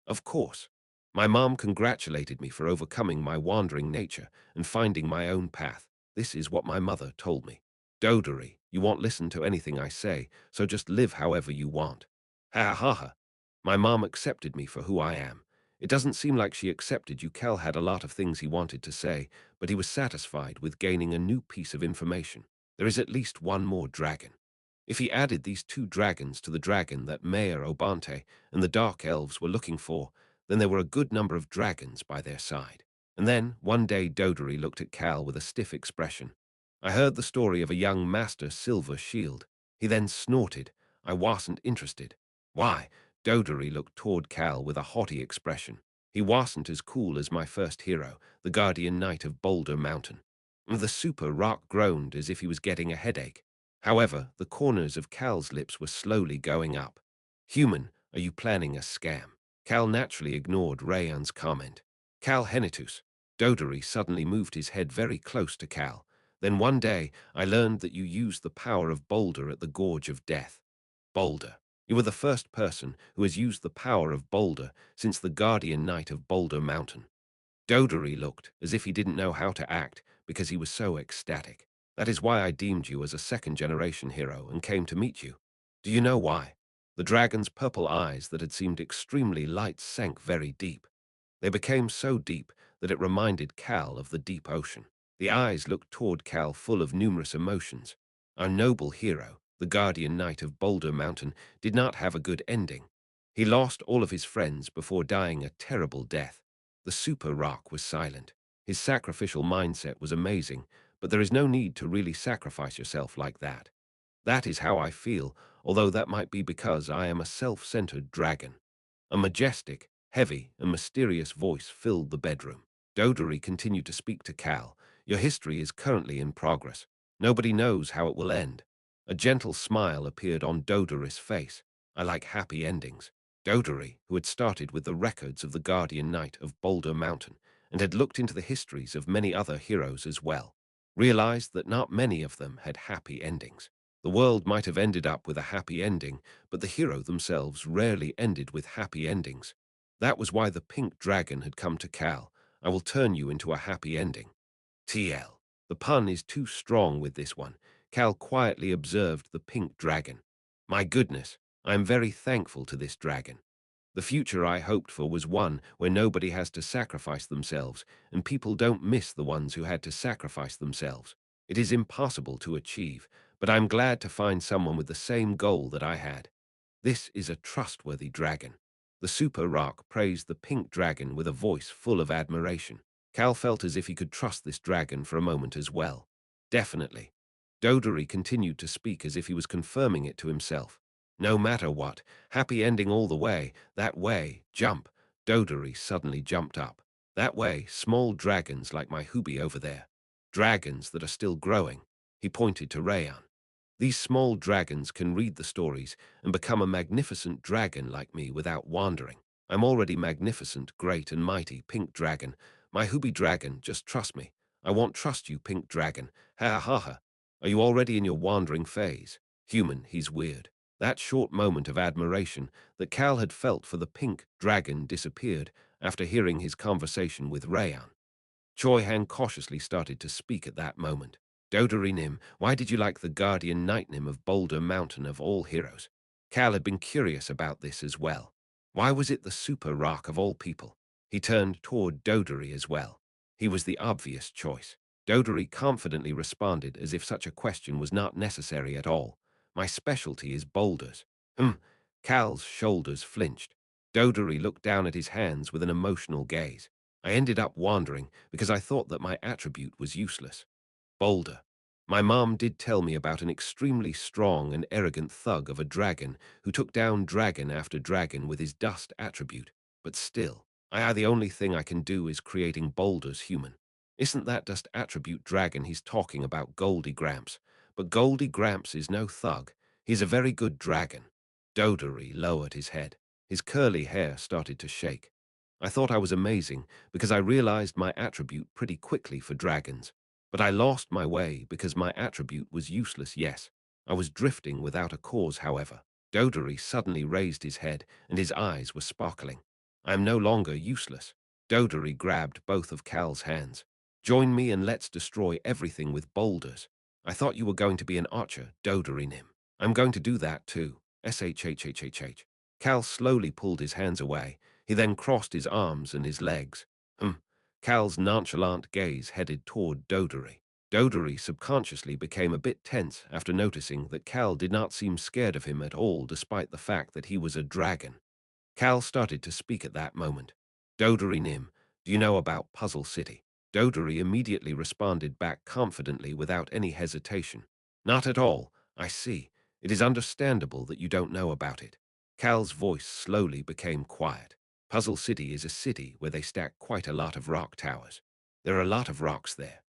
Of course. My mom congratulated me for overcoming my wandering nature and finding my own path. This is what my mother told me. Dodery, you won't listen to anything I say, so just live however you want. Ha ha ha. My mom accepted me for who I am. It doesn't seem like she accepted you. Cal had a lot of things he wanted to say, but he was satisfied with gaining a new piece of information. There is at least one more dragon. If he added these two dragons to the dragon that Mayor Obante and the Dark Elves were looking for, then there were a good number of dragons by their side. And then, one day, Dodery looked at Cal with a stiff expression. I heard the story of a young master silver shield. He then snorted. I wasn't interested. Why? Dodery looked toward Cal with a haughty expression. He wasn't as cool as my first hero, the guardian knight of Boulder Mountain. The super rock groaned as if he was getting a headache. However, the corners of Cal's lips were slowly going up. Human, are you planning a scam? Cal naturally ignored Rayan's comment. Cal Henitus. Dodery suddenly moved his head very close to Cal. Then one day, I learned that you used the power of Boulder at the Gorge of Death. Boulder. You were the first person who has used the power of Boulder since the guardian knight of Boulder Mountain. Dodery looked as if he didn't know how to act because he was so ecstatic. That is why I deemed you as a second-generation hero and came to meet you. Do you know why? The dragon's purple eyes that had seemed extremely light sank very deep. They became so deep that it reminded Cal of the deep ocean. The eyes looked toward Cal full of numerous emotions. Our noble hero, the guardian knight of Boulder Mountain, did not have a good ending. He lost all of his friends before dying a terrible death. The super rock was silent. His sacrificial mindset was amazing, but there is no need to really sacrifice yourself like that. That is how I feel, although that might be because I am a self-centered dragon. A majestic, heavy, and mysterious voice filled the bedroom. Dodery continued to speak to Cal. Your history is currently in progress. Nobody knows how it will end. A gentle smile appeared on Dodery's face. I like happy endings. Dodery, who had started with the records of the Guardian Knight of Boulder Mountain and had looked into the histories of many other heroes as well, realized that not many of them had happy endings. The world might have ended up with a happy ending, but the hero themselves rarely ended with happy endings. That was why the pink dragon had come to Cal. I will turn you into a happy ending. TL. The pun is too strong with this one. Cal quietly observed the pink dragon. My goodness, I am very thankful to this dragon. The future I hoped for was one where nobody has to sacrifice themselves, and people don't miss the ones who had to sacrifice themselves. It is impossible to achieve, but I'm glad to find someone with the same goal that I had. This is a trustworthy dragon. The super rock praised the pink dragon with a voice full of admiration. Cal felt as if he could trust this dragon for a moment as well. Definitely. Dodery continued to speak as if he was confirming it to himself. No matter what, happy ending all the way, that way, jump. Dodery suddenly jumped up. That way, small dragons like my Hubie over there. Dragons that are still growing. He pointed to Rayan. These small dragons can read the stories and become a magnificent dragon like me without wandering. I'm already magnificent, great and mighty, pink dragon. My Hubie dragon, just trust me. I won't trust you, pink dragon. Ha ha ha. Are you already in your wandering phase? Human, he's weird. That short moment of admiration that Cal had felt for the pink dragon disappeared after hearing his conversation with Rayan. Choi Han cautiously started to speak at that moment. Dodery Nim, why did you like the guardian knight Nim of Boulder Mountain of all heroes? Cal had been curious about this as well. Why was it the super rock of all people? He turned toward Dodery as well. He was the obvious choice. Dodery confidently responded as if such a question was not necessary at all. My specialty is boulders. Cal's shoulders flinched. Dodery looked down at his hands with an emotional gaze. I ended up wandering because I thought that my attribute was useless. Boulder. My mom did tell me about an extremely strong and arrogant thug of a dragon who took down dragon after dragon with his dust attribute. But still, the only thing I can do is creating boulders human. Isn't that dust attribute dragon he's talking about Goldie Gramps? But Goldie Gramps is no thug. He's a very good dragon. Dodery lowered his head. His curly hair started to shake. I thought I was amazing because I realized my attribute pretty quickly for dragons. But I lost my way because my attribute was useless, yes. I was drifting without a cause, however. Dodery suddenly raised his head, and his eyes were sparkling. I am no longer useless. Dodery grabbed both of Cal's hands. Join me and let's destroy everything with boulders. I thought you were going to be an archer, Dodery Nim. I'm going to do that too. SHHHHH. Cal slowly pulled his hands away. He then crossed his arms and his legs. Cal's nonchalant gaze headed toward Dodery. Dodery subconsciously became a bit tense after noticing that Cal did not seem scared of him at all despite the fact that he was a dragon. Cal started to speak at that moment. Dodery Nim, do you know about Puzzle City? Dodery immediately responded back confidently without any hesitation. Not at all, I see. It is understandable that you don't know about it. Cal's voice slowly became quiet. Puzzle City is a city where they stack quite a lot of rock towers. There are a lot of rocks there.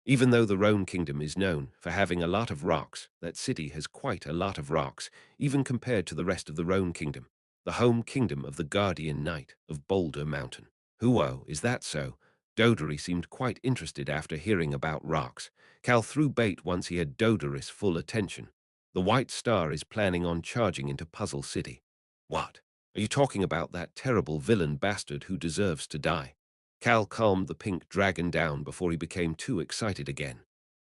Even though the Roan Kingdom is known for having a lot of rocks, that city has quite a lot of rocks, even compared to the rest of the Roan Kingdom, the home kingdom of the Guardian Knight of Boulder Mountain. Huo, is that so? Dodery seemed quite interested after hearing about rocks. Cal threw bait once he had Dodery's full attention. The White Star is planning on charging into Puzzle City. What? Are you talking about that terrible villain bastard who deserves to die? Cal calmed the pink dragon down before he became too excited again.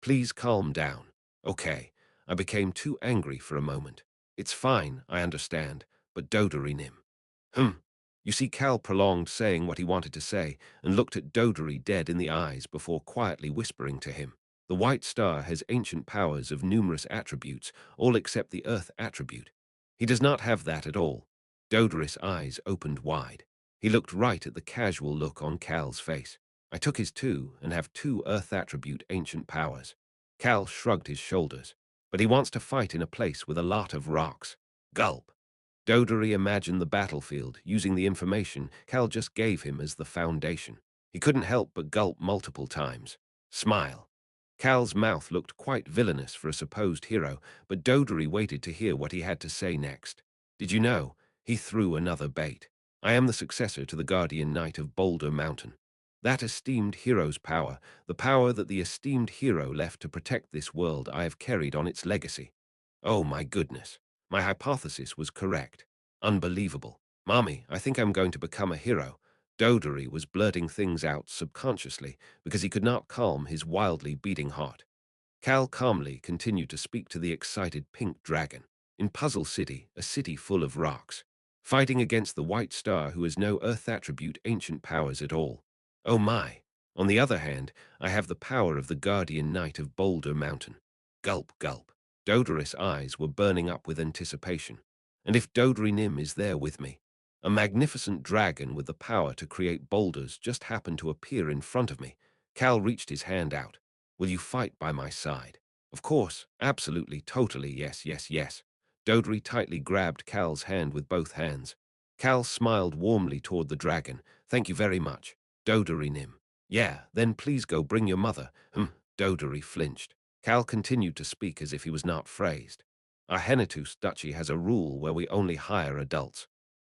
Please calm down. Okay, I became too angry for a moment. It's fine, I understand, but Dodery Nim. You see, Cal prolonged saying what he wanted to say and looked at Dodery dead in the eyes before quietly whispering to him. The white star has ancient powers of numerous attributes, all except the earth attribute. He does not have that at all. Dodoris' eyes opened wide. He looked right at the casual look on Cal's face. I took his two and have two earth attribute ancient powers. Cal shrugged his shoulders. But he wants to fight in a place with a lot of rocks. Gulp. Dodery imagined the battlefield, using the information Cal just gave him as the foundation. He couldn't help but gulp multiple times. Smile. Cal's mouth looked quite villainous for a supposed hero, but Dodery waited to hear what he had to say next. Did you know? He threw another bait. I am the successor to the Guardian Knight of Boulder Mountain. That esteemed hero's power, the power that the esteemed hero left to protect this world, I have carried on its legacy. Oh my goodness. My hypothesis was correct. Unbelievable. Mommy, I think I'm going to become a hero. Dodery was blurting things out subconsciously because he could not calm his wildly beating heart. Cal calmly continued to speak to the excited pink dragon. In Puzzle City, a city full of rocks, fighting against the white star who has no earth attribute ancient powers at all. Oh my. On the other hand, I have the power of the Guardian Knight of Boulder Mountain. Gulp, gulp. Dodoris' eyes were burning up with anticipation. And if Dodri Nim is there with me? A magnificent dragon with the power to create boulders just happened to appear in front of me. Cal reached his hand out. Will you fight by my side? Of course, absolutely, totally, yes, yes, yes. Dodri tightly grabbed Cal's hand with both hands. Cal smiled warmly toward the dragon. Thank you very much. Dodri Nim. Yeah, then please go bring your mother. Dodri flinched. Cal continued to speak as if he was not phrased. Our Henetus duchy has a rule where we only hire adults.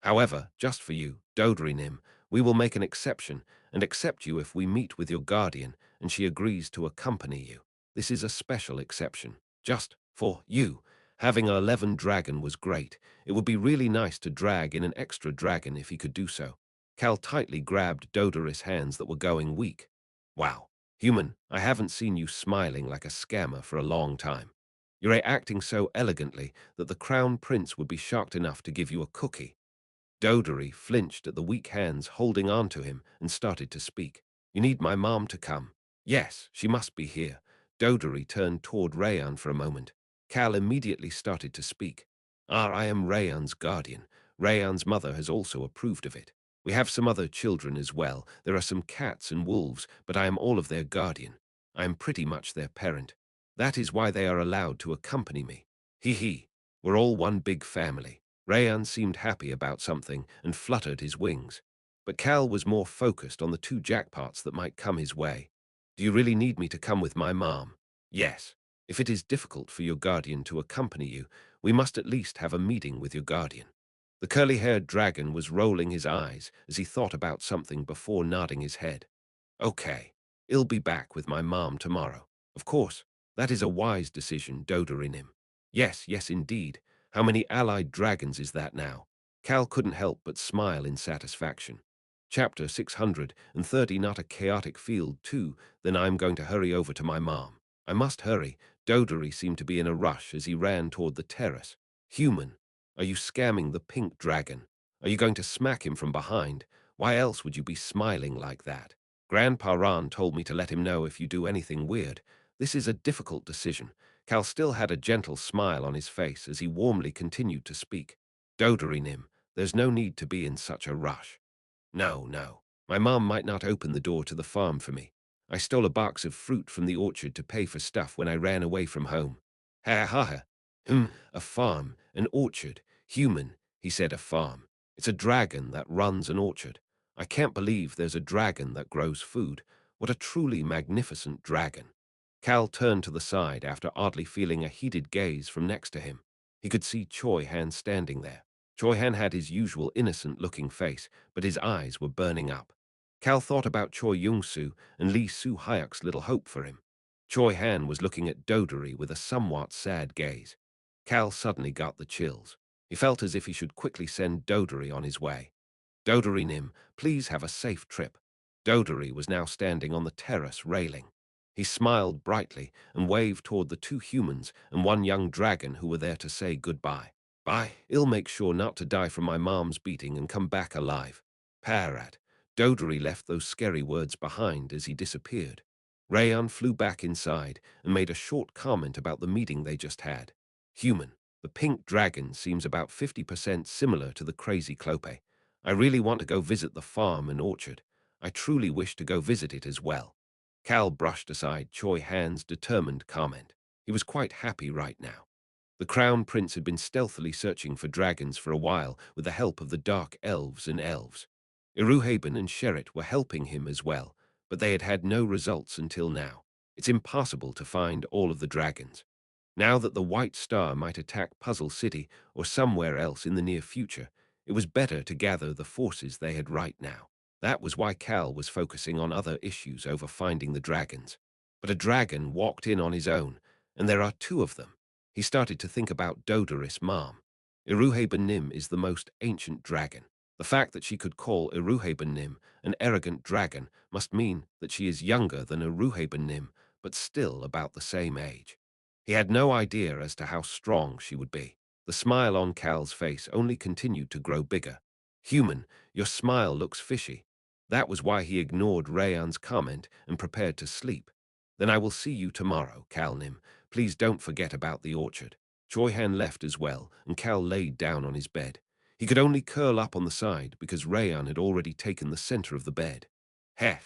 However, just for you, Dodri Nim, we will make an exception and accept you if we meet with your guardian and she agrees to accompany you. This is a special exception. Just for you. Having a 11 dragon was great. It would be really nice to drag in an extra dragon if he could do so. Cal tightly grabbed Dodoris' hands that were going weak. Wow. Human, I haven't seen you smiling like a scammer for a long time. You're acting so elegantly that the crown prince would be shocked enough to give you a cookie. Dodery flinched at the weak hands holding on to him and started to speak. You need my mom to come. Yes, she must be here. Dodery turned toward Rayan for a moment. Cal immediately started to speak. I am Rayan's guardian. Rayan's mother has also approved of it. We have some other children as well. There are some cats and wolves, but I am all of their guardian. I am pretty much their parent. That is why they are allowed to accompany me. Hee hee. We're all one big family. Rayan seemed happy about something and fluttered his wings. But Cal was more focused on the two jackpots that might come his way. Do you really need me to come with my mom? Yes. If it is difficult for your guardian to accompany you, we must at least have a meeting with your guardian. The curly-haired dragon was rolling his eyes as he thought about something before nodding his head. Okay, I'll be back with my mom tomorrow. Of course, that is a wise decision, Dodorinim. Yes, yes, indeed. How many allied dragons is that now? Cal couldn't help but smile in satisfaction. Chapter 630. Not a chaotic field, too. Then I'm going to hurry over to my mom. I must hurry. Dodery seemed to be in a rush as he ran toward the terrace. Human, are you scamming the pink dragon? Are you going to smack him from behind? Why else would you be smiling like that? Grandpa Ron told me to let him know if you do anything weird. This is a difficult decision. Cal still had a gentle smile on his face as he warmly continued to speak. Dodery Nim, there's no need to be in such a rush. No, no. My mom might not open the door to the farm for me. I stole a box of fruit from the orchard to pay for stuff when I ran away from home. Ha ha ha. A farm, an orchard. Human, he said, a farm. It's a dragon that runs an orchard. I can't believe there's a dragon that grows food. What a truly magnificent dragon. Cal turned to the side after oddly feeling a heated gaze from next to him. He could see Choi Han standing there. Choi Han had his usual innocent-looking face, but his eyes were burning up. Cal thought about Choi Young-soo and Lee Soo-hyuk's little hope for him. Choi Han was looking at Dodery with a somewhat sad gaze. Cal suddenly got the chills. He felt as if he should quickly send Dodery on his way. Dodery Nim, please have a safe trip. Dodery was now standing on the terrace railing. He smiled brightly and waved toward the two humans and one young dragon who were there to say goodbye. Bye, I'll make sure not to die from my mom's beating and come back alive. Parat. Dodery left those scary words behind as he disappeared. Rayan flew back inside and made a short comment about the meeting they just had. Human, the pink dragon seems about 50% similar to the crazy Clope. I really want to go visit the farm and orchard. I truly wish to go visit it as well. Cal brushed aside Choi Han's determined comment. He was quite happy right now. The Crown Prince had been stealthily searching for dragons for a while with the help of the dark elves and elves. Iruhaben and Sherrit were helping him as well, but they had had no results until now. It's impossible to find all of the dragons. Now that the White Star might attack Puzzle City or somewhere else in the near future, it was better to gather the forces they had right now. That was why Cal was focusing on other issues over finding the dragons. But a dragon walked in on his own, and there are two of them. He started to think about Dodoris Mom. Iruhaben Nim is the most ancient dragon. The fact that she could call Iruhaben Nim an arrogant dragon must mean that she is younger than Iruhaben Nim, but still about the same age. He had no idea as to how strong she would be. The smile on Cal's face only continued to grow bigger. Human, your smile looks fishy. That was why he ignored Rayan's comment and prepared to sleep. Then I will see you tomorrow, Cal Nim. Please don't forget about the orchard. Choi Han left as well, and Cal laid down on his bed. He could only curl up on the side because Rayan had already taken the center of the bed. Heh!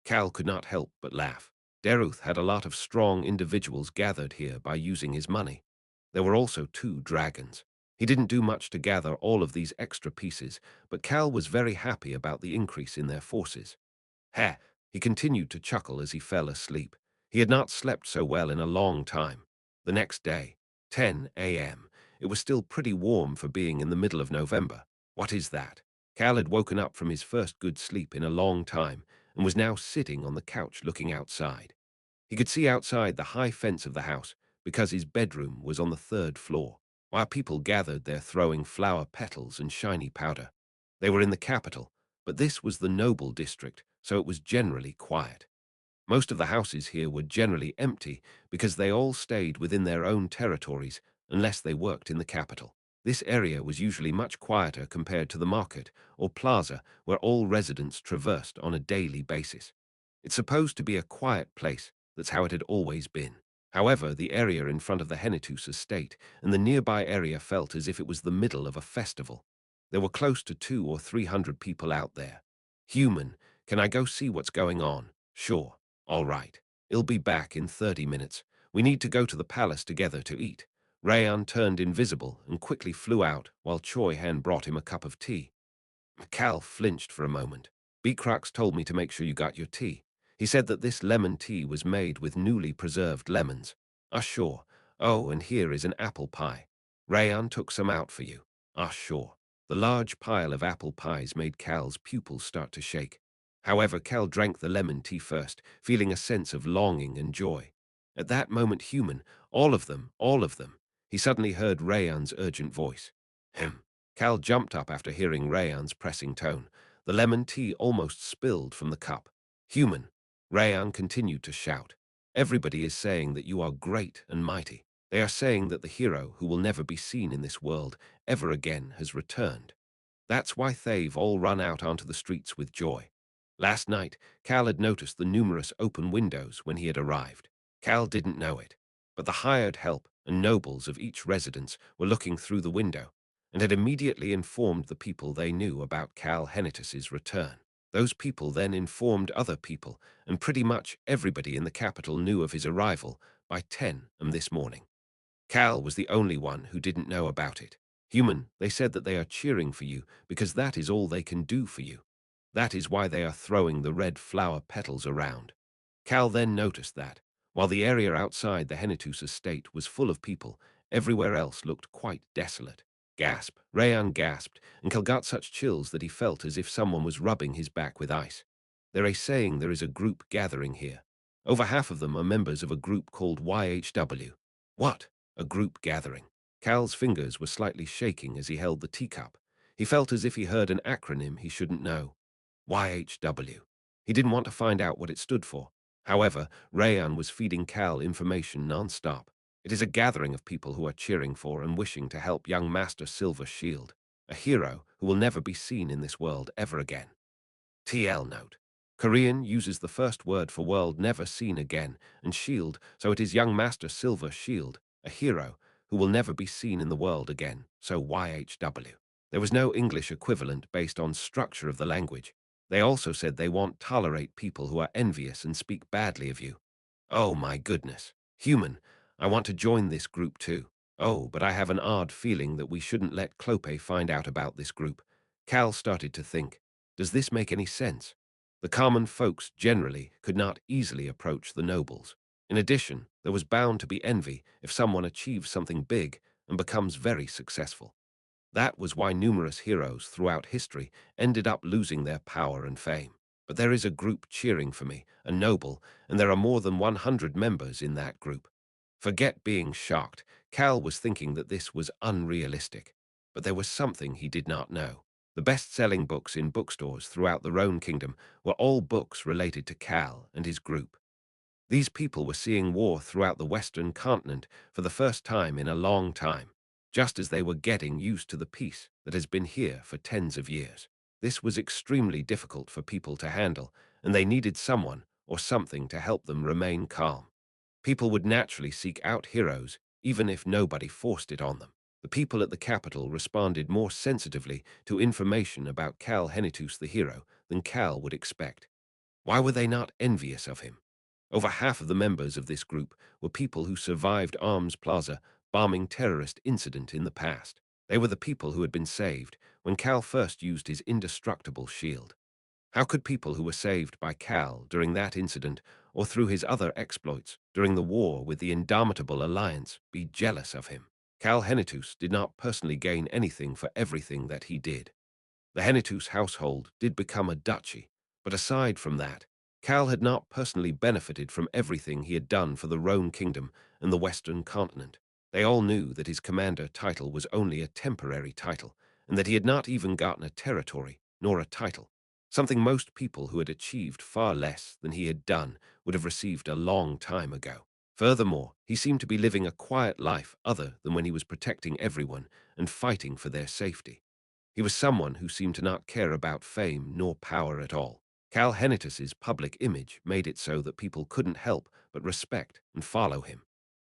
Cal could not help but laugh. Deruth had a lot of strong individuals gathered here by using his money. There were also two dragons. He didn't do much to gather all of these extra pieces, but Cal was very happy about the increase in their forces. Heh! He continued to chuckle as he fell asleep. He had not slept so well in a long time. The next day, 10 a.m., it was still pretty warm for being in the middle of November. What is that? Cal had woken up from his first good sleep in a long time and was now sitting on the couch looking outside. He could see outside the high fence of the house because his bedroom was on the third floor, while people gathered there throwing flower petals and shiny powder. They were in the capital, but this was the noble district, so it was generally quiet. Most of the houses here were generally empty because they all stayed within their own territories unless they worked in the capital. This area was usually much quieter compared to the market or plaza where all residents traversed on a daily basis. It's supposed to be a quiet place. That's how it had always been. However, the area in front of the Henitus estate and the nearby area felt as if it was the middle of a festival. There were close to 200 or 300 people out there. Human, can I go see what's going on? Sure. All right. I'll be back in 30 minutes. We need to go to the palace together to eat. Rayan turned invisible and quickly flew out while Choi Han brought him a cup of tea. Cal flinched for a moment. Beacrux told me to make sure you got your tea. He said that this lemon tea was made with newly preserved lemons. Ah, sure. Oh, and here is an apple pie. Rayan took some out for you. Ah, sure. The large pile of apple pies made Cal's pupils start to shake. However, Cal drank the lemon tea first, feeling a sense of longing and joy. At that moment, human, all of them, he suddenly heard Rayan's urgent voice. Hem. Cal jumped up after hearing Rayan's pressing tone. The lemon tea almost spilled from the cup. Human. Rayan continued to shout. Everybody is saying that you are great and mighty. They are saying that the hero who will never be seen in this world ever again has returned. That's why they've all run out onto the streets with joy. Last night, Cal had noticed the numerous open windows when he had arrived. Cal didn't know it, but the hired help and nobles of each residence were looking through the window and had immediately informed the people they knew about Cal Henitus's return. Those people then informed other people, and pretty much everybody in the capital knew of his arrival by 10 a.m. this morning. Cal was the only one who didn't know about it. Human, they said that they are cheering for you because that is all they can do for you. That is why they are throwing the red flower petals around. Cal then noticed that, while the area outside the Henitus estate was full of people, everywhere else looked quite desolate. Gasp. Rayan gasped, and Cal got such chills that he felt as if someone was rubbing his back with ice. They're saying there is a group gathering here. Over half of them are members of a group called YHW. What? A group gathering. Cal's fingers were slightly shaking as he held the teacup. He felt as if he heard an acronym he shouldn't know. YHW. He didn't want to find out what it stood for. However, Rayan was feeding Cal information non-stop. It is a gathering of people who are cheering for and wishing to help young Master Silver Shield, a hero who will never be seen in this world ever again. TL note. Korean uses the first word for world never seen again, and shield, so it is young Master Silver Shield, a hero who will never be seen in the world again, so YHW. There was no English equivalent based on structure of the language. They also said they won't tolerate people who are envious and speak badly of you. Oh my goodness. Human, I want to join this group too. Oh, but I have an odd feeling that we shouldn't let Clope find out about this group. Cal started to think, does this make any sense? The common folks generally could not easily approach the nobles. In addition, there was bound to be envy if someone achieves something big and becomes very successful. That was why numerous heroes throughout history ended up losing their power and fame. But there is a group cheering for me, a noble, and there are more than 100 members in that group. Forget being shocked. Cal was thinking that this was unrealistic. But there was something he did not know. The best-selling books in bookstores throughout the Roan Kingdom were all books related to Cal and his group. These people were seeing war throughout the Western continent for the first time in a long time, just as they were getting used to the peace that has been here for tens of years. This was extremely difficult for people to handle, and they needed someone or something to help them remain calm. People would naturally seek out heroes, even if nobody forced it on them. The people at the capital responded more sensitively to information about Cal Henitus the hero than Cal would expect. Why were they not envious of him? Over half of the members of this group were people who survived Arms Plaza bombing terrorist incident in the past. They were the people who had been saved when Cal first used his indestructible shield. How could people who were saved by Cal during that incident or through his other exploits during the war with the Indomitable Alliance be jealous of him? Cal Henitus did not personally gain anything for everything that he did. The Henitus household did become a duchy, but aside from that, Cal had not personally benefited from everything he had done for the Roan Kingdom and the Western continent. They all knew that his commander title was only a temporary title, and that he had not even gotten a territory, nor a title, something most people who had achieved far less than he had done would have received a long time ago. Furthermore, he seemed to be living a quiet life other than when he was protecting everyone and fighting for their safety. He was someone who seemed to not care about fame nor power at all. Cal Henitus's public image made it so that people couldn't help but respect and follow him.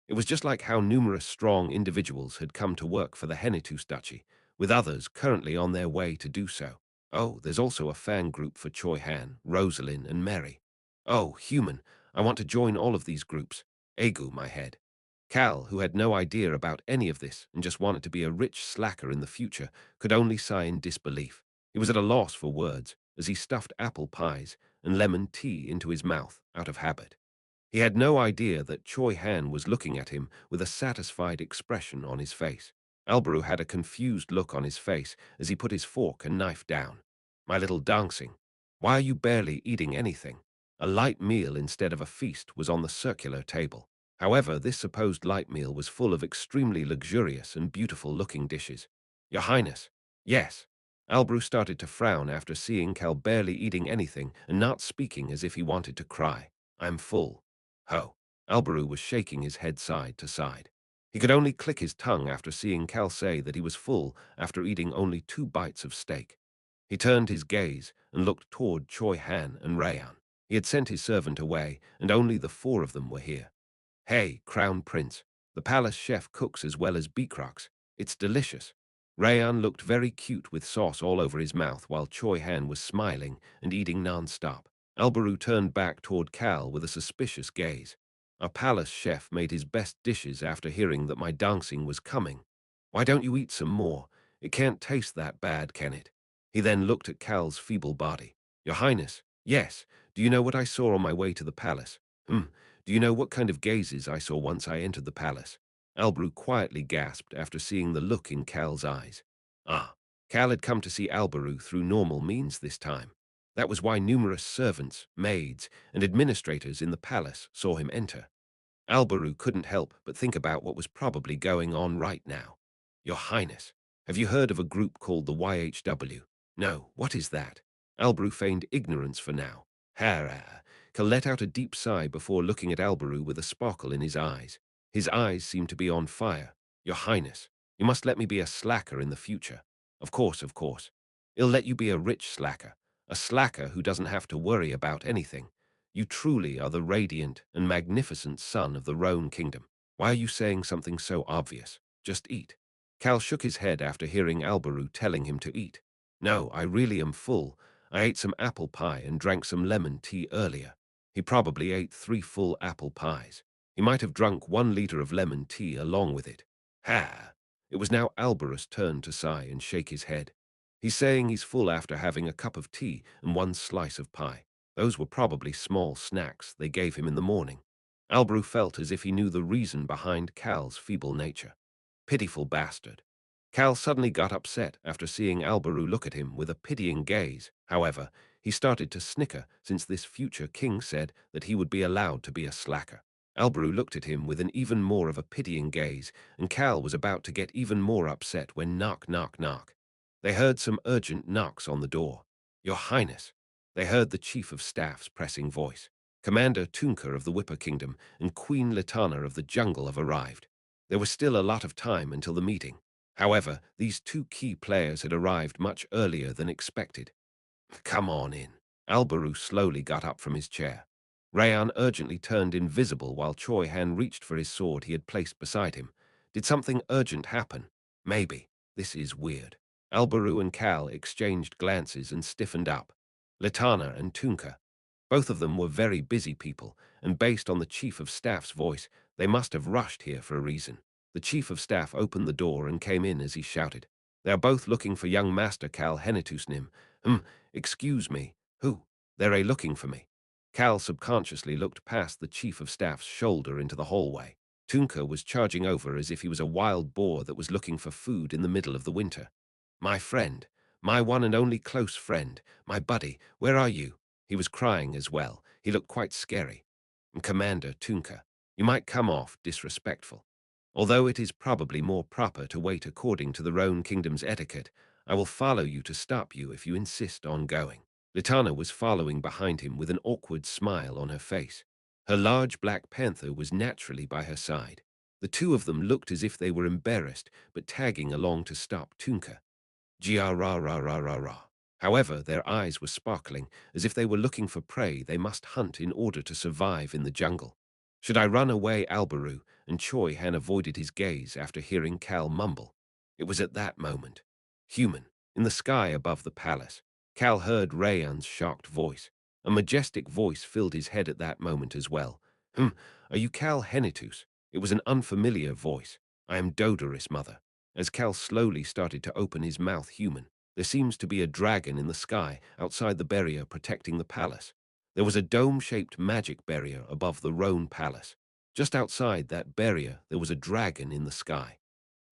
It was just like how numerous strong individuals had come to work for the Henitus Duchy, with others currently on their way to do so. Oh, there's also a fan group for Choi Han, Rosalind, and Mary. Oh, human, I want to join all of these groups. Egu, my head. Cal, who had no idea about any of this and just wanted to be a rich slacker in the future, could only sigh in disbelief. He was at a loss for words as he stuffed apple pies and lemon tea into his mouth out of habit. He had no idea that Choi Han was looking at him with a satisfied expression on his face. Albaru had a confused look on his face as he put his fork and knife down. My little dancing, why are you barely eating anything? A light meal instead of a feast was on the circular table. However, this supposed light meal was full of extremely luxurious and beautiful-looking dishes. Your Highness, yes. Albaru started to frown after seeing Cal barely eating anything and not speaking as if he wanted to cry. I'm full. Ho. Albaru was shaking his head side to side. He could only click his tongue after seeing Cal say that he was full after eating only 2 bites of steak. He turned his gaze and looked toward Choi Han and Rayan. He had sent his servant away, and only the 4 of them were here. Hey, Crown Prince, the palace chef cooks as well as beecrocs. It's delicious. Rayan looked very cute with sauce all over his mouth while Choi Han was smiling and eating non-stop. Albaru turned back toward Cal with a suspicious gaze. Our palace chef made his best dishes after hearing that my dancing was coming. Why don't you eat some more? It can't taste that bad, can it? He then looked at Cal's feeble body. Your Highness, yes. Do you know what I saw on my way to the palace? Do you know what kind of gazes I saw once I entered the palace? Albaru quietly gasped after seeing the look in Cal's eyes. Ah, Cal had come to see Albaru through normal means this time. That was why numerous servants, maids, and administrators in the palace saw him enter. Albaru couldn't help but think about what was probably going on right now. Your Highness, have you heard of a group called the YHW? No, what is that? Albaru feigned ignorance for now. Hara. Cal let out a deep sigh before looking at Albaru with a sparkle in his eyes. His eyes seemed to be on fire. Your Highness, you must let me be a slacker in the future. Of course, of course. I'll let you be a rich slacker. a slacker who doesn't have to worry about anything. You truly are the radiant and magnificent son of the Roan kingdom. Why are you saying something so obvious? Just eat. Cal shook his head after hearing Alberu telling him to eat. No, I really am full. I ate some apple pie and drank some lemon tea earlier. He probably ate 3 full apple pies. He might have drunk 1 liter of lemon tea along with it. Ha! It was now Alberus' turn to sigh and shake his head. He's saying he's full after having a cup of tea and 1 slice of pie. Those were probably small snacks they gave him in the morning. Alberu felt as if he knew the reason behind Cal's feeble nature. Pitiful bastard. Cal suddenly got upset after seeing Alberu look at him with a pitying gaze. However, he started to snicker since this future king said that he would be allowed to be a slacker. Alberu looked at him with an even more of a pitying gaze, and Cal was about to get even more upset when knock, knock, knock. They heard some urgent knocks on the door. Your Highness. They heard the Chief of Staff's pressing voice. Commander Tunka of the Whipper Kingdom and Queen Latana of the Jungle have arrived. There was still a lot of time until the meeting. However, these 2 key players had arrived much earlier than expected. Come on in. Alberu slowly got up from his chair. Rayan urgently turned invisible while Choi Han reached for his sword he had placed beside him. Did something urgent happen? Maybe. This is weird. Alberu and Cal exchanged glances and stiffened up. Latana and Tunka. Both of them were very busy people, and based on the Chief of Staff's voice, they must have rushed here for a reason. The Chief of Staff opened the door and came in as he shouted. They are both looking for young Master Cal Henitusnim. Excuse me. Who? They're looking for me. Cal subconsciously looked past the Chief of Staff's shoulder into the hallway. Tunka was charging over as if he was a wild boar that was looking for food in the middle of the winter. My friend, my one and only close friend, my buddy, where are you? He was crying as well. He looked quite scary. Commander Tunka, you might come off disrespectful. Although it is probably more proper to wait according to the Roan Kingdom's etiquette, I will follow you to stop you if you insist on going. Litana was following behind him with an awkward smile on her face. Her large black panther was naturally by her side. The two of them looked as if they were embarrassed, but tagging along to stop Tunka. Gia-ra-ra-ra-ra-ra. However, their eyes were sparkling, as if they were looking for prey they must hunt in order to survive in the jungle. Should I run away, Alberu? And Choi Han avoided his gaze after hearing Cal mumble. It was at that moment. Human, in the sky above the palace. Cal heard Rayan's shocked voice. A majestic voice filled his head at that moment as well. Are you Cal Henitus? It was an unfamiliar voice. I am Dodoris, mother. As Cal slowly started to open his mouth, human, there seems to be a dragon in the sky outside the barrier protecting the palace. There was a dome-shaped magic barrier above the Roan Palace. Just outside that barrier, there was a dragon in the sky.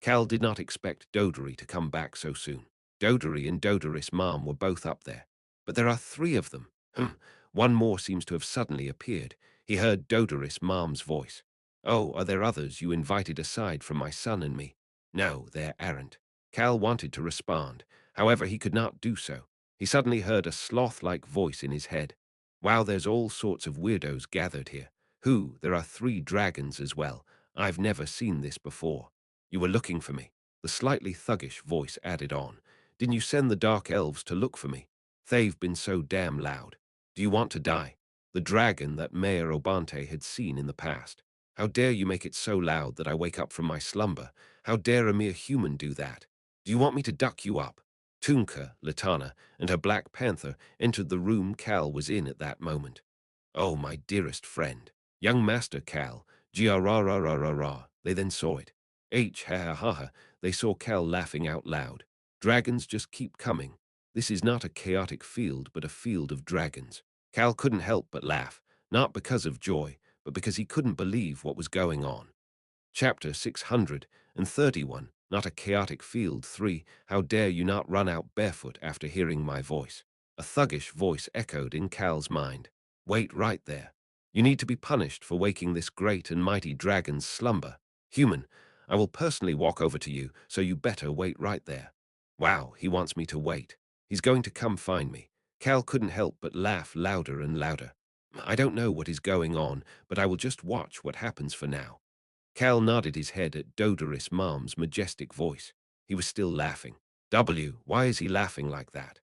Cal did not expect Dodory to come back so soon. Dodory and Dodoris Mom were both up there. But there are 3 of them. One more seems to have suddenly appeared. He heard Dodoris Mom's voice. Oh, are there others you invited aside from my son and me? No, there aren't. Cal wanted to respond. However, he could not do so. He suddenly heard a sloth-like voice in his head. Wow, there's all sorts of weirdos gathered here. There are 3 dragons as well. I've never seen this before. You were looking for me. The slightly thuggish voice added on. Didn't you send the dark elves to look for me? They've been so damn loud. Do you want to die? The dragon that Mayor Obante had seen in the past. How dare you make it so loud that I wake up from my slumber? How dare a mere human do that? Do you want me to duck you up? Tunka, Latana, and her black panther entered the room Cal was in at that moment. Oh, my dearest friend. Young Master Cal, Gia-ra-ra-ra-ra-ra. They then saw it. Ha-ha-ha-ha. They saw Cal laughing out loud. Dragons just keep coming. This is not a chaotic field, but a field of dragons. Cal couldn't help but laugh, not because of joy, but because he couldn't believe what was going on. Chapter 631, Not a Chaotic Field 3, How dare you not run out barefoot after hearing my voice? A thuggish voice echoed in Cal's mind. Wait right there. You need to be punished for waking this great and mighty dragon's slumber. Human, I will personally walk over to you, so you better wait right there. Wow, he wants me to wait. He's going to come find me. Cal couldn't help but laugh louder and louder. I don't know what is going on, but I will just watch what happens for now. Cal nodded his head at Dodoris Mom's majestic voice. He was still laughing. Why is he laughing like that?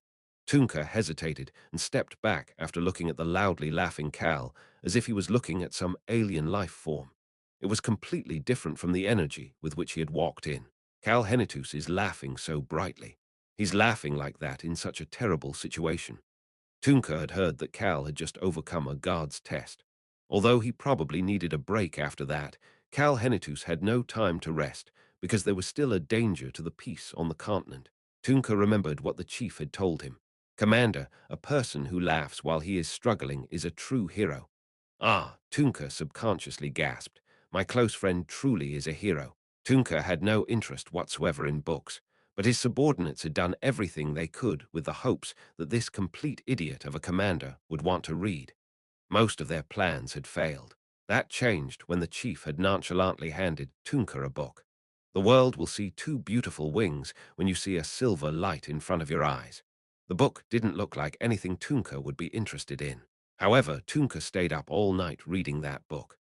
Tunka hesitated and stepped back after looking at the loudly laughing Cal, as if he was looking at some alien life form. It was completely different from the energy with which he had walked in. Cal Henitus is laughing so brightly. He's laughing like that in such a terrible situation. Tunka had heard that Cal had just overcome a guard's test. Although he probably needed a break after that, Cal Henitus had no time to rest because there was still a danger to the peace on the continent. Tunka remembered what the chief had told him. Commander, a person who laughs while he is struggling is a true hero. Ah, Tunka subconsciously gasped. My close friend truly is a hero. Tunka had no interest whatsoever in books, but his subordinates had done everything they could with the hopes that this complete idiot of a commander would want to read. Most of their plans had failed. That changed when the chief had nonchalantly handed Tunka a book. The world will see two beautiful wings when you see a silver light in front of your eyes. The book didn't look like anything Tunka would be interested in. However, Tunka stayed up all night reading that book.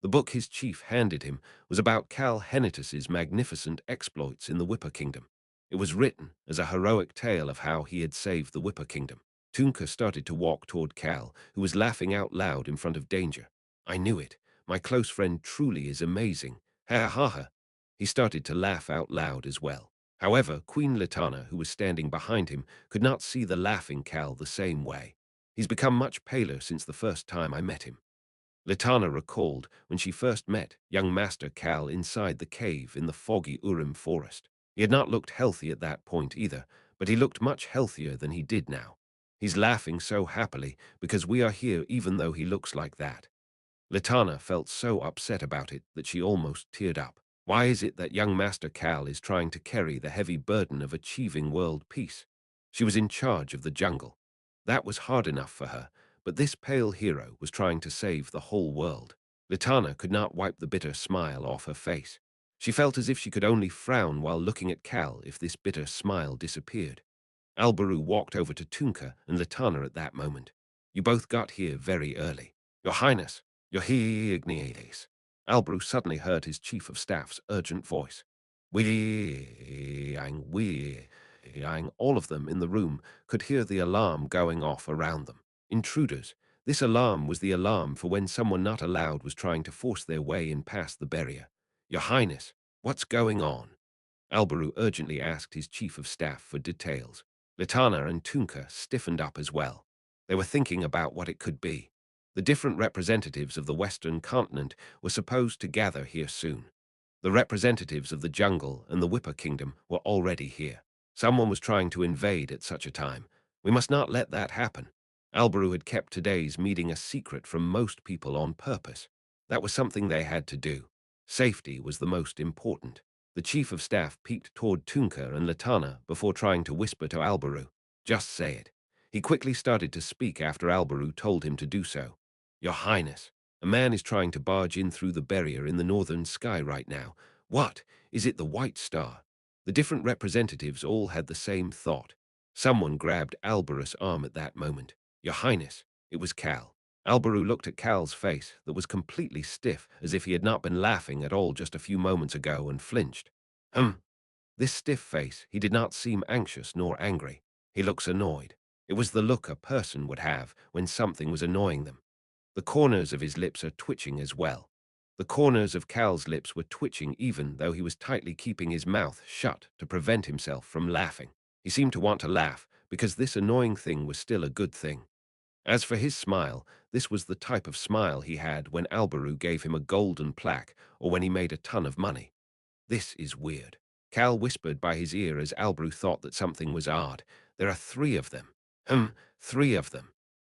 The book his chief handed him was about Cal Henitus's magnificent exploits in the Whipper Kingdom. It was written as a heroic tale of how he had saved the Whipper Kingdom. Tunka started to walk toward Cal, who was laughing out loud in front of danger. I knew it. My close friend truly is amazing. Ha ha ha. He started to laugh out loud as well. However, Queen Latana, who was standing behind him, could not see the laughing Cal the same way. He's become much paler since the first time I met him. Latana recalled when she first met young Master Cal inside the cave in the foggy Urim forest. He had not looked healthy at that point either, but he looked much healthier than he did now. He's laughing so happily because we are here even though he looks like that. Latana felt so upset about it that she almost teared up. Why is it that young Master Cal is trying to carry the heavy burden of achieving world peace? She was in charge of the jungle. That was hard enough for her, but this pale hero was trying to save the whole world. Latana could not wipe the bitter smile off her face. She felt as if she could only frown while looking at Cal if this bitter smile disappeared. Albaru walked over to Tunka and Latana at that moment. You both got here very early. Your Highness, your Igniates. Albaru suddenly heard his chief of staff's urgent voice. We, all of them in the room could hear the alarm going off around them. Intruders. This alarm was the alarm for when someone not allowed was trying to force their way in past the barrier. Your Highness, what's going on? Albaru urgently asked his chief of staff for details. Latana and Tunka stiffened up as well. They were thinking about what it could be. The different representatives of the Western continent were supposed to gather here soon. The representatives of the jungle and the Whipper Kingdom were already here. Someone was trying to invade at such a time. We must not let that happen. Albaru had kept today's meeting a secret from most people on purpose. That was something they had to do. Safety was the most important. The chief of staff peeked toward Tunka and Latana before trying to whisper to Albaru. Just say it. He quickly started to speak after Albaru told him to do so. Your Highness, a man is trying to barge in through the barrier in the northern sky right now. What? Is it the White Star? The different representatives all had the same thought. Someone grabbed Albaru's arm at that moment. Your Highness, it was Cal. Albaru looked at Cal's face that was completely stiff as if he had not been laughing at all just a few moments ago and flinched. This stiff face, he did not seem anxious nor angry. He looks annoyed. It was the look a person would have when something was annoying them. The corners of his lips are twitching as well. The corners of Cal's lips were twitching even though he was tightly keeping his mouth shut to prevent himself from laughing. He seemed to want to laugh because this annoying thing was still a good thing. As for his smile, this was the type of smile he had when Albaru gave him a golden plaque or when he made a ton of money. This is weird. Cal whispered by his ear as Albaru thought that something was odd. There are three of them. 3 of them.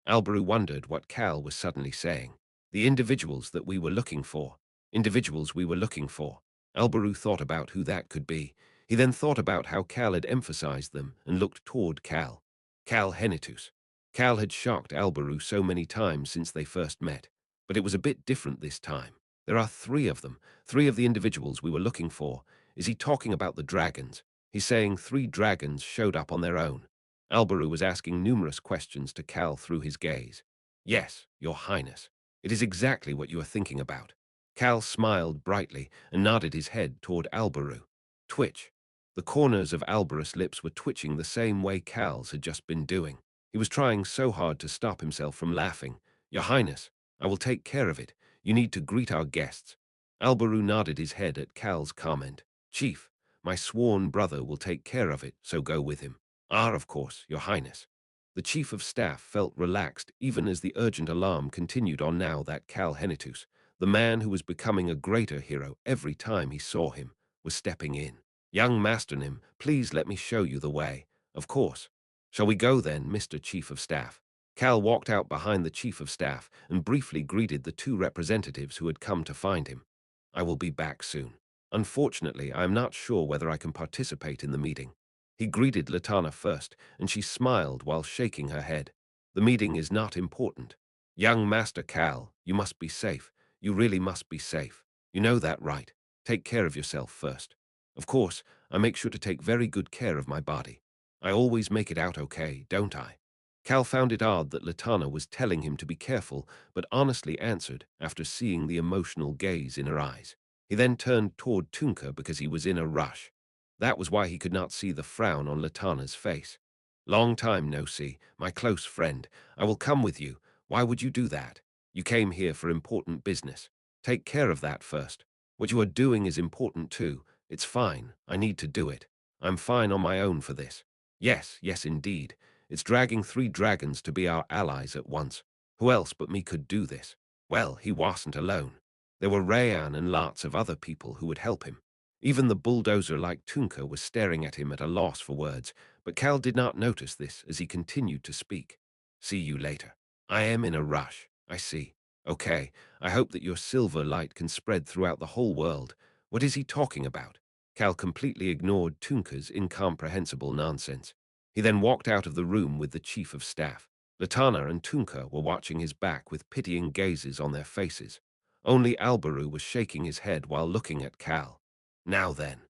Albaru wondered what Cal was suddenly saying. The individuals that we were looking for. Individuals we were looking for. Albaru thought about who that could be. He then thought about how Cal had emphasized them and looked toward Cal. Cal Henitus. Cal had shocked Albaru so many times since they first met, but it was a bit different this time. There are 3 of them, 3 of the individuals we were looking for. Is he talking about the dragons? He's saying 3 dragons showed up on their own. Albaru was asking numerous questions to Cal through his gaze. Yes, Your Highness. It is exactly what you are thinking about. Cal smiled brightly and nodded his head toward Albaru. Twitch. The corners of Alberus' lips were twitching the same way Cal's had just been doing. He was trying so hard to stop himself from laughing. "Your Highness, I will take care of it. You need to greet our guests." Alberu nodded his head at Cal's comment. "Chief, my sworn brother will take care of it, so go with him." "Ah, of course, Your Highness." The chief of staff felt relaxed even as the urgent alarm continued on now that Cal Henitus, the man who was becoming a greater hero every time he saw him, was stepping in. "Young Master Nim, please let me show you the way." "Of course." "Shall we go then, Mr. Chief of Staff?" Cal walked out behind the Chief of Staff and briefly greeted the two representatives who had come to find him. "I will be back soon. Unfortunately, I am not sure whether I can participate in the meeting." He greeted Latana first, and she smiled while shaking her head. "The meeting is not important." "Young Master Cal, you must be safe. You really must be safe. You know that, right? Take care of yourself first." "Of course, I make sure to take very good care of my body. I always make it out okay, don't I?" Cal found it odd that Latana was telling him to be careful, but honestly answered after seeing the emotional gaze in her eyes. He then turned toward Tunka because he was in a rush. That was why he could not see the frown on Latana's face. "Long time no see, my close friend. I will come with you. Why would you do that? You came here for important business. Take care of that first. What you are doing is important too. It's fine. I need to do it. I'm fine on my own for this." "Yes, yes indeed. It's dragging 3 dragons to be our allies at once. Who else but me could do this?" Well, he wasn't alone. There were Rayan and lots of other people who would help him. Even the bulldozer-like Tunka was staring at him at a loss for words, but Cal did not notice this as he continued to speak. "See you later. I am in a rush. I see. Okay, I hope that your silver light can spread throughout the whole world." What is he talking about? Cal completely ignored Tunka's incomprehensible nonsense. He then walked out of the room with the chief of staff. Latana and Tunka were watching his back with pitying gazes on their faces. Only Alberu was shaking his head while looking at Cal. "Now then."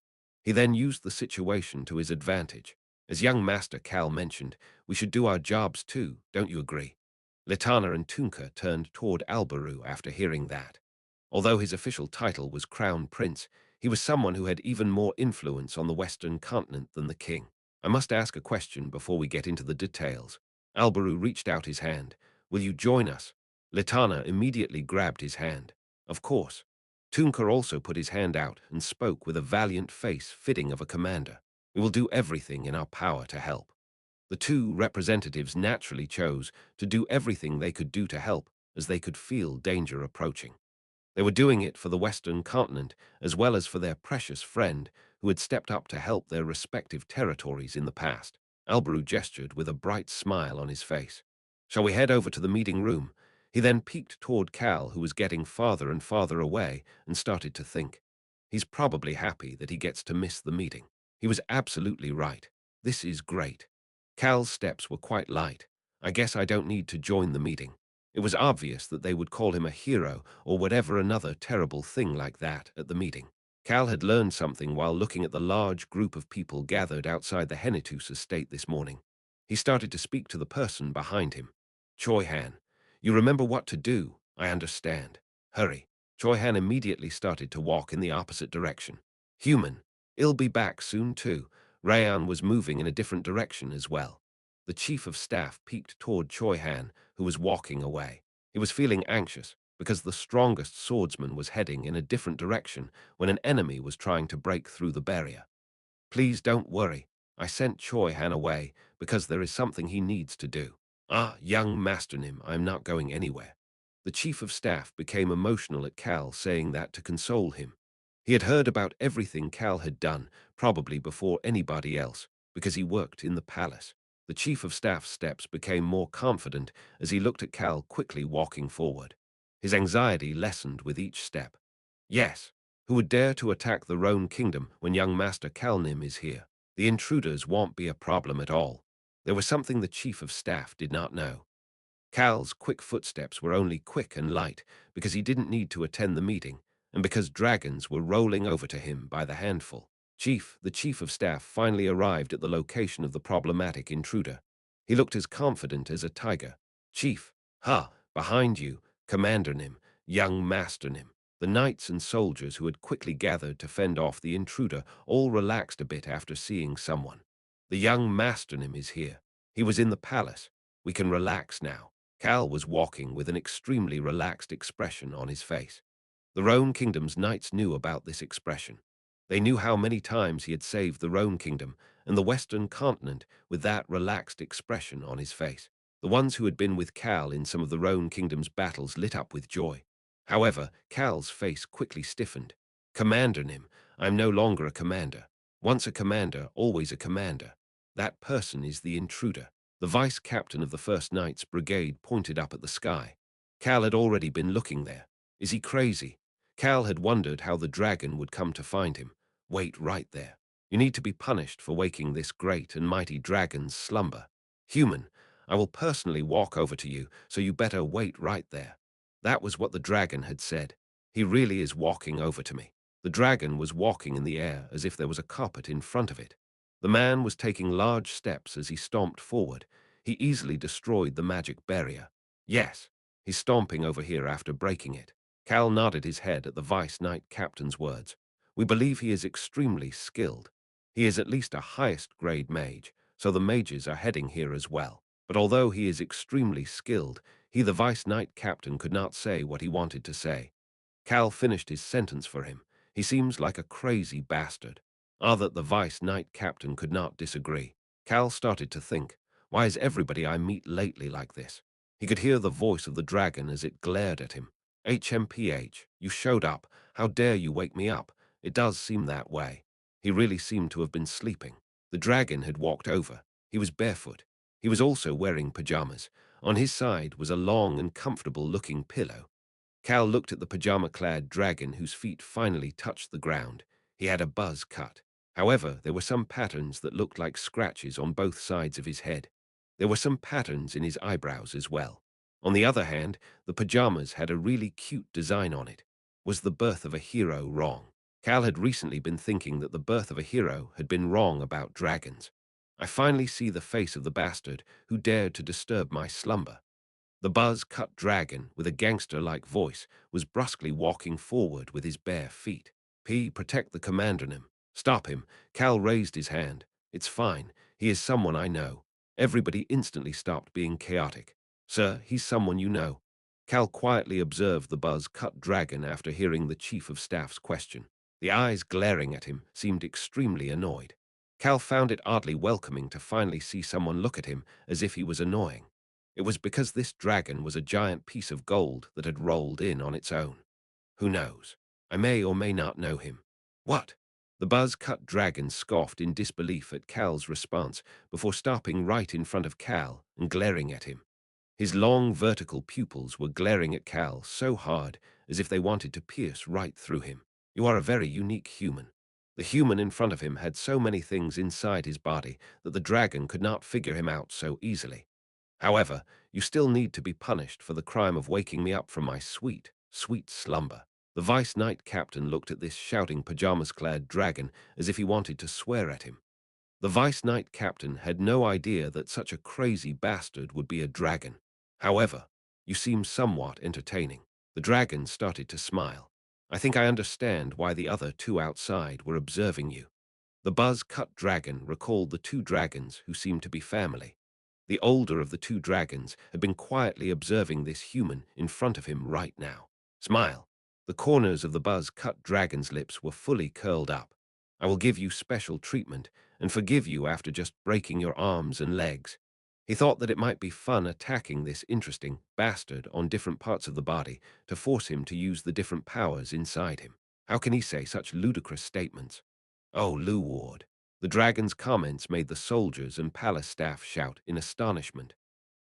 He then used the situation to his advantage. "As young Master Cal mentioned, we should do our jobs too, don't you agree?" Latana and Tunka turned toward Alberu after hearing that. Although his official title was Crown Prince, he was someone who had even more influence on the Western continent than the king. "I must ask a question before we get into the details." Alberu reached out his hand. "Will you join us?" Latana immediately grabbed his hand. "Of course." Tunka also put his hand out and spoke with a valiant face fitting of a commander. "We will do everything in our power to help." The two representatives naturally chose to do everything they could do to help, as they could feel danger approaching. They were doing it for the Western continent as well as for their precious friend who had stepped up to help their respective territories in the past. Alberu gestured with a bright smile on his face. "Shall we head over to the meeting room?" He then peeked toward Cal, who was getting farther and farther away, and started to think. He's probably happy that he gets to miss the meeting. He was absolutely right. This is great. Cal's steps were quite light. "I guess I don't need to join the meeting." It was obvious that they would call him a hero or whatever another terrible thing like that at the meeting. Cal had learned something while looking at the large group of people gathered outside the Henitus estate this morning. He started to speak to the person behind him. "Choi Han, you remember what to do, I understand. Hurry." Choi Han immediately started to walk in the opposite direction. "Human, I'll be back soon too." Rayan was moving in a different direction as well. The chief of staff peeked toward Choi Han, who was walking away. He was feeling anxious because the strongest swordsman was heading in a different direction when an enemy was trying to break through the barrier. "Please don't worry. I sent Choi Han away because there is something he needs to do." "Ah, young Master Nim, I am not going anywhere." The chief of staff became emotional at Cal saying that to console him. He had heard about everything Cal had done, probably before anybody else, because he worked in the palace. The chief of staff's steps became more confident as he looked at Cal quickly walking forward. His anxiety lessened with each step. "Yes, who would dare to attack the Roan kingdom when young Master Calnim is here? The intruders won't be a problem at all." There was something the chief of staff did not know. Cal's quick footsteps were only quick and light because he didn't need to attend the meeting, and because dragons were rolling over to him by the handful. The chief of staff finally arrived at the location of the problematic intruder. He looked as confident as a tiger. "Chief, behind you, Commander Nim, young Master Nim." The knights and soldiers who had quickly gathered to fend off the intruder all relaxed a bit after seeing someone. The young masternim is here. He was in the palace. We can relax now. Cal was walking with an extremely relaxed expression on his face. The Rhone Kingdom's knights knew about this expression. They knew how many times he had saved the Rhone Kingdom and the Western continent with that relaxed expression on his face. The ones who had been with Cal in some of the Rhone Kingdom's battles lit up with joy. However, Cal's face quickly stiffened. Commander Nim, I'm no longer a commander. Once a commander, always a commander. That person is the intruder. The vice captain of the First Knights Brigade pointed up at the sky. Cal had already been looking there. Is he crazy? Cal had wondered how the dragon would come to find him. Wait right there. You need to be punished for waking this great and mighty dragon's slumber. Human, I will personally walk over to you, so you better wait right there. That was what the dragon had said. He really is walking over to me. The dragon was walking in the air as if there was a carpet in front of it. The man was taking large steps as he stomped forward. He easily destroyed the magic barrier. Yes, he's stomping over here after breaking it. Cal nodded his head at the Vice Knight Captain's words. We believe he is extremely skilled. He is at least a highest grade mage, so the mages are heading here as well. But although he is extremely skilled, he, the Vice Knight Captain, could not say what he wanted to say. Cal finished his sentence for him. He seems like a crazy bastard. That the Vice Knight Captain could not disagree. Cal started to think, why is everybody I meet lately like this? He could hear the voice of the dragon as it glared at him. HMPH, you showed up. How dare you wake me up? It does seem that way. He really seemed to have been sleeping. The dragon had walked over. He was barefoot. He was also wearing pajamas. On his side was a long and comfortable-looking pillow. Cal looked at the pajama-clad dragon whose feet finally touched the ground. He had a buzz cut. However, there were some patterns that looked like scratches on both sides of his head. There were some patterns in his eyebrows as well. On the other hand, the pajamas had a really cute design on it. Was the birth of a hero wrong? Cal had recently been thinking that the birth of a hero had been wrong about dragons. I finally see the face of the bastard who dared to disturb my slumber. The buzz-cut dragon, with a gangster-like voice, was brusquely walking forward with his bare feet. Protect the commandernim. Stop him. Cal raised his hand. It's fine. He is someone I know. Everybody instantly stopped being chaotic. Sir, he's someone you know. Cal quietly observed the buzz-cut dragon after hearing the chief of staff's question. The eyes glaring at him seemed extremely annoyed. Cal found it oddly welcoming to finally see someone look at him as if he was annoying. It was because this dragon was a giant piece of gold that had rolled in on its own. Who knows? I may or may not know him. What? The buzz-cut dragon scoffed in disbelief at Cal's response before stopping right in front of Cal and glaring at him. His long vertical pupils were glaring at Cal so hard as if they wanted to pierce right through him. You are a very unique human. The human in front of him had so many things inside his body that the dragon could not figure him out so easily. However, you still need to be punished for the crime of waking me up from my sweet, sweet slumber. The Vice Knight Captain looked at this shouting pajamas-clad dragon as if he wanted to swear at him. The Vice Knight Captain had no idea that such a crazy bastard would be a dragon. However, you seem somewhat entertaining. The dragon started to smile. I think I understand why the other two outside were observing you. The buzz-cut dragon recalled the two dragons who seemed to be family. The older of the two dragons had been quietly observing this human in front of him right now. Smile. The corners of the buzz-cut dragon's lips were fully curled up. I will give you special treatment and forgive you after just breaking your arms and legs. He thought that it might be fun attacking this interesting bastard on different parts of the body to force him to use the different powers inside him. How can he say such ludicrous statements? Oh, Lou Ward. The dragon's comments made the soldiers and palace staff shout in astonishment.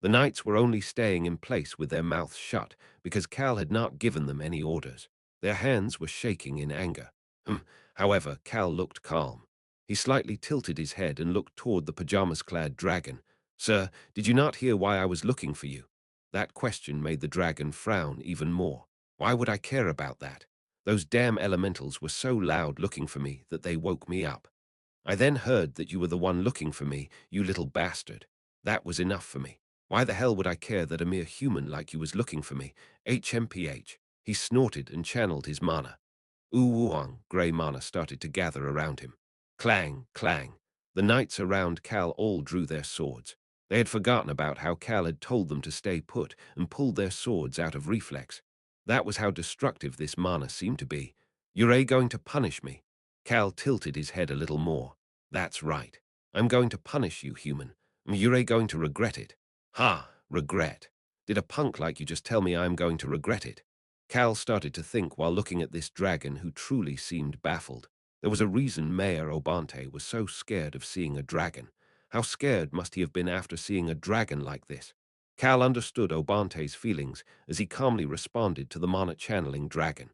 The knights were only staying in place with their mouths shut because Cal had not given them any orders. Their hands were shaking in anger. However, Cal looked calm. He slightly tilted his head and looked toward the pajamas-clad dragon. Sir, did you not hear why I was looking for you? That question made the dragon frown even more. Why would I care about that? Those damn elementals were so loud looking for me that they woke me up. I then heard that you were the one looking for me, you little bastard. That was enough for me. Why the hell would I care that a mere human like you was looking for me? HMPH. He snorted and channeled his mana. Uwuang, grey mana started to gather around him. Clang, clang. The knights around Cal all drew their swords. They had forgotten about how Cal had told them to stay put and pulled their swords out of reflex. That was how destructive this mana seemed to be. You're going to punish me? Cal tilted his head a little more. That's right. I'm going to punish you, human. You're going to regret it. Ha, regret. Did a punk like you just tell me I'm going to regret it? Cal started to think while looking at this dragon who truly seemed baffled. There was a reason Mayor Obante was so scared of seeing a dragon. How scared must he have been after seeing a dragon like this? Cal understood Obante's feelings as he calmly responded to the mana-channeling dragon.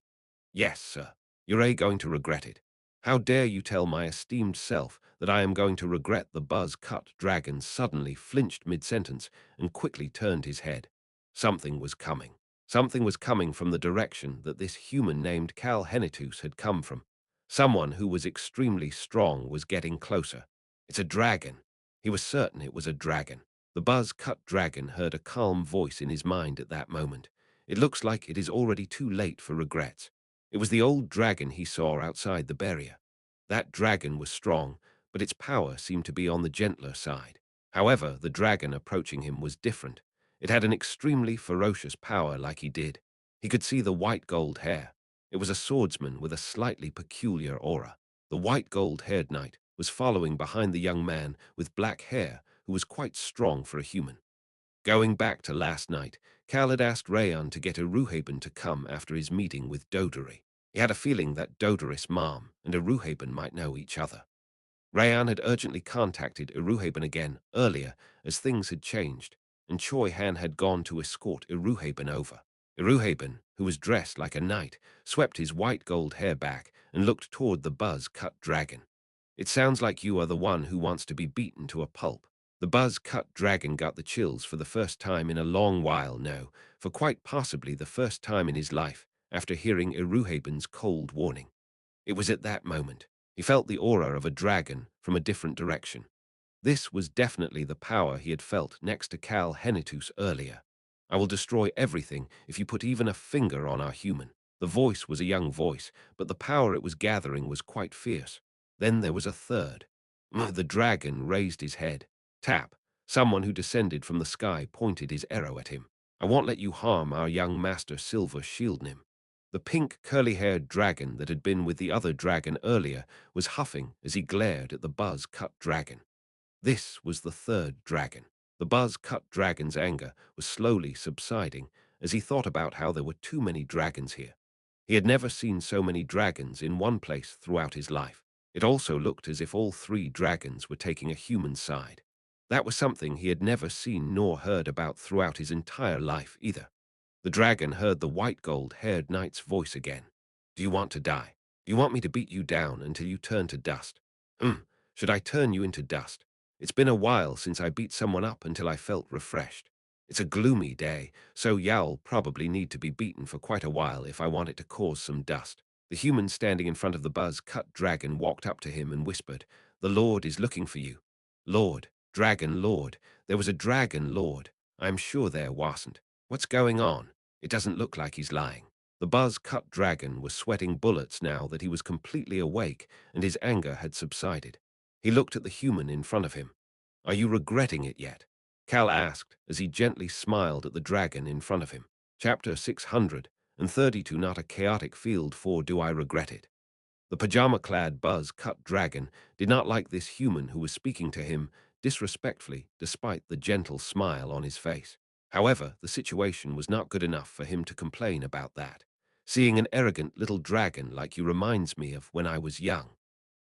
Yes, sir. You're going to regret it. How dare you tell my esteemed self that I am going to regret? The buzz-cut dragon suddenly flinched mid-sentence and quickly turned his head. Something was coming. Something was coming from the direction that this human named Cal Henitus had come from. Someone who was extremely strong was getting closer. It's a dragon. He was certain it was a dragon. The buzz-cut dragon heard a calm voice in his mind at that moment. It looks like it is already too late for regrets. It was the old dragon he saw outside the barrier. That dragon was strong, but its power seemed to be on the gentler side. However, the dragon approaching him was different. It had an extremely ferocious power like he did. He could see the white gold hair. It was a swordsman with a slightly peculiar aura. The white gold-haired knight was following behind the young man with black hair who was quite strong for a human. Going back to last night, Cal had asked Rayan to get Eruhaben to come after his meeting with Dodori. He had a feeling that Dodori's mom and Eruhaben might know each other. Rayan had urgently contacted Eruhaben again earlier as things had changed, and Choi Han had gone to escort Eruhaben over. Eruhaben, who was dressed like a knight, swept his white gold hair back and looked toward the buzz-cut dragon. It sounds like you are the one who wants to be beaten to a pulp. The buzz-cut dragon got the chills for the first time in a long while now, for quite possibly the first time in his life, after hearing Eruhaben's cold warning. It was at that moment. He felt the aura of a dragon from a different direction. This was definitely the power he had felt next to Cal Henitus earlier. I will destroy everything if you put even a finger on our human. The voice was a young voice, but the power it was gathering was quite fierce. Then there was a third. The dragon raised his head. Tap. Someone who descended from the sky pointed his arrow at him. I won't let you harm our young master Silver Shieldnim. The pink, curly-haired dragon that had been with the other dragon earlier was huffing as he glared at the buzz-cut dragon. This was the third dragon. The buzz-cut dragon's anger was slowly subsiding as he thought about how there were too many dragons here. He had never seen so many dragons in one place throughout his life. It also looked as if all three dragons were taking a human side. That was something he had never seen nor heard about throughout his entire life either. The dragon heard the white gold-haired knight's voice again. Do you want to die? Do you want me to beat you down until you turn to dust? Should I turn you into dust? It's been a while since I beat someone up until I felt refreshed. It's a gloomy day, so Yow'll probably need to be beaten for quite a while if I want it to cause some dust. The human standing in front of the buzz-cut dragon walked up to him and whispered, The Lord is looking for you. Lord, Dragon Lord. There was a Dragon Lord. I'm sure there wasn't. What's going on? It doesn't look like he's lying. The buzz-cut dragon was sweating bullets now that he was completely awake and his anger had subsided. He looked at the human in front of him. Are you regretting it yet? Cal asked as he gently smiled at the dragon in front of him. Chapter 632. Not a chaotic field for do I regret it. The pajama-clad buzz-cut dragon did not like this human who was speaking to him disrespectfully despite the gentle smile on his face. However, the situation was not good enough for him to complain about that. Seeing an arrogant little dragon like you reminds me of when I was young.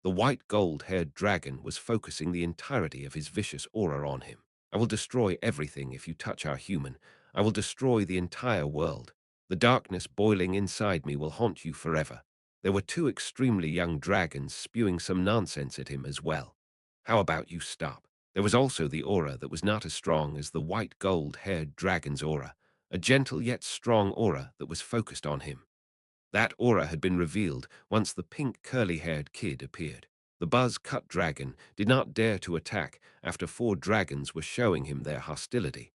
The white gold-haired dragon was focusing the entirety of his vicious aura on him. I will destroy everything if you touch our human. I will destroy the entire world. The darkness boiling inside me will haunt you forever. There were two extremely young dragons spewing some nonsense at him as well. How about you stop? There was also the aura that was not as strong as the white gold-haired dragon's aura, a gentle yet strong aura that was focused on him. That aura had been revealed once the pink curly-haired kid appeared. The buzz-cut dragon did not dare to attack after four dragons were showing him their hostility.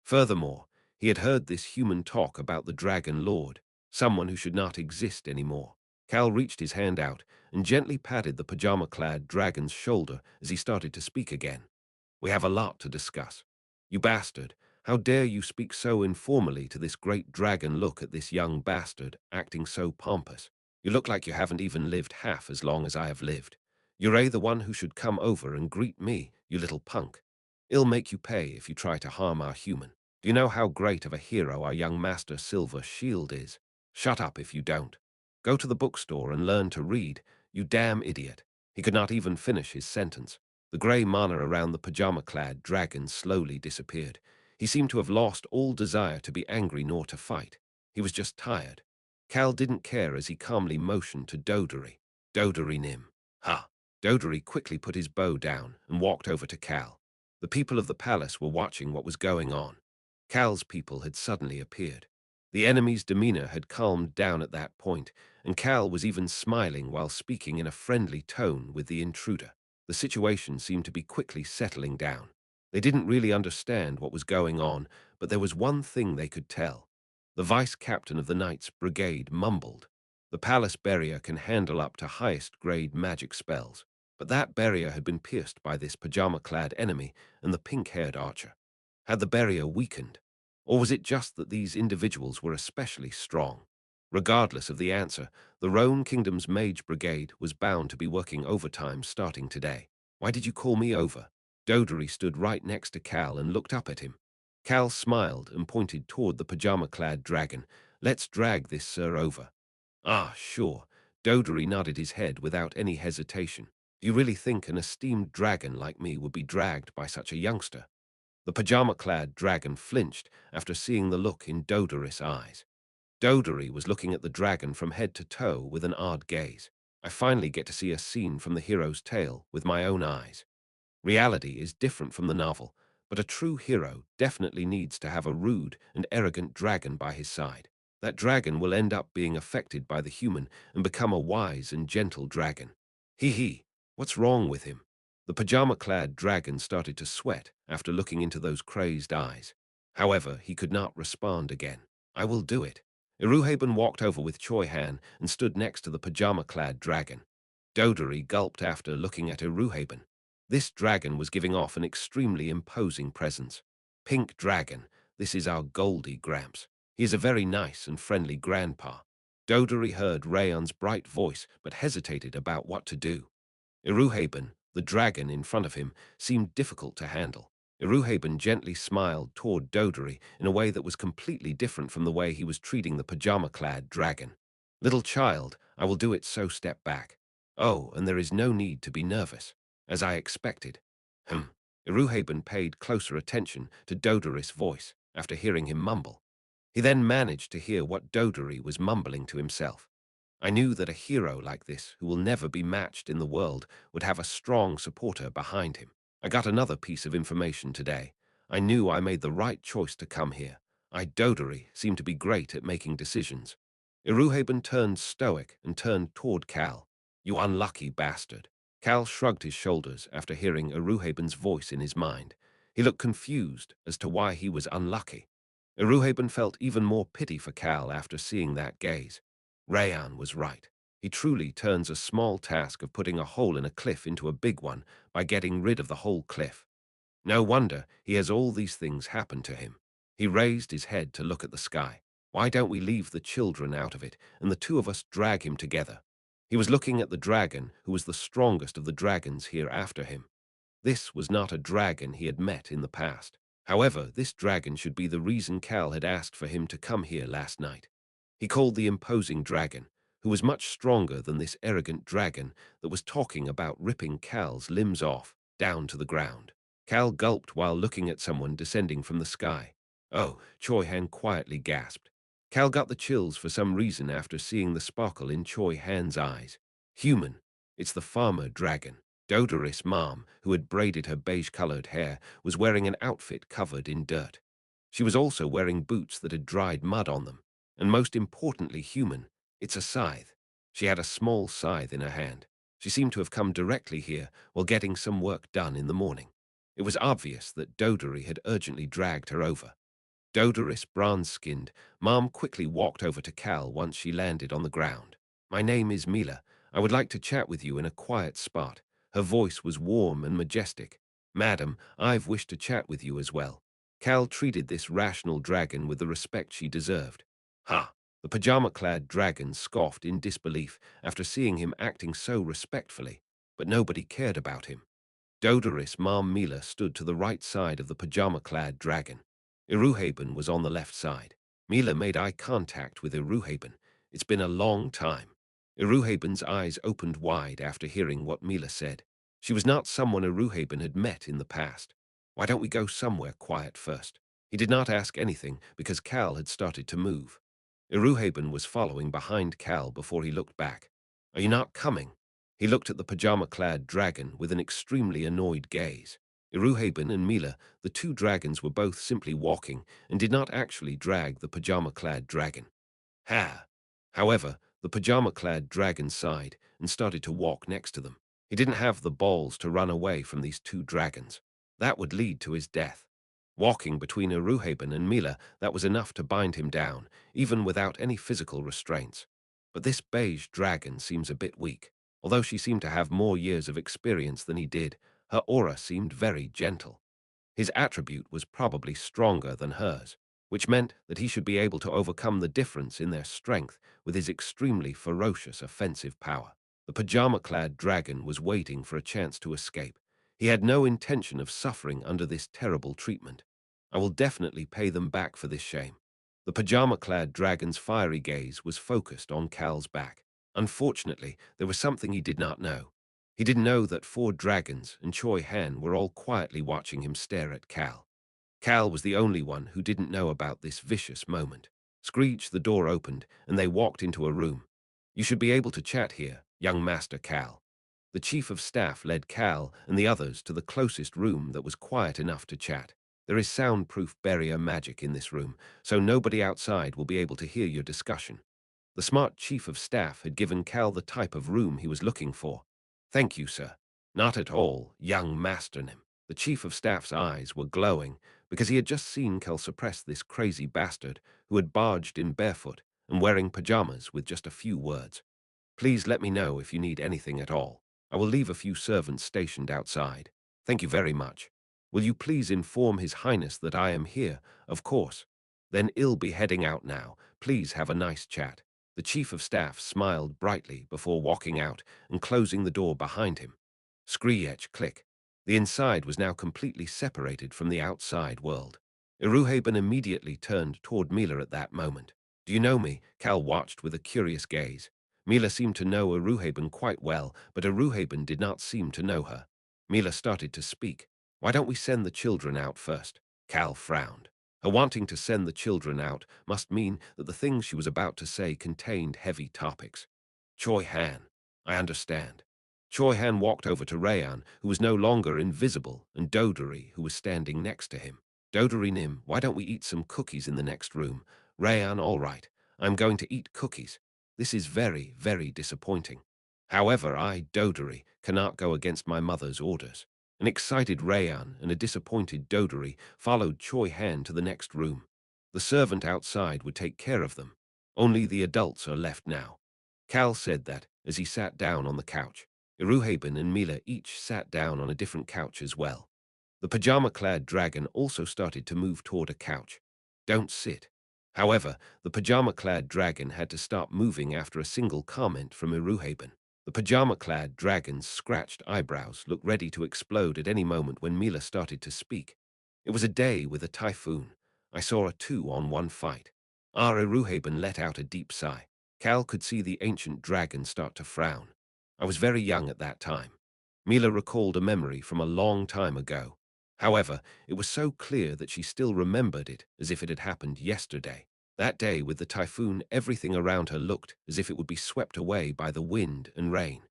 Furthermore, he had heard this human talk about the Dragon Lord. someone who should not exist anymore. Cal reached his hand out and gently patted the pajama-clad dragon's shoulder as he started to speak again. We have a lot to discuss. You bastard, how dare you speak so informally to this great dragon? Look at this young bastard, acting so pompous. You look like you haven't even lived half as long as I have lived. You're the one who should come over and greet me, you little punk. It'll make you pay if you try to harm our human. Do you know how great of a hero our young master Silver Shield is? Shut up if you don't. Go to the bookstore and learn to read, you damn idiot. He could not even finish his sentence. The grey mana around the pajama-clad dragon slowly disappeared. He seemed to have lost all desire to be angry nor to fight. He was just tired. Cal didn't care as he calmly motioned to Dodori. Dodori Nim. Ha! Dodori quickly put his bow down and walked over to Cal. The people of the palace were watching what was going on. Cal's people had suddenly appeared. The enemy's demeanor had calmed down at that point, and Cal was even smiling while speaking in a friendly tone with the intruder. The situation seemed to be quickly settling down. They didn't really understand what was going on, but there was one thing they could tell. The vice-captain of the Knights Brigade mumbled. The palace barrier can handle up to highest-grade magic spells, but that barrier had been pierced by this pajama-clad enemy and the pink-haired archer. Had the barrier weakened? Or was it just that these individuals were especially strong? Regardless of the answer, the Roan Kingdom's Mage Brigade was bound to be working overtime starting today. Why did you call me over? Dodori stood right next to Cal and looked up at him. Cal smiled and pointed toward the pajama-clad dragon. Let's drag this sir over. Ah, sure. Dodori nodded his head without any hesitation. Do you really think an esteemed dragon like me would be dragged by such a youngster? The pajama-clad dragon flinched after seeing the look in Dodori's eyes. Dodori was looking at the dragon from head to toe with an odd gaze. I finally get to see a scene from the hero's tale with my own eyes. Reality is different from the novel, but a true hero definitely needs to have a rude and arrogant dragon by his side. That dragon will end up being affected by the human and become a wise and gentle dragon. Hee, what's wrong with him? The pajama-clad dragon started to sweat after looking into those crazed eyes. However, he could not respond again. I will do it. Iruhaben walked over with Choi Han and stood next to the pajama-clad dragon. Dodori gulped after looking at Iruhaben. This dragon was giving off an extremely imposing presence. Pink Dragon, this is our Goldie Gramps. He is a very nice and friendly grandpa. Dodori heard Rayon's bright voice but hesitated about what to do. Iruhaben, the dragon in front of him, seemed difficult to handle. Iruhaben gently smiled toward Dodori in a way that was completely different from the way he was treating the pajama-clad dragon. Little child, I will do it, so step back. Oh, and there is no need to be nervous. As I expected. Iruhaben paid closer attention to Dodori's voice after hearing him mumble. He then managed to hear what Dodori was mumbling to himself. I knew that a hero like this, who will never be matched in the world, would have a strong supporter behind him. I got another piece of information today. I knew I made the right choice to come here. Dodori seemed to be great at making decisions. Iruhaben turned stoic and turned toward Cal. You unlucky bastard. Cal shrugged his shoulders after hearing Iruhaben's voice in his mind. He looked confused as to why he was unlucky. Iruhaben felt even more pity for Cal after seeing that gaze. Rayan was right. He truly turns a small task of putting a hole in a cliff into a big one by getting rid of the whole cliff. No wonder he has all these things happen to him. He raised his head to look at the sky. Why don't we leave the children out of it and the two of us drag him together? He was looking at the dragon, who was the strongest of the dragons here after him. This was not a dragon he had met in the past. However, this dragon should be the reason Cal had asked for him to come here last night. He called the imposing dragon, who was much stronger than this arrogant dragon that was talking about ripping Cal's limbs off, down to the ground. Cal gulped while looking at someone descending from the sky. Oh, Choi Han quietly gasped. Cal got the chills for some reason after seeing the sparkle in Choi Han's eyes. Human. It's the farmer dragon. Dodori's mom, who had braided her beige-colored hair, was wearing an outfit covered in dirt. She was also wearing boots that had dried mud on them. And most importantly, human. It's a scythe. She had a small scythe in her hand. She seemed to have come directly here while getting some work done in the morning. It was obvious that Dodori had urgently dragged her over. Dodoris, bronze-skinned, Mom quickly walked over to Cal once she landed on the ground. My name is Mila. I would like to chat with you in a quiet spot. Her voice was warm and majestic. Madam, I've wished to chat with you as well. Cal treated this rational dragon with the respect she deserved. Ha! The pajama-clad dragon scoffed in disbelief after seeing him acting so respectfully, but nobody cared about him. Dodoris Mom Mila stood to the right side of the pajama-clad dragon. Iruhaben was on the left side. Mila made eye contact with Iruhaben. It's been a long time. Iruhaben's eyes opened wide after hearing what Mila said. She was not someone Iruhaben had met in the past. Why don't we go somewhere quiet first? He did not ask anything because Cal had started to move. Iruhaben was following behind Cal before he looked back. Are you not coming? He looked at the pajama-clad dragon with an extremely annoyed gaze. Iruhaben and Mila, the two dragons, were both simply walking and did not actually drag the pajama-clad dragon. Ha! However, the pajama-clad dragon sighed and started to walk next to them. He didn't have the balls to run away from these two dragons. That would lead to his death. Walking between Iruhaben and Mila, that was enough to bind him down, even without any physical restraints. But this beige dragon seems a bit weak. Although she seemed to have more years of experience than he did, her aura seemed very gentle. His attribute was probably stronger than hers, which meant that he should be able to overcome the difference in their strength with his extremely ferocious offensive power. The pajama-clad dragon was waiting for a chance to escape. He had no intention of suffering under this terrible treatment. I will definitely pay them back for this shame. The pajama-clad dragon's fiery gaze was focused on Cal's back. Unfortunately, there was something he did not know. He didn't know that four dragons and Choi Han were all quietly watching him stare at Cal. Cal was the only one who didn't know about this vicious moment. Screech, the door opened, and they walked into a room. You should be able to chat here, young Master Cal. The chief of staff led Cal and the others to the closest room that was quiet enough to chat. There is soundproof barrier magic in this room, so nobody outside will be able to hear your discussion. The smart chief of staff had given Cal the type of room he was looking for. Thank you, sir. Not at all, young Master Nim. The chief of staff's eyes were glowing because he had just seen Cal suppress this crazy bastard who had barged in barefoot and wearing pajamas with just a few words. Please let me know if you need anything at all. I will leave a few servants stationed outside. Thank you very much. Will you please inform His Highness that I am here? Of course. Then I'll be heading out now. Please have a nice chat. The chief of staff smiled brightly before walking out and closing the door behind him. Screech click. The inside was now completely separated from the outside world. Iruhaben immediately turned toward Mila at that moment. Do you know me? Cal watched with a curious gaze. Mila seemed to know Iruhaben quite well, but Iruhaben did not seem to know her. Mila started to speak. Why don't we send the children out first? Cal frowned. Her wanting to send the children out must mean that the things she was about to say contained heavy topics. Choi Han, I understand. Choi Han walked over to Rayan, who was no longer invisible, and Dodori, who was standing next to him. Dodori Nim, why don't we eat some cookies in the next room? Rayan, all right. I'm going to eat cookies. This is very, very disappointing. However, I, Dodori, cannot go against my mother's orders. An excited Rayan and a disappointed Dodori followed Choi Han to the next room. The servant outside would take care of them. Only the adults are left now. Cal said that as he sat down on the couch. Iruhaben and Mila each sat down on a different couch as well. The pajama-clad dragon also started to move toward a couch. Don't sit. However, the pajama-clad dragon had to stop moving after a single comment from Iruhaben. The pajama-clad dragon's scratched eyebrows looked ready to explode at any moment when Mila started to speak. It was a day with a typhoon. I saw a 2-on-1 fight. Iruhaben let out a deep sigh. Cal could see the ancient dragon start to frown. I was very young at that time. Mila recalled a memory from a long time ago. However, it was so clear that she still remembered it as if it had happened yesterday. That day with the typhoon, everything around her looked as if it would be swept away by the wind and rain.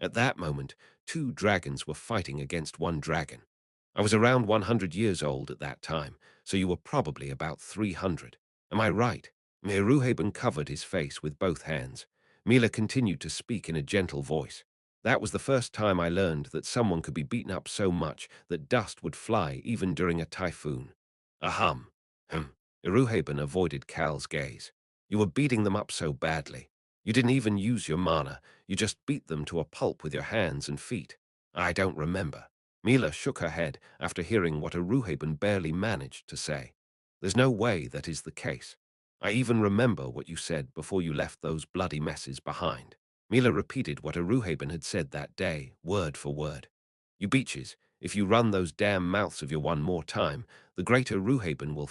At that moment, two dragons were fighting against one dragon. I was around 100 years old at that time, so you were probably about 300. Am I right? Miruhaben covered his face with both hands. Mila continued to speak in a gentle voice. That was the first time I learned that someone could be beaten up so much that dust would fly even during a typhoon. Ahem. Iruhaben avoided Cal's gaze. You were beating them up so badly. You didn't even use your mana. You just beat them to a pulp with your hands and feet. I don't remember. Mila shook her head after hearing what Iruhaben barely managed to say. There's no way that is the case. I even remember what you said before you left those bloody messes behind. Mila repeated what Iruhaben had said that day, word for word. You beaches, if you run those damn mouths of your one more time, the great Iruhaben will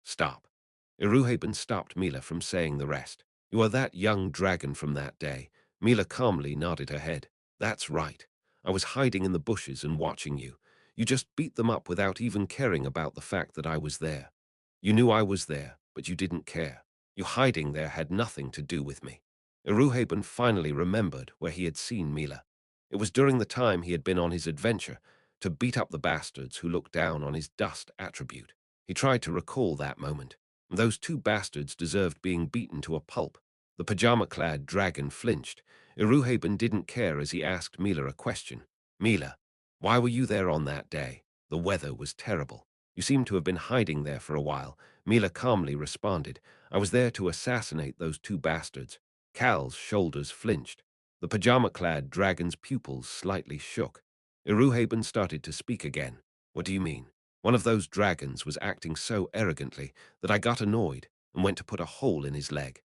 stop. Iruhaben stopped Mila from saying the rest. You are that young dragon from that day. Mila calmly nodded her head. That's right. I was hiding in the bushes and watching you. You just beat them up without even caring about the fact that I was there. You knew I was there, but you didn't care. You hiding there had nothing to do with me. Iruhaben finally remembered where he had seen Mila. It was during the time he had been on his adventure to beat up the bastards who looked down on his dust attribute. He tried to recall that moment. Those two bastards deserved being beaten to a pulp. The pajama-clad dragon flinched. Iruhaben didn't care as he asked Mila a question. Mila, why were you there on that day? The weather was terrible. You seem to have been hiding there for a while. Mila calmly responded. I was there to assassinate those two bastards. Cal's shoulders flinched. The pajama-clad dragon's pupils slightly shook. Iruhaben started to speak again. What do you mean? One of those dragons was acting so arrogantly that I got annoyed and went to put a hole in his leg.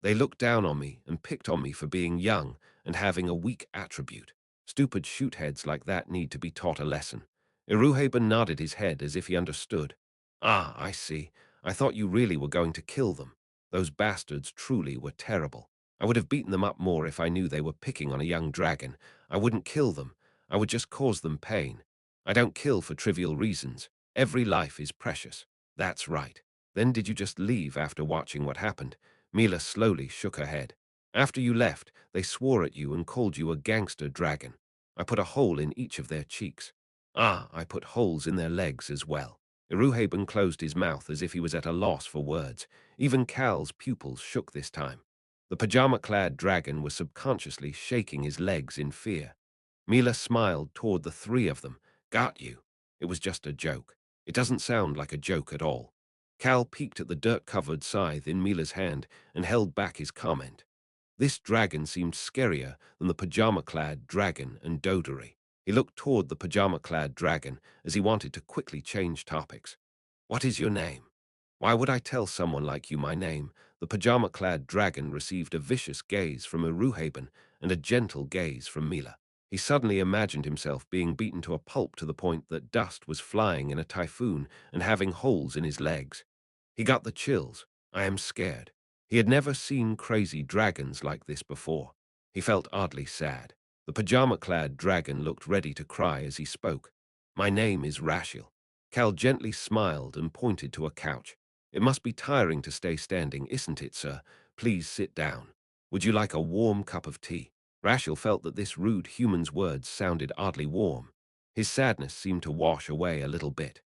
They looked down on me and picked on me for being young and having a weak attribute. Stupid shootheads like that need to be taught a lesson. Iruhaben nodded his head as if he understood. Ah, I see. I thought you really were going to kill them. Those bastards truly were terrible. I would have beaten them up more if I knew they were picking on a young dragon. I wouldn't kill them. I would just cause them pain. I don't kill for trivial reasons. Every life is precious. That's right. Then did you just leave after watching what happened? Mila slowly shook her head. After you left, they swore at you and called you a gangster dragon. I put a hole in each of their cheeks. Ah, I put holes in their legs as well. Iruhaben closed his mouth as if he was at a loss for words. Even Cal's pupils shook this time. The pajama-clad dragon was subconsciously shaking his legs in fear. Mila smiled toward the three of them. Got you. It was just a joke. It doesn't sound like a joke at all. Cal peeked at the dirt-covered scythe in Mila's hand and held back his comment. This dragon seemed scarier than the pajama-clad dragon and Dodori. He looked toward the pajama-clad dragon as he wanted to quickly change topics. What is your name? Why would I tell someone like you my name? The pajama-clad dragon received a vicious gaze from Iruhaben and a gentle gaze from Mila. He suddenly imagined himself being beaten to a pulp to the point that dust was flying in a typhoon and having holes in his legs. He got the chills. I am scared. He had never seen crazy dragons like this before. He felt oddly sad. The pajama-clad dragon looked ready to cry as he spoke. My name is Rashiel. Cal gently smiled and pointed to a couch. It must be tiring to stay standing, isn't it, sir? Please sit down. Would you like a warm cup of tea? Rashiel felt that this rude human's words sounded oddly warm. His sadness seemed to wash away a little bit.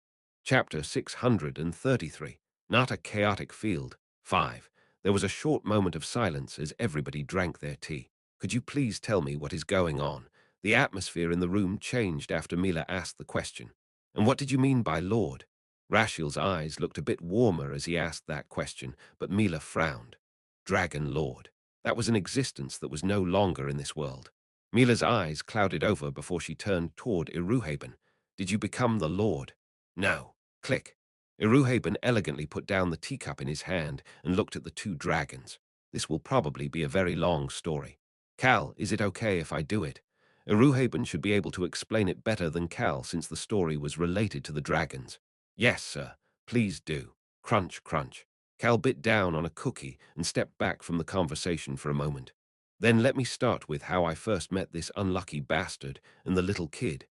Chapter 633. Not a chaotic field. 5. There was a short moment of silence as everybody drank their tea. Could you please tell me what is going on? The atmosphere in the room changed after Mila asked the question. And what did you mean by Lord? Rashiel's eyes looked a bit warmer as he asked that question, but Mila frowned. Dragon Lord. That was an existence that was no longer in this world. Mila's eyes clouded over before she turned toward Iruhaben. Did you become the Lord? No. Click. Iruhaben elegantly put down the teacup in his hand and looked at the two dragons. This will probably be a very long story. Cal, is it okay if I do it? Iruhaben should be able to explain it better than Cal since the story was related to the dragons. Yes, sir. Please do. Crunch, crunch. Cal bit down on a cookie and stepped back from the conversation for a moment. Then let me start with how I first met this unlucky bastard and the little kid.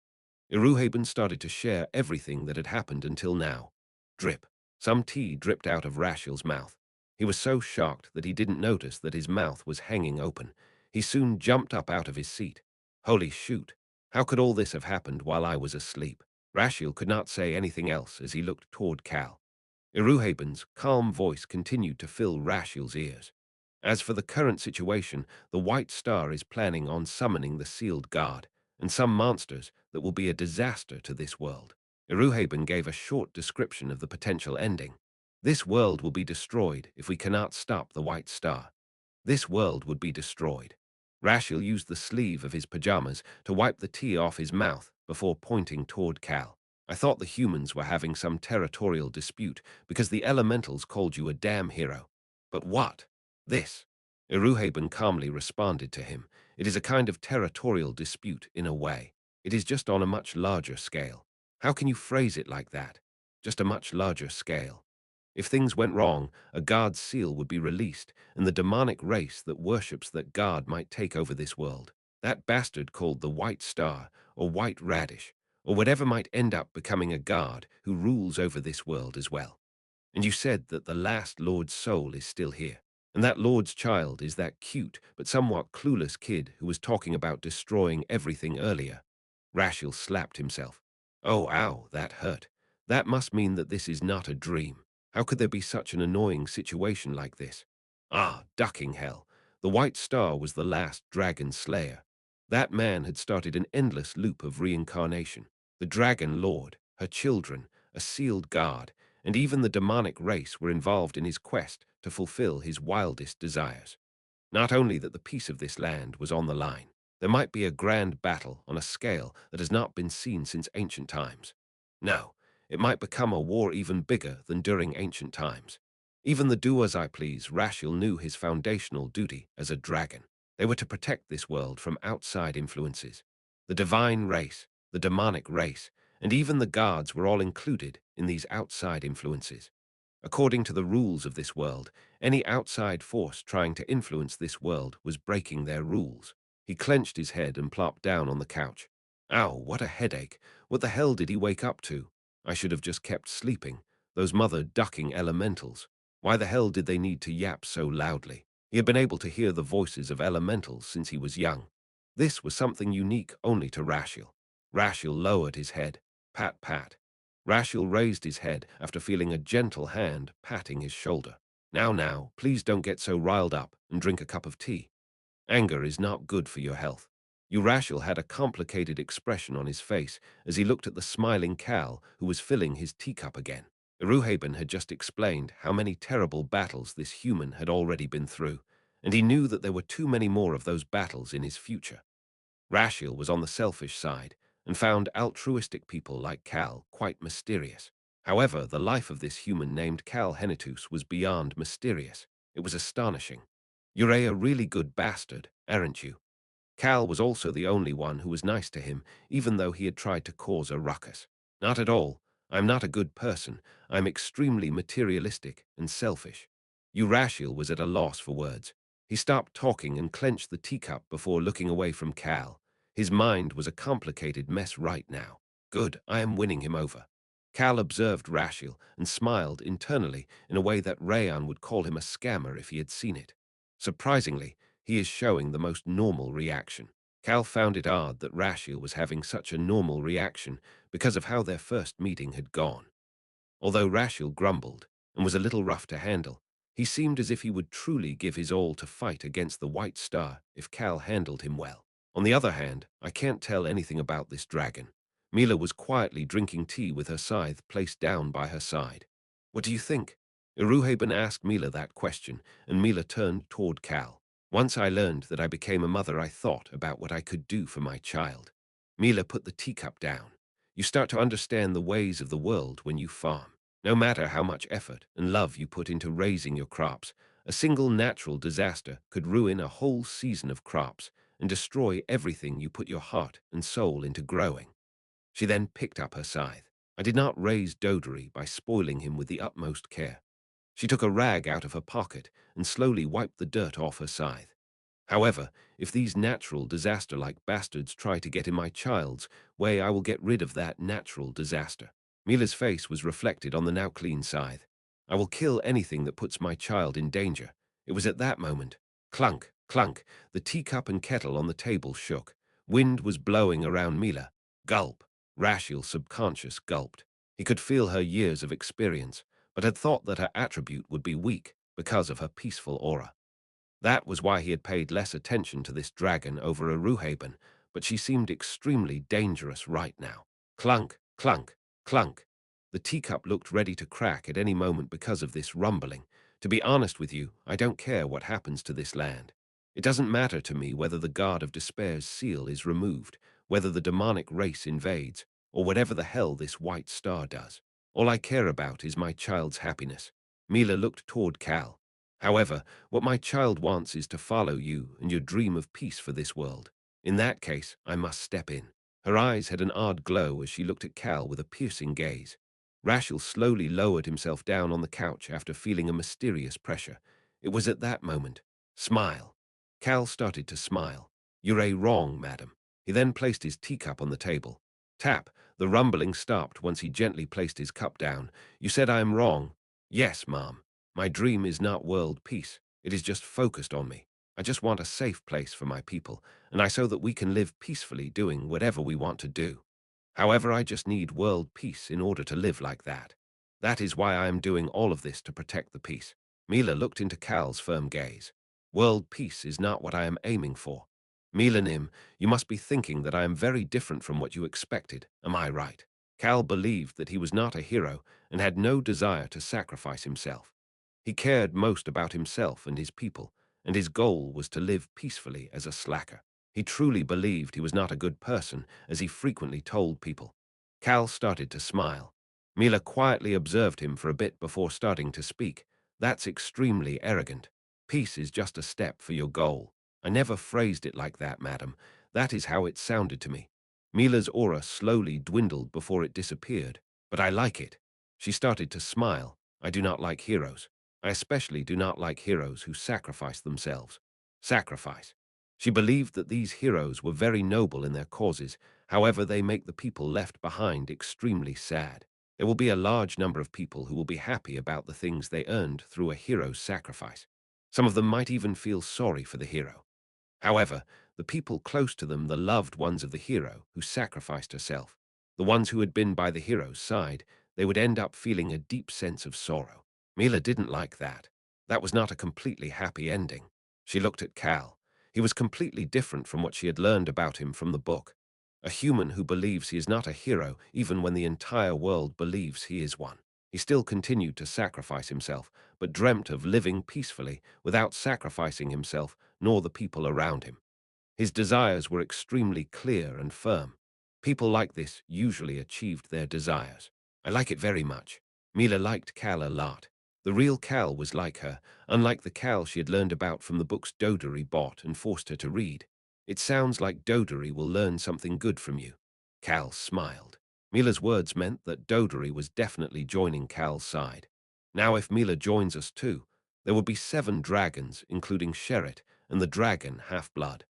Iruhaben started to share everything that had happened until now. Drip. Some tea dripped out of Rashiel's mouth. He was so shocked that he didn't notice that his mouth was hanging open. He soon jumped up out of his seat. Holy shoot. How could all this have happened while I was asleep? Rashiel could not say anything else as he looked toward Cal. Iruhaben's calm voice continued to fill Rashiel's ears. As for the current situation, the White Star is planning on summoning the Sealed Guard and some monsters that will be a disaster to this world. Iruhaben gave a short description of the potential ending. This world will be destroyed if we cannot stop the White Star. This world would be destroyed. Rashil used the sleeve of his pajamas to wipe the tea off his mouth before pointing toward Cal. I thought the humans were having some territorial dispute because the elementals called you a damn hero. But what? This. Iruhaben calmly responded to him. It is a kind of territorial dispute in a way. It is just on a much larger scale. How can you phrase it like that? Just a much larger scale. If things went wrong, a God's seal would be released, and the demonic race that worships that God might take over this world. That bastard called the White Star, or White Radish, or whatever might end up becoming a god who rules over this world as well. And you said that the last Lord's soul is still here. And that Lord's child is that cute but somewhat clueless kid who was talking about destroying everything earlier. Rashil slapped himself. Oh, ow, that hurt. That must mean that this is not a dream. How could there be such an annoying situation like this? Ah, ducking hell. The White Star was the last dragon slayer. That man had started an endless loop of reincarnation. The Dragon Lord, her children, a sealed guard, and even the demonic race were involved in his quest to fulfill his wildest desires. Not only that the peace of this land was on the line, there might be a grand battle on a scale that has not been seen since ancient times. No, it might become a war even bigger than during ancient times. Even the do-as-I-please Rashil knew his foundational duty as a dragon. They were to protect this world from outside influences. The divine race, the demonic race, and even the gods were all included in these outside influences. According to the rules of this world, any outside force trying to influence this world was breaking their rules. He clenched his head and plopped down on the couch. Ow, what a headache. What the hell did he wake up to? I should have just kept sleeping. Those mother-ducking elementals. Why the hell did they need to yap so loudly? He had been able to hear the voices of elementals since he was young. This was something unique only to Rashil. Rashil lowered his head. Pat, pat. Rashil raised his head after feeling a gentle hand patting his shoulder. Now, please don't get so riled up and drink a cup of tea. Anger is not good for your health. Urashil had a complicated expression on his face as he looked at the smiling Cal who was filling his teacup again. Iruhaben had just explained how many terrible battles this human had already been through, and he knew that there were too many more of those battles in his future. Rashil was on the selfish side and found altruistic people like Cal quite mysterious. However, the life of this human named Cal Henitus was beyond mysterious. It was astonishing. You're a really good bastard, aren't you? Cal was also the only one who was nice to him, even though he had tried to cause a ruckus. Not at all. I'm not a good person. I'm extremely materialistic and selfish. Urashil was at a loss for words. He stopped talking and clenched the teacup before looking away from Cal. His mind was a complicated mess right now. Good, I am winning him over. Cal observed Rashil and smiled internally in a way that Rayan would call him a scammer if he had seen it. Surprisingly, he is showing the most normal reaction. Cal found it odd that Rashil was having such a normal reaction because of how their first meeting had gone. Although Rashil grumbled and was a little rough to handle, he seemed as if he would truly give his all to fight against the White Star if Cal handled him well. On the other hand, I can't tell anything about this dragon. Mila was quietly drinking tea with her scythe placed down by her side. What do you think? Iruhaben asked Mila that question, and Mila turned toward Cal. Once I learned that I became a mother, I thought about what I could do for my child. Mila put the teacup down. You start to understand the ways of the world when you farm. No matter how much effort and love you put into raising your crops, a single natural disaster could ruin a whole season of crops and destroy everything you put your heart and soul into growing. She then picked up her scythe. I did not raise Dodori by spoiling him with the utmost care. She took a rag out of her pocket and slowly wiped the dirt off her scythe. However, if these natural disaster-like bastards try to get in my child's way, I will get rid of that natural disaster. Mila's face was reflected on the now clean scythe. I will kill anything that puts my child in danger. It was at that moment. Clunk, clunk, the teacup and kettle on the table shook. Wind was blowing around Mila. Gulp. Rashil subconscious gulped. He could feel her years of experience, but had thought that her attribute would be weak because of her peaceful aura. That was why he had paid less attention to this dragon over Iruhaben, but she seemed extremely dangerous right now. Clunk, clunk, clunk. The teacup looked ready to crack at any moment because of this rumbling. To be honest with you, I don't care what happens to this land. It doesn't matter to me whether the God of Despair's seal is removed, whether the demonic race invades, or whatever the hell this white star does. All I care about is my child's happiness. Mila looked toward Cal. However, what my child wants is to follow you and your dream of peace for this world. In that case, I must step in. Her eyes had an odd glow as she looked at Cal with a piercing gaze. Rachel slowly lowered himself down on the couch after feeling a mysterious pressure. It was at that moment. Smile. Cal started to smile. You're a wrong, madam. He then placed his teacup on the table. Tap. The rumbling stopped once he gently placed his cup down. You said I am wrong. Yes, ma'am. My dream is not world peace. It is just focused on me. I just want a safe place for my people, and I so that we can live peacefully doing whatever we want to do. However, I just need world peace in order to live like that. That is why I am doing all of this to protect the peace. Mila looked into Cal's firm gaze. World peace is not what I am aiming for. Milanim, you must be thinking that I am very different from what you expected, am I right? Cal believed that he was not a hero and had no desire to sacrifice himself. He cared most about himself and his people, and his goal was to live peacefully as a slacker. He truly believed he was not a good person, as he frequently told people. Cal started to smile. Mila quietly observed him for a bit before starting to speak. That's extremely arrogant. Peace is just a step for your goal. I never phrased it like that, madam. That is how it sounded to me. Mila's aura slowly dwindled before it disappeared, but I like it. She started to smile. I do not like heroes. I especially do not like heroes who sacrifice themselves. Sacrifice. She believed that these heroes were very noble in their causes, however they make the people left behind extremely sad. There will be a large number of people who will be happy about the things they earned through a hero's sacrifice. Some of them might even feel sorry for the hero. However, the people close to them, the loved ones of the hero who sacrificed herself, the ones who had been by the hero's side, they would end up feeling a deep sense of sorrow. Mila didn't like that. That was not a completely happy ending. She looked at Cal. He was completely different from what she had learned about him from the book. A human who believes he is not a hero even when the entire world believes he is one. He still continued to sacrifice himself, but dreamt of living peacefully without sacrificing himself nor the people around him. His desires were extremely clear and firm. People like this usually achieved their desires. I like it very much. Mila liked Cal a lot. The real Cal was like her, unlike the Cal she had learned about from the books Dodori bought and forced her to read. It sounds like Dodori will learn something good from you. Cal smiled. Mila's words meant that Dodori was definitely joining Cal's side. Now if Mila joins us too, there will be 7 dragons, including Sheret, and the dragon Half-Blood.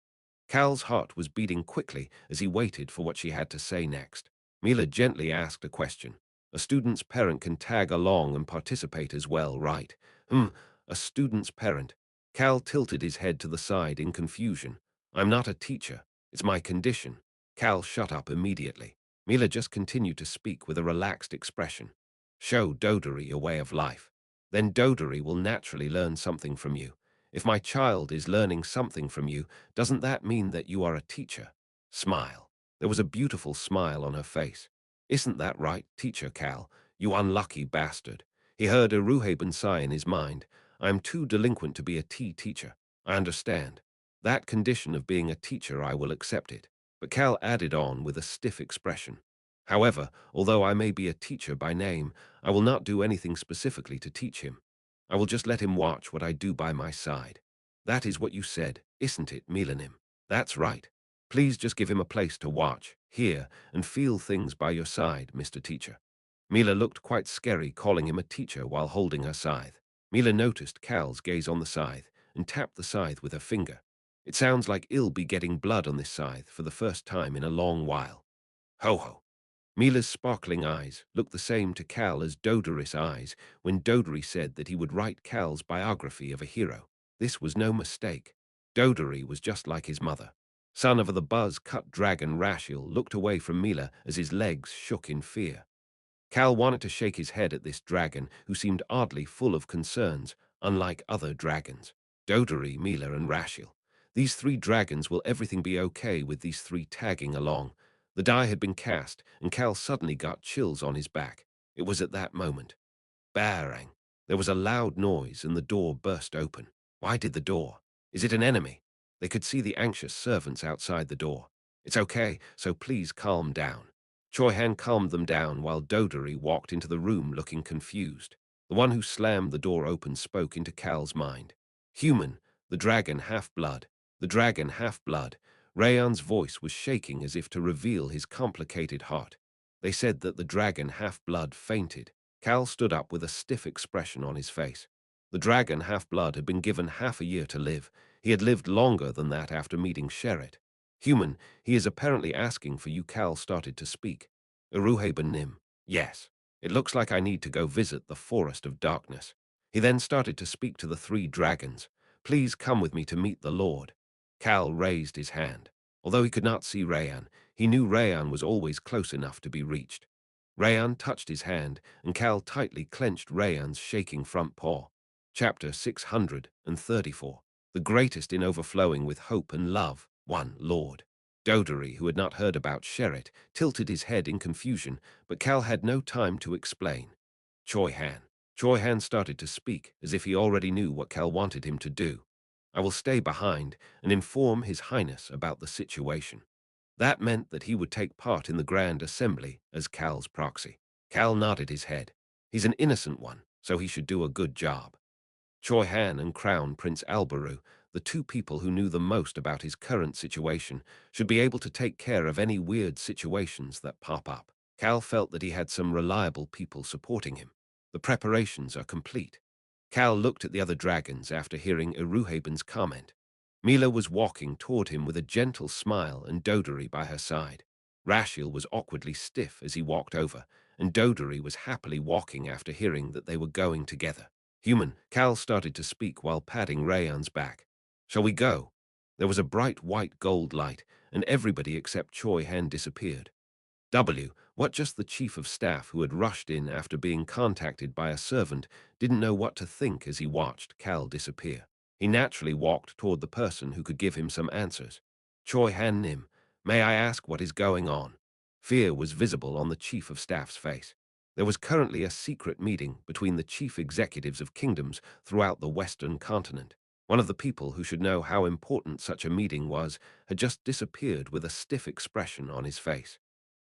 Cal's heart was beating quickly as he waited for what she had to say next. Mila gently asked a question. A student's parent can tag along and participate as well, right? A student's parent. Cal tilted his head to the side in confusion. I'm not a teacher. It's my condition. Cal shut up immediately. Mila just continued to speak with a relaxed expression. Show Dodori a way of life. Then Dodori will naturally learn something from you. If my child is learning something from you, doesn't that mean that you are a teacher? Smile. There was a beautiful smile on her face. Isn't that right, Teacher Cal? You unlucky bastard. He heard a Ruhaben sigh in his mind. I am too delinquent to be a teacher. I understand. That condition of being a teacher, I will accept it. But Cal added on with a stiff expression. However, although I may be a teacher by name, I will not do anything specifically to teach him. I will just let him watch what I do by my side. That is what you said, isn't it, Milanim? That's right. Please just give him a place to watch, hear, and feel things by your side, Mr. Teacher. Mila looked quite scary calling him a teacher while holding her scythe. Mila noticed Cal's gaze on the scythe and tapped the scythe with her finger. It sounds like he'll be getting blood on this scythe for the first time in a long while. Ho ho. Mila's sparkling eyes looked the same to Cal as Dodori's eyes when Dodori said that he would write Cal's biography of a hero. This was no mistake. Dodori was just like his mother. Son of the buzz-cut dragon Rashiel looked away from Mila as his legs shook in fear. Cal wanted to shake his head at this dragon, who seemed oddly full of concerns, unlike other dragons. Dodori, Mila, and Rashiel. These 3 dragons, will everything be okay with these 3 tagging along? The die had been cast, and Cal suddenly got chills on his back. It was at that moment. Bang! There was a loud noise and the door burst open. Why did the door? Is it an enemy? They could see the anxious servants outside the door. It's okay, so please calm down. Choi Han calmed them down while Dodori walked into the room looking confused. The one who slammed the door open spoke into Cal's mind. Human, the dragon half-blood. The dragon half-blood. Rayon's voice was shaking as if to reveal his complicated heart. They said that the dragon half-blood fainted. Cal stood up with a stiff expression on his face. The dragon half-blood had been given half a year to live. He had lived longer than that after meeting Sherrit. Human, he is apparently asking for you. Cal started to speak. Iruhaben Nim. Yes. It looks like I need to go visit the Forest of Darkness. He then started to speak to the three dragons. Please come with me to meet the Lord. Cal raised his hand. Although he could not see Rayan, he knew Rayan was always close enough to be reached. Rayan touched his hand, and Cal tightly clenched Rayan's shaking front paw. Chapter 634. The greatest in overflowing with hope and love. 1. Lord. Dodori, who had not heard about Sherrit, tilted his head in confusion, but Cal had no time to explain. Choi Han. Choi Han started to speak, as if he already knew what Cal wanted him to do. I will stay behind and inform His Highness about the situation. That meant that he would take part in the Grand Assembly as Cal's proxy. Cal nodded his head. He's an innocent one, so he should do a good job. Choi Han and Crown Prince Albaru, the two people who knew the most about his current situation, should be able to take care of any weird situations that pop up. Cal felt that he had some reliable people supporting him. The preparations are complete. Cal looked at the other dragons after hearing Iruhaben's comment. Mila was walking toward him with a gentle smile and Dodori by her side. Rashiel was awkwardly stiff as he walked over, and Dodori was happily walking after hearing that they were going together. Human, Cal started to speak while patting Rayan's back. Shall we go? There was a bright white gold light, and everybody except Choi Han disappeared. What just the chief of staff who had rushed in after being contacted by a servant didn't know what to think as he watched Cal disappear. He naturally walked toward the person who could give him some answers. Choi Han Nim, may I ask what is going on? Fear was visible on the chief of staff's face. There was currently a secret meeting between the chief executives of kingdoms throughout the Western continent. One of the people who should know how important such a meeting was had just disappeared with a stiff expression on his face.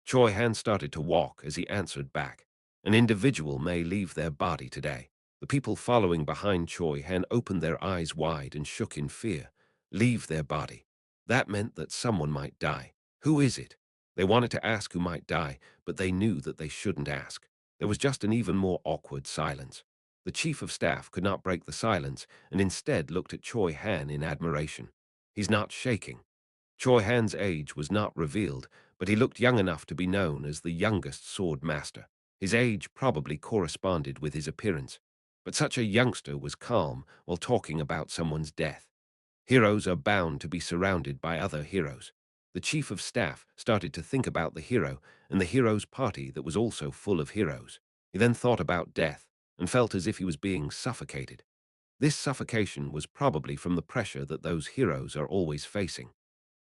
Choi Han started to walk as he answered back. An individual may leave their body today. The people following behind Choi Han opened their eyes wide and shook in fear. Leave their body. That meant that someone might die. Who is it? They wanted to ask who might die, but they knew that they shouldn't ask. There was just an even more awkward silence. The chief of staff could not break the silence and instead looked at Choi Han in admiration. He's not shaking. Choi Han's age was not revealed, but he looked young enough to be known as the youngest sword master. His age probably corresponded with his appearance, but such a youngster was calm while talking about someone's death. Heroes are bound to be surrounded by other heroes. The chief of staff started to think about the hero and the hero's party that was also full of heroes. He then thought about death and felt as if he was being suffocated. This suffocation was probably from the pressure that those heroes are always facing.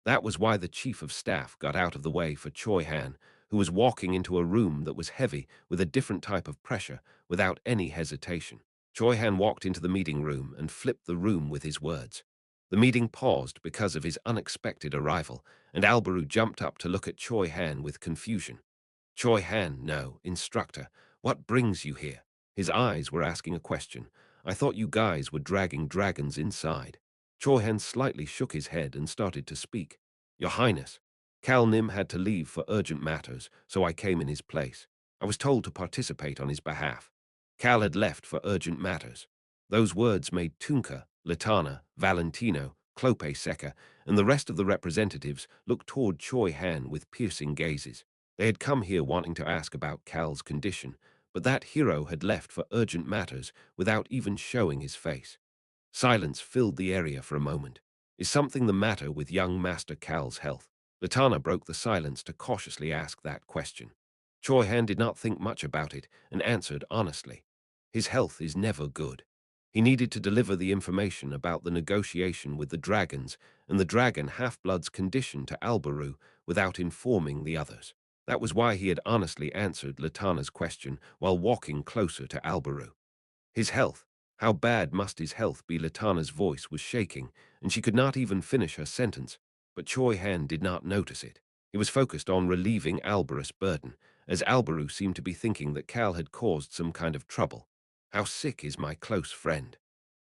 That was why the chief of staff got out of the way for Choi Han, who was walking into a room that was heavy with a different type of pressure without any hesitation. Choi Han walked into the meeting room and flipped the room with his words. The meeting paused because of his unexpected arrival, and Albaru jumped up to look at Choi Han with confusion. Choi Han, no, instructor, what brings you here? His eyes were asking a question. I thought you guys were dragging dragons inside. Choi Han slightly shook his head and started to speak. Your Highness, Cal Nim had to leave for urgent matters, so I came in his place. I was told to participate on his behalf. Cal had left for urgent matters. Those words made Tunka, Latana, Valentino, Clope Seca, and the rest of the representatives look toward Choi Han with piercing gazes. They had come here wanting to ask about Cal's condition, but that hero had left for urgent matters without even showing his face. Silence filled the area for a moment. Is something the matter with young Master Cal's health? Latana broke the silence to cautiously ask that question. Choi Han did not think much about it and answered honestly. His health is never good. He needed to deliver the information about the negotiation with the dragons and the dragon half-blood's condition to Albaru without informing the others. That was why he had honestly answered Latana's question while walking closer to Albaru. His health. How bad must his health be? Latana's voice was shaking, and she could not even finish her sentence, but Choi Han did not notice it. He was focused on relieving Albaru's burden, as Albaru seemed to be thinking that Cal had caused some kind of trouble. How sick is my close friend?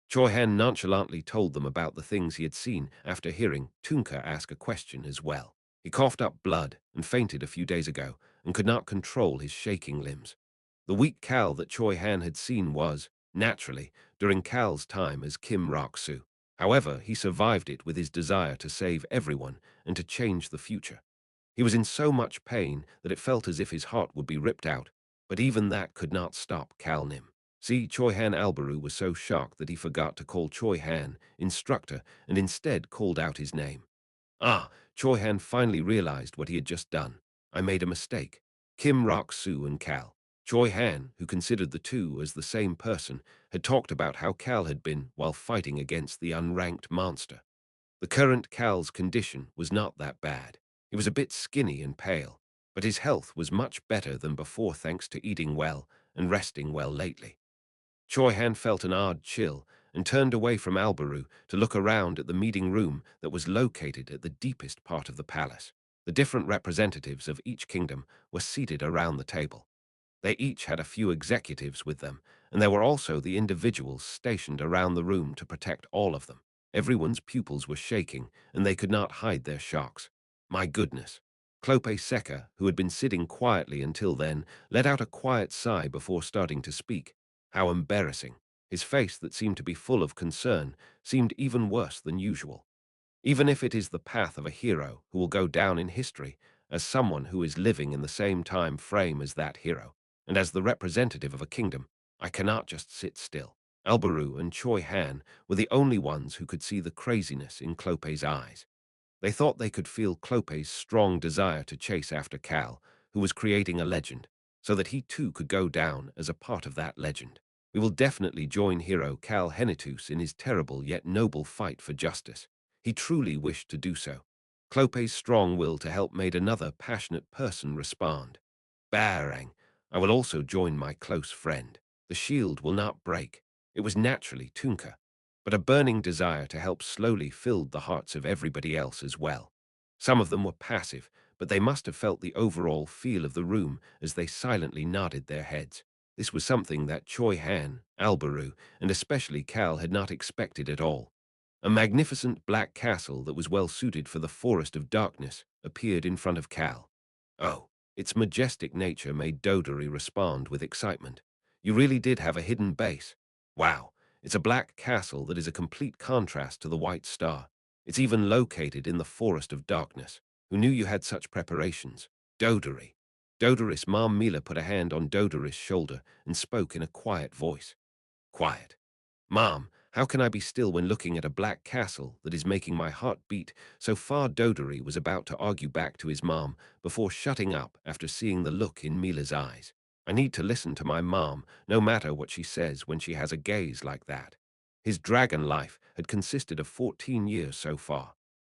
Choi Han nonchalantly told them about the things he had seen after hearing Tunka ask a question as well. He coughed up blood and fainted a few days ago and could not control his shaking limbs. The weak Cal that Choi Han had seen was, naturally, during Cal's time as Kim Rok-soo. However, he survived it with his desire to save everyone and to change the future. He was in so much pain that it felt as if his heart would be ripped out, but even that could not stop Cal Nim. See, Choi Han Albaru was so shocked that he forgot to call Choi Han instructor and instead called out his name. Ah, Choi Han finally realized what he had just done. I made a mistake. Kim Rok-soo and Cal. Choi Han, who considered the two as the same person, had talked about how Cal had been while fighting against the unranked monster. The current Cal's condition was not that bad. He was a bit skinny and pale, but his health was much better than before thanks to eating well and resting well lately. Choi Han felt an odd chill and turned away from Albaru to look around at the meeting room that was located at the deepest part of the palace. The different representatives of each kingdom were seated around the table. They each had a few executives with them, and there were also the individuals stationed around the room to protect all of them. Everyone's pupils were shaking, and they could not hide their shocks. My goodness. Clope Seca, who had been sitting quietly until then, let out a quiet sigh before starting to speak. How embarrassing. His face, that seemed to be full of concern, seemed even worse than usual. Even if it is the path of a hero who will go down in history as someone who is living in the same time frame as that hero, and as the representative of a kingdom, I cannot just sit still. Albaru and Choi Han were the only ones who could see the craziness in Clope's eyes. They thought they could feel Clope's strong desire to chase after Cal, who was creating a legend, so that he too could go down as a part of that legend. We will definitely join hero Cal Henitus in his terrible yet noble fight for justice. He truly wished to do so. Clope's strong will to help made another passionate person respond. Barang, I will also join my close friend. The shield will not break. It was naturally Tunka, but a burning desire to help slowly filled the hearts of everybody else as well. Some of them were passive, but they must have felt the overall feel of the room as they silently nodded their heads. This was something that Choi Han, Albaru, and especially Cal had not expected at all. A magnificent black castle that was well suited for the forest of darkness appeared in front of Cal. Oh, its majestic nature made Dodori respond with excitement. You really did have a hidden base. Wow, it's a black castle that is a complete contrast to the White Star. It's even located in the forest of darkness. Who knew you had such preparations? Dodori. Dodori's mom Mila put a hand on Dodori's shoulder and spoke in a quiet voice. Quiet. Mom, how can I be still when looking at a black castle that is making my heart beat? So far Dodori was about to argue back to his mom before shutting up after seeing the look in Mila's eyes. I need to listen to my mom, no matter what she says when she has a gaze like that. His dragon life had consisted of 14 years so far.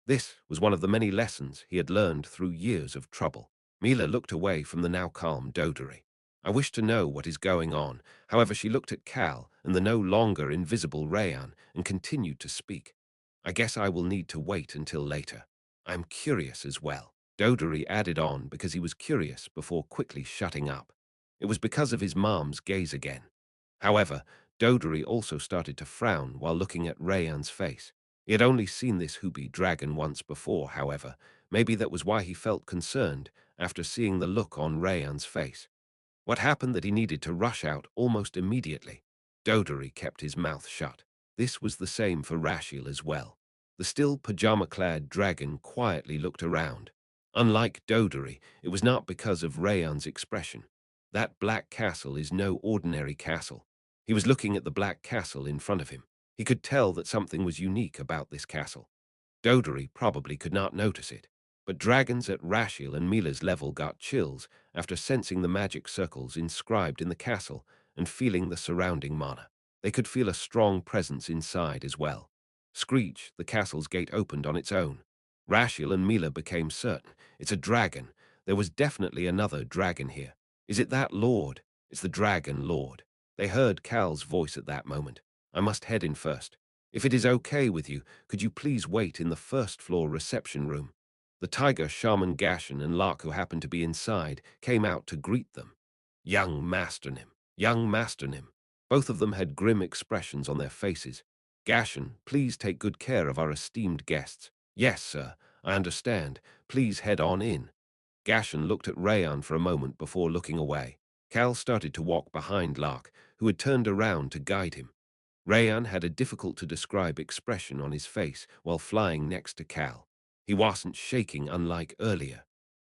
This was one of the many lessons he had learned through years of trouble. Mila looked away from the now calm Dodori. I wish to know what is going on. However, she looked at Cal and the no longer invisible Rayan and continued to speak. I guess I will need to wait until later. I'm curious as well. Dodori added on because he was curious before quickly shutting up. It was because of his mom's gaze again. However, Dodori also started to frown while looking at Rayan's face. He had only seen this Hoopy dragon once before, however. Maybe that was why he felt concerned after seeing the look on Rayan's face. What happened that he needed to rush out almost immediately? Dodori kept his mouth shut. This was the same for Rashil as well. The still pajama-clad dragon quietly looked around. Unlike Dodori, it was not because of Rayan's expression. That black castle is no ordinary castle. He was looking at the black castle in front of him. He could tell that something was unique about this castle. Dodori probably could not notice it, but dragons at Rashil and Mila's level got chills after sensing the magic circles inscribed in the castle and feeling the surrounding mana. They could feel a strong presence inside as well. Screech, the castle's gate opened on its own. Rashil and Mila became certain. It's a dragon. There was definitely another dragon here. Is it that Lord? It's the Dragon Lord. They heard Cal's voice at that moment. I must head in first. If it is okay with you, could you please wait in the first-floor reception room? The tiger shaman Gashan and Lark, who happened to be inside, came out to greet them. Young Master Nim, young Master Nim. Both of them had grim expressions on their faces. Gashan, please take good care of our esteemed guests. Yes, sir, I understand. Please head on in. Gashan looked at Rayan for a moment before looking away. Cal started to walk behind Lark, who had turned around to guide him. Rayan had a difficult-to-describe expression on his face while flying next to Cal. He wasn't shaking unlike earlier.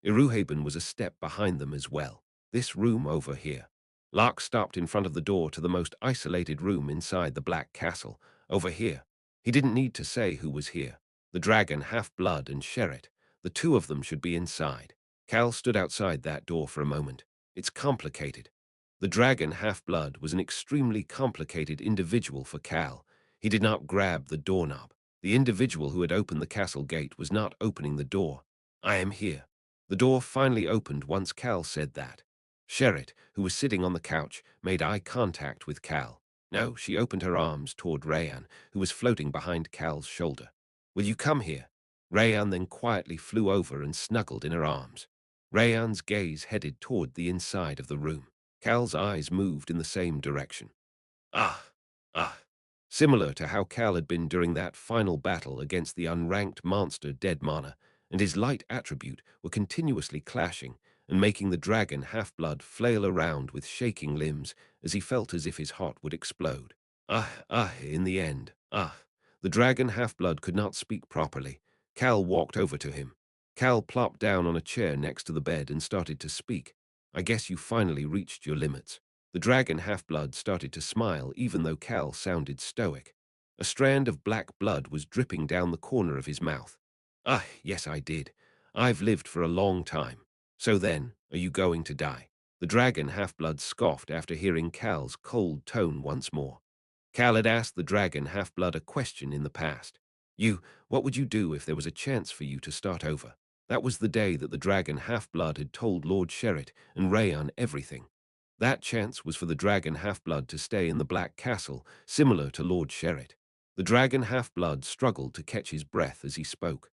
Iruhaben was a step behind them as well. This room over here. Lark stopped in front of the door to the most isolated room inside the Black Castle. Over here. He didn't need to say who was here. The dragon, Half-Blood, and Sherrit. The two of them should be inside. Cal stood outside that door for a moment. It's complicated. The dragon Half-Blood was an extremely complicated individual for Cal. He did not grab the doorknob. The individual who had opened the castle gate was not opening the door. I am here. The door finally opened once Cal said that. Sherrit, who was sitting on the couch, made eye contact with Cal. No, she opened her arms toward Rayan, who was floating behind Cal's shoulder. Will you come here? Rayan then quietly flew over and snuggled in her arms. Rayan's gaze headed toward the inside of the room. Cal's eyes moved in the same direction. Ah, ah. Similar to how Cal had been during that final battle against the unranked monster Dead Mana, and his light attribute were continuously clashing and making the dragon Half-Blood flail around with shaking limbs as he felt as if his heart would explode. In the end, The dragon Half-Blood could not speak properly. Cal walked over to him. Cal plopped down on a chair next to the bed and started to speak. I guess you finally reached your limits. The dragon Half-Blood started to smile even though Cal sounded stoic. A strand of black blood was dripping down the corner of his mouth. Yes, I did. I've lived for a long time. So then, are you going to die? The dragon Half-Blood scoffed after hearing Cal's cold tone once more. Cal had asked the dragon Half-Blood a question in the past. What would you do if there was a chance for you to start over? That was the day that the dragon Half-Blood had told Lord Sherrit and Rayan everything. That chance was for the dragon Half-Blood to stay in the Black Castle, similar to Lord Sherrit. The dragon Half-Blood struggled to catch his breath as he spoke.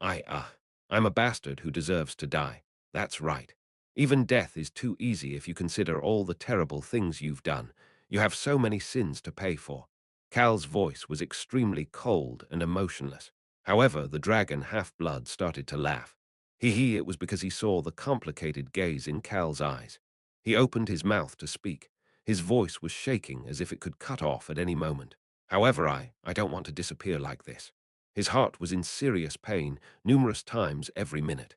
I'm a bastard who deserves to die. That's right. Even death is too easy if you consider all the terrible things you've done. You have so many sins to pay for. Cal's voice was extremely cold and emotionless. However, the dragon Half-Blood started to laugh. It was because he saw the complicated gaze in Cal's eyes. He opened his mouth to speak. His voice was shaking as if it could cut off at any moment. However, I don't want to disappear like this. His heart was in serious pain numerous times every minute.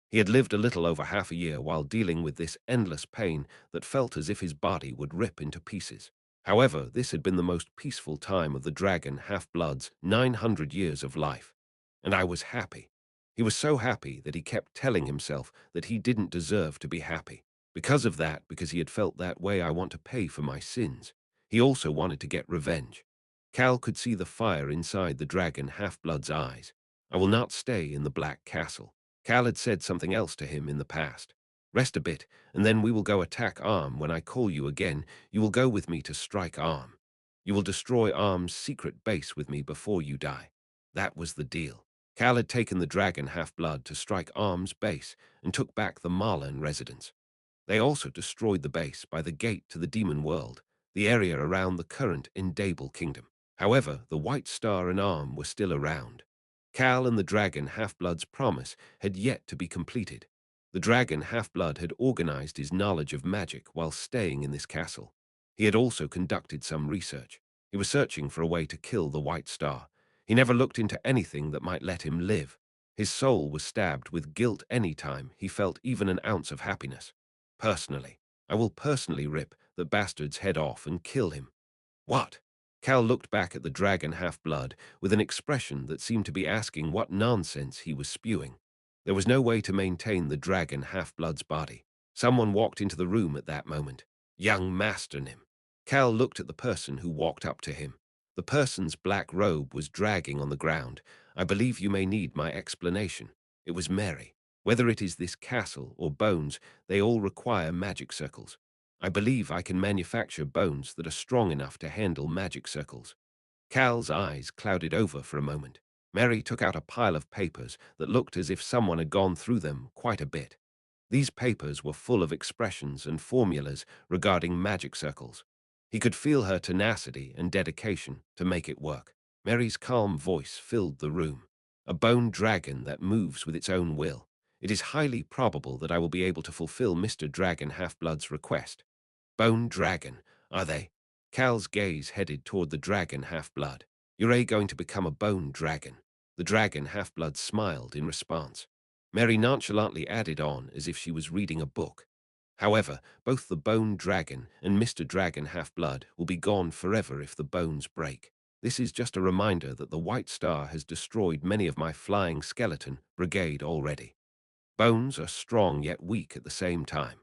He had lived a little over half a year while dealing with this endless pain that felt as if his body would rip into pieces. However, this had been the most peaceful time of the dragon Half-Blood's 900 years of life. And I was happy. He was so happy that he kept telling himself that he didn't deserve to be happy. Because he had felt that way, I want to pay for my sins. He also wanted to get revenge. Cal could see the fire inside the dragon Half-Blood's eyes. I will not stay in the Black Castle. Cal had said something else to him in the past. Rest a bit, and then we will go attack Arm. When I call you again, you will go with me to strike Arm. You will destroy Arm's secret base with me before you die. That was the deal. Cal had taken the dragon Half-Blood to strike Arm's base and took back the Marlan residence. They also destroyed the base by the gate to the demon world, the area around the current Indable kingdom. However, the White Star and Arm were still around. Cal and the dragon Half-Blood's promise had yet to be completed. The dragon Half-Blood had organized his knowledge of magic while staying in this castle. He had also conducted some research. He was searching for a way to kill the White Star. He never looked into anything that might let him live. His soul was stabbed with guilt any time he felt even an ounce of happiness. Personally, I will personally rip the bastard's head off and kill him. What? Cal looked back at the dragon Half-Blood with an expression that seemed to be asking what nonsense he was spewing. There was no way to maintain the dragon Half-Blood's body. Someone walked into the room at that moment. Young Master Nim. Cal looked at the person who walked up to him. The person's black robe was dragging on the ground. I believe you may need my explanation. It was Mary. Whether it is this castle or bones, they all require magic circles. I believe I can manufacture bones that are strong enough to handle magic circles. Cal's eyes clouded over for a moment. Mary took out a pile of papers that looked as if someone had gone through them quite a bit. These papers were full of expressions and formulas regarding magic circles. He could feel her tenacity and dedication to make it work. Mary's calm voice filled the room. A bone dragon that moves with its own will. It is highly probable that I will be able to fulfill Mr. Dragon Half-Blood's request. Bone dragon, are they? Cal's gaze headed toward the dragon Half-Blood. You're going to become a bone dragon. The dragon Half-Blood smiled in response. Mary nonchalantly added on as if she was reading a book. However, both the bone dragon and Mr. Dragon Half-Blood will be gone forever if the bones break. This is just a reminder that the White Star has destroyed many of my flying skeleton brigade already. Bones are strong yet weak at the same time.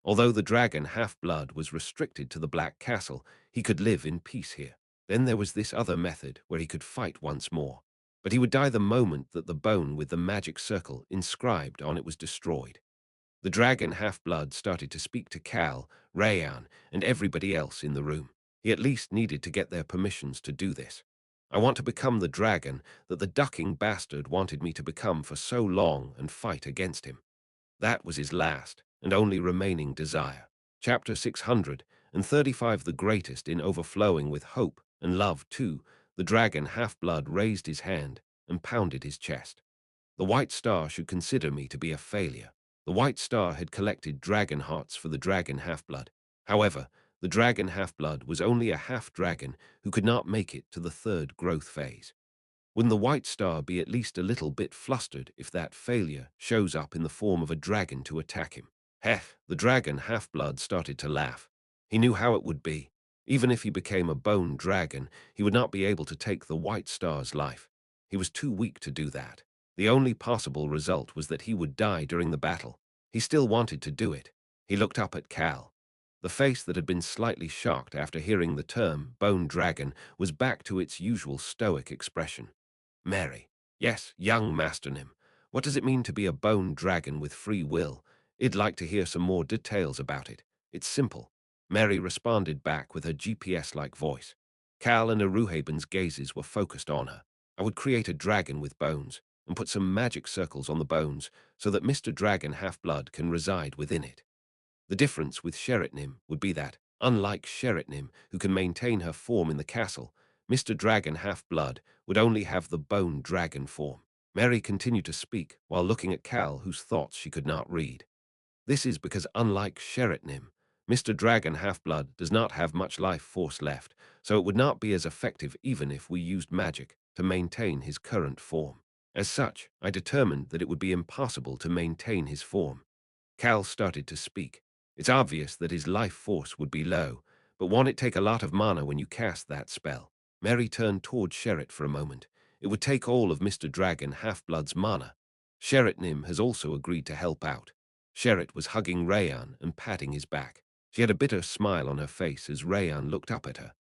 Although the dragon Half-Blood was restricted to the Black Castle, he could live in peace here. Then there was this other method where he could fight once more. But he would die the moment that the bone with the magic circle inscribed on it was destroyed. The dragon Half-Blood started to speak to Cal, Rayan, and everybody else in the room. He at least needed to get their permissions to do this. I want to become the dragon that the ducking bastard wanted me to become for so long and fight against him. That was his last and only remaining desire. Chapter 635, the greatest in overflowing with hope and love too. The dragon Half-Blood raised his hand and pounded his chest. The White Star should consider me to be a failure. The White Star had collected dragon hearts for the dragon Half-Blood. However, the dragon Half-Blood was only a half-dragon who could not make it to the third growth phase. Wouldn't the White Star be at least a little bit flustered if that failure shows up in the form of a dragon to attack him? Heh, the dragon Half-Blood started to laugh. He knew how it would be. Even if he became a bone dragon, he would not be able to take the White Star's life. He was too weak to do that. The only possible result was that he would die during the battle. He still wanted to do it. He looked up at Cal. The face that had been slightly shocked after hearing the term bone dragon was back to its usual stoic expression. Mary. Yes, young Master Nim. What does it mean to be a bone dragon with free will? I'd like to hear some more details about it. It's simple. Mary responded back with her GPS-like voice. Cal and Aruhaben's gazes were focused on her. I would create a dragon with bones and put some magic circles on the bones so that Mr. Dragon Half-Blood can reside within it. The difference with Sheretnim would be that, unlike Sheretnim, who can maintain her form in the castle, Mr. Dragon Half-Blood would only have the bone dragon form. Mary continued to speak while looking at Cal, whose thoughts she could not read. This is because, unlike Sheretnim, Mr. Dragon Half-Blood does not have much life force left, so it would not be as effective even if we used magic to maintain his current form. As such, I determined that it would be impossible to maintain his form. Cal started to speak. It's obvious that his life force would be low, but won't it take a lot of mana when you cast that spell? Mary turned toward Sherrit for a moment. It would take all of Mr. Dragon Half-Blood's mana. Sheretnim has also agreed to help out. Sherrit was hugging Rayan and patting his back. She had a bitter smile on her face as Rayan looked up at her.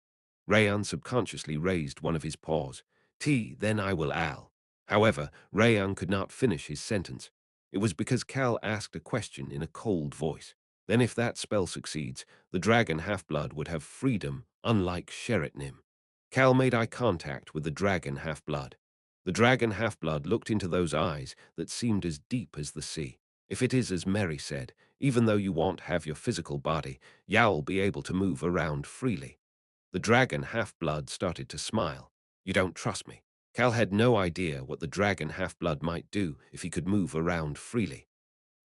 Rayan subconsciously raised one of his paws. Then I will Al. However, Rayan could not finish his sentence. It was because Cal asked a question in a cold voice. Then if that spell succeeds, the dragon Half-Blood would have freedom, unlike Sheretnim. Cal made eye contact with the dragon Half-Blood. The dragon Half-Blood looked into those eyes that seemed as deep as the sea. If it is as Mary said, even though you won't have your physical body, you'll be able to move around freely. The dragon Half-Blood started to smile. You don't trust me. Cal had no idea what the dragon Half-Blood might do if he could move around freely.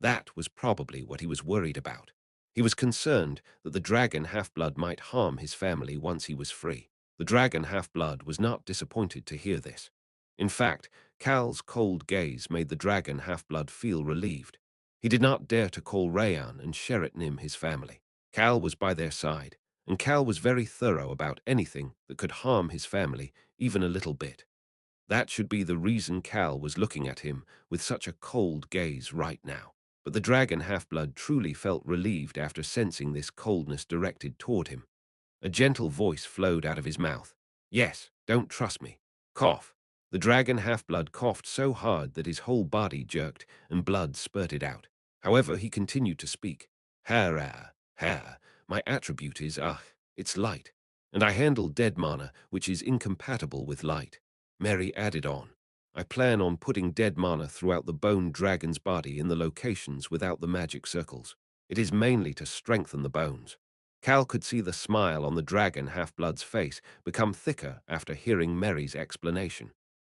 That was probably what he was worried about. He was concerned that the dragon Half-Blood might harm his family once he was free. The dragon Half-Blood was not disappointed to hear this. In fact, Cal's cold gaze made the dragon Half-Blood feel relieved. He did not dare to call Rayan and Sheretnim his family. Cal was by their side, and Cal was very thorough about anything that could harm his family, even a little bit. That should be the reason Cal was looking at him with such a cold gaze right now. But the dragon Half-Blood truly felt relieved after sensing this coldness directed toward him. A gentle voice flowed out of his mouth. Yes, don't trust me. Cough. The dragon half-blood coughed so hard that his whole body jerked and blood spurted out. However, he continued to speak. Ha, my attribute is, it's light. And I handle dead mana, which is incompatible with light. Mary added on. I plan on putting dead mana throughout the bone dragon's body in the locations without the magic circles. It is mainly to strengthen the bones. Cal could see the smile on the dragon half-blood's face become thicker after hearing Mary's explanation.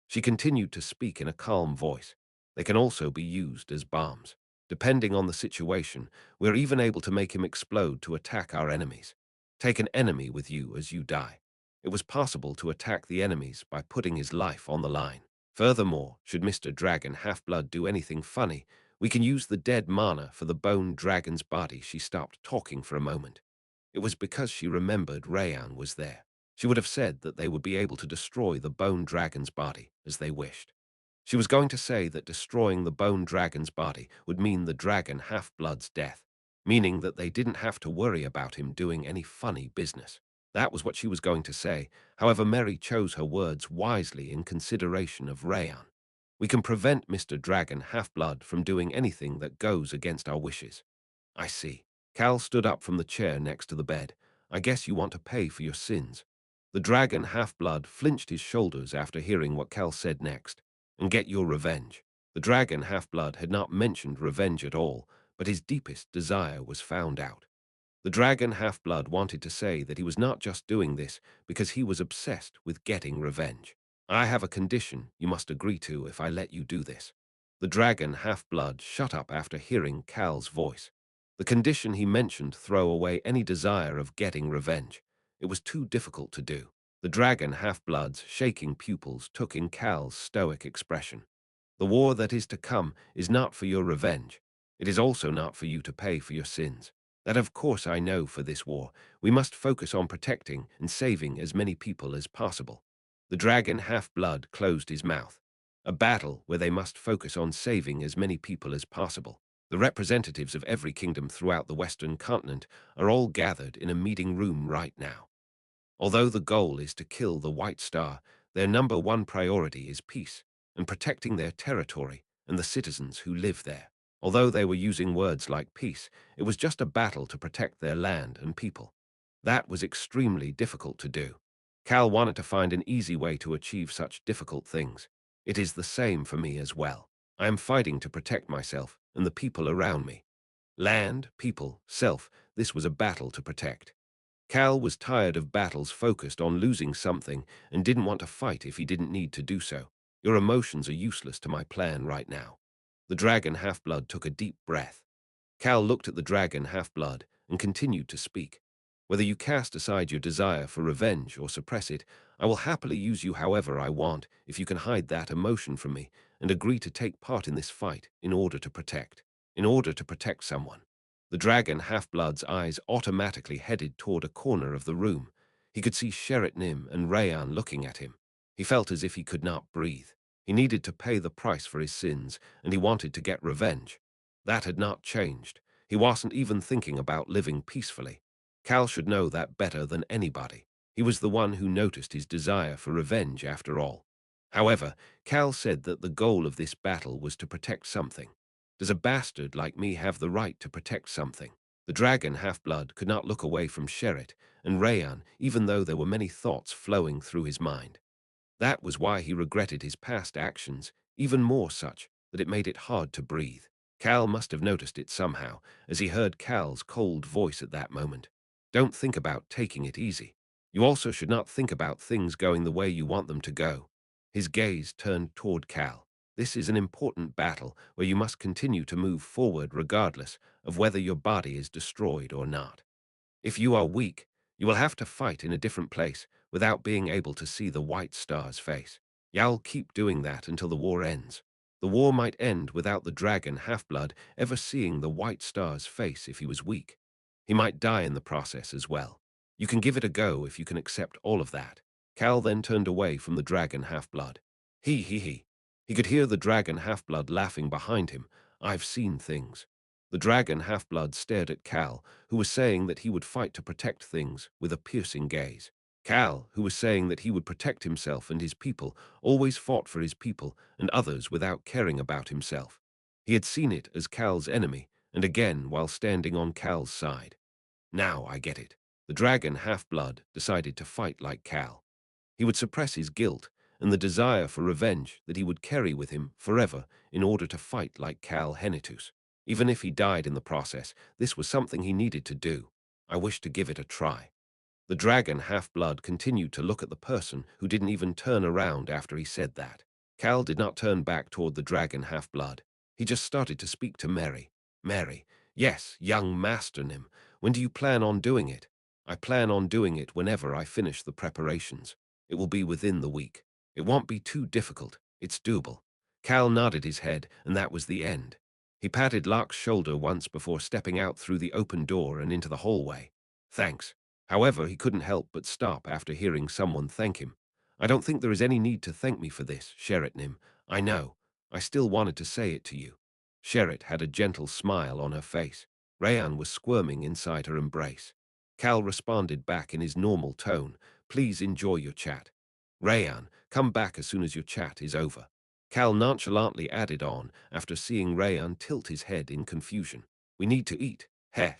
She continued to speak in a calm voice. They can also be used as bombs. Depending on the situation, we're even able to make him explode to attack our enemies. Take an enemy with you as you die. It was possible to attack the enemies by putting his life on the line. Furthermore, should Mr. Dragon Half-Blood do anything funny, we can use the dead mana for the bone dragon's body. She stopped talking for a moment. It was because she remembered Rayan was there. She would have said that they would be able to destroy the bone dragon's body as they wished. She was going to say that destroying the bone dragon's body would mean the dragon half-blood's death, meaning that they didn't have to worry about him doing any funny business. That was what she was going to say. However, Mary chose her words wisely in consideration of Rayan. We can prevent Mr. Dragon Half-Blood from doing anything that goes against our wishes. I see. Cal stood up from the chair next to the bed. I guess you want to pay for your sins. The dragon half-blood flinched his shoulders after hearing what Cal said next. And get your revenge. The dragon half-blood had not mentioned revenge at all, but his deepest desire was found out. The dragon half-blood wanted to say that he was not just doing this because he was obsessed with getting revenge. I have a condition you must agree to if I let you do this. The dragon half-blood shut up after hearing Cal's voice. The condition he mentioned throw away any desire of getting revenge. It was too difficult to do. The dragon half-blood's shaking pupils took in Cal's stoic expression. The war that is to come is not for your revenge. It is also not for you to pay for your sins. That of course I know for this war. We must focus on protecting and saving as many people as possible. The dragon half-blood closed his mouth. A battle where they must focus on saving as many people as possible. The representatives of every kingdom throughout the Western continent are all gathered in a meeting room right now. Although the goal is to kill the White Star, their number one priority is peace and protecting their territory and the citizens who live there. Although they were using words like peace, it was just a battle to protect their land and people. That was extremely difficult to do. Cal wanted to find an easy way to achieve such difficult things. It is the same for me as well. I am fighting to protect myself and the people around me. Land, people, self, this was a battle to protect. Cal was tired of battles focused on losing something and didn't want to fight if he didn't need to do so. Your emotions are useless to my plan right now. The dragon half-blood took a deep breath. Cal looked at the dragon half-blood and continued to speak. Whether you cast aside your desire for revenge or suppress it, I will happily use you however I want if you can hide that emotion from me and agree to take part in this fight in order to protect someone. The dragon half-blood's eyes automatically headed toward a corner of the room. He could see Sherit Nim and Rayan looking at him. He felt as if he could not breathe. He needed to pay the price for his sins, and he wanted to get revenge. That had not changed. He wasn't even thinking about living peacefully. Cal should know that better than anybody. He was the one who noticed his desire for revenge after all. However, Cal said that the goal of this battle was to protect something. Does a bastard like me have the right to protect something? The dragon half-blood could not look away from Sherit and Rayan, even though there were many thoughts flowing through his mind. That was why he regretted his past actions, even more such that it made it hard to breathe. Cal must have noticed it somehow, as he heard Cal's cold voice at that moment. Don't think about taking it easy. You also should not think about things going the way you want them to go. His gaze turned toward Cal. This is an important battle where you must continue to move forward regardless of whether your body is destroyed or not. If you are weak, you will have to fight in a different place without being able to see the White Star's face. You'll keep doing that until the war ends. The war might end without the dragon half-blood ever seeing the White Star's face if he was weak. He might die in the process as well. You can give it a go if you can accept all of that. Cal then turned away from the dragon half-blood. He. He could hear the dragon half-blood laughing behind him. I've seen things. The dragon half-blood stared at Cal, who was saying that he would fight to protect things with a piercing gaze. Cal, who was saying that he would protect himself and his people, always fought for his people and others without caring about himself. He had seen it as Cal's enemy, and again while standing on Cal's side. Now I get it. The dragon half-blood decided to fight like Cal. He would suppress his guilt and the desire for revenge that he would carry with him forever in order to fight like Cal Henitus. Even if he died in the process, this was something he needed to do. I wish to give it a try. The dragon half-blood continued to look at the person who didn't even turn around after he said that. Cal did not turn back toward the dragon half-blood. He just started to speak to Mary. Mary, yes, young Master Nim, when do you plan on doing it? I plan on doing it whenever I finish the preparations. It will be within the week. It won't be too difficult. It's doable. Cal nodded his head, and that was the end. He patted Lark's shoulder once before stepping out through the open door and into the hallway. Thanks. However, he couldn't help but stop after hearing someone thank him. I don't think there is any need to thank me for this, Sherrit Nim. I know. I still wanted to say it to you. Sherrit had a gentle smile on her face. Rayan was squirming inside her embrace. Cal responded back in his normal tone. Please enjoy your chat. Rayan, come back as soon as your chat is over. Cal nonchalantly added on after seeing Rayan tilt his head in confusion. We need to eat. Heh.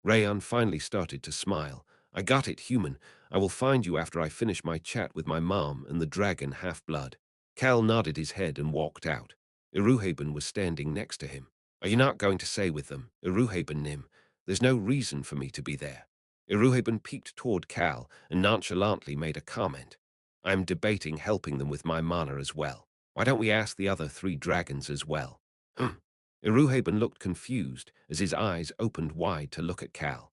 Rayan finally started to smile. I got it, human. I will find you after I finish my chat with my mom and the dragon half-blood. Cal nodded his head and walked out. Iruhaben was standing next to him. Are you not going to say with them, Iruhaben Nim? There's no reason for me to be there. Iruhaben peeked toward Cal and nonchalantly made a comment. I am debating helping them with my mana as well. Why don't we ask the other 3 dragons as well? Iruhaben looked confused as his eyes opened wide to look at Cal.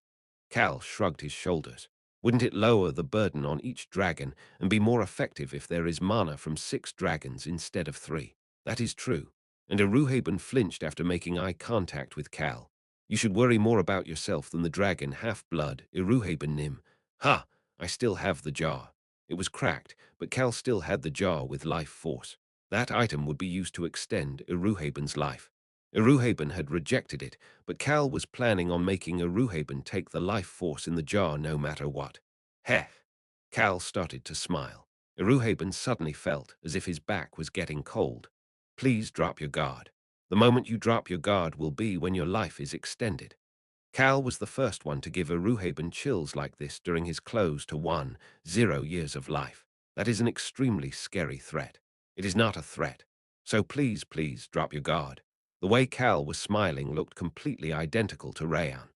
Cal shrugged his shoulders. Wouldn't it lower the burden on each dragon and be more effective if there is mana from 6 dragons instead of 3? That is true. And Iruhaben flinched after making eye contact with Cal. You should worry more about yourself than the dragon half-blood, Iruhaben Nim. Ha! I still have the jar. It was cracked, but Cal still had the jar with life force. That item would be used to extend Iruhaben's life. Iruhaben had rejected it, but Cal was planning on making Iruhaben take the life force in the jar no matter what. Heh! Cal started to smile. Iruhaben suddenly felt as if his back was getting cold. Please drop your guard. The moment you drop your guard will be when your life is extended. Cal was the first one to give Iruhaben chills like this during his close to 10 years of life. That is an extremely scary threat. It is not a threat. So please, please drop your guard. The way Cal was smiling looked completely identical to Rayan.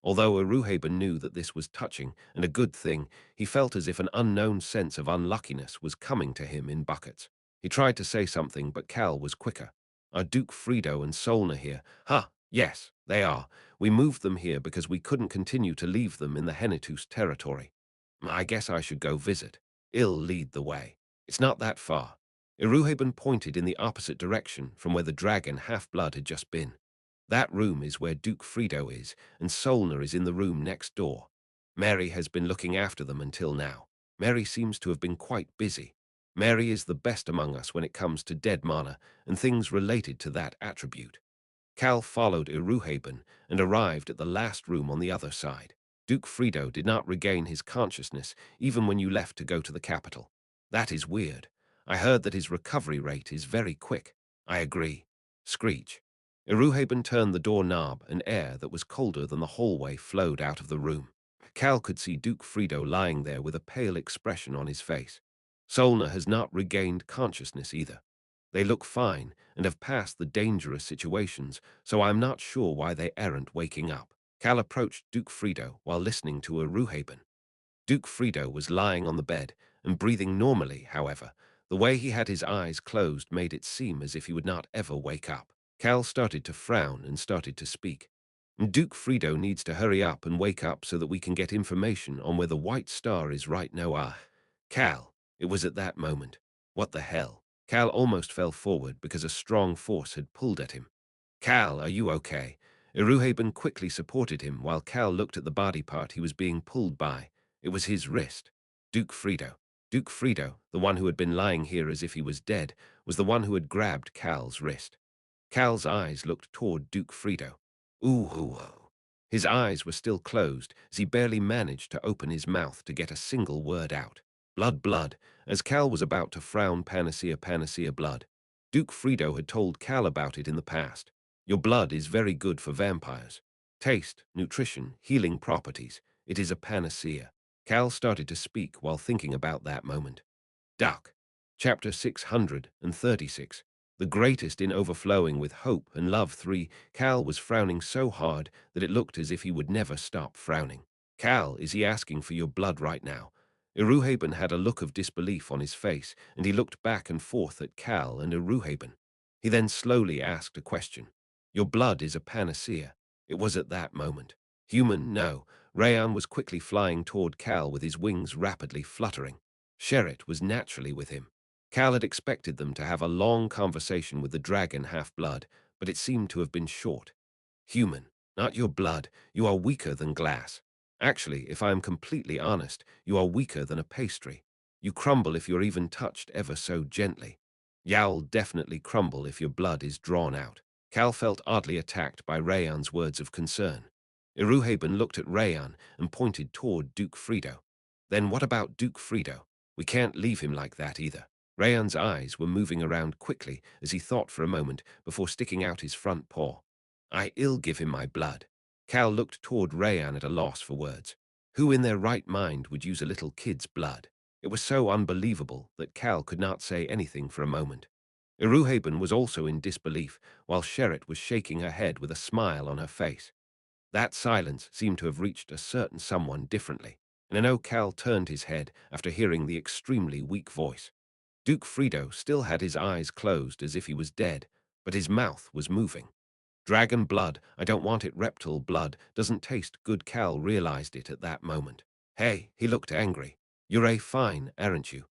Although Iruhaben knew that this was touching and a good thing, he felt as if an unknown sense of unluckiness was coming to him in buckets. He tried to say something, but Cal was quicker. Are Duke Frido and Solna here? Ha! Yes, they are. We moved them here because we couldn't continue to leave them in the Henitus territory. I guess I should go visit. I'll lead the way. It's not that far. Iruhaben pointed in the opposite direction from where the dragon half-blood had just been. That room is where Duke Frido is, and Solna is in the room next door. Mary has been looking after them until now. Mary seems to have been quite busy. Mary is the best among us when it comes to dead mana and things related to that attribute. Cal followed Iruhaben and arrived at the last room on the other side. Duke Frido did not regain his consciousness even when you left to go to the capital. That is weird. I heard that his recovery rate is very quick. I agree. Screech. Iruhaben turned the doorknob and air that was colder than the hallway flowed out of the room. Cal could see Duke Frido lying there with a pale expression on his face. Solna has not regained consciousness either. They look fine and have passed the dangerous situations, so I'm not sure why they aren't waking up. Cal approached Duke Frido while listening to Iruhaben. Duke Frido was lying on the bed and breathing normally, however. The way he had his eyes closed made it seem as if he would not ever wake up. Cal started to frown and started to speak. Duke Frido needs to hurry up and wake up so that we can get information on where the White Star is right now. Cal, it was at that moment. What the hell? Cal almost fell forward because a strong force had pulled at him. Cal, are you okay? Iruhaben quickly supported him while Cal looked at the body part he was being pulled by. It was his wrist. Duke Frido. Duke Frido, the one who had been lying here as if he was dead, was the one who had grabbed Cal's wrist. Cal's eyes looked toward Duke Frido. Ooh. His eyes were still closed as he barely managed to open his mouth to get a single word out. Blood, blood, as Cal was about to frown panacea, panacea, blood. Duke Frito had told Cal about it in the past. Your blood is very good for vampires. Taste, nutrition, healing properties. It is a panacea. Cal started to speak while thinking about that moment. Duck. Chapter 636. The greatest in overflowing with hope and love. 3. Cal was frowning so hard that it looked as if he would never stop frowning. Cal, is he asking for your blood right now? Iruhaben had a look of disbelief on his face, and he looked back and forth at Cal and Iruhaben. He then slowly asked a question. Your blood is a panacea. It was at that moment. Human, no. Rayan was quickly flying toward Cal with his wings rapidly fluttering. Sherrit was naturally with him. Cal had expected them to have a long conversation with the dragon half-blood, but it seemed to have been short. Human, not your blood, you are weaker than glass. Actually, if I am completely honest, you are weaker than a pastry. You crumble if you're even touched ever so gently. You'll definitely crumble if your blood is drawn out. Cal felt oddly attacked by Rayan's words of concern. Iruhaben looked at Rayan and pointed toward Duke Frito. Then what about Duke Frito? We can't leave him like that either. Rayan's eyes were moving around quickly as he thought for a moment before sticking out his front paw. I'll give him my blood. Cal looked toward Rayan at a loss for words. Who in their right mind would use a little kid's blood? It was so unbelievable that Cal could not say anything for a moment. Iruhaben was also in disbelief, while Sherrit was shaking her head with a smile on her face. That silence seemed to have reached a certain someone differently, and I know Cal turned his head after hearing the extremely weak voice. Duke Frito still had his eyes closed as if he was dead, but his mouth was moving. Dragon blood, I don't want it. Reptile blood doesn't taste good. Cal realized it at that moment. Hey, he looked angry. You're a fine, aren't you?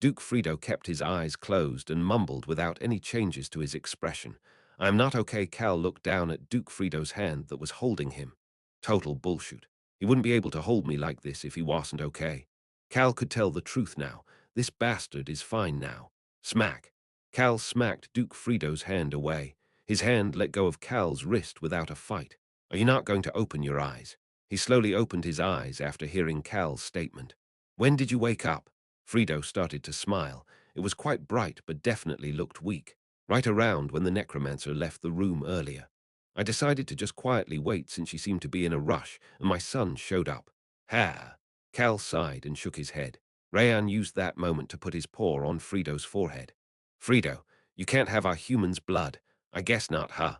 Duke Frito kept his eyes closed and mumbled without any changes to his expression. I'm not okay. Cal looked down at Duke Frito's hand that was holding him. Total bullshit. He wouldn't be able to hold me like this if he wasn't okay. Cal could tell the truth now. This bastard is fine now. Smack. Cal smacked Duke Frito's hand away. His hand let go of Cal's wrist without a fight. Are you not going to open your eyes? He slowly opened his eyes after hearing Cal's statement. When did you wake up? Frito started to smile. It was quite bright but definitely looked weak. Right around when the necromancer left the room earlier. I decided to just quietly wait since she seemed to be in a rush and my son showed up. Ha! Cal sighed and shook his head. Rayan used that moment to put his paw on Frito's forehead. Frito, you can't have our human's blood. I guess not, huh?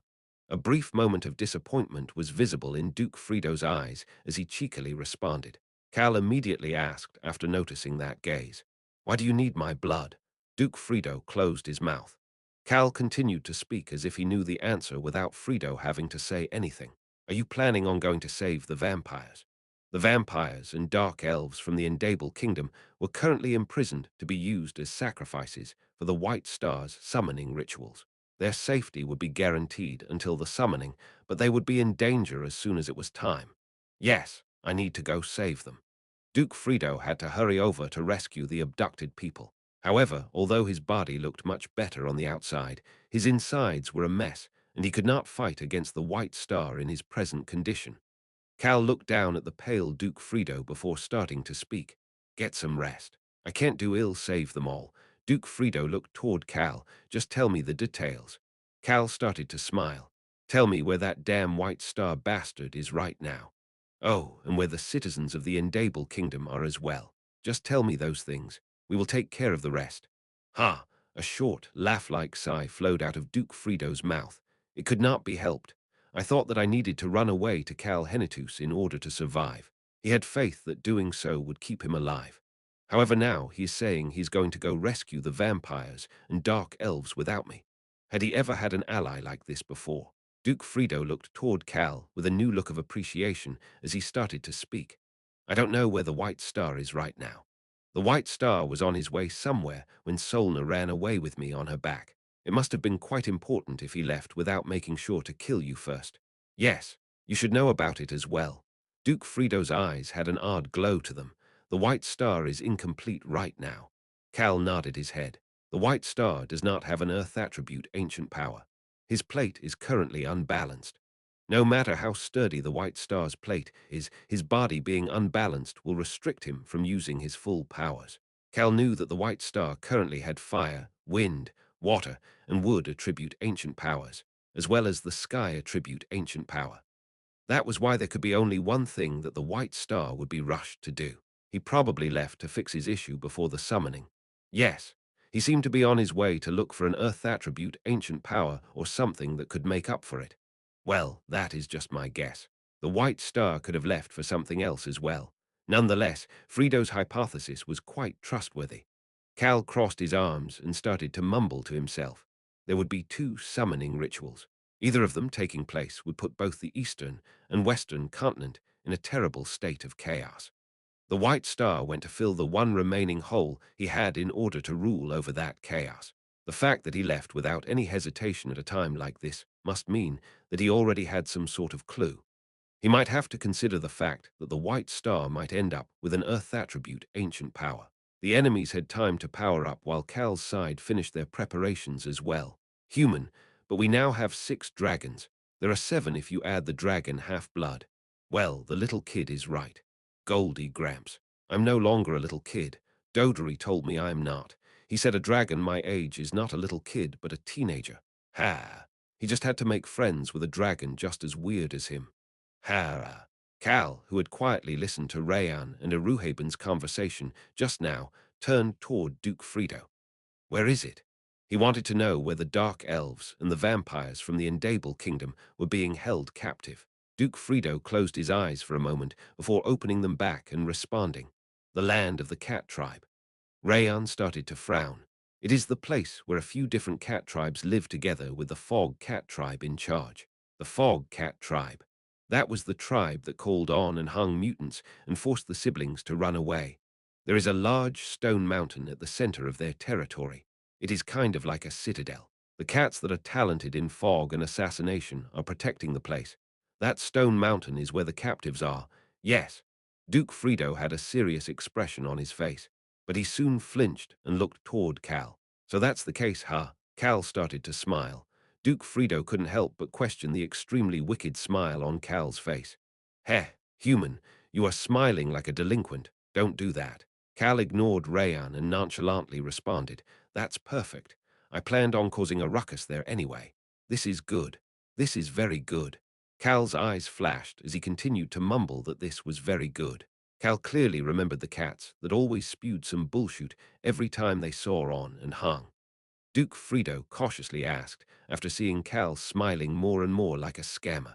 A brief moment of disappointment was visible in Duke Frito's eyes as he cheekily responded. Cal immediately asked after noticing that gaze. Why do you need my blood? Duke Frito closed his mouth. Cal continued to speak as if he knew the answer without Frito having to say anything. Are you planning on going to save the vampires? The vampires and dark elves from the Indable Kingdom were currently imprisoned to be used as sacrifices for the White Star's summoning rituals. Their safety would be guaranteed until the summoning, but they would be in danger as soon as it was time. Yes, I need to go save them. Duke Frito had to hurry over to rescue the abducted people. However, although his body looked much better on the outside, his insides were a mess, and he could not fight against the White Star in his present condition. Cal looked down at the pale Duke Frito before starting to speak. Get some rest. I can't do ill save them all. Duke Frito looked toward Cal. Just tell me the details. Cal started to smile. Tell me where that damn White Star bastard is right now. Oh, and where the citizens of the Indable Kingdom are as well. Just tell me those things. We will take care of the rest. Ha! A short, laugh-like sigh flowed out of Duke Frito's mouth. It could not be helped. I thought that I needed to run away to Cal Henitus in order to survive. He had faith that doing so would keep him alive. However, now he is saying he's going to go rescue the vampires and dark elves without me. Had he ever had an ally like this before? Duke Frito looked toward Cal with a new look of appreciation as he started to speak. I don't know where the White Star is right now. The White Star was on his way somewhere when Solna ran away with me on her back. It must have been quite important if he left without making sure to kill you first. Yes, you should know about it as well. Duke Frito's eyes had an odd glow to them. The White Star is incomplete right now. Cal nodded his head. The White Star does not have an Earth attribute ancient power. His plate is currently unbalanced. No matter how sturdy the White Star's plate is, his body being unbalanced will restrict him from using his full powers. Cal knew that the White Star currently had fire, wind, water, and wood attribute ancient powers, as well as the sky attribute ancient power. That was why there could be only one thing that the White Star would be rushed to do. He probably left to fix his issue before the summoning. Yes, he seemed to be on his way to look for an Earth attribute, ancient power, or something that could make up for it. Well, that is just my guess. The White Star could have left for something else as well. Nonetheless, Frido's hypothesis was quite trustworthy. Cal crossed his arms and started to mumble to himself. There would be two summoning rituals. Either of them taking place would put both the eastern and western continent in a terrible state of chaos. The White Star went to fill the one remaining hole he had in order to rule over that chaos. The fact that he left without any hesitation at a time like this must mean that he already had some sort of clue. He might have to consider the fact that the White Star might end up with an Earth attribute, ancient power. The enemies had time to power up while Cal's side finished their preparations as well. Human, but we now have 6 dragons. There are 7 if you add the dragon half-blood. Well, the little kid is right. Goldie Gramps. I'm no longer a little kid. Dodery told me I am not. He said a dragon my age is not a little kid, but a teenager. Ha! He just had to make friends with a dragon just as weird as him. Ha! Cal, who had quietly listened to Rayan and Eruhaben's conversation just now, turned toward Duke Frido. Where is it? He wanted to know where the dark elves and the vampires from the Endable kingdom were being held captive. Duke Frido closed his eyes for a moment before opening them back and responding. The land of the cat tribe. Rayan started to frown. It is the place where a few different cat tribes live together with the Fog Cat tribe in charge. The Fog Cat tribe. That was the tribe that called on and hung mutants and forced the siblings to run away. There is a large stone mountain at the center of their territory. It is kind of like a citadel. The cats that are talented in fog and assassination are protecting the place. That stone mountain is where the captives are. Yes. Duke Frido had a serious expression on his face, but he soon flinched and looked toward Cal. So that's the case, huh? Cal started to smile. Duke Frido couldn't help but question the extremely wicked smile on Cal's face. Heh, human, you are smiling like a delinquent. Don't do that. Cal ignored Rayan and nonchalantly responded, That's perfect. I planned on causing a ruckus there anyway. This is good. This is very good. Cal's eyes flashed as he continued to mumble that this was very good. Cal clearly remembered the cats that always spewed some bullshit every time they saw on and hung. Duke Frido cautiously asked, after seeing Cal smiling more and more like a scammer.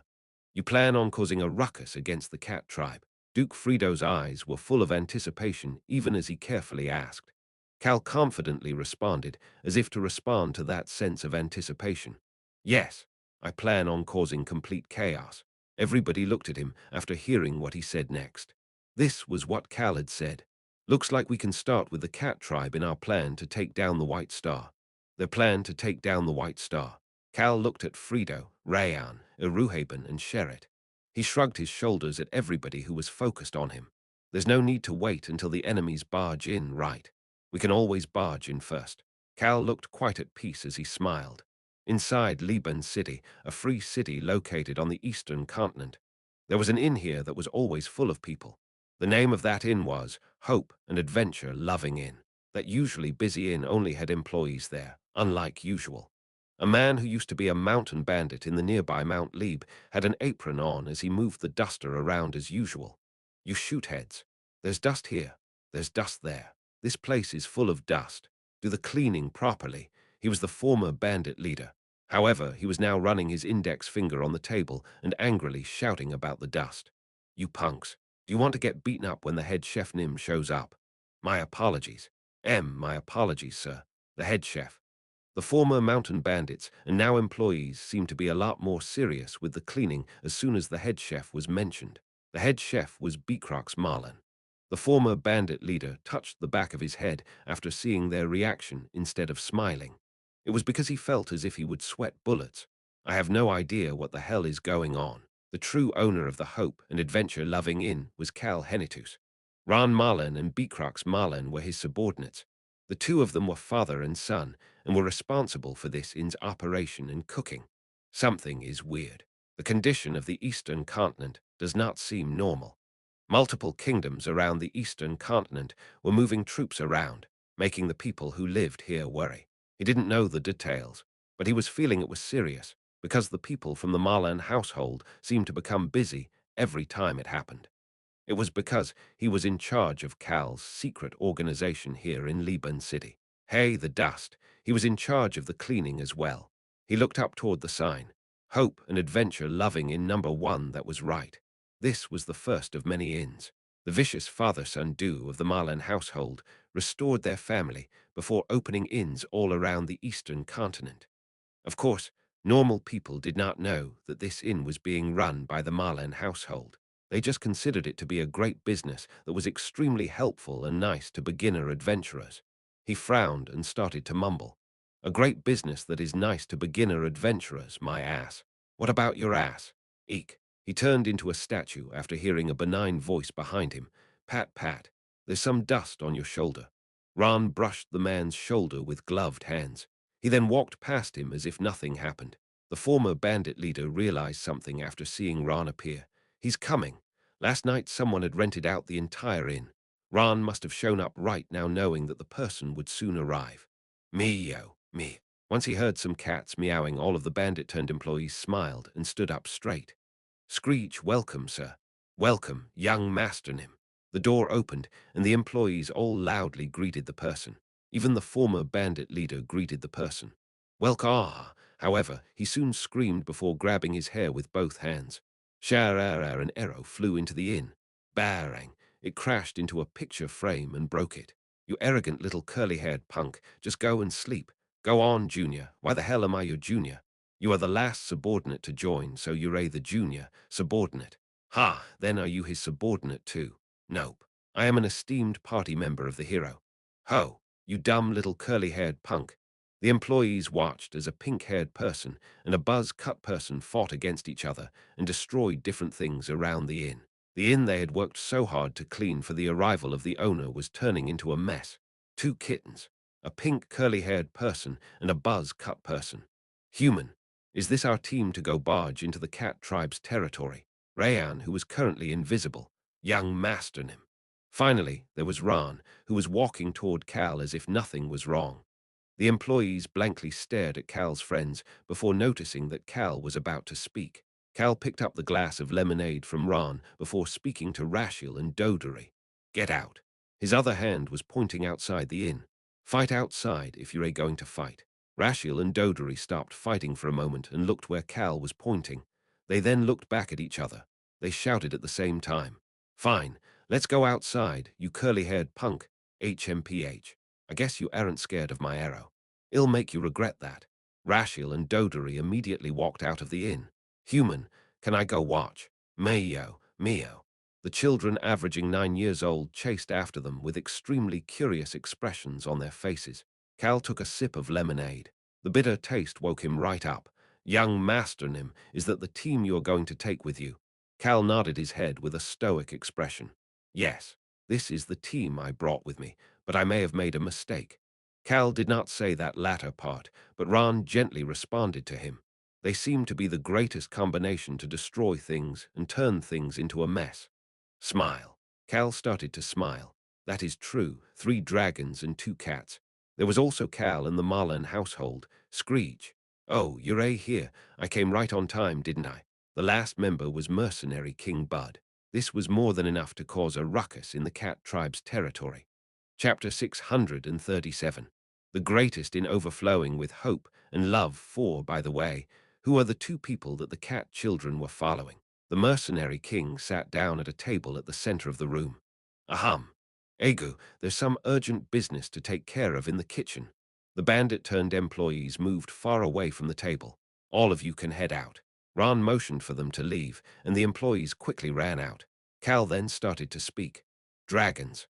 You plan on causing a ruckus against the cat tribe? Duke Frido's eyes were full of anticipation even as he carefully asked. Cal confidently responded, as if to respond to that sense of anticipation. Yes, I plan on causing complete chaos. Everybody looked at him after hearing what he said next. This was what Cal had said. Looks like we can start with the cat tribe in our plan to take down the White Star. Their plan to take down the White Star. Cal looked at Frido, Rayan, Eruhaben, and Sheret. He shrugged his shoulders at everybody who was focused on him. There's no need to wait until the enemies barge in, right? We can always barge in first. Cal looked quite at peace as he smiled. Inside Liban City, a free city located on the eastern continent, there was an inn here that was always full of people. The name of that inn was Hope and Adventure Loving Inn. That usually busy inn only had employees there, unlike usual. A man who used to be a mountain bandit in the nearby Mount Lieb had an apron on as he moved the duster around as usual. You shoot heads. There's dust here. There's dust there. This place is full of dust. Do the cleaning properly. He was the former bandit leader. However, he was now running his index finger on the table and angrily shouting about the dust. You punks. Do you want to get beaten up when the head chef Nim shows up? My apologies. My apologies, sir. The head chef. The former mountain bandits and now employees seemed to be a lot more serious with the cleaning as soon as the head chef was mentioned. The head chef was Beacrox Marlin. The former bandit leader touched the back of his head after seeing their reaction instead of smiling. It was because he felt as if he would sweat bullets. I have no idea what the hell is going on. The true owner of the Hope and Adventure-loving inn was Cal Henitus. Ron Marlin and Beacrox Marlin were his subordinates. The two of them were father and son and were responsible for this inn's operation and cooking. Something is weird. The condition of the eastern continent does not seem normal. Multiple kingdoms around the eastern continent were moving troops around, making the people who lived here worry. He didn't know the details, but he was feeling it was serious because the people from the Marlan household seemed to become busy every time it happened. It was because he was in charge of Cal's secret organization here in Liban City. Hey, the dust. He was in charge of the cleaning as well. He looked up toward the sign. Hope and adventure loving in number 1 that was right. This was the first of many inns. The vicious father-son duo of the Marlan household restored their family before opening inns all around the eastern continent. Of course, normal people did not know that this inn was being run by the Marlan household. They just considered it to be a great business that was extremely helpful and nice to beginner adventurers. He frowned and started to mumble. A great business that is nice to beginner adventurers, my ass. What about your ass? Eek. He turned into a statue after hearing a benign voice behind him. Pat, pat. There's some dust on your shoulder. Ron brushed the man's shoulder with gloved hands. He then walked past him as if nothing happened. The former bandit leader realized something after seeing Ron appear. He's coming. Last night someone had rented out the entire inn. Ron must have shown up right now knowing that the person would soon arrive. Me, yo, me. Once he heard some cats meowing, all of the bandit-turned-employees smiled and stood up straight. Screech, welcome, sir. Welcome, young Masternim. The door opened, and the employees all loudly greeted the person. Even the former bandit leader greeted the person. Welcome. However, he soon screamed before grabbing his hair with both hands. Sharara, an arrow flew into the inn. Barang. It crashed into a picture frame and broke it. You arrogant little curly-haired punk, just go and sleep. Go on, Junior. Why the hell am I your junior? You are the last subordinate to join, so you're the junior subordinate. Ha, then are you his subordinate too? Nope. I am an esteemed party member of the hero. Ho, you dumb little curly-haired punk. The employees watched as a pink-haired person and a buzz-cut person fought against each other and destroyed different things around the inn. The inn they had worked so hard to clean for the arrival of the owner was turning into a mess. 2 kittens, a pink curly-haired person and a buzz-cut person. Human, is this our team to go barge into the cat tribe's territory? Rayan, who was currently invisible. Young Masternim. Finally, there was Ran, who was walking toward Cal as if nothing was wrong. The employees blankly stared at Cal's friends before noticing that Cal was about to speak. Cal picked up the glass of lemonade from Ran before speaking to Rashil and Dodori. Get out. His other hand was pointing outside the inn. Fight outside if you're going to fight. Rashil and Dodori stopped fighting for a moment and looked where Cal was pointing. They then looked back at each other. They shouted at the same time. Fine, let's go outside, you curly-haired punk. HMPH. I guess you aren't scared of my arrow. It'll make you regret that. Rashil and Dodori immediately walked out of the inn. Human, can I go watch? Mayo, Mio. The children, averaging 9 years old, chased after them with extremely curious expressions on their faces. Cal took a sip of lemonade. The bitter taste woke him right up. Young Masternim, is that the team you're going to take with you? Cal nodded his head with a stoic expression. Yes, this is the team I brought with me, but I may have made a mistake. Cal did not say that latter part, but Ron gently responded to him. They seemed to be the greatest combination to destroy things and turn things into a mess. Smile. Cal started to smile. That is true, 3 dragons and 2 cats. There was also Cal and the Marlan household. Screech. Oh, you're here. I came right on time, didn't I? The last member was mercenary King Bud. This was more than enough to cause a ruckus in the cat tribe's territory. Chapter 637. The greatest in overflowing with hope and love for, by the way, who are the 2 people that the cat children were following. The mercenary king sat down at a table at the center of the room. Ahem. Egu, there's some urgent business to take care of in the kitchen. The bandit-turned-employees moved far away from the table. All of you can head out. Ron motioned for them to leave, and the employees quickly ran out. Cal then started to speak. Dragons.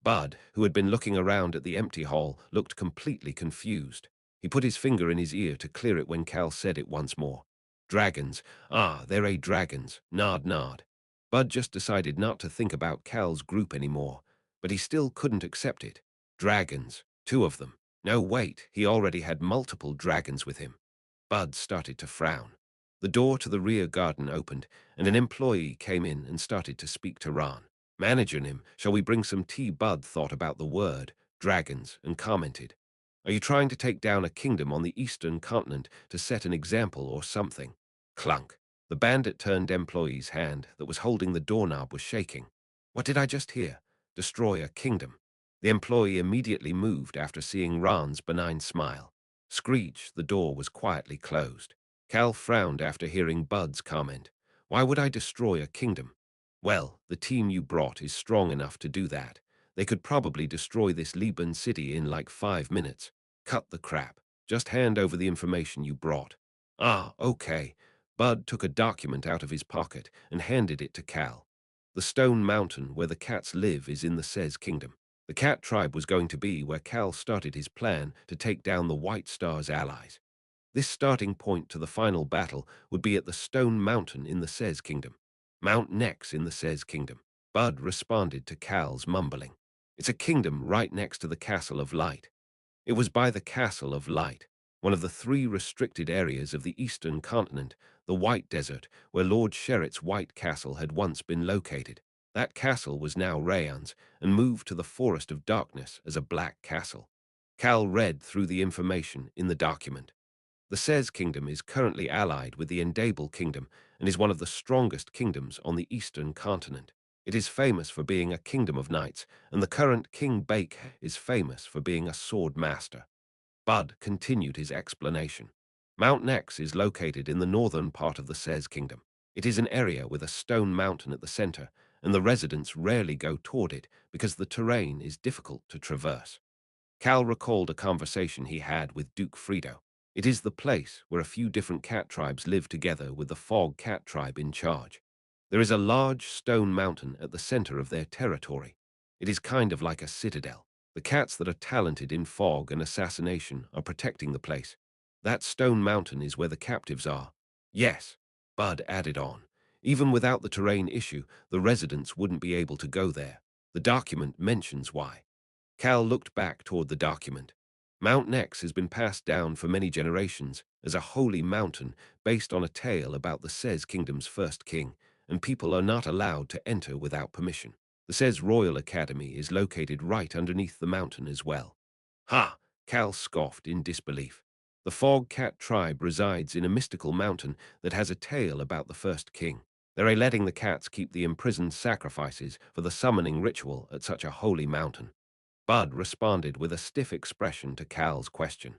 Bud, who had been looking around at the empty hall, looked completely confused. He put his finger in his ear to clear it when Cal said it once more. Dragons. Ah, they're dragons. Nod, nod. Bud just decided not to think about Cal's group anymore, but he still couldn't accept it. Dragons. 2 of them. No, wait, he already had multiple dragons with him. Bud started to frown. The door to the rear garden opened, and an employee came in and started to speak to Ran. Manager him, shall we bring some tea? Bud thought about the word, dragons, and commented, are you trying to take down a kingdom on the eastern continent to set an example or something? Clunk. The bandit turned employee's hand that was holding the doorknob was shaking. What did I just hear? Destroy a kingdom. The employee immediately moved after seeing Ran's benign smile. Screech, the door was quietly closed. Cal frowned after hearing Bud's comment. Why would I destroy a kingdom? Well, the team you brought is strong enough to do that. They could probably destroy this Liban city in like 5 minutes. Cut the crap. Just hand over the information you brought. Ah, okay. Bud took a document out of his pocket and handed it to Cal. The stone mountain where the cats live is in the Sez Kingdom. The cat tribe was going to be where Cal started his plan to take down the White Star's allies. This starting point to the final battle would be at the Stone Mountain in the Sez Kingdom. Mount Nex in the Sez Kingdom. Bud responded to Cal's mumbling. It's a kingdom right next to the Castle of Light. It was by the Castle of Light, one of the 3 restricted areas of the eastern continent, the White Desert, where Lord Sherritt's White Castle had once been located. That castle was now Rayan's and moved to the Forest of Darkness as a Black Castle. Cal read through the information in the document. The Sez Kingdom is currently allied with the Endable Kingdom and is one of the strongest kingdoms on the eastern continent. It is famous for being a kingdom of knights, and the current King Bake is famous for being a sword master. Bud continued his explanation. Mount Nex is located in the northern part of the Sez Kingdom. It is an area with a stone mountain at the center, and the residents rarely go toward it because the terrain is difficult to traverse. Cal recalled a conversation he had with Duke Frito. It is the place where a few different cat tribes live together with the Fog Cat tribe in charge. There is a large stone mountain at the center of their territory. It is kind of like a citadel. The cats that are talented in fog and assassination are protecting the place. That stone mountain is where the captives are. Yes, Bud added on. Even without the terrain issue, the residents wouldn't be able to go there. The document mentions why. Cal looked back toward the document. Mount Nex has been passed down for many generations as a holy mountain based on a tale about the Sez Kingdom's first king, and people are not allowed to enter without permission. The Sez Royal Academy is located right underneath the mountain as well. Ha! Cal scoffed in disbelief. The Fog Cat tribe resides in a mystical mountain that has a tale about the first king. They're letting the cats keep the imprisoned sacrifices for the summoning ritual at such a holy mountain. Bud responded with a stiff expression to Cal's question.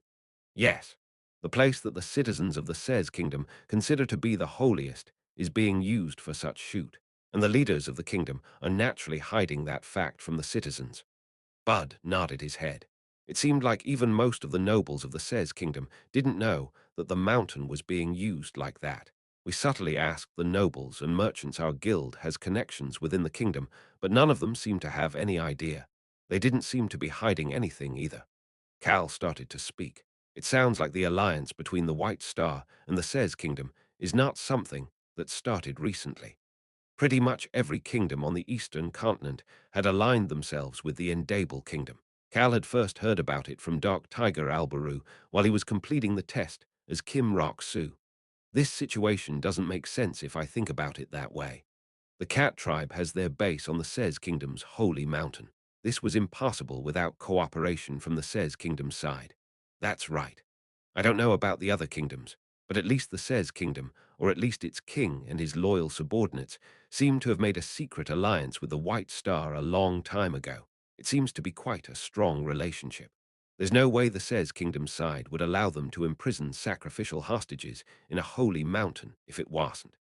Yes, the place that the citizens of the Sez Kingdom consider to be the holiest is being used for such shoot, and the leaders of the kingdom are naturally hiding that fact from the citizens. Bud nodded his head. It seemed like even most of the nobles of the Sez Kingdom didn't know that the mountain was being used like that. We subtly asked the nobles and merchants our guild has connections within the kingdom, but none of them seemed to have any idea. They didn't seem to be hiding anything either. Cal started to speak. It sounds like the alliance between the White Star and the Sez Kingdom is not something that started recently. Pretty much every kingdom on the eastern continent had aligned themselves with the Endable Kingdom. Cal had first heard about it from Dark Tiger Albaru while he was completing the test as Kim Rock Soo. This situation doesn't make sense if I think about it that way. The Cat tribe has their base on the Sez Kingdom's holy mountain. This was impossible without cooperation from the Sez Kingdom's side. That's right. I don't know about the other kingdoms, but at least the Sez Kingdom, or at least its king and his loyal subordinates, seem to have made a secret alliance with the White Star a long time ago. It seems to be quite a strong relationship. There's no way the Sez Kingdom's side would allow them to imprison sacrificial hostages in a holy mountain if it wasn't.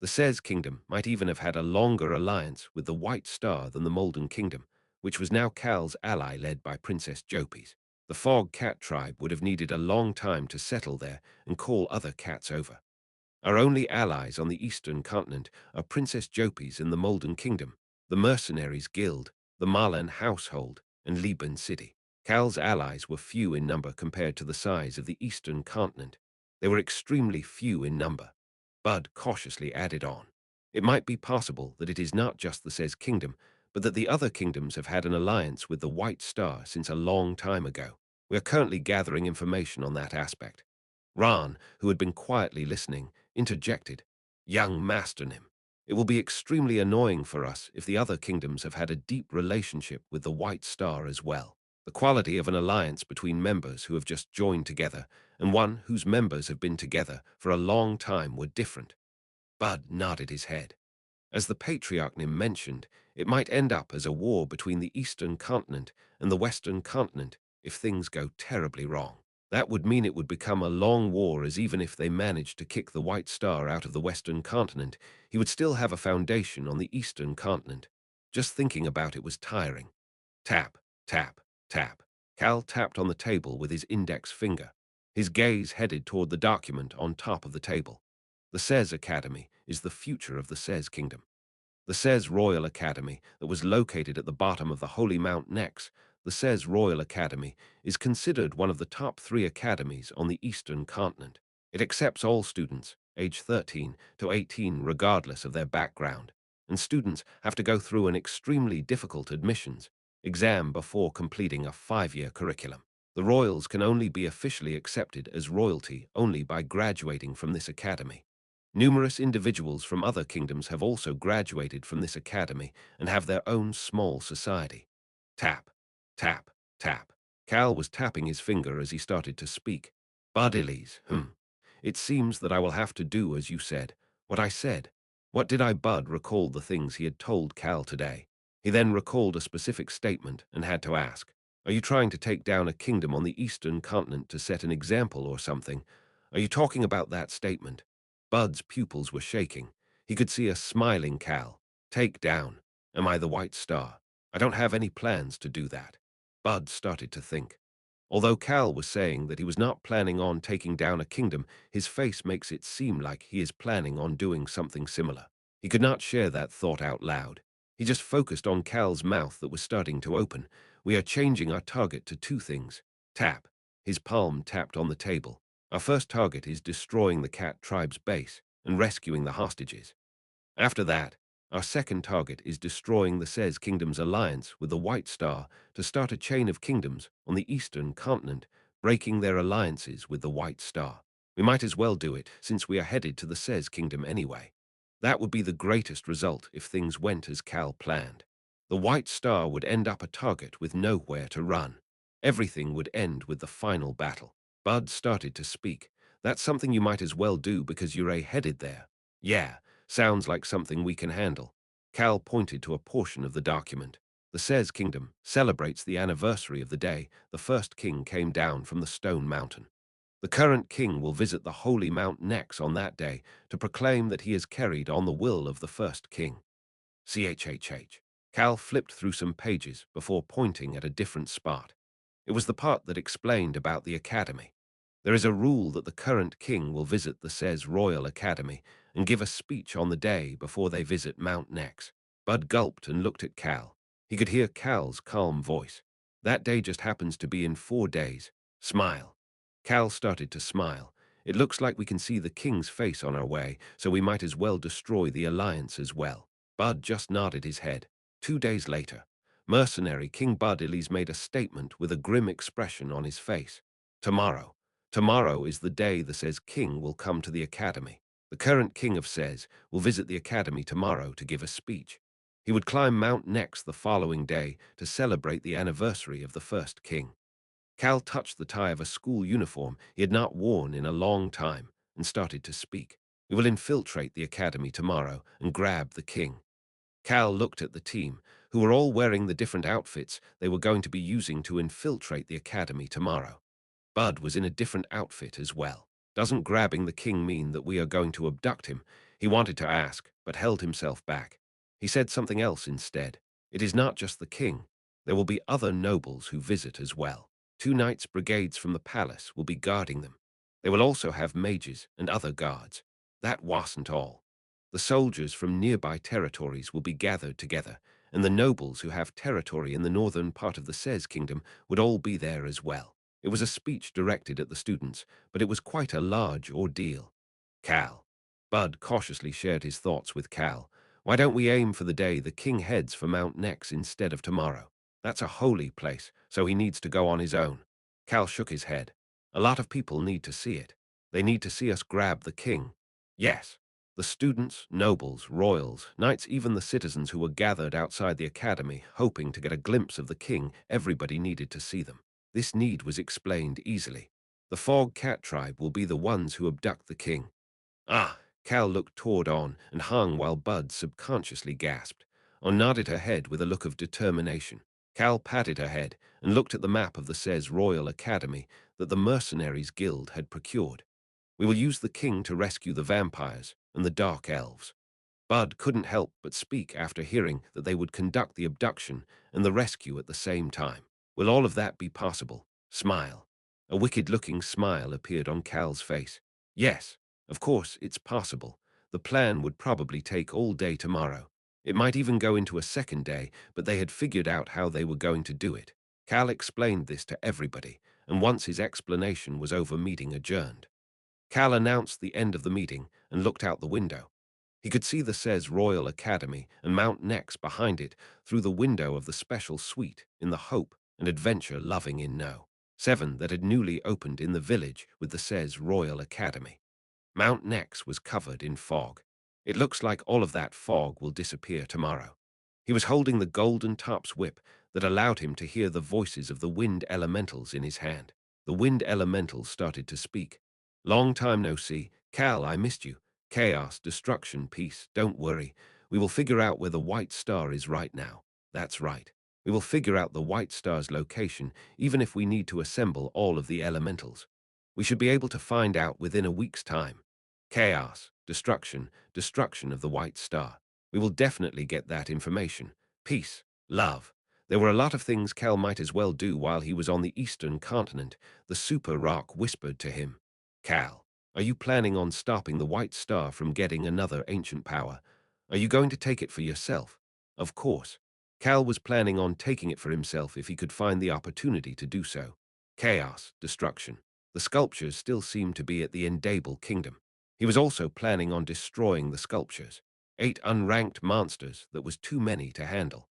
The Sez Kingdom might even have had a longer alliance with the White Star than the Molden Kingdom, which was now Cal's ally led by Princess Jopis. The Fog Cat tribe would have needed a long time to settle there and call other cats over. Our only allies on the eastern continent are Princess Jopis in the Molden Kingdom, the Mercenaries Guild, the Marlan household, and Liban City. Cal's allies were few in number compared to the size of the eastern continent. They were extremely few in number. Bud cautiously added on. It might be possible that it is not just the Sez Kingdom, but that the other kingdoms have had an alliance with the White Star since a long time ago. We are currently gathering information on that aspect. Ran, who had been quietly listening, interjected, "Young Master Nim, it will be extremely annoying for us if the other kingdoms have had a deep relationship with the White Star as well. The quality of an alliance between members who have just joined together and one whose members have been together for a long time were different." Bud nodded his head. As the patriarch Nim mentioned, it might end up as a war between the Eastern continent and the Western continent if things go terribly wrong. That would mean it would become a long war, as even if they managed to kick the White Star out of the Western continent, he would still have a foundation on the Eastern continent. Just thinking about it was tiring. Tap, tap, tap. Cal tapped on the table with his index finger. His gaze headed toward the document on top of the table. The Sez Academy is the future of the Sez Kingdom. The Sez Royal Academy, that was located at the bottom of the Holy Mount Nex, the Sez Royal Academy, is considered one of the top 3 academies on the Eastern continent. It accepts all students, age 13 to 18 regardless of their background, and students have to go through an extremely difficult admissions exam before completing a 5-year curriculum. The Royals can only be officially accepted as royalty only by graduating from this academy. Numerous individuals from other kingdoms have also graduated from this academy and have their own small society. Tap, tap, tap. Cal was tapping his finger as he started to speak. Bud. It seems that I will have to do as you said. What I said. What did I? Bud recalled the things he had told Cal today. He then recalled a specific statement and had to ask, "Are you trying to take down a kingdom on the Eastern continent to set an example or something? Are you talking about that statement?" Bud's pupils were shaking. He could see a smiling Cal. "Take down. Am I the White Star? I don't have any plans to do that." Bud started to think. Although Cal was saying that he was not planning on taking down a kingdom, his face makes it seem like he is planning on doing something similar. He could not share that thought out loud. He just focused on Cal's mouth that was starting to open. "We are changing our target to 2 things. Tap." His palm tapped on the table. "Our first target is destroying the Cat tribe's base and rescuing the hostages. After that, our second target is destroying the Sez Kingdom's alliance with the White Star to start a chain of kingdoms on the Eastern continent, breaking their alliances with the White Star. We might as well do it since we are headed to the Sez Kingdom anyway. That would be the greatest result if things went as Cal planned. The White Star would end up a target with nowhere to run. Everything would end with the final battle." Bud started to speak. "That's something you might as well do because you're headed there." "Yeah, sounds like something we can handle." Cal pointed to a portion of the document. "The Sez Kingdom celebrates the anniversary of the day the first king came down from the Stone Mountain. The current king will visit the Holy Mount Nex on that day to proclaim that he has carried on the will of the first king." CHHH. Cal flipped through some pages before pointing at a different spot. It was the part that explained about the academy. "There is a rule that the current king will visit the Sez Royal Academy and give a speech on the day before they visit Mount Nex." Bud gulped and looked at Cal. He could hear Cal's calm voice. "That day just happens to be in 4 days. Smile." Cal started to smile. "It looks like we can see the king's face on our way, so we might as well destroy the alliance as well." Bud just nodded his head. 2 days later, mercenary King Bud made a statement with a grim expression on his face. "Tomorrow. Tomorrow is the day the Sez king will come to the academy. The current king of Sez will visit the academy tomorrow to give a speech. He would climb Mount Nex the following day to celebrate the anniversary of the first king." Cal touched the tie of a school uniform he had not worn in a long time and started to speak. "We will infiltrate the academy tomorrow and grab the king." Cal looked at the team, who were all wearing the different outfits they were going to be using to infiltrate the academy tomorrow. Bud was in a different outfit as well. "Doesn't grabbing the king mean that we are going to abduct him?" He wanted to ask, but held himself back. He said something else instead. "It is not just the king. There will be other nobles who visit as well. 2 knights' brigades from the palace will be guarding them. They will also have mages and other guards." That wasn't all. The soldiers from nearby territories will be gathered together, and the nobles who have territory in the northern part of the Sez Kingdom would all be there as well. It was a speech directed at the students, but it was quite a large ordeal. "Cal." Bud cautiously shared his thoughts with Cal. "Why don't we aim for the day the king heads for Mount Nex instead of tomorrow? That's a holy place, so he needs to go on his own." Cal shook his head. "A lot of people need to see it. They need to see us grab the king." Yes, the students, nobles, royals, knights, even the citizens who were gathered outside the academy, hoping to get a glimpse of the king, everybody needed to see them. This need was explained easily. The Fog Cat tribe will be the ones who abduct the king. Ah! Cal looked toward On and hung while Bud subconsciously gasped. On nodded her head with a look of determination. Cal patted her head and looked at the map of the Says Royal Academy that the Mercenaries Guild had procured. We will use the king to rescue the vampires and the dark elves. Bud couldn't help but speak after hearing that they would conduct the abduction and the rescue at the same time. Will all of that be possible? Smile. A wicked-looking smile appeared on Cal's face. Yes, of course, it's possible. The plan would probably take all day tomorrow. It might even go into a second day, but they had figured out how they were going to do it. Cal explained this to everybody, and once his explanation was over, meeting adjourned. Cal announced the end of the meeting and looked out the window. He could see the Says Royal Academy and Mount Nex behind it through the window of the special suite in the hope and adventure-loving Inn No. 7 that had newly opened in the village with the Says Royal Academy. Mount Nex was covered in fog. It looks like all of that fog will disappear tomorrow. He was holding the golden top's whip that allowed him to hear the voices of the wind elementals in his hand. The wind elementals started to speak. Long time no see. Cal, I missed you. Chaos, destruction, peace. Don't worry. We will figure out where the White Star is right now. That's right. We will figure out the White Star's location, even if we need to assemble all of the elementals. We should be able to find out within a week's time. Chaos, destruction, destruction of the White Star. We will definitely get that information. Peace, love. There were a lot of things Cal might as well do while he was on the eastern continent. The super rock whispered to him. Cal, are you planning on stopping the White Star from getting another ancient power? Are you going to take it for yourself? Of course. Cal was planning on taking it for himself if he could find the opportunity to do so. Chaos, destruction. The sculptures still seemed to be at the Endable Kingdom. He was also planning on destroying the sculptures. 8 unranked monsters that was too many to handle.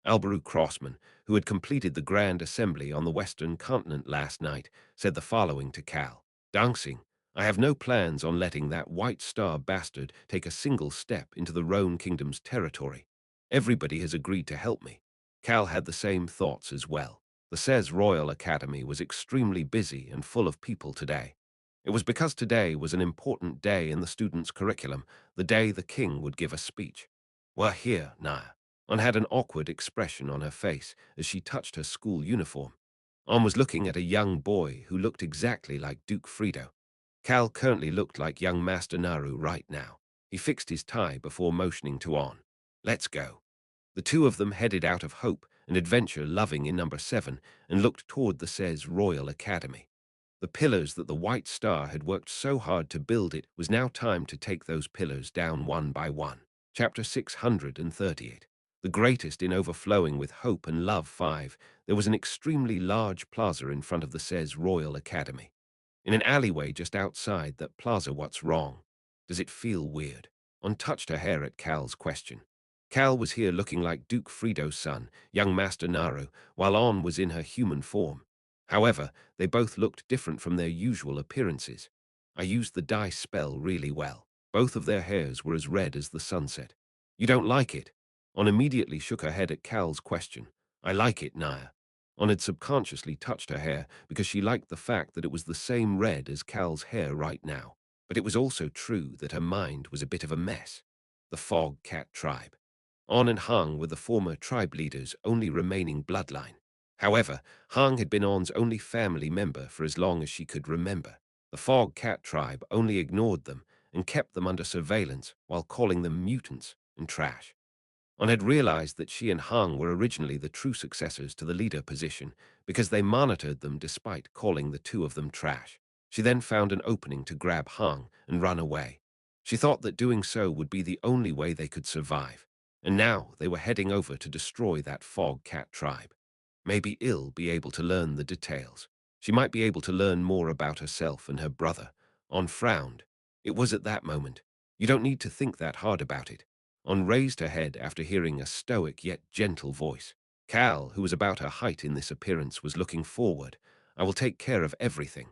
Alberu Crossman, who had completed the Grand Assembly on the Western Continent last night, said the following to Cal. Dancing, I have no plans on letting that White Star bastard take a single step into the Roan Kingdom's territory. Everybody has agreed to help me. Cal had the same thoughts as well. The Says Royal Academy was extremely busy and full of people today. It was because today was an important day in the students' curriculum, the day the king would give a speech. We're here, Naya. On had an awkward expression on her face as she touched her school uniform. On was looking at a young boy who looked exactly like Duke Frito. Cal currently looked like young Master Naru right now. He fixed his tie before motioning to On. Let's go. The two of them headed out of hope and adventure loving in number 7 and looked toward the Says Royal Academy. The pillars that the White Star had worked so hard to build, it was now time to take those pillars down one by one. Chapter 638. The greatest in overflowing with hope and love 5. There was an extremely large plaza in front of the Says Royal Academy. In an alleyway just outside that plaza, what's wrong? Does it feel weird? On touched her hair at Cal's question. Cal was here looking like Duke Frito's son, young Master Naru, while On was in her human form. However, they both looked different from their usual appearances. I used the dice spell really well. Both of their hairs were as red as the sunset. You don't like it? On immediately shook her head at Cal's question. I like it, Naya. On had subconsciously touched her hair because she liked the fact that it was the same red as Cal's hair right now. But it was also true that her mind was a bit of a mess. The Fog Cat tribe. On and Hung were the former tribe leader's only remaining bloodline. However, Hung had been On's only family member for as long as she could remember. The Fog Cat tribe only ignored them and kept them under surveillance while calling them mutants and trash. On had realized that she and Hung were originally the true successors to the leader position because they monitored them despite calling the two of them trash. She then found an opening to grab Hung and run away. She thought that doing so would be the only way they could survive, and now they were heading over to destroy that Fog Cat tribe. Maybe Ill be able to learn the details. She might be able to learn more about herself and her brother. On frowned. It was at that moment. You don't need to think that hard about it. On raised her head after hearing a stoic yet gentle voice. Cal, who was about her height in this appearance, was looking forward. I will take care of everything.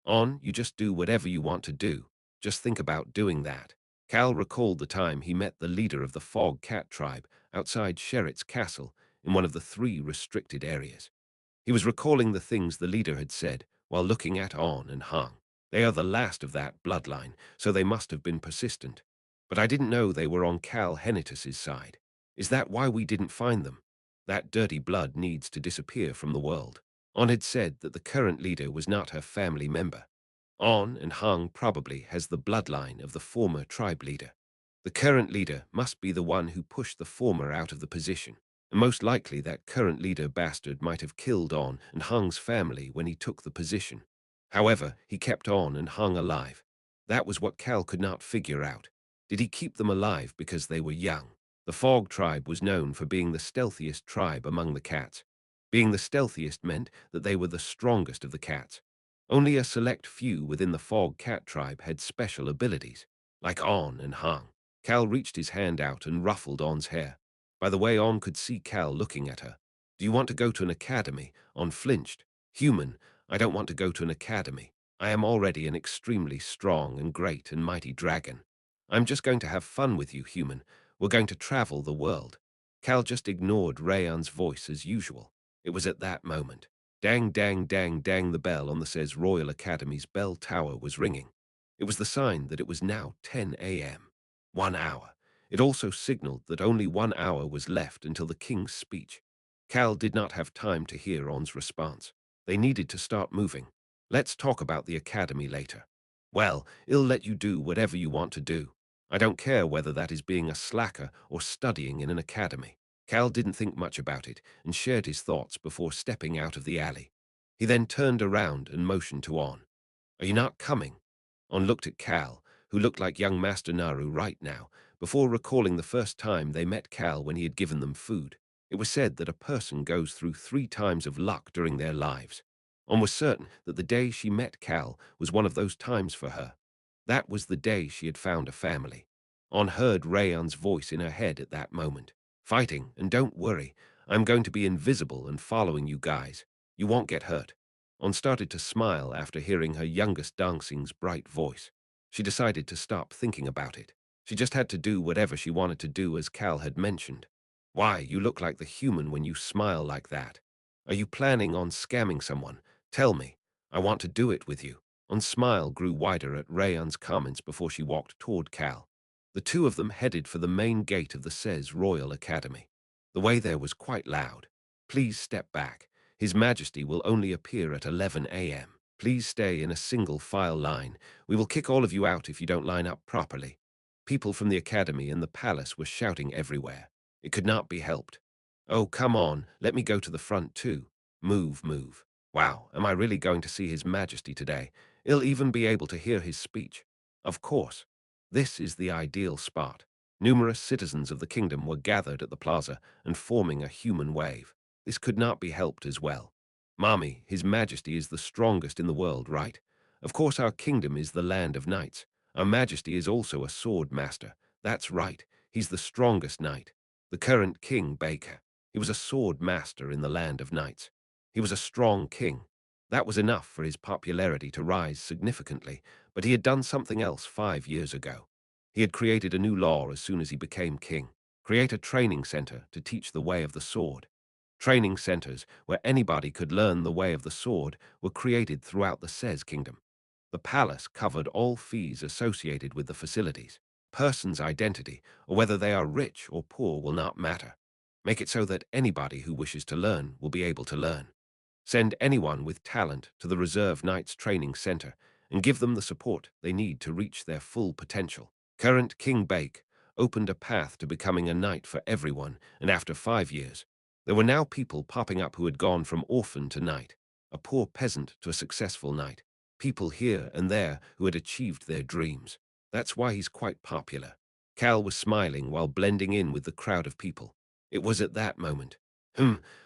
On, you just do whatever you want to do. Just think about doing that. Cal recalled the time he met the leader of the Fog Cat tribe outside Sherritt's castle in one of the 3 restricted areas. He was recalling the things the leader had said while looking at On and Hung. They are the last of that bloodline, so they must have been persistent. But I didn't know they were on Cal Henitus's side. Is that why we didn't find them? That dirty blood needs to disappear from the world. On had said that the current leader was not her family member. On and Hung probably has the bloodline of the former tribe leader. The current leader must be the one who pushed the former out of the position. And most likely that current leader bastard might have killed On and Hung's family when he took the position. However, he kept On and Hung alive. That was what Cal could not figure out. Did he keep them alive because they were young? The Fog tribe was known for being the stealthiest tribe among the cats. Being the stealthiest meant that they were the strongest of the cats. Only a select few within the Fog cat tribe had special abilities, like On and Hung. Cal reached his hand out and ruffled On's hair. By the way, On could see Cal looking at her. Do you want to go to an academy? On flinched. Human, I don't want to go to an academy. I am already an extremely strong and great and mighty dragon. I'm just going to have fun with you, human. We're going to travel the world. Cal just ignored Rayan's voice as usual. It was at that moment. Dang, dang, dang, dang, the bell on the Says Royal Academy's bell tower was ringing. It was the sign that it was now 10 a.m. 1 hour. It also signaled that only 1 hour was left until the king's speech. Cal did not have time to hear On's response. They needed to start moving. Let's talk about the academy later. Well, I'll let you do whatever you want to do. I don't care whether that is being a slacker or studying in an academy. Cal didn't think much about it and shared his thoughts before stepping out of the alley. He then turned around and motioned to On. Are you not coming? On looked at Cal, who looked like young Master Naru right now, before recalling the first time they met Cal when he had given them food. It was said that a person goes through 3 times of luck during their lives. On was certain that the day she met Cal was one of those times for her. That was the day she had found a family. On heard Rayan's voice in her head at that moment. Fighting, and don't worry, I'm going to be invisible and following you guys. You won't get hurt. On started to smile after hearing her youngest dancing's bright voice. She decided to stop thinking about it. She just had to do whatever she wanted to do as Cal had mentioned. Why, you look like the human when you smile like that. Are you planning on scamming someone? Tell me. I want to do it with you. On's smile grew wider at Rayan's comments before she walked toward Cal. The 2 of them headed for the main gate of the Says Royal Academy. The way there was quite loud. Please step back. His Majesty will only appear at 11 a.m. Please stay in a single file line. We will kick all of you out if you don't line up properly. People from the academy and the palace were shouting everywhere. It could not be helped. Oh, come on, let me go to the front too. Move, move. Wow, am I really going to see His Majesty today? I'll even be able to hear his speech. Of course. This is the ideal spot. Numerous citizens of the kingdom were gathered at the plaza and forming a human wave. This could not be helped as well. Mommy, His Majesty is the strongest in the world, right? Of course our kingdom is the land of knights. Our Majesty is also a sword master. That's right, he's the strongest knight. The current King Baker. He was a sword master in the land of knights. He was a strong king. That was enough for his popularity to rise significantly, but he had done something else 5 years ago. He had created a new law as soon as he became king. Create a training center to teach the way of the sword. Training centers where anybody could learn the way of the sword were created throughout the Sez kingdom. The palace covered all fees associated with the facilities. Person's identity, or whether they are rich or poor, will not matter. Make it so that anybody who wishes to learn will be able to learn. Send anyone with talent to the Reserve Knights Training Center and give them the support they need to reach their full potential. Current King Bake opened a path to becoming a knight for everyone, and after 5 years, there were now people popping up who had gone from orphan to knight, a poor peasant to a successful knight, people here and there who had achieved their dreams. That's why he's quite popular. Cal was smiling while blending in with the crowd of people. It was at that moment.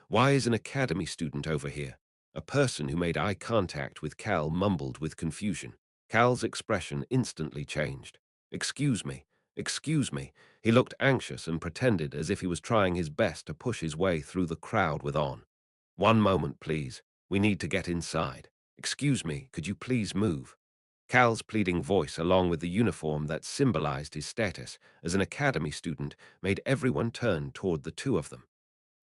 Why is an academy student over here? A person who made eye contact with Cal mumbled with confusion. Cal's expression instantly changed. Excuse me, excuse me. He looked anxious and pretended as if he was trying his best to push his way through the crowd with On. One moment, please. We need to get inside. Excuse me, could you please move? Cal's pleading voice, along with the uniform that symbolized his status as an academy student, made everyone turn toward the two of them.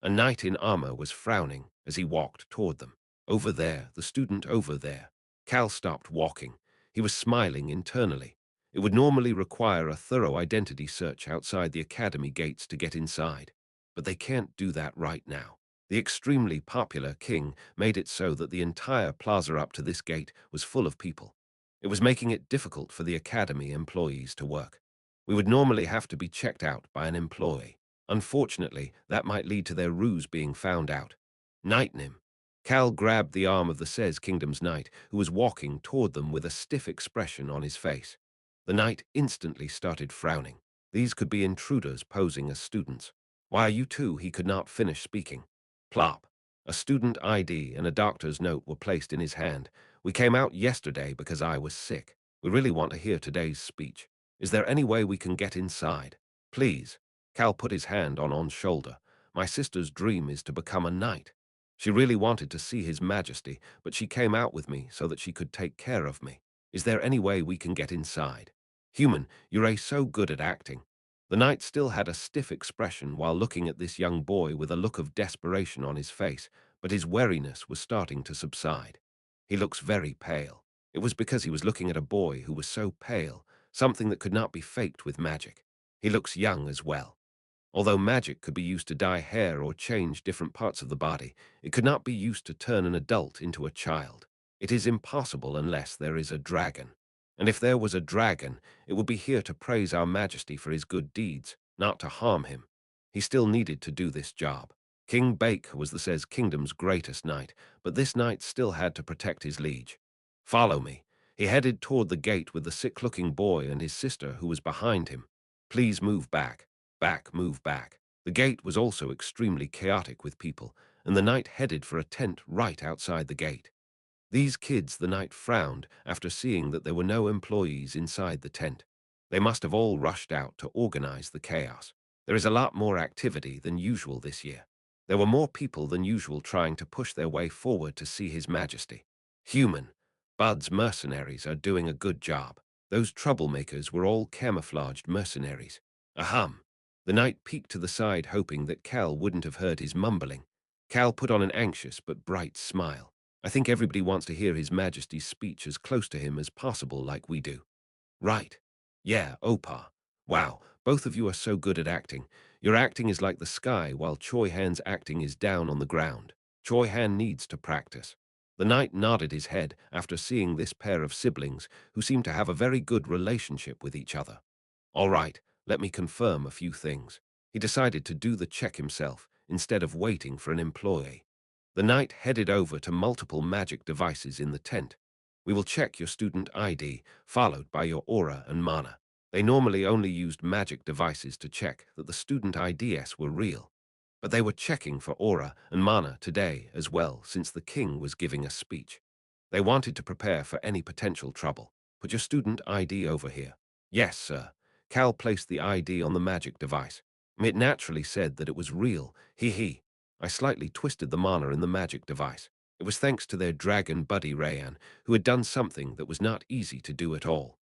A knight in armor was frowning as he walked toward them. Over there, the student over there. Cal stopped walking. He was smiling internally. It would normally require a thorough identity search outside the academy gates to get inside. But they can't do that right now. The extremely popular king made it so that the entire plaza up to this gate was full of people. It was making it difficult for the academy employees to work. We would normally have to be checked out by an employee. Unfortunately, that might lead to their ruse being found out. Knighten him. Cal grabbed the arm of the Says Kingdom's knight, who was walking toward them with a stiff expression on his face. The knight instantly started frowning. These could be intruders posing as students. Why are you two? He could not finish speaking. Plop. A student ID and a doctor's note were placed in his hand. We came out yesterday because I was sick. We really want to hear today's speech. Is there any way we can get inside? Please. Cal put his hand on On's shoulder. My sister's dream is to become a knight. She really wanted to see His Majesty, but she came out with me so that she could take care of me. Is there any way we can get inside? Human, you're so good at acting. The knight still had a stiff expression while looking at this young boy with a look of desperation on his face, but his wariness was starting to subside. He looks very pale. It was because he was looking at a boy who was so pale, something that could not be faked with magic. He looks young as well. Although magic could be used to dye hair or change different parts of the body, it could not be used to turn an adult into a child. It is impossible unless there is a dragon. And if there was a dragon, it would be here to praise our Majesty for his good deeds, not to harm him. He still needed to do this job. King Bake was the Says Kingdom's greatest knight, but this knight still had to protect his liege. Follow me. He headed toward the gate with the sick-looking boy and his sister who was behind him. Please move back. Back, move back. The gate was also extremely chaotic with people, and the knight headed for a tent right outside the gate. These kids, the knight frowned after seeing that there were no employees inside the tent. They must have all rushed out to organize the chaos. There is a lot more activity than usual this year. There were more people than usual trying to push their way forward to see His Majesty. Human. Bud's mercenaries are doing a good job. Those troublemakers were all camouflaged mercenaries. Ahem. The knight peeked to the side, hoping that Cal wouldn't have heard his mumbling. Cal put on an anxious but bright smile. I think everybody wants to hear His Majesty's speech as close to him as possible like we do. Right. Yeah, Opa. Wow, both of you are so good at acting. Your acting is like the sky, while Choi Han's acting is down on the ground. Choi Han needs to practice. The knight nodded his head after seeing this pair of siblings who seemed to have a very good relationship with each other. All right, let me confirm a few things. He decided to do the check himself instead of waiting for an employee. The knight headed over to multiple magic devices in the tent. We will check your student ID, followed by your aura and mana. They normally only used magic devices to check that the student IDs were real. But they were checking for aura and mana today as well, since the king was giving a speech. They wanted to prepare for any potential trouble. Put your student ID over here. Yes, sir. Cal placed the ID on the magic device. It naturally said that it was real. He. I slightly twisted the mana in the magic device. It was thanks to their dragon buddy Rayan, who had done something that was not easy to do at all.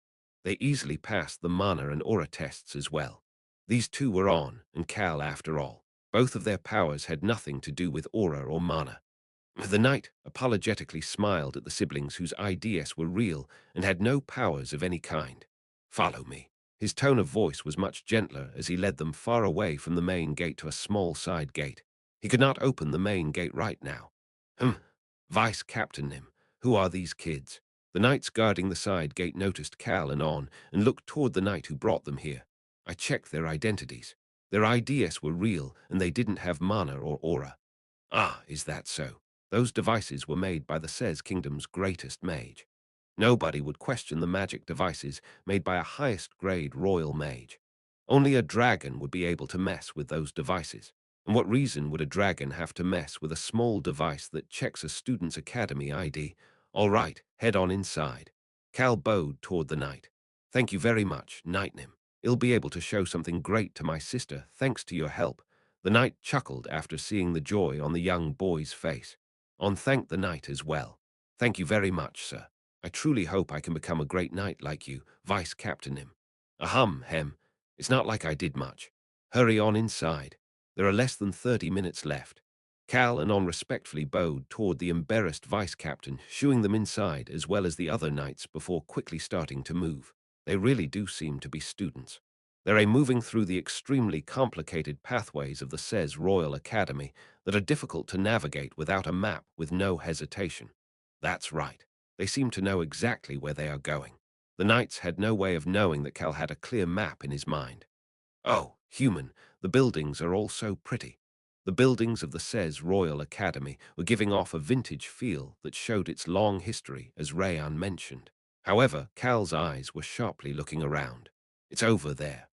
They easily passed the mana and aura tests as well. These two were on, and Cal after all. Both of their powers had nothing to do with aura or mana. The knight apologetically smiled at the siblings whose IDs were real and had no powers of any kind. Follow me. His tone of voice was much gentler as he led them far away from the main gate to a small side gate. He could not open the main gate right now. Vice Captain him. Who are these kids? The knights guarding the side gate noticed Cal and On and looked toward the knight who brought them here. I checked their identities. Their IDs were real and they didn't have mana or aura. Ah, is that so? Those devices were made by the Says Kingdom's greatest mage. Nobody would question the magic devices made by a highest-grade royal mage. Only a dragon would be able to mess with those devices. And what reason would a dragon have to mess with a small device that checks a student's academy ID? All right, head on inside. Cal bowed toward the knight. Thank you very much, Knightnim. I'll be able to show something great to my sister thanks to your help. The knight chuckled after seeing the joy on the young boy's face. On thanked the knight as well. Thank you very much, sir. I truly hope I can become a great knight like you, vice-captain him. Ahem, hem. It's not like I did much. Hurry on inside. There are less than 30 minutes left. Cal and On respectfully bowed toward the embarrassed vice-captain, shooing them inside as well as the other knights before quickly starting to move. They really do seem to be students. They're moving through the extremely complicated pathways of the SES Royal Academy that are difficult to navigate without a map with no hesitation. That's right. They seem to know exactly where they are going. The knights had no way of knowing that Cal had a clear map in his mind. Oh, human, the buildings are all so pretty. The buildings of the SES Royal Academy were giving off a vintage feel that showed its long history, as Rayan mentioned. However, Cal's eyes were sharply looking around. It's over there.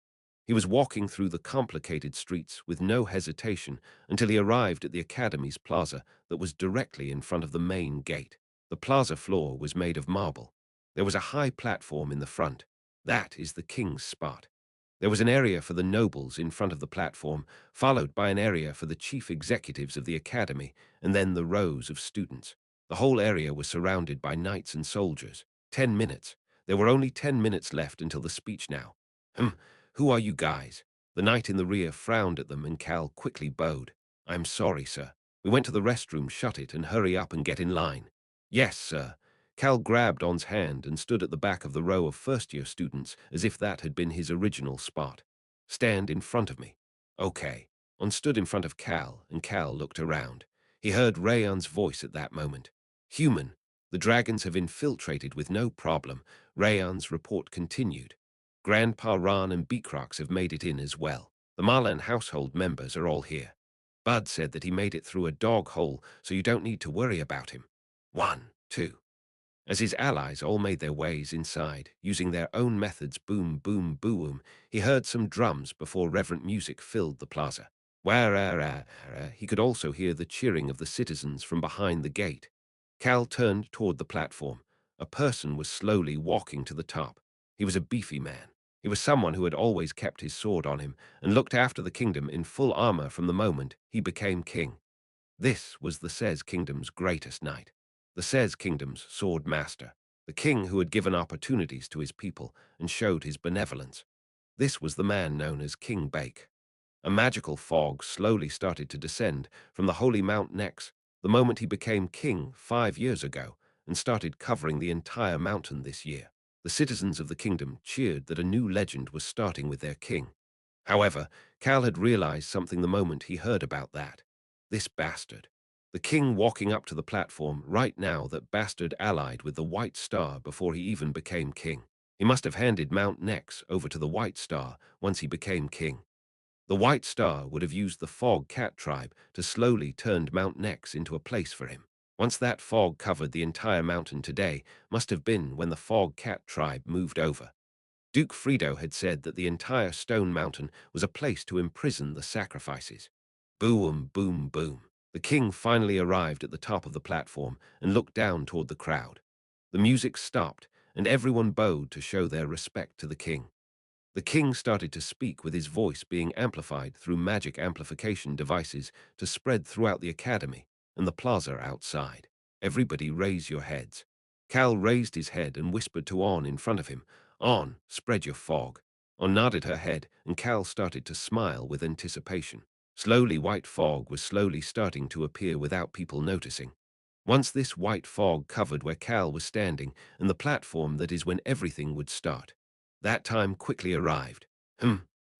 He was walking through the complicated streets with no hesitation until he arrived at the Academy's plaza that was directly in front of the main gate. The plaza floor was made of marble. There was a high platform in the front. That is the king's spot. There was an area for the nobles in front of the platform, followed by an area for the chief executives of the academy, and then the rows of students. The whole area was surrounded by knights and soldiers. 10 minutes. There were only 10 minutes left until the speech now. Who are you guys? The knight in the rear frowned at them and Cal quickly bowed. I'm sorry, sir. We went to the restroom, shut it, and hurry up and get in line. Yes, sir. Cal grabbed On's hand and stood at the back of the row of first-year students as if that had been his original spot. Stand in front of me. Okay. On stood in front of Cal, and Cal looked around. He heard Rayan's voice at that moment. Human. The dragons have infiltrated with no problem. Rayan's report continued. Grandpa Ran and Beacrox have made it in as well. The Marlan household members are all here. Bud said that he made it through a dog hole, so you don't need to worry about him. 1, 2. As his allies all made their ways inside, using their own methods, boom, boom, boom, he heard some drums before reverent music filled the plaza. He could also hear the cheering of the citizens from behind the gate. Cal turned toward the platform. A person was slowly walking to the top. He was a beefy man. He was someone who had always kept his sword on him and looked after the kingdom in full armor from the moment he became king. This was the SES Kingdom's greatest knight, the SES Kingdom's sword master, the king who had given opportunities to his people and showed his benevolence. This was the man known as King Bake. A magical fog slowly started to descend from the holy Mount Nex the moment he became king 5 years ago and started covering the entire mountain this year. The citizens of the kingdom cheered that a new legend was starting with their king. However, Cal had realized something the moment he heard about that. This bastard. The king walking up to the platform right now, that bastard allied with the White Star before he even became king. He must have handed Mount Nex over to the White Star once he became king. The White Star would have used the Fog Cat tribe to slowly turn Mount Nex into a place for him. Once that fog covered the entire mountain today must have been when the Fog Cat tribe moved over. Duke Frido had said that the entire Stone Mountain was a place to imprison the sacrifices. Boom, boom, boom. The king finally arrived at the top of the platform and looked down toward the crowd. The music stopped, and everyone bowed to show their respect to the king. The king started to speak with his voice being amplified through magic amplification devices to spread throughout the academy and the plaza outside. Everybody raise your heads. Cal raised his head and whispered to On in front of him, On, spread your fog. On nodded her head, and Cal started to smile with anticipation. Slowly, white fog was slowly starting to appear without people noticing. Once this white fog covered where Cal was standing and the platform that is when everything would start. That time quickly arrived.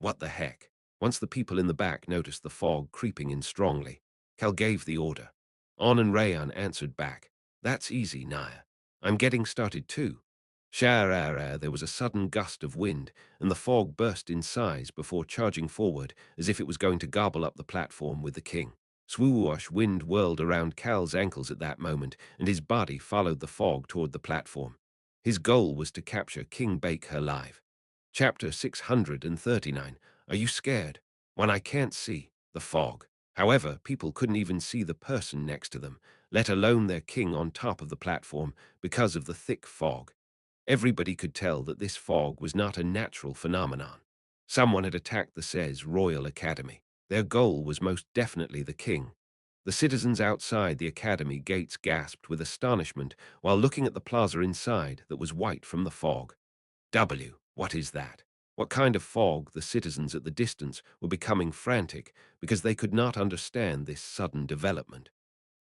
What the heck? Once the people in the back noticed the fog creeping in strongly, Cal gave the order. On and Rayan answered back. That's easy, Naya. I'm getting started too. There was a sudden gust of wind, and the fog burst in size before charging forward as if it was going to gobble up the platform with the king. Swoosh, wind whirled around Cal's ankles at that moment, and his body followed the fog toward the platform. His goal was to capture King Bake alive. Chapter 639. Are you scared? When I can't see the fog. However, people couldn't even see the person next to them, let alone their king on top of the platform, because of the thick fog. Everybody could tell that this fog was not a natural phenomenon. Someone had attacked the SES Royal Academy. Their goal was most definitely the king. The citizens outside the academy gates gasped with astonishment while looking at the plaza inside that was white from the fog. What is that? What kind of fog? The citizens at the distance were becoming frantic because they could not understand this sudden development.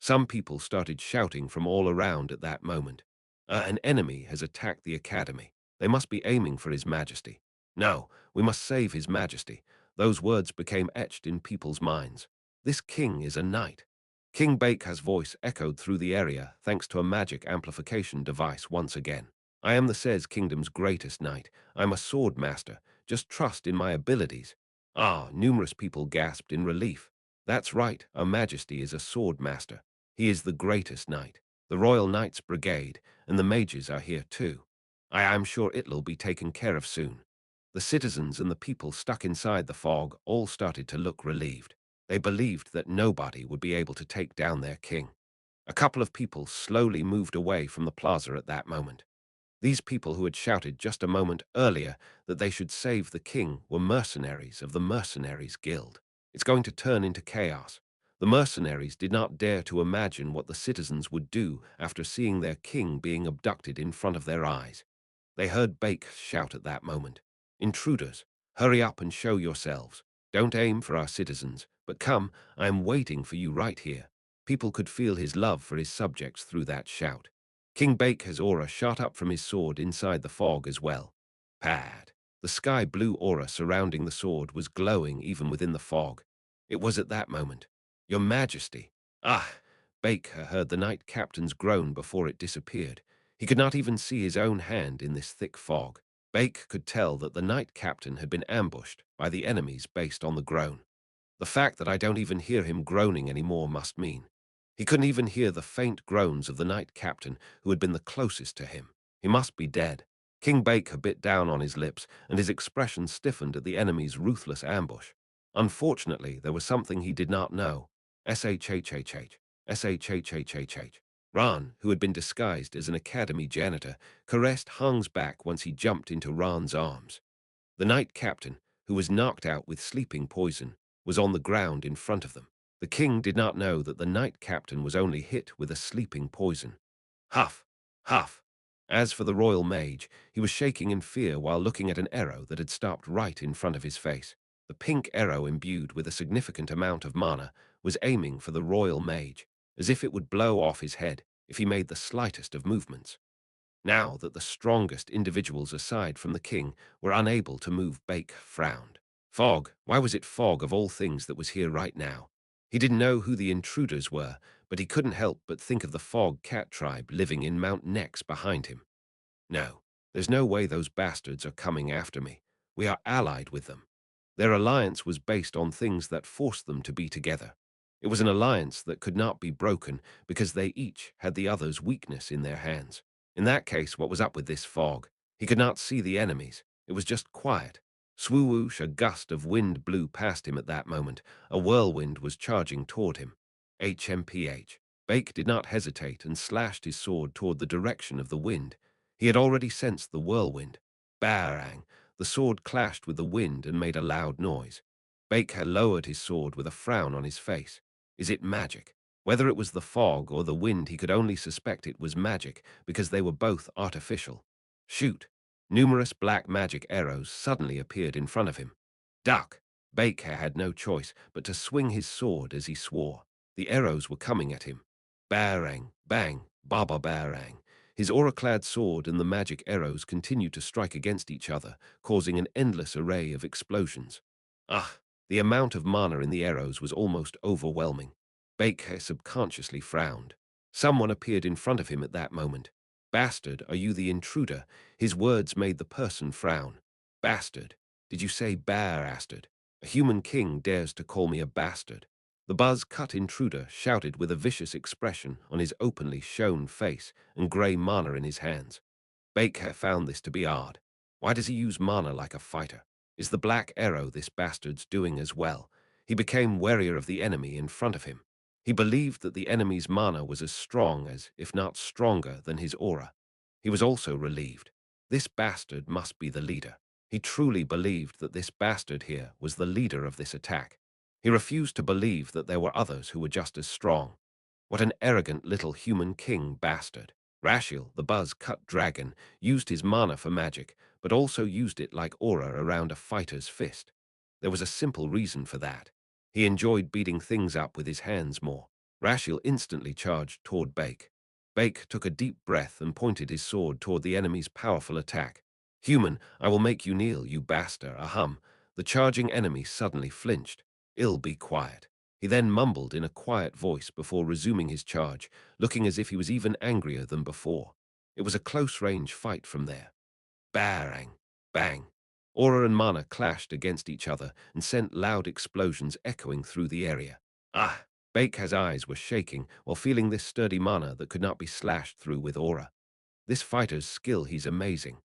Some people started shouting from all around at that moment. An enemy has attacked the academy. They must be aiming for His Majesty. No, we must save His Majesty. Those words became etched in people's minds. This king is a knight. King Baker's voice echoed through the area thanks to a magic amplification device once again. I am the Says Kingdom's greatest knight. I'm a sword master. Just trust in my abilities. Ah, numerous people gasped in relief. That's right, Her Majesty is a sword master. He is the greatest knight. The Royal Knights Brigade and the mages are here too. I am sure it'll be taken care of soon. The citizens and the people stuck inside the fog all started to look relieved. They believed that nobody would be able to take down their king. A couple of people slowly moved away from the plaza at that moment. These people who had shouted just a moment earlier that they should save the king were mercenaries of the Mercenaries Guild. It's going to turn into chaos. The mercenaries did not dare to imagine what the citizens would do after seeing their king being abducted in front of their eyes. They heard Bake shout at that moment, "Intruders, hurry up and show yourselves. Don't aim for our citizens, but come, I am waiting for you right here." People could feel his love for his subjects through that shout. King Baker's aura shot up from his sword inside the fog as well. Pad. The sky blue aura surrounding the sword was glowing even within the fog. It was at that moment. "Your Majesty." Ah! Baker heard the knight captain's groan before it disappeared. He could not even see his own hand in this thick fog. Bake could tell that the knight captain had been ambushed by the enemies based on the groan. The fact that I don't even hear him groaning anymore must mean. He couldn't even hear the faint groans of the knight captain who had been the closest to him. He must be dead. King Baker bit down on his lips, and his expression stiffened at the enemy's ruthless ambush. Unfortunately, there was something he did not know. SHHHH. SHHHHH. Ran, who had been disguised as an academy janitor, caressed Hung's back once he jumped into Ran's arms. The knight captain, who was knocked out with sleeping poison, was on the ground in front of them. The king did not know that the knight captain was only hit with a sleeping poison. Huff! Huff! As for the royal mage, he was shaking in fear while looking at an arrow that had stopped right in front of his face. The pink arrow, imbued with a significant amount of mana, was aiming for the royal mage, as if it would blow off his head if he made the slightest of movements. Now that the strongest individuals aside from the king were unable to move, Bake frowned. Fog, why was it fog of all things that was here right now? He didn't know who the intruders were, but he couldn't help but think of the Fog Cat tribe living in Mount Nex behind him. No, there's no way those bastards are coming after me. We are allied with them. Their alliance was based on things that forced them to be together. It was an alliance that could not be broken because they each had the other's weakness in their hands. In that case, what was up with this fog? He could not see the enemies. It was just quiet. Swoosh, a gust of wind blew past him at that moment. A whirlwind was charging toward him. HMPH. Bake did not hesitate and slashed his sword toward the direction of the wind. He had already sensed the whirlwind. Barang! The sword clashed with the wind and made a loud noise. Bake had lowered his sword with a frown on his face. Is it magic? Whether it was the fog or the wind, he could only suspect it was magic because they were both artificial. Shoot! Numerous black magic arrows suddenly appeared in front of him. Duck! Baker had no choice but to swing his sword as he swore. The arrows were coming at him. Barang! Bang! Baba barang! His aura-clad sword and the magic arrows continued to strike against each other, causing an endless array of explosions. Ah! The amount of mana in the arrows was almost overwhelming. Baker subconsciously frowned. Someone appeared in front of him at that moment. Bastard, are you the intruder? His words made the person frown. Bastard? Did you say bastard? A human king dares to call me a bastard. The buzz-cut intruder shouted with a vicious expression on his openly shown face and grey mana in his hands. Baker found this to be odd. Why does he use mana like a fighter? Is the black arrow this bastard's doing as well? He became warier of the enemy in front of him. He believed that the enemy's mana was as strong as, if not stronger, than his aura. He was also relieved. This bastard must be the leader. He truly believed that this bastard here was the leader of this attack. He refused to believe that there were others who were just as strong. What an arrogant little human king bastard. Rashiel, the buzz-cut dragon, used his mana for magic, but also used it like aura around a fighter's fist. There was a simple reason for that. He enjoyed beating things up with his hands more. Rashiel instantly charged toward Bake. Bake took a deep breath and pointed his sword toward the enemy's powerful attack. Human, I will make you kneel, you bastard, ahum. The charging enemy suddenly flinched. Ill, be quiet. He then mumbled in a quiet voice before resuming his charge, looking as if he was even angrier than before. It was a close-range fight from there. Bang! Bang! Aura and mana clashed against each other and sent loud explosions echoing through the area. Ah! Bake's eyes were shaking while feeling this sturdy mana that could not be slashed through with aura. This fighter's skill, he's amazing.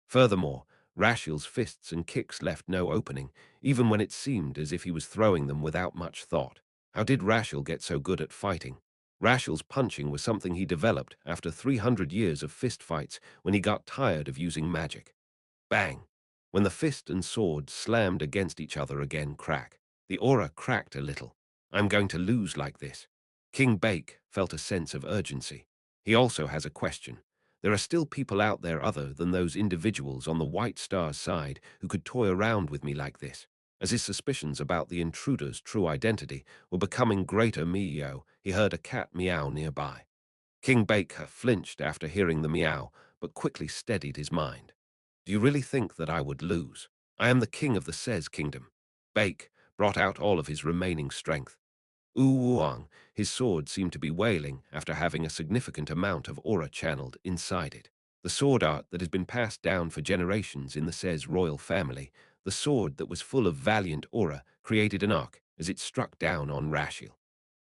Furthermore, Rashiel's fists and kicks left no opening, even when it seemed as if he was throwing them without much thought. How did Rashiel get so good at fighting? Rashiel's punching was something he developed after 300 years of fist fights when he got tired of using magic. Bang! When the fist and sword slammed against each other again, crack. The aura cracked a little. I'm going to lose like this. King Bake felt a sense of urgency. He also has a question. There are still people out there other than those individuals on the White Star's side who could toy around with me like this. As his suspicions about the intruder's true identity were becoming greater, he heard a cat meow nearby. King Baker flinched after hearing the meow, but quickly steadied his mind. Do you really think that I would lose? I am the king of the Says Kingdom. Bake brought out all of his remaining strength. Uwang, his sword seemed to be wailing after having a significant amount of aura channeled inside it. The sword art that has been passed down for generations in the Says royal family, the sword that was full of valiant aura, created an arc as it struck down on Rashiel.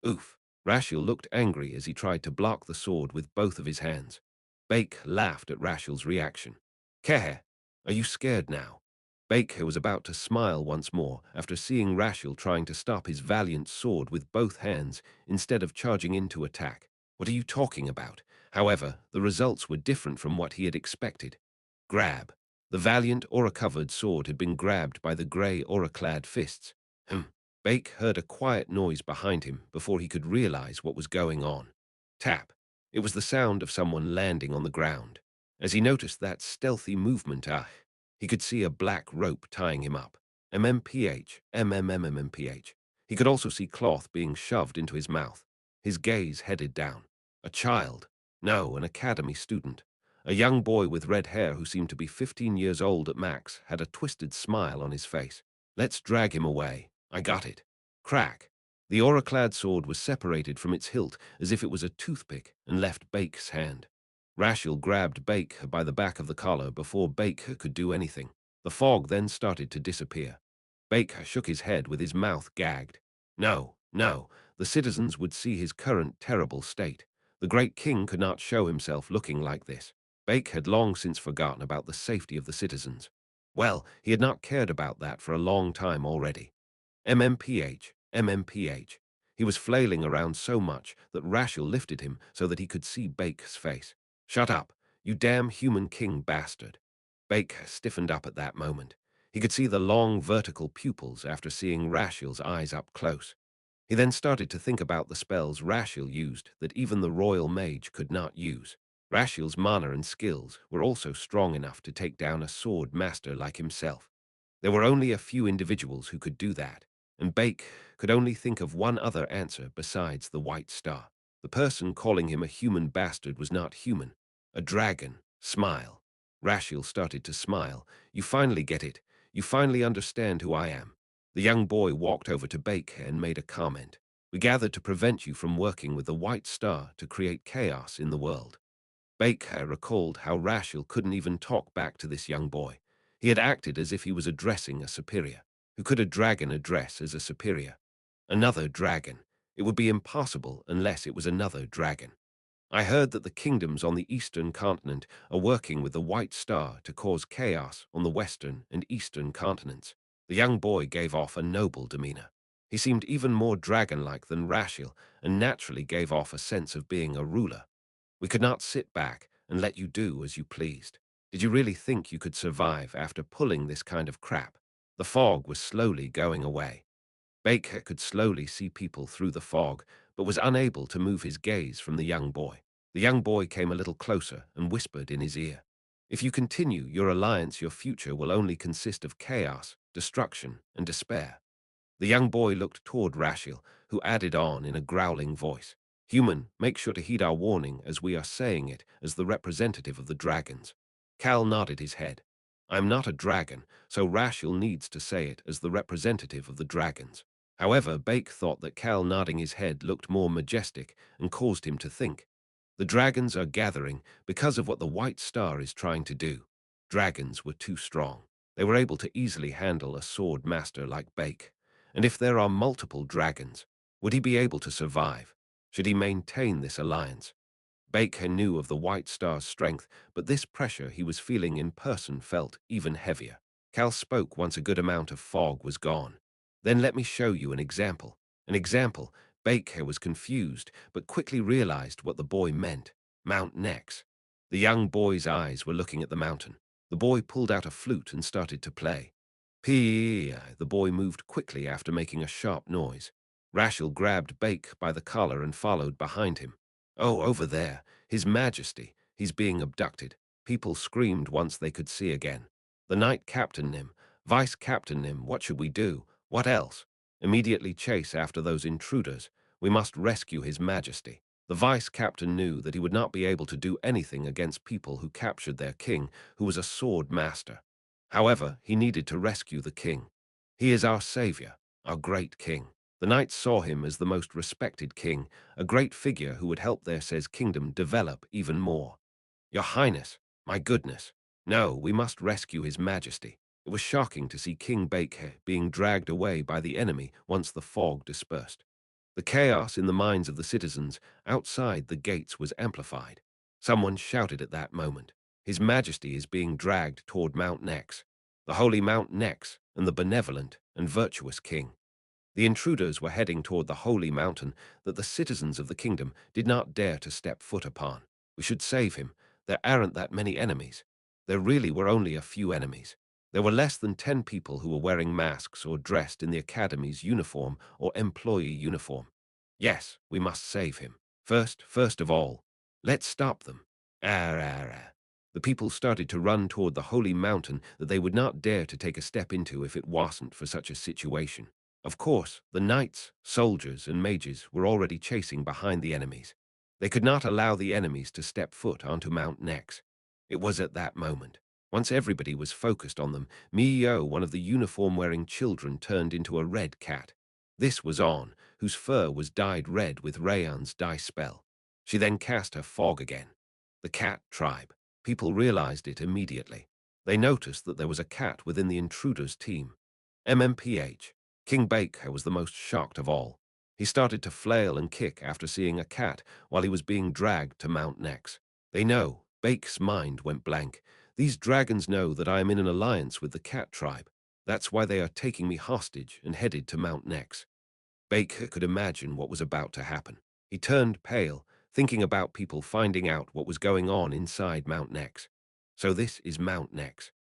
Oof! Rashiel looked angry as he tried to block the sword with both of his hands. Bake laughed at Rashiel's reaction. Keh, are you scared now? Bake was about to smile once more after seeing Rashiel trying to stop his valiant sword with both hands instead of charging in to attack. What are you talking about? However, the results were different from what he had expected. Grab. The valiant aura-covered sword had been grabbed by the grey aura-clad fists. Bake heard a quiet noise behind him before he could realize what was going on. Tap. It was the sound of someone landing on the ground. As he noticed that stealthy movement, he could see a black rope tying him up. MMPH, MMMMPH. He could also see cloth being shoved into his mouth. His gaze headed down. A child. No, an academy student. A young boy with red hair who seemed to be 15 years old at max had a twisted smile on his face. Let's drag him away. I got it. Crack. The aura-clad sword was separated from its hilt as if it was a toothpick and left Bake's hand. Rashiel grabbed Bake by the back of the collar before Bake could do anything. The fog then started to disappear. Bake shook his head with his mouth gagged. No, no, the citizens would see his current terrible state. The great king could not show himself looking like this. Bake had long since forgotten about the safety of the citizens. Well, he had not cared about that for a long time already. MMPH, MMPH. He was flailing around so much that Rashiel lifted him so that he could see Bake's face. Shut up, you damn human king bastard. Bake stiffened up at that moment. He could see the long vertical pupils after seeing Rashiel's eyes up close. He then started to think about the spells Rashiel used that even the royal mage could not use. Rashiel's mana and skills were also strong enough to take down a sword master like himself. There were only a few individuals who could do that, and Bake could only think of one other answer besides the White Star. The person calling him a human bastard was not human. A dragon. Smile. Rashiel started to smile. You finally get it. You finally understand who I am. The young boy walked over to Bake and made a comment. We gathered to prevent you from working with the White Star to create chaos in the world. Baker recalled how Rashiel couldn't even talk back to this young boy. He had acted as if he was addressing a superior. Who could a dragon address as a superior? Another dragon. It would be impossible unless it was another dragon. I heard that the kingdoms on the eastern continent are working with the White Star to cause chaos on the western and eastern continents. The young boy gave off a noble demeanor. He seemed even more dragon-like than Rashiel and naturally gave off a sense of being a ruler. We could not sit back and let you do as you pleased. Did you really think you could survive after pulling this kind of crap? The fog was slowly going away. Baker could slowly see people through the fog, but was unable to move his gaze from the young boy. The young boy came a little closer and whispered in his ear, "If you continue your alliance, your future will only consist of chaos, destruction, and despair." The young boy looked toward Rashiel, who added on in a growling voice, "Human, make sure to heed our warning as we are saying it as the representative of the dragons." Cal nodded his head. "I'm not a dragon, so Rashiel needs to say it as the representative of the dragons." However, Bake thought that Cal nodding his head looked more majestic and caused him to think. The dragons are gathering because of what the White Star is trying to do. Dragons were too strong. They were able to easily handle a sword master like Bake. And if there are multiple dragons, would he be able to survive? Should he maintain this alliance? Baker knew of the White Star's strength, but this pressure he was feeling in person felt even heavier. Cal spoke once a good amount of fog was gone. "Then let me show you an example." An example. Baker was confused, but quickly realized what the boy meant. Mount Nex. The young boy's eyes were looking at the mountain. The boy pulled out a flute and started to play. P. The boy moved quickly after making a sharp noise. Rachel grabbed Bake by the collar and followed behind him. "Oh, over there. His Majesty. He's being abducted." People screamed once they could see again. The knight captained him. Vice captained him. "What should we do? What else?" "Immediately chase after those intruders. We must rescue His Majesty." The vice captain knew that he would not be able to do anything against people who captured their king, who was a sword master. However, he needed to rescue the king. "He is our savior, our great king." The knights saw him as the most respected king, a great figure who would help their says kingdom develop even more. "Your Highness, my goodness. No, we must rescue His Majesty." It was shocking to see King Baker being dragged away by the enemy once the fog dispersed. The chaos in the minds of the citizens outside the gates was amplified. Someone shouted at that moment, "His Majesty is being dragged toward Mount Nex, the holy Mount Nex and the benevolent and virtuous king." The intruders were heading toward the holy mountain that the citizens of the kingdom did not dare to step foot upon. "We should save him. There aren't that many enemies." There really were only a few enemies. There were less than 10 people who were wearing masks or dressed in the academy's uniform or employee uniform. "Yes, we must save him. First of all, let's stop them." The people started to run toward the holy mountain that they would not dare to take a step into if it wasn't for such a situation. Of course, the knights, soldiers, and mages were already chasing behind the enemies. They could not allow the enemies to step foot onto Mount Nex. It was at that moment, once everybody was focused on them, Mio, one of the uniform-wearing children, turned into a red cat. This was On, whose fur was dyed red with Rayon's dye spell. She then cast her fog again. The cat tribe. People realized it immediately. They noticed that there was a cat within the intruders' team. MMPH. King Baker was the most shocked of all. He started to flail and kick after seeing a cat while he was being dragged to Mount Nex. They know. Bake's mind went blank. "These dragons know that I am in an alliance with the cat tribe. That's why they are taking me hostage and headed to Mount Nex." Baker could imagine what was about to happen. He turned pale, thinking about people finding out what was going on inside Mount Nex. So this is Mount Nex.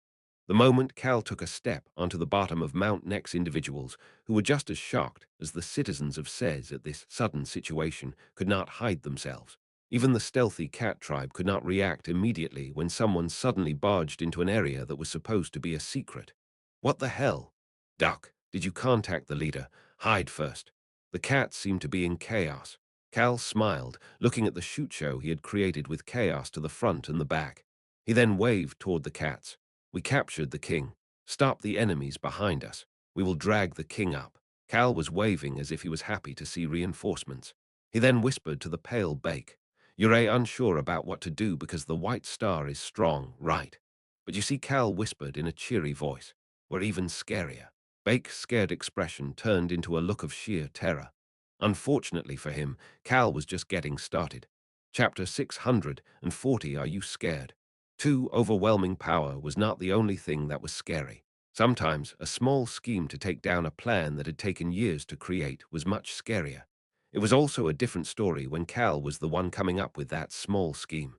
The moment Cal took a step onto the bottom of Mount Nex, individuals who were just as shocked as the citizens of Sez at this sudden situation could not hide themselves. Even the stealthy cat tribe could not react immediately when someone suddenly barged into an area that was supposed to be a secret. "What the hell?" "Duck, did you contact the leader? Hide first." The cat seemed to be in chaos. Cal smiled, looking at the shoot show he had created with chaos to the front and the back. He then waved toward the cats. "We captured the king. Stop the enemies behind us. We will drag the king up." Cal was waving as if he was happy to see reinforcements. He then whispered to the pale Bake, "You're unsure about what to do because the White Star is strong, right?" But you see, Cal whispered in a cheery voice, "We're even scarier." Bake's scared expression turned into a look of sheer terror. Unfortunately for him, Cal was just getting started. Chapter 640. Are you scared? Too overwhelming power was not the only thing that was scary. Sometimes a small scheme to take down a plan that had taken years to create was much scarier. It was also a different story when Cal was the one coming up with that small scheme.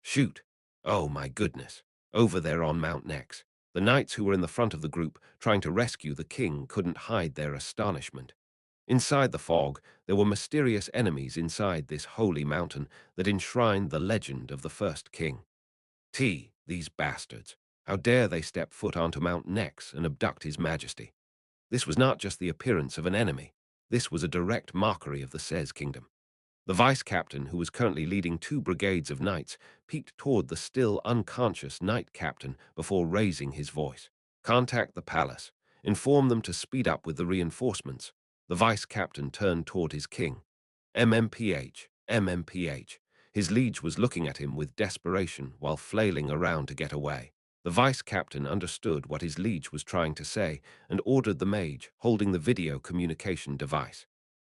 Shoot! Oh my goodness! Over there on Mount Nex, the knights who were in the front of the group trying to rescue the king couldn't hide their astonishment. Inside the fog, there were mysterious enemies inside this holy mountain that enshrined the legend of the first king. These bastards. How dare they step foot onto Mount Nex and abduct his majesty? This was not just the appearance of an enemy. This was a direct mockery of the Sez kingdom. The vice-captain, who was currently leading 2 brigades of knights, peeked toward the still unconscious knight captain before raising his voice. Contact the palace. Inform them to speed up with the reinforcements. The vice-captain turned toward his king. MMPH, MMPH. His liege was looking at him with desperation while flailing around to get away. The vice-captain understood what his liege was trying to say and ordered the mage, holding the video communication device.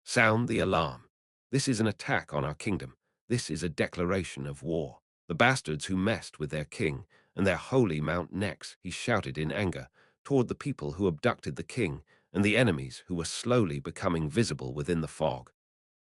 Sound the alarm. This is an attack on our kingdom. This is a declaration of war. The bastards who messed with their king and their holy Mount Nex, he shouted in anger, toward the people who abducted the king and the enemies who were slowly becoming visible within the fog.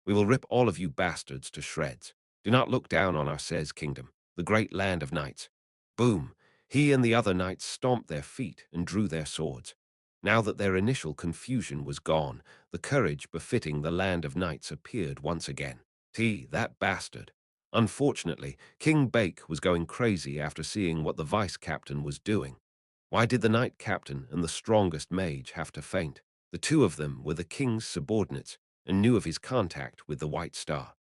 We will rip all of you bastards to shreds. Do not look down on our Sez kingdom, the great land of knights. Boom! He and the other knights stomped their feet and drew their swords. Now that their initial confusion was gone, the courage befitting the land of knights appeared once again. That bastard. Unfortunately, King Bake was going crazy after seeing what the vice-captain was doing. Why did the knight captain and the strongest mage have to faint? The two of them were the king's subordinates and knew of his contact with the White Star.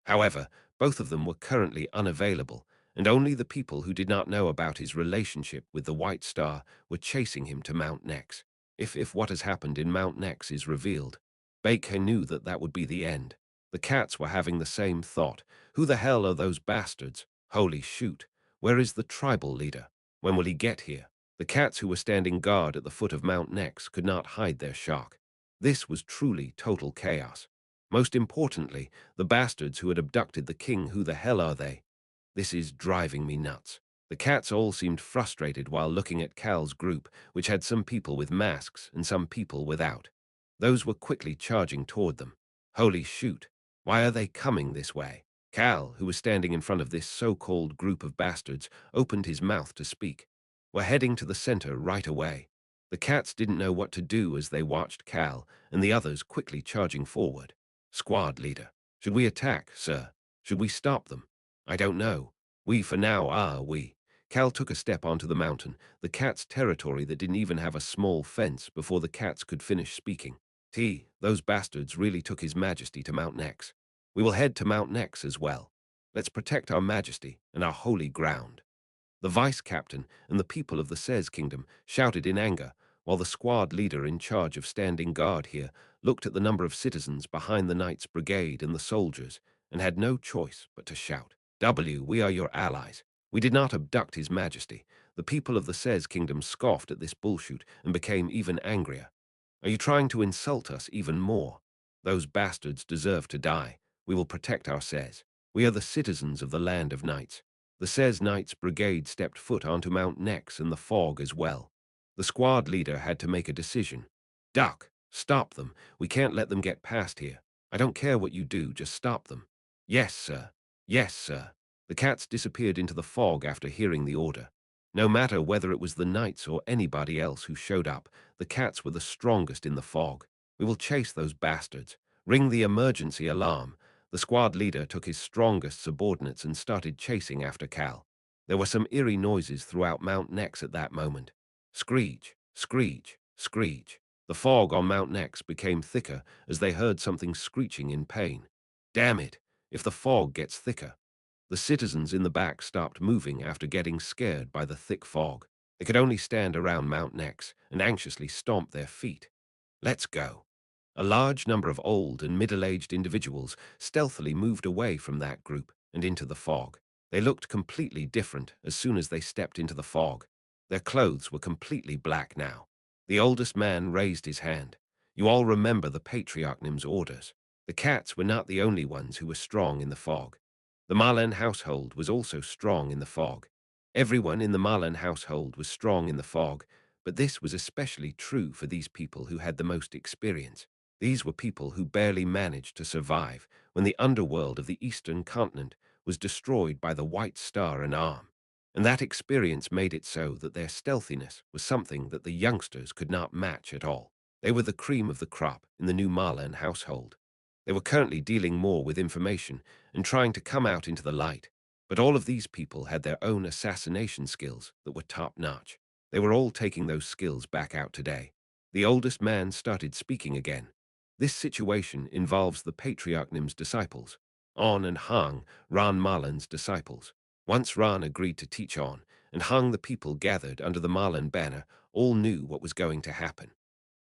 However, both of them were currently unavailable, and only the people who did not know about his relationship with the White Star were chasing him to Mount Nex. If what has happened in Mount Nex is revealed, Baker knew that that would be the end. The cats were having the same thought. Who the hell are those bastards? Holy shoot. Where is the tribal leader? When will he get here? The cats who were standing guard at the foot of Mount Nex could not hide their shock. This was truly total chaos. Most importantly, the bastards who had abducted the king, who the hell are they? This is driving me nuts. The cats all seemed frustrated while looking at Cal's group, which had some people with masks and some people without. Those were quickly charging toward them. Holy shoot, why are they coming this way? Cal, who was standing in front of this so-called group of bastards, opened his mouth to speak. We're heading to the center right away. The cats didn't know what to do as they watched Cal and the others quickly charging forward. Squad leader, should we attack, sir? Should we stop them? I don't know. We for now are we. Cal took a step onto the mountain, the cat's territory that didn't even have a small fence before the cats could finish speaking. Those bastards really took His Majesty to Mount Nex. We will head to Mount Nex as well. Let's protect our majesty and our holy ground. The vice-captain and the people of the Sez kingdom shouted in anger, while the squad leader in charge of standing guard here looked at the number of citizens behind the Knights Brigade and the soldiers and had no choice but to shout, We are your allies. We did not abduct His Majesty. The people of the Sez kingdom scoffed at this bullshit and became even angrier. Are you trying to insult us even more? Those bastards deserve to die. We will protect our Sez. We are the citizens of the land of knights. The Sez Knights Brigade stepped foot onto Mount Nex in the fog as well. The squad leader had to make a decision. Duck, stop them. We can't let them get past here. I don't care what you do, just stop them. Yes, sir. Yes, sir. The cats disappeared into the fog after hearing the order. No matter whether it was the knights or anybody else who showed up, the cats were the strongest in the fog. We will chase those bastards. Ring the emergency alarm. The squad leader took his strongest subordinates and started chasing after Cal. There were some eerie noises throughout Mount Nex at that moment. Screech, screech, screech. The fog on Mount Nex became thicker as they heard something screeching in pain. Damn it, if the fog gets thicker. The citizens in the back stopped moving after getting scared by the thick fog. They could only stand around Mount Nex and anxiously stomp their feet. Let's go. A large number of old and middle-aged individuals stealthily moved away from that group and into the fog. They looked completely different as soon as they stepped into the fog. Their clothes were completely black now. The oldest man raised his hand. You all remember the Patriarchnim's orders. The cats were not the only ones who were strong in the fog. The Marlen household was also strong in the fog. Everyone in the Marlen household was strong in the fog, but this was especially true for these people who had the most experience. These were people who barely managed to survive when the underworld of the eastern continent was destroyed by the White Star and Arm. And that experience made it so that their stealthiness was something that the youngsters could not match at all. They were the cream of the crop in the new Marlin household. They were currently dealing more with information and trying to come out into the light. But all of these people had their own assassination skills that were top-notch. They were all taking those skills back out today. The oldest man started speaking again. This situation involves the Patriarch Nim's disciples. On and Hang, Ran Marlin's disciples. Once Ran agreed to teach On, and Hang the people gathered under the Marlin banner all knew what was going to happen.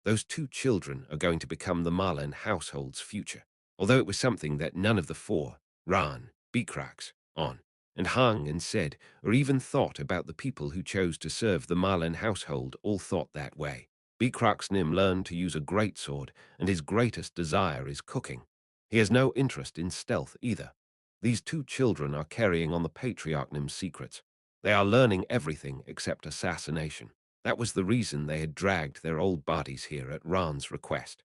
Those two children are going to become the Marlin household's future, although it was something that none of the four, Ran, Beakrax, On, and Hang and said, or even thought about the people who chose to serve the Marlin household all thought that way. Beakrax Nim learned to use a greatsword, and his greatest desire is cooking. He has no interest in stealth either. These two children are carrying on the Patriarch Nim's secrets. They are learning everything except assassination. That was the reason they had dragged their old bodies here at Ran's request.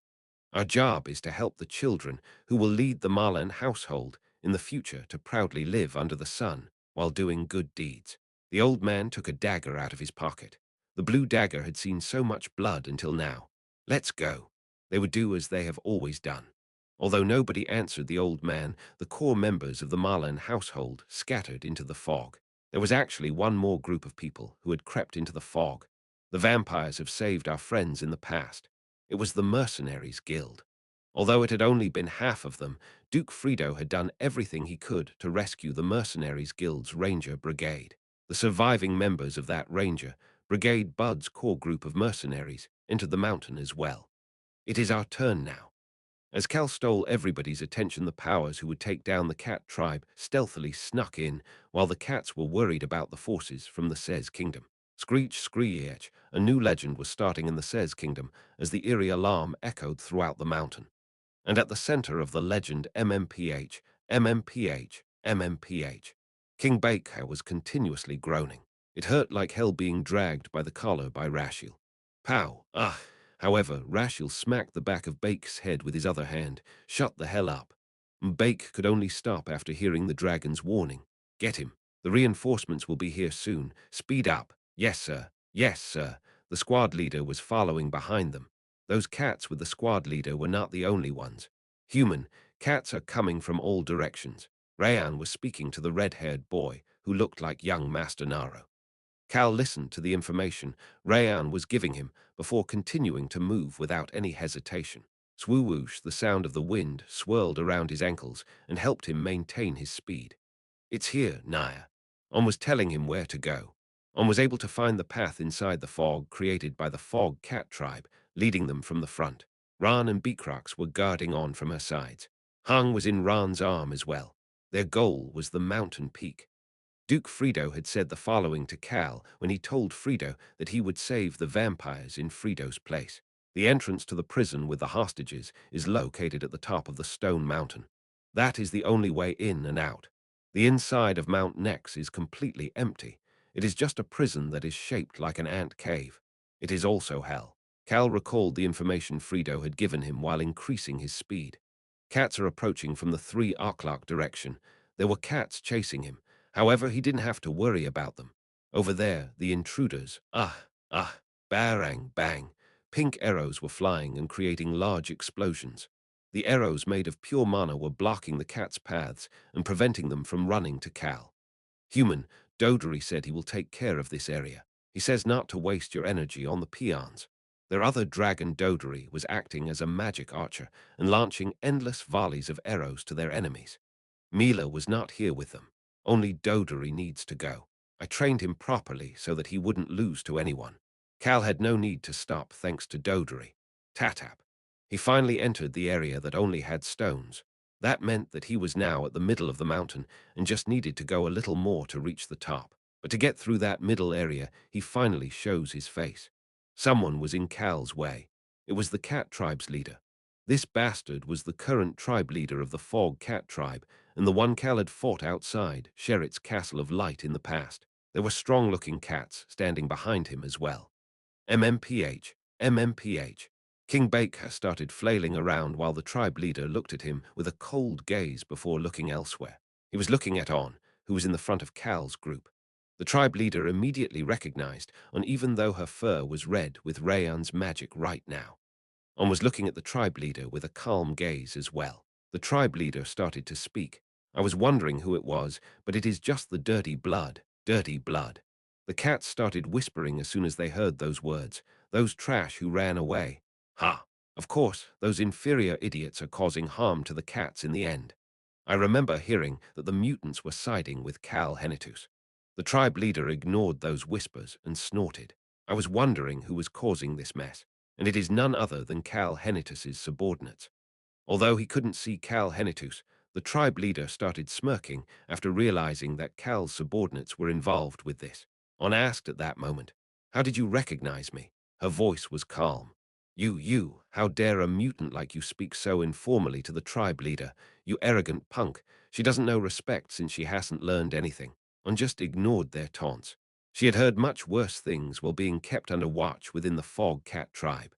Our job is to help the children who will lead the Marlin household in the future to proudly live under the sun while doing good deeds. The old man took a dagger out of his pocket. The blue dagger had seen so much blood until now. Let's go. They would do as they have always done. Although nobody answered the old man, the core members of the Marlin household scattered into the fog. There was actually one more group of people who had crept into the fog. The vampires have saved our friends in the past. It was the Mercenaries Guild. Although it had only been half of them, Duke Frido had done everything he could to rescue the Mercenaries Guild's Ranger Brigade. The surviving members of that Ranger Brigade Bud's core group of mercenaries entered the mountain as well. It is our turn now. As Cal stole everybody's attention, the powers who would take down the cat tribe stealthily snuck in, while the cats were worried about the forces from the Sez Kingdom. Screech, screech, a new legend was starting in the Sez Kingdom as the eerie alarm echoed throughout the mountain. And at the center of the legend MMPH, MMPH, MMPH, King Baker was continuously groaning. It hurt like hell being dragged by the collar by Rashiel. Pow! Ah! However, Rashiel smacked the back of Bake's head with his other hand. Shut the hell up. Bake could only stop after hearing the dragon's warning. Get him. The reinforcements will be here soon. Speed up. Yes, sir. Yes, sir. The squad leader was following behind them. Those cats with the squad leader were not the only ones. Human, cats are coming from all directions. Rayan was speaking to the red-haired boy who looked like young Master Naro. Cal listened to the information Rayan was giving him before continuing to move without any hesitation. Swoosh, the sound of the wind, swirled around his ankles and helped him maintain his speed. It's here, Naya. On was telling him where to go. On was able to find the path inside the fog created by the Fog Cat tribe, leading them from the front. Ran and Beakrax were guarding On from her sides. Hang was in Ran's arm as well. Their goal was the mountain peak. Duke Frido had said the following to Cal when he told Frido that he would save the vampires in Frido's place. The entrance to the prison with the hostages is located at the top of the stone mountain. That is the only way in and out. The inside of Mount Nex is completely empty. It is just a prison that is shaped like an ant cave. It is also hell. Cal recalled the information Frido had given him while increasing his speed. Cats are approaching from the 3 o'clock direction. There were cats chasing him. However, he didn't have to worry about them. Over there, the intruders, bang, bang. Pink arrows were flying and creating large explosions. The arrows made of pure mana were blocking the cat's paths and preventing them from running to Cal. Human, Dodori said he will take care of this area. He says not to waste your energy on the peons. Their other dragon Dodori was acting as a magic archer and launching endless volleys of arrows to their enemies. Mila was not here with them. Only Dodori needs to go. I trained him properly so that he wouldn't lose to anyone. Cal had no need to stop thanks to Dodori. Tatap. He finally entered the area that only had stones. That meant that he was now at the middle of the mountain and just needed to go a little more to reach the top. But to get through that middle area, he finally shows his face. Someone was in Cal's way. It was the cat tribe's leader. This bastard was the current tribe leader of the Fog Cat tribe, and the one Cal had fought outside Sherit's Castle of Light in the past. There were strong-looking cats standing behind him as well. MMPH, MMPH. King Baker started flailing around while the tribe leader looked at him with a cold gaze before looking elsewhere. He was looking at On, who was in the front of Cal's group. The tribe leader immediately recognized On even though her fur was red with Rayan's magic right now. On was looking at the tribe leader with a calm gaze as well. The tribe leader started to speak. I was wondering who it was, but it is just the dirty blood, dirty blood. The cats started whispering as soon as they heard those words. Those trash who ran away. Ha! Of course, those inferior idiots are causing harm to the cats in the end. I remember hearing that the mutants were siding with Cal Henitus. The tribe leader ignored those whispers and snorted. I was wondering who was causing this mess, and it is none other than Cal Henitus's subordinates. Although he couldn't see Cal Henitus, the tribe leader started smirking after realizing that Cal's subordinates were involved with this. On asked at that moment, "How did you recognize me?" Her voice was calm. You, how dare a mutant like you speak so informally to the tribe leader? You arrogant punk. She doesn't know respect since she hasn't learned anything." On just ignored their taunts. She had heard much worse things while being kept under watch within the Fog Cat tribe.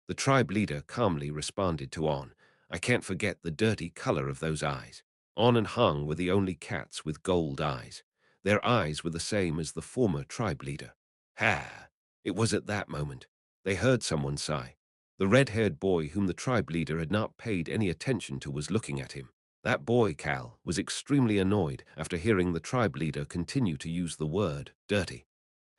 The tribe leader calmly responded to On. "I can't forget the dirty color of those eyes." On and Hung were the only cats with gold eyes. Their eyes were the same as the former tribe leader. Ha! It was at that moment they heard someone sigh. The red-haired boy whom the tribe leader had not paid any attention to was looking at him. That boy, Cal, was extremely annoyed after hearing the tribe leader continue to use the word dirty.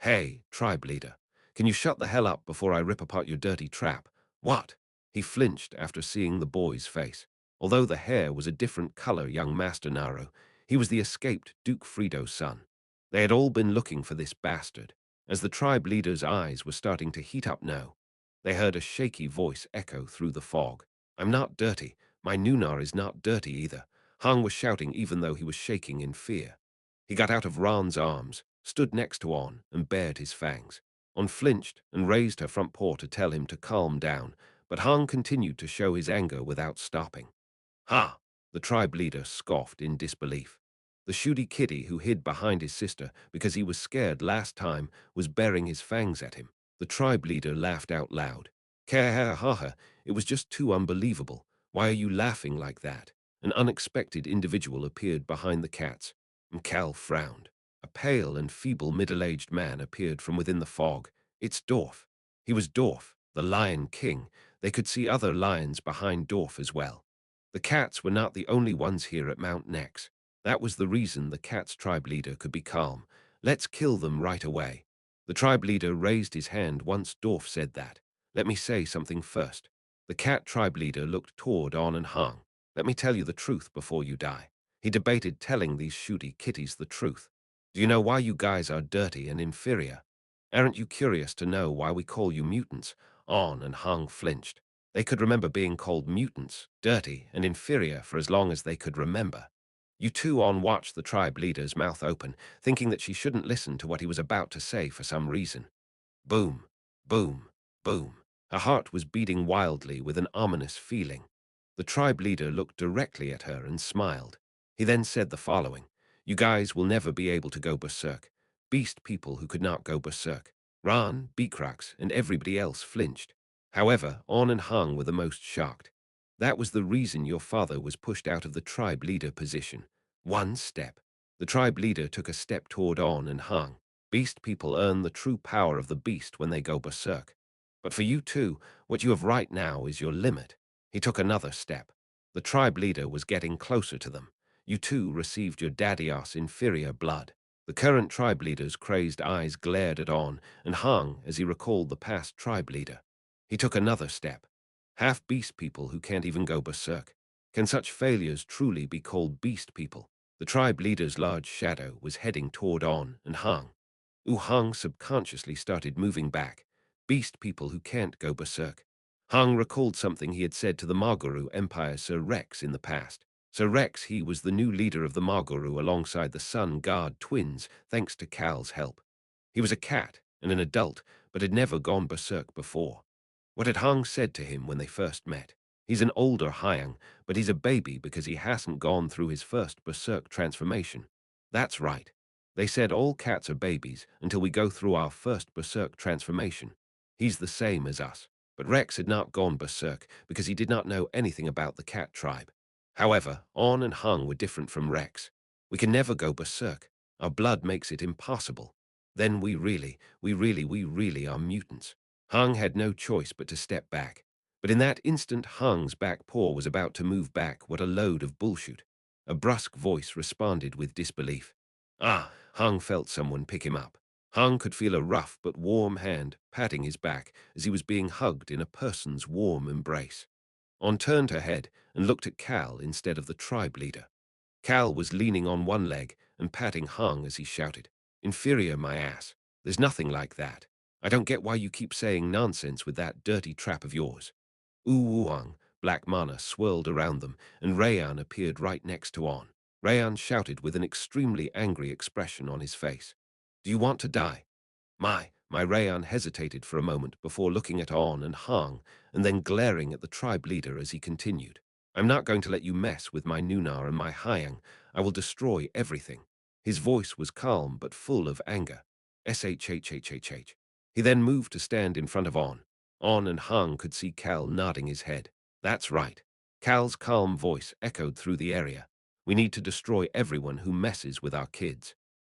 "Hey, tribe leader, can you shut the hell up before I rip apart your dirty trap?" "What?" He flinched after seeing the boy's face. Although the hair was a different color, young Master Naro, he was the escaped Duke Frido's son. They had all been looking for this bastard. As the tribe leader's eyes were starting to heat up now, they heard a shaky voice echo through the fog. "I'm not dirty. My Nunar is not dirty either." Hung was shouting even though he was shaking in fear. He got out of Ran's arms, stood next to On, and bared his fangs. On flinched and raised her front paw to tell him to calm down, but Hung continued to show his anger without stopping. "Ha!" The tribe leader scoffed in disbelief. The shooty kitty who hid behind his sister because he was scared last time was baring his fangs at him. The tribe leader laughed out loud. "Ka-ha-ha-ha, it was just too unbelievable. Why are you laughing like that?" An unexpected individual appeared behind the cats. Cal frowned. A pale and feeble middle-aged man appeared from within the fog. "It's Dorf." He was Dorf, the Lion King. They could see other lions behind Dorf as well. The cats were not the only ones here at Mount Nex. That was the reason the cat's tribe leader could be calm. "Let's kill them right away." The tribe leader raised his hand once Dorf said that. "Let me say something first." The cat tribe leader looked toward On and Hung. "Let me tell you the truth before you die." He debated telling these shooty kitties the truth. "Do you know why you guys are dirty and inferior? Aren't you curious to know why we call you mutants?" On and Hung flinched. They could remember being called mutants, dirty, and inferior for as long as they could remember. You two On watched the tribe leader's mouth open, thinking that she shouldn't listen to what he was about to say for some reason. Boom, boom, boom. Her heart was beating wildly with an ominous feeling. The tribe leader looked directly at her and smiled. He then said the following: "You guys will never be able to go berserk. Beast people who could not go berserk." Ran, Beakrax, and everybody else flinched. However, On and Hung were the most shocked. "That was the reason your father was pushed out of the tribe leader position." One step. The tribe leader took a step toward On and Hung. "Beast people earn the true power of the beast when they go berserk. But for you two, what you have right now is your limit." He took another step. The tribe leader was getting closer to them. "You two received your daddy-ass inferior blood." The current tribe leader's crazed eyes glared at On and Hung as he recalled the past tribe leader. He took another step. "Half beast people who can't even go berserk. Can such failures truly be called beast people?" The tribe leader's large shadow was heading toward On and Hung. Hung subconsciously started moving back. "Beast people who can't go berserk." Hung recalled something he had said to the Marguru Empire Sir Rex in the past. Sir Rex, he was the new leader of the Marguru alongside the Sun Guard twins, thanks to Cal's help. He was a cat and an adult, but had never gone berserk before. What had Hung said to him when they first met? "He's an older Hyang, but he's a baby because he hasn't gone through his first berserk transformation." That's right. They said all cats are babies until we go through our first berserk transformation. He's the same as us. But Rex had not gone berserk because he did not know anything about the cat tribe. However, On and Hung were different from Rex. "We can never go berserk. Our blood makes it impossible. Then we really are mutants." Hung had no choice but to step back. But in that instant, Hang's back paw was about to move back. What a load of bullshit. A brusque voice responded with disbelief. Ah, Hang felt someone pick him up. Hang could feel a rough but warm hand patting his back as he was being hugged in a person's warm embrace. On turned her head and looked at Cal instead of the tribe leader. Cal was leaning on one leg and patting Hung as he shouted, "Inferior, my ass. There's nothing like that. I don't get why you keep saying nonsense with that dirty trap of yours." Uwuang, Black Mana swirled around them, and Rayan appeared right next to On. Rayan shouted with an extremely angry expression on his face, "Do you want to die?" My Rayan hesitated for a moment before looking at On and Hang, and then glaring at the tribe leader as he continued. "I'm not going to let you mess with my Nunar and my Hyang. I will destroy everything." His voice was calm but full of anger. Shhhhhh. He then moved to stand in front of On. On and Hang could see Cal nodding his head. "That's right." Cal's calm voice echoed through the area. "We need to destroy everyone who messes with our kids."